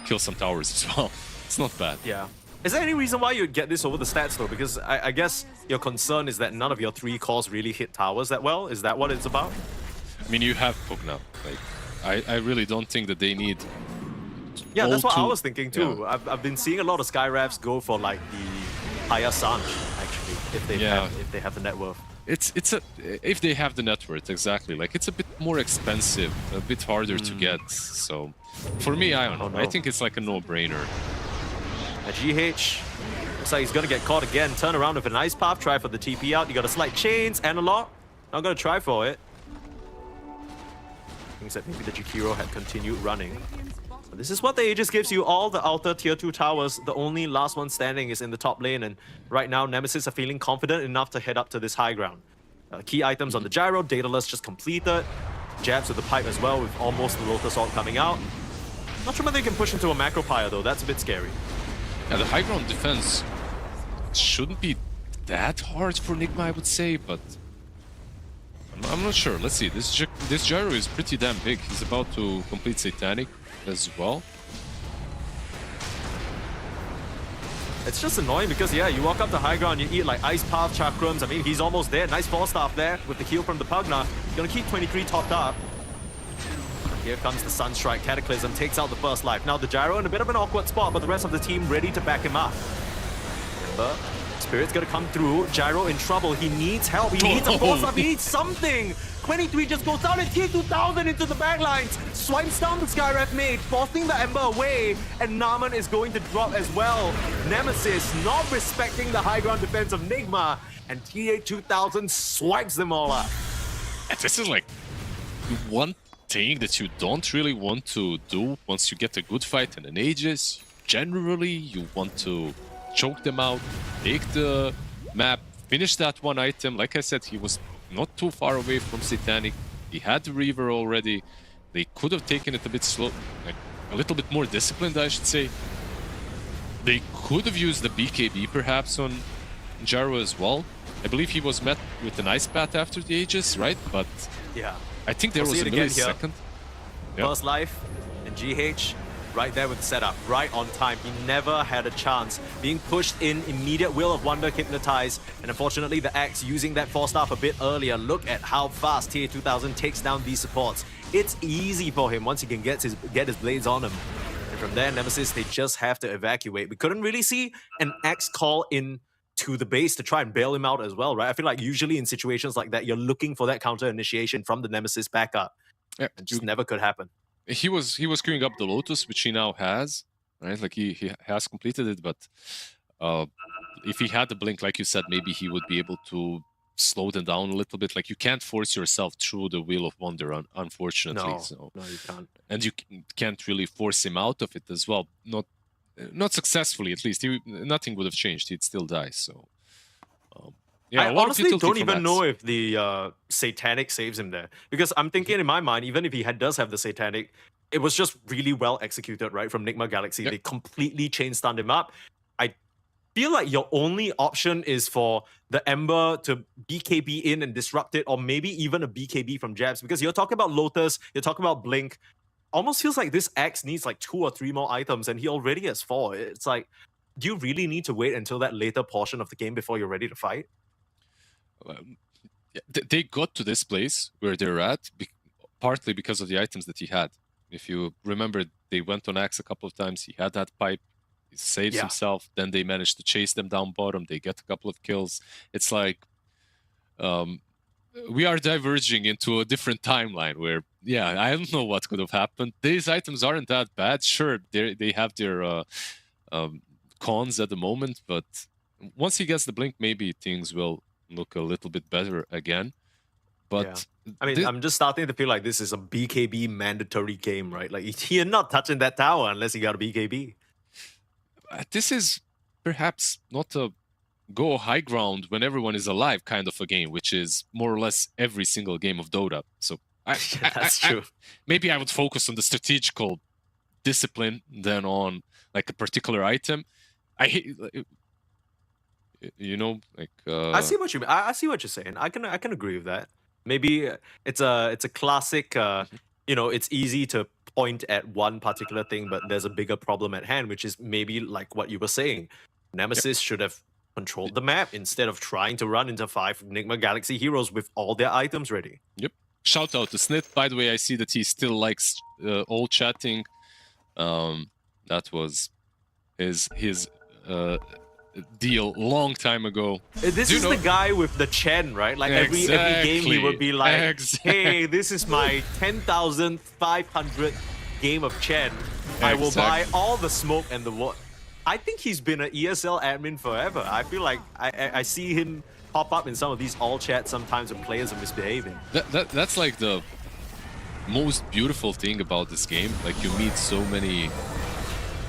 kill some towers as well. It's not bad. Yeah. Is there any reason why you'd get this over the stats, though? Because I guess your concern is that none of your 3 cores really hit towers that well. Is that what it's about? I mean, you have Pugna. Like, I really don't think that they need... Yeah, that's what I was thinking too. Yeah. I've been seeing a lot of Skyrafs go for like the higher Sanj, actually, if they have the net worth. If they have the net worth, exactly. Like, it's a bit more expensive, a bit harder to get. So for me, I don't know. I think it's like a no-brainer. A GH looks like he's gonna get caught again. Turn around with a nice path, try for the TP out. You got a slight chains, analog. Not gonna try for it. Thinks that maybe the Jakiro had continued running. This is what the Aegis gives you, all the outer tier 2 towers. The only last one standing is in the top lane, and right now Nemesis are feeling confident enough to head up to this high ground. Key items on the Gyro, Daedalus just completed. Jabs with the pipe as well, with almost the Lotus Ult coming out. Not sure whether they can push into a Macro Pyre though, that's a bit scary. Yeah, the high ground defense shouldn't be that hard for Nigma, I would say, but I'm not sure. Let's see, this Gyro is pretty damn big. He's about to complete Satanic as well. It's just annoying because, yeah, you walk up to high ground, you eat like Ice Path, Chakrams. I mean, he's almost there. Nice Force Staff there with the heal from the Pugna. Gonna keep 23 topped up. Here comes the Sunstrike. Cataclysm takes out the first life. Now the Gyro in a bit of an awkward spot, but the rest of the team ready to back him up. Remember, Spirit's gonna come through. Gyro in trouble. He needs help. He needs a force up. He needs something. 23 just goes down and T2000 into the backlines. Swipes down the Skyref mate, forcing the Ember away. And Naman is going to drop as well. Nemesis not respecting the high ground defense of Nigma. And T2000 swipes them all up. This is like one thing that you don't really want to do once you get a good fight in an Aegis. Generally, you want to choke them out, take the map, finish that one item. Like I said, he was not too far away from Satanic. He had the Reaver already. They could have taken it a bit slow, like a little bit more disciplined, I should say. They could have used the BKB perhaps on Gyro as well. I believe he was met with an Ice Path after the Aegis, right? But yeah, I think there was a millisecond. First life and GH right there with the setup, right on time. He never had a chance. Being pushed in, immediate Will of Wonder hypnotized, and unfortunately the Axe using that 4-staff a bit earlier. Look at how fast TA2000 takes down these supports. It's easy for him once he can get his blades on him. And from there, Nemesis, they just have to evacuate. We couldn't really see an Axe call in to the base to try and bail him out as well, right? I feel like usually in situations like that, you're looking for that counter initiation from the Nemesis backup. Yeah, it just never could happen. He was queuing up the Lotus, which he now has, right? Like he has completed it, but if he had the blink, like you said, maybe he would be able to slow them down a little bit. Like you can't force yourself through the Wheel of Wonder, unfortunately. No, you can't. And you can't really force him out of it as well. Not successfully, at least. Nothing would have changed. He'd still die. So. Yeah, I honestly don't even know if the Satanic saves him there. Because I'm thinking in my mind, even if he does have the Satanic, it was just really well executed, right, from Nigma Galaxy. Yep. They completely chain stunned him up. I feel like your only option is for the Ember to BKB in and disrupt it, or maybe even a BKB from Jabs. Because you're talking about Lotus, you're talking about Blink. Almost feels like this Axe needs like 2 or 3 more items, and he already has 4. It's like, do you really need to wait until that later portion of the game before you're ready to fight? They got to this place where they're at partly because of the items that he had. If you remember, they went on Axe a couple of times. He had that pipe. He saves himself. Then they managed to chase them down bottom. They get a couple of kills. It's like we are diverging into a different timeline where, yeah, I don't know what could have happened. These items aren't that bad. Sure, they have their cons at the moment, but once he gets the blink, maybe things will look a little bit better again. But I mean, I'm just starting to feel like this is a BKB mandatory game, right? Like you're not touching that tower unless you got a BKB. This is perhaps not a go high ground when everyone is alive kind of a game, which is more or less every single game of Dota. So that's true. Maybe I would focus on the strategical discipline than on like a particular item. I hate. You know, like I see what you mean. I see what you're saying. I can agree with that. Maybe it's a classic. You know, it's easy to point at one particular thing, but there's a bigger problem at hand, which is maybe like what you were saying. Nemesis should have controlled the map instead of trying to run into 5 Nigma Galaxy heroes with all their items ready. Yep. Shout out to Snit. By the way, I see that he still likes all chatting. That was his deal long time ago. This is the guy with the Chen, right? Like every game he would be like, hey, this is my 10,500 game of Chen. I will buy all the smoke and the what. I think he's been an ESL admin forever. I feel like I see him pop up in some of these all chats sometimes when players are misbehaving. That's like the most beautiful thing about this game. Like you meet so many...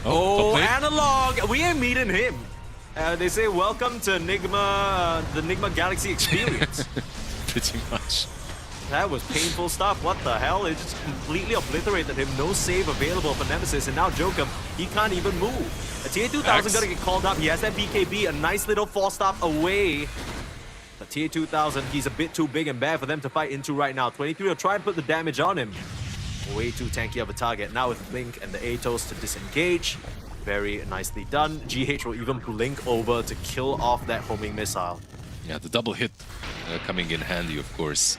Analog! We ain't meeting him. They say, welcome to Nigma, the Nigma Galaxy experience. Pretty much. That was painful stuff. What the hell? It just completely obliterated him. No save available for Nemesis. And now Jokum, he can't even move. A TA2000 gonna get called up. He has that BKB, a nice little 4-stop away. But TA2000, he's a bit too big and bad for them to fight into right now. 23 will try and put the damage on him. Way too tanky of a target. Now with Blink and the Atos to disengage. Very nicely done. GH will even blink over to kill off that homing missile. Yeah, the double hit coming in handy, of course.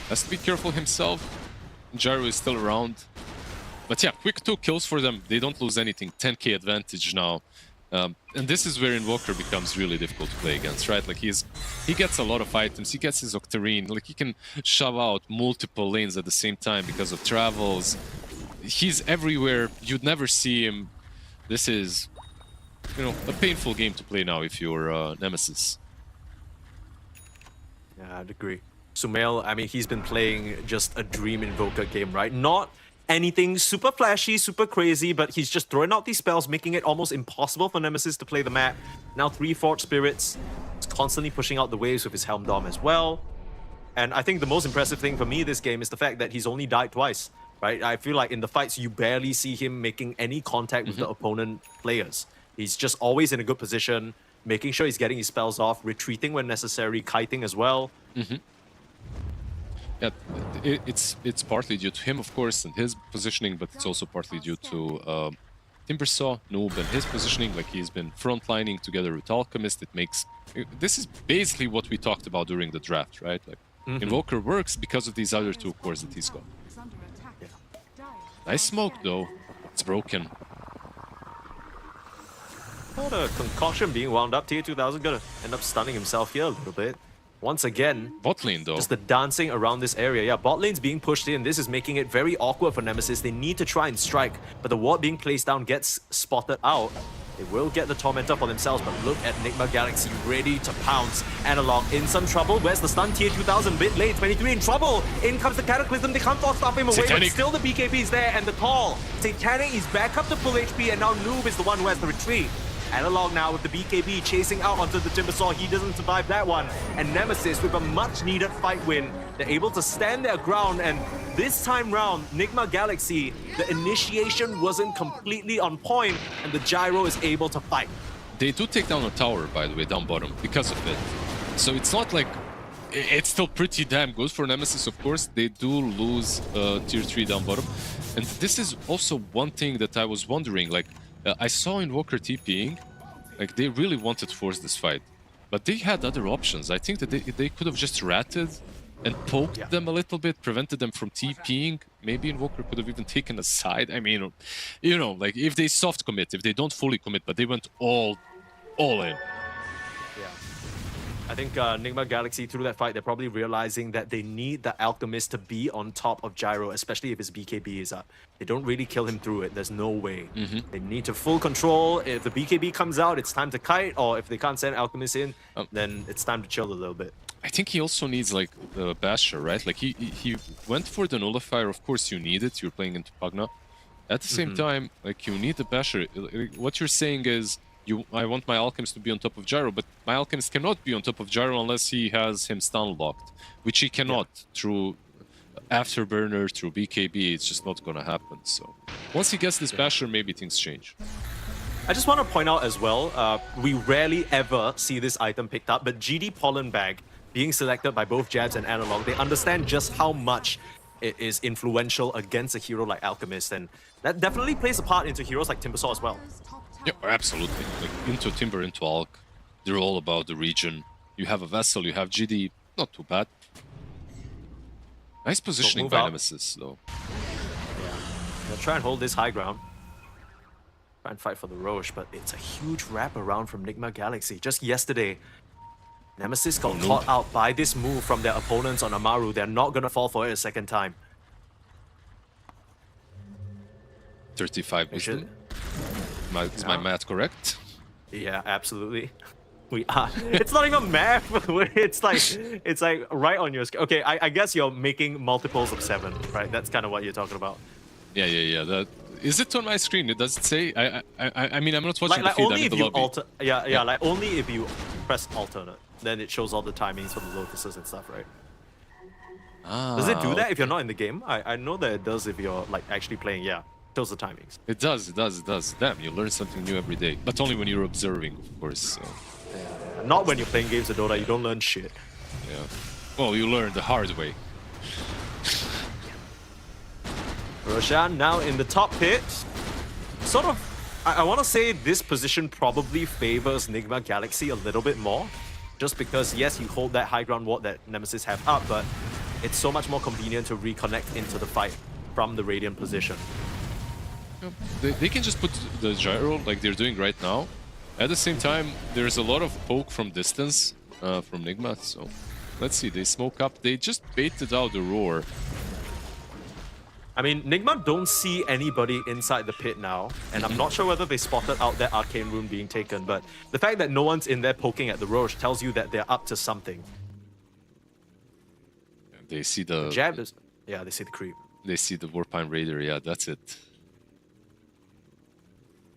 Has to be careful himself. Gyro is still around. But yeah, quick 2 kills for them. They don't lose anything. 10k advantage now. And this is where Invoker becomes really difficult to play against, right? Like he gets a lot of items, he gets his Octarine, like he can shove out multiple lanes at the same time because of travels. He's everywhere, you'd never see him. This is, you know, a painful game to play now if you're Nemesis. Yeah, I'd agree. Sumail, I mean, he's been playing just a Dream Invoker game, right? Not anything super flashy, super crazy, but he's just throwing out these spells, making it almost impossible for Nemesis to play the map. Now 3 Forge Spirits. He's constantly pushing out the waves with his Helm Dom as well. And I think the most impressive thing for me this game is the fact that he's only died twice, right? I feel like in the fights, you barely see him making any contact with the opponent players. He's just always in a good position, making sure he's getting his spells off, retreating when necessary, kiting as well. Yeah, it's partly due to him, of course, and his positioning, but it's also partly due to Timbersaw, Noob, and his positioning. Like he's been frontlining together with Alchemist. It makes this is basically what we talked about during the draft, right? Like Invoker works because of these other 2 cores that he's got. Nice smoke though. It's broken. What a concoction being wound up. Tier 2000 gonna end up stunning himself here a little bit. Once again, bot lane though. Just the dancing around this area. Yeah, bot lane's being pushed in. This is making it very awkward for Nemesis. They need to try and strike, but the ward being placed down gets spotted out. They will get the Tormentor for themselves, but look at Nigma Galaxy ready to pounce. Analog in some trouble. Where's the stun? Tier 2000, bit late. 23 in trouble. In comes the Cataclysm. They can't stop him away, Satanic. but still the BKB is there and the call. Satanic is back up to full HP, and now Noob is the one who has the retreat. Analog now with the BKB chasing out onto the Timbersaw. He doesn't survive that one. And Nemesis with a much needed fight win. They're able to stand their ground, and this time round, Nigma Galaxy, the initiation wasn't completely on point, and the Gyro is able to fight. They do take down a tower, by the way, down bottom, because of it. So it's not like... It's still pretty damn good for Nemesis, of course. They do lose tier 3 down bottom. And this is also one thing that I was wondering, like, I saw Invoker TPing, like they really wanted to force this fight, but they had other options. I think that they could have just ratted and poked them a little bit, prevented them from TPing. Maybe Invoker could have even taken a side. I mean, you know, like if they soft commit, if they don't fully commit, but they went all in. I think Nigma Galaxy, through that fight, they're probably realizing that they need the Alchemist to be on top of Gyro, especially if his BKB is up. They don't really kill him through it. There's no way. They need to full control. If the BKB comes out, it's time to kite, or if they can't send Alchemist in, then it's time to chill a little bit. I think he also needs like the Basher, right? Like he went for the Nullifier. Of course, you need it. You're playing into Pugna. At the same time, like you need the Basher. What you're saying is, I want my Alchemist to be on top of Gyro, but my Alchemist cannot be on top of Gyro unless he has him stun locked, which he cannot through Afterburner, through BKB. It's just not gonna happen. So once he gets this Basher, maybe things change. I just want to point out as well, we rarely ever see this item picked up, but GD Pollen Bag being selected by both Jabs and Analog, they understand just how much it is influential against a hero like Alchemist, and that definitely plays a part into heroes like Timbersaw as well. Yeah, absolutely. Like into Timber, into Alk, they're all about the region. You have a Vessel, you have GD, not too bad. Nice positioning by Nemesis, though. Yeah, they'll try and hold this high ground. Try and fight for the Roche, but it's a huge wrap around from Nigma Galaxy. Just yesterday, Nemesis got caught out by this move from their opponents on Amaru. They're not gonna fall for it a second time. 35 wisdom. Is my math correct? Yeah, absolutely. We are. It's not even math. It's like right on your screen. Okay, I guess you're making multiples of 7, right? That's kind of what you're talking about. Yeah. That is it on my screen? Does it say? I mean, I'm not watching the feed. Only I'm in if the you lobby. alter. Yeah. Like only if you press alternate, then it shows all the timings for the lotuses and stuff, right? Does it do that if you're not in the game? I know that it does if you're like actually playing. Yeah. Shows the timings. It does. Damn, you learn something new every day. But only when you're observing, of course. So. Yeah. Not when you're playing games of Dota, you don't learn shit. Yeah. Well, you learn the hard way. Roshan now in the top pit. Sort of, I want to say this position probably favors Nigma Galaxy a little bit more. Just because, yes, you hold that high ground ward that Nemesis have up, but it's so much more convenient to reconnect into the fight from the Radiant position. They can just put the Gyro like they're doing right now At the same time, there's a lot of poke from distance from Nigma, so let's see. They smoke up. They just baited out the roar. I mean, Nigma don't see anybody inside the pit now, and I'm not sure whether they spotted out that arcane rune being taken, but the fact that no one's in there poking at the Roche tells you that they're up to something. They see the jab is... Yeah, they see the creep. They see the Warpine Raider, yeah, that's it.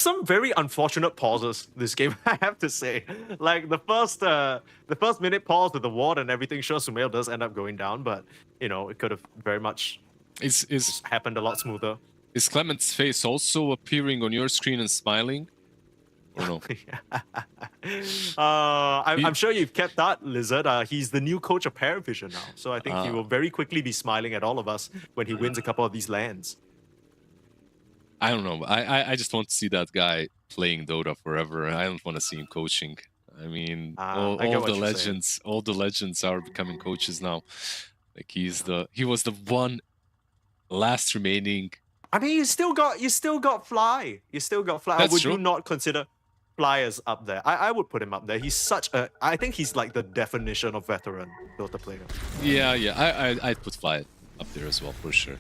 Some very unfortunate pauses this game, I have to say. Like the first minute pause with the ward and everything, sure, Sumail does end up going down, but you know, it could have very much happened a lot smoother. Is Clement's face also appearing on your screen and smiling? Or no? I'm sure you've kept that, Lizard. He's the new coach of Paravision now, so I think he will very quickly be smiling at all of us when he wins a couple of these lands. I don't know. I just want to see that guy playing Dota forever. I don't want to see him coaching. I mean, all the legends are becoming coaches now. Like he was the one last remaining. I mean, you still got Fly. You still got Fly. That's would true. you not consider Fly as up there? I would put him up there. He's such a. I think he's like the definition of veteran Dota player. Yeah. I'd put Fly up there as well, for sure.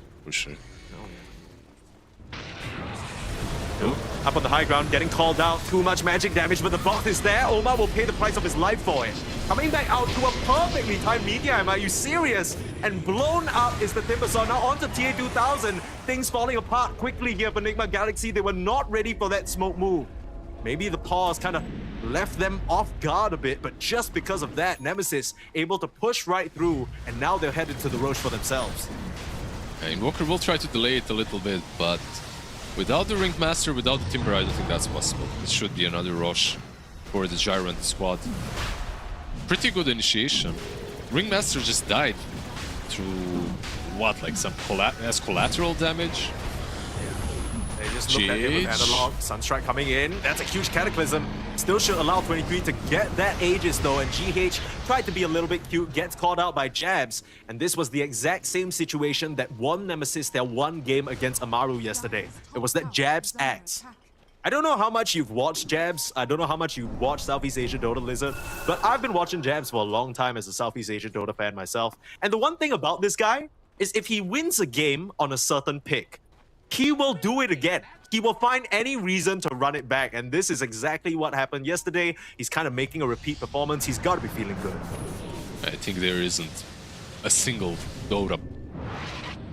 Up on the high ground, getting called out. Too much magic damage, but the bot is there. Omar will pay the price of his life for it. Coming back out to a perfectly timed medium. Are you serious? And blown up is the Timbersaw. Now onto TA 2000. Things falling apart quickly here for Nigma Galaxy. They were not ready for that smoke move. Maybe the pause kind of left them off guard a bit, but just because of that, Nemesis able to push right through, and now they're headed to the Roche for themselves. Invoker will try to delay it a little bit, but without the Ringmaster, without the Timber, I don't think that's possible. It should be another Roche for the Gyrant squad. Pretty good initiation. Ringmaster just died through what, like some collateral damage? They just looked at him with Analog. Sunstrike coming in. That's a huge Cataclysm. Still should allow 23 to get that Aegis though, and GH tried to be a little bit cute, gets caught out by Jabs, and this was the exact same situation that won Nemesis their one game against Amaru yesterday. It was that Jabs axe. I don't know how much you've watched Jabs, I don't know how much you watched Southeast Asia Dota, Lizard, but I've been watching Jabs for a long time as a Southeast Asia Dota fan myself, and the one thing about this guy is if he wins a game on a certain pick, he will do it again. He will find any reason to run it back, and this is exactly what happened yesterday. He's kind of making a repeat performance. He's got to be feeling good. I think there isn't a single Dota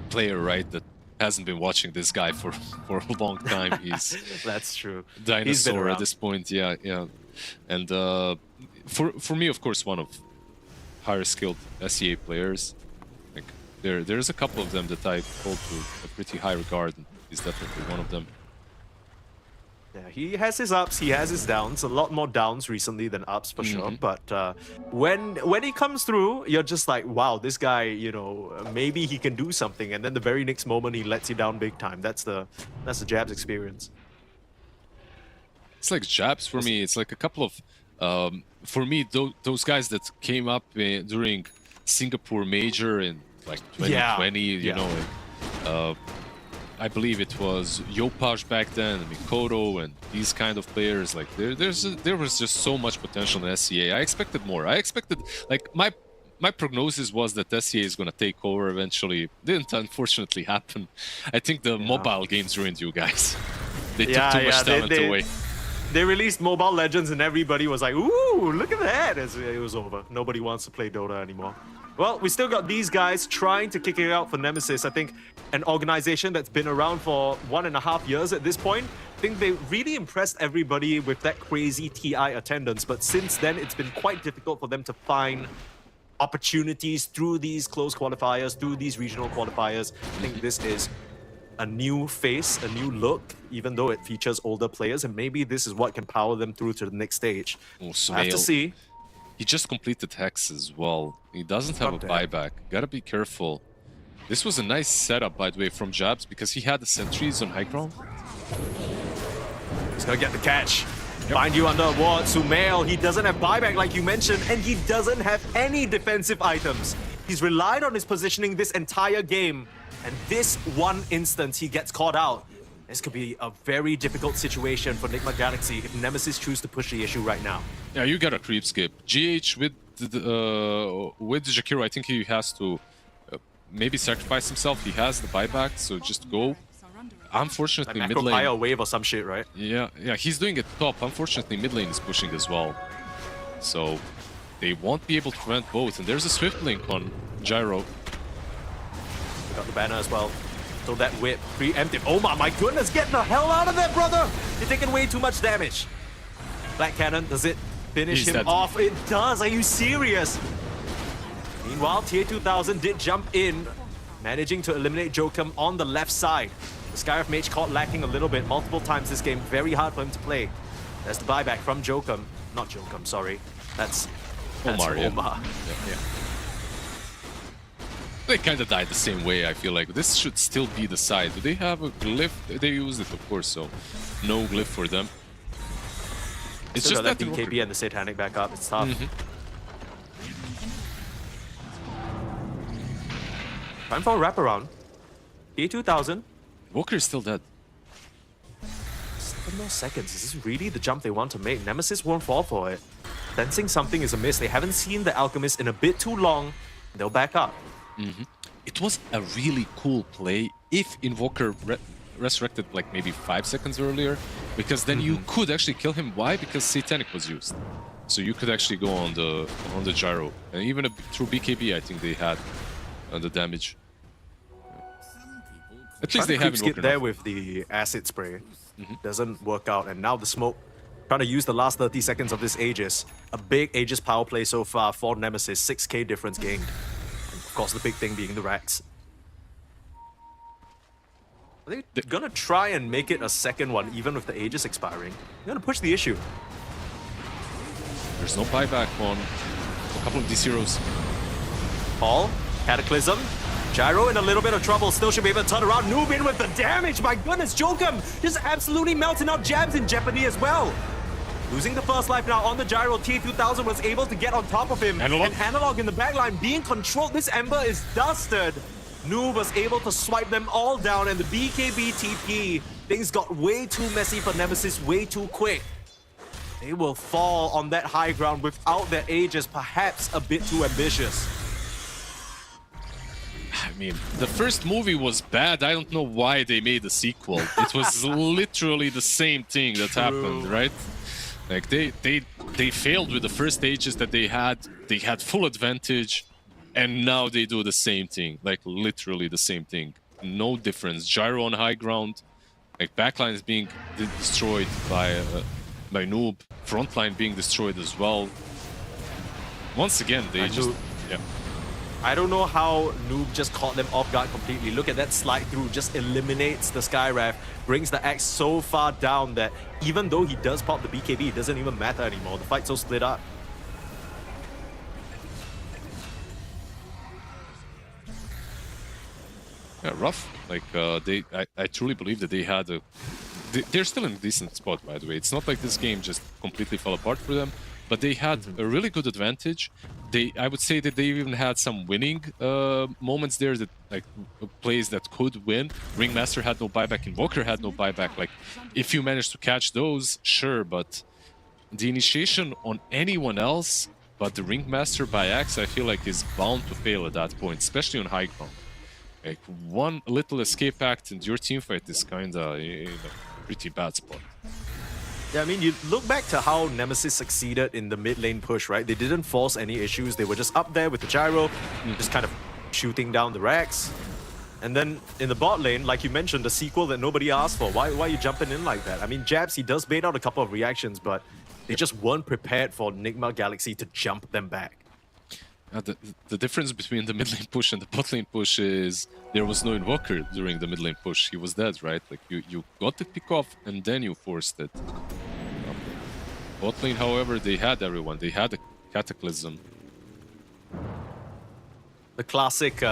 player, right, that hasn't been watching this guy for a long time. He's that's true. Dinosaur at this point, yeah. And for me, of course, one of higher skilled SEA players. Like there's a couple of them that I hold to a pretty high regard, and he's definitely one of them. Yeah, he has his ups, he has his downs. A lot more downs recently than ups for sure. But when he comes through, you're just like, wow, this guy, you know, maybe he can do something. And then the very next moment, he lets you down big time. That's the Jabs experience. It's like Jabs for me. It's like a couple of, for me, those guys that came up during Singapore Major in like 2020, you know. I believe it was Yopaj back then, Mikoto, and these kind of players. Like there was just so much potential in SCA. I expected more. I expected, like, my prognosis was that SCA is going to take over eventually. Didn't unfortunately happen. I think the mobile games ruined you guys. They took too much talent away. They released Mobile Legends and everybody was like, ooh, look at that. As it was over. Nobody wants to play Dota anymore. Well, we still got these guys trying to kick it out for Nemesis. I think an organization that's been around for 1.5 years at this point. I think they really impressed everybody with that crazy TI attendance. But since then, it's been quite difficult for them to find opportunities through these close qualifiers, through these regional qualifiers. I think this is a new face, a new look, even though it features older players. And maybe this is what can power them through to the next stage. We'll have to see. He just completed Hex as well. He doesn't have a buyback. Gotta be careful. This was a nice setup, by the way, from Jabs, because he had the sentries on high ground. He's gonna get the catch. Find you under a ward. Sumail, he doesn't have buyback like you mentioned, and he doesn't have any defensive items. He's relied on his positioning this entire game, and this one instance he gets caught out. This could be a very difficult situation for Nigma Galaxy if Nemesis choose to push the issue right now. Yeah, you got a creep skip. GH with Jakiro, I think he has to maybe sacrifice himself. He has the buyback, so just go. Unfortunately, like mid lane. a wave or some shit, right? Yeah, he's doing it top. Unfortunately, mid lane is pushing as well. So they won't be able to prevent both. And there's a Swift Link on Gyro. We got the banner as well. So that whip, preemptive. Oh my goodness, get the hell out of there, brother! You're taking way too much damage. Black Cannon, does it finish him off? It does, are you serious? Meanwhile, Tier 2000 did jump in, managing to eliminate Jokum on the left side. The Skyriff Mage caught lacking a little bit multiple times this game. Very hard for him to play. There's the buyback from Jokum. Not Jokum, sorry. That's Omar. Omar. Yeah. They kind of died the same way, I feel like. This should still be the side. Do they have a glyph? They use it, of course, so no glyph for them. It's Still just got that BKB and the Satanic back up. It's tough. Time for a wraparound. T2000. Walker is still dead. 7 more seconds. Is this really the jump they want to make? Nemesis won't fall for it. Sensing something is amiss. They haven't seen the Alchemist in a bit too long. They'll back up. It was a really cool play if Invoker resurrected like maybe 5 seconds earlier, because then you could actually kill him. Why? Because Satanic was used, so you could actually go on the Gyro, and even through BKB, I think they had the damage. At least they have skip there with the acid spray. Doesn't work out, and now the smoke. Trying to use the last 30 seconds of this Aegis. A big Aegis power play so far for Nemesis. 6k difference gained. And of course, the big thing being the racks. Are they gonna try and make it a second one, even with the Aegis expiring? They're gonna push the issue. There's no buyback on a couple of these heroes. Paul, Cataclysm. Gyro in a little bit of trouble, still should be able to turn around. Noob in with the damage, my goodness, Jokum just absolutely melting out jabs in jeopardy as well. Losing the first life now on the Gyro, T2000 was able to get on top of him. And Analog in the backline being controlled. This Ember is dusted. Noob was able to swipe them all down, and the BKB TP, things got way too messy for Nemesis, way too quick. They will fall on that high ground without their Aegis, perhaps a bit too ambitious. I mean, the first movie was bad. I don't know why they made a sequel. It was literally the same thing that happened, right? Like they failed with the first stages that they had. They had full advantage, and now they do the same thing. Like literally the same thing. No difference. Gyro on high ground. Like backline is being destroyed by Noob. Frontline being destroyed as well. Once again, they I don't know how Noob just caught them off guard completely. Look at that slide through, just eliminates the Skywrath, brings the axe so far down that even though he does pop the BKB, it doesn't even matter anymore. The fight's so split up. Yeah, rough. Like I truly believe that they had a. They're still in a decent spot, by the way. It's not like this game just completely fell apart for them, but they had a really good advantage. I would say that they even had some winning moments there, that like plays that could win. Ringmaster had no buyback, Invoker had no buyback. Like, if you manage to catch those, sure, but the initiation on anyone else but the Ringmaster by Axe, I feel like is bound to fail at that point, especially on high ground. Like, one little escape act and your teamfight is kinda in a pretty bad spot. Yeah, I mean, you look back to how Nemesis succeeded in the mid lane push, right? They didn't force any issues. They were just up there with the Gyro, just kind of shooting down the racks. And then in the bot lane, like you mentioned, the sequel that nobody asked for. Why are you jumping in like that? I mean, Jabs, he does bait out a couple of reactions, but they just weren't prepared for Nigma Galaxy to jump them back. The difference between the mid lane push and the bot lane push is there was no Invoker during the mid lane push. He was dead, right? Like, you got the pick off and then you forced it. Bot lane, however, they had everyone. They had a Cataclysm. The classic,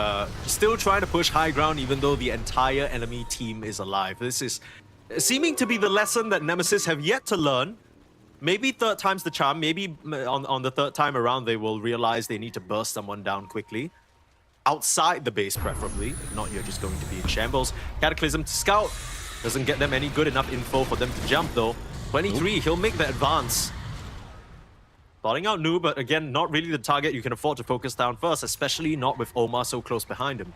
still trying to push high ground even though the entire enemy team is alive. This is seeming to be the lesson that Nemesis have yet to learn. Maybe third time's the charm. Maybe on the third time around they will realize they need to burst someone down quickly. Outside the base, preferably. If not, you're just going to be in shambles. Cataclysm to scout. Doesn't get them any good enough info for them to jump though. 23, he'll make the advance. Spotting out Noob, but again, not really the target you can afford to focus down first, especially not with Omar so close behind him.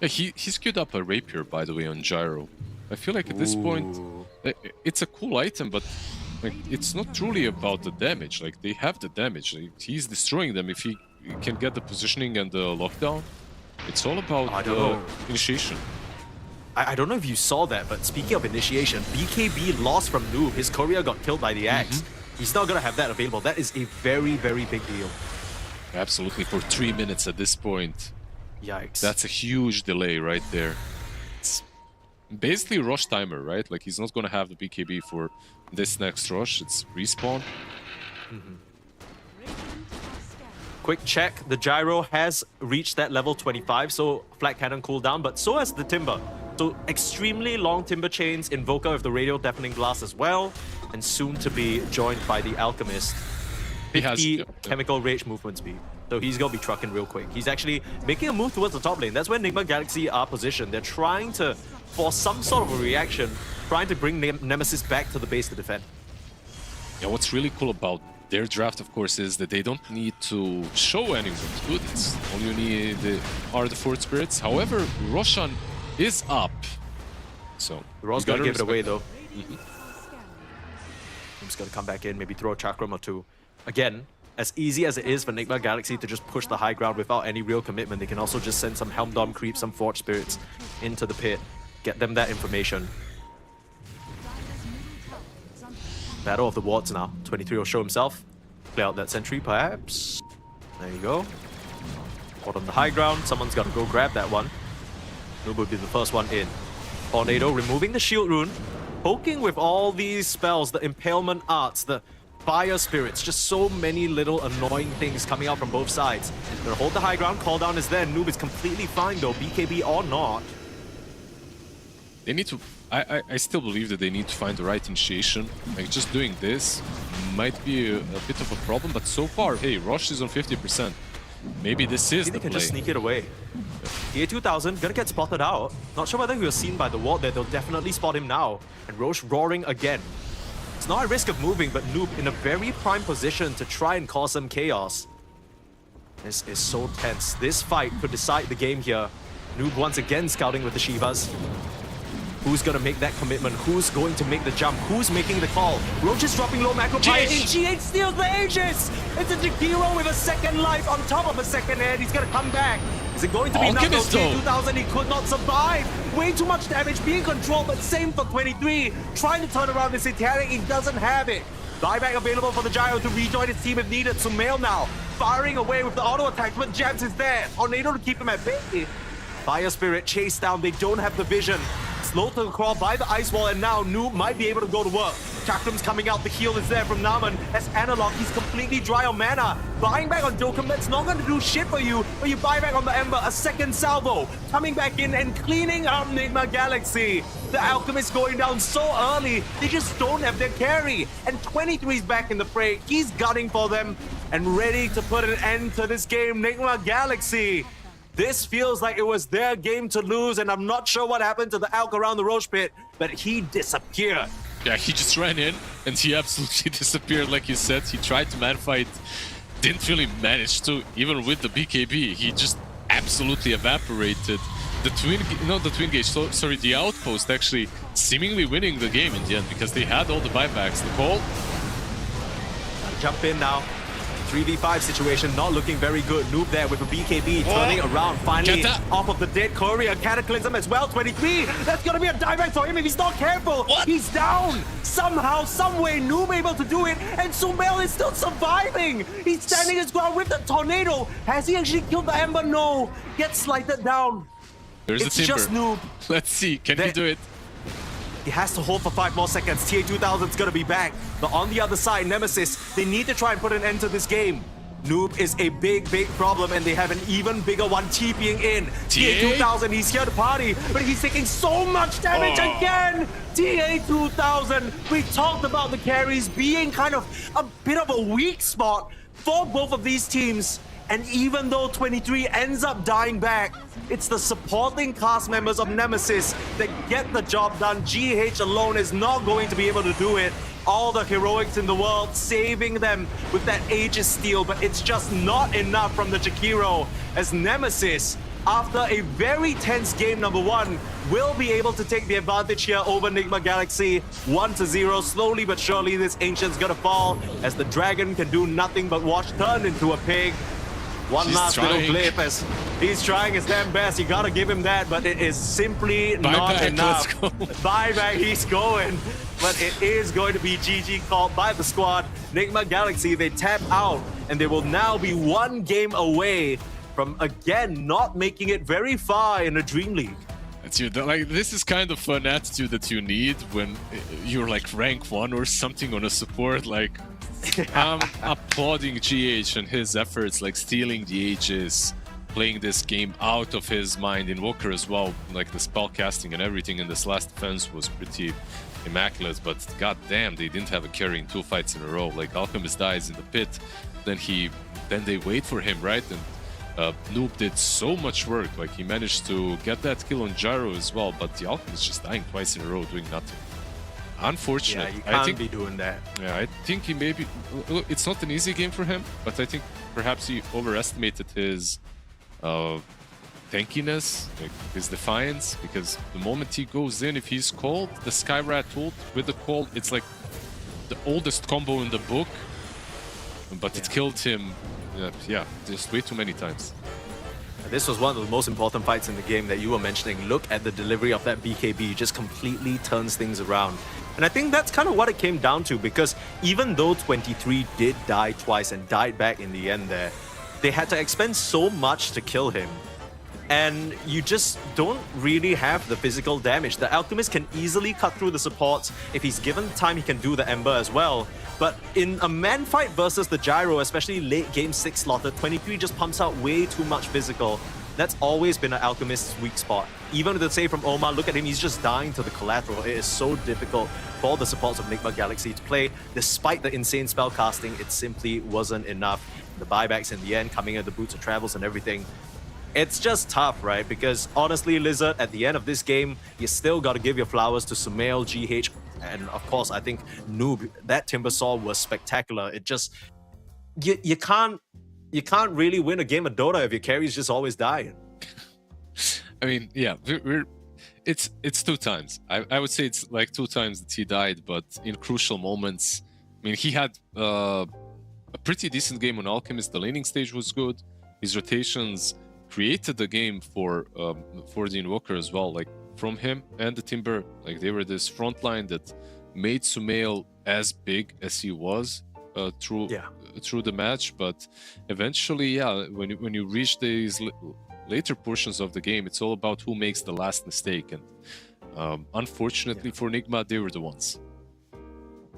Yeah, he's queued up a rapier, by the way, on Gyro. I feel like at this point, it's a cool item, but like it's not truly about the damage. Like they have the damage. Like, he's destroying them if he can get the positioning and the lockdown. It's all about initiation. I don't know if you saw that, but speaking of initiation, BKB lost from Noob. His courier got killed by the axe. He's not going to have that available. That is a very, very big deal. Absolutely, for 3 minutes at this point. Yikes. That's a huge delay right there. It's basically rush timer, right? Like he's not going to have the BKB for this next rush. It's respawn. Quick check, the Gyro has reached that level 25, so flat cannon cooldown, but so has the Timber. So extremely long Timber chains, Invoker with the radio deafening blast as well, and soon to be joined by the Alchemist. 50 chemical rage movement speed. So he's gonna be trucking real quick. He's actually making a move towards the top lane. That's where Nigma Galaxy are positioned. They're trying to force some sort of a reaction, trying to bring Nemesis back to the base to defend. Yeah, what's really cool about their draft, of course, is that they don't need to show anyone's goodness. All you need are the Fort Spirits. However, Roshan is up. So, Ro's gonna give it away though. I'm just gonna come back in, maybe throw a Chakram or two. Again, as easy as it is for Nigma Galaxy to just push the high ground without any real commitment, they can also just send some Helm Dom creep, some Forge Spirits into the pit, get them that information. Battle of the wards now. 23 will show himself. Play out that sentry, perhaps. There you go. Ward on the high ground. Someone's got to go grab that one. Noob will be the first one in. Tornado removing the shield rune. Poking with all these spells, the impalement arts, the fire spirits. Just so many little annoying things coming out from both sides. They'll hold the high ground. Call down is there. Noob is completely fine though, BKB or not. They need to... I still believe that they need to find the right initiation. Like, just doing this might be a bit of a problem, but so far, hey, Rosh is on 50%. Maybe this is the play. They can just sneak it away. EA2000 gonna get spotted out. Not sure whether he was seen by the ward there. They'll definitely spot him now. And Rosh roaring again. It's not a risk of moving, but Noob in a very prime position to try and cause some chaos. This is so tense. This fight could decide the game here. Noob once again scouting with the Shivas. Who's gonna make that commitment? Who's going to make the jump? Who's making the call? Roach is dropping low macro fire. GH steals the Aegis! It's a Jakiro with a second life on top of a second head. He's gonna come back. Is it going to be enough? 2000, he could not survive. Way too much damage being controlled, but same for 23. Trying to turn around this Italian, he doesn't have it. Buyback available for the Gyro to rejoin his team if needed. Sumail now firing away with the auto attack, but Jabs is there. Tornado to keep him at bay. Fire Spirit chased down. They don't have the vision. Slow to the crawl by the ice wall, and now Noob might be able to go to work. Chakram's coming out, the heal is there from Naman. As Analog, he's completely dry on mana. Buying back on Dokkan, that's not going to do shit for you, but you buy back on the Ember, a second salvo. Coming back in and cleaning up Nigma Galaxy. The Alchemist going down so early, they just don't have their carry. And 23's back in the fray, he's gunning for them and ready to put an end to this game, Nigma Galaxy. This feels like it was their game to lose, and I'm not sure what happened to the Alk around the Roche pit, but he disappeared. Yeah, he just ran in, and he absolutely disappeared, like you said. He tried to man fight, didn't really manage to, even with the BKB. He just absolutely evaporated. The Outpost actually seemingly winning the game in the end, because they had all the buybacks. The call. Gotta jump in now. 3v5 situation, not looking very good. Noob there with a BKB turning around, finally off of the dead courier. Cataclysm as well, 23. That's gonna be a dieback for him if he's not careful. He's down. Somehow, someway, Noob able to do it, and Sumail is still surviving. He's standing his ground with the Tornado. Has he actually killed the Ember? No. Gets slighted down. There's it's the Timber. Just Noob. Let's see, can he do it? He has to hold for 5 more seconds. TA2000's gonna be back. But on the other side, Nemesis, they need to try and put an end to this game. Noob is a big, big problem, and they have an even bigger one TPing in. TA2000, he's here to party, but he's taking so much damage again! TA2000, we talked about the carries being kind of a bit of a weak spot for both of these teams. And even though 23 ends up dying back, it's the supporting cast members of Nemesis that get the job done. GH alone is not going to be able to do it. All the heroics in the world saving them with that Aegis steal, but it's just not enough from the Jakiro, as Nemesis, after a very tense game number 1, will be able to take the advantage here over Nigma Galaxy. 1-0, slowly but surely this Ancient's gonna fall, as the dragon can do nothing but watch turn into a pig. One last little blip as he's trying his damn best. You gotta give him that, but it is simply not enough. Buyback, he's going. But it is going to be GG called by the squad. Nigma Galaxy, they tap out, and they will now be 1 game away from, again, not making it very far in a Dream League. Like, this is kind of an attitude that you need when you're like rank 1 or something on a support. Like, I'm applauding GH and his efforts, like stealing the Aegis, playing this game out of his mind. Invoker as well, like the spell casting and everything in this last defense was pretty immaculate, but goddamn, they didn't have a carry in 2 fights in a row. Like, Alchemist dies in the pit, then they wait for him, right? And Noob did so much work. Like, he managed to get that kill on Gyro as well, but the Alchemist just dying twice in a row, doing nothing. Unfortunate. Yeah, you can't be doing that. Yeah, I think he maybe... It's not an easy game for him, but I think perhaps he overestimated his tankiness, like his defiance, because the moment he goes in, if he's called, the Skyrat ult with the call, it's like the oldest combo in the book, but it killed him, just way too many times. This was one of the most important fights in the game that you were mentioning. Look at the delivery of that BKB, just completely turns things around. And I think that's kind of what it came down to, because even though 23 did die twice and died back in the end there, they had to expend so much to kill him. And you just don't really have the physical damage. The Alchemist can easily cut through the supports. If he's given time, he can do the Ember as well. But in a man fight versus the Gyro, especially late game 6 slotted, 23 just pumps out way too much physical. That's always been an Alchemist's weak spot. Even with the save from Omar, look at him, he's just dying to the collateral. It is so difficult for the supports of Nigma Galaxy to play. Despite the insane spell casting, it simply wasn't enough. The buybacks in the end, coming at the boots of travels and everything. It's just tough, right? Because honestly, Lizard, at the end of this game, you still got to give your flowers to Sumail, GH, and of course, I think Noob. That Timbersaw was spectacular. It just... You can't really win a game of Dota if your carry's just always dying. I mean, yeah, it's 2 times. I would say it's like 2 times that he died, but in crucial moments. I mean, he had a pretty decent game on Alchemist. The laning stage was good. His rotations created the game for the Invoker as well. Like, from him and the Timber, like, they were this front line that made Sumail as big as he was through the match. But eventually, when you reach these later portions of the game, it's all about who makes the last mistake. And unfortunately for Nigma, they were the ones.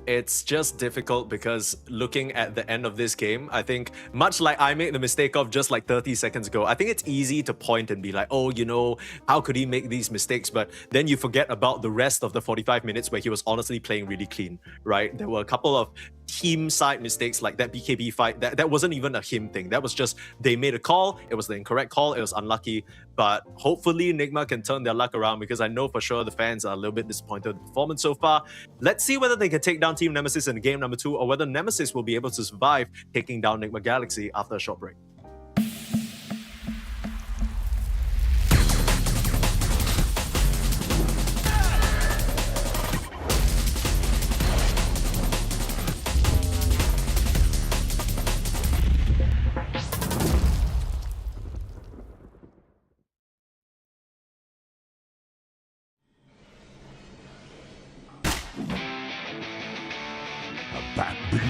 It's just difficult because looking at the end of this game, I think, much like I made the mistake of just like 30 seconds ago, I think it's easy to point and be like, oh, you know, how could he make these mistakes? But then you forget about the rest of the 45 minutes where he was honestly playing really clean, right? There were a couple of team side mistakes like that BKB fight. That wasn't even a him thing. That was just, they made a call, it was the incorrect call, it was unlucky. But hopefully Nigma can turn their luck around, because I know for sure the fans are a little bit disappointed with the performance so far. Let's see whether they can take down Team Nemesis in game number 2, or whether Nemesis will be able to survive taking down Nigma Galaxy after a short break.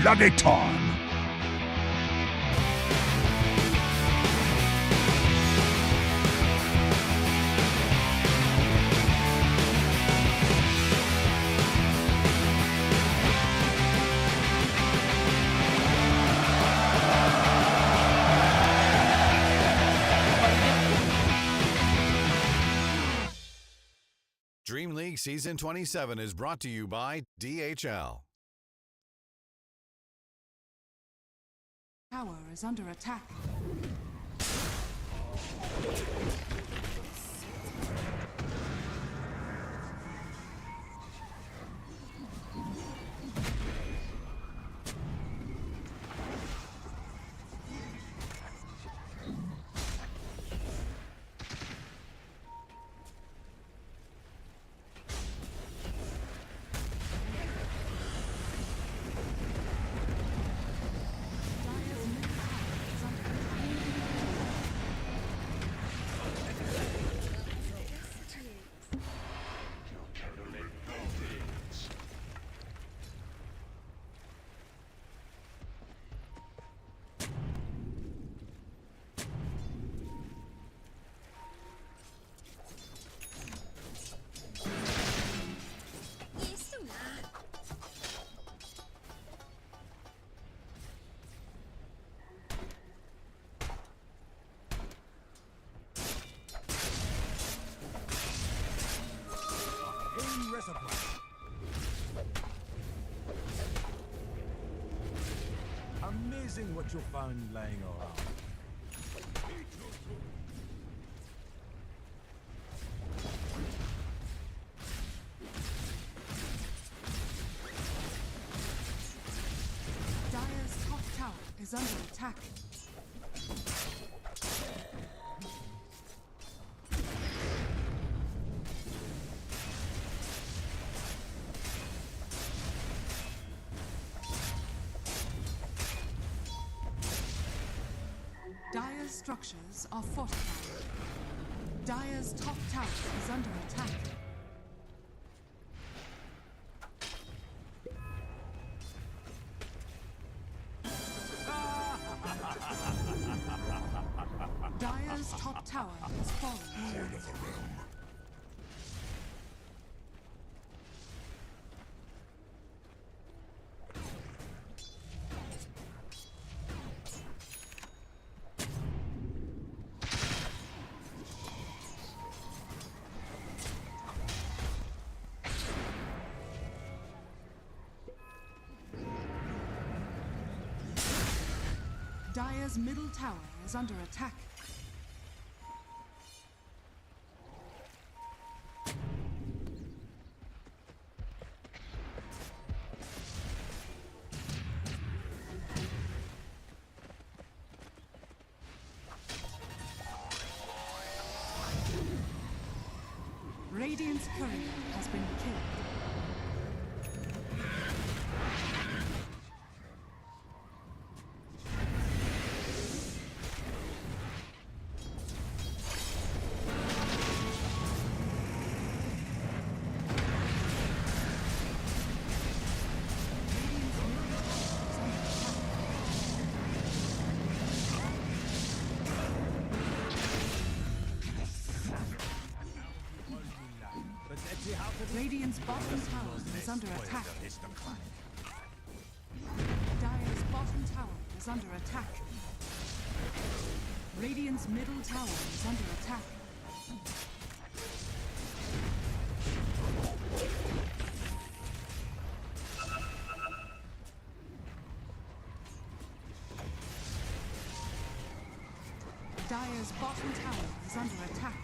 Bloody time! DreamLeague Season 27 is brought to you by DHL. Tower is under attack. Amazing what you'll find laying around. Dire's top tower is under attack. Dire's structures are fortified. Dire's top tower is under attack. Dire's top tower has fallen. Dire's middle tower is under attack. Radiant's courier has been killed. Radiant's bottom tower is under attack. Dire's bottom tower is under attack. Radiant's middle tower is under attack. Dire's bottom tower is under attack.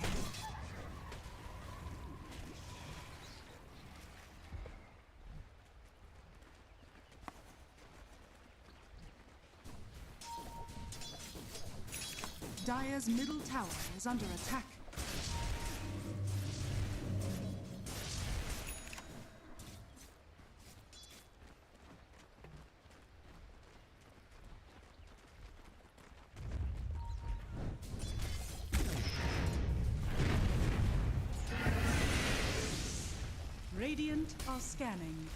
Dire's middle tower is under attack. Radiant are scanning.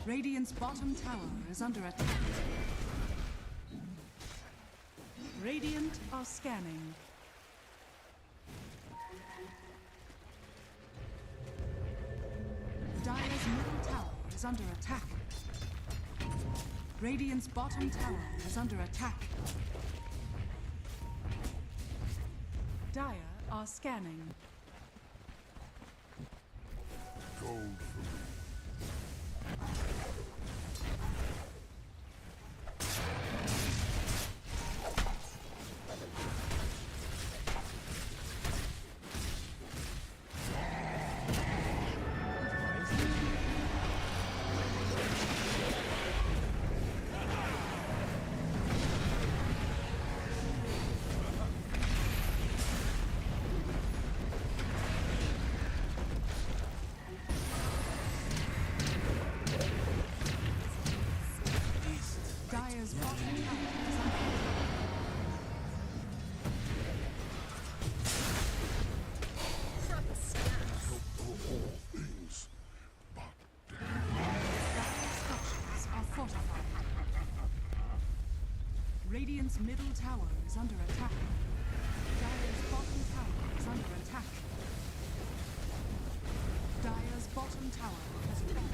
Radiant's bottom tower is under attack. Radiant are scanning. Dire's middle tower is under attack. Radiant's bottom tower is under attack. Dire are scanning. Gold for me. Dire's bottom tower is under Dire's structures are fortified. Radiant's middle tower is under attack. Dire's bottom tower is under attack. Dire's bottom tower has fallen.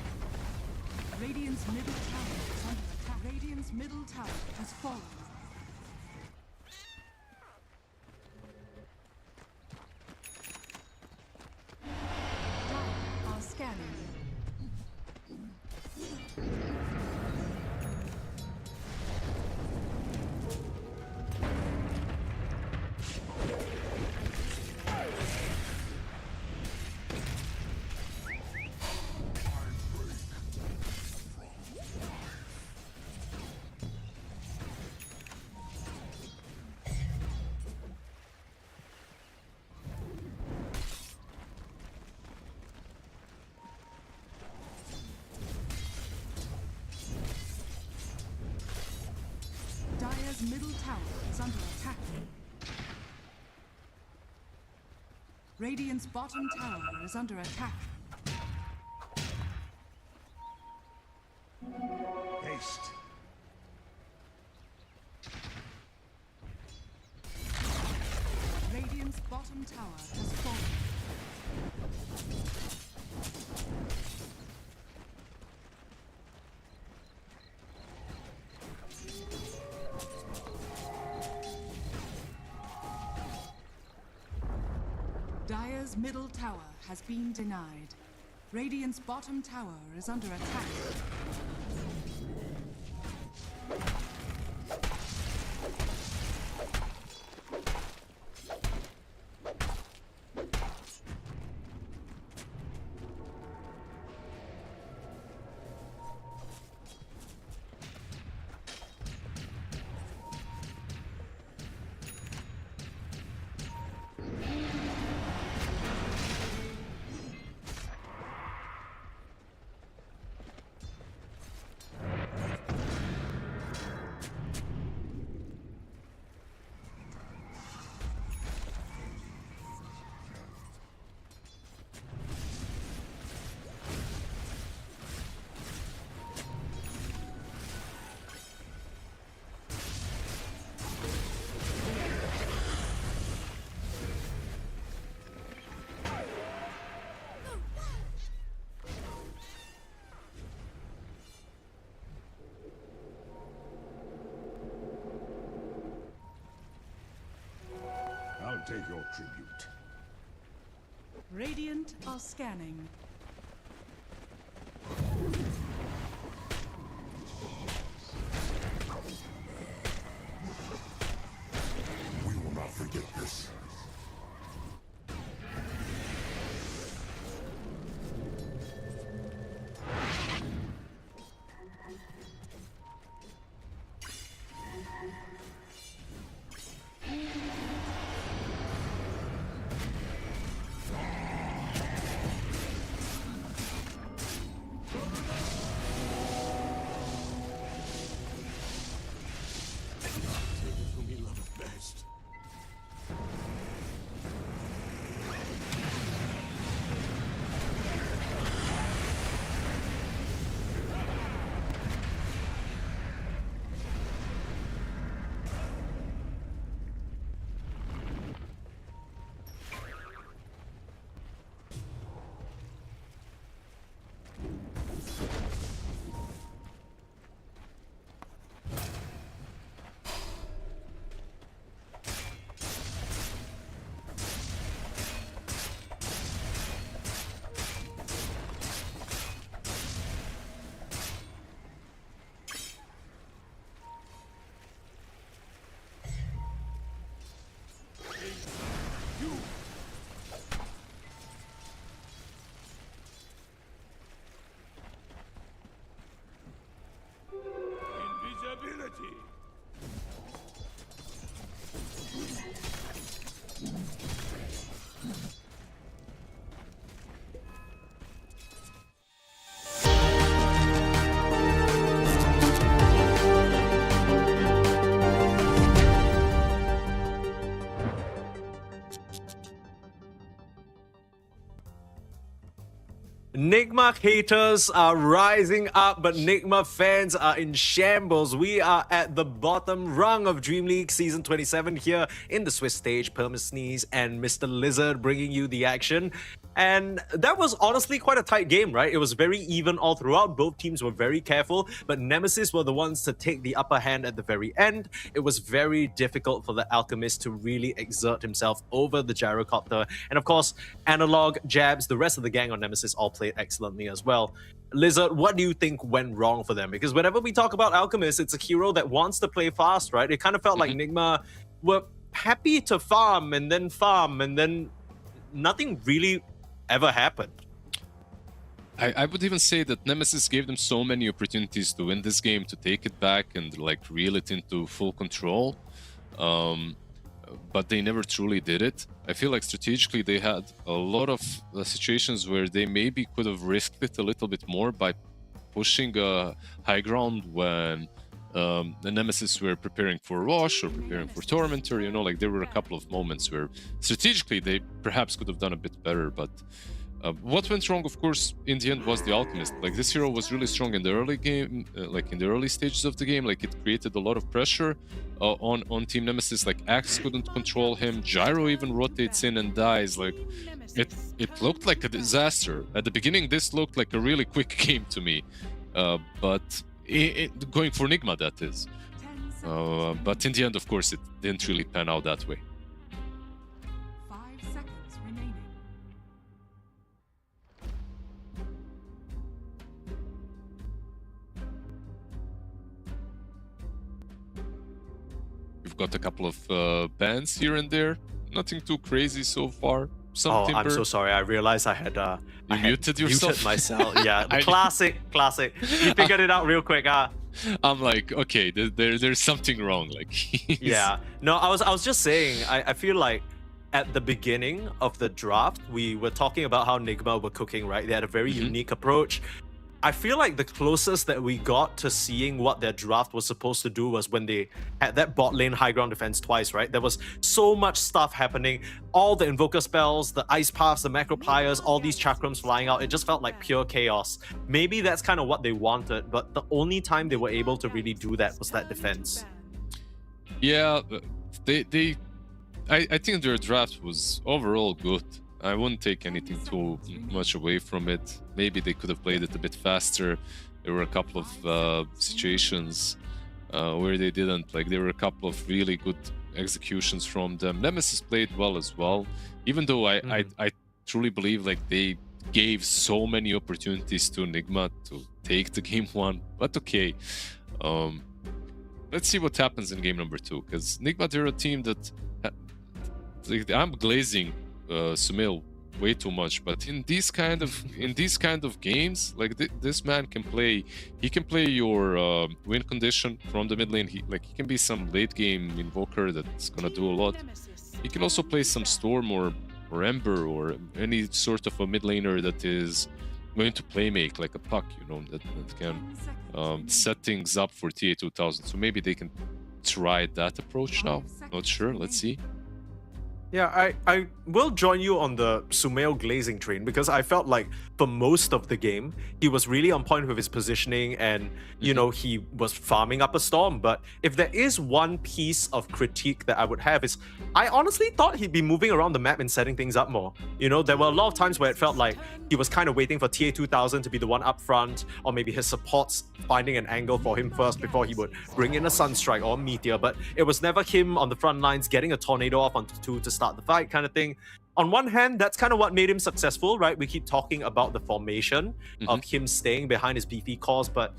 Radiant's middle tower is under attack. Radiant's middle tower has fallen. Dire are scanning. Dire's middle tower is under attack. Radiant's bottom tower is under attack. Haste. Radiant's bottom tower has fallen. Dire's middle tower has been denied. Radiant's bottom tower is under attack. I'll take your tribute. Radiant are scanning. We will not forget this. Nigma haters are rising up, but Nigma fans are in shambles. We are at the bottom rung of Dream League Season 27 here in the Swiss stage. Permasneeze and Mr. Lizard bringing you the action. And that was honestly quite a tight game, right? It was very even all throughout. Both teams were very careful, but Nemesis were the ones to take the upper hand at the very end. It was very difficult for the Alchemist to really exert himself over the Gyrocopter. And of course, Analog, Jabs, the rest of the gang on Nemesis all played excellently as well. Lizard, what do you think went wrong for them? Because whenever we talk about Alchemist, it's a hero that wants to play fast, right? It kind of felt like Nigma were happy to farm, and then nothing really ever happened. I would even say that Nemesis gave them so many opportunities to win this game, to take it back and like reel it into full control, but they never truly did it. I feel like strategically they had a lot of situations where they maybe could have risked it a little bit more by pushing high ground when the Nemesis were preparing for Rosh or preparing for Tormentor. You know, like there were a couple of moments where strategically they perhaps could have done a bit better, but what went wrong, of course, in the end was the Alchemist. Like this hero was really strong in the early game, like in the early stages of the game. Like it created a lot of pressure on Team Nemesis. Like Axe couldn't control him. Gyro even rotates in and dies. Like it looked like a disaster at the beginning. This looked like a really quick game to me, but going for Nigma, that is. But in the end, of course, it didn't really pan out that way. 5 seconds remaining. We've got a couple of bans here and there. Nothing too crazy so far. Oh, I'm so sorry. I realized I had muted yourself. Muted myself. Yeah, classic. You figured it out real quick, huh? I'm like, okay, there's something wrong. Like, yeah. No, I was just saying. I feel like at the beginning of the draft, we were talking about how Nigma were cooking, right? They had a very unique approach. I feel like the closest that we got to seeing what their draft was supposed to do was when they had that bot lane high ground defense twice, right? There was so much stuff happening. All the invoker spells, the ice paths, the macro pliers, all these chakrams flying out. It just felt like pure chaos. Maybe that's kind of what they wanted, but the only time they were able to really do that was that defense. Yeah, I think their draft was overall good. I wouldn't take anything too much away from it. Maybe they could have played it a bit faster. There were a couple of situations where they didn't. Like there were a couple of really good executions from them. Nemesis played well as well, even though I truly believe like they gave so many opportunities to Nigma to take the game one. But okay, let's see what happens in game number 2, because Nigma, they're a team that I'm glazing Sumail way too much, but in these kind of games, like this man can play. He can play your win condition from the mid lane. He can be some late game invoker that's gonna do a lot. He can also play some Storm or Ember or any sort of a mid laner that is going to play make like a puck, you know, that can set things up for TA2000. So maybe they can try that approach now. Not sure. Let's see. Yeah, I will join you on the Sumail glazing train, because I felt like for most of the game, he was really on point with his positioning and, you know, he was farming up a storm. But if there is one piece of critique that I would have is, I honestly thought he'd be moving around the map and setting things up more. You know, there were a lot of times where it felt like he was kind of waiting for TA2000 to be the one up front, or maybe his supports finding an angle for him first before he would bring in a Sunstrike or a Meteor. But it was never him on the front lines getting a Tornado off onto 2 to start the fight kind of thing. On one hand, that's kind of what made him successful, right? We keep talking about the formation of him staying behind his beefy cores, but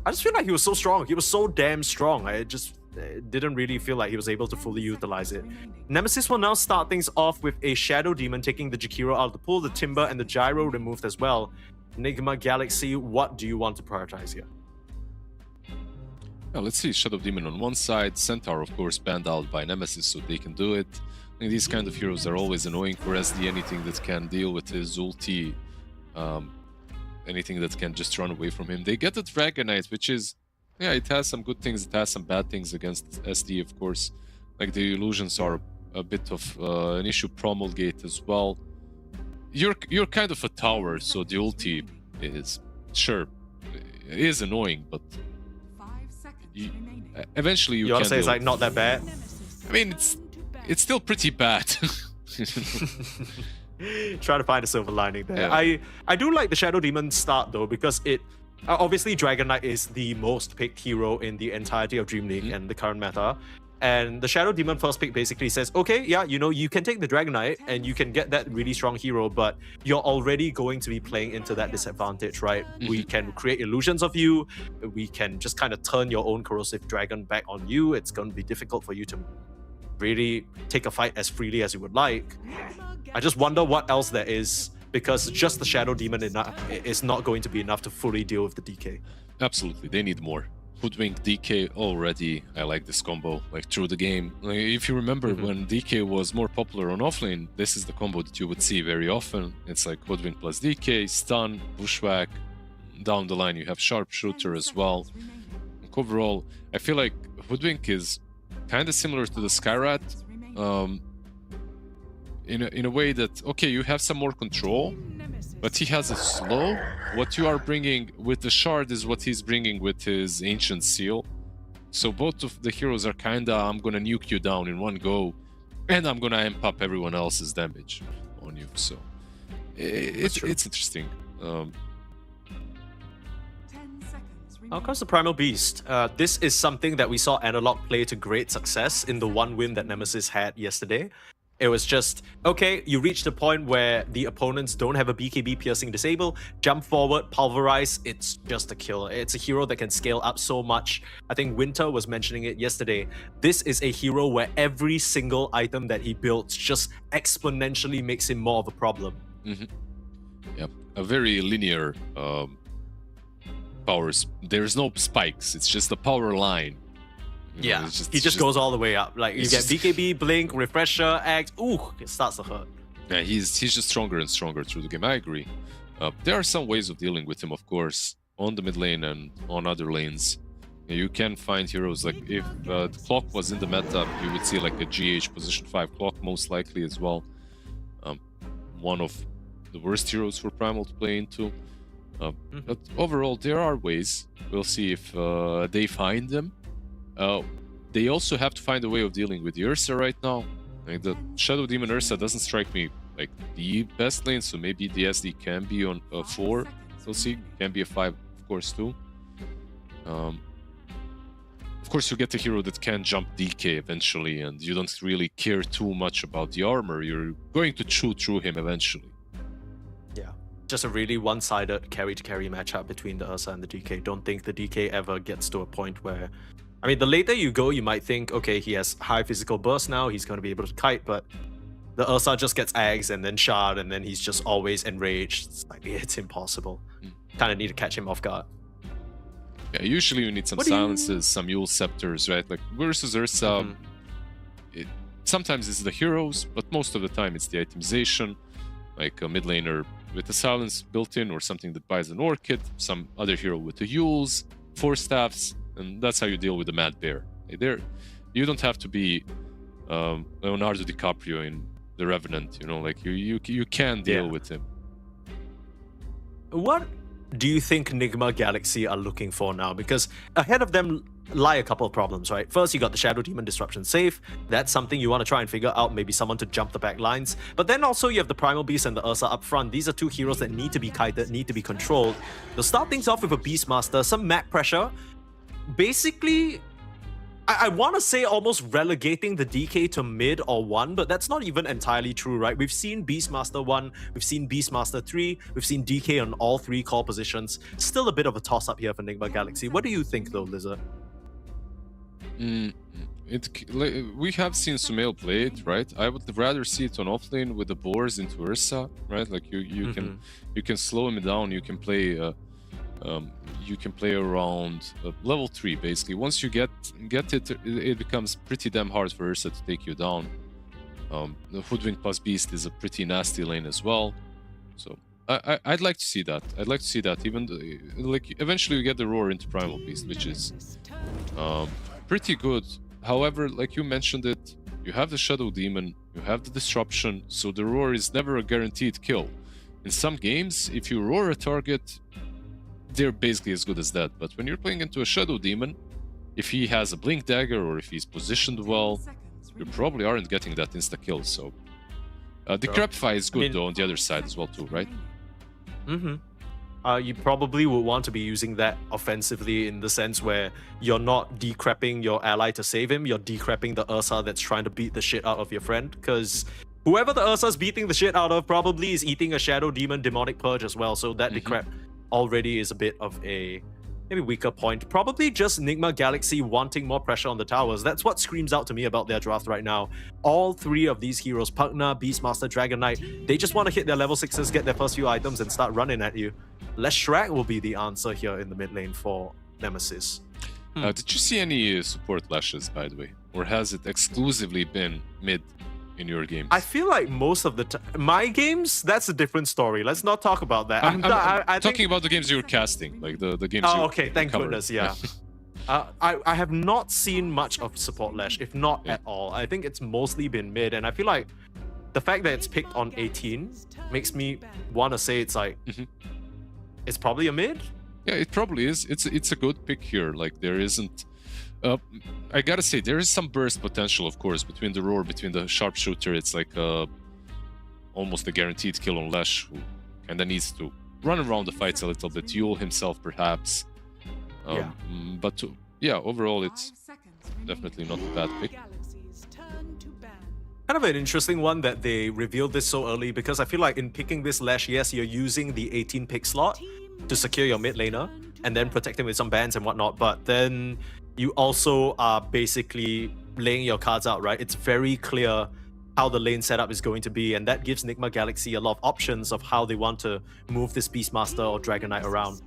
I just feel like he was so strong. He was so damn strong. I just didn't really feel like he was able to fully utilize it. Nemesis will now start things off with a Shadow Demon taking the Jakiro out of the pool, the Timber and the Gyro removed as well. Nigma Galaxy, what do you want to prioritize here? Let's see. Shadow Demon on one side, Centaur of course banned out by Nemesis, so they can do it. I think these kind of heroes are always annoying for SD. Anything that can deal with his ulti, anything that can just run away from him. They get the Dragonite, which is, yeah, it has some good things, it has some bad things against SD, of course. Like the illusions are a bit of an issue. Promulgate as well. you're kind of a tower, so the ulti is is annoying, but eventually you You want can to say it's deal like not that bad? I mean, it's still pretty bad. Try to find a silver lining there. Yeah. I do like the Shadow Demon start though, because it obviously Dragon Knight is the most picked hero in the entirety of Dream League and the current meta. And the Shadow Demon first pick basically says, okay, yeah, you know, you can take the Dragon Knight and you can get that really strong hero, but you're already going to be playing into that disadvantage, right? We can create illusions of you. We can just kind of turn your own Corrosive Dragon back on you. It's going to be difficult for you to really take a fight as freely as you would like. I just wonder what else there is, because just the Shadow Demon is not going to be enough to fully deal with the DK. Absolutely, they need more. Hoodwink DK already, I like this combo, like through the game. Like, if you remember when DK was more popular on offlane, this is the combo that you would see very often. It's like Hoodwink plus DK, stun, bushwhack. Down the line you have sharpshooter as well. Like, overall, I feel like Hoodwink is kind of similar to the Skyrat, in a way that, okay, you have some more control, but he has a slow. What you are bringing with the shard is what he's bringing with his ancient seal. So both of the heroes are kinda, I'm gonna nuke you down in one go, and I'm gonna amp up everyone else's damage on you. So it's interesting. Now comes the Primal Beast. This is something that we saw Analog play to great success in the one win that Nemesis had yesterday. It was just, okay, you reach the point where the opponents don't have a BKB piercing disable, jump forward, pulverize, it's just a killer. It's a hero that can scale up so much. I think Winter was mentioning it yesterday. This is a hero where every single item that he builds just exponentially makes him more of a problem. Yep, a very linear powers. There's no spikes, it's just a power line. You know, he just goes all the way up. Like, you get BKB, Blink, Refresher, Axe, ooh, it starts to hurt. Yeah, he's just stronger and stronger through the game, I agree. There are some ways of dealing with him, of course, on the mid lane and on other lanes. You can find heroes, like if the Clock was in the meta, you would see like a GH position 5 Clock, most likely as well. One of the worst heroes for Primal to play into. But overall, there are ways. We'll see if they find them. They also have to find a way of dealing with the Ursa right now. Like, the Shadow Demon Ursa doesn't strike me like the best lane, so maybe the SD can be on a 4. We'll see. Can be a 5, of course, too. Of course, you get a hero that can jump DK eventually, and you don't really care too much about the armor. You're going to chew through him eventually. Yeah. Just a really one-sided carry-to-carry matchup between the Ursa and the DK. Don't think the DK ever gets to a point where... I mean, the later you go, you might think, okay, he has high physical burst now, he's going to be able to kite, but the Ursa just gets Ags and then Shard, and then he's just always enraged. It's like, it's impossible. Kind of need to catch him off guard. Yeah, usually you need some silences, some Yule Scepters, right? Like, versus Ursa, sometimes it's the heroes, but most of the time it's the itemization, like a mid laner with a silence built in, or something that buys an Orchid, some other hero with the Yules, 4 staffs, and that's how you deal with the Mad Bear. You don't have to be Leonardo DiCaprio in The Revenant, you know, like you can deal with him. What do you think Nigma Galaxy are looking for now? Because ahead of them lie a couple of problems, right? First, you got the Shadow Demon Disruption safe. That's something you want to try and figure out, maybe someone to jump the back lines. But then also you have the Primal Beast and the Ursa up front. These are 2 heroes that need to be kited, need to be controlled. They'll start things off with a Beastmaster, some map pressure. Basically, I want to say almost relegating the DK to mid or 1, but that's not even entirely true, right? We've seen Beastmaster 1, we've seen Beastmaster 3, we've seen DK on all 3 core positions. Still a bit of a toss-up here for Nigma Galaxy. What do you think, though, Lizard? We have seen Sumail play it, right? I would rather see it on offlane with the boars into Ursa, right? Like you can slow him down. You can play around level 3 basically. Once you get it, it becomes pretty damn hard for Ursa to take you down. The Hoodwink plus Beast is a pretty nasty lane as well. So I'd like to see that. I'd like to see that. Even like eventually you get the Roar into Primal Beast, which is pretty good. However, like you mentioned it, you have the Shadow Demon, you have the Disruption, so the Roar is never a guaranteed kill. in some games, if you roar a target, they're basically as good as that. But when you're playing into a Shadow Demon, if he has a Blink Dagger or if he's positioned well, you probably aren't getting that insta-kill. So the Crapify is good though on the other side as well too, right? Mm-hmm. You probably would want to be using that offensively in the sense where you're not decrepping your ally to save him, you're decrepping the Ursa that's trying to beat the shit out of your friend, because whoever the Ursa's beating the shit out of probably is eating a Shadow Demon Demonic Purge as well, so that decrep already is a bit of a maybe weaker point. Probably just Nigma Galaxy wanting more pressure on the towers. That's what screams out to me about their draft right now. All three of these heroes, Pugna, Beastmaster, Dragon Knight, they just want to hit their level 6s, get their first few items, and start running at you. Less Shrek will be the answer here in the mid lane for Nemesis. Did you see any support lashes, by the way? Or has it exclusively been mid in your games? I feel like most of the time, my games, that's a different story. Let's not talk about that. I'm I talking think... about the games you were casting, like the games you okay, thank covered. goodness, yeah. I have not seen much of support lash, if not at all. I think it's mostly been mid, and I feel like the fact that it's picked on 18 makes me want to say it's like, it's probably a mid? Yeah, it probably is. It's a good pick here. Like, there isn't... I gotta say, there is some burst potential, of course, between the roar, between the sharpshooter. It's like almost a guaranteed kill on Lash, who kinda needs to run around the fights a little bit, Yule himself perhaps. But yeah, overall it's definitely not a bad pick. Kind of an interesting one that they revealed this so early, because I feel like in picking this Lash, yes, you're using the 18 pick slot to secure your mid laner and then protect him with some bans and whatnot, but then you also are basically laying your cards out, right? It's very clear how the lane setup is going to be, and that gives Nigma Galaxy a lot of options of how they want to move this Beastmaster or Dragon Knight around.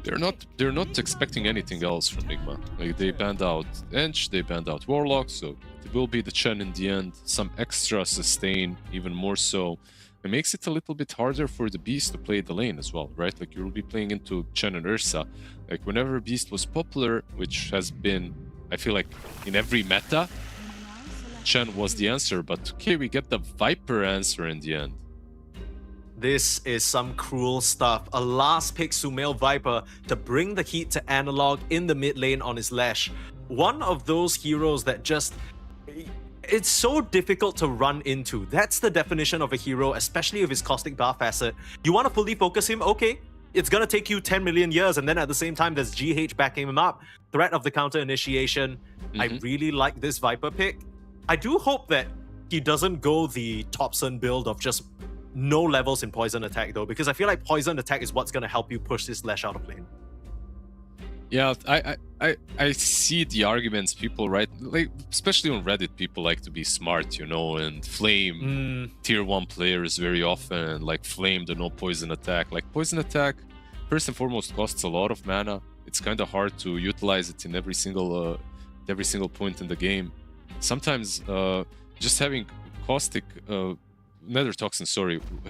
They're not expecting anything else from Nigma. Like, they banned out Ench, they banned out Warlock, so it will be the Chen in the end. Some extra sustain, even more so. It makes it a little bit harder for the Beast to play the lane as well, right? Like, you'll be playing into Chen and Ursa. Like, whenever Beast was popular, which has been, I feel like, in every meta, Chen was the answer, but okay, we get the Viper answer in the end. This is some cruel stuff. A last pick Sumail Viper to bring the heat to Analog in the mid lane on his Lash. One of those heroes that just... it's so difficult to run into. That's the definition of a hero, especially with his Caustic Bar facet. You want to fully focus him? Okay. It's gonna take you 10 million years, and then at the same time, there's GH backing him up. Threat of the counter initiation. I really like this Viper pick. I do hope that he doesn't go the Thompson build of just no levels in poison attack though, because I feel like poison attack is what's gonna help you push this Lash out of lane. Yeah, I see the arguments people write, like, especially on Reddit, people like to be smart, you know, and flame tier 1 players very often, like flame the no poison attack. Like, poison attack, first and foremost, costs a lot of mana. It's kind of hard to utilize it in every single point in the game. Sometimes just having caustic nether toxin,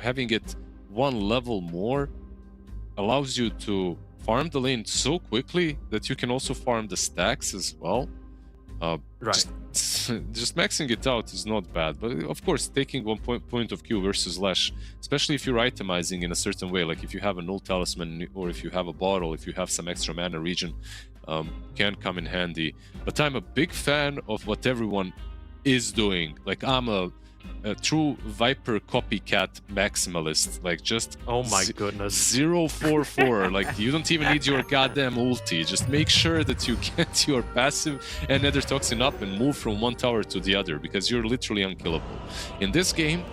having it one level more allows you to farm the lane so quickly that you can also farm the stacks as well. Right. Just maxing it out is not bad, but of course, taking one point of Q versus Lash, especially if you're itemizing in a certain way, like if you have a null talisman or if you have a bottle, if you have some extra mana regen, can come in handy. But I'm a big fan of what everyone is doing. Like, I'm a true Viper copycat maximalist. Like, just oh my goodness, 0-4-4. Like, you don't even need your goddamn ulti. Just make sure that you get your passive and Nether Toxin up and move from one tower to the other, because you're literally unkillable. In this game,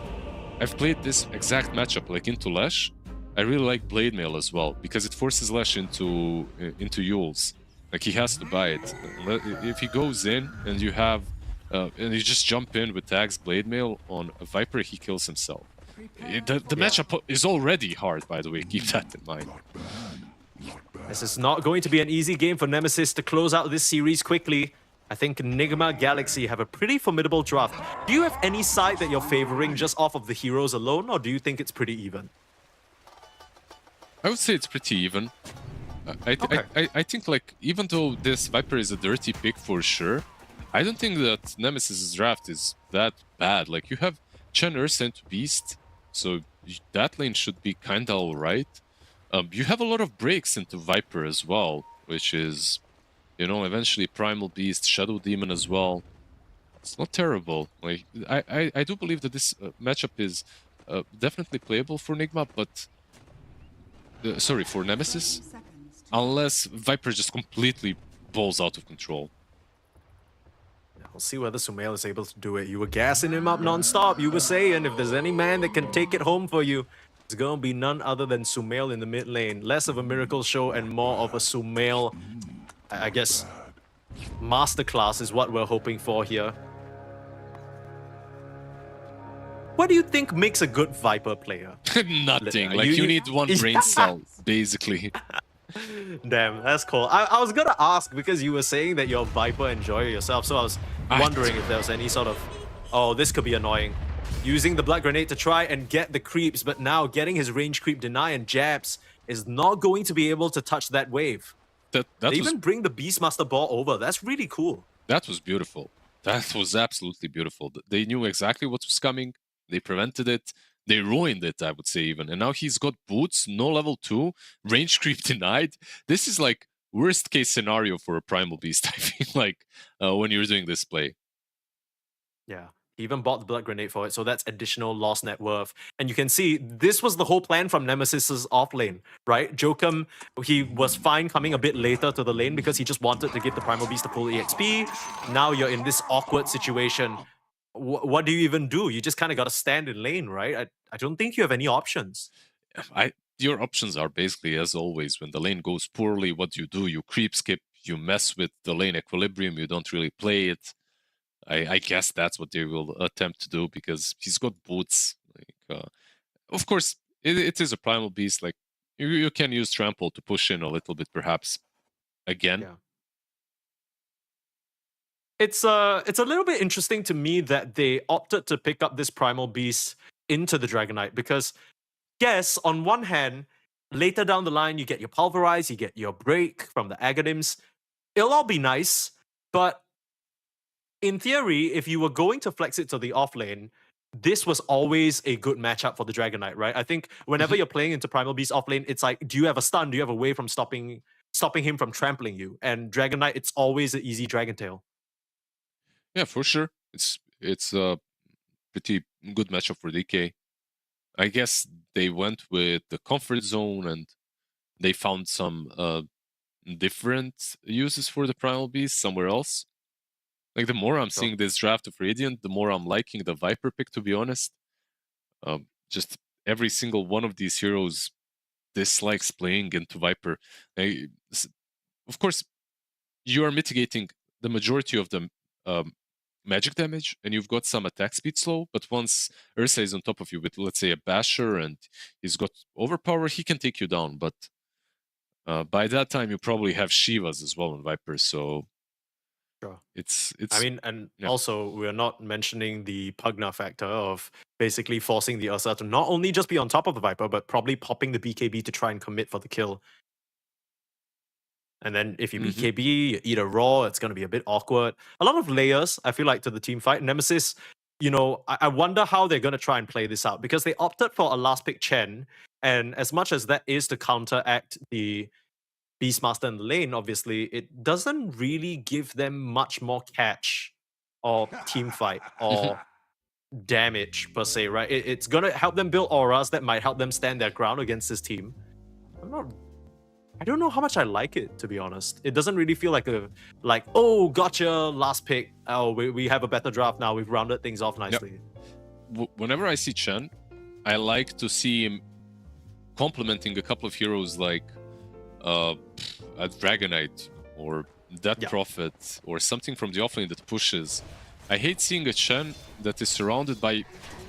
I've played this exact matchup, like into Lash. I really like Blade Mail as well, because it forces Lash into Yules. Like, he has to buy it. If he goes in and you have and you just jump in with Tag's Blade Mail on a Viper, he kills himself. The matchup is already hard, by the way, keep that in mind. This is not going to be an easy game for Nemesis to close out this series quickly. I think Nigma Galaxy have a pretty formidable draft. Do you have any side that you're favoring just off of the heroes alone, or do you think it's pretty even? I would say it's pretty even. I think, like, even though this Viper is a dirty pick for sure, I don't think that Nemesis' draft is that bad. Like, you have Chen Ursa into Beast, so that lane should be kinda alright. You have a lot of breaks into Viper as well, which is, you know, eventually Primal Beast, Shadow Demon as well. It's not terrible. Like I do believe that this matchup is definitely playable for Nigma, but sorry, for Nemesis, unless Viper just completely balls out of control. We'll see whether Sumail is able to do it. You were gassing him up non-stop. You were saying if there's any man that can take it home for you, it's going to be none other than Sumail in the mid lane. Less of a miracle show and more of a Sumail, I guess, masterclass is what we're hoping for here. What do you think makes a good Viper player? Nothing. Like, you need one brain cell, basically. Damn, that's cool. I was gonna ask because you were saying that you're a Viper enjoyer yourself, so I was wondering if there was any sort of, oh, this could be annoying. Using the Blood Grenade to try and get the creeps, but now getting his range creep deny and jabs is not going to be able to touch that wave. They even bring the Beastmaster ball over. That's really cool. That was beautiful. That was absolutely beautiful. They knew exactly what was coming. They prevented it. They ruined it, I would say, even. And now he's got boots, no level 2, range creep denied. This is like worst case scenario for a Primal Beast, I feel like, when you're doing this play. Yeah, he even bought the Blood Grenade for it, so that's additional lost net worth. And you can see, this was the whole plan from Nemesis's off lane, right? Jokum, he was fine coming a bit later to the lane because he just wanted to give the Primal Beast a full EXP. Now you're in this awkward situation. What do you even do? You just kind of got to stand in lane, right? I don't think you have any options. Your options are basically, as always, when the lane goes poorly, what you do, you creep skip, you mess with the lane equilibrium, you don't really play it. I guess that's what they will attempt to do because he's got boots. Like, of course, it is a Primal Beast. Like, you can use Trample to push in a little bit, perhaps, again. Yeah. It's a little bit interesting to me that they opted to pick up this Primal Beast into the Dragonite because, yes, on one hand, later down the line, you get your Pulverize, you get your Break from the Aghanim's. It'll all be nice, but in theory, if you were going to flex it to the off lane, this was always a good matchup for the Dragonite, right? I think whenever you're playing into Primal Beast off lane, it's like, do you have a stun? Do you have a way from stopping him from trampling you? And Dragonite, it's always an easy Dragon Tail. Yeah, for sure. It's a pretty good matchup for DK. I guess they went with the comfort zone and they found some different uses for the Primal Beast somewhere else. Like, the more I'm seeing this draft of Radiant, the more I'm liking the Viper pick, to be honest. Just every single one of these heroes dislikes playing into Viper. Of course, you are mitigating the majority of the magic damage, and you've got some attack speed slow, but once Ursa is on top of you with, let's say, a Basher, and he's got overpower, he can take you down, but by that time, you probably have Shivas as well in Viper, so sure. It's I mean, and also, we're not mentioning the Pugna factor of basically forcing the Ursa to not only just be on top of the Viper, but probably popping the BKB to try and commit for the kill. And then if you BKB, you eat a raw, it's going to be a bit awkward. A lot of layers, I feel like, to the team fight. Nemesis, you know, I wonder how they're going to try and play this out because they opted for a last pick Chen. And as much as that is to counteract the Beastmaster in the lane, obviously, it doesn't really give them much more catch or team fight or damage per se, right? It's going to help them build auras that might help them stand their ground against this team. I don't know how much I like it, to be honest. It doesn't really feel like oh, gotcha, last pick. Oh, we have a better draft now. We've rounded things off nicely. Yep. Whenever I see Chen, I like to see him complementing a couple of heroes like a Dragonite or Death Prophet or something from the offlane that pushes. I hate seeing a Chen that is surrounded by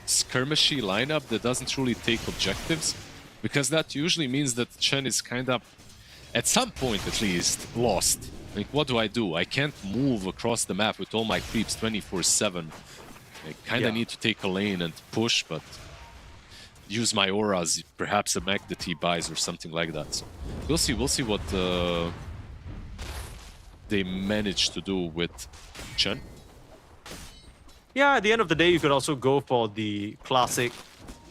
skirmishy lineup that doesn't truly take objectives, because that usually means that Chen is kind of, at some point at least, lost. Like, what do? I can't move across the map with all my creeps 24/7. I kind of need to take a lane and push, but use my auras, perhaps a mech that he buys or something like that. So we'll see what they manage to do with Chen. Yeah, at the end of the day, you could also go for the classic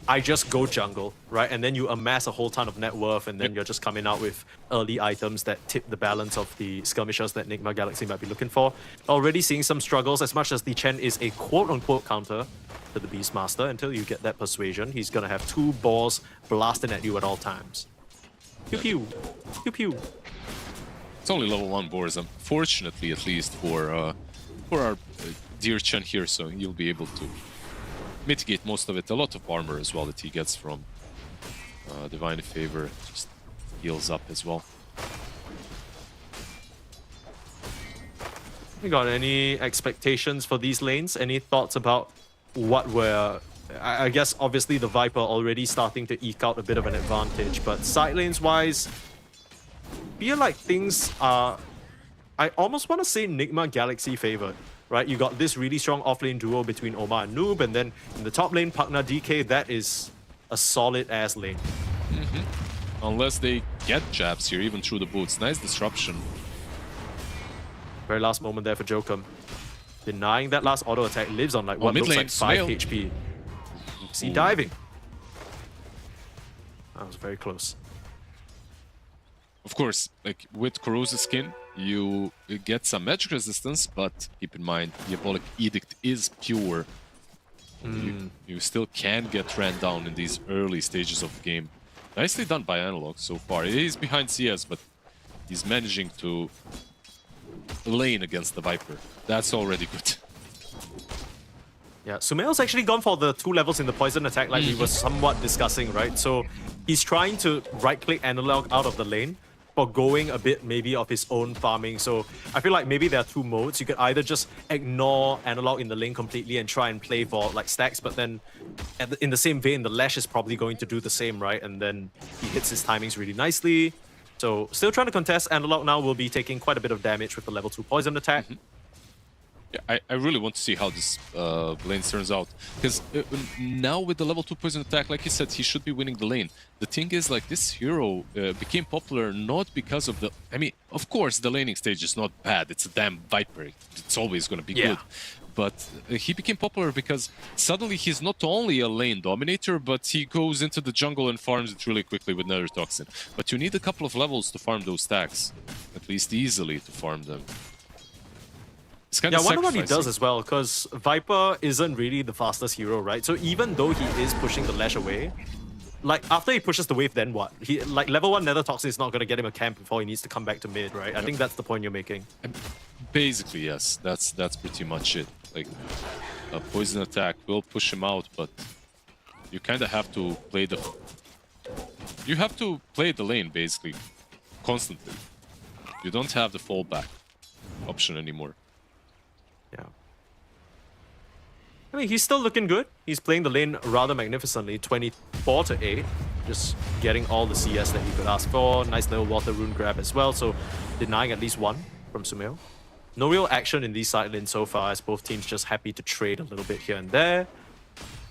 I just go jungle, right? And then you amass a whole ton of net worth, and then you're just coming out with early items that tip the balance of the skirmishers that Nigma Galaxy might be looking for. Already seeing some struggles, as much as the Chen is a quote-unquote counter to the Beastmaster. Until you get that persuasion, he's gonna have 2 balls blasting at you at all times. Pew pew, pew pew. It's only level 1 boars, unfortunately, at least for our dear Chen here, so you'll be able to mitigate most of it. A lot of armor as well that he gets from Divine Favor just heals up as well. You got any expectations for these lanes? Any thoughts about what were... I guess obviously the Viper already starting to eke out a bit of an advantage, but side lanes wise, feel like things are... I almost want to say Nigma Galaxy favored. Right, you got this really strong offlane duo between Omar and Noob, and then in the top lane, Pakna DK, that is a solid-ass lane. Unless they get jabs here, even through the boots. Nice disruption. Very last moment there for Jokum. Denying that last auto attack, lives on like what looks like 5 HP. See diving. That was very close. Of course, like with corrosive skin, you get some magic resistance, but keep in mind, Diabolic Edict is pure. You still can get ran down in these early stages of the game. Nicely done by Analog so far. He's behind CS, but he's managing to lane against the Viper. That's already good. Yeah, Sumail's actually gone for the 2 levels in the poison attack like we were somewhat discussing, right? So he's trying to right-click Analog out of the lane, for going a bit maybe of his own farming. So I feel like maybe there are 2 modes. You could either just ignore Analog in the lane completely and try and play for like stacks, but then in the same vein, the Lash is probably going to do the same, right? And then he hits his timings really nicely. So still trying to contest. Analog now will be taking quite a bit of damage with the level 2 poison attack. Yeah, I really want to see how this lane turns out. Because now with the level 2 poison attack, like you said, he should be winning the lane. The thing is, like, this hero became popular not because of the... I mean, of course, the laning stage is not bad. It's a damn Viper. It's always going to be good. But he became popular because suddenly he's not only a lane dominator, but he goes into the jungle and farms it really quickly with Nether Toxin. But you need a couple of levels to farm those stacks. At least easily to farm them. Yeah, I wonder what he does as well, because Viper isn't really the fastest hero, right? So even though he is pushing the Lash away, like after he pushes the wave, then what? He like level 1 Nether Toxin is not gonna get him a camp before he needs to come back to mid, right? I think that's the point you're making. Basically, yes. That's pretty much it. Like a poison attack will push him out, but you kind of have to play the... You have to play the lane basically constantly. You don't have the fallback option anymore. Yeah. I mean, he's still looking good. He's playing the lane rather magnificently. 24 to 8. Just getting all the CS that he could ask for. Nice little water rune grab as well. So denying at least 1 from Sumail. No real action in these side lanes so far, as both teams just happy to trade a little bit here and there.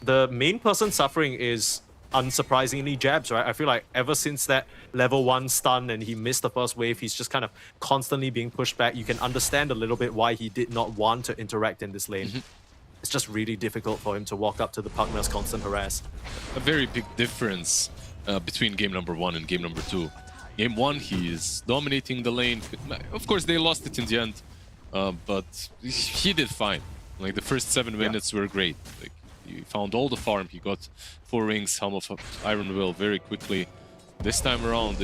The main person suffering is unsurprisingly jabs, right? I feel like ever since that level 1 stun and he missed the first wave, he's just kind of constantly being pushed back. You can understand a little bit why he did not want to interact in this lane. It's just really difficult for him to walk up to the Pugner's constant harass. A very big difference between game number 1 and game number 2. Game 1, he is dominating the lane. Of course, they lost it in the end, but he did fine. Like, the first 7 minutes were great. Like, he found all the farm. He got 4 rings, Helm of Iron Will very quickly. This time around,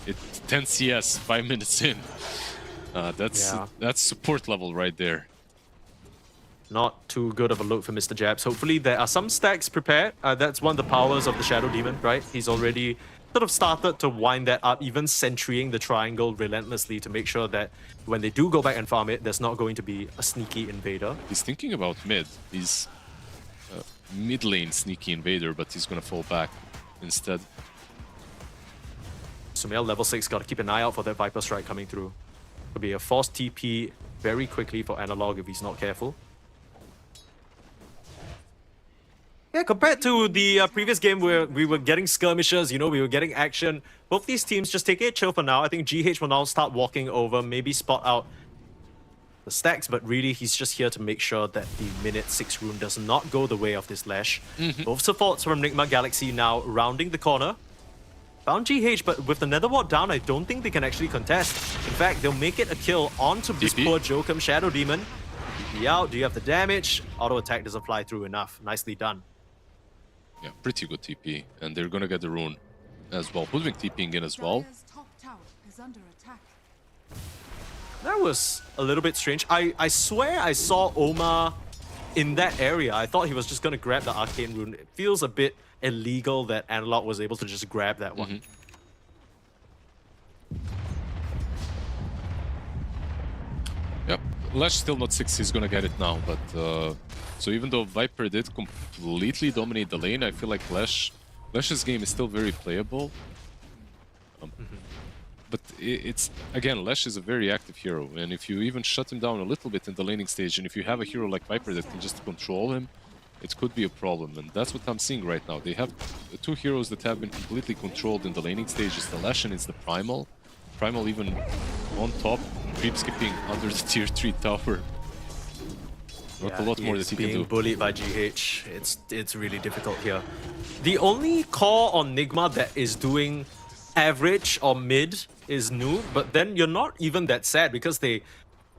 it's 10 CS, 5 minutes in. That's support level right there. Not too good of a look for Mr. Jabs. Hopefully there are some stacks prepared. That's one of the powers of the Shadow Demon, right? He's already sort of started to wind that up, even sentrying the triangle relentlessly to make sure that when they do go back and farm it, there's not going to be a sneaky invader. He's thinking about mid. He's mid lane sneaky invader, but he's gonna fall back instead. Sumail level 6, gotta keep an eye out for that Viper Strike coming through. Could be a forced TP very quickly for Analog if he's not careful. Yeah, compared to the previous game where we were getting skirmishes, you know, we were getting action. Both these teams just take it chill for now. I think GH will now start walking over, maybe spot out the stacks, but really he's just here to make sure that the minute 6 rune does not go the way of this Lash. Both supports from Nigma Galaxy now rounding the corner. Found GH, but with the Nether Ward down, I don't think they can actually contest. In fact, they'll make it a kill onto this poor Jokum Shadow Demon. TP out, do you have the damage? Auto attack doesn't fly through enough. Nicely done. Yeah, pretty good TP, and they're gonna get the rune as well. Hoodwink TPing in as well. Top tower is under attack. That was a little bit strange. I swear I saw Oma in that area. I thought he was just gonna grab the Arcane Rune. It feels a bit illegal that Analog was able to just grab that one. Yep, Lash still not 6, he's gonna get it now, but so even though Viper did completely dominate the lane, I feel like Lash's game is still very playable. But it's, again, Lash is a very active hero, and if you even shut him down a little bit in the laning stage, and if you have a hero like Viper that can just control him, it could be a problem, and that's what I'm seeing right now. They have the 2 heroes that have been completely controlled in the laning stage. It's the Lash and it's the Primal. Primal even on top, creep skipping under the tier 3 tower. Not a lot more that he can do. Being bullied by GH, it's really difficult here. The only core on Nigma that is doing average or mid is Noob, but then you're not even that sad because they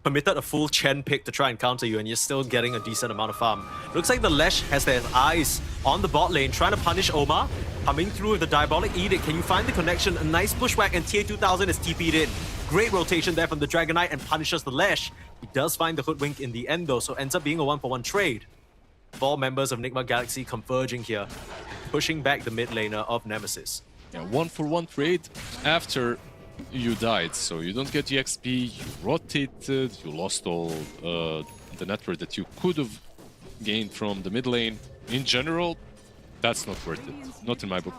permitted a full Chen pick to try and counter you and you're still getting a decent amount of farm. Looks like the Lash has their eyes on the bot lane, trying to punish Oma. Coming through with the Diabolic Edict. Can you find the connection? A nice pushback, and TA2000 is TP'd in. Great rotation there from the Dragon Knight and punishes the Lash. He does find the Hoodwink in the end though, so ends up being a 1-for-1 trade. 4 members of Nigma Galaxy converging here, pushing back the mid laner of Nemesis. Yeah, 1-for-1 trade after you died, so you don't get the XP, you rotated, you lost all the network that you could have gained from the mid lane. In general, that's not worth it. Not in my book.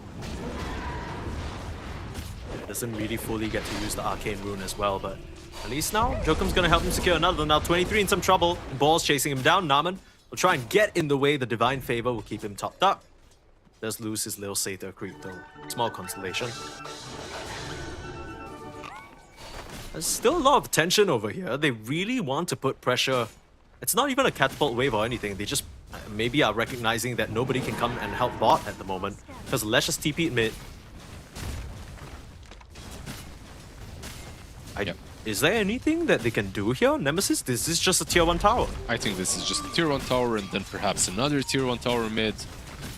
Doesn't really fully get to use the Arcane Rune as well, but at least now, Jokum's gonna help him secure another. Now 23 in some trouble. Ball's chasing him down. Naman will try and get in the way. The Divine Favor will keep him topped up. Does lose his little Satyr creep though. Small consolation. There's still a lot of tension over here. They really want to put pressure. It's not even a catapult wave or anything. They just maybe are recognizing that nobody can come and help bot at the moment because Lash is TP'd mid. Is there anything that they can do here? Nemesis, this is just a tier 1 tower. I think this is just a tier 1 tower and then perhaps another tier 1 tower mid.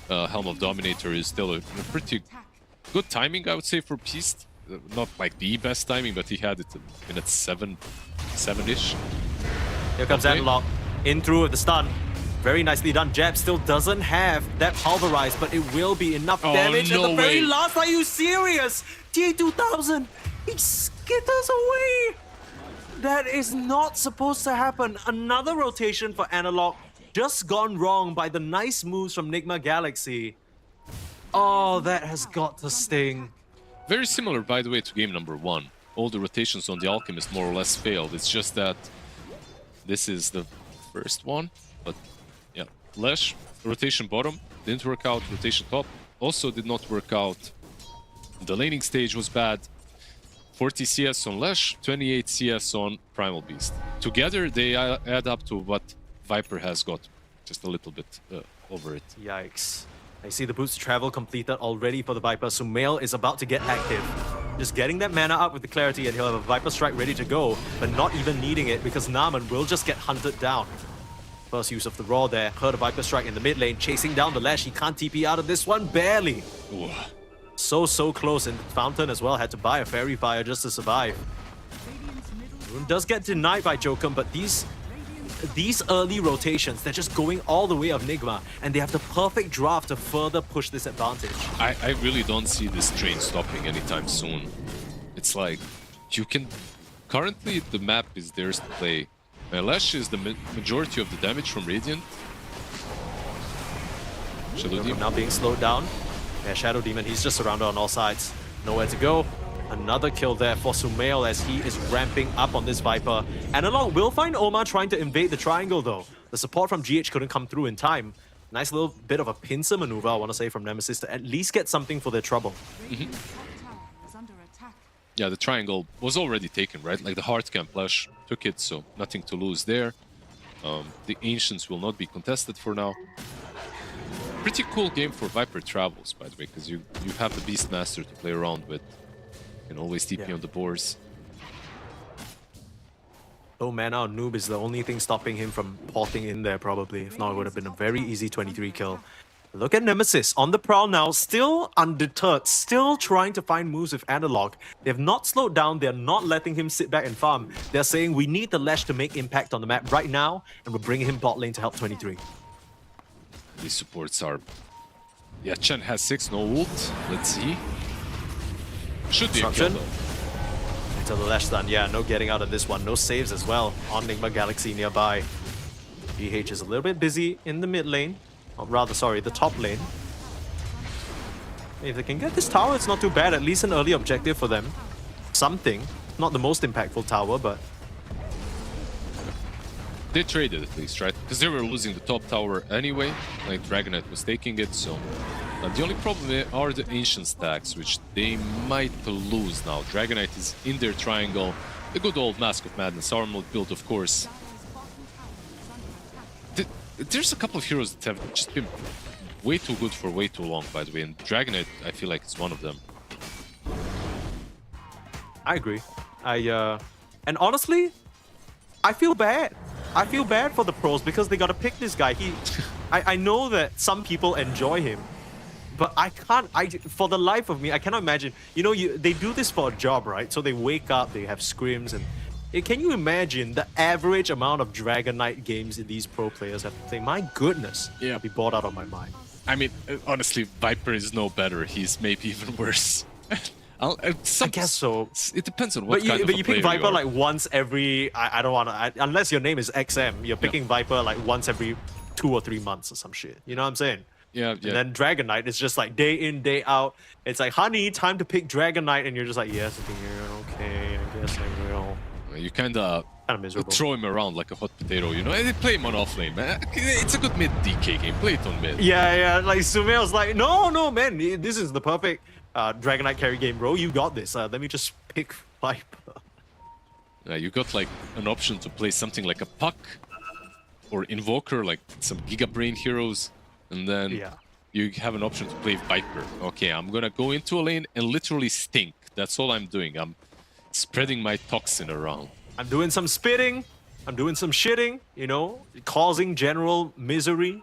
Helm of Dominator is still a pretty good timing, I would say, for Beast. Not like the best timing, but he had it in at 7-ish. Here comes Analog, in through with the stun. Very nicely done. Jab still doesn't have that pulverize, but it will be enough damage at the very last. Are you serious? TA2000, he skitters away. That is not supposed to happen. Another rotation for Analog, just gone wrong by the nice moves from Nigma Galaxy. Oh, that has got to sting. Very similar, by the way, to game number 1. All the rotations on the Alchemist more or less failed. It's just that this is the first one. But yeah, Lash, rotation bottom, didn't work out. Rotation top also did not work out. The laning stage was bad. 40 CS on Lash, 28 CS on Primal Beast. Together, they add up to what Viper has got. Just a little bit over it. Yikes. I see the boost travel completed already for the Viper. Sumail is about to get active. Just getting that mana up with the clarity, and he'll have a Viper Strike ready to go, but not even needing it because Naman will just get hunted down. First use of the Raw there. Heard a Viper Strike in the mid lane, chasing down the Lash. He can't TP out of this one, barely. Ooh. So close, and Fountain as well had to buy a Fairy Fire just to survive. Rune does get denied by Jokum, but these early rotations, they're just going all the way of Nigma, and they have the perfect draft to further push this advantage. I really don't see this train stopping anytime soon. It's like, you can... Currently, the map is theirs to play. Lash is the majority of the damage from Radiant. Shadow Demon now being slowed down. Yeah, Shadow Demon, he's just surrounded on all sides. Nowhere to go. Another kill there for Sumail as he is ramping up on this Viper. Analog will find Oma trying to invade the triangle though. The support from GH couldn't come through in time. Nice little bit of a pincer maneuver, I want to say, from Nemesis to at least get something for their trouble. Yeah, the triangle was already taken, right? Like the hard camp Flash took it, so nothing to lose there. The Ancients will not be contested for now. Pretty cool game for Viper Travels, by the way, because you have the Beastmaster to play around with. You can always TP on the boards. Oh, mana on Noob is the only thing stopping him from porting in there, probably. If not, it would have been a very easy 23 kill. Look at Nemesis on the prowl now, still undeterred, still trying to find moves with Analog. They have not slowed down, they're not letting him sit back and farm. They're saying we need the Lash to make impact on the map right now, and we're bringing him bot lane to help 23. These supports are... Yeah, Chen has 6, no ult. Let's see. Should be a kill though. Until the Lash done, yeah, no getting out of this one. No saves as well on Nigma Galaxy nearby. GH is a little bit busy in the mid lane. Or rather, sorry, the top lane. If they can get this tower, it's not too bad. At least an early objective for them. Something. Not the most impactful tower, but... They traded at least, right? Because they were losing the top tower anyway. Like Dragonite was taking it, so... the only problem are the Ancient stacks, which they might lose now. Dragonite is in their triangle. The good old Mask of Madness armor build, of course. There's a couple of heroes that have just been way too good for way too long, by the way, and Dragonite, I feel like it's one of them. I agree. And honestly, I feel bad. I feel bad for the pros because they gotta pick this guy. I know that some people enjoy him, but I can't, for the life of me, I cannot imagine. You know, they do this for a job, right? So they wake up, they have scrims, and can you imagine the average amount of Dragonite games in these pro players have to play? My goodness, I'd be bored out of my mind. I mean, honestly, Viper is no better. He's maybe even worse. I guess so. It depends on what kind of a But you pick player Viper like once every... I don't want to... Unless your name is XM, you're picking Viper like once every 2 or 3 months or some shit. You know what I'm saying? Yeah. And then Dragonite is just like day in, day out. It's like, honey, time to pick Dragonite. And you're just like, yes, okay, I guess I will. You kind of miserable. Throw him around like a hot potato, you know? And they play him on offlane, man. It's a good mid DK game. Play it on mid. Yeah. Like Sumail's like, no, man. This is the perfect Dragonite carry game, bro. You got this. Let me just pick Viper. You got like an option to play something like a Puck or Invoker, like some Giga Brain heroes. And then you have an option to play Viper. Okay, I'm gonna go into a lane and literally stink. That's all I'm doing. I'm spreading my toxin around. I'm doing some spitting. I'm doing some shitting, you know, causing general misery.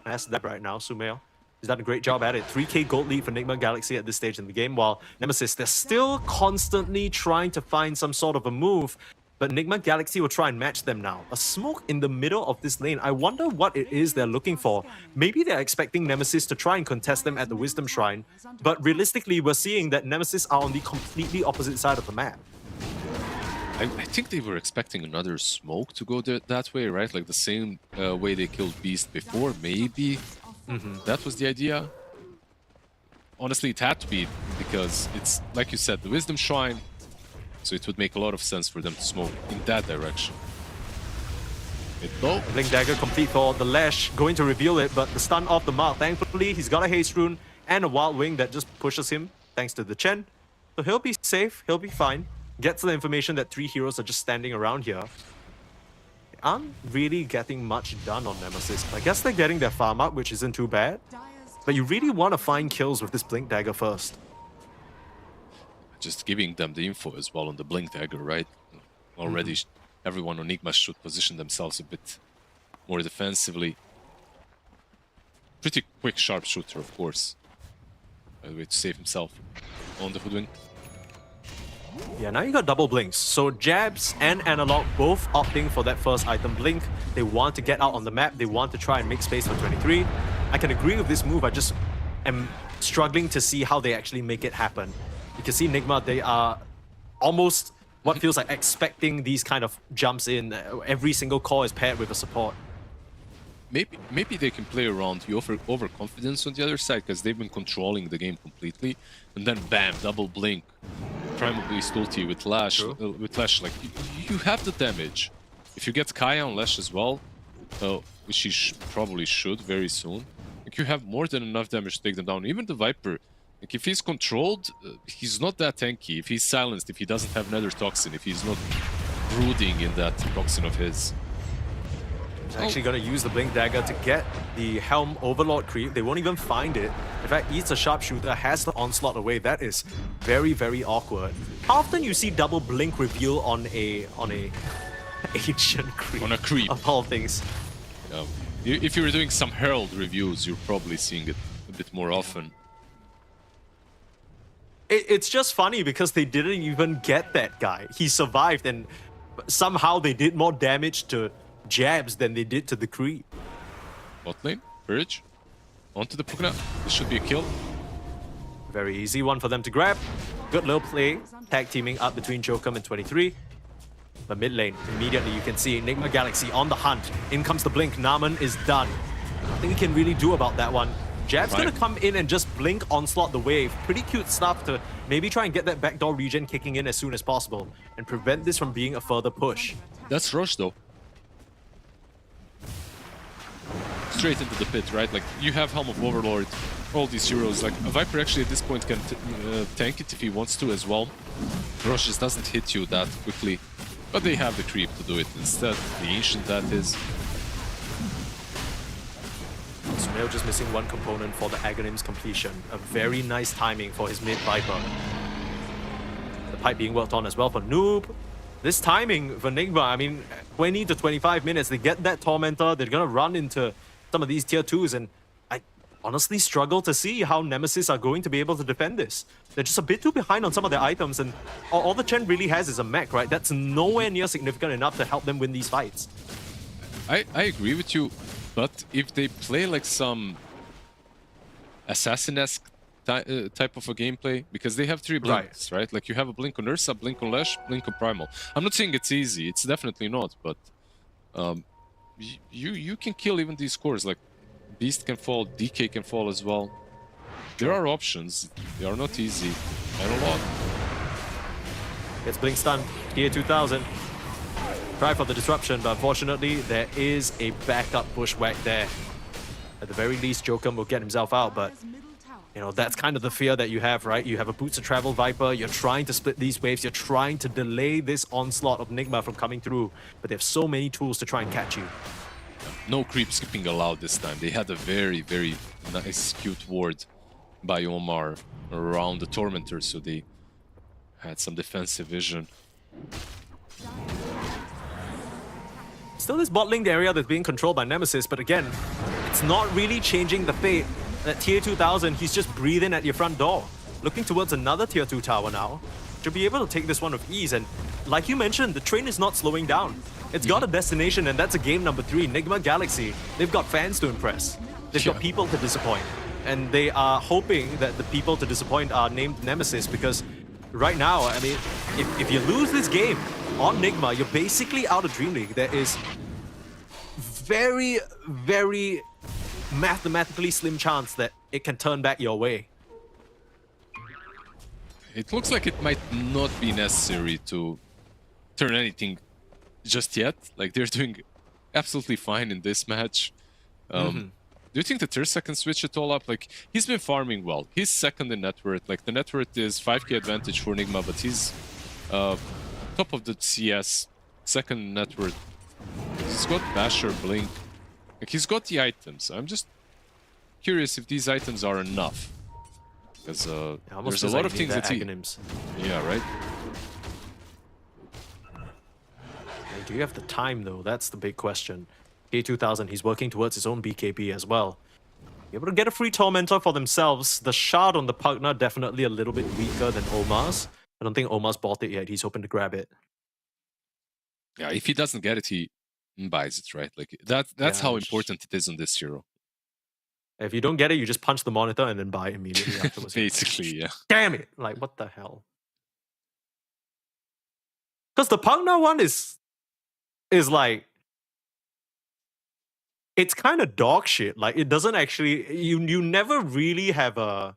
That's that right now, Sumail. He's done a great job at it. 3k gold lead for Nigma Galaxy at this stage in the game, while Nemesis, they're still constantly trying to find some sort of a move, but Nigma Galaxy will try and match them now. A smoke in the middle of this lane. I wonder what it is they're looking for. Maybe they're expecting Nemesis to try and contest them at the Wisdom Shrine, but realistically, we're seeing that Nemesis are on the completely opposite side of the map. I think they were expecting another smoke to go that way, right? Like the same way they killed Beast before, maybe. That was the idea. Honestly, it had to be, because it's, like you said, the Wisdom Shrine, so it would make a lot of sense for them to smoke in that direction. Blink Dagger complete for the Lash, going to reveal it, but the stun off the mark. Thankfully, he's got a Haste Rune and a Wild Wing that just pushes him, thanks to the Chen. So he'll be safe, he'll be fine. Gets the information that 3 heroes are just standing around here. They aren't really getting much done on Nemesis. I guess they're getting their farm up, which isn't too bad. But you really want to find kills with this Blink Dagger first. Just giving them the info as well on the Blink Dagger, right? Already everyone on Nigma should position themselves a bit more defensively. Pretty quick sharpshooter, of course. By the way, to save himself on the Hoodwink. Yeah, now you got double blinks. So Jabs and Analog both opting for that first item blink. They want to get out on the map. They want to try and make space for 23. I can agree with this move. I just am struggling to see how they actually make it happen. You can see Nigma, they are almost what feels like expecting these kind of jumps in. Every single call is paired with a support. Maybe they can play around the overconfidence on the other side, because they've been controlling the game completely. And then bam, double blink. Primal Beast ulti with Lash. Like, you have the damage. If you get Kaya on Lash as well, which he probably should very soon, like, you have more than enough damage to take them down. Even the Viper, Like if he's controlled, he's not that tanky. If he's silenced, if he doesn't have another toxin, if he's not brooding in that toxin of his. He's actually going to use the Blink Dagger to get the Helm Overlord creep. They won't even find it. In fact, Eats a Sharpshooter, has the Onslaught away. That is very, very awkward. How often you see double Blink reveal on a ancient creep? On a creep. Of all things. If you were doing some Herald reviews, you're probably seeing it a bit more often. It's just funny because they didn't even get that guy. He survived and somehow they did more damage to jabs than they did to the creep. Bot lane, Bridge, onto the Pugna. This should be a kill. Very easy one for them to grab. Good little play, tag teaming up between Jokum and 23. But mid lane, immediately you can see Enigma Galaxy on the hunt. In comes the blink, Naman is done. Nothing he can really do about that one. Jab's gonna come in and just blink onslaught the wave. Pretty cute stuff to maybe try and get that backdoor regen kicking in as soon as possible and prevent this from being a further push. That's Rush though. Straight into the pit, right? Like you have Helm of Overlord, all these heroes. Like a Viper actually at this point can tank it if he wants to as well. Rush just doesn't hit you that quickly, but they have the creep to do it instead. The Ancient that is. Sumail just missing one component for the Aghanim's completion. A very nice timing for his mid Viper. The pipe being worked on as well for Noob. This timing for Enigma, I mean, 20 to 25 minutes, they get that Tormentor, they're gonna run into some of these tier 2s, and I honestly struggle to see how Nemesis are going to be able to defend this. They're just a bit too behind on some of their items, and all the Chen really has is a mech, right? That's nowhere near significant enough to help them win these fights. I agree with you, but if they play like some assassin-esque type of a gameplay, because they have 3 blinks, right? Like you have a blink on Ursa, blink on Lash, blink on Primal. I'm not saying it's easy, it's definitely not, but you can kill even these cores. Like Beast can fall, DK can fall as well. There are options, they are not easy, and a lot. Gets blink stunned, tier 2000. Try for the disruption, but unfortunately there is a backup bushwhack there. At the very least, Jokum will get himself out, but you know, that's kind of the fear that you have, right? You have a Boots of Travel Viper, you're trying to split these waves, you're trying to delay this onslaught of Enigma from coming through, but they have so many tools to try and catch you. No creep skipping allowed this time. They had a very, very nice, cute ward by Omar around the Tormentor, so they had some defensive vision. Still this bot lane area that's being controlled by Nemesis, but again, it's not really changing the fate. At tier 2000, he's just breathing at your front door. Looking towards another tier 2 tower now. To be able to take this one with ease, and like you mentioned, the train is not slowing down. It's got a destination, and that's a game number 3, Enigma Galaxy. They've got fans to impress. They've got people to disappoint. And they are hoping that the people to disappoint are named Nemesis, because right now, I mean, if you lose this game on Enigma, you're basically out of DreamLeague. There is very, very mathematically slim chance that it can turn back your way. It looks like it might not be necessary to turn anything just yet. Like they're doing absolutely fine in this match. Do you think that Tirsa can switch it all up? Like he's been farming well. He's second in net worth. Like the net worth is 5k advantage for Enigma, but he's top of the CS, second in net worth. He's got Basher, Blink. Like he's got the items. I'm just curious if these items are enough. Because there's a lot of things that he... Yeah, right? Do you have the time though? That's the big question. K2000, he's working towards his own BKB as well. Able to get a free Tormentor for themselves. The shard on the Pugna definitely a little bit weaker than Omar's. I don't think Omar's bought it yet. He's hoping to grab it. Yeah, if he doesn't get it, he buys it, right? Like that's how important it is on this hero. If you don't get it, you just punch the monitor and then buy it immediately afterwards. Basically, yeah. Damn it! Like, what the hell? Because the Pugna one is like... It's kind of dog shit. Like, it doesn't actually... You never really have a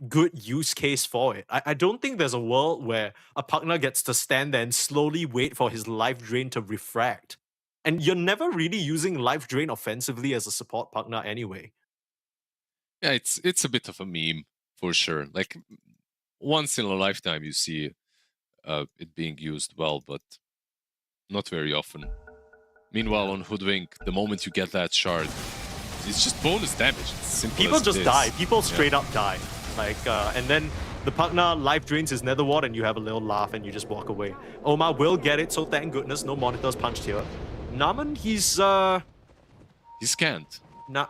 good use case for it. I don't think there's a world where a Pugna gets to stand there and slowly wait for his life drain to refract. And you're never really using life drain offensively as a support Pugna anyway. Yeah, it's a bit of a meme for sure. Like once in a lifetime you see it being used well, but not very often. Meanwhile, on Hoodwink, the moment you get that shard, it's just bonus damage. It's simple People as just it is. die. People straight up die. Like, and then the Pugna life drains his nether ward, and you have a little laugh, and you just walk away. Omar will get it, so thank goodness no monitors punched here. Naman, he's scanned. Naman.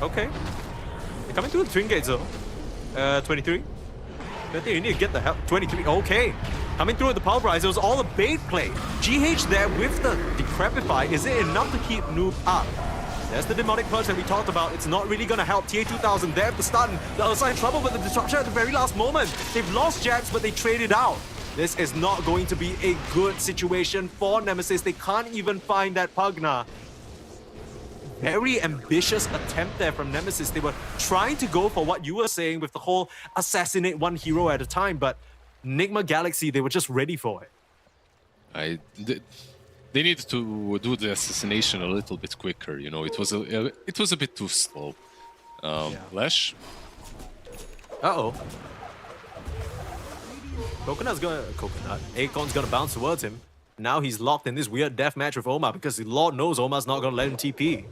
Okay. They're coming through the twin gates though. 23. I think you need to get the hell. 23. Okay. Coming through with the pulverizer. It was all a bait play. GH there with the Decrepify. Is it enough to keep Noob up? There's the demonic purge that we talked about. It's not really going to help. TA2000 there at the start. And the other side in trouble with the disruption at the very last moment. They've lost Jax, but they traded out. This is not going to be a good situation for Nemesis. They can't even find that Pugna. Very ambitious attempt there from Nemesis. They were trying to go for what you were saying with the whole assassinate one hero at a time, but Nigma Galaxy, they were just ready for it. They needed to do the assassination a little bit quicker. You know, it was a bit too slow. Flash. Akon's gonna bounce towards him. Now he's locked in this weird deathmatch with Omar because the Lord knows Omar's not gonna let him TP.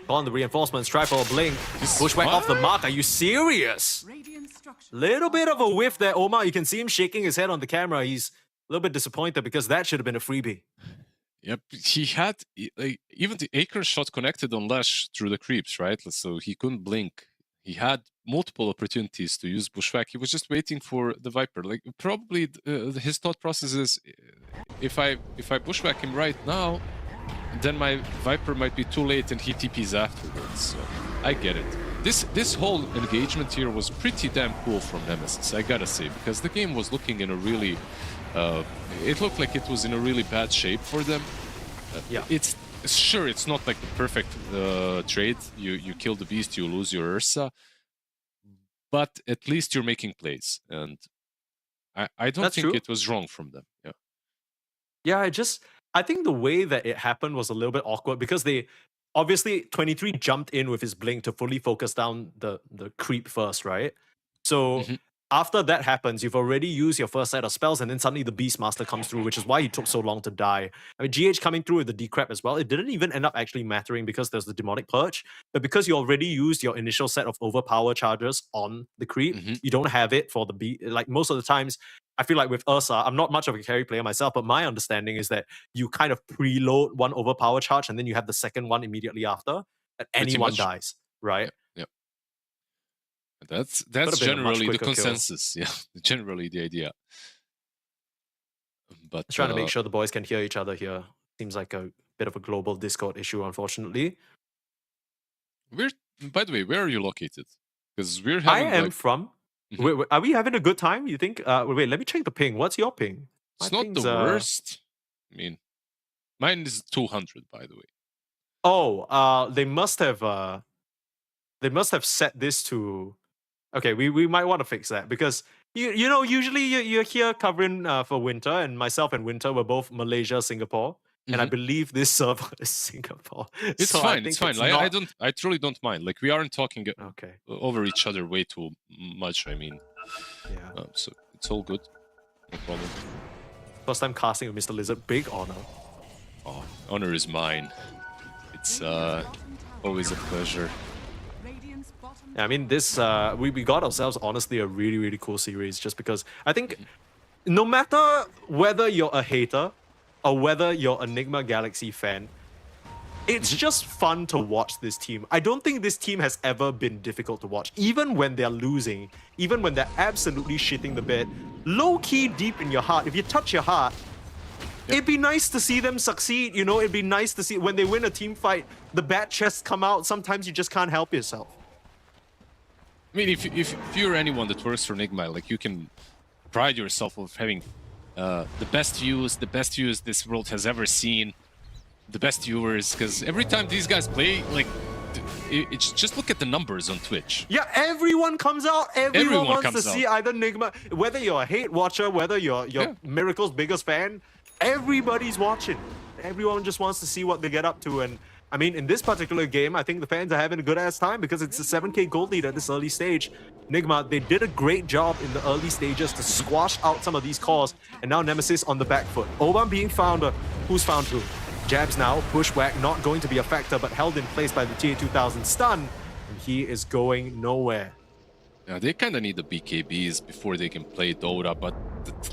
On the reinforcements, try for a blink. Bushwhack off the mark. Are you serious? Little bit of a whiff there, Omar. You can see him shaking his head on the camera. He's a little bit disappointed because that should have been a freebie. Yep, he had even the Acre shot connected on Lash through the creeps, right? So he couldn't blink. He had multiple opportunities to use Bushwhack. He was just waiting for the Viper. Like probably his thought process is, if I Bushwhack him right now, then my Viper might be too late and he TPs afterwards. So I get it. This whole engagement here was pretty damn cool from Nemesis, I gotta say, because the game was looking in a really, it looked like it was in a really bad shape for them. It's not like the perfect trade. You kill the beast, you lose your Ursa, but at least you're making plays, and I don't think it was wrong from them. I think the way that it happened was a little bit awkward because they obviously 23 jumped in with his blink to fully focus down the creep first, right? So after that happens, you've already used your first set of spells, and then suddenly the Beastmaster comes through, which is why he took so long to die. I mean, GH coming through with the decrep as well, it didn't even end up actually mattering because there's the demonic purge, but because you already used your initial set of overpower charges on the creep, you don't have it for the like most of the times. I feel like with Ursa, I'm not much of a carry player myself, but my understanding is that you kind of preload one overpower charge and then you have the second one immediately after, and anyone dies, right? Yep. That's generally the consensus. Yeah, generally the idea. But trying to make sure the boys can hear each other here. Seems like a bit of a global Discord issue, unfortunately. By the way, where are you located? Because we're having. I am from. Wait, are we having a good time? You think? Wait, let me check the ping. What's your ping? It's not the worst. I mean, mine is 200, by the way. Oh, they must have set this to. Okay, we might want to fix that because you know usually you're here covering for Winter, and myself and Winter were both Malaysia, Singapore, and I believe this server is Singapore. It's so fine. It's fine. I truly don't mind. Like we aren't talking over each other way too much. I mean, so it's all good. No problem. First time casting with Mr. Lizard, big honor. Oh, honor is mine. It's always a pleasure. I mean, this we got ourselves honestly a really, really cool series just because I think no matter whether you're a hater or whether you're a Enigma Galaxy fan, it's just fun to watch this team. I don't think this team has ever been difficult to watch. Even when they're losing, even when they're absolutely shitting the bed, low-key deep in your heart, if you touch your heart, it'd be nice to see them succeed, you know? It'd be nice to see when they win a team fight, the bad chests come out. Sometimes you just can't help yourself. I mean, if you're anyone that works for Enigma, like you can pride yourself of having the best views this world has ever seen, the best viewers, because every time these guys play, like, it's just look at the numbers on Twitch. Yeah, everyone comes out. Everyone wants to see either Enigma, whether you're a hate watcher, whether you're Miracle's biggest fan, everybody's watching. Everyone just wants to see what they get up to, and I mean, in this particular game, I think the fans are having a good-ass time because it's a 7k gold lead at this early stage. Nigma, they did a great job in the early stages to squash out some of these cores, and now Nemesis on the back foot. Oban being found, who's found who? Jabs now, Bushwhack not going to be a factor, but held in place by the TA2000 stun, and he is going nowhere. Yeah, they kind of need the BKBs before they can play Dota, but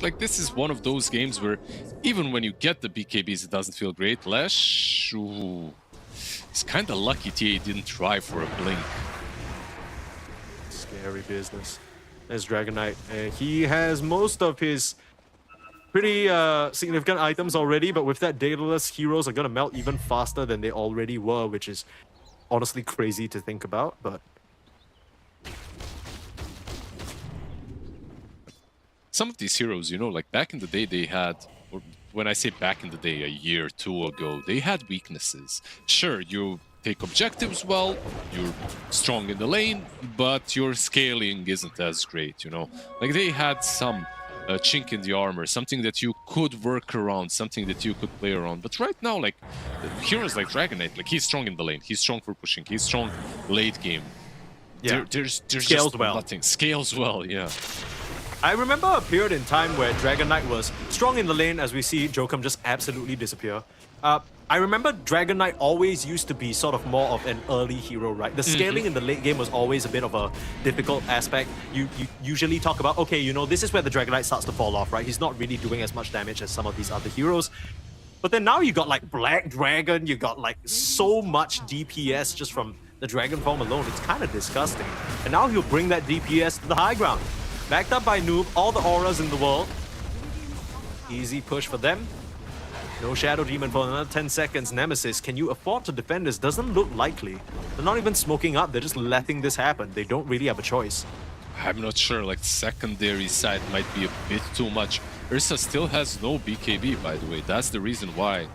like this is one of those games where even when you get the BKBs, it doesn't feel great. Lesh, ooh, it's kind of lucky TA didn't try for a blink. Scary business. There's Dragon Knight. He has most of his pretty significant items already, but with that Daedalus, heroes are going to melt even faster than they already were, which is honestly crazy to think about, but... Some of these heroes, you know, like back in the day they had, or when I say back in the day, a year or two ago, they had weaknesses. Sure, you take objectives well, you're strong in the lane, but your scaling isn't as great, you know? Like they had some chink in the armor, something that you could work around, something that you could play around. But right now, like, heroes like Dragon Knight, like he's strong in the lane, he's strong for pushing, he's strong late game. Yeah, there's scales just well. nothing. Scales well, yeah. I remember a period in time where Dragon Knight was strong in the lane as we see Jokum just absolutely disappear. I remember Dragon Knight always used to be sort of more of an early hero, right? The scaling in the late game was always a bit of a difficult aspect. You usually talk about, okay, you know, this is where the Dragon Knight starts to fall off, right? He's not really doing as much damage as some of these other heroes. But then now you got like Black Dragon, you got like so much DPS just from the Dragon form alone. It's kind of disgusting. And now he'll bring that DPS to the high ground. Backed up by Noob, all the auras in the world. Easy push for them. No Shadow Demon for another 10 seconds. Nemesis, can you afford to defend this? Doesn't look likely. They're not even smoking up, they're just letting this happen. They don't really have a choice. I'm not sure, like secondary side might be a bit too much. Ursa still has no BKB, by the way. That's the reason why.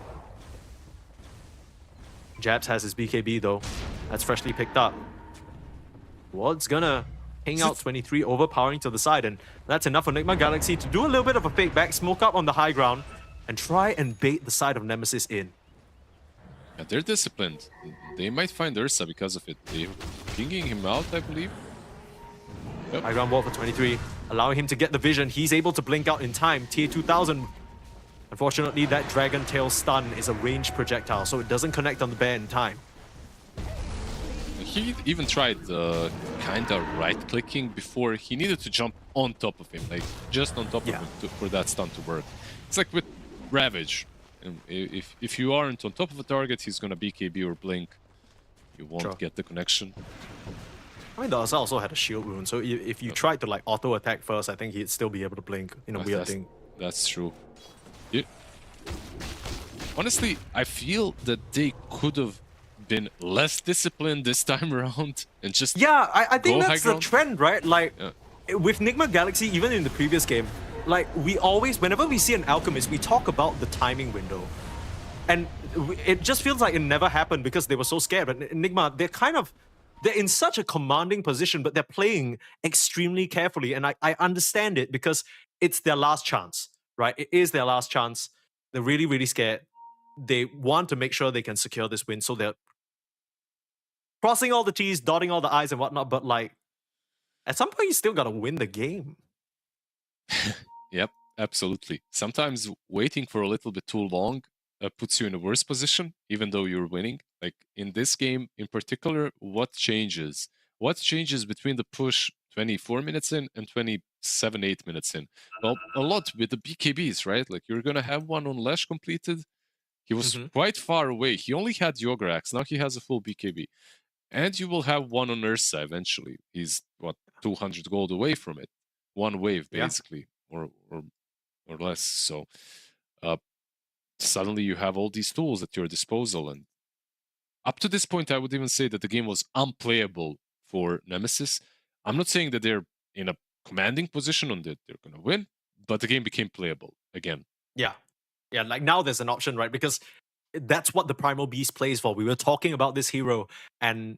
Jabs has his BKB though. That's freshly picked up. What's gonna hang out 23, overpowering to the side, and that's enough for Nigma Galaxy to do a little bit of a fake back, smoke up on the high ground, and try and bait the side of Nemesis in. Yeah, they're disciplined. They might find Ursa because of it. They're pinging him out, I believe. Yep. High ground wall for 23, allowing him to get the vision. He's able to blink out in time. TA2000. Unfortunately, that Dragon Tail stun is a ranged projectile, so it doesn't connect on the bear in time. He even tried kind of right-clicking before. He needed to jump on top of him, like just on top of him for that stun to work. It's like with Ravage. If you aren't on top of a target, he's gonna BKB or blink. You won't get the connection. I mean, the Asa also had a shield rune, so if you tried to like auto-attack first, I think he'd still be able to blink in a weird thing. That's true. Yeah. Honestly, I feel that they could have been less disciplined this time around and just I think that's the trend, right? Like with Nigma Galaxy, even in the previous game, like we always, whenever we see an alchemist, we talk about the timing window, and it just feels like it never happened because they were so scared. But Nigma, they're in such a commanding position, but they're playing extremely carefully, and I understand it because it's their last chance, right? It is their last chance. They're really, really scared. They want to make sure they can secure this win, so they're crossing all the T's, dotting all the I's and whatnot, but like, at some point you still gotta win the game. Yep, absolutely. Sometimes waiting for a little bit too long puts you in a worse position, even though you're winning. Like in this game in particular, what changes? What changes between the push 24 minutes in and 27, 8 minutes in? Well, a lot with the BKBs, right? Like you're gonna have one on Lesh completed. He was quite far away. He only had Yograx. Now he has a full BKB. And you will have one on Ursa eventually. He's, what, 200 gold away from it. One wave, basically, or less. So suddenly you have all these tools at your disposal. And up to this point, I would even say that the game was unplayable for Nemesis. I'm not saying that they're in a commanding position on that they're going to win, but the game became playable again. Yeah, like now there's an option, right? Because that's what the Primal Beast plays for. We were talking about this hero and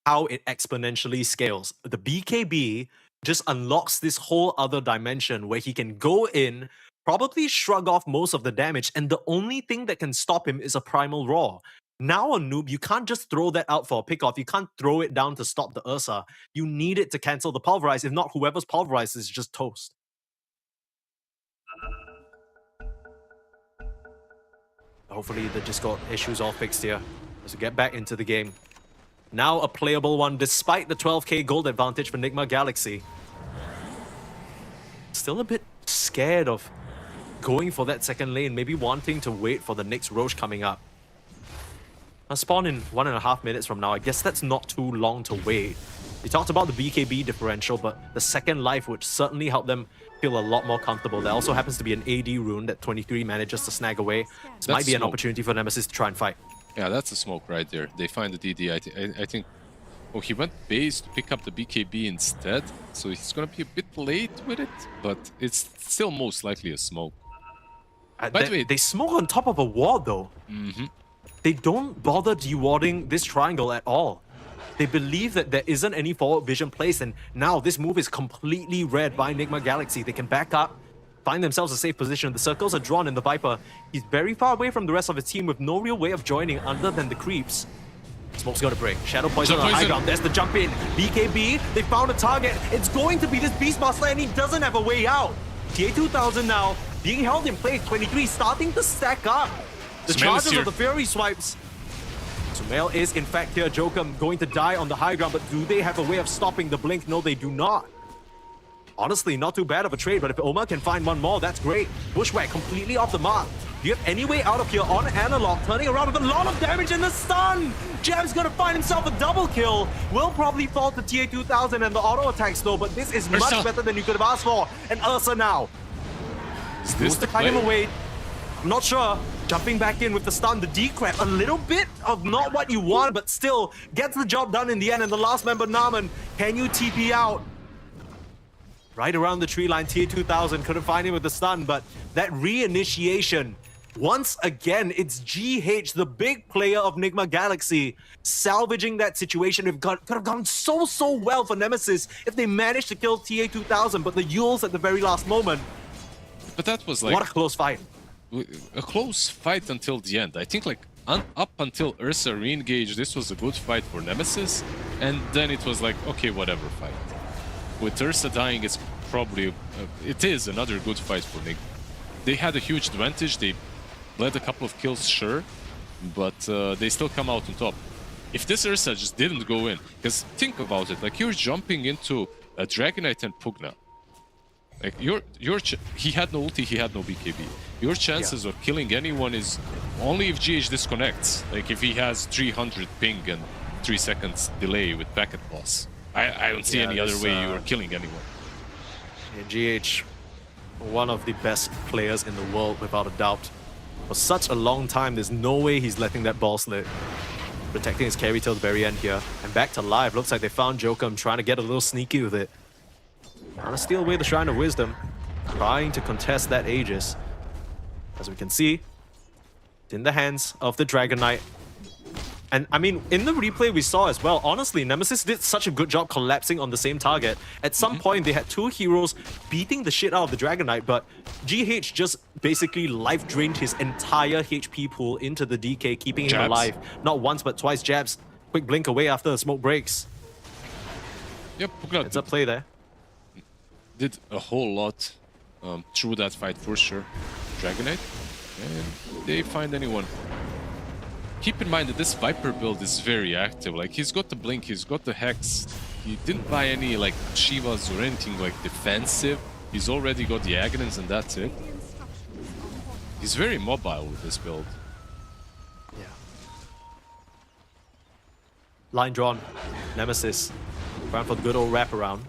how it exponentially scales. The BKB just unlocks this whole other dimension where he can go in, probably shrug off most of the damage, and the only thing that can stop him is a Primal Roar. Now on Noob, you can't just throw that out for a pickoff. You can't throw it down to stop the Ursa. You need it to cancel the Pulverize. If not, whoever's Pulverized is just toast. Hopefully the Discord issues all fixed here as we get back into the game. Now a playable one despite the 12k gold advantage for Nigma Galaxy. Still a bit scared of going for that second lane, maybe wanting to wait for the next Roche coming up. I'll spawn in 1.5 minutes from now. I guess that's not too long to wait. We talked about the BKB differential, but the second life would certainly help them feel a lot more comfortable. There also happens to be an AD rune that 23 manages to snag away. This might be an opportunity for Nemesis to try and fight. Yeah, that's a smoke right there. They find the DD. I think... Oh, he went base to pick up the BKB instead, so he's gonna be a bit late with it, but it's still most likely a smoke. By the way, they smoke on top of a ward though. They don't bother dewarding this triangle at all. They believe that there isn't any forward vision placed, and now this move is completely read by Nigma Galaxy. They can back up, find themselves a safe position. The circles are drawn in the Viper. He's very far away from the rest of his team with no real way of joining other than the creeps. Smoke's gonna break. Shadow Poison on the high ground. There's the jump in. BKB, they found a target. It's going to be this Beastmaster, and he doesn't have a way out. TA2000 now being held in place. 23 starting to stack up. The charges of the Fury swipes. Sumail is in fact here. Joker going to die on the high ground, but do they have a way of stopping the blink? No, they do not. Honestly, not too bad of a trade, but if Oma can find one more, that's great. Bushwhack completely off the mark. Do you have any way out of here on Analog? Turning around with a lot of damage in the stun! Jab's gonna find himself a double kill. Will probably fall to TA2000 and the auto attacks though, but this is much better than you could have asked for. And Ursa now. Is this the play? Him away. I'm not sure. Jumping back in with the stun, the decrep, a little bit of not what you want, but still gets the job done in the end. And the last member, Naman, can you TP out? Right around the tree line, TA2000 couldn't find him with the stun, but that reinitiation, once again, it's GH, the big player of Nigma Galaxy, salvaging that situation. It could have gone so well for Nemesis if they managed to kill TA2000, but the Yules at the very last moment. But that was like... What a close fight. A close fight until the end. I think like up until Ursa re-engaged, this was a good fight for Nemesis, and then it was like, okay, whatever fight. With Ursa dying, it's probably... it is another good fight for Nick. They had a huge advantage, they led a couple of kills, sure, but they still come out on top. If this Ursa just didn't go in, because think about it, like you're jumping into a Dragonite and Pugna. Like he had no ulti, he had no BKB. Your chances of killing anyone is only if GH disconnects. Like if he has 300 ping and 3 seconds delay with packet loss. I don't see any other way you are killing anyone. Yeah, GH, one of the best players in the world without a doubt. For such a long time, there's no way he's letting that ball slip. Protecting his carry till the very end here. And back to live. Looks like they found Jokum trying to get a little sneaky with it. Trying to steal away the Shrine of Wisdom. Trying to contest that Aegis. As we can see, it's in the hands of the Dragon Knight. And I mean, in the replay we saw as well, honestly, Nemesis did such a good job collapsing on the same target. At some point, they had two heroes beating the shit out of the Dragon Knight, but GH just basically life drained his entire HP pool into the DK, keeping him alive. Not once, but twice jabs. Quick blink away after the smoke breaks. Yep, it's a play there. Did a whole lot through that fight for sure. Dragon Knight, and they find anyone. Keep in mind that this Viper build is very active. Like, he's got the Blink, he's got the Hex. He didn't buy any, like, Shivas or anything, like, defensive. He's already got the Aghanim's and that's it. He's very mobile with this build. Yeah. Line drawn. Nemesis. Going for the good old wraparound.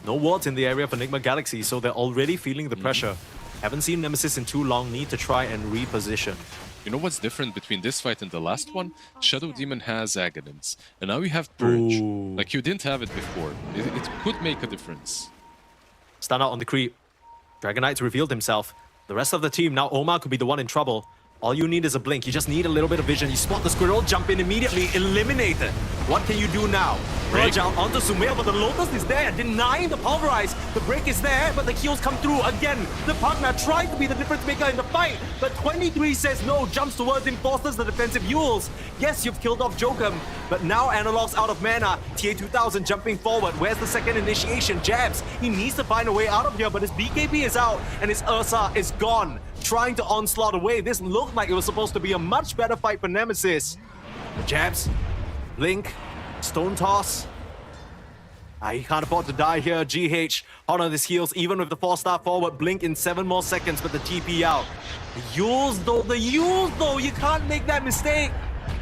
No wards in the area for Nigma Galaxy, so they're already feeling the pressure. Haven't seen Nemesis in too long, need to try and reposition. You know what's different between this fight and the last one? Shadow Demon has Aghanim's, and now you have Purge. Ooh. Like, you didn't have it before. It could make a difference. Stun out on the creep. Dragon Knight's revealed himself. The rest of the team, now Omar could be the one in trouble. All you need is a blink. You just need a little bit of vision. You spot the squirrel, jump in immediately, eliminate it. What can you do now? Purge out onto Sumail, but the Lotus is there, denying the pulverize. The break is there, but the kills come through again. The partner tried to be the difference maker in the fight, but 23 says no, jumps towards him, forces the defensive Yules. Yes, you've killed off Jokum, but now Analog's out of mana. TA2000 jumping forward. Where's the second initiation? Jabs. He needs to find a way out of here, but his BKB is out and his Ursa is gone. Trying to onslaught away. This looked like it was supposed to be a much better fight for Nemesis. Jabs, Blink, Stone Toss. He can't afford to die here. GH hot on his heels, even with the 4-star forward. Blink in 7 more seconds, but the TP out. The Yules though, you can't make that mistake.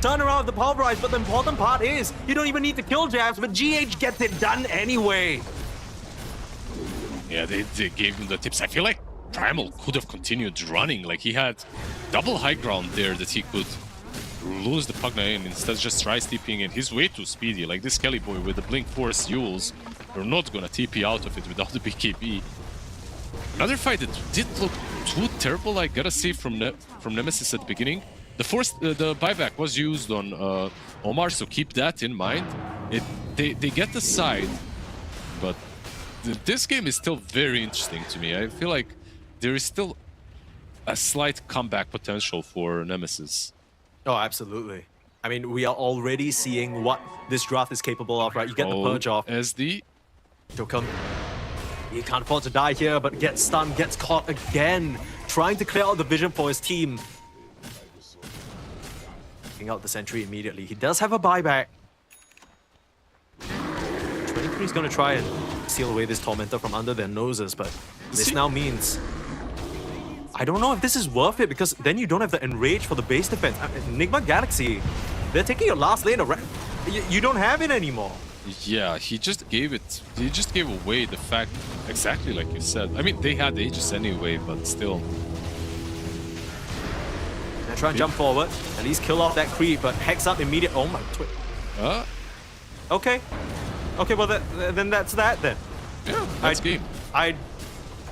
Turn around with the pulverize, but the important part is you don't even need to kill Jabs, but GH gets it done anyway. Yeah, they gave him the tips. I feel like Primal could have continued running. Like, he had double high ground there that he could lose the Pugna in, instead just try TPing in. He's way too speedy. Like, this Kelly boy with the Blink Force Yules, they're not gonna TP out of it without the BKB. Another fight that did look too terrible, I gotta say, from Nemesis at the beginning. The buyback was used on Omar, so keep that in mind. They get the side, but this game is still very interesting to me. I feel like there is still a slight comeback potential for Nemesis. Oh, absolutely. I mean, we are already seeing what this draft is capable of, right? You get the purge off. SD. Jokum. He can't afford to die here, but gets stunned, gets caught again. Trying to clear out the vision for his team. Taking out the sentry immediately. He does have a buyback. 23 is going to try and seal away this Tormentor from under their noses, but this now means... I don't know if this is worth it, because then you don't have the enrage for the base defense. Enigma Galaxy, they're taking your last lane around. You don't have it anymore. Yeah, he just gave away the fact, exactly like you said. I mean, they had Aegis anyway, but still. They try and jump forward, at least kill off that creep, but Hex up immediate. Oh my twit. Okay. Okay, well then that's that then. Yeah, that's game. I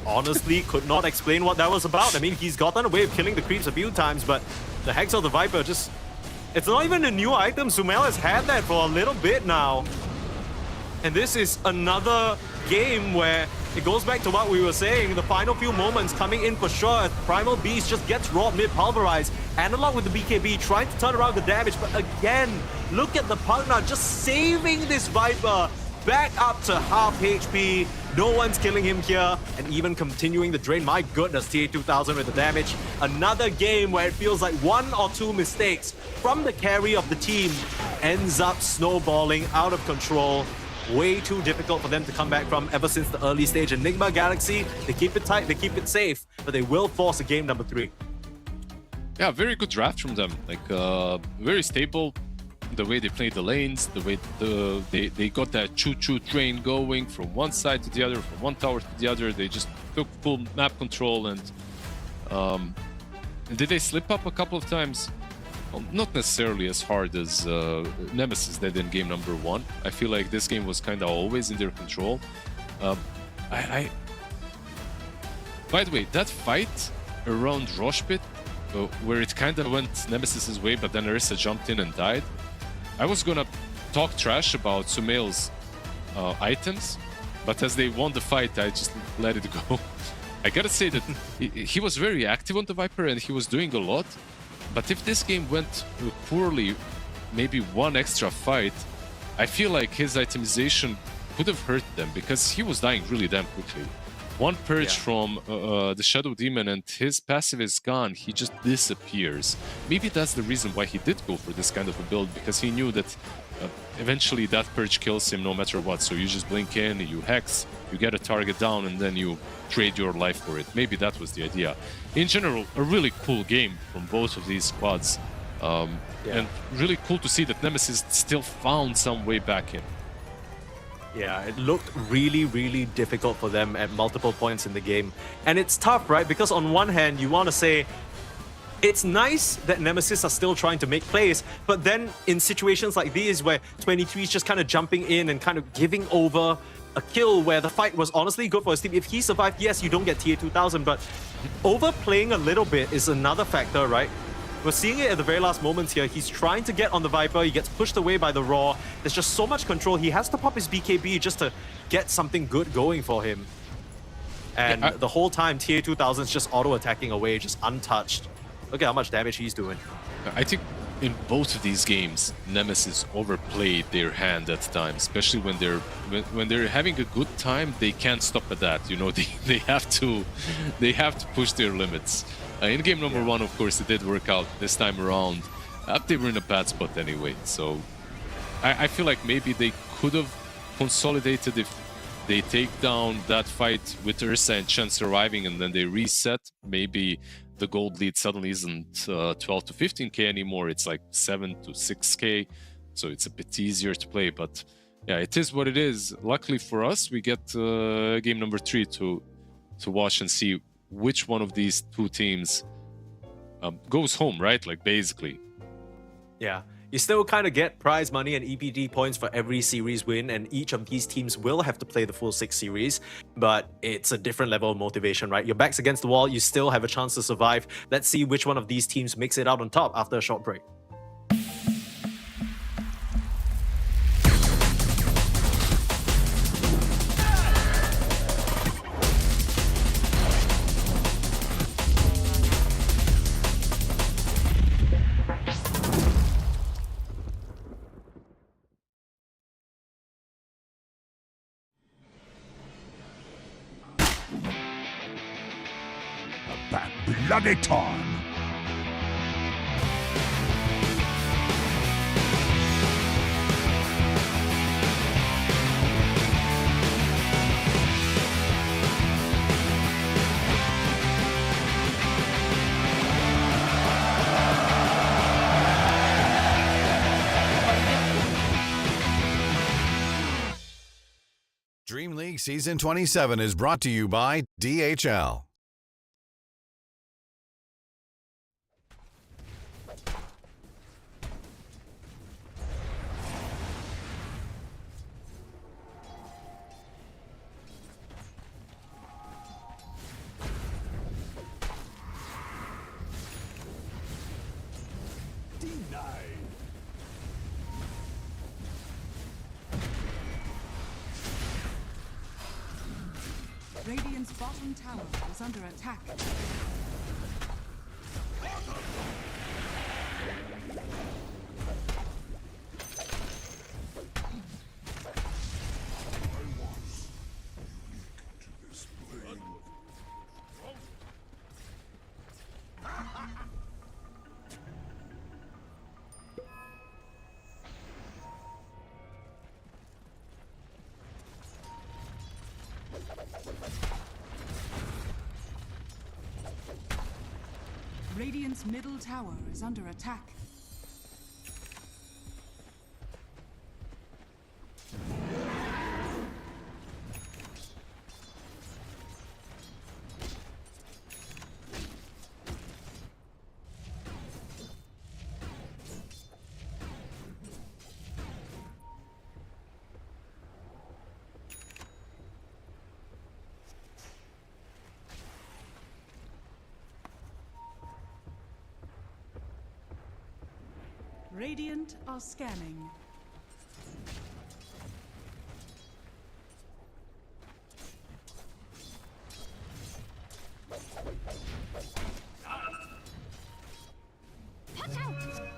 honestly could not explain what that was about. I mean, he's gotten away with killing the creeps a few times, but the Hex of the Viper just... It's not even a new item. Sumail has had that for a little bit now. And this is another game where it goes back to what we were saying. The final few moments coming in for sure as Primal Beast just gets robbed mid-pulverize. Analog with the BKB trying to turn around the damage, but again, look at the partner just saving this Viper back up to half HP. No one's killing him here, and even continuing the drain. My goodness, TA2000 with the damage. Another game where it feels like 1 or 2 mistakes from the carry of the team ends up snowballing out of control. Way too difficult for them to come back from ever since the early stage. Enigma Galaxy, they keep it tight, they keep it safe, but they will force a game number 3. Yeah, very good draft from them. Like, very stable. The way they played the lanes, the way they got that choo-choo train going from one side to the other, from one tower to the other. They just took full map control, and did they slip up a couple of times? Well, not necessarily as hard as Nemesis did in game number 1. I feel like this game was kind of always in their control. By the way, that fight around Rosh Pit, where it kind of went Nemesis's way, but then Orisa jumped in and died. I was gonna talk trash about Sumail's items, but as they won the fight, I just let it go. I gotta say that he was very active on the Viper and he was doing a lot, but if this game went poorly, maybe one extra fight, I feel like his itemization could have hurt them, because he was dying really damn quickly. One purge from the Shadow Demon and his passive is gone, he just disappears. Maybe that's the reason why he did go for this kind of a build, because he knew that eventually that purge kills him no matter what. So you just blink in, you hex, you get a target down, and then you trade your life for it. Maybe that was the idea. In general, a really cool game from both of these squads. And really cool to see that Nemesis still found some way back in. Yeah, it looked really, really difficult for them at multiple points in the game. And it's tough, right? Because on one hand, you want to say, it's nice that Nemesis are still trying to make plays, but then in situations like these where 23 is just kind of jumping in and kind of giving over a kill where the fight was honestly good for his team. If he survived, yes, you don't get TA2000, but overplaying a little bit is another factor, right? We're seeing it at the very last moments here. He's trying to get on the Viper. He gets pushed away by the Raw. There's just so much control. He has to pop his BKB just to get something good going for him. And the whole time, TA2000's just auto-attacking away, just untouched. Look at how much damage he's doing. I think in both of these games, Nemesis overplayed their hand at times, especially when they're having a good time. They can't stop at that. You know, they have to push their limits. In game number one, of course, it did work out this time around. They were in a bad spot anyway, so I feel like maybe they could have consolidated if they take down that fight with Ursa and Chen surviving, and then they reset. Maybe the gold lead suddenly isn't 12 to 15k anymore. It's like 7 to 6k, so it's a bit easier to play. But yeah, it is what it is. Luckily for us, we get game number 3 to watch and see which one of these two teams goes home, right? Like, basically. Yeah. You still kind of get prize money and EPD points for every series win, and each of these teams will have to play the full 6 series, but it's a different level of motivation, right? Your back's against the wall, you still have a chance to survive. Let's see which one of these teams makes it out on top after a short break. Bloody time. DreamLeague Season 27 is brought to you by DHL. Radiant's bottom tower is under attack. Radiant's middle tower is under attack. Radiant are scanning. Watch out!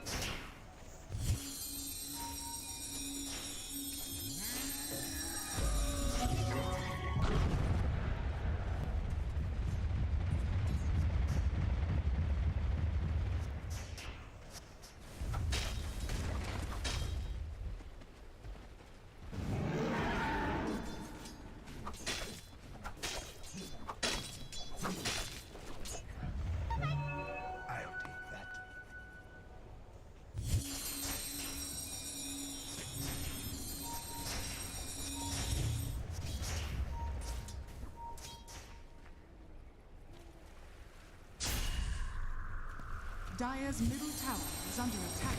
Dire's middle tower is under attack.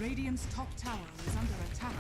Radiant's top tower is under attack.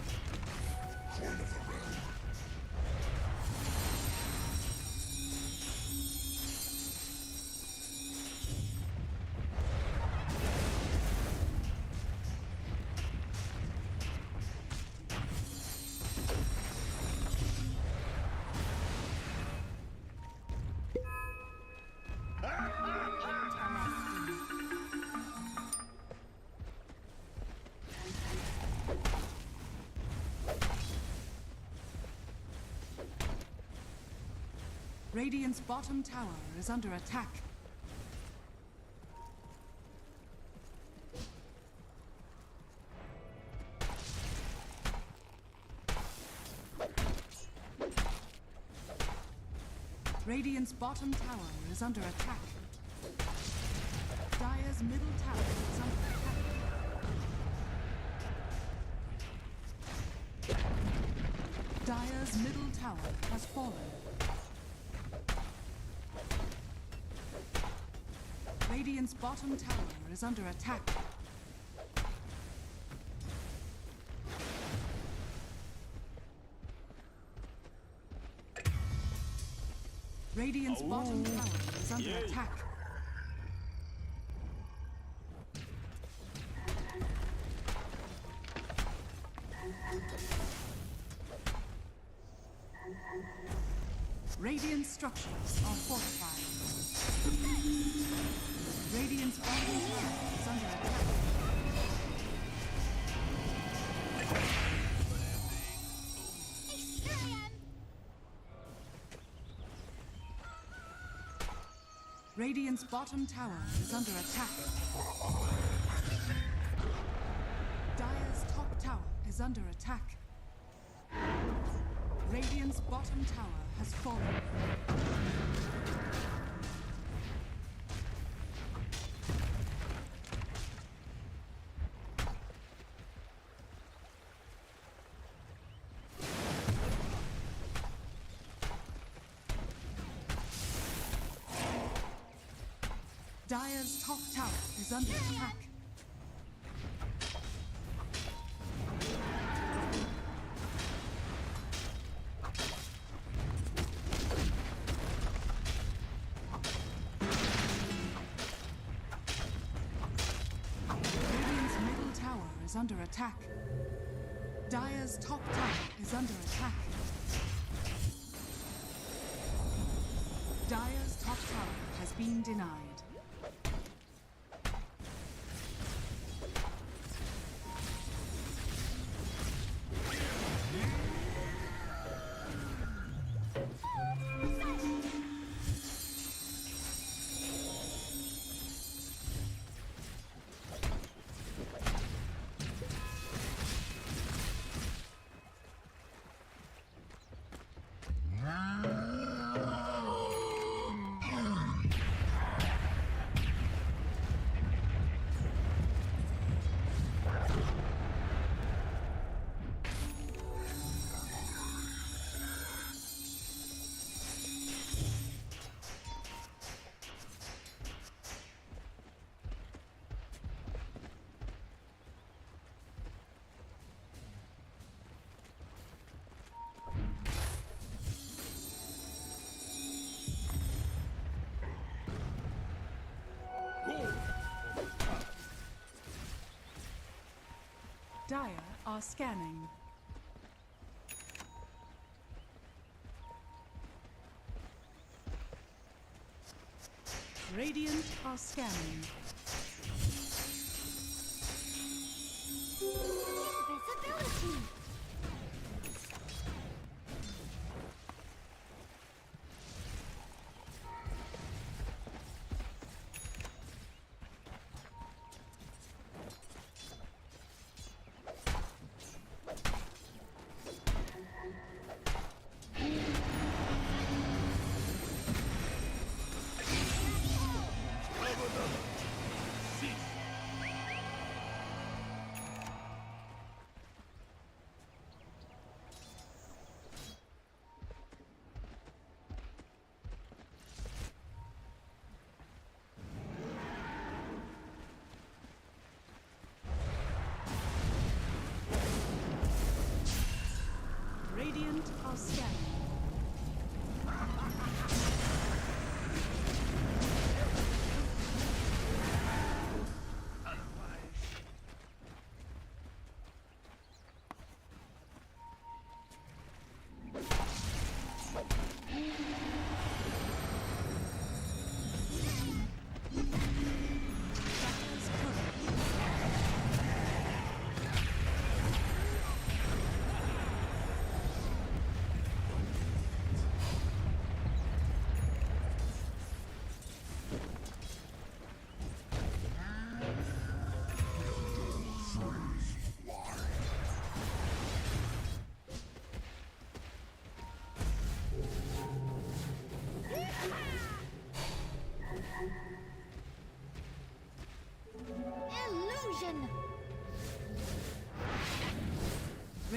Radiant's bottom tower is under attack. Radiant's bottom tower is under attack. Dire's middle tower is under attack. Dire's middle tower has fallen. Radiant's bottom tower is under attack. Radiant's bottom tower is under attack. Radiant structures are fortified. Radiant's bottom tower is under attack. Radiant's bottom tower is under attack. Dire's top tower is under attack. Radiant's bottom tower has fallen. Dire's top tower is under attack. Radiant's middle tower is under attack. Dire's top tower is under attack. Dire's top tower has been denied. Dire are scanning. Radiant are scanning. Invisibility!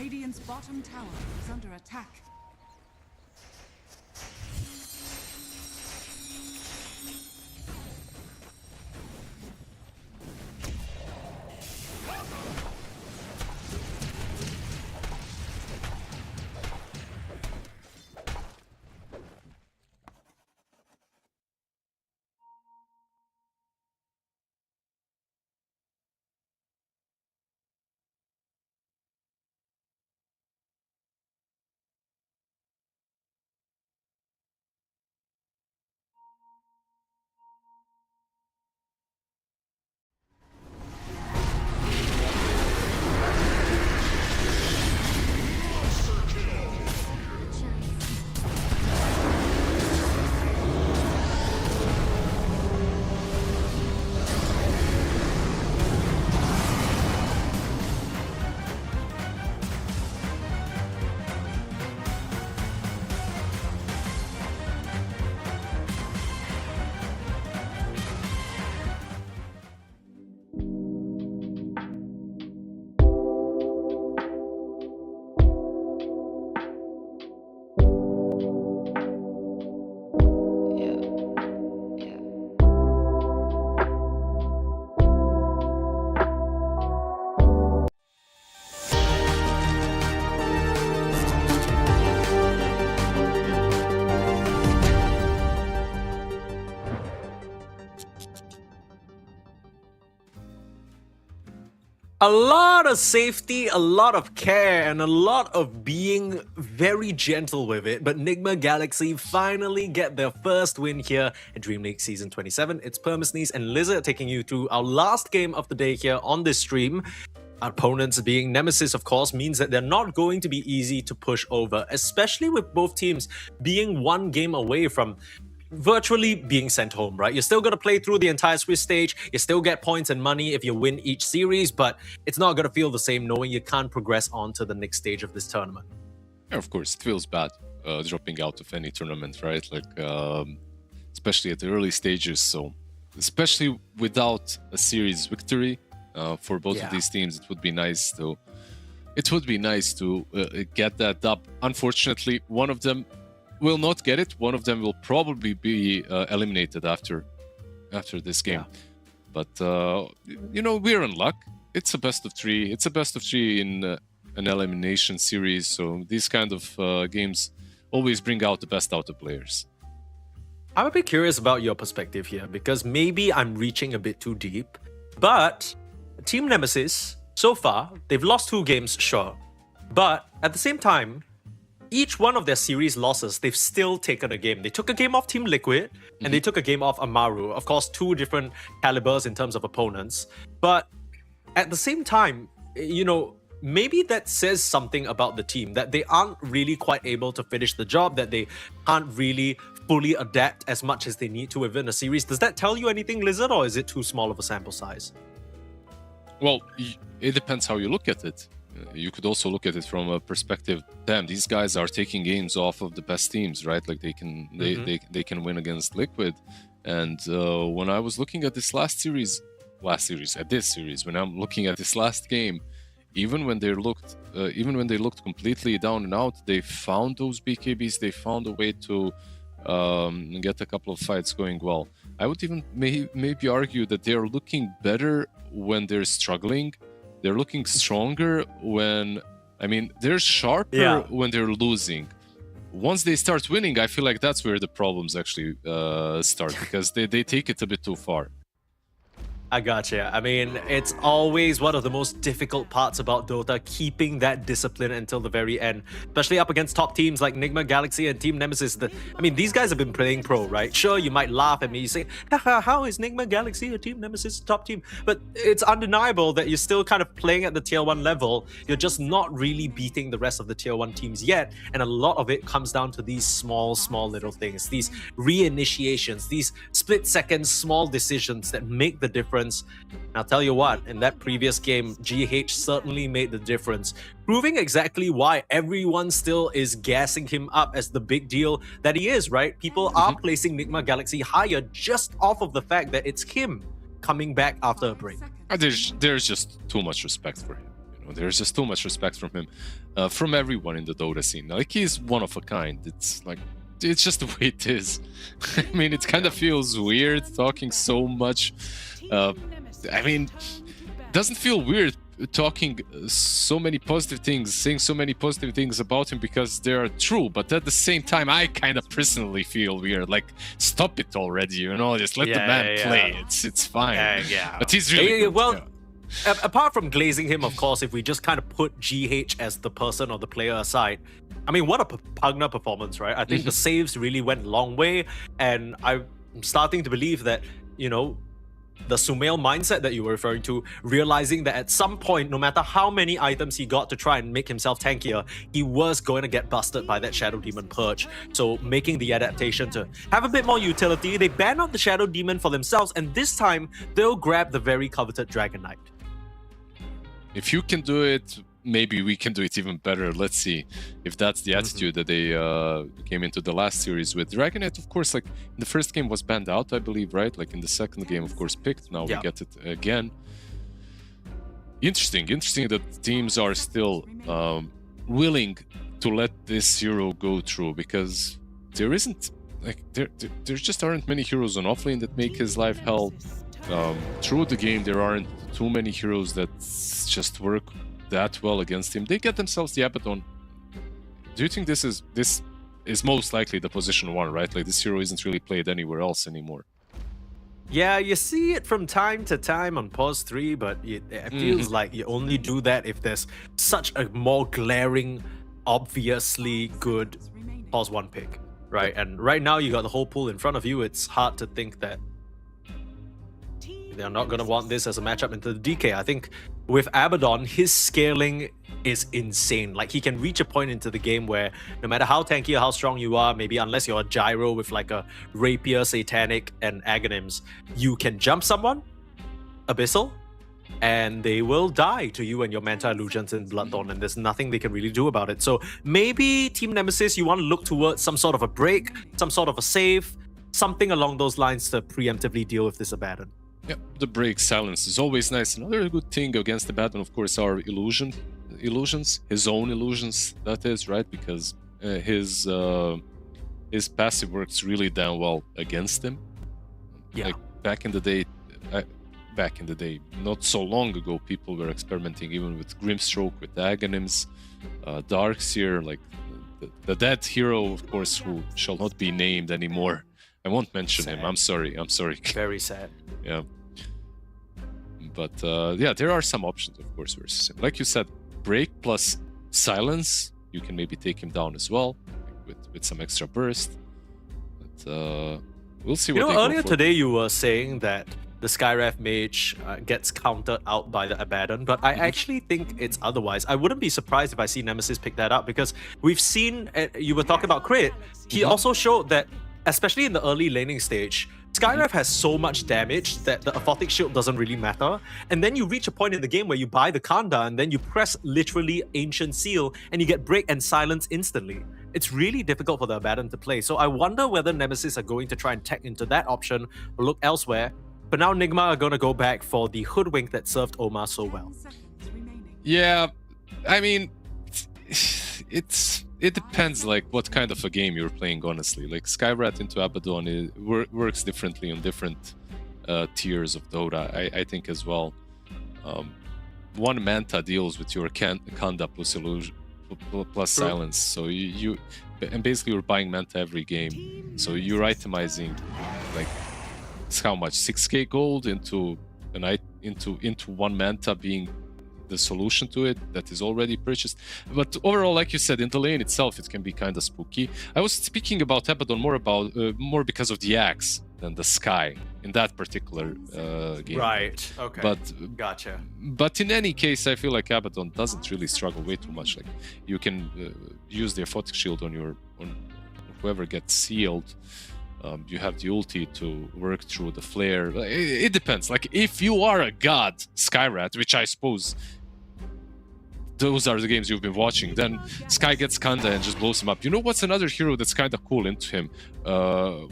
Radiant's bottom tower is under attack. A lot of safety, a lot of care, and a lot of being very gentle with it. But Nigma Galaxy finally get their first win here at DreamLeague Season 27. It's Permasneeze and Lizard taking you through our last game of the day here on this stream. Our opponents being Nemesis, of course, means that they're not going to be easy to push over, especially with both teams being one game away from virtually being sent home, right? You're still going to play through the entire Swiss stage. You still get points and money if you win each series, but it's not going to feel the same knowing you can't progress on to the next stage of this tournament. Yeah, of course, it feels bad dropping out of any tournament, right? Like, especially at the early stages. So, especially without a series victory for both of these teams, it would be nice to get that dub. Unfortunately, one of them will not get it. One of them will probably be eliminated after this game. But you know, we're in luck. It's a best of three. It's a best of three in an elimination series. So these kind of games always bring out the best out of players. I'm a bit curious about your perspective here because maybe I'm reaching a bit too deep. But Team Nemesis, so far, they've lost 2 games, sure. But at the same time, each one of their series losses, they've still taken a game. They took a game off Team Liquid, and they took a game off Amaru. Of course, 2 different calibers in terms of opponents. But at the same time, you know, maybe that says something about the team, that they aren't really quite able to finish the job, that they can't really fully adapt as much as they need to within a series. Does that tell you anything, Lizard, or is it too small of a sample size? Well, it depends how you look at it. You could also look at it from a perspective, damn, these guys are taking games off of the best teams, right? Like they can win against Liquid. And when I was looking at this when I'm looking at this last game, even when they looked completely down and out, they found those BKBs, they found a way to get a couple of fights going well. I would even maybe argue that they're looking better when they're struggling. They're looking stronger when, I mean, they're sharper when they're losing. Once they start winning, I feel like that's where the problems actually start, because they take it a bit too far. I gotcha. I mean, it's always one of the most difficult parts about Dota, keeping that discipline until the very end, especially up against top teams like Nigma Galaxy and Team Nemesis. I mean, these guys have been playing pro, right? Sure, you might laugh at me, you say, haha, how is Nigma Galaxy a Team Nemesis top team? But it's undeniable that you're still kind of playing at the tier 1 level. You're just not really beating the rest of the tier 1 teams yet, and a lot of it comes down to these small little things, these reinitiations, these split-second small decisions that make the difference. And I'll tell you what, in that previous game, GH certainly made the difference, proving exactly why everyone still is gassing him up as the big deal that he is, right? People are placing Nigma Galaxy higher just off of the fact that it's him coming back after a break. There's just too much respect for him. There's just too much respect from him, from everyone in the Dota scene. Like, he's one of a kind. It's like, it's just the way it is. I mean, it kind of feels weird talking so much. I mean, doesn't feel weird talking so many positive things, saying so many positive things about him because they are true, but at the same time I kind of personally feel weird, like, stop it already, you know, just let the man play. It's fine. But he's really good. Well, apart from glazing him, of course, if we just kind of put GH as the person or the player aside, I mean, what a Pugna performance, right? I think the saves really went a long way, and I'm starting to believe that, you know, the Sumail mindset that you were referring to, realizing that at some point, no matter how many items he got to try and make himself tankier, he was going to get busted by that Shadow Demon Purge. So making the adaptation to have a bit more utility, they ban out the Shadow Demon for themselves, and this time they'll grab the very coveted Dragon Knight. If you can do it, maybe we can do it even better. Let's see if that's the attitude that they came into the last series with. Dragon Knight, of course, like in the first game was banned out, I believe, right? Like in the second game, of course, picked. Now we get it again. Interesting that teams are still willing to let this hero go through, because there isn't, like, there just aren't many heroes on offlane that make his life hell. Through the game, there aren't too many heroes that just work that well against him. They get themselves the Abaddon. Do you think this is most likely the position 1, right? Like, this hero isn't really played anywhere else anymore. Yeah, you see it from time to time on Pause 3, but it feels like you only do that if there's such a more glaring, obviously good Pause 1 pick, right? And right now you got the whole pool in front of you. It's hard to think that they're not going to want this as a matchup into the DK. I think with Abaddon, his scaling is insane. Like, he can reach a point into the game where no matter how tanky or how strong you are, maybe unless you're a gyro with like a Rapier, Satanic, and Aghanim's, you can jump someone, Abyssal, and they will die to you and your Manta Illusions in Bloodthorn, and there's nothing they can really do about it. So maybe Team Nemesis, you want to look towards some sort of a break, some sort of a save, something along those lines to preemptively deal with this Abaddon. Yeah, the break silence is always nice. Another good thing against the Abaddon, of course, are illusions, his own illusions, that is, right? Because his passive works really damn well against him. Yeah. Like, back in the day, not so long ago, people were experimenting even with Grimstroke, with Aghanims, Darkseer, like the dead hero, of course, who shall not be named anymore. I won't mention him. I'm sorry. Very sad. Yeah. But yeah, there are some options, of course, versus him. Like you said, break plus silence, you can maybe take him down as well, with some extra burst. But we'll see what they go earlier for. today you were saying that the Skywrath Mage gets countered out by the Abaddon, but I actually think it's otherwise. I wouldn't be surprised if I see Nemesis pick that up, because we've seen, you were talking about Crit, he also showed that, especially in the early laning stage, Skywrath has so much damage that the Aphotic Shield doesn't really matter. And then you reach a point in the game where you buy the Kanda and then you press literally Ancient Seal and you get Break and Silence instantly. It's really difficult for the Abaddon to play. So I wonder whether Nemesis are going to try and tech into that option or look elsewhere. But now Nigma are going to go back for the Hoodwink that served Omar so well. Yeah, I mean, it depends, like, what kind of a game you're playing, honestly. Like, Skywrath into Abaddon works differently on different tiers of Dota, I think, as well. One Manta deals with your Kanda plus illusion plus silence, so and basically you're buying Manta every game, so you're itemizing, like, it's how much, 6k gold into one Manta being the solution to it that is already purchased. But overall, like you said, in the lane itself, it can be kind of spooky. I was speaking about Abaddon more because of the axe than the sky in that particular game. Right. Okay. But gotcha. But in any case, I feel like Abaddon doesn't really struggle way too much. Like, you can use the Aphotic Shield on whoever gets sealed. You have the ulti to work through the flare. It depends. Like, if you are a god, Skywrath, which I suppose those are the games you've been watching, then Sky gets Kanda and just blows him up. You know what's another hero that's kind of cool into him?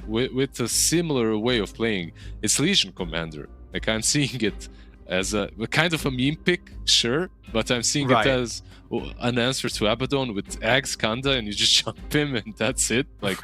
With a similar way of playing, it's Legion Commander. Like, I'm seeing it as a kind of a meme pick, sure, but I'm seeing Right. it as an answer to Abaddon with Axe Kanda, and you just jump him, and that's it. Like,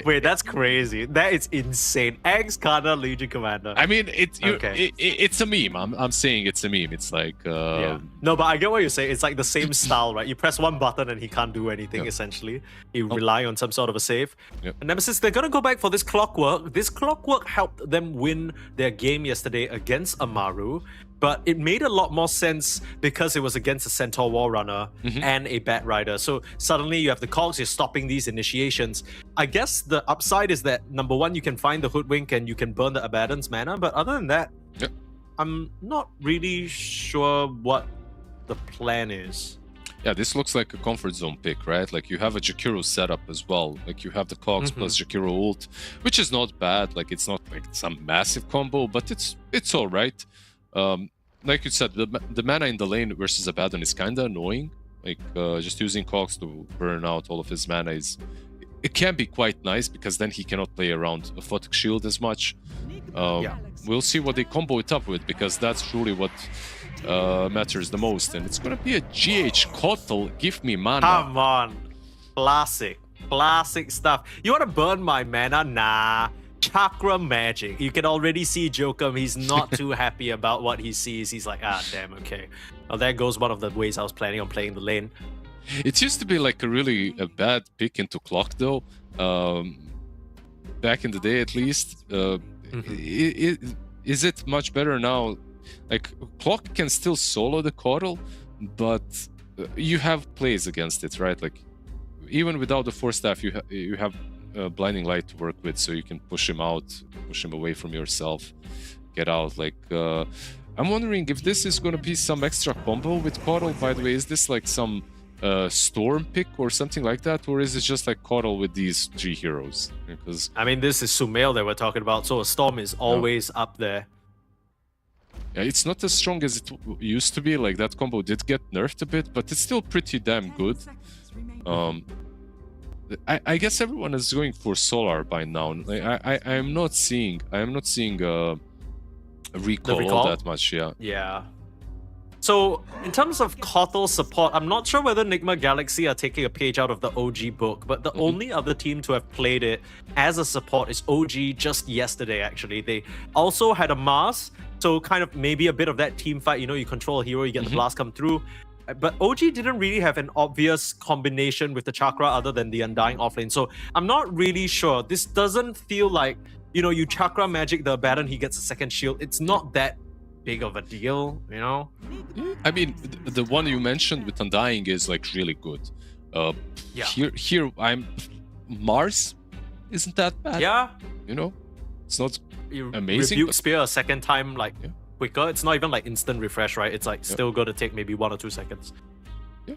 Wait, that's crazy. That is insane. Eggs, Kana, Legion Commander. I mean, Okay. it's a meme. I'm saying it's a meme. It's like, Yeah. No, but I get what you're saying. It's like the same style, right? You press one button and he can't do anything, essentially. You rely on some sort of a save. Yep. And Nemesis, they're going to go back for this clockwork. This clockwork helped them win their game yesterday against Amaru, but it made a lot more sense because it was against a Centaur War Runner and a Bat Rider. So suddenly you have the cogs, you're stopping these initiations. I guess the upside is that, number one, you can find the Hoodwink and you can burn the Abaddon's mana, but other than that, I'm not really sure what the plan is. yeah, this looks like a comfort zone pick, right? Like you have a Jakiro setup as well. Like you have the cogs plus Jakiro ult, which is not bad. Like it's not like some massive combo, but it's all right. Like you said, the mana in the lane versus Abaddon is kind of annoying. Like just using cogs to burn out all of his mana it can be quite nice because then he cannot play around a Photic Shield as much. We'll see what they combo it up with, because that's truly what matters the most. And it's gonna be a GH Kotal, give me mana. Come on. Classic stuff. You want to burn my mana? Nah. Chakra magic. You can already see Jokum. He's not too happy about what he sees. He's like, damn, okay. Well, there goes one of the ways I was planning on playing the lane. It used to be like a bad pick into Clock, though. Back in the day, at least. Is it much better now? Like, Clock can still solo the Coddle, but you have plays against it, right? Like, even without the Force Staff, you have Blinding Light to work with, so you can push him out, push him away from yourself, get out. Like, I'm wondering if this is going to be some extra combo with Coddle. By the way, is this like some Storm pick or something like that, or is it just like Coddle with these 3 heroes? Because I mean, this is Sumail that we're talking about, so a Storm is always up there. Yeah, it's not as strong as it used to be. Like, that combo did get nerfed a bit, but it's still pretty damn good. I guess everyone is going for Solar by now. Like, I am not seeing recall all that much. Yeah. So in terms of Kotal support, I'm not sure whether Nigma Galaxy are taking a page out of the OG book, but the only other team to have played it as a support is OG just yesterday, actually. They also had a Mars, so kind of maybe a bit of that team fight. You know, you control a hero, you get the blast come through. But OG didn't really have an obvious combination with the Chakra other than the Undying offlane. So I'm not really sure. This doesn't feel like, you know, you Chakra magic the Abaddon, he gets a second shield. It's not that big of a deal, you know? I mean, the one you mentioned with Undying is like really good. Here I'm Mars isn't that bad. Yeah. You know, it's not You amazing. Rebuke Spear a second time, like quicker. It's not even like instant refresh, right? It's like still going to take maybe 1 or 2 seconds. Yeah,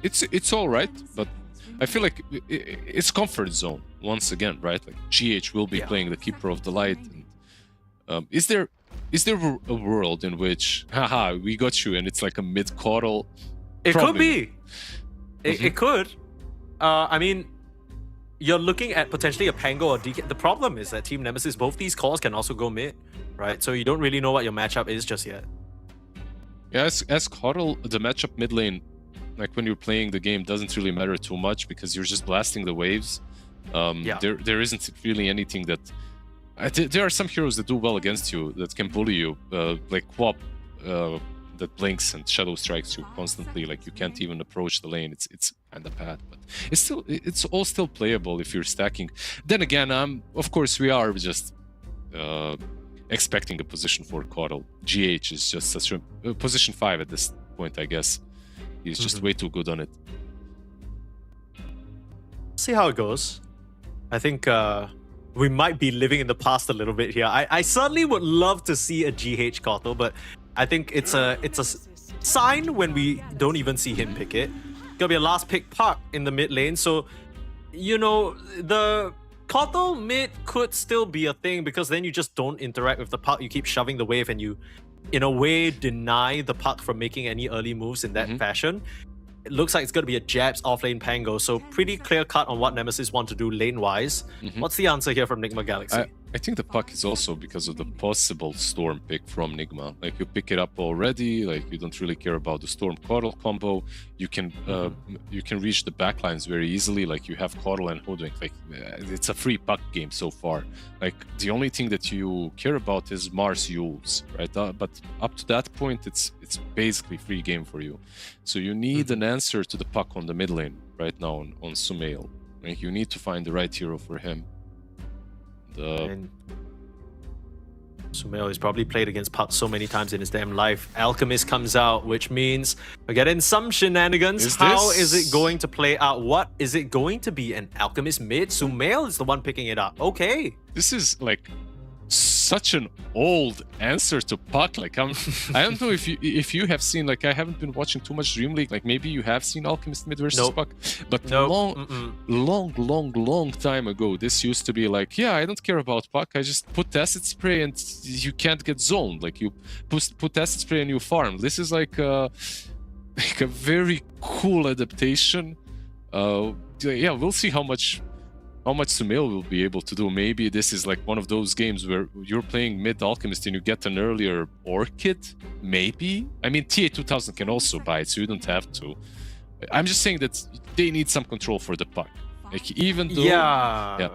it's all right, but I feel like it's comfort zone once again, right? Like GH will be playing the Keeper of the Light. And, is there a world in which, haha, we got you, and it's like a mid-Coddle? It could be. It could. I mean, you're looking at potentially a Pango or DK. The problem is that Team Nemesis, both these cores can also go mid, right? So you don't really know what your matchup is just yet. Yeah, as Coddle, the matchup mid lane, like when you're playing the game, doesn't really matter too much because you're just blasting the waves. There isn't really anything that... there are some heroes that do well against you, that can bully you, like Quap, that blinks and shadow strikes you constantly. Like, you can't even approach the lane. It's kind of bad, but it's all still playable if you're stacking. Then again, of course we are just expecting a position for Coddle. GH is just such a position 5 at this point, I guess. He's just way too good on it. See how it goes. I think we might be living in the past a little bit here. I certainly would love to see a GH Kotal, but I think it's a sign when we don't even see him pick it. Gonna be a last pick Park in the mid lane, so you know the Kotal mid could still be a thing because then you just don't interact with the Park. You keep shoving the wave and you, in a way, deny the Park from making any early moves in that fashion. It looks like it's going to be a Jabs offlane Pango, so pretty clear cut on what Nemesis want to do lane-wise. What's the answer here from Nigma Galaxy? I think the puck is also because of the possible Storm pick from Nigma. Like, you pick it up already, like, you don't really care about the Storm Coddle combo. You can reach the backlines very easily, like, you have Coddle and Hoodwink. Like, it's a free puck game so far. Like, the only thing that you care about is Mars Yules, right? But up to that point, it's basically free game for you. So you need an answer to the puck on the mid lane right now on Sumail. Like, you need to find the right hero for him. And Sumail has probably played against puck so many times in his damn life. Alchemist comes out, which means we're getting some shenanigans. How is it going to play out? What is it going to be? An Alchemist mid? Sumail is the one picking it up. Okay. This is like such an old answer to puck. Like, I don't know if you have seen, like, I haven't been watching too much DreamLeague. Like, maybe you have seen Alchemist mid versus puck, but long time ago, this used to be like, yeah, I don't care about puck. I just put acid spray and you can't get zoned. Like, you put acid spray and you farm. This is like a very cool adaptation. Yeah, we'll see how much Sumail will be able to do. Maybe this is like one of those games where you're playing mid Alchemist and you get an earlier Orchid. Maybe. I mean, TA2000 can also buy it, so you don't have to. I'm just saying that they need some control for the puck. Like, even though... Yeah.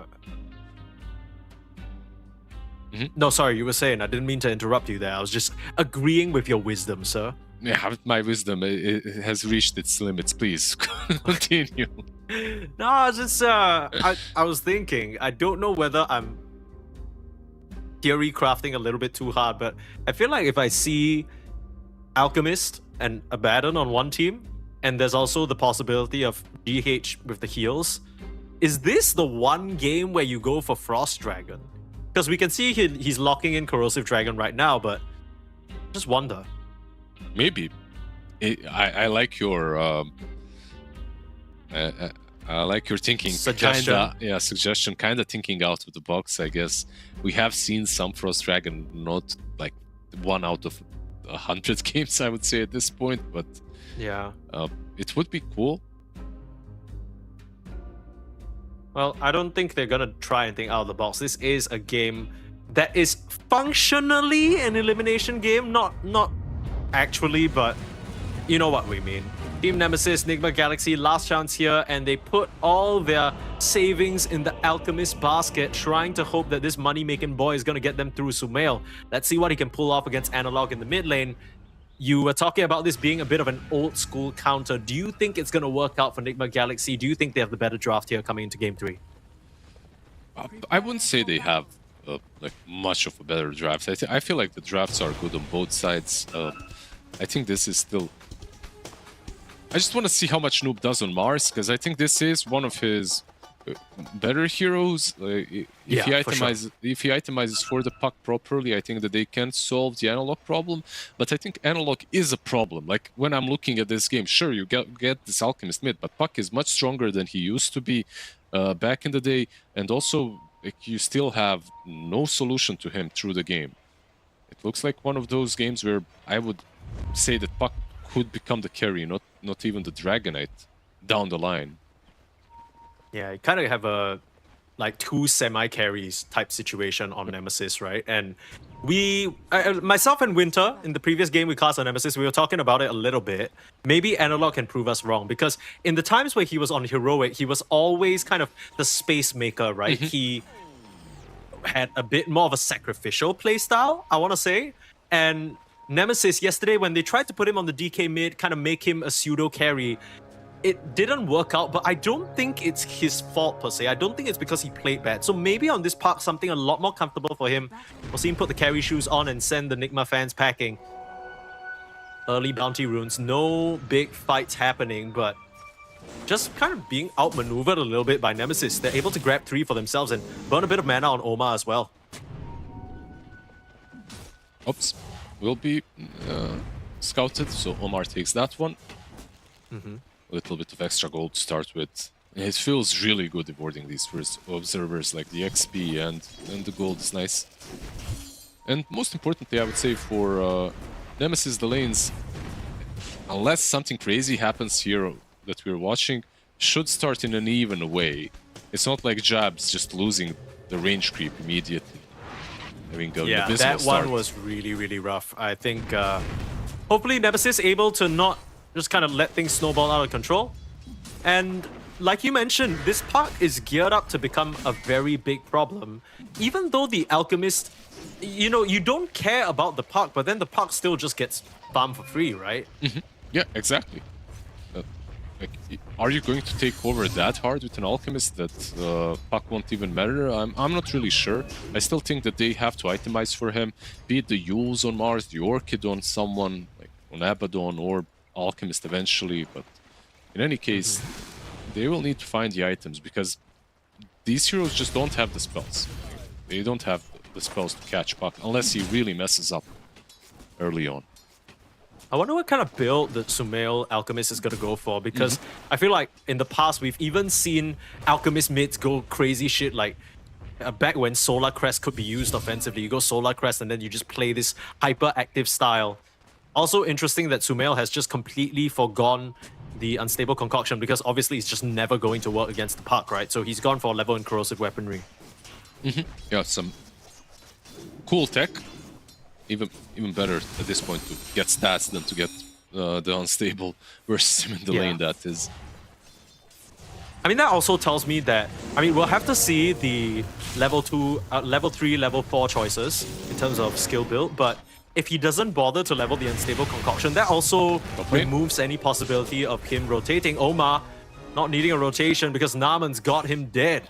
No, sorry, you were saying. I didn't mean to interrupt you there. I was just agreeing with your wisdom, sir. Yeah, my wisdom it has reached its limits. Please continue. No, it's just I was thinking. I don't know whether I'm theory crafting a little bit too hard, but I feel like if I see Alchemist and Abaddon on one team, and there's also the possibility of GH with the heals, is this the one game where you go for Frost Dragon? Because we can see he's locking in Corrosive Dragon right now, but just wonder. Maybe. I like your I like your thinking. Suggestion. Suggestion. Kinda thinking out of the box, I guess. We have seen some Frost Dragon, not like 1 out of 100 games, I would say at this point, but yeah, it would be cool. Well, I don't think they're gonna try anything out of the box. This is a game that is functionally an elimination game, not actually, but you know what we mean. Team Nemesis, Nigma Galaxy, last chance here, and they put all their savings in the Alchemist basket, trying to hope that this money-making boy is going to get them through Sumail. Let's see what he can pull off against Analog in the mid lane. You were talking about this being a bit of an old-school counter. Do you think it's going to work out for Nigma Galaxy? Do you think they have the better draft here coming into Game 3? I wouldn't say they have like much of a better draft. I feel like the drafts are good on both sides. I think this is still... I just want to see how much Noob does on Mars, because I think this is one of his better heroes. If he itemizes for the puck properly, I think that they can solve the Analog problem. But I think Analog is a problem. Like, when I'm looking at this game, sure, you get this Alchemist mid, but Puck is much stronger than he used to be back in the day. And also, like, you still have no solution to him through the game. It looks like one of those games where I would say that Puck could become the carry, not even the Dragonite down the line. Yeah, you kind of have a like 2 semi-carries type situation on Nemesis, right? And myself and Winter, in the previous game we cast on Nemesis, we were talking about it a little bit. Maybe Analog can prove us wrong, because in the times where he was on Heroic, he was always kind of the space maker, right? He had a bit more of a sacrificial playstyle, I want to say. And Nemesis, yesterday, when they tried to put him on the DK mid, kind of make him a pseudo carry, it didn't work out, but I don't think it's his fault per se. I don't think it's because he played bad. So maybe on this part, something a lot more comfortable for him. We'll see him put the carry shoes on and send the Nigma fans packing. Early bounty runes, no big fights happening, but just kind of being outmaneuvered a little bit by Nemesis. They're able to grab 3 for themselves and burn a bit of mana on Omar as well. Oops. Will be scouted, so Omar takes that one. A little bit of extra gold to start with. It feels really good avoiding these first observers, like the XP and the gold is nice. And most importantly, I would say for Nemesis, the lanes, unless something crazy happens here that we're watching, should start in an even way. It's not like Jab's just losing the range creep immediately. Having an Yeah, abysmal that start. one was really, really rough. I think hopefully Nemesis able to not just kind of let things snowball out of control. And like you mentioned, this puck is geared up to become a very big problem. Even though the Alchemist, you know, you don't care about the puck, but then the puck still just gets farmed for free, right? Yeah, exactly. Like, are you going to take over that hard with an Alchemist that puck won't even matter? I'm not really sure. I still think that they have to itemize for him, be it the Yules on Mars, the Orchid on someone, like on Abaddon or Alchemist eventually, but in any case, they will need to find the items because these heroes just don't have the spells. They don't have the spells to catch puck unless he really messes up early on. I wonder what kind of build that Sumail Alchemist is going to go for, because I feel like in the past we've even seen Alchemist mids go crazy shit, like back when Solar Crest could be used offensively. You go Solar Crest and then you just play this hyper-active style. Also interesting that Sumail has just completely forgone the Unstable Concoction because obviously it's just never going to work against the puck, right? So he's gone for level and corrosive weaponry. Yeah, some cool tech. Even better at this point to get stats than to get the unstable versus him in the lane, that is. I mean, that also tells me that, I mean, we'll have to see the level 2, level 3, level 4 choices in terms of skill build, but if he doesn't bother to level the Unstable Concoction, that also removes any possibility of him rotating. Omar not needing a rotation because Naman's got him dead.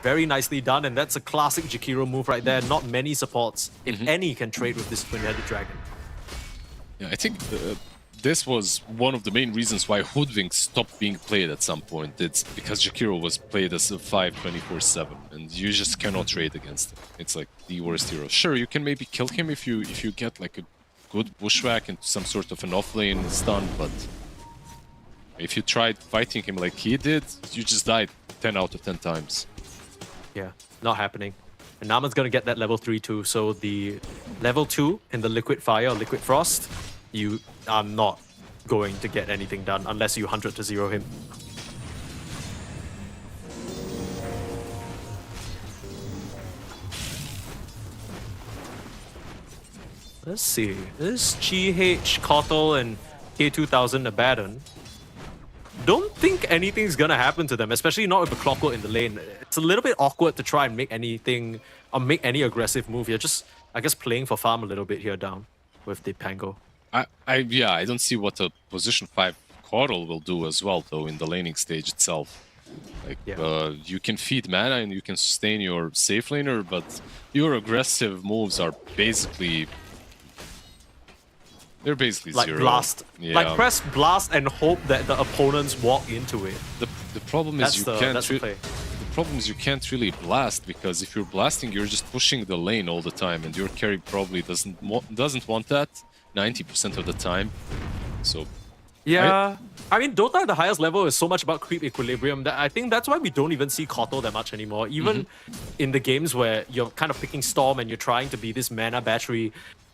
Very nicely done, and that's a classic Jakiro move right there. Not many supports, if any, can trade with this twin-headed dragon. Yeah, I think this was one of the main reasons why Hoodwink stopped being played at some point. It's because Jakiro was played as a 5 24/7, and you just cannot trade against him. It's like the worst hero. Sure, you can maybe kill him if you get like a good bushwhack into some sort of an offlane stun, but if you tried fighting him like he did, you just died 10 out of 10 times. Yeah, not happening. And Naman's gonna get that level 3 too, so the level 2 in the Liquid Fire or Liquid Frost, you are not going to get anything done unless you 100 to 0 him. Let's see, this GH, Kotal, and K2000 Abaddon. Don't think anything's gonna happen to them, especially not with the Clockwork in the lane. It's a little bit awkward to try and make anything, or make any aggressive move. You're just, I guess, playing for farm a little bit here down with the Pango. Yeah, I don't see what a position 5 Coral will do as well, though, in the laning stage itself. Like, you can feed mana and you can sustain your safe laner, but your aggressive moves are basically... They're basically like zero. Blast. Yeah. Like press blast and hope that the opponents walk into it. The problem is the problem is you can't really blast, because if you're blasting, you're just pushing the lane all the time, and your carry probably doesn't want that 90% of the time. So yeah, I mean, Dota at the highest level is so much about creep equilibrium that I think that's why we don't even see Kotal that much anymore. Even in the games where you're kind of picking Storm and you're trying to be this mana battery,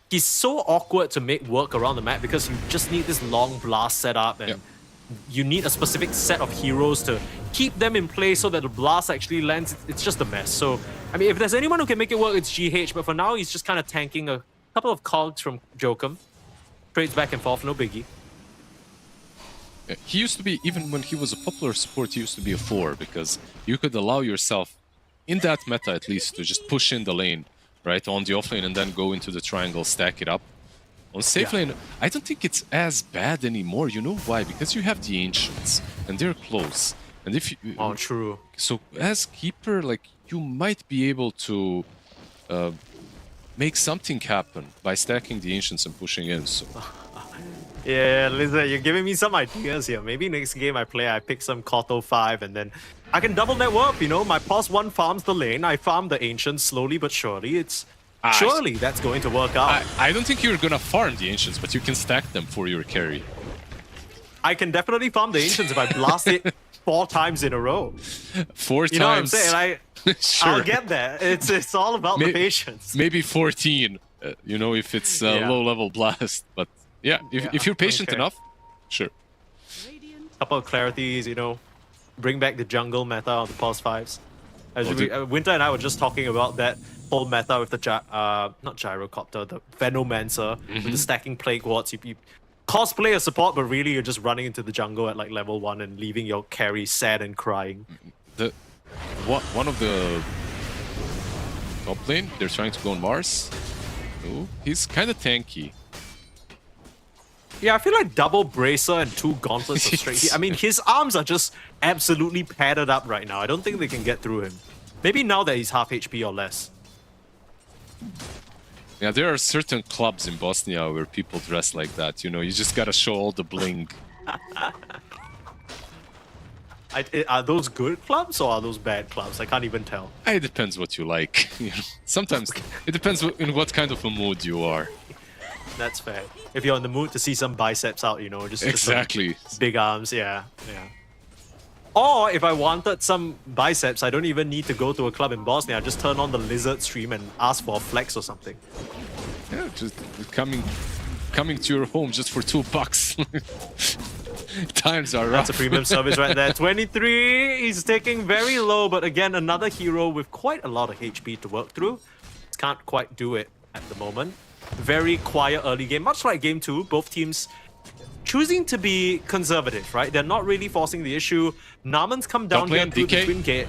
he's so awkward to make work around the map because you just need this long blast setup, and you need a specific set of heroes to keep them in place so that the blast actually lands. It's just a mess. So, I mean, if there's anyone who can make it work, it's GH, but for now, he's just kind of tanking a couple of cogs from Jokum. Trades back and forth, no biggie. Yeah, he used to be, even when he was a popular support, he used to be a 4, because you could allow yourself, in that meta at least, to just push in the lane, right, on the offlane, and then go into the triangle, stack it up. On safe lane, I don't think it's as bad anymore. You know why? Because you have the Ancients, and they're close. And if you... Oh, true. So, as Keeper, like, you might be able to make something happen by stacking the Ancients and pushing in, so... Yeah, Lizard, you're giving me some ideas here. Maybe next game I play, I pick some Kotal 5, and then I can double net warp, you know? My pos 1 farms the lane, I farm the Ancients slowly but surely. It's... surely that's going to work out. I don't think you're gonna farm the Ancients, but you can stack them for your carry. I can definitely farm the Ancients if I blast it 4 times in a row. 4 times? You know what I'm saying? Sure. I'll get there. It's all about the patience. Maybe 14, you know, if it's a low-level blast. But yeah, if you're patient enough, sure. Couple of clarities, you know, bring back the jungle meta on the pulse 5s. As Winter and I were just talking about that whole meta with the not gyrocopter, the Venomancer with the stacking plague wards. You cosplay a support, but really you're just running into the jungle at like level 1 and leaving your carry sad and crying. One of the top lane, they're trying to go on Mars. Oh, he's kind of tanky. Yeah, I feel like double bracer and 2 gauntlets of straight. I mean, his arms are just absolutely padded up right now. I don't think they can get through him. Maybe now that he's half HP or less. Yeah, there are certain clubs in Bosnia where people dress like that. You know, you just gotta show all the bling. Are those good clubs or are those bad clubs? I can't even tell. It depends what you like. Sometimes it depends in what kind of a mood you are. That's fair. If you're in the mood to see some biceps out, you know, just exactly some big arms, yeah. Or if I wanted some biceps, I don't even need to go to a club in Bosnia. I just turn on the Lizard stream and ask for a flex or something. Yeah, just coming to your home just for $2. Times are rough. That's a premium service right there. 23, he's taking very low, but again, another hero with quite a lot of HP to work through. Can't quite do it at the moment. Very quiet early game, much like game 2. Both teams choosing to be conservative, right? They're not really forcing the issue. Naman's come down here through the Twin Gate.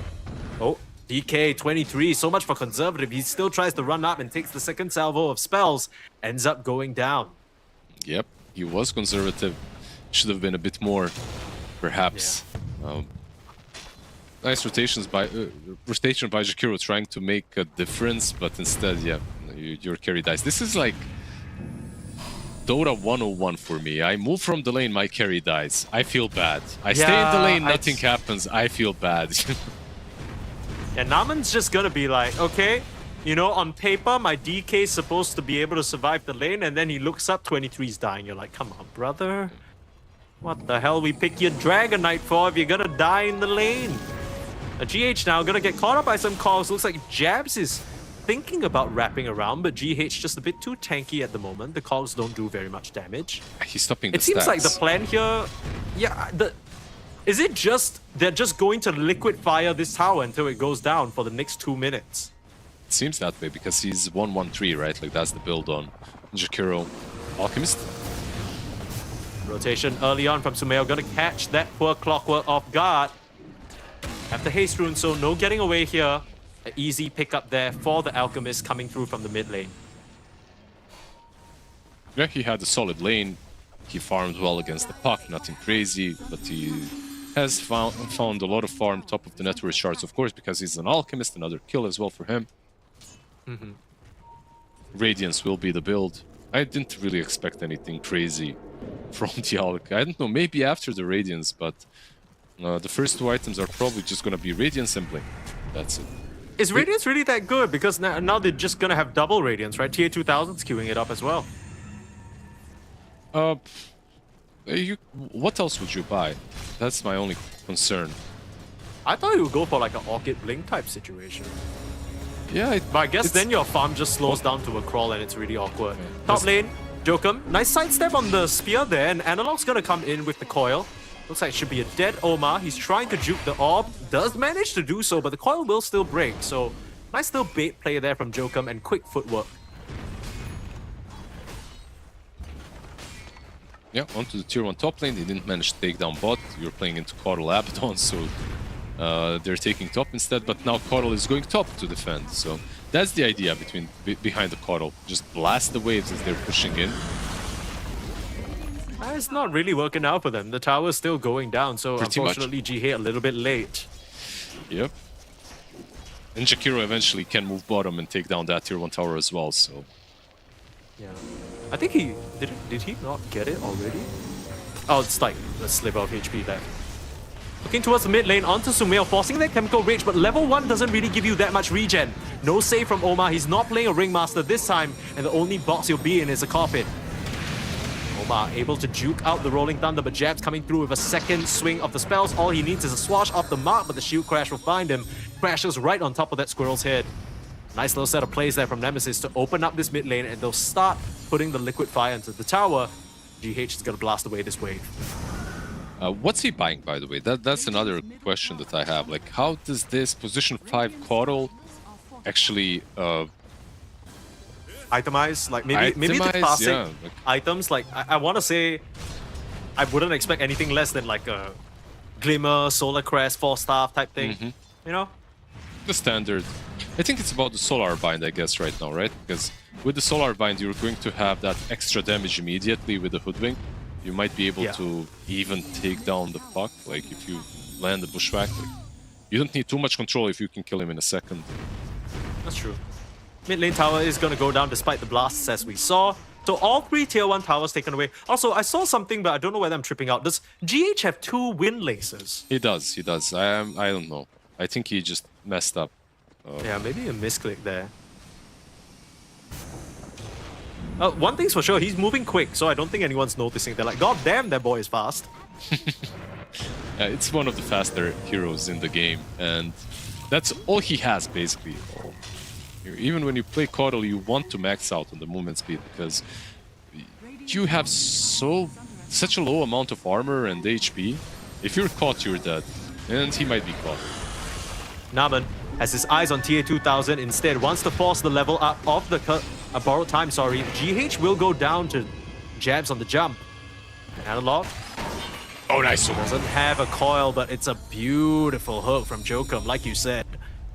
Oh, DK 23, so much for conservative. He still tries to run up and takes the second salvo of spells. Ends up going down. Yep, he was conservative. Should have been a bit more, perhaps. Yeah. Nice rotation by Jakiro trying to make a difference, but instead, yeah, your carry dies. This is like Dota 101 for me. I move from the lane, my carry dies. I feel bad. I stay in the lane, nothing happens. I feel bad. Yeah, Naman's just gonna be like, okay, you know, on paper, my DK is supposed to be able to survive the lane, and then he looks up, 23's dying. You're like, come on, brother. What the hell we pick your Dragon Knight for if you're gonna die in the lane? A GH now gonna get caught up by some calls. Looks like Jabs is thinking about wrapping around, but GH just a bit too tanky at the moment. The calls don't do very much damage. He's stopping the It seems like the plan here... Yeah, is it just... They're just going to liquid fire this tower until it goes down for the next 2 minutes? It seems that way because he's 1-1-3, right? Like that's the build on Jakiro. Alchemist. Rotation early on from Sumail. Gonna catch that poor Clockwork off guard. Have the haste rune, so no getting away here. An easy pickup there for the Alchemist coming through from the mid lane. Yeah, he had a solid lane. He farmed well against the puck, nothing crazy, but he has found a lot of farm top of the network shards, of course, because he's an Alchemist, another kill as well for him. Radiance will be the build. I didn't really expect anything crazy from the Alch. I don't know, maybe after the Radiance, but the first 2 items are probably just gonna be Radiance and Blink. That's it. Is Radiance really that good? Because now they're just gonna have double Radiance, right? TA 2000's queuing it up as well. What else would you buy? That's my only concern. I thought you would go for like an Orchid Blink type situation. Yeah, but I guess then your farm just slows down to a crawl and it's really awkward. Top lane, Jokum. Nice sidestep on the spear there, and Analog's gonna come in with the coil. Looks like it should be a dead Omar. He's trying to juke the orb. Does manage to do so, but the coil will still break. So, nice little bait play there from Jokum and quick footwork. Yeah, onto the tier 1 top lane. They didn't manage to take down bot. You're playing into Coddle Abaddon, so they're taking top instead. But now Coddle is going top to defend. So that's the idea behind the Coddle. Just blast the waves as they're pushing in. It's not really working out for them. The tower's still going down, so unfortunately GH a little bit late. Yep. And Jakiro eventually can move bottom and take down that tier 1 tower as well, so... Yeah. I think he... Did he not get it already? Oh, it's like a sliver of HP there. Looking towards the mid lane, onto Sumail, forcing that Chemical Rage, but level 1 doesn't really give you that much regen. No save from Omar. He's not playing a Ringmaster this time, and the only box he'll be in is a coffin. Omar able to juke out the Rolling Thunder, but Jab's coming through with a second swing of the spells. All he needs is a swash off the mark, but the Shield Crash will find him. Crashes right on top of that Squirrel's head. Nice little set of plays there from Nemesis to open up this mid lane, and they'll start putting the liquid fire into the tower. GH is going to blast away this wave. What's he buying, by the way? That's another question that I have. Like, how does this position 5 Coddle actually itemize? Like maybe the classic yeah, like, items. Like I want to say, I wouldn't expect anything less than like a Glimmer, Solar Crest, 4-staff type thing. You know, the standard. I think it's about the Solar Bind, I guess, right now, right? Because with the Solar Bind, you're going to have that extra damage immediately with the Hoodwink. You might be able to even take down the puck, like if you land the Bushwhack. Like, you don't need too much control if you can kill him in a second. that's true. Mid lane tower is going to go down despite the blasts as we saw. So all 3 tier 1 towers taken away. Also, I saw something, but I don't know whether I'm tripping out. Does GH have 2 wind lasers? He does. I don't know. I think he just messed up. Yeah, maybe a misclick there. One thing's for sure, he's moving quick, so I don't think anyone's noticing. They're like, God damn, that boy is fast. It's one of the faster heroes in the game, and that's all he has, basically. Even when you play Coddle, you want to max out on the movement speed, because you have such a low amount of armor and HP. If you're caught, you're dead. And he might be caught. Naman has his eyes on TA 2000, instead wants to force the level up of the borrowed time, sorry. GH will go down to jabs on the jump. Analog. Oh, nice. Doesn't have a coil, but it's a beautiful hook from Jokum, like you said.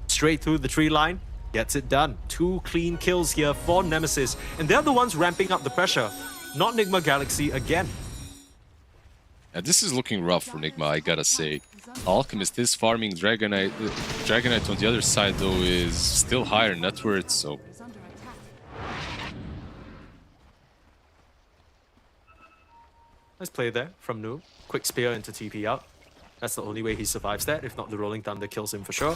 Straight through the tree line, gets it done. 2 clean kills here for Nemesis, and they're the ones ramping up the pressure, not Nigma Galaxy again. And this is looking rough for Nigma, I gotta say. Alchemist is farming Dragonite. Dragonite on the other side, though, is still higher net worth, so... Nice play there from Noob. Quick spear into TP out. That's the only way he survives that, if not the Rolling Thunder kills him for sure.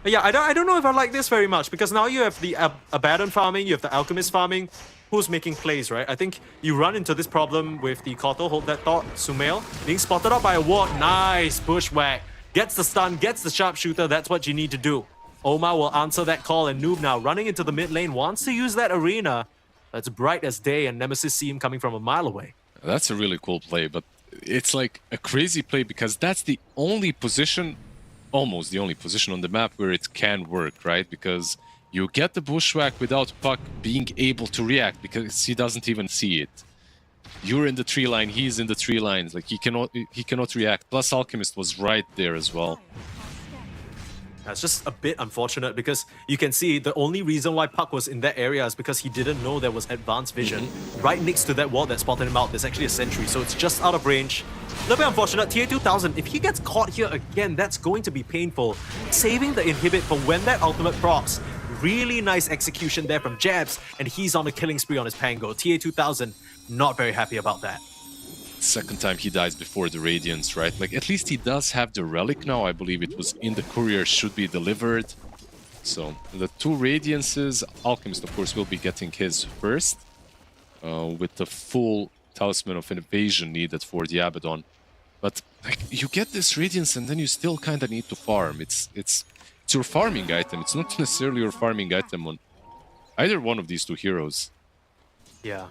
But yeah, I don't know if I like this very much, because now you have the Abaddon farming, you have the Alchemist farming. Who's making plays, right? I think you run into this problem with the Koto, hold that thought. Sumail being spotted up by a ward. Nice Bushwhack. Gets the stun, gets the sharpshooter. That's what you need to do. Oma will answer that call, and Noob now running into the mid lane, wants to use that arena. That's bright as day, and Nemesis see him coming from a mile away. That's a really cool play, but it's like a crazy play because that's the only position, almost the only position on the map where it can work, right? Because you get the Bushwhack without Puck being able to react because he doesn't even see it. You're in the tree line, he's in the tree lines, like he cannot react. Plus Alchemist was right there as well. That's just a bit unfortunate because you can see the only reason why Puck was in that area is because he didn't know there was advanced vision. Right next to that wall that spotted him out, there's actually a sentry, so it's just out of range. A little bit unfortunate. TA 2000, if he gets caught here again, that's going to be painful. Saving the inhibit for when that ultimate procs. Really nice execution there from Jabs, and he's on a killing spree on his Pango. TA 2000, not very happy about that. Second time he dies before the Radiance, right? Like, at least he does have the Relic now. I believe it was in the courier, should be delivered. So, the 2 Radiances, Alchemist, of course, will be getting his first. With the full Talisman of Invasion needed for the Abaddon. But, like, you get this Radiance and then you still kind of need to farm. It's your farming item. It's not necessarily your farming item on either one of these 2 heroes. Yeah.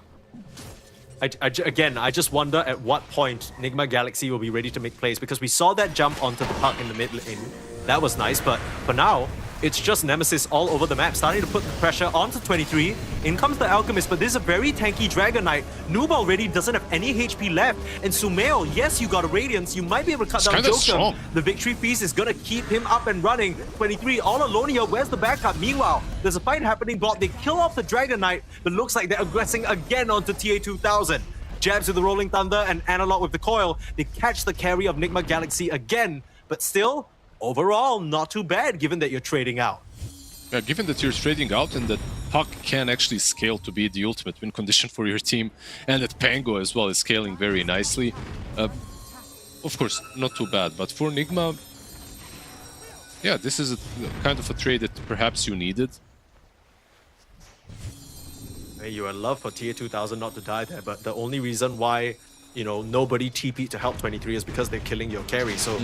Again, I just wonder at what point Nigma Galaxy will be ready to make plays, because we saw that jump onto the Puck in the mid lane. That was nice, but for now, it's just Nemesis all over the map, starting to put the pressure onto 23. In comes the Alchemist, but this is a very tanky Dragon Knight. Noob already doesn't have any HP left, and Sumail, yes, you got a Radiance, you might be able to cut down Joker. The Victory Feast is gonna keep him up and running. 23 all alone here, where's the backup? Meanwhile, there's a fight happening bot, they kill off the Dragon Knight, but looks like they're aggressing again onto TA 2000. Jabs with the Rolling Thunder and Analog with the coil. They catch the carry of Nigma Galaxy again, but still, overall, not too bad given that you're trading out. Yeah, given that you're trading out and that Puck can actually scale to be the ultimate win condition for your team, and that Pango as well is scaling very nicely, of course, not too bad. But for Nigma, yeah, this is a kind of a trade that perhaps you needed. You would love for TA 2000 not to die there, but the only reason why, you know, nobody TP'd to help 23 is because they're killing your carry. So,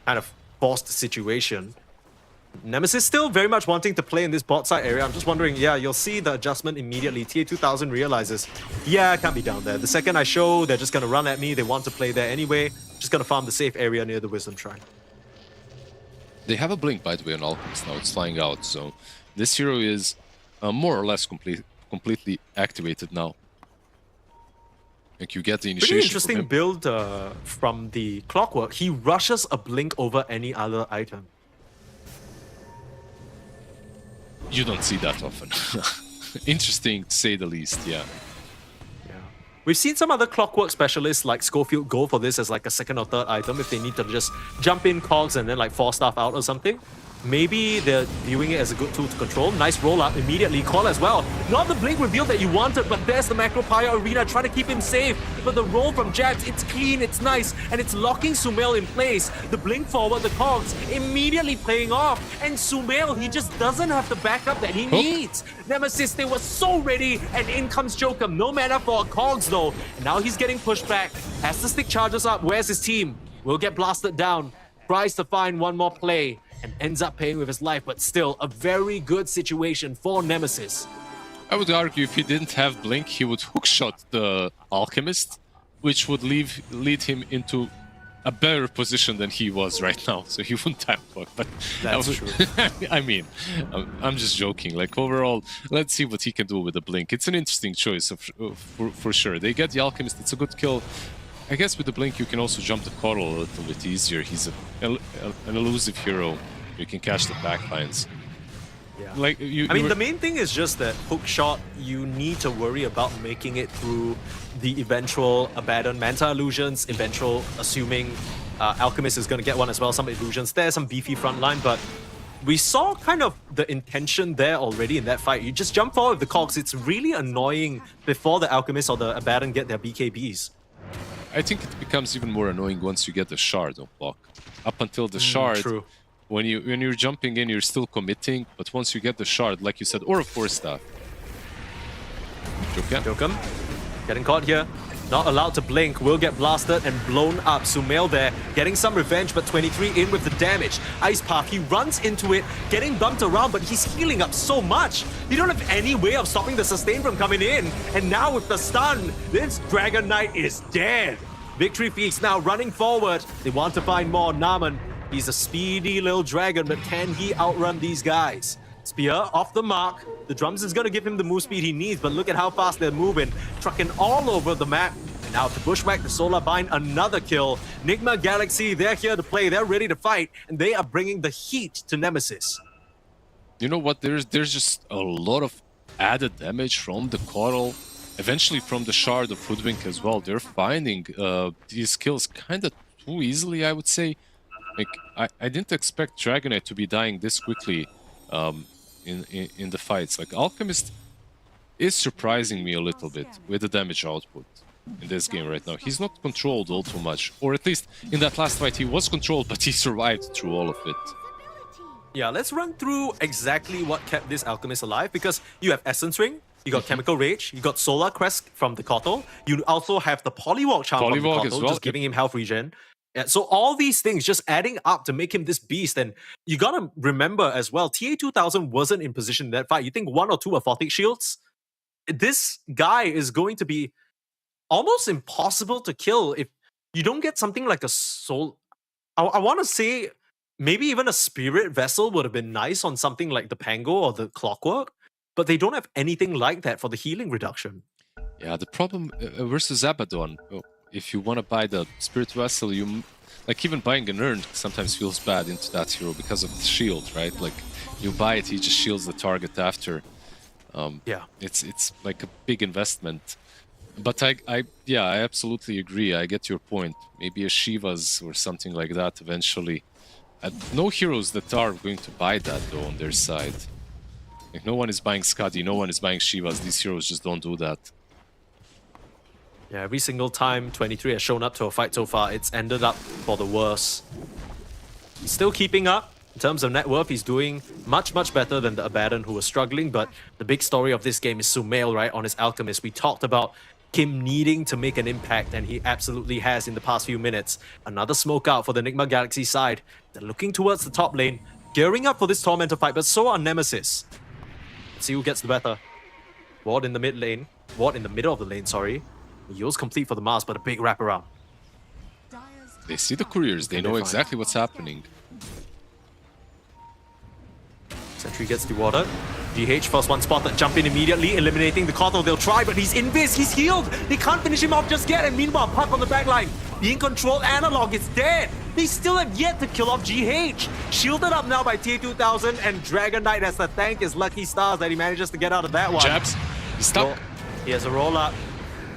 kind of forced situation. Nemesis still very much wanting to play in this bot side area. I'm just wondering, yeah, you'll see the adjustment immediately. TA2000 realizes, yeah, I can't be down there. The second I show, they're just going to run at me. They want to play there anyway. Just going to farm the safe area near the Wisdom Shrine. They have a blink, by the way, on Alchemist now. It's flying out, so this hero is more or less completely activated now. Like you get the initiation. Pretty interesting build from the Clockwork. He rushes a blink over any other item. You don't see that often. Interesting, to say the least, yeah. We've seen some other Clockwork specialists like Schofield go for this as like a second or third item if they need to just jump in cogs and then like force stuff out or something. Maybe they're viewing it as a good tool to control. Nice roll up immediately. Call as well. Not the blink reveal that you wanted, but there's the Macropire Arena trying to keep him safe. But the roll from Jax, it's clean, it's nice, and it's locking Sumail in place. The blink forward, the cogs immediately playing off. And Sumail, he just doesn't have the backup that he needs. Nemesis, they were so ready, and in comes Joker. No mana for cogs though. And now he's getting pushed back. Has the stick charges up. Where's his team? Will get blasted down. Tries to find one more play. And ends up paying with his life, but still a very good situation for Nemesis. I would argue if he didn't have Blink, he would hookshot the Alchemist, which would lead him into a better position than he was right now, so he wouldn't have block. But that's true. I mean, I'm just joking. Like overall, let's see what he can do with the Blink. It's an interesting choice for sure. They get the Alchemist, it's a good kill. I guess with the Blink, you can also jump the Coddle a little bit easier. He's an elusive hero. You can catch the backlines. Yeah. Like I mean, the main thing is just that hook shot, you need to worry about making it through the eventual Abaddon Manta illusions, eventual assuming Alchemist is going to get one as well, some illusions. There's some beefy front line, but we saw kind of the intention there already in that fight. You just jump forward with the cogs. It's really annoying before the Alchemist or the Abaddon get their BKBs. I think it becomes even more annoying once you get the shard on block. Up until the shard, true. When you're jumping in, you're still committing, but once you get the shard, like you said, or a force staff. Jokum getting caught here. Not allowed to blink, will get blasted and blown up. Sumail there, getting some revenge, but 23 in with the damage. Ice Path, he runs into it, getting bumped around, but he's healing up so much. You don't have any way of stopping the sustain from coming in. And now with the stun, this Dragon Knight is dead. Victory Feast now running forward. They want to find more. Naman, he's a speedy little dragon, but can he outrun these guys? Spear off the mark. The drums is going to give him the move speed he needs, but look at how fast they're moving. Trucking all over the map. And now to bushwhack the Solar Bind, another kill. Nigma Galaxy, they're here to play. They're ready to fight. And they are bringing the heat to Nemesis. You know what? There's just a lot of added damage from the Coddle. Eventually from the Shard of Hoodwink as well. They're finding these kills kind of too easily, I would say. Like, I didn't expect Dragonite to be dying this quickly. In the fights. Like Alchemist is surprising me a little bit with the damage output in this game right now. He's not controlled all too much, or at least in that last fight he was controlled, but he survived through all of it. Yeah, let's run through exactly what kept this Alchemist alive, because you have Essence Ring, you got Chemical Rage, you got Solar Crest from the Kotal, you also have the Polywalk Charm from the Kotal, just giving him health regen. Yeah, so all these things just adding up to make him this beast. And you gotta remember as well, TA2000 wasn't in position in that fight. You think one or two Aphotic Shields? This guy is going to be almost impossible to kill if you don't get something like a soul. I want to say maybe even a Spirit Vessel would have been nice on something like the Pango or the Clockwork, but they don't have anything like that for the healing reduction. Yeah, the problem versus Abaddon, if you want to buy the Spirit Vessel, like even buying an urn sometimes feels bad into that hero because of the shield, right? Like you buy it, he just shields the target after. Yeah, it's like a big investment. But I absolutely agree. I get your point. Maybe a Shiva's or something like that eventually. No heroes that are going to buy that though on their side. Like no one is buying Skadi, no one is buying Shivas. These heroes just don't do that. Yeah, every single time 23 has shown up to a fight so far, it's ended up for the worse. He's still keeping up. In terms of net worth, he's doing much, much better than the Abaddon, who was struggling. But the big story of this game is Sumail, right, on his Alchemist. We talked about him needing to make an impact, and he absolutely has in the past few minutes. Another smoke out for the Nigma Galaxy side. They're looking towards the top lane. gearing up for this Tormentor fight, but so are Nemesis. Let's see who gets the better. Ward in the mid lane. Ward in the middle of the lane, sorry. Yo's complete for the Mars, but a big wraparound. They see the couriers, they know exactly what's happening. Sentry gets dewatered. GH first one spotted, jump in immediately, eliminating the Kotal. They'll try, but he's invis, he's healed. They can't finish him off just yet, and meanwhile, Puck on the backline. Being controlled, Analog is dead. They still have yet to kill off GH. Shielded up now by T2000, and Dragon Knight has to thank his lucky stars that he manages to get out of that one. Jabs, he's stuck. He has a roll up.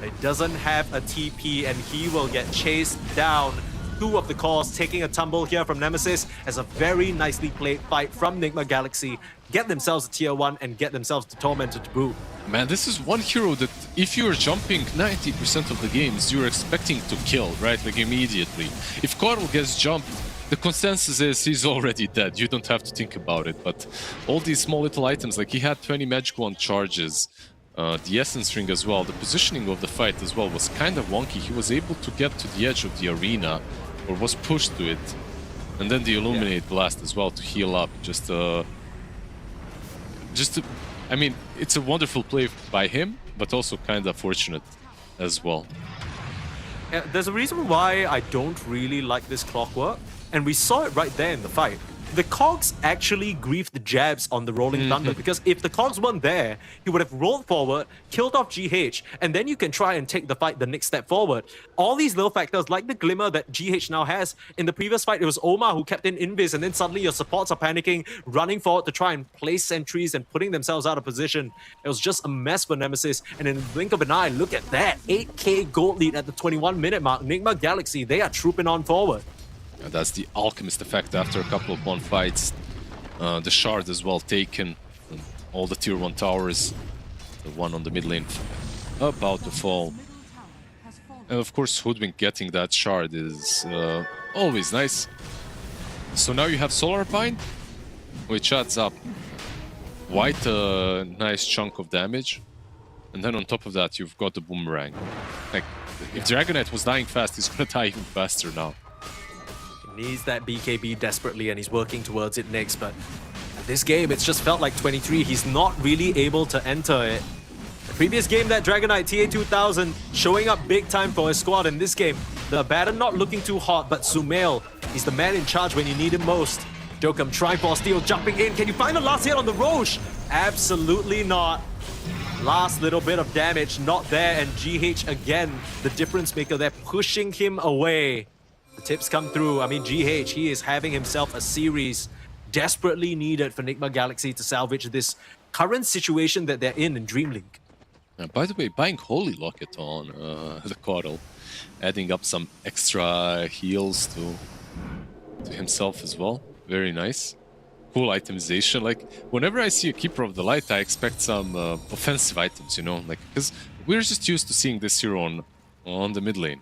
It doesn't have a TP, and he will get chased down. Two of the cores taking a tumble here from Nemesis as a very nicely played fight from Nigma Galaxy. Get themselves a tier 1 and get themselves the Tormentor to boot. Man, this is one hero that if you're jumping 90% of the games, you're expecting to kill, right? Like immediately. If Coral gets jumped, the consensus is he's already dead. You don't have to think about it. But all these small little items, like he had 20 magic wand charges, the essence ring as well, the positioning of the fight as well was kind of wonky. He was able to get to the edge of the arena, or was pushed to it, and then the Illuminate Blast as well to heal up. I mean, it's a wonderful play by him, but also kind of fortunate as well. Yeah, there's a reason why I don't really like this clockwork, and we saw it right there in the fight. The cogs actually griefed the jabs on the Rolling Thunder, because if the cogs weren't there, he would have rolled forward, killed off GH, and then you can try and take the fight the next step forward. All these little factors, like the glimmer that GH now has. In the previous fight, it was Omar who kept in invis, and then suddenly your supports are panicking, running forward to try and place sentries and putting themselves out of position. It was just a mess for Nemesis, and in the blink of an eye, look at that. 8k gold lead at the 21-minute mark. Nigma Galaxy, they are trooping on forward. And that's the Alchemist effect after a couple of one fights. The shard as well taken. And all the tier 1 towers. The one on the mid lane about to fall. And of course, Hoodwink getting that shard is always nice. So now you have Solar Bind, which adds up quite a nice chunk of damage. And then on top of that, you've got the Boomerang. Like, if Dragon Knight was dying fast, he's gonna die even faster now. Needs that BKB desperately, and he's working towards it next, but this game, it's just felt like 23. He's not really able to enter it. The previous game, that Dragon Knight TA2000 showing up big time for his squad. In this game, the Baron not looking too hot, but Sumail, he's the man in charge when you need him most. Jokum trying for steal, jumping in. Can you find the last hit on the Roche? Absolutely not. Last little bit of damage, not there, and GH again, the difference maker there, pushing him away. The tips come through. I mean, GH, he is having himself a series desperately needed for Nigma Galaxy to salvage this current situation that they're in DreamLeague. By the way, buying Holy Locket on the Coral, adding up some extra heals to himself as well. Very nice. Cool itemization. Like, whenever I see a Keeper of the Light, I expect some offensive items, you know? Like, because we're just used to seeing this hero on the mid lane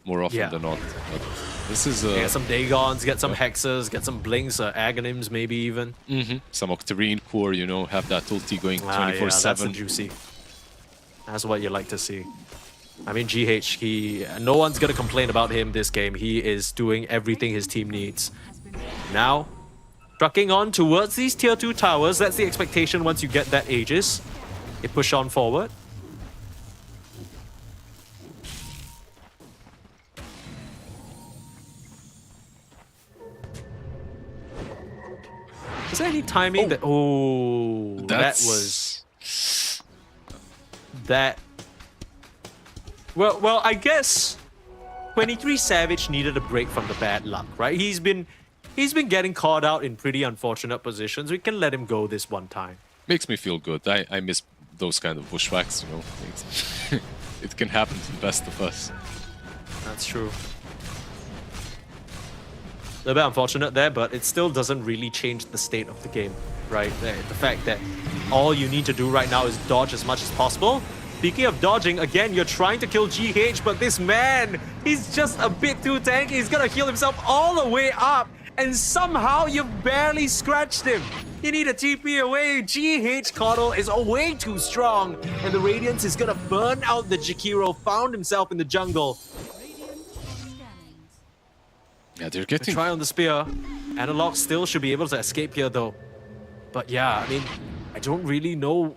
more often than not. But this is get some Dagons, get some Hexes, get some Blinks, Aghanim's maybe even. Some Octarine core, you know, have that ulti going 24/7. Yeah, that's juicy. That's what you like to see. I mean, GH, no one's gonna complain about him this game. He is doing everything his team needs. Now, trucking on towards these tier 2 towers. That's the expectation once you get that Aegis. They push on forward. Is there any timing that... Oh, that was... That... Well, I guess 23 Savage needed a break from the bad luck, right? He's been getting caught out in pretty unfortunate positions. We can let him go this one time. Makes me feel good. I miss those kind of bushwhacks, you know. It can happen to the best of us. That's true. A bit unfortunate there, but it still doesn't really change the state of the game, right? The fact that all you need to do right now is dodge as much as possible. Speaking of dodging, again, you're trying to kill GH, but this man, he's just a bit too tanky. He's gonna heal himself all the way up, and somehow you've barely scratched him. You need a TP away. GH Coddle is way too strong, and the Radiance is gonna burn out the Jakiro, found himself in the jungle. Yeah, they're getting... Try on the spear. Analog still should be able to escape here though. But yeah, I mean, I don't really know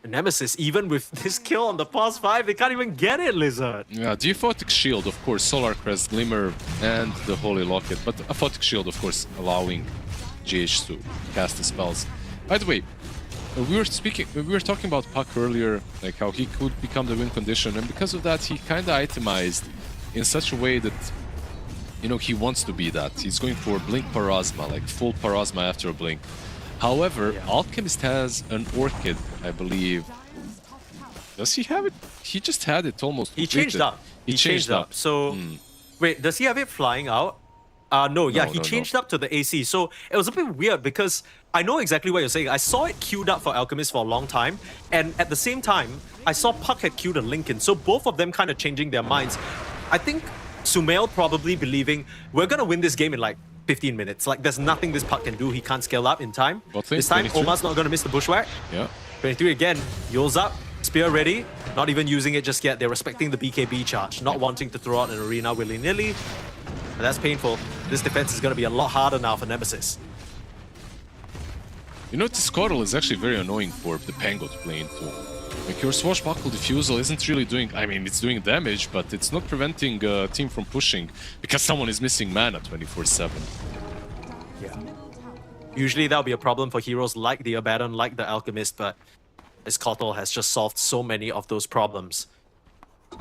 Nemesis. Even with this kill on the past 5, they can't even get it, Lizard. Yeah, the Aphotic Shield, of course, Solar Crest, Glimmer, and the Holy Locket. But Aphotic Shield, of course, allowing GH to cast the spells. By the way, we were talking about Puck earlier, like how he could become the win condition, and because of that, he kind of itemized in such a way that, you know, he wants to be that. He's going for Blink Parasma, like full Parasma after a Blink. However, Alchemist has an Orchid, I believe. Does he have it? He just had it almost. He changed up. He changed up. So, wait, does he have it flying out? No, he changed up to the AC. So it was a bit weird because I know exactly what you're saying. I saw it queued up for Alchemist for a long time, and at the same time, I saw Puck had queued a Lincoln. So both of them kind of changing their minds. I think Sumail probably believing we're gonna win this game in like 15 minutes. Like there's nothing this Puck can do. He can't scale up in time. This time, 23. Omar's not gonna miss the bushwhack. Yeah. 23 again. Yours up. Spear ready. Not even using it just yet. They're respecting the BKB charge. Not wanting to throw out an arena willy-nilly. And that's painful. This defense is gonna be a lot harder now for Nemesis. You know, this Coddle is actually very annoying for the Pango to play into. Like, your Swashbuckle Diffusal isn't really doing... I mean, it's doing damage, but it's not preventing a team from pushing because someone is missing mana 24/7. Yeah. Usually that'll be a problem for heroes like the Abaddon, like the Alchemist, but this Kotal has just solved so many of those problems.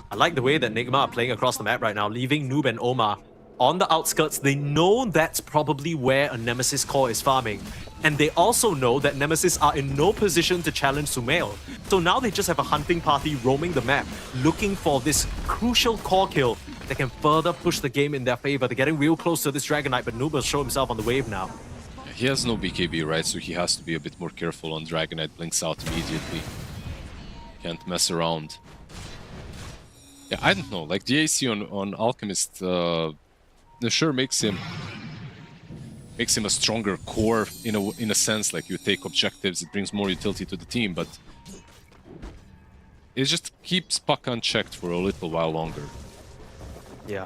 I like the way that Nigma are playing across the map right now, leaving Noob and Omar on the outskirts. They know that's probably where a Nemesis core is farming. And they also know that Nemesis are in no position to challenge Sumail. So now they just have a hunting party roaming the map, looking for this crucial core kill that can further push the game in their favor. They're getting real close to this Dragon Knight, but Noob will show himself on the wave now. He has no BKB, right? So he has to be a bit more careful on Dragon Knight. Blinks out immediately. Can't mess around. Yeah, I don't know. Like, the AC on Alchemist, sure makes him a stronger core in a sense. Like, you take objectives, it brings more utility to the team, but it just keeps Puck unchecked for a little while longer. Yeah.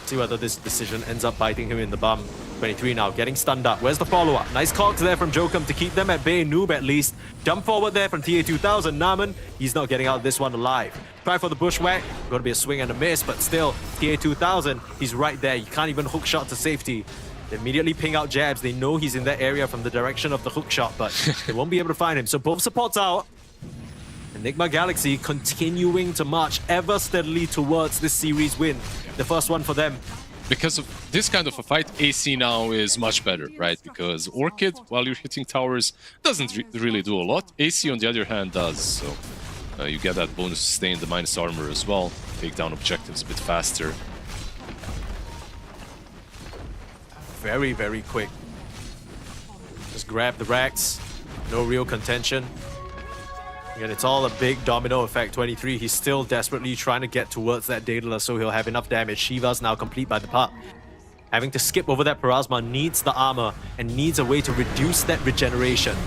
See whether this decision ends up biting him in the bum. 23 now, getting stunned up. Where's the follow-up? Nice cogs there from Jokum to keep them at bay. Noob at least. Jump forward there from TA2000. Naman, he's not getting out of this one alive. Try for the bushwhack. Going to be a swing and a miss, but still, TA2000, he's right there. You can't even hook shot to safety. They immediately ping out jabs. They know he's in that area from the direction of the hook shot, but they won't be able to find him. So both supports out. Enigma Galaxy continuing to march ever steadily towards this series win. The first one for them. Because of this kind of a fight, AC now is much better, right? Because Orchid, while you're hitting towers, doesn't really do a lot. AC, on the other hand, does. So you get that bonus to stay in the minus armor as well. Take down objectives a bit faster. Very, very quick. Just grab the racks. No real contention. And it's all a big domino effect. 23, he's still desperately trying to get towards that Daedalus so he'll have enough damage. Shiva's now complete by the Puck. Having to skip over that Parasma needs the armor and needs a way to reduce that regeneration.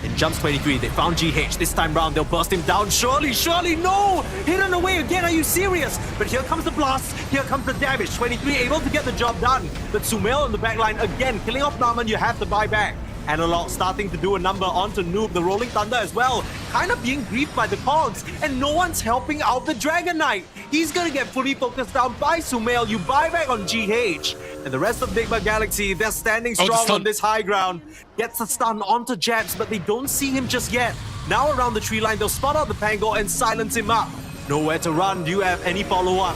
In jumps 23, they found GH. This time round, they'll burst him down. Surely, no! Hidden away again, are you serious? But here comes the blast, here comes the damage. 23 able to get the job done. But Sumail on the backline again, killing off Naman, you have to buy back. Analog starting to do a number onto Noob, the Rolling Thunder as well. Kind of being griefed by the cogs, and no one's helping out the Dragon Knight. He's gonna get fully focused down by Sumail. You buy back on GH. And the rest of Nigma Galaxy, they're standing strong on this high ground. Gets the stun onto Jabs, but they don't see him just yet. Now around the tree line, they'll spot out the Pango and silence him up. Nowhere to run. Do you have any follow-up?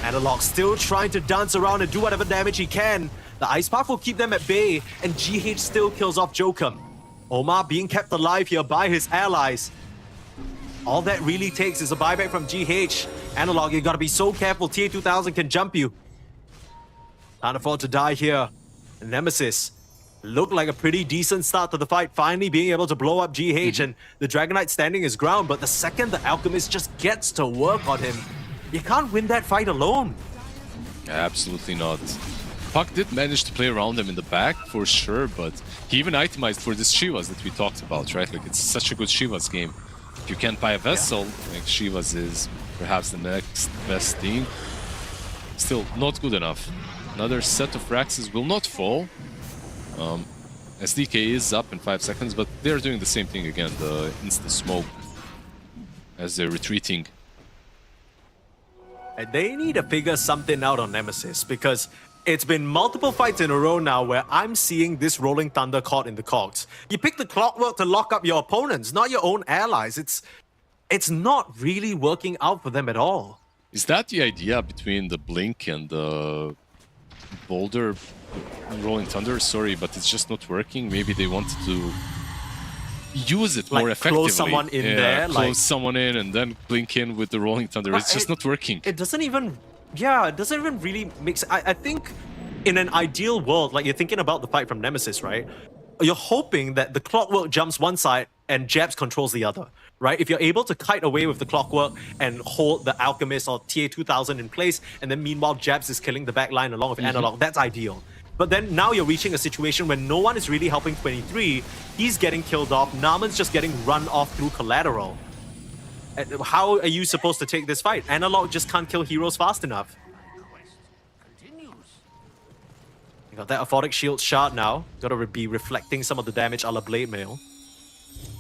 Analog still trying to dance around and do whatever damage he can. The Ice Path will keep them at bay, and GH still kills off Jokum. Omar being kept alive here by his allies. All that really takes is a buyback from GH. Analog, you gotta be so careful. TA2000 can jump you. Can't afford to die here. Nemesis looked like a pretty decent start to the fight, finally being able to blow up GH, and the Dragon Knight standing his ground, but the second the Alchemist just gets to work on him, you can't win that fight alone. Absolutely not. Puck did manage to play around him in the back, for sure, but he even itemized for this Shivas that we talked about, right? Like, it's such a good Shivas game. If you can't buy a vessel, like Shivas is perhaps the next best thing. Still, not good enough. Another set of Raxes will not fall. SDK is up in 5 seconds, but they're doing the same thing again, the instant smoke as they're retreating. And they need to figure something out on Nemesis, because it's been multiple fights in a row now where I'm seeing this Rolling Thunder caught in the cogs. You pick the Clockwork to lock up your opponents, not your own allies. It's not really working out for them at all. Is that the idea between the Blink and the Boulder Rolling Thunder? Sorry, but it's just not working. Maybe they wanted to use it more effectively. Close someone in there. Close someone in and then Blink in with the Rolling Thunder. It's just not working. It doesn't even... Yeah, it doesn't even really mix. I think in an ideal world, like you're thinking about the fight from Nemesis, right? You're hoping that the Clockwork jumps one side and Jabs controls the other, right? If you're able to kite away with the Clockwork and hold the Alchemist or TA2000 in place, and then meanwhile Jabs is killing the back line along with Analog, that's ideal. But then now you're reaching a situation where no one is really helping 23. He's getting killed off. Naman's just getting run off through collateral. How are you supposed to take this fight? Analog just can't kill heroes fast enough. You got that Aphotic Shield shard now. Gotta be reflecting some of the damage a la Blade Mail.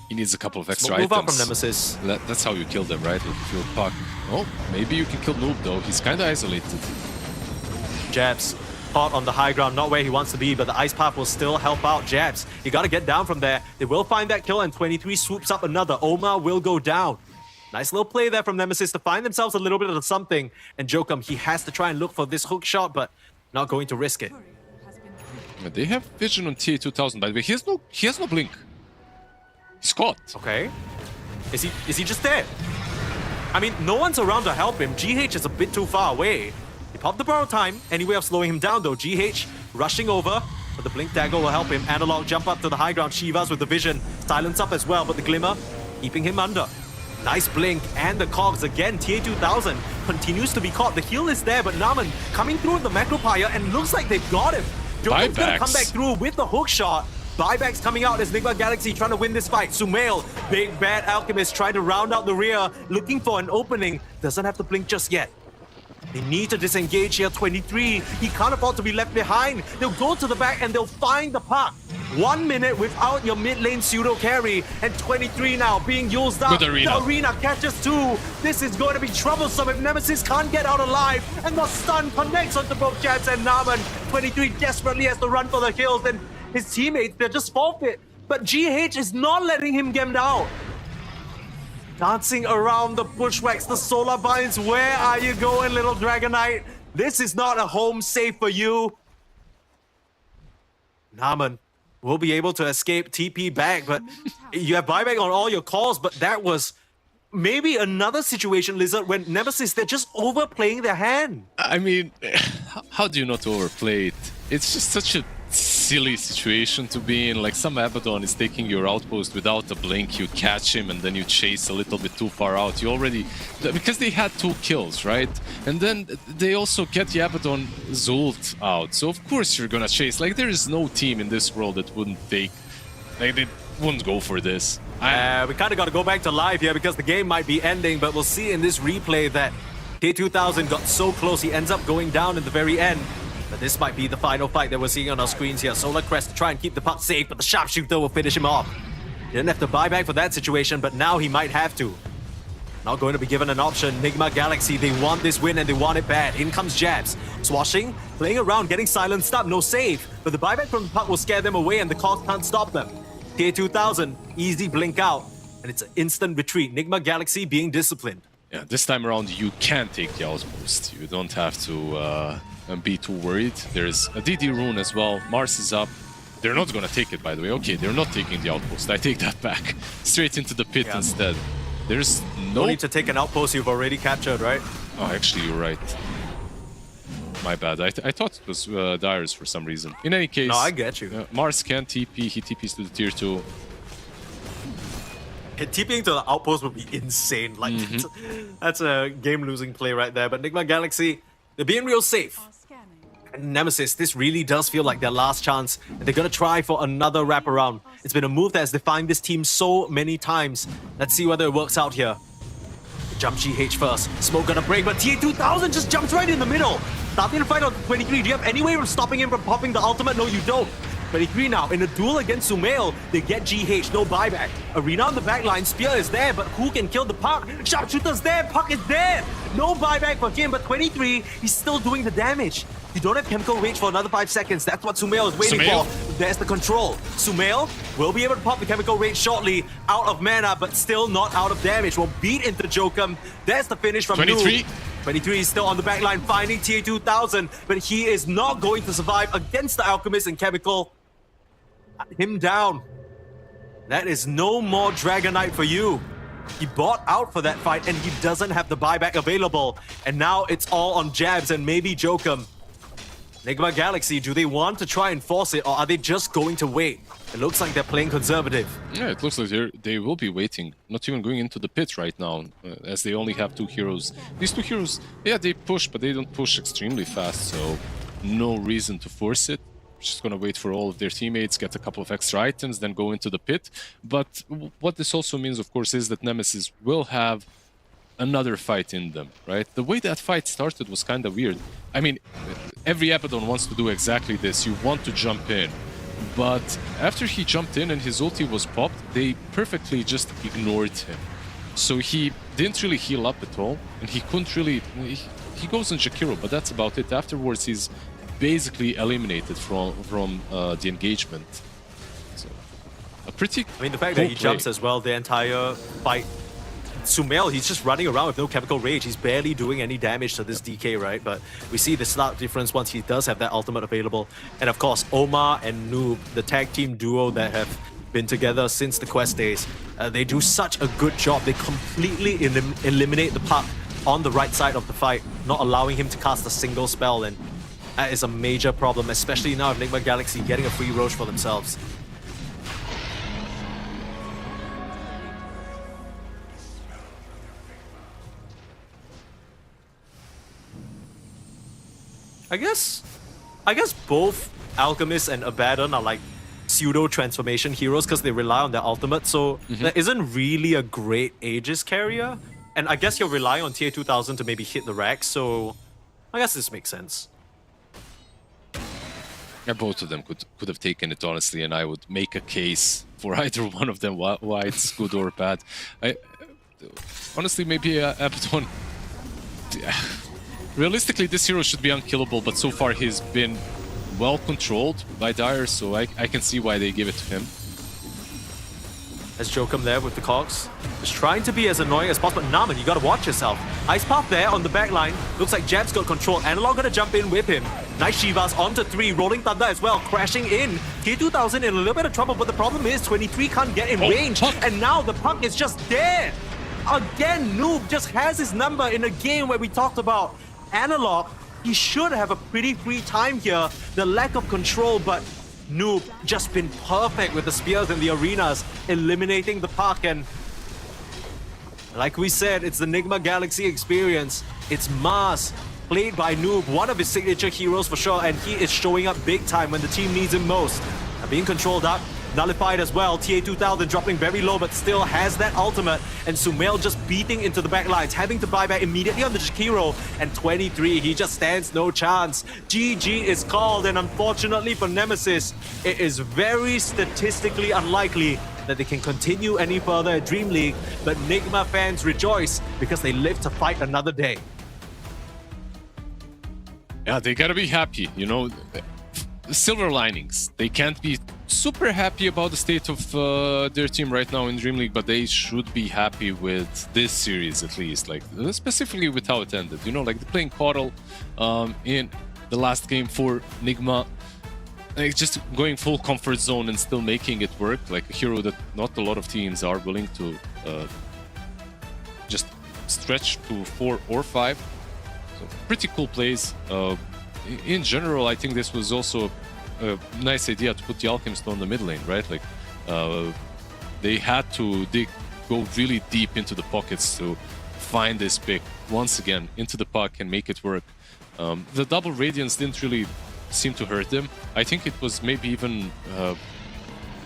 He needs a couple of extra move items. out from Nemesis. That's how you kill them, right? With your puck. Oh, maybe you can kill Noob though. He's kind of isolated. Jabs caught on the high ground, not where he wants to be, but the Ice Path will still help out Jabs. You gotta get down from there. They will find that kill, and 23 swoops up another. Omar will go down. Nice little play there from Nemesis to find themselves a little bit of something. And Jokum, he has to try and look for this hook shot, but not going to risk it. But they have vision on TA2000, by the way. He has no blink. He's caught. Okay. Is he just dead? I mean, no one's around to help him. GH is a bit too far away. He popped the borrow time. Any way of slowing him down though. GH rushing over, but the blink dagger will help him. Analog jump up to the high ground. Shivas with the vision. Silence up as well, but the glimmer keeping him under. Nice blink, and the cogs again. TA2000 continues to be caught. The heal is there, but Naman coming through with the Macropire, and looks like they've got him. Joker's gonna come back through with the hook shot. Buybacks coming out as Nigma Galaxy trying to win this fight. Sumail, big bad Alchemist, trying to round out the rear, looking for an opening. Doesn't have to blink just yet. They need to disengage here. 23, he can't afford to be left behind. They'll go to the back and they'll find the puck. 1 minute without your mid lane pseudo carry, and 23 now being used up. The arena catches two. This is going to be troublesome if Nemesis can't get out alive, and the stun connects onto both Jabs and Naman. 23 desperately has to run for the kills, and his teammates, they're just forfeit. But GH is not letting him get out. Dancing around the bushwhacks, the solar vines. Where are you going, little Dragonite? This is not a home safe for you. Naman will be able to escape TP back, but you have buyback on all your calls, but that was maybe another situation, Lizard, when Nemesis, they're just overplaying their hand. I mean, how do you not overplay it? It's just such a silly situation to be in. Like, some Abaddon is taking your outpost without a blink, you catch him and then you chase a little bit too far out. You already, because they had 2 kills, right? And then they also get the Abaddon Zult out, so of course you're gonna chase. Like, there is no team in this world that wouldn't take, like, they wouldn't go for this. We kind of got to go back to live here because the game might be ending, but we'll see in this replay that K2000 got so close, he ends up going down in the very end. But this might be the final fight that we're seeing on our screens here. Solar Crest to try and keep the puck safe, but the Sharpshooter will finish him off. He didn't have to buy back for that situation, but now he might have to. Not going to be given an option. Nigma Galaxy, they want this win and they want it bad. In comes Jabs. Swashing, playing around, getting silenced up, no save. But the buyback from the puck will scare them away and the cogs can't stop them. K2000, easy blink out. And it's an instant retreat. Nigma Galaxy being disciplined. Yeah, this time around you can take the outpost. You don't have to be too worried. There's a DD rune as well. Mars is up. They're not gonna take it, by the way. Okay, they're not taking the outpost. I take that back. Straight into the pit instead. There's no need to take an outpost you've already captured, right? Oh, actually, you're right. My bad. I thought it was Dyer's for some reason. In any case... No, I get you. Mars can TP. He TPs to the tier 2. TPing to the outpost would be insane. Like, that's a game-losing play right there. But Nigma Galaxy, they're being real safe. And Nemesis, this really does feel like their last chance. And they're gonna try for another wraparound. It's been a move that has defined this team so many times. Let's see whether it works out here. jump GH first. Smoke gonna break, but TA2000 just jumps right in the middle. Starting to fight on 23. Do you have any way of stopping him from popping the ultimate? No, you don't. 23 now. In a duel against Sumail, they get GH, no buyback. Arena on the backline, Spear is there, but who can kill the Puck? Sharpshooter's there, Puck is there. No buyback for him, but 23, he's still doing the damage. You don't have Chemical Rage for another 5 seconds. That's what Sumail is waiting for. There's the control. Sumail will be able to pop the Chemical Rage shortly, out of mana, but still not out of damage. Will beat into Jokum. There's the finish from 23. 23 is still on the back line, finding TA2000, but he is not going to survive against the Alchemist and Chemical. Him down. That is no more Dragonite for you. He bought out for that fight and he doesn't have the buyback available. And now it's all on Jabs and maybe Jokum. Enigma Galaxy, do they want to try and force it, or are they just going to wait? It looks like they're playing conservative. Yeah, it looks like they will be waiting, not even going into the pit right now, as they only have 2 heroes. These 2 heroes, yeah, they push, but they don't push extremely fast, so no reason to force it. Just gonna wait for all of their teammates, get a couple of extra items, then go into the pit. But what this also means, of course, is that Nemesis will have another fight in them, right? The way that fight started was kind of weird. I mean, every Abaddon wants to do exactly this. You want to jump in. But after he jumped in and his ulti was popped, they perfectly just ignored him. So he didn't really heal up at all, and he couldn't really... He goes on Jakiro, but that's about it. Afterwards, he's basically eliminated from the engagement. So, a pretty I mean, the fact cool that he jumps play. as well the entire fight. Sumail, he's just running around with no Chemical Rage. He's barely doing any damage to this DK, right? But we see the slight difference once he does have that ultimate available. And of course, Omar and Noob, the tag team duo that have been together since the Quest days, they do such a good job. They completely eliminate the Puck on the right side of the fight, not allowing him to cast a single spell. And that is a major problem, especially now with Enigma Galaxy getting a free Roche for themselves. I guess both Alchemist and Abaddon are like pseudo-transformation heroes because they rely on their ultimate, so there isn't really a great Aegis carrier. And I guess you're relying on TA2000 to maybe hit the rack, so I guess this makes sense. Yeah, both of them could have taken it, honestly, and I would make a case for either one of them, why it's good or bad. Honestly, maybe Abaddon... Realistically, this hero should be unkillable, but so far he's been well controlled by Dire, so I can see why they give it to him. As Jokum there with the cogs, just trying to be as annoying as possible. Naman, you gotta watch yourself. Ice Path there on the back line. Looks like Jab's got control. Analog gonna jump in with him. Nice Shivas onto 3. Rolling Thunder as well, crashing in. T2000 in a little bit of trouble, but the problem is 23 can't get in range. And now the Puck is just there. Again, Noob just has his number in a game where we talked about Analog. He should have a pretty free time here. The lack of control, but Noob just been perfect with the spears in the arenas, eliminating the Puck. And like we said, it's the Enigma Galaxy experience. It's Mars, played by Noob, one of his signature heroes for sure, and he is showing up big time when the team needs him most. Being controlled up, nullified as well. TA2000 dropping very low, but still has that ultimate. And Sumail just beating into the back lines, having to buy back immediately on the Shakiro. And 23, he just stands no chance. GG is called, and unfortunately for Nemesis, it is very statistically unlikely that they can continue any further at Dream League. But Nigma fans rejoice because they live to fight another day. Yeah, they gotta be happy, you know. Silver linings. They can't be super happy about the state of their team right now in Dream League, but they should be happy with this series at least, like specifically with how it ended. You know, like playing Coddle in the last game for Nigma, like just going full comfort zone and still making it work, like a hero that not a lot of teams are willing to just stretch to 4 or 5. So pretty cool plays. In general, I think this was also a nice idea to put the Alchemist on the mid lane, right? Like, they had to go really deep into the pockets to find this pick once again into the puck and make it work. The double Radiance didn't really seem to hurt them. I think it was maybe even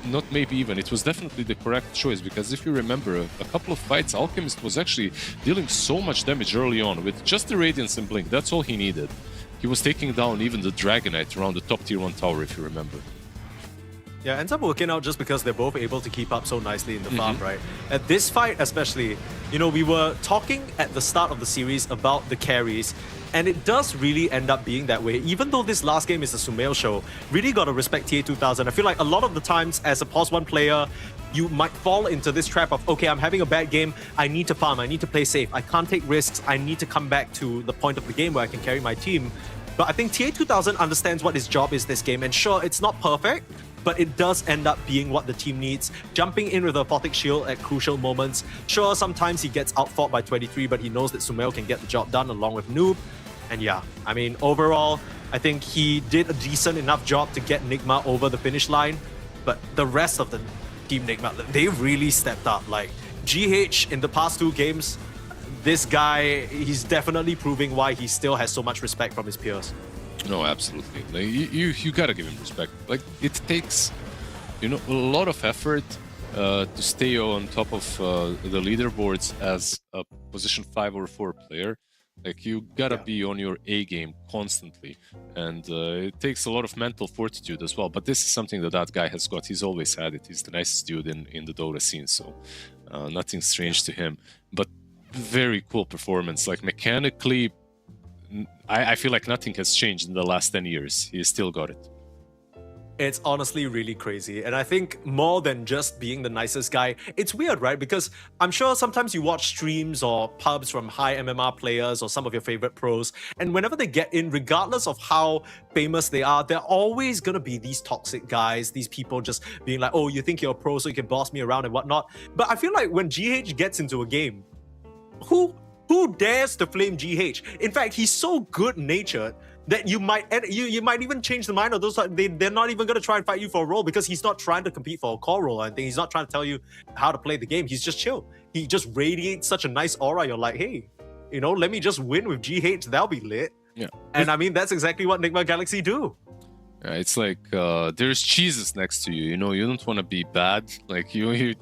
not maybe even, it was definitely the correct choice, because if you remember, a couple of fights, Alchemist was actually dealing so much damage early on with just the Radiance and Blink. That's all he needed. He was taking down even the Dragonite around the top tier 1 tower, if you remember. Yeah, ends up working out just because they're both able to keep up so nicely in the farm, right? At this fight especially, you know, we were talking at the start of the series about the carries, and it does really end up being that way. Even though this last game is a Sumail show, really gotta respect TA2000. I feel like a lot of the times as a POS 1 player, you might fall into this trap of, okay, I'm having a bad game, I need to farm, I need to play safe, I can't take risks, I need to come back to the point of the game where I can carry my team. But I think TA2000 understands what his job is this game, and sure, it's not perfect, but it does end up being what the team needs. Jumping in with a Aphotic Shield at crucial moments. Sure, sometimes he gets outfought by 23, but he knows that Sumail can get the job done along with Noob. And yeah, I mean, overall, I think he did a decent enough job to get Nigma over the finish line, but the rest of the Team Nigma, they really stepped up. Like, GH in the past 2 games, this guy, he's definitely proving why he still has so much respect from his peers. No, absolutely. Like, you gotta give him respect. Like, it takes, you know, a lot of effort to stay on top of the leaderboards as a position 5 or 4 player. Like, you gotta be on your A game constantly, and it takes a lot of mental fortitude as well. But this is something that guy has got. He's always had it. He's the nicest dude in the Dota scene, so nothing strange to him. But very cool performance. Like, mechanically, I feel like nothing has changed in the last 10 years. He still got it. It's honestly really crazy. And I think more than just being the nicest guy, it's weird, right? Because I'm sure sometimes you watch streams or pubs from high MMR players or some of your favorite pros, and whenever they get in, regardless of how famous they are, they're always gonna be these toxic guys, these people just being like, oh, you think you're a pro so you can boss me around and whatnot. But I feel like when GH gets into a game, who dares to flame GH? In fact, he's so good-natured that you might even change the mind of those. They're not even going to try and fight you for a role, because he's not trying to compete for a core role or anything. He's not trying to tell you how to play the game. He's just chill. He just radiates such a nice aura. You're like, hey, you know, let me just win with GH. That'll be lit. Yeah. And I mean, that's exactly what Nigma Galaxy do. It's like there's cheeses next to you. You know, you don't want to be bad. Like you're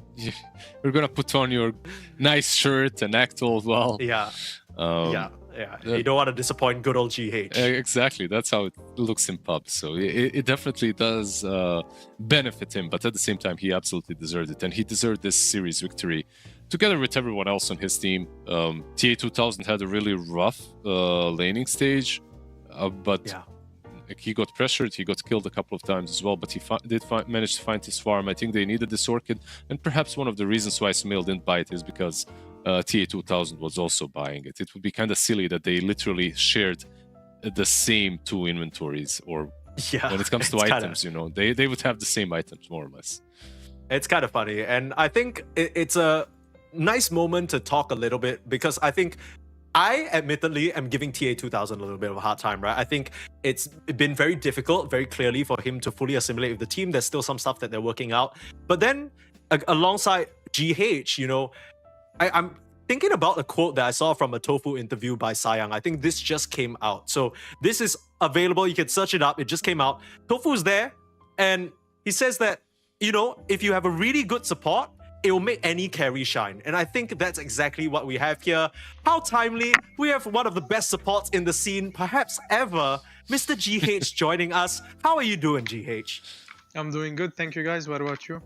gonna put on your nice shirt and act all well. Yeah. You don't want to disappoint good old GH. Exactly. That's how it looks in pubs. So it definitely does benefit him. But at the same time, he absolutely deserved it, and he deserved this series victory together with everyone else on his team. TA2000 had a really rough laning stage, but. Yeah. He got pressured, he got killed a couple of times as well, but he did manage to find his farm. I think they needed this Orchid, and perhaps one of the reasons why Sumail didn't buy it is because TA2000 was also buying it. It would be kind of silly that they literally shared the same 2 inventories, or when it comes to items, you know, they would have the same items, more or less. It's kind of funny, and I think it's a nice moment to talk a little bit, because I think I admittedly am giving TA2000 a little bit of a hard time, right? I think it's been very difficult, very clearly, for him to fully assimilate with the team. There's still some stuff that they're working out. But then, alongside GH, you know, I'm thinking about a quote that I saw from a Tofu interview by Sayang. I think this just came out. So this is available. You can search it up. It just came out. Tofu's there, and he says that, you know, if you have a really good support, it will make any carry shine. And I think that's exactly what we have here. How timely. We have one of the best supports in the scene, perhaps ever, Mr. GH joining us. How are you doing, GH? I'm doing good, thank you guys. What about you?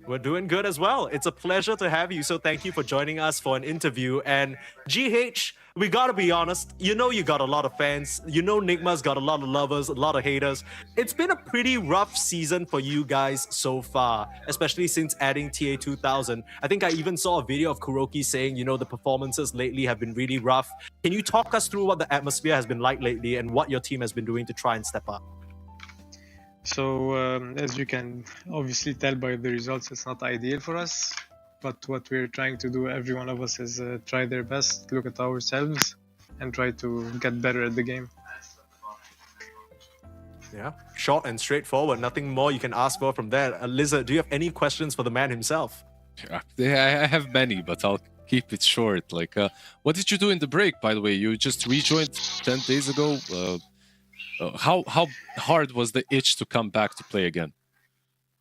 We're doing good as well. It's a pleasure to have you. So thank you for joining us for an interview. And GH, we gotta be honest, you know you got a lot of fans. You know Nigma's got a lot of lovers, a lot of haters. It's been a pretty rough season for you guys so far, especially since adding TA2000. I think I even saw a video of Kuroki saying, you know, the performances lately have been really rough. Can you talk us through what the atmosphere has been like lately and what your team has been doing to try and step up? So, as you can obviously tell by the results, it's not ideal for us. But what we're trying to do, every one of us, is try their best, look at ourselves, and try to get better at the game. Yeah, short and straightforward. Nothing more you can ask for from there. Lizard, do you have any questions for the man himself? I have many, but I'll keep it short. Like, what did you do in the break, by the way? You just rejoined 10 days ago. How hard was the itch to come back to play again?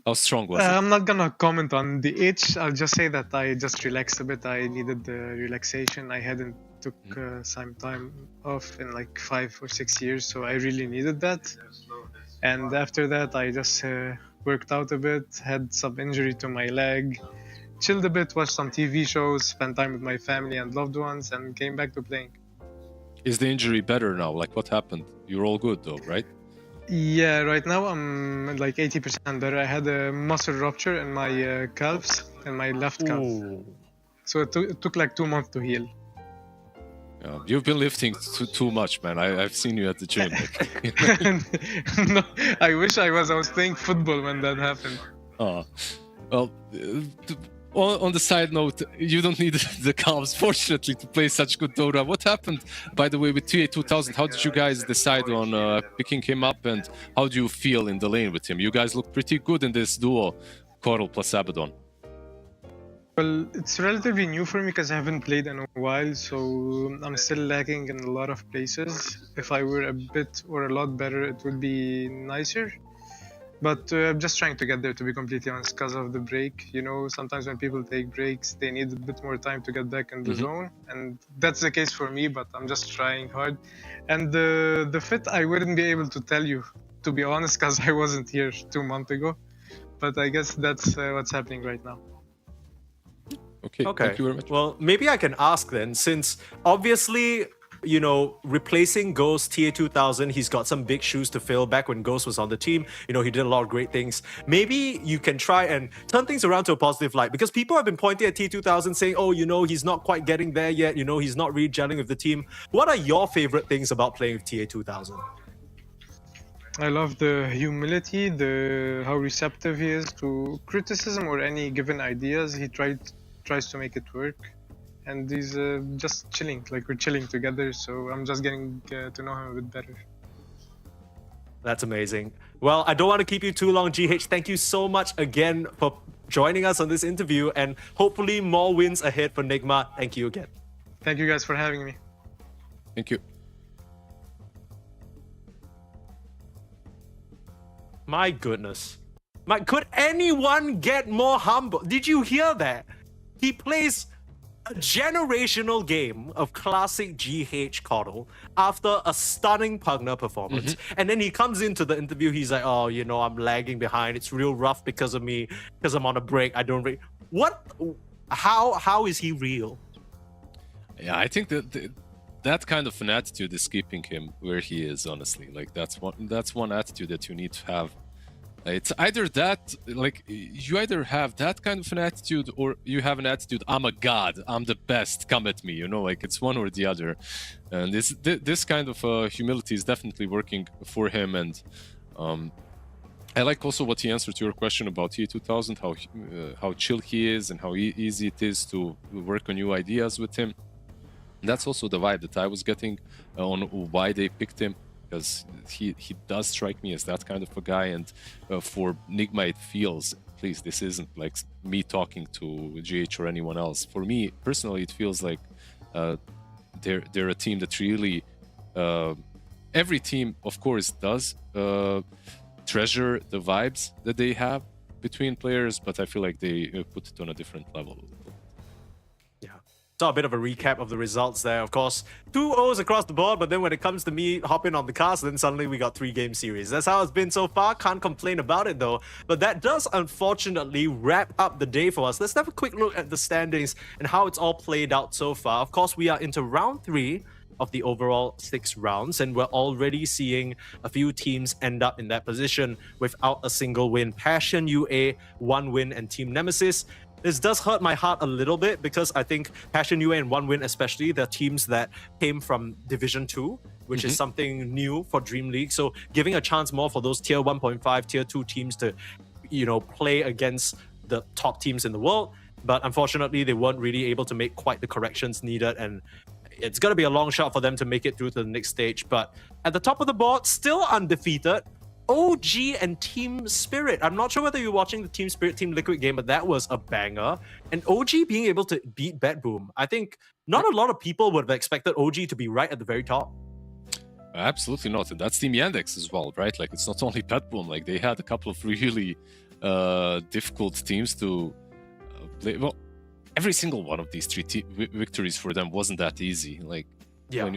How strong was it? I'm not gonna comment on the itch. I'll just say that I just relaxed a bit. I needed the relaxation. I hadn't took some time off in like 5 or 6 years, so I really needed that. And after that, I just worked out a bit, had some injury to my leg, chilled a bit, watched some TV shows, spent time with my family and loved ones, and came back to playing. Is the injury better now? Like, what happened? You're all good though, right? Yeah, right now I'm like 80% better. I had a muscle rupture in my calves and my left calf. So it took like 2 months to heal. You've been lifting too much, man. I've seen you at the gym. No, I wish I was playing football when that happened. Well, on the side note, you don't need the calves, fortunately, to play such good Dota. What happened, by the way, with TA2000? How did you guys decide on picking him up, and how do you feel in the lane with him? You guys look pretty good in this duo, Coral plus Abaddon. Well, it's relatively new for me because I haven't played in a while, so I'm still lacking in a lot of places. If I were a bit or a lot better, it would be nicer. But I'm just trying to get there, to be completely honest, because of the break. You know, sometimes when people take breaks, they need a bit more time to get back in the zone. And that's the case for me, but I'm just trying hard. And the fit, I wouldn't be able to tell you, to be honest, because I wasn't here 2 months ago. But I guess that's what's happening right now. Okay, thank you very much. Well, maybe I can ask then, since obviously, you know, replacing Ghost TA2000, he's got some big shoes to fill. Back when Ghost was on the team, you know, he did a lot of great things. Maybe you can try and turn things around to a positive light, because people have been pointing at TA2000 saying, oh, you know, he's not quite getting there yet. You know, he's not really gelling with the team. What are your favorite things about playing with TA2000? I love the humility, how receptive he is to criticism or any given ideas. He tries to make it work, and he's just chilling, like we're chilling together, so I'm just getting to know him a bit better. That's amazing. Well, I don't want to keep you too long, GH. Thank you so much again for joining us on this interview, and hopefully more wins ahead for Nigma. Thank you again. Thank you guys for having me. Thank you. My goodness. Could anyone get more humble? Did you hear that? He plays a generational game of classic GH Coddle after a stunning Pugna performance. And then he comes into the interview, he's like, oh, you know, I'm lagging behind. It's real rough because of me, because I'm on a break. I don't really... What? How is he real? Yeah, I think that kind of an attitude is keeping him where he is, honestly. Like, that's one attitude that you need to have. It's either that, like, you either have that kind of an attitude, or you have an attitude, I'm a god, I'm the best, come at me, you know, like, it's one or the other. And this kind of humility is definitely working for him. And I like also what he answered to your question about TA2000, how chill he is and how easy it is to work on new ideas with him. That's also the vibe that I was getting on why they picked him, because he does strike me as that kind of a guy. And for Nigma, it feels, please, this isn't like me talking to GH or anyone else. For me personally, it feels like they're a team that really, every team of course does treasure the vibes that they have between players, but I feel like they put it on a different level. So a bit of a recap of the results there. Of course, 2 O's across the board, but then when it comes to me hopping on the cast, then suddenly we got 3-game series. That's how it's been so far. Can't complain about it though. But that does unfortunately wrap up the day for us. Let's have a quick look at the standings and how it's all played out so far. Of course, we are into round 3 of the overall 6 rounds, and we're already seeing a few teams end up in that position without a single win. Passion UA, 1 win, and Team Nemesis. This does hurt my heart a little bit, because I think Passion UA and 1 win especially, they're teams that came from Division 2, which is something new for DreamLeague. So giving a chance more for those tier 1.5, tier 2 teams to, you know, play against the top teams in the world. But unfortunately, they weren't really able to make quite the corrections needed, and it's going to be a long shot for them to make it through to the next stage. But at the top of the board, still undefeated, OG and Team Spirit. I'm not sure whether you're watching the Team Spirit, Team Liquid game, but that was a banger. And OG being able to beat Bad Boom, I think not a lot of people would have expected OG to be right at the very top. Absolutely not. And that's Team Yandex as well, right? Like, it's not only Bad Boom. Like, they had a couple of really difficult teams to play. Well, every single one of these three victories for them wasn't that easy. Like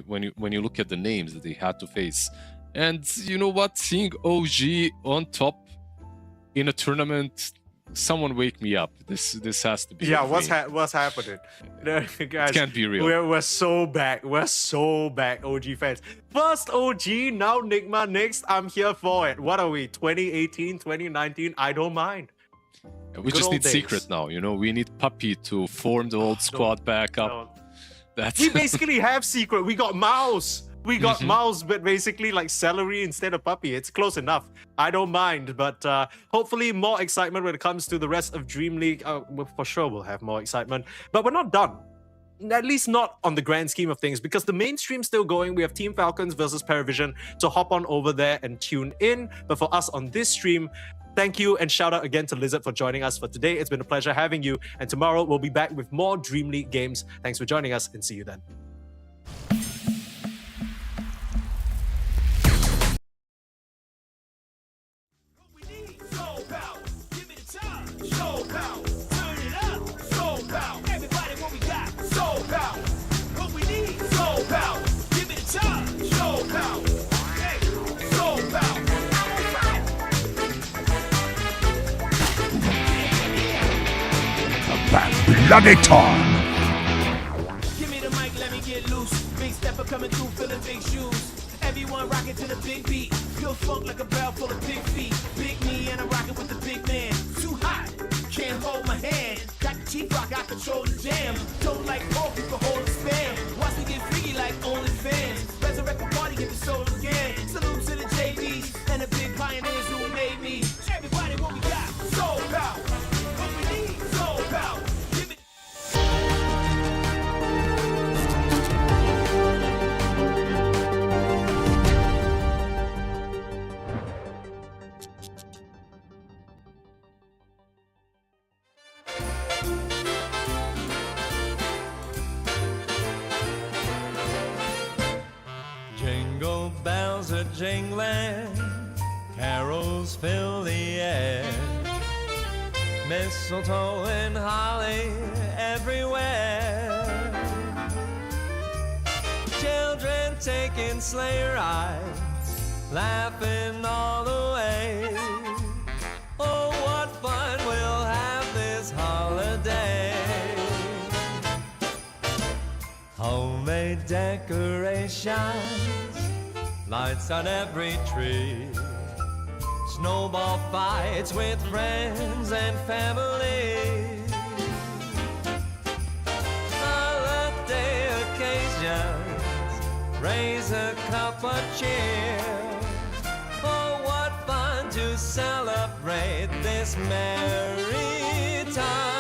when you look at the names that they had to face, and you know what, seeing OG on top in a tournament, someone wake me up. This has to be. Yeah, what's happening? Guys, it can't be real. We're so back. We're so back, OG fans. First OG, now Nigma. Next, I'm here for it. What are we? 2018, 2019? I don't mind. We just need Secret now. You know, we need Puppy to form the old squad back up. We basically have Secret. We got Mouse. We got Mouse, but basically like Celery instead of Puppy. It's close enough. I don't mind, but hopefully more excitement when it comes to the rest of Dream League. For sure we'll have more excitement, but we're not done. At least not on the grand scheme of things, because the mainstream's still going. We have Team Falcons versus Paravision, so hop on over there and tune in. But for us on this stream, thank you and shout out again to Lizard for joining us for today. It's been a pleasure having you, and tomorrow we'll be back with more Dream League games. Thanks for joining us, and see you then. Bloody time! Give me the mic, let me get loose. Big stepper coming through, filling big shoes. Everyone rocking to the big beat. Feel funk like a barrel full of big feet. Big me and I'm rocking with the big man. Too hot, can't hold my hand. Got the teeth rock, I control the jam. Don't like pork, you can hold the spam. Watch me get freaky like OnlyFans. Resurrect the party, get the soul again. Salute to the JBs and the big pioneers who made me. Everybody, what we got? Soul power. What we need? Soul power. Jingle bells are jingling, carols fill the air. Mistletoe and holly everywhere. Children taking sleigh rides, laughing all the way. Oh, what fun we'll have this holiday. Homemade decorations, lights on every tree. Snowball fights with friends and family. Holiday occasions, raise a cup of cheer. Oh, what fun to celebrate this merry time.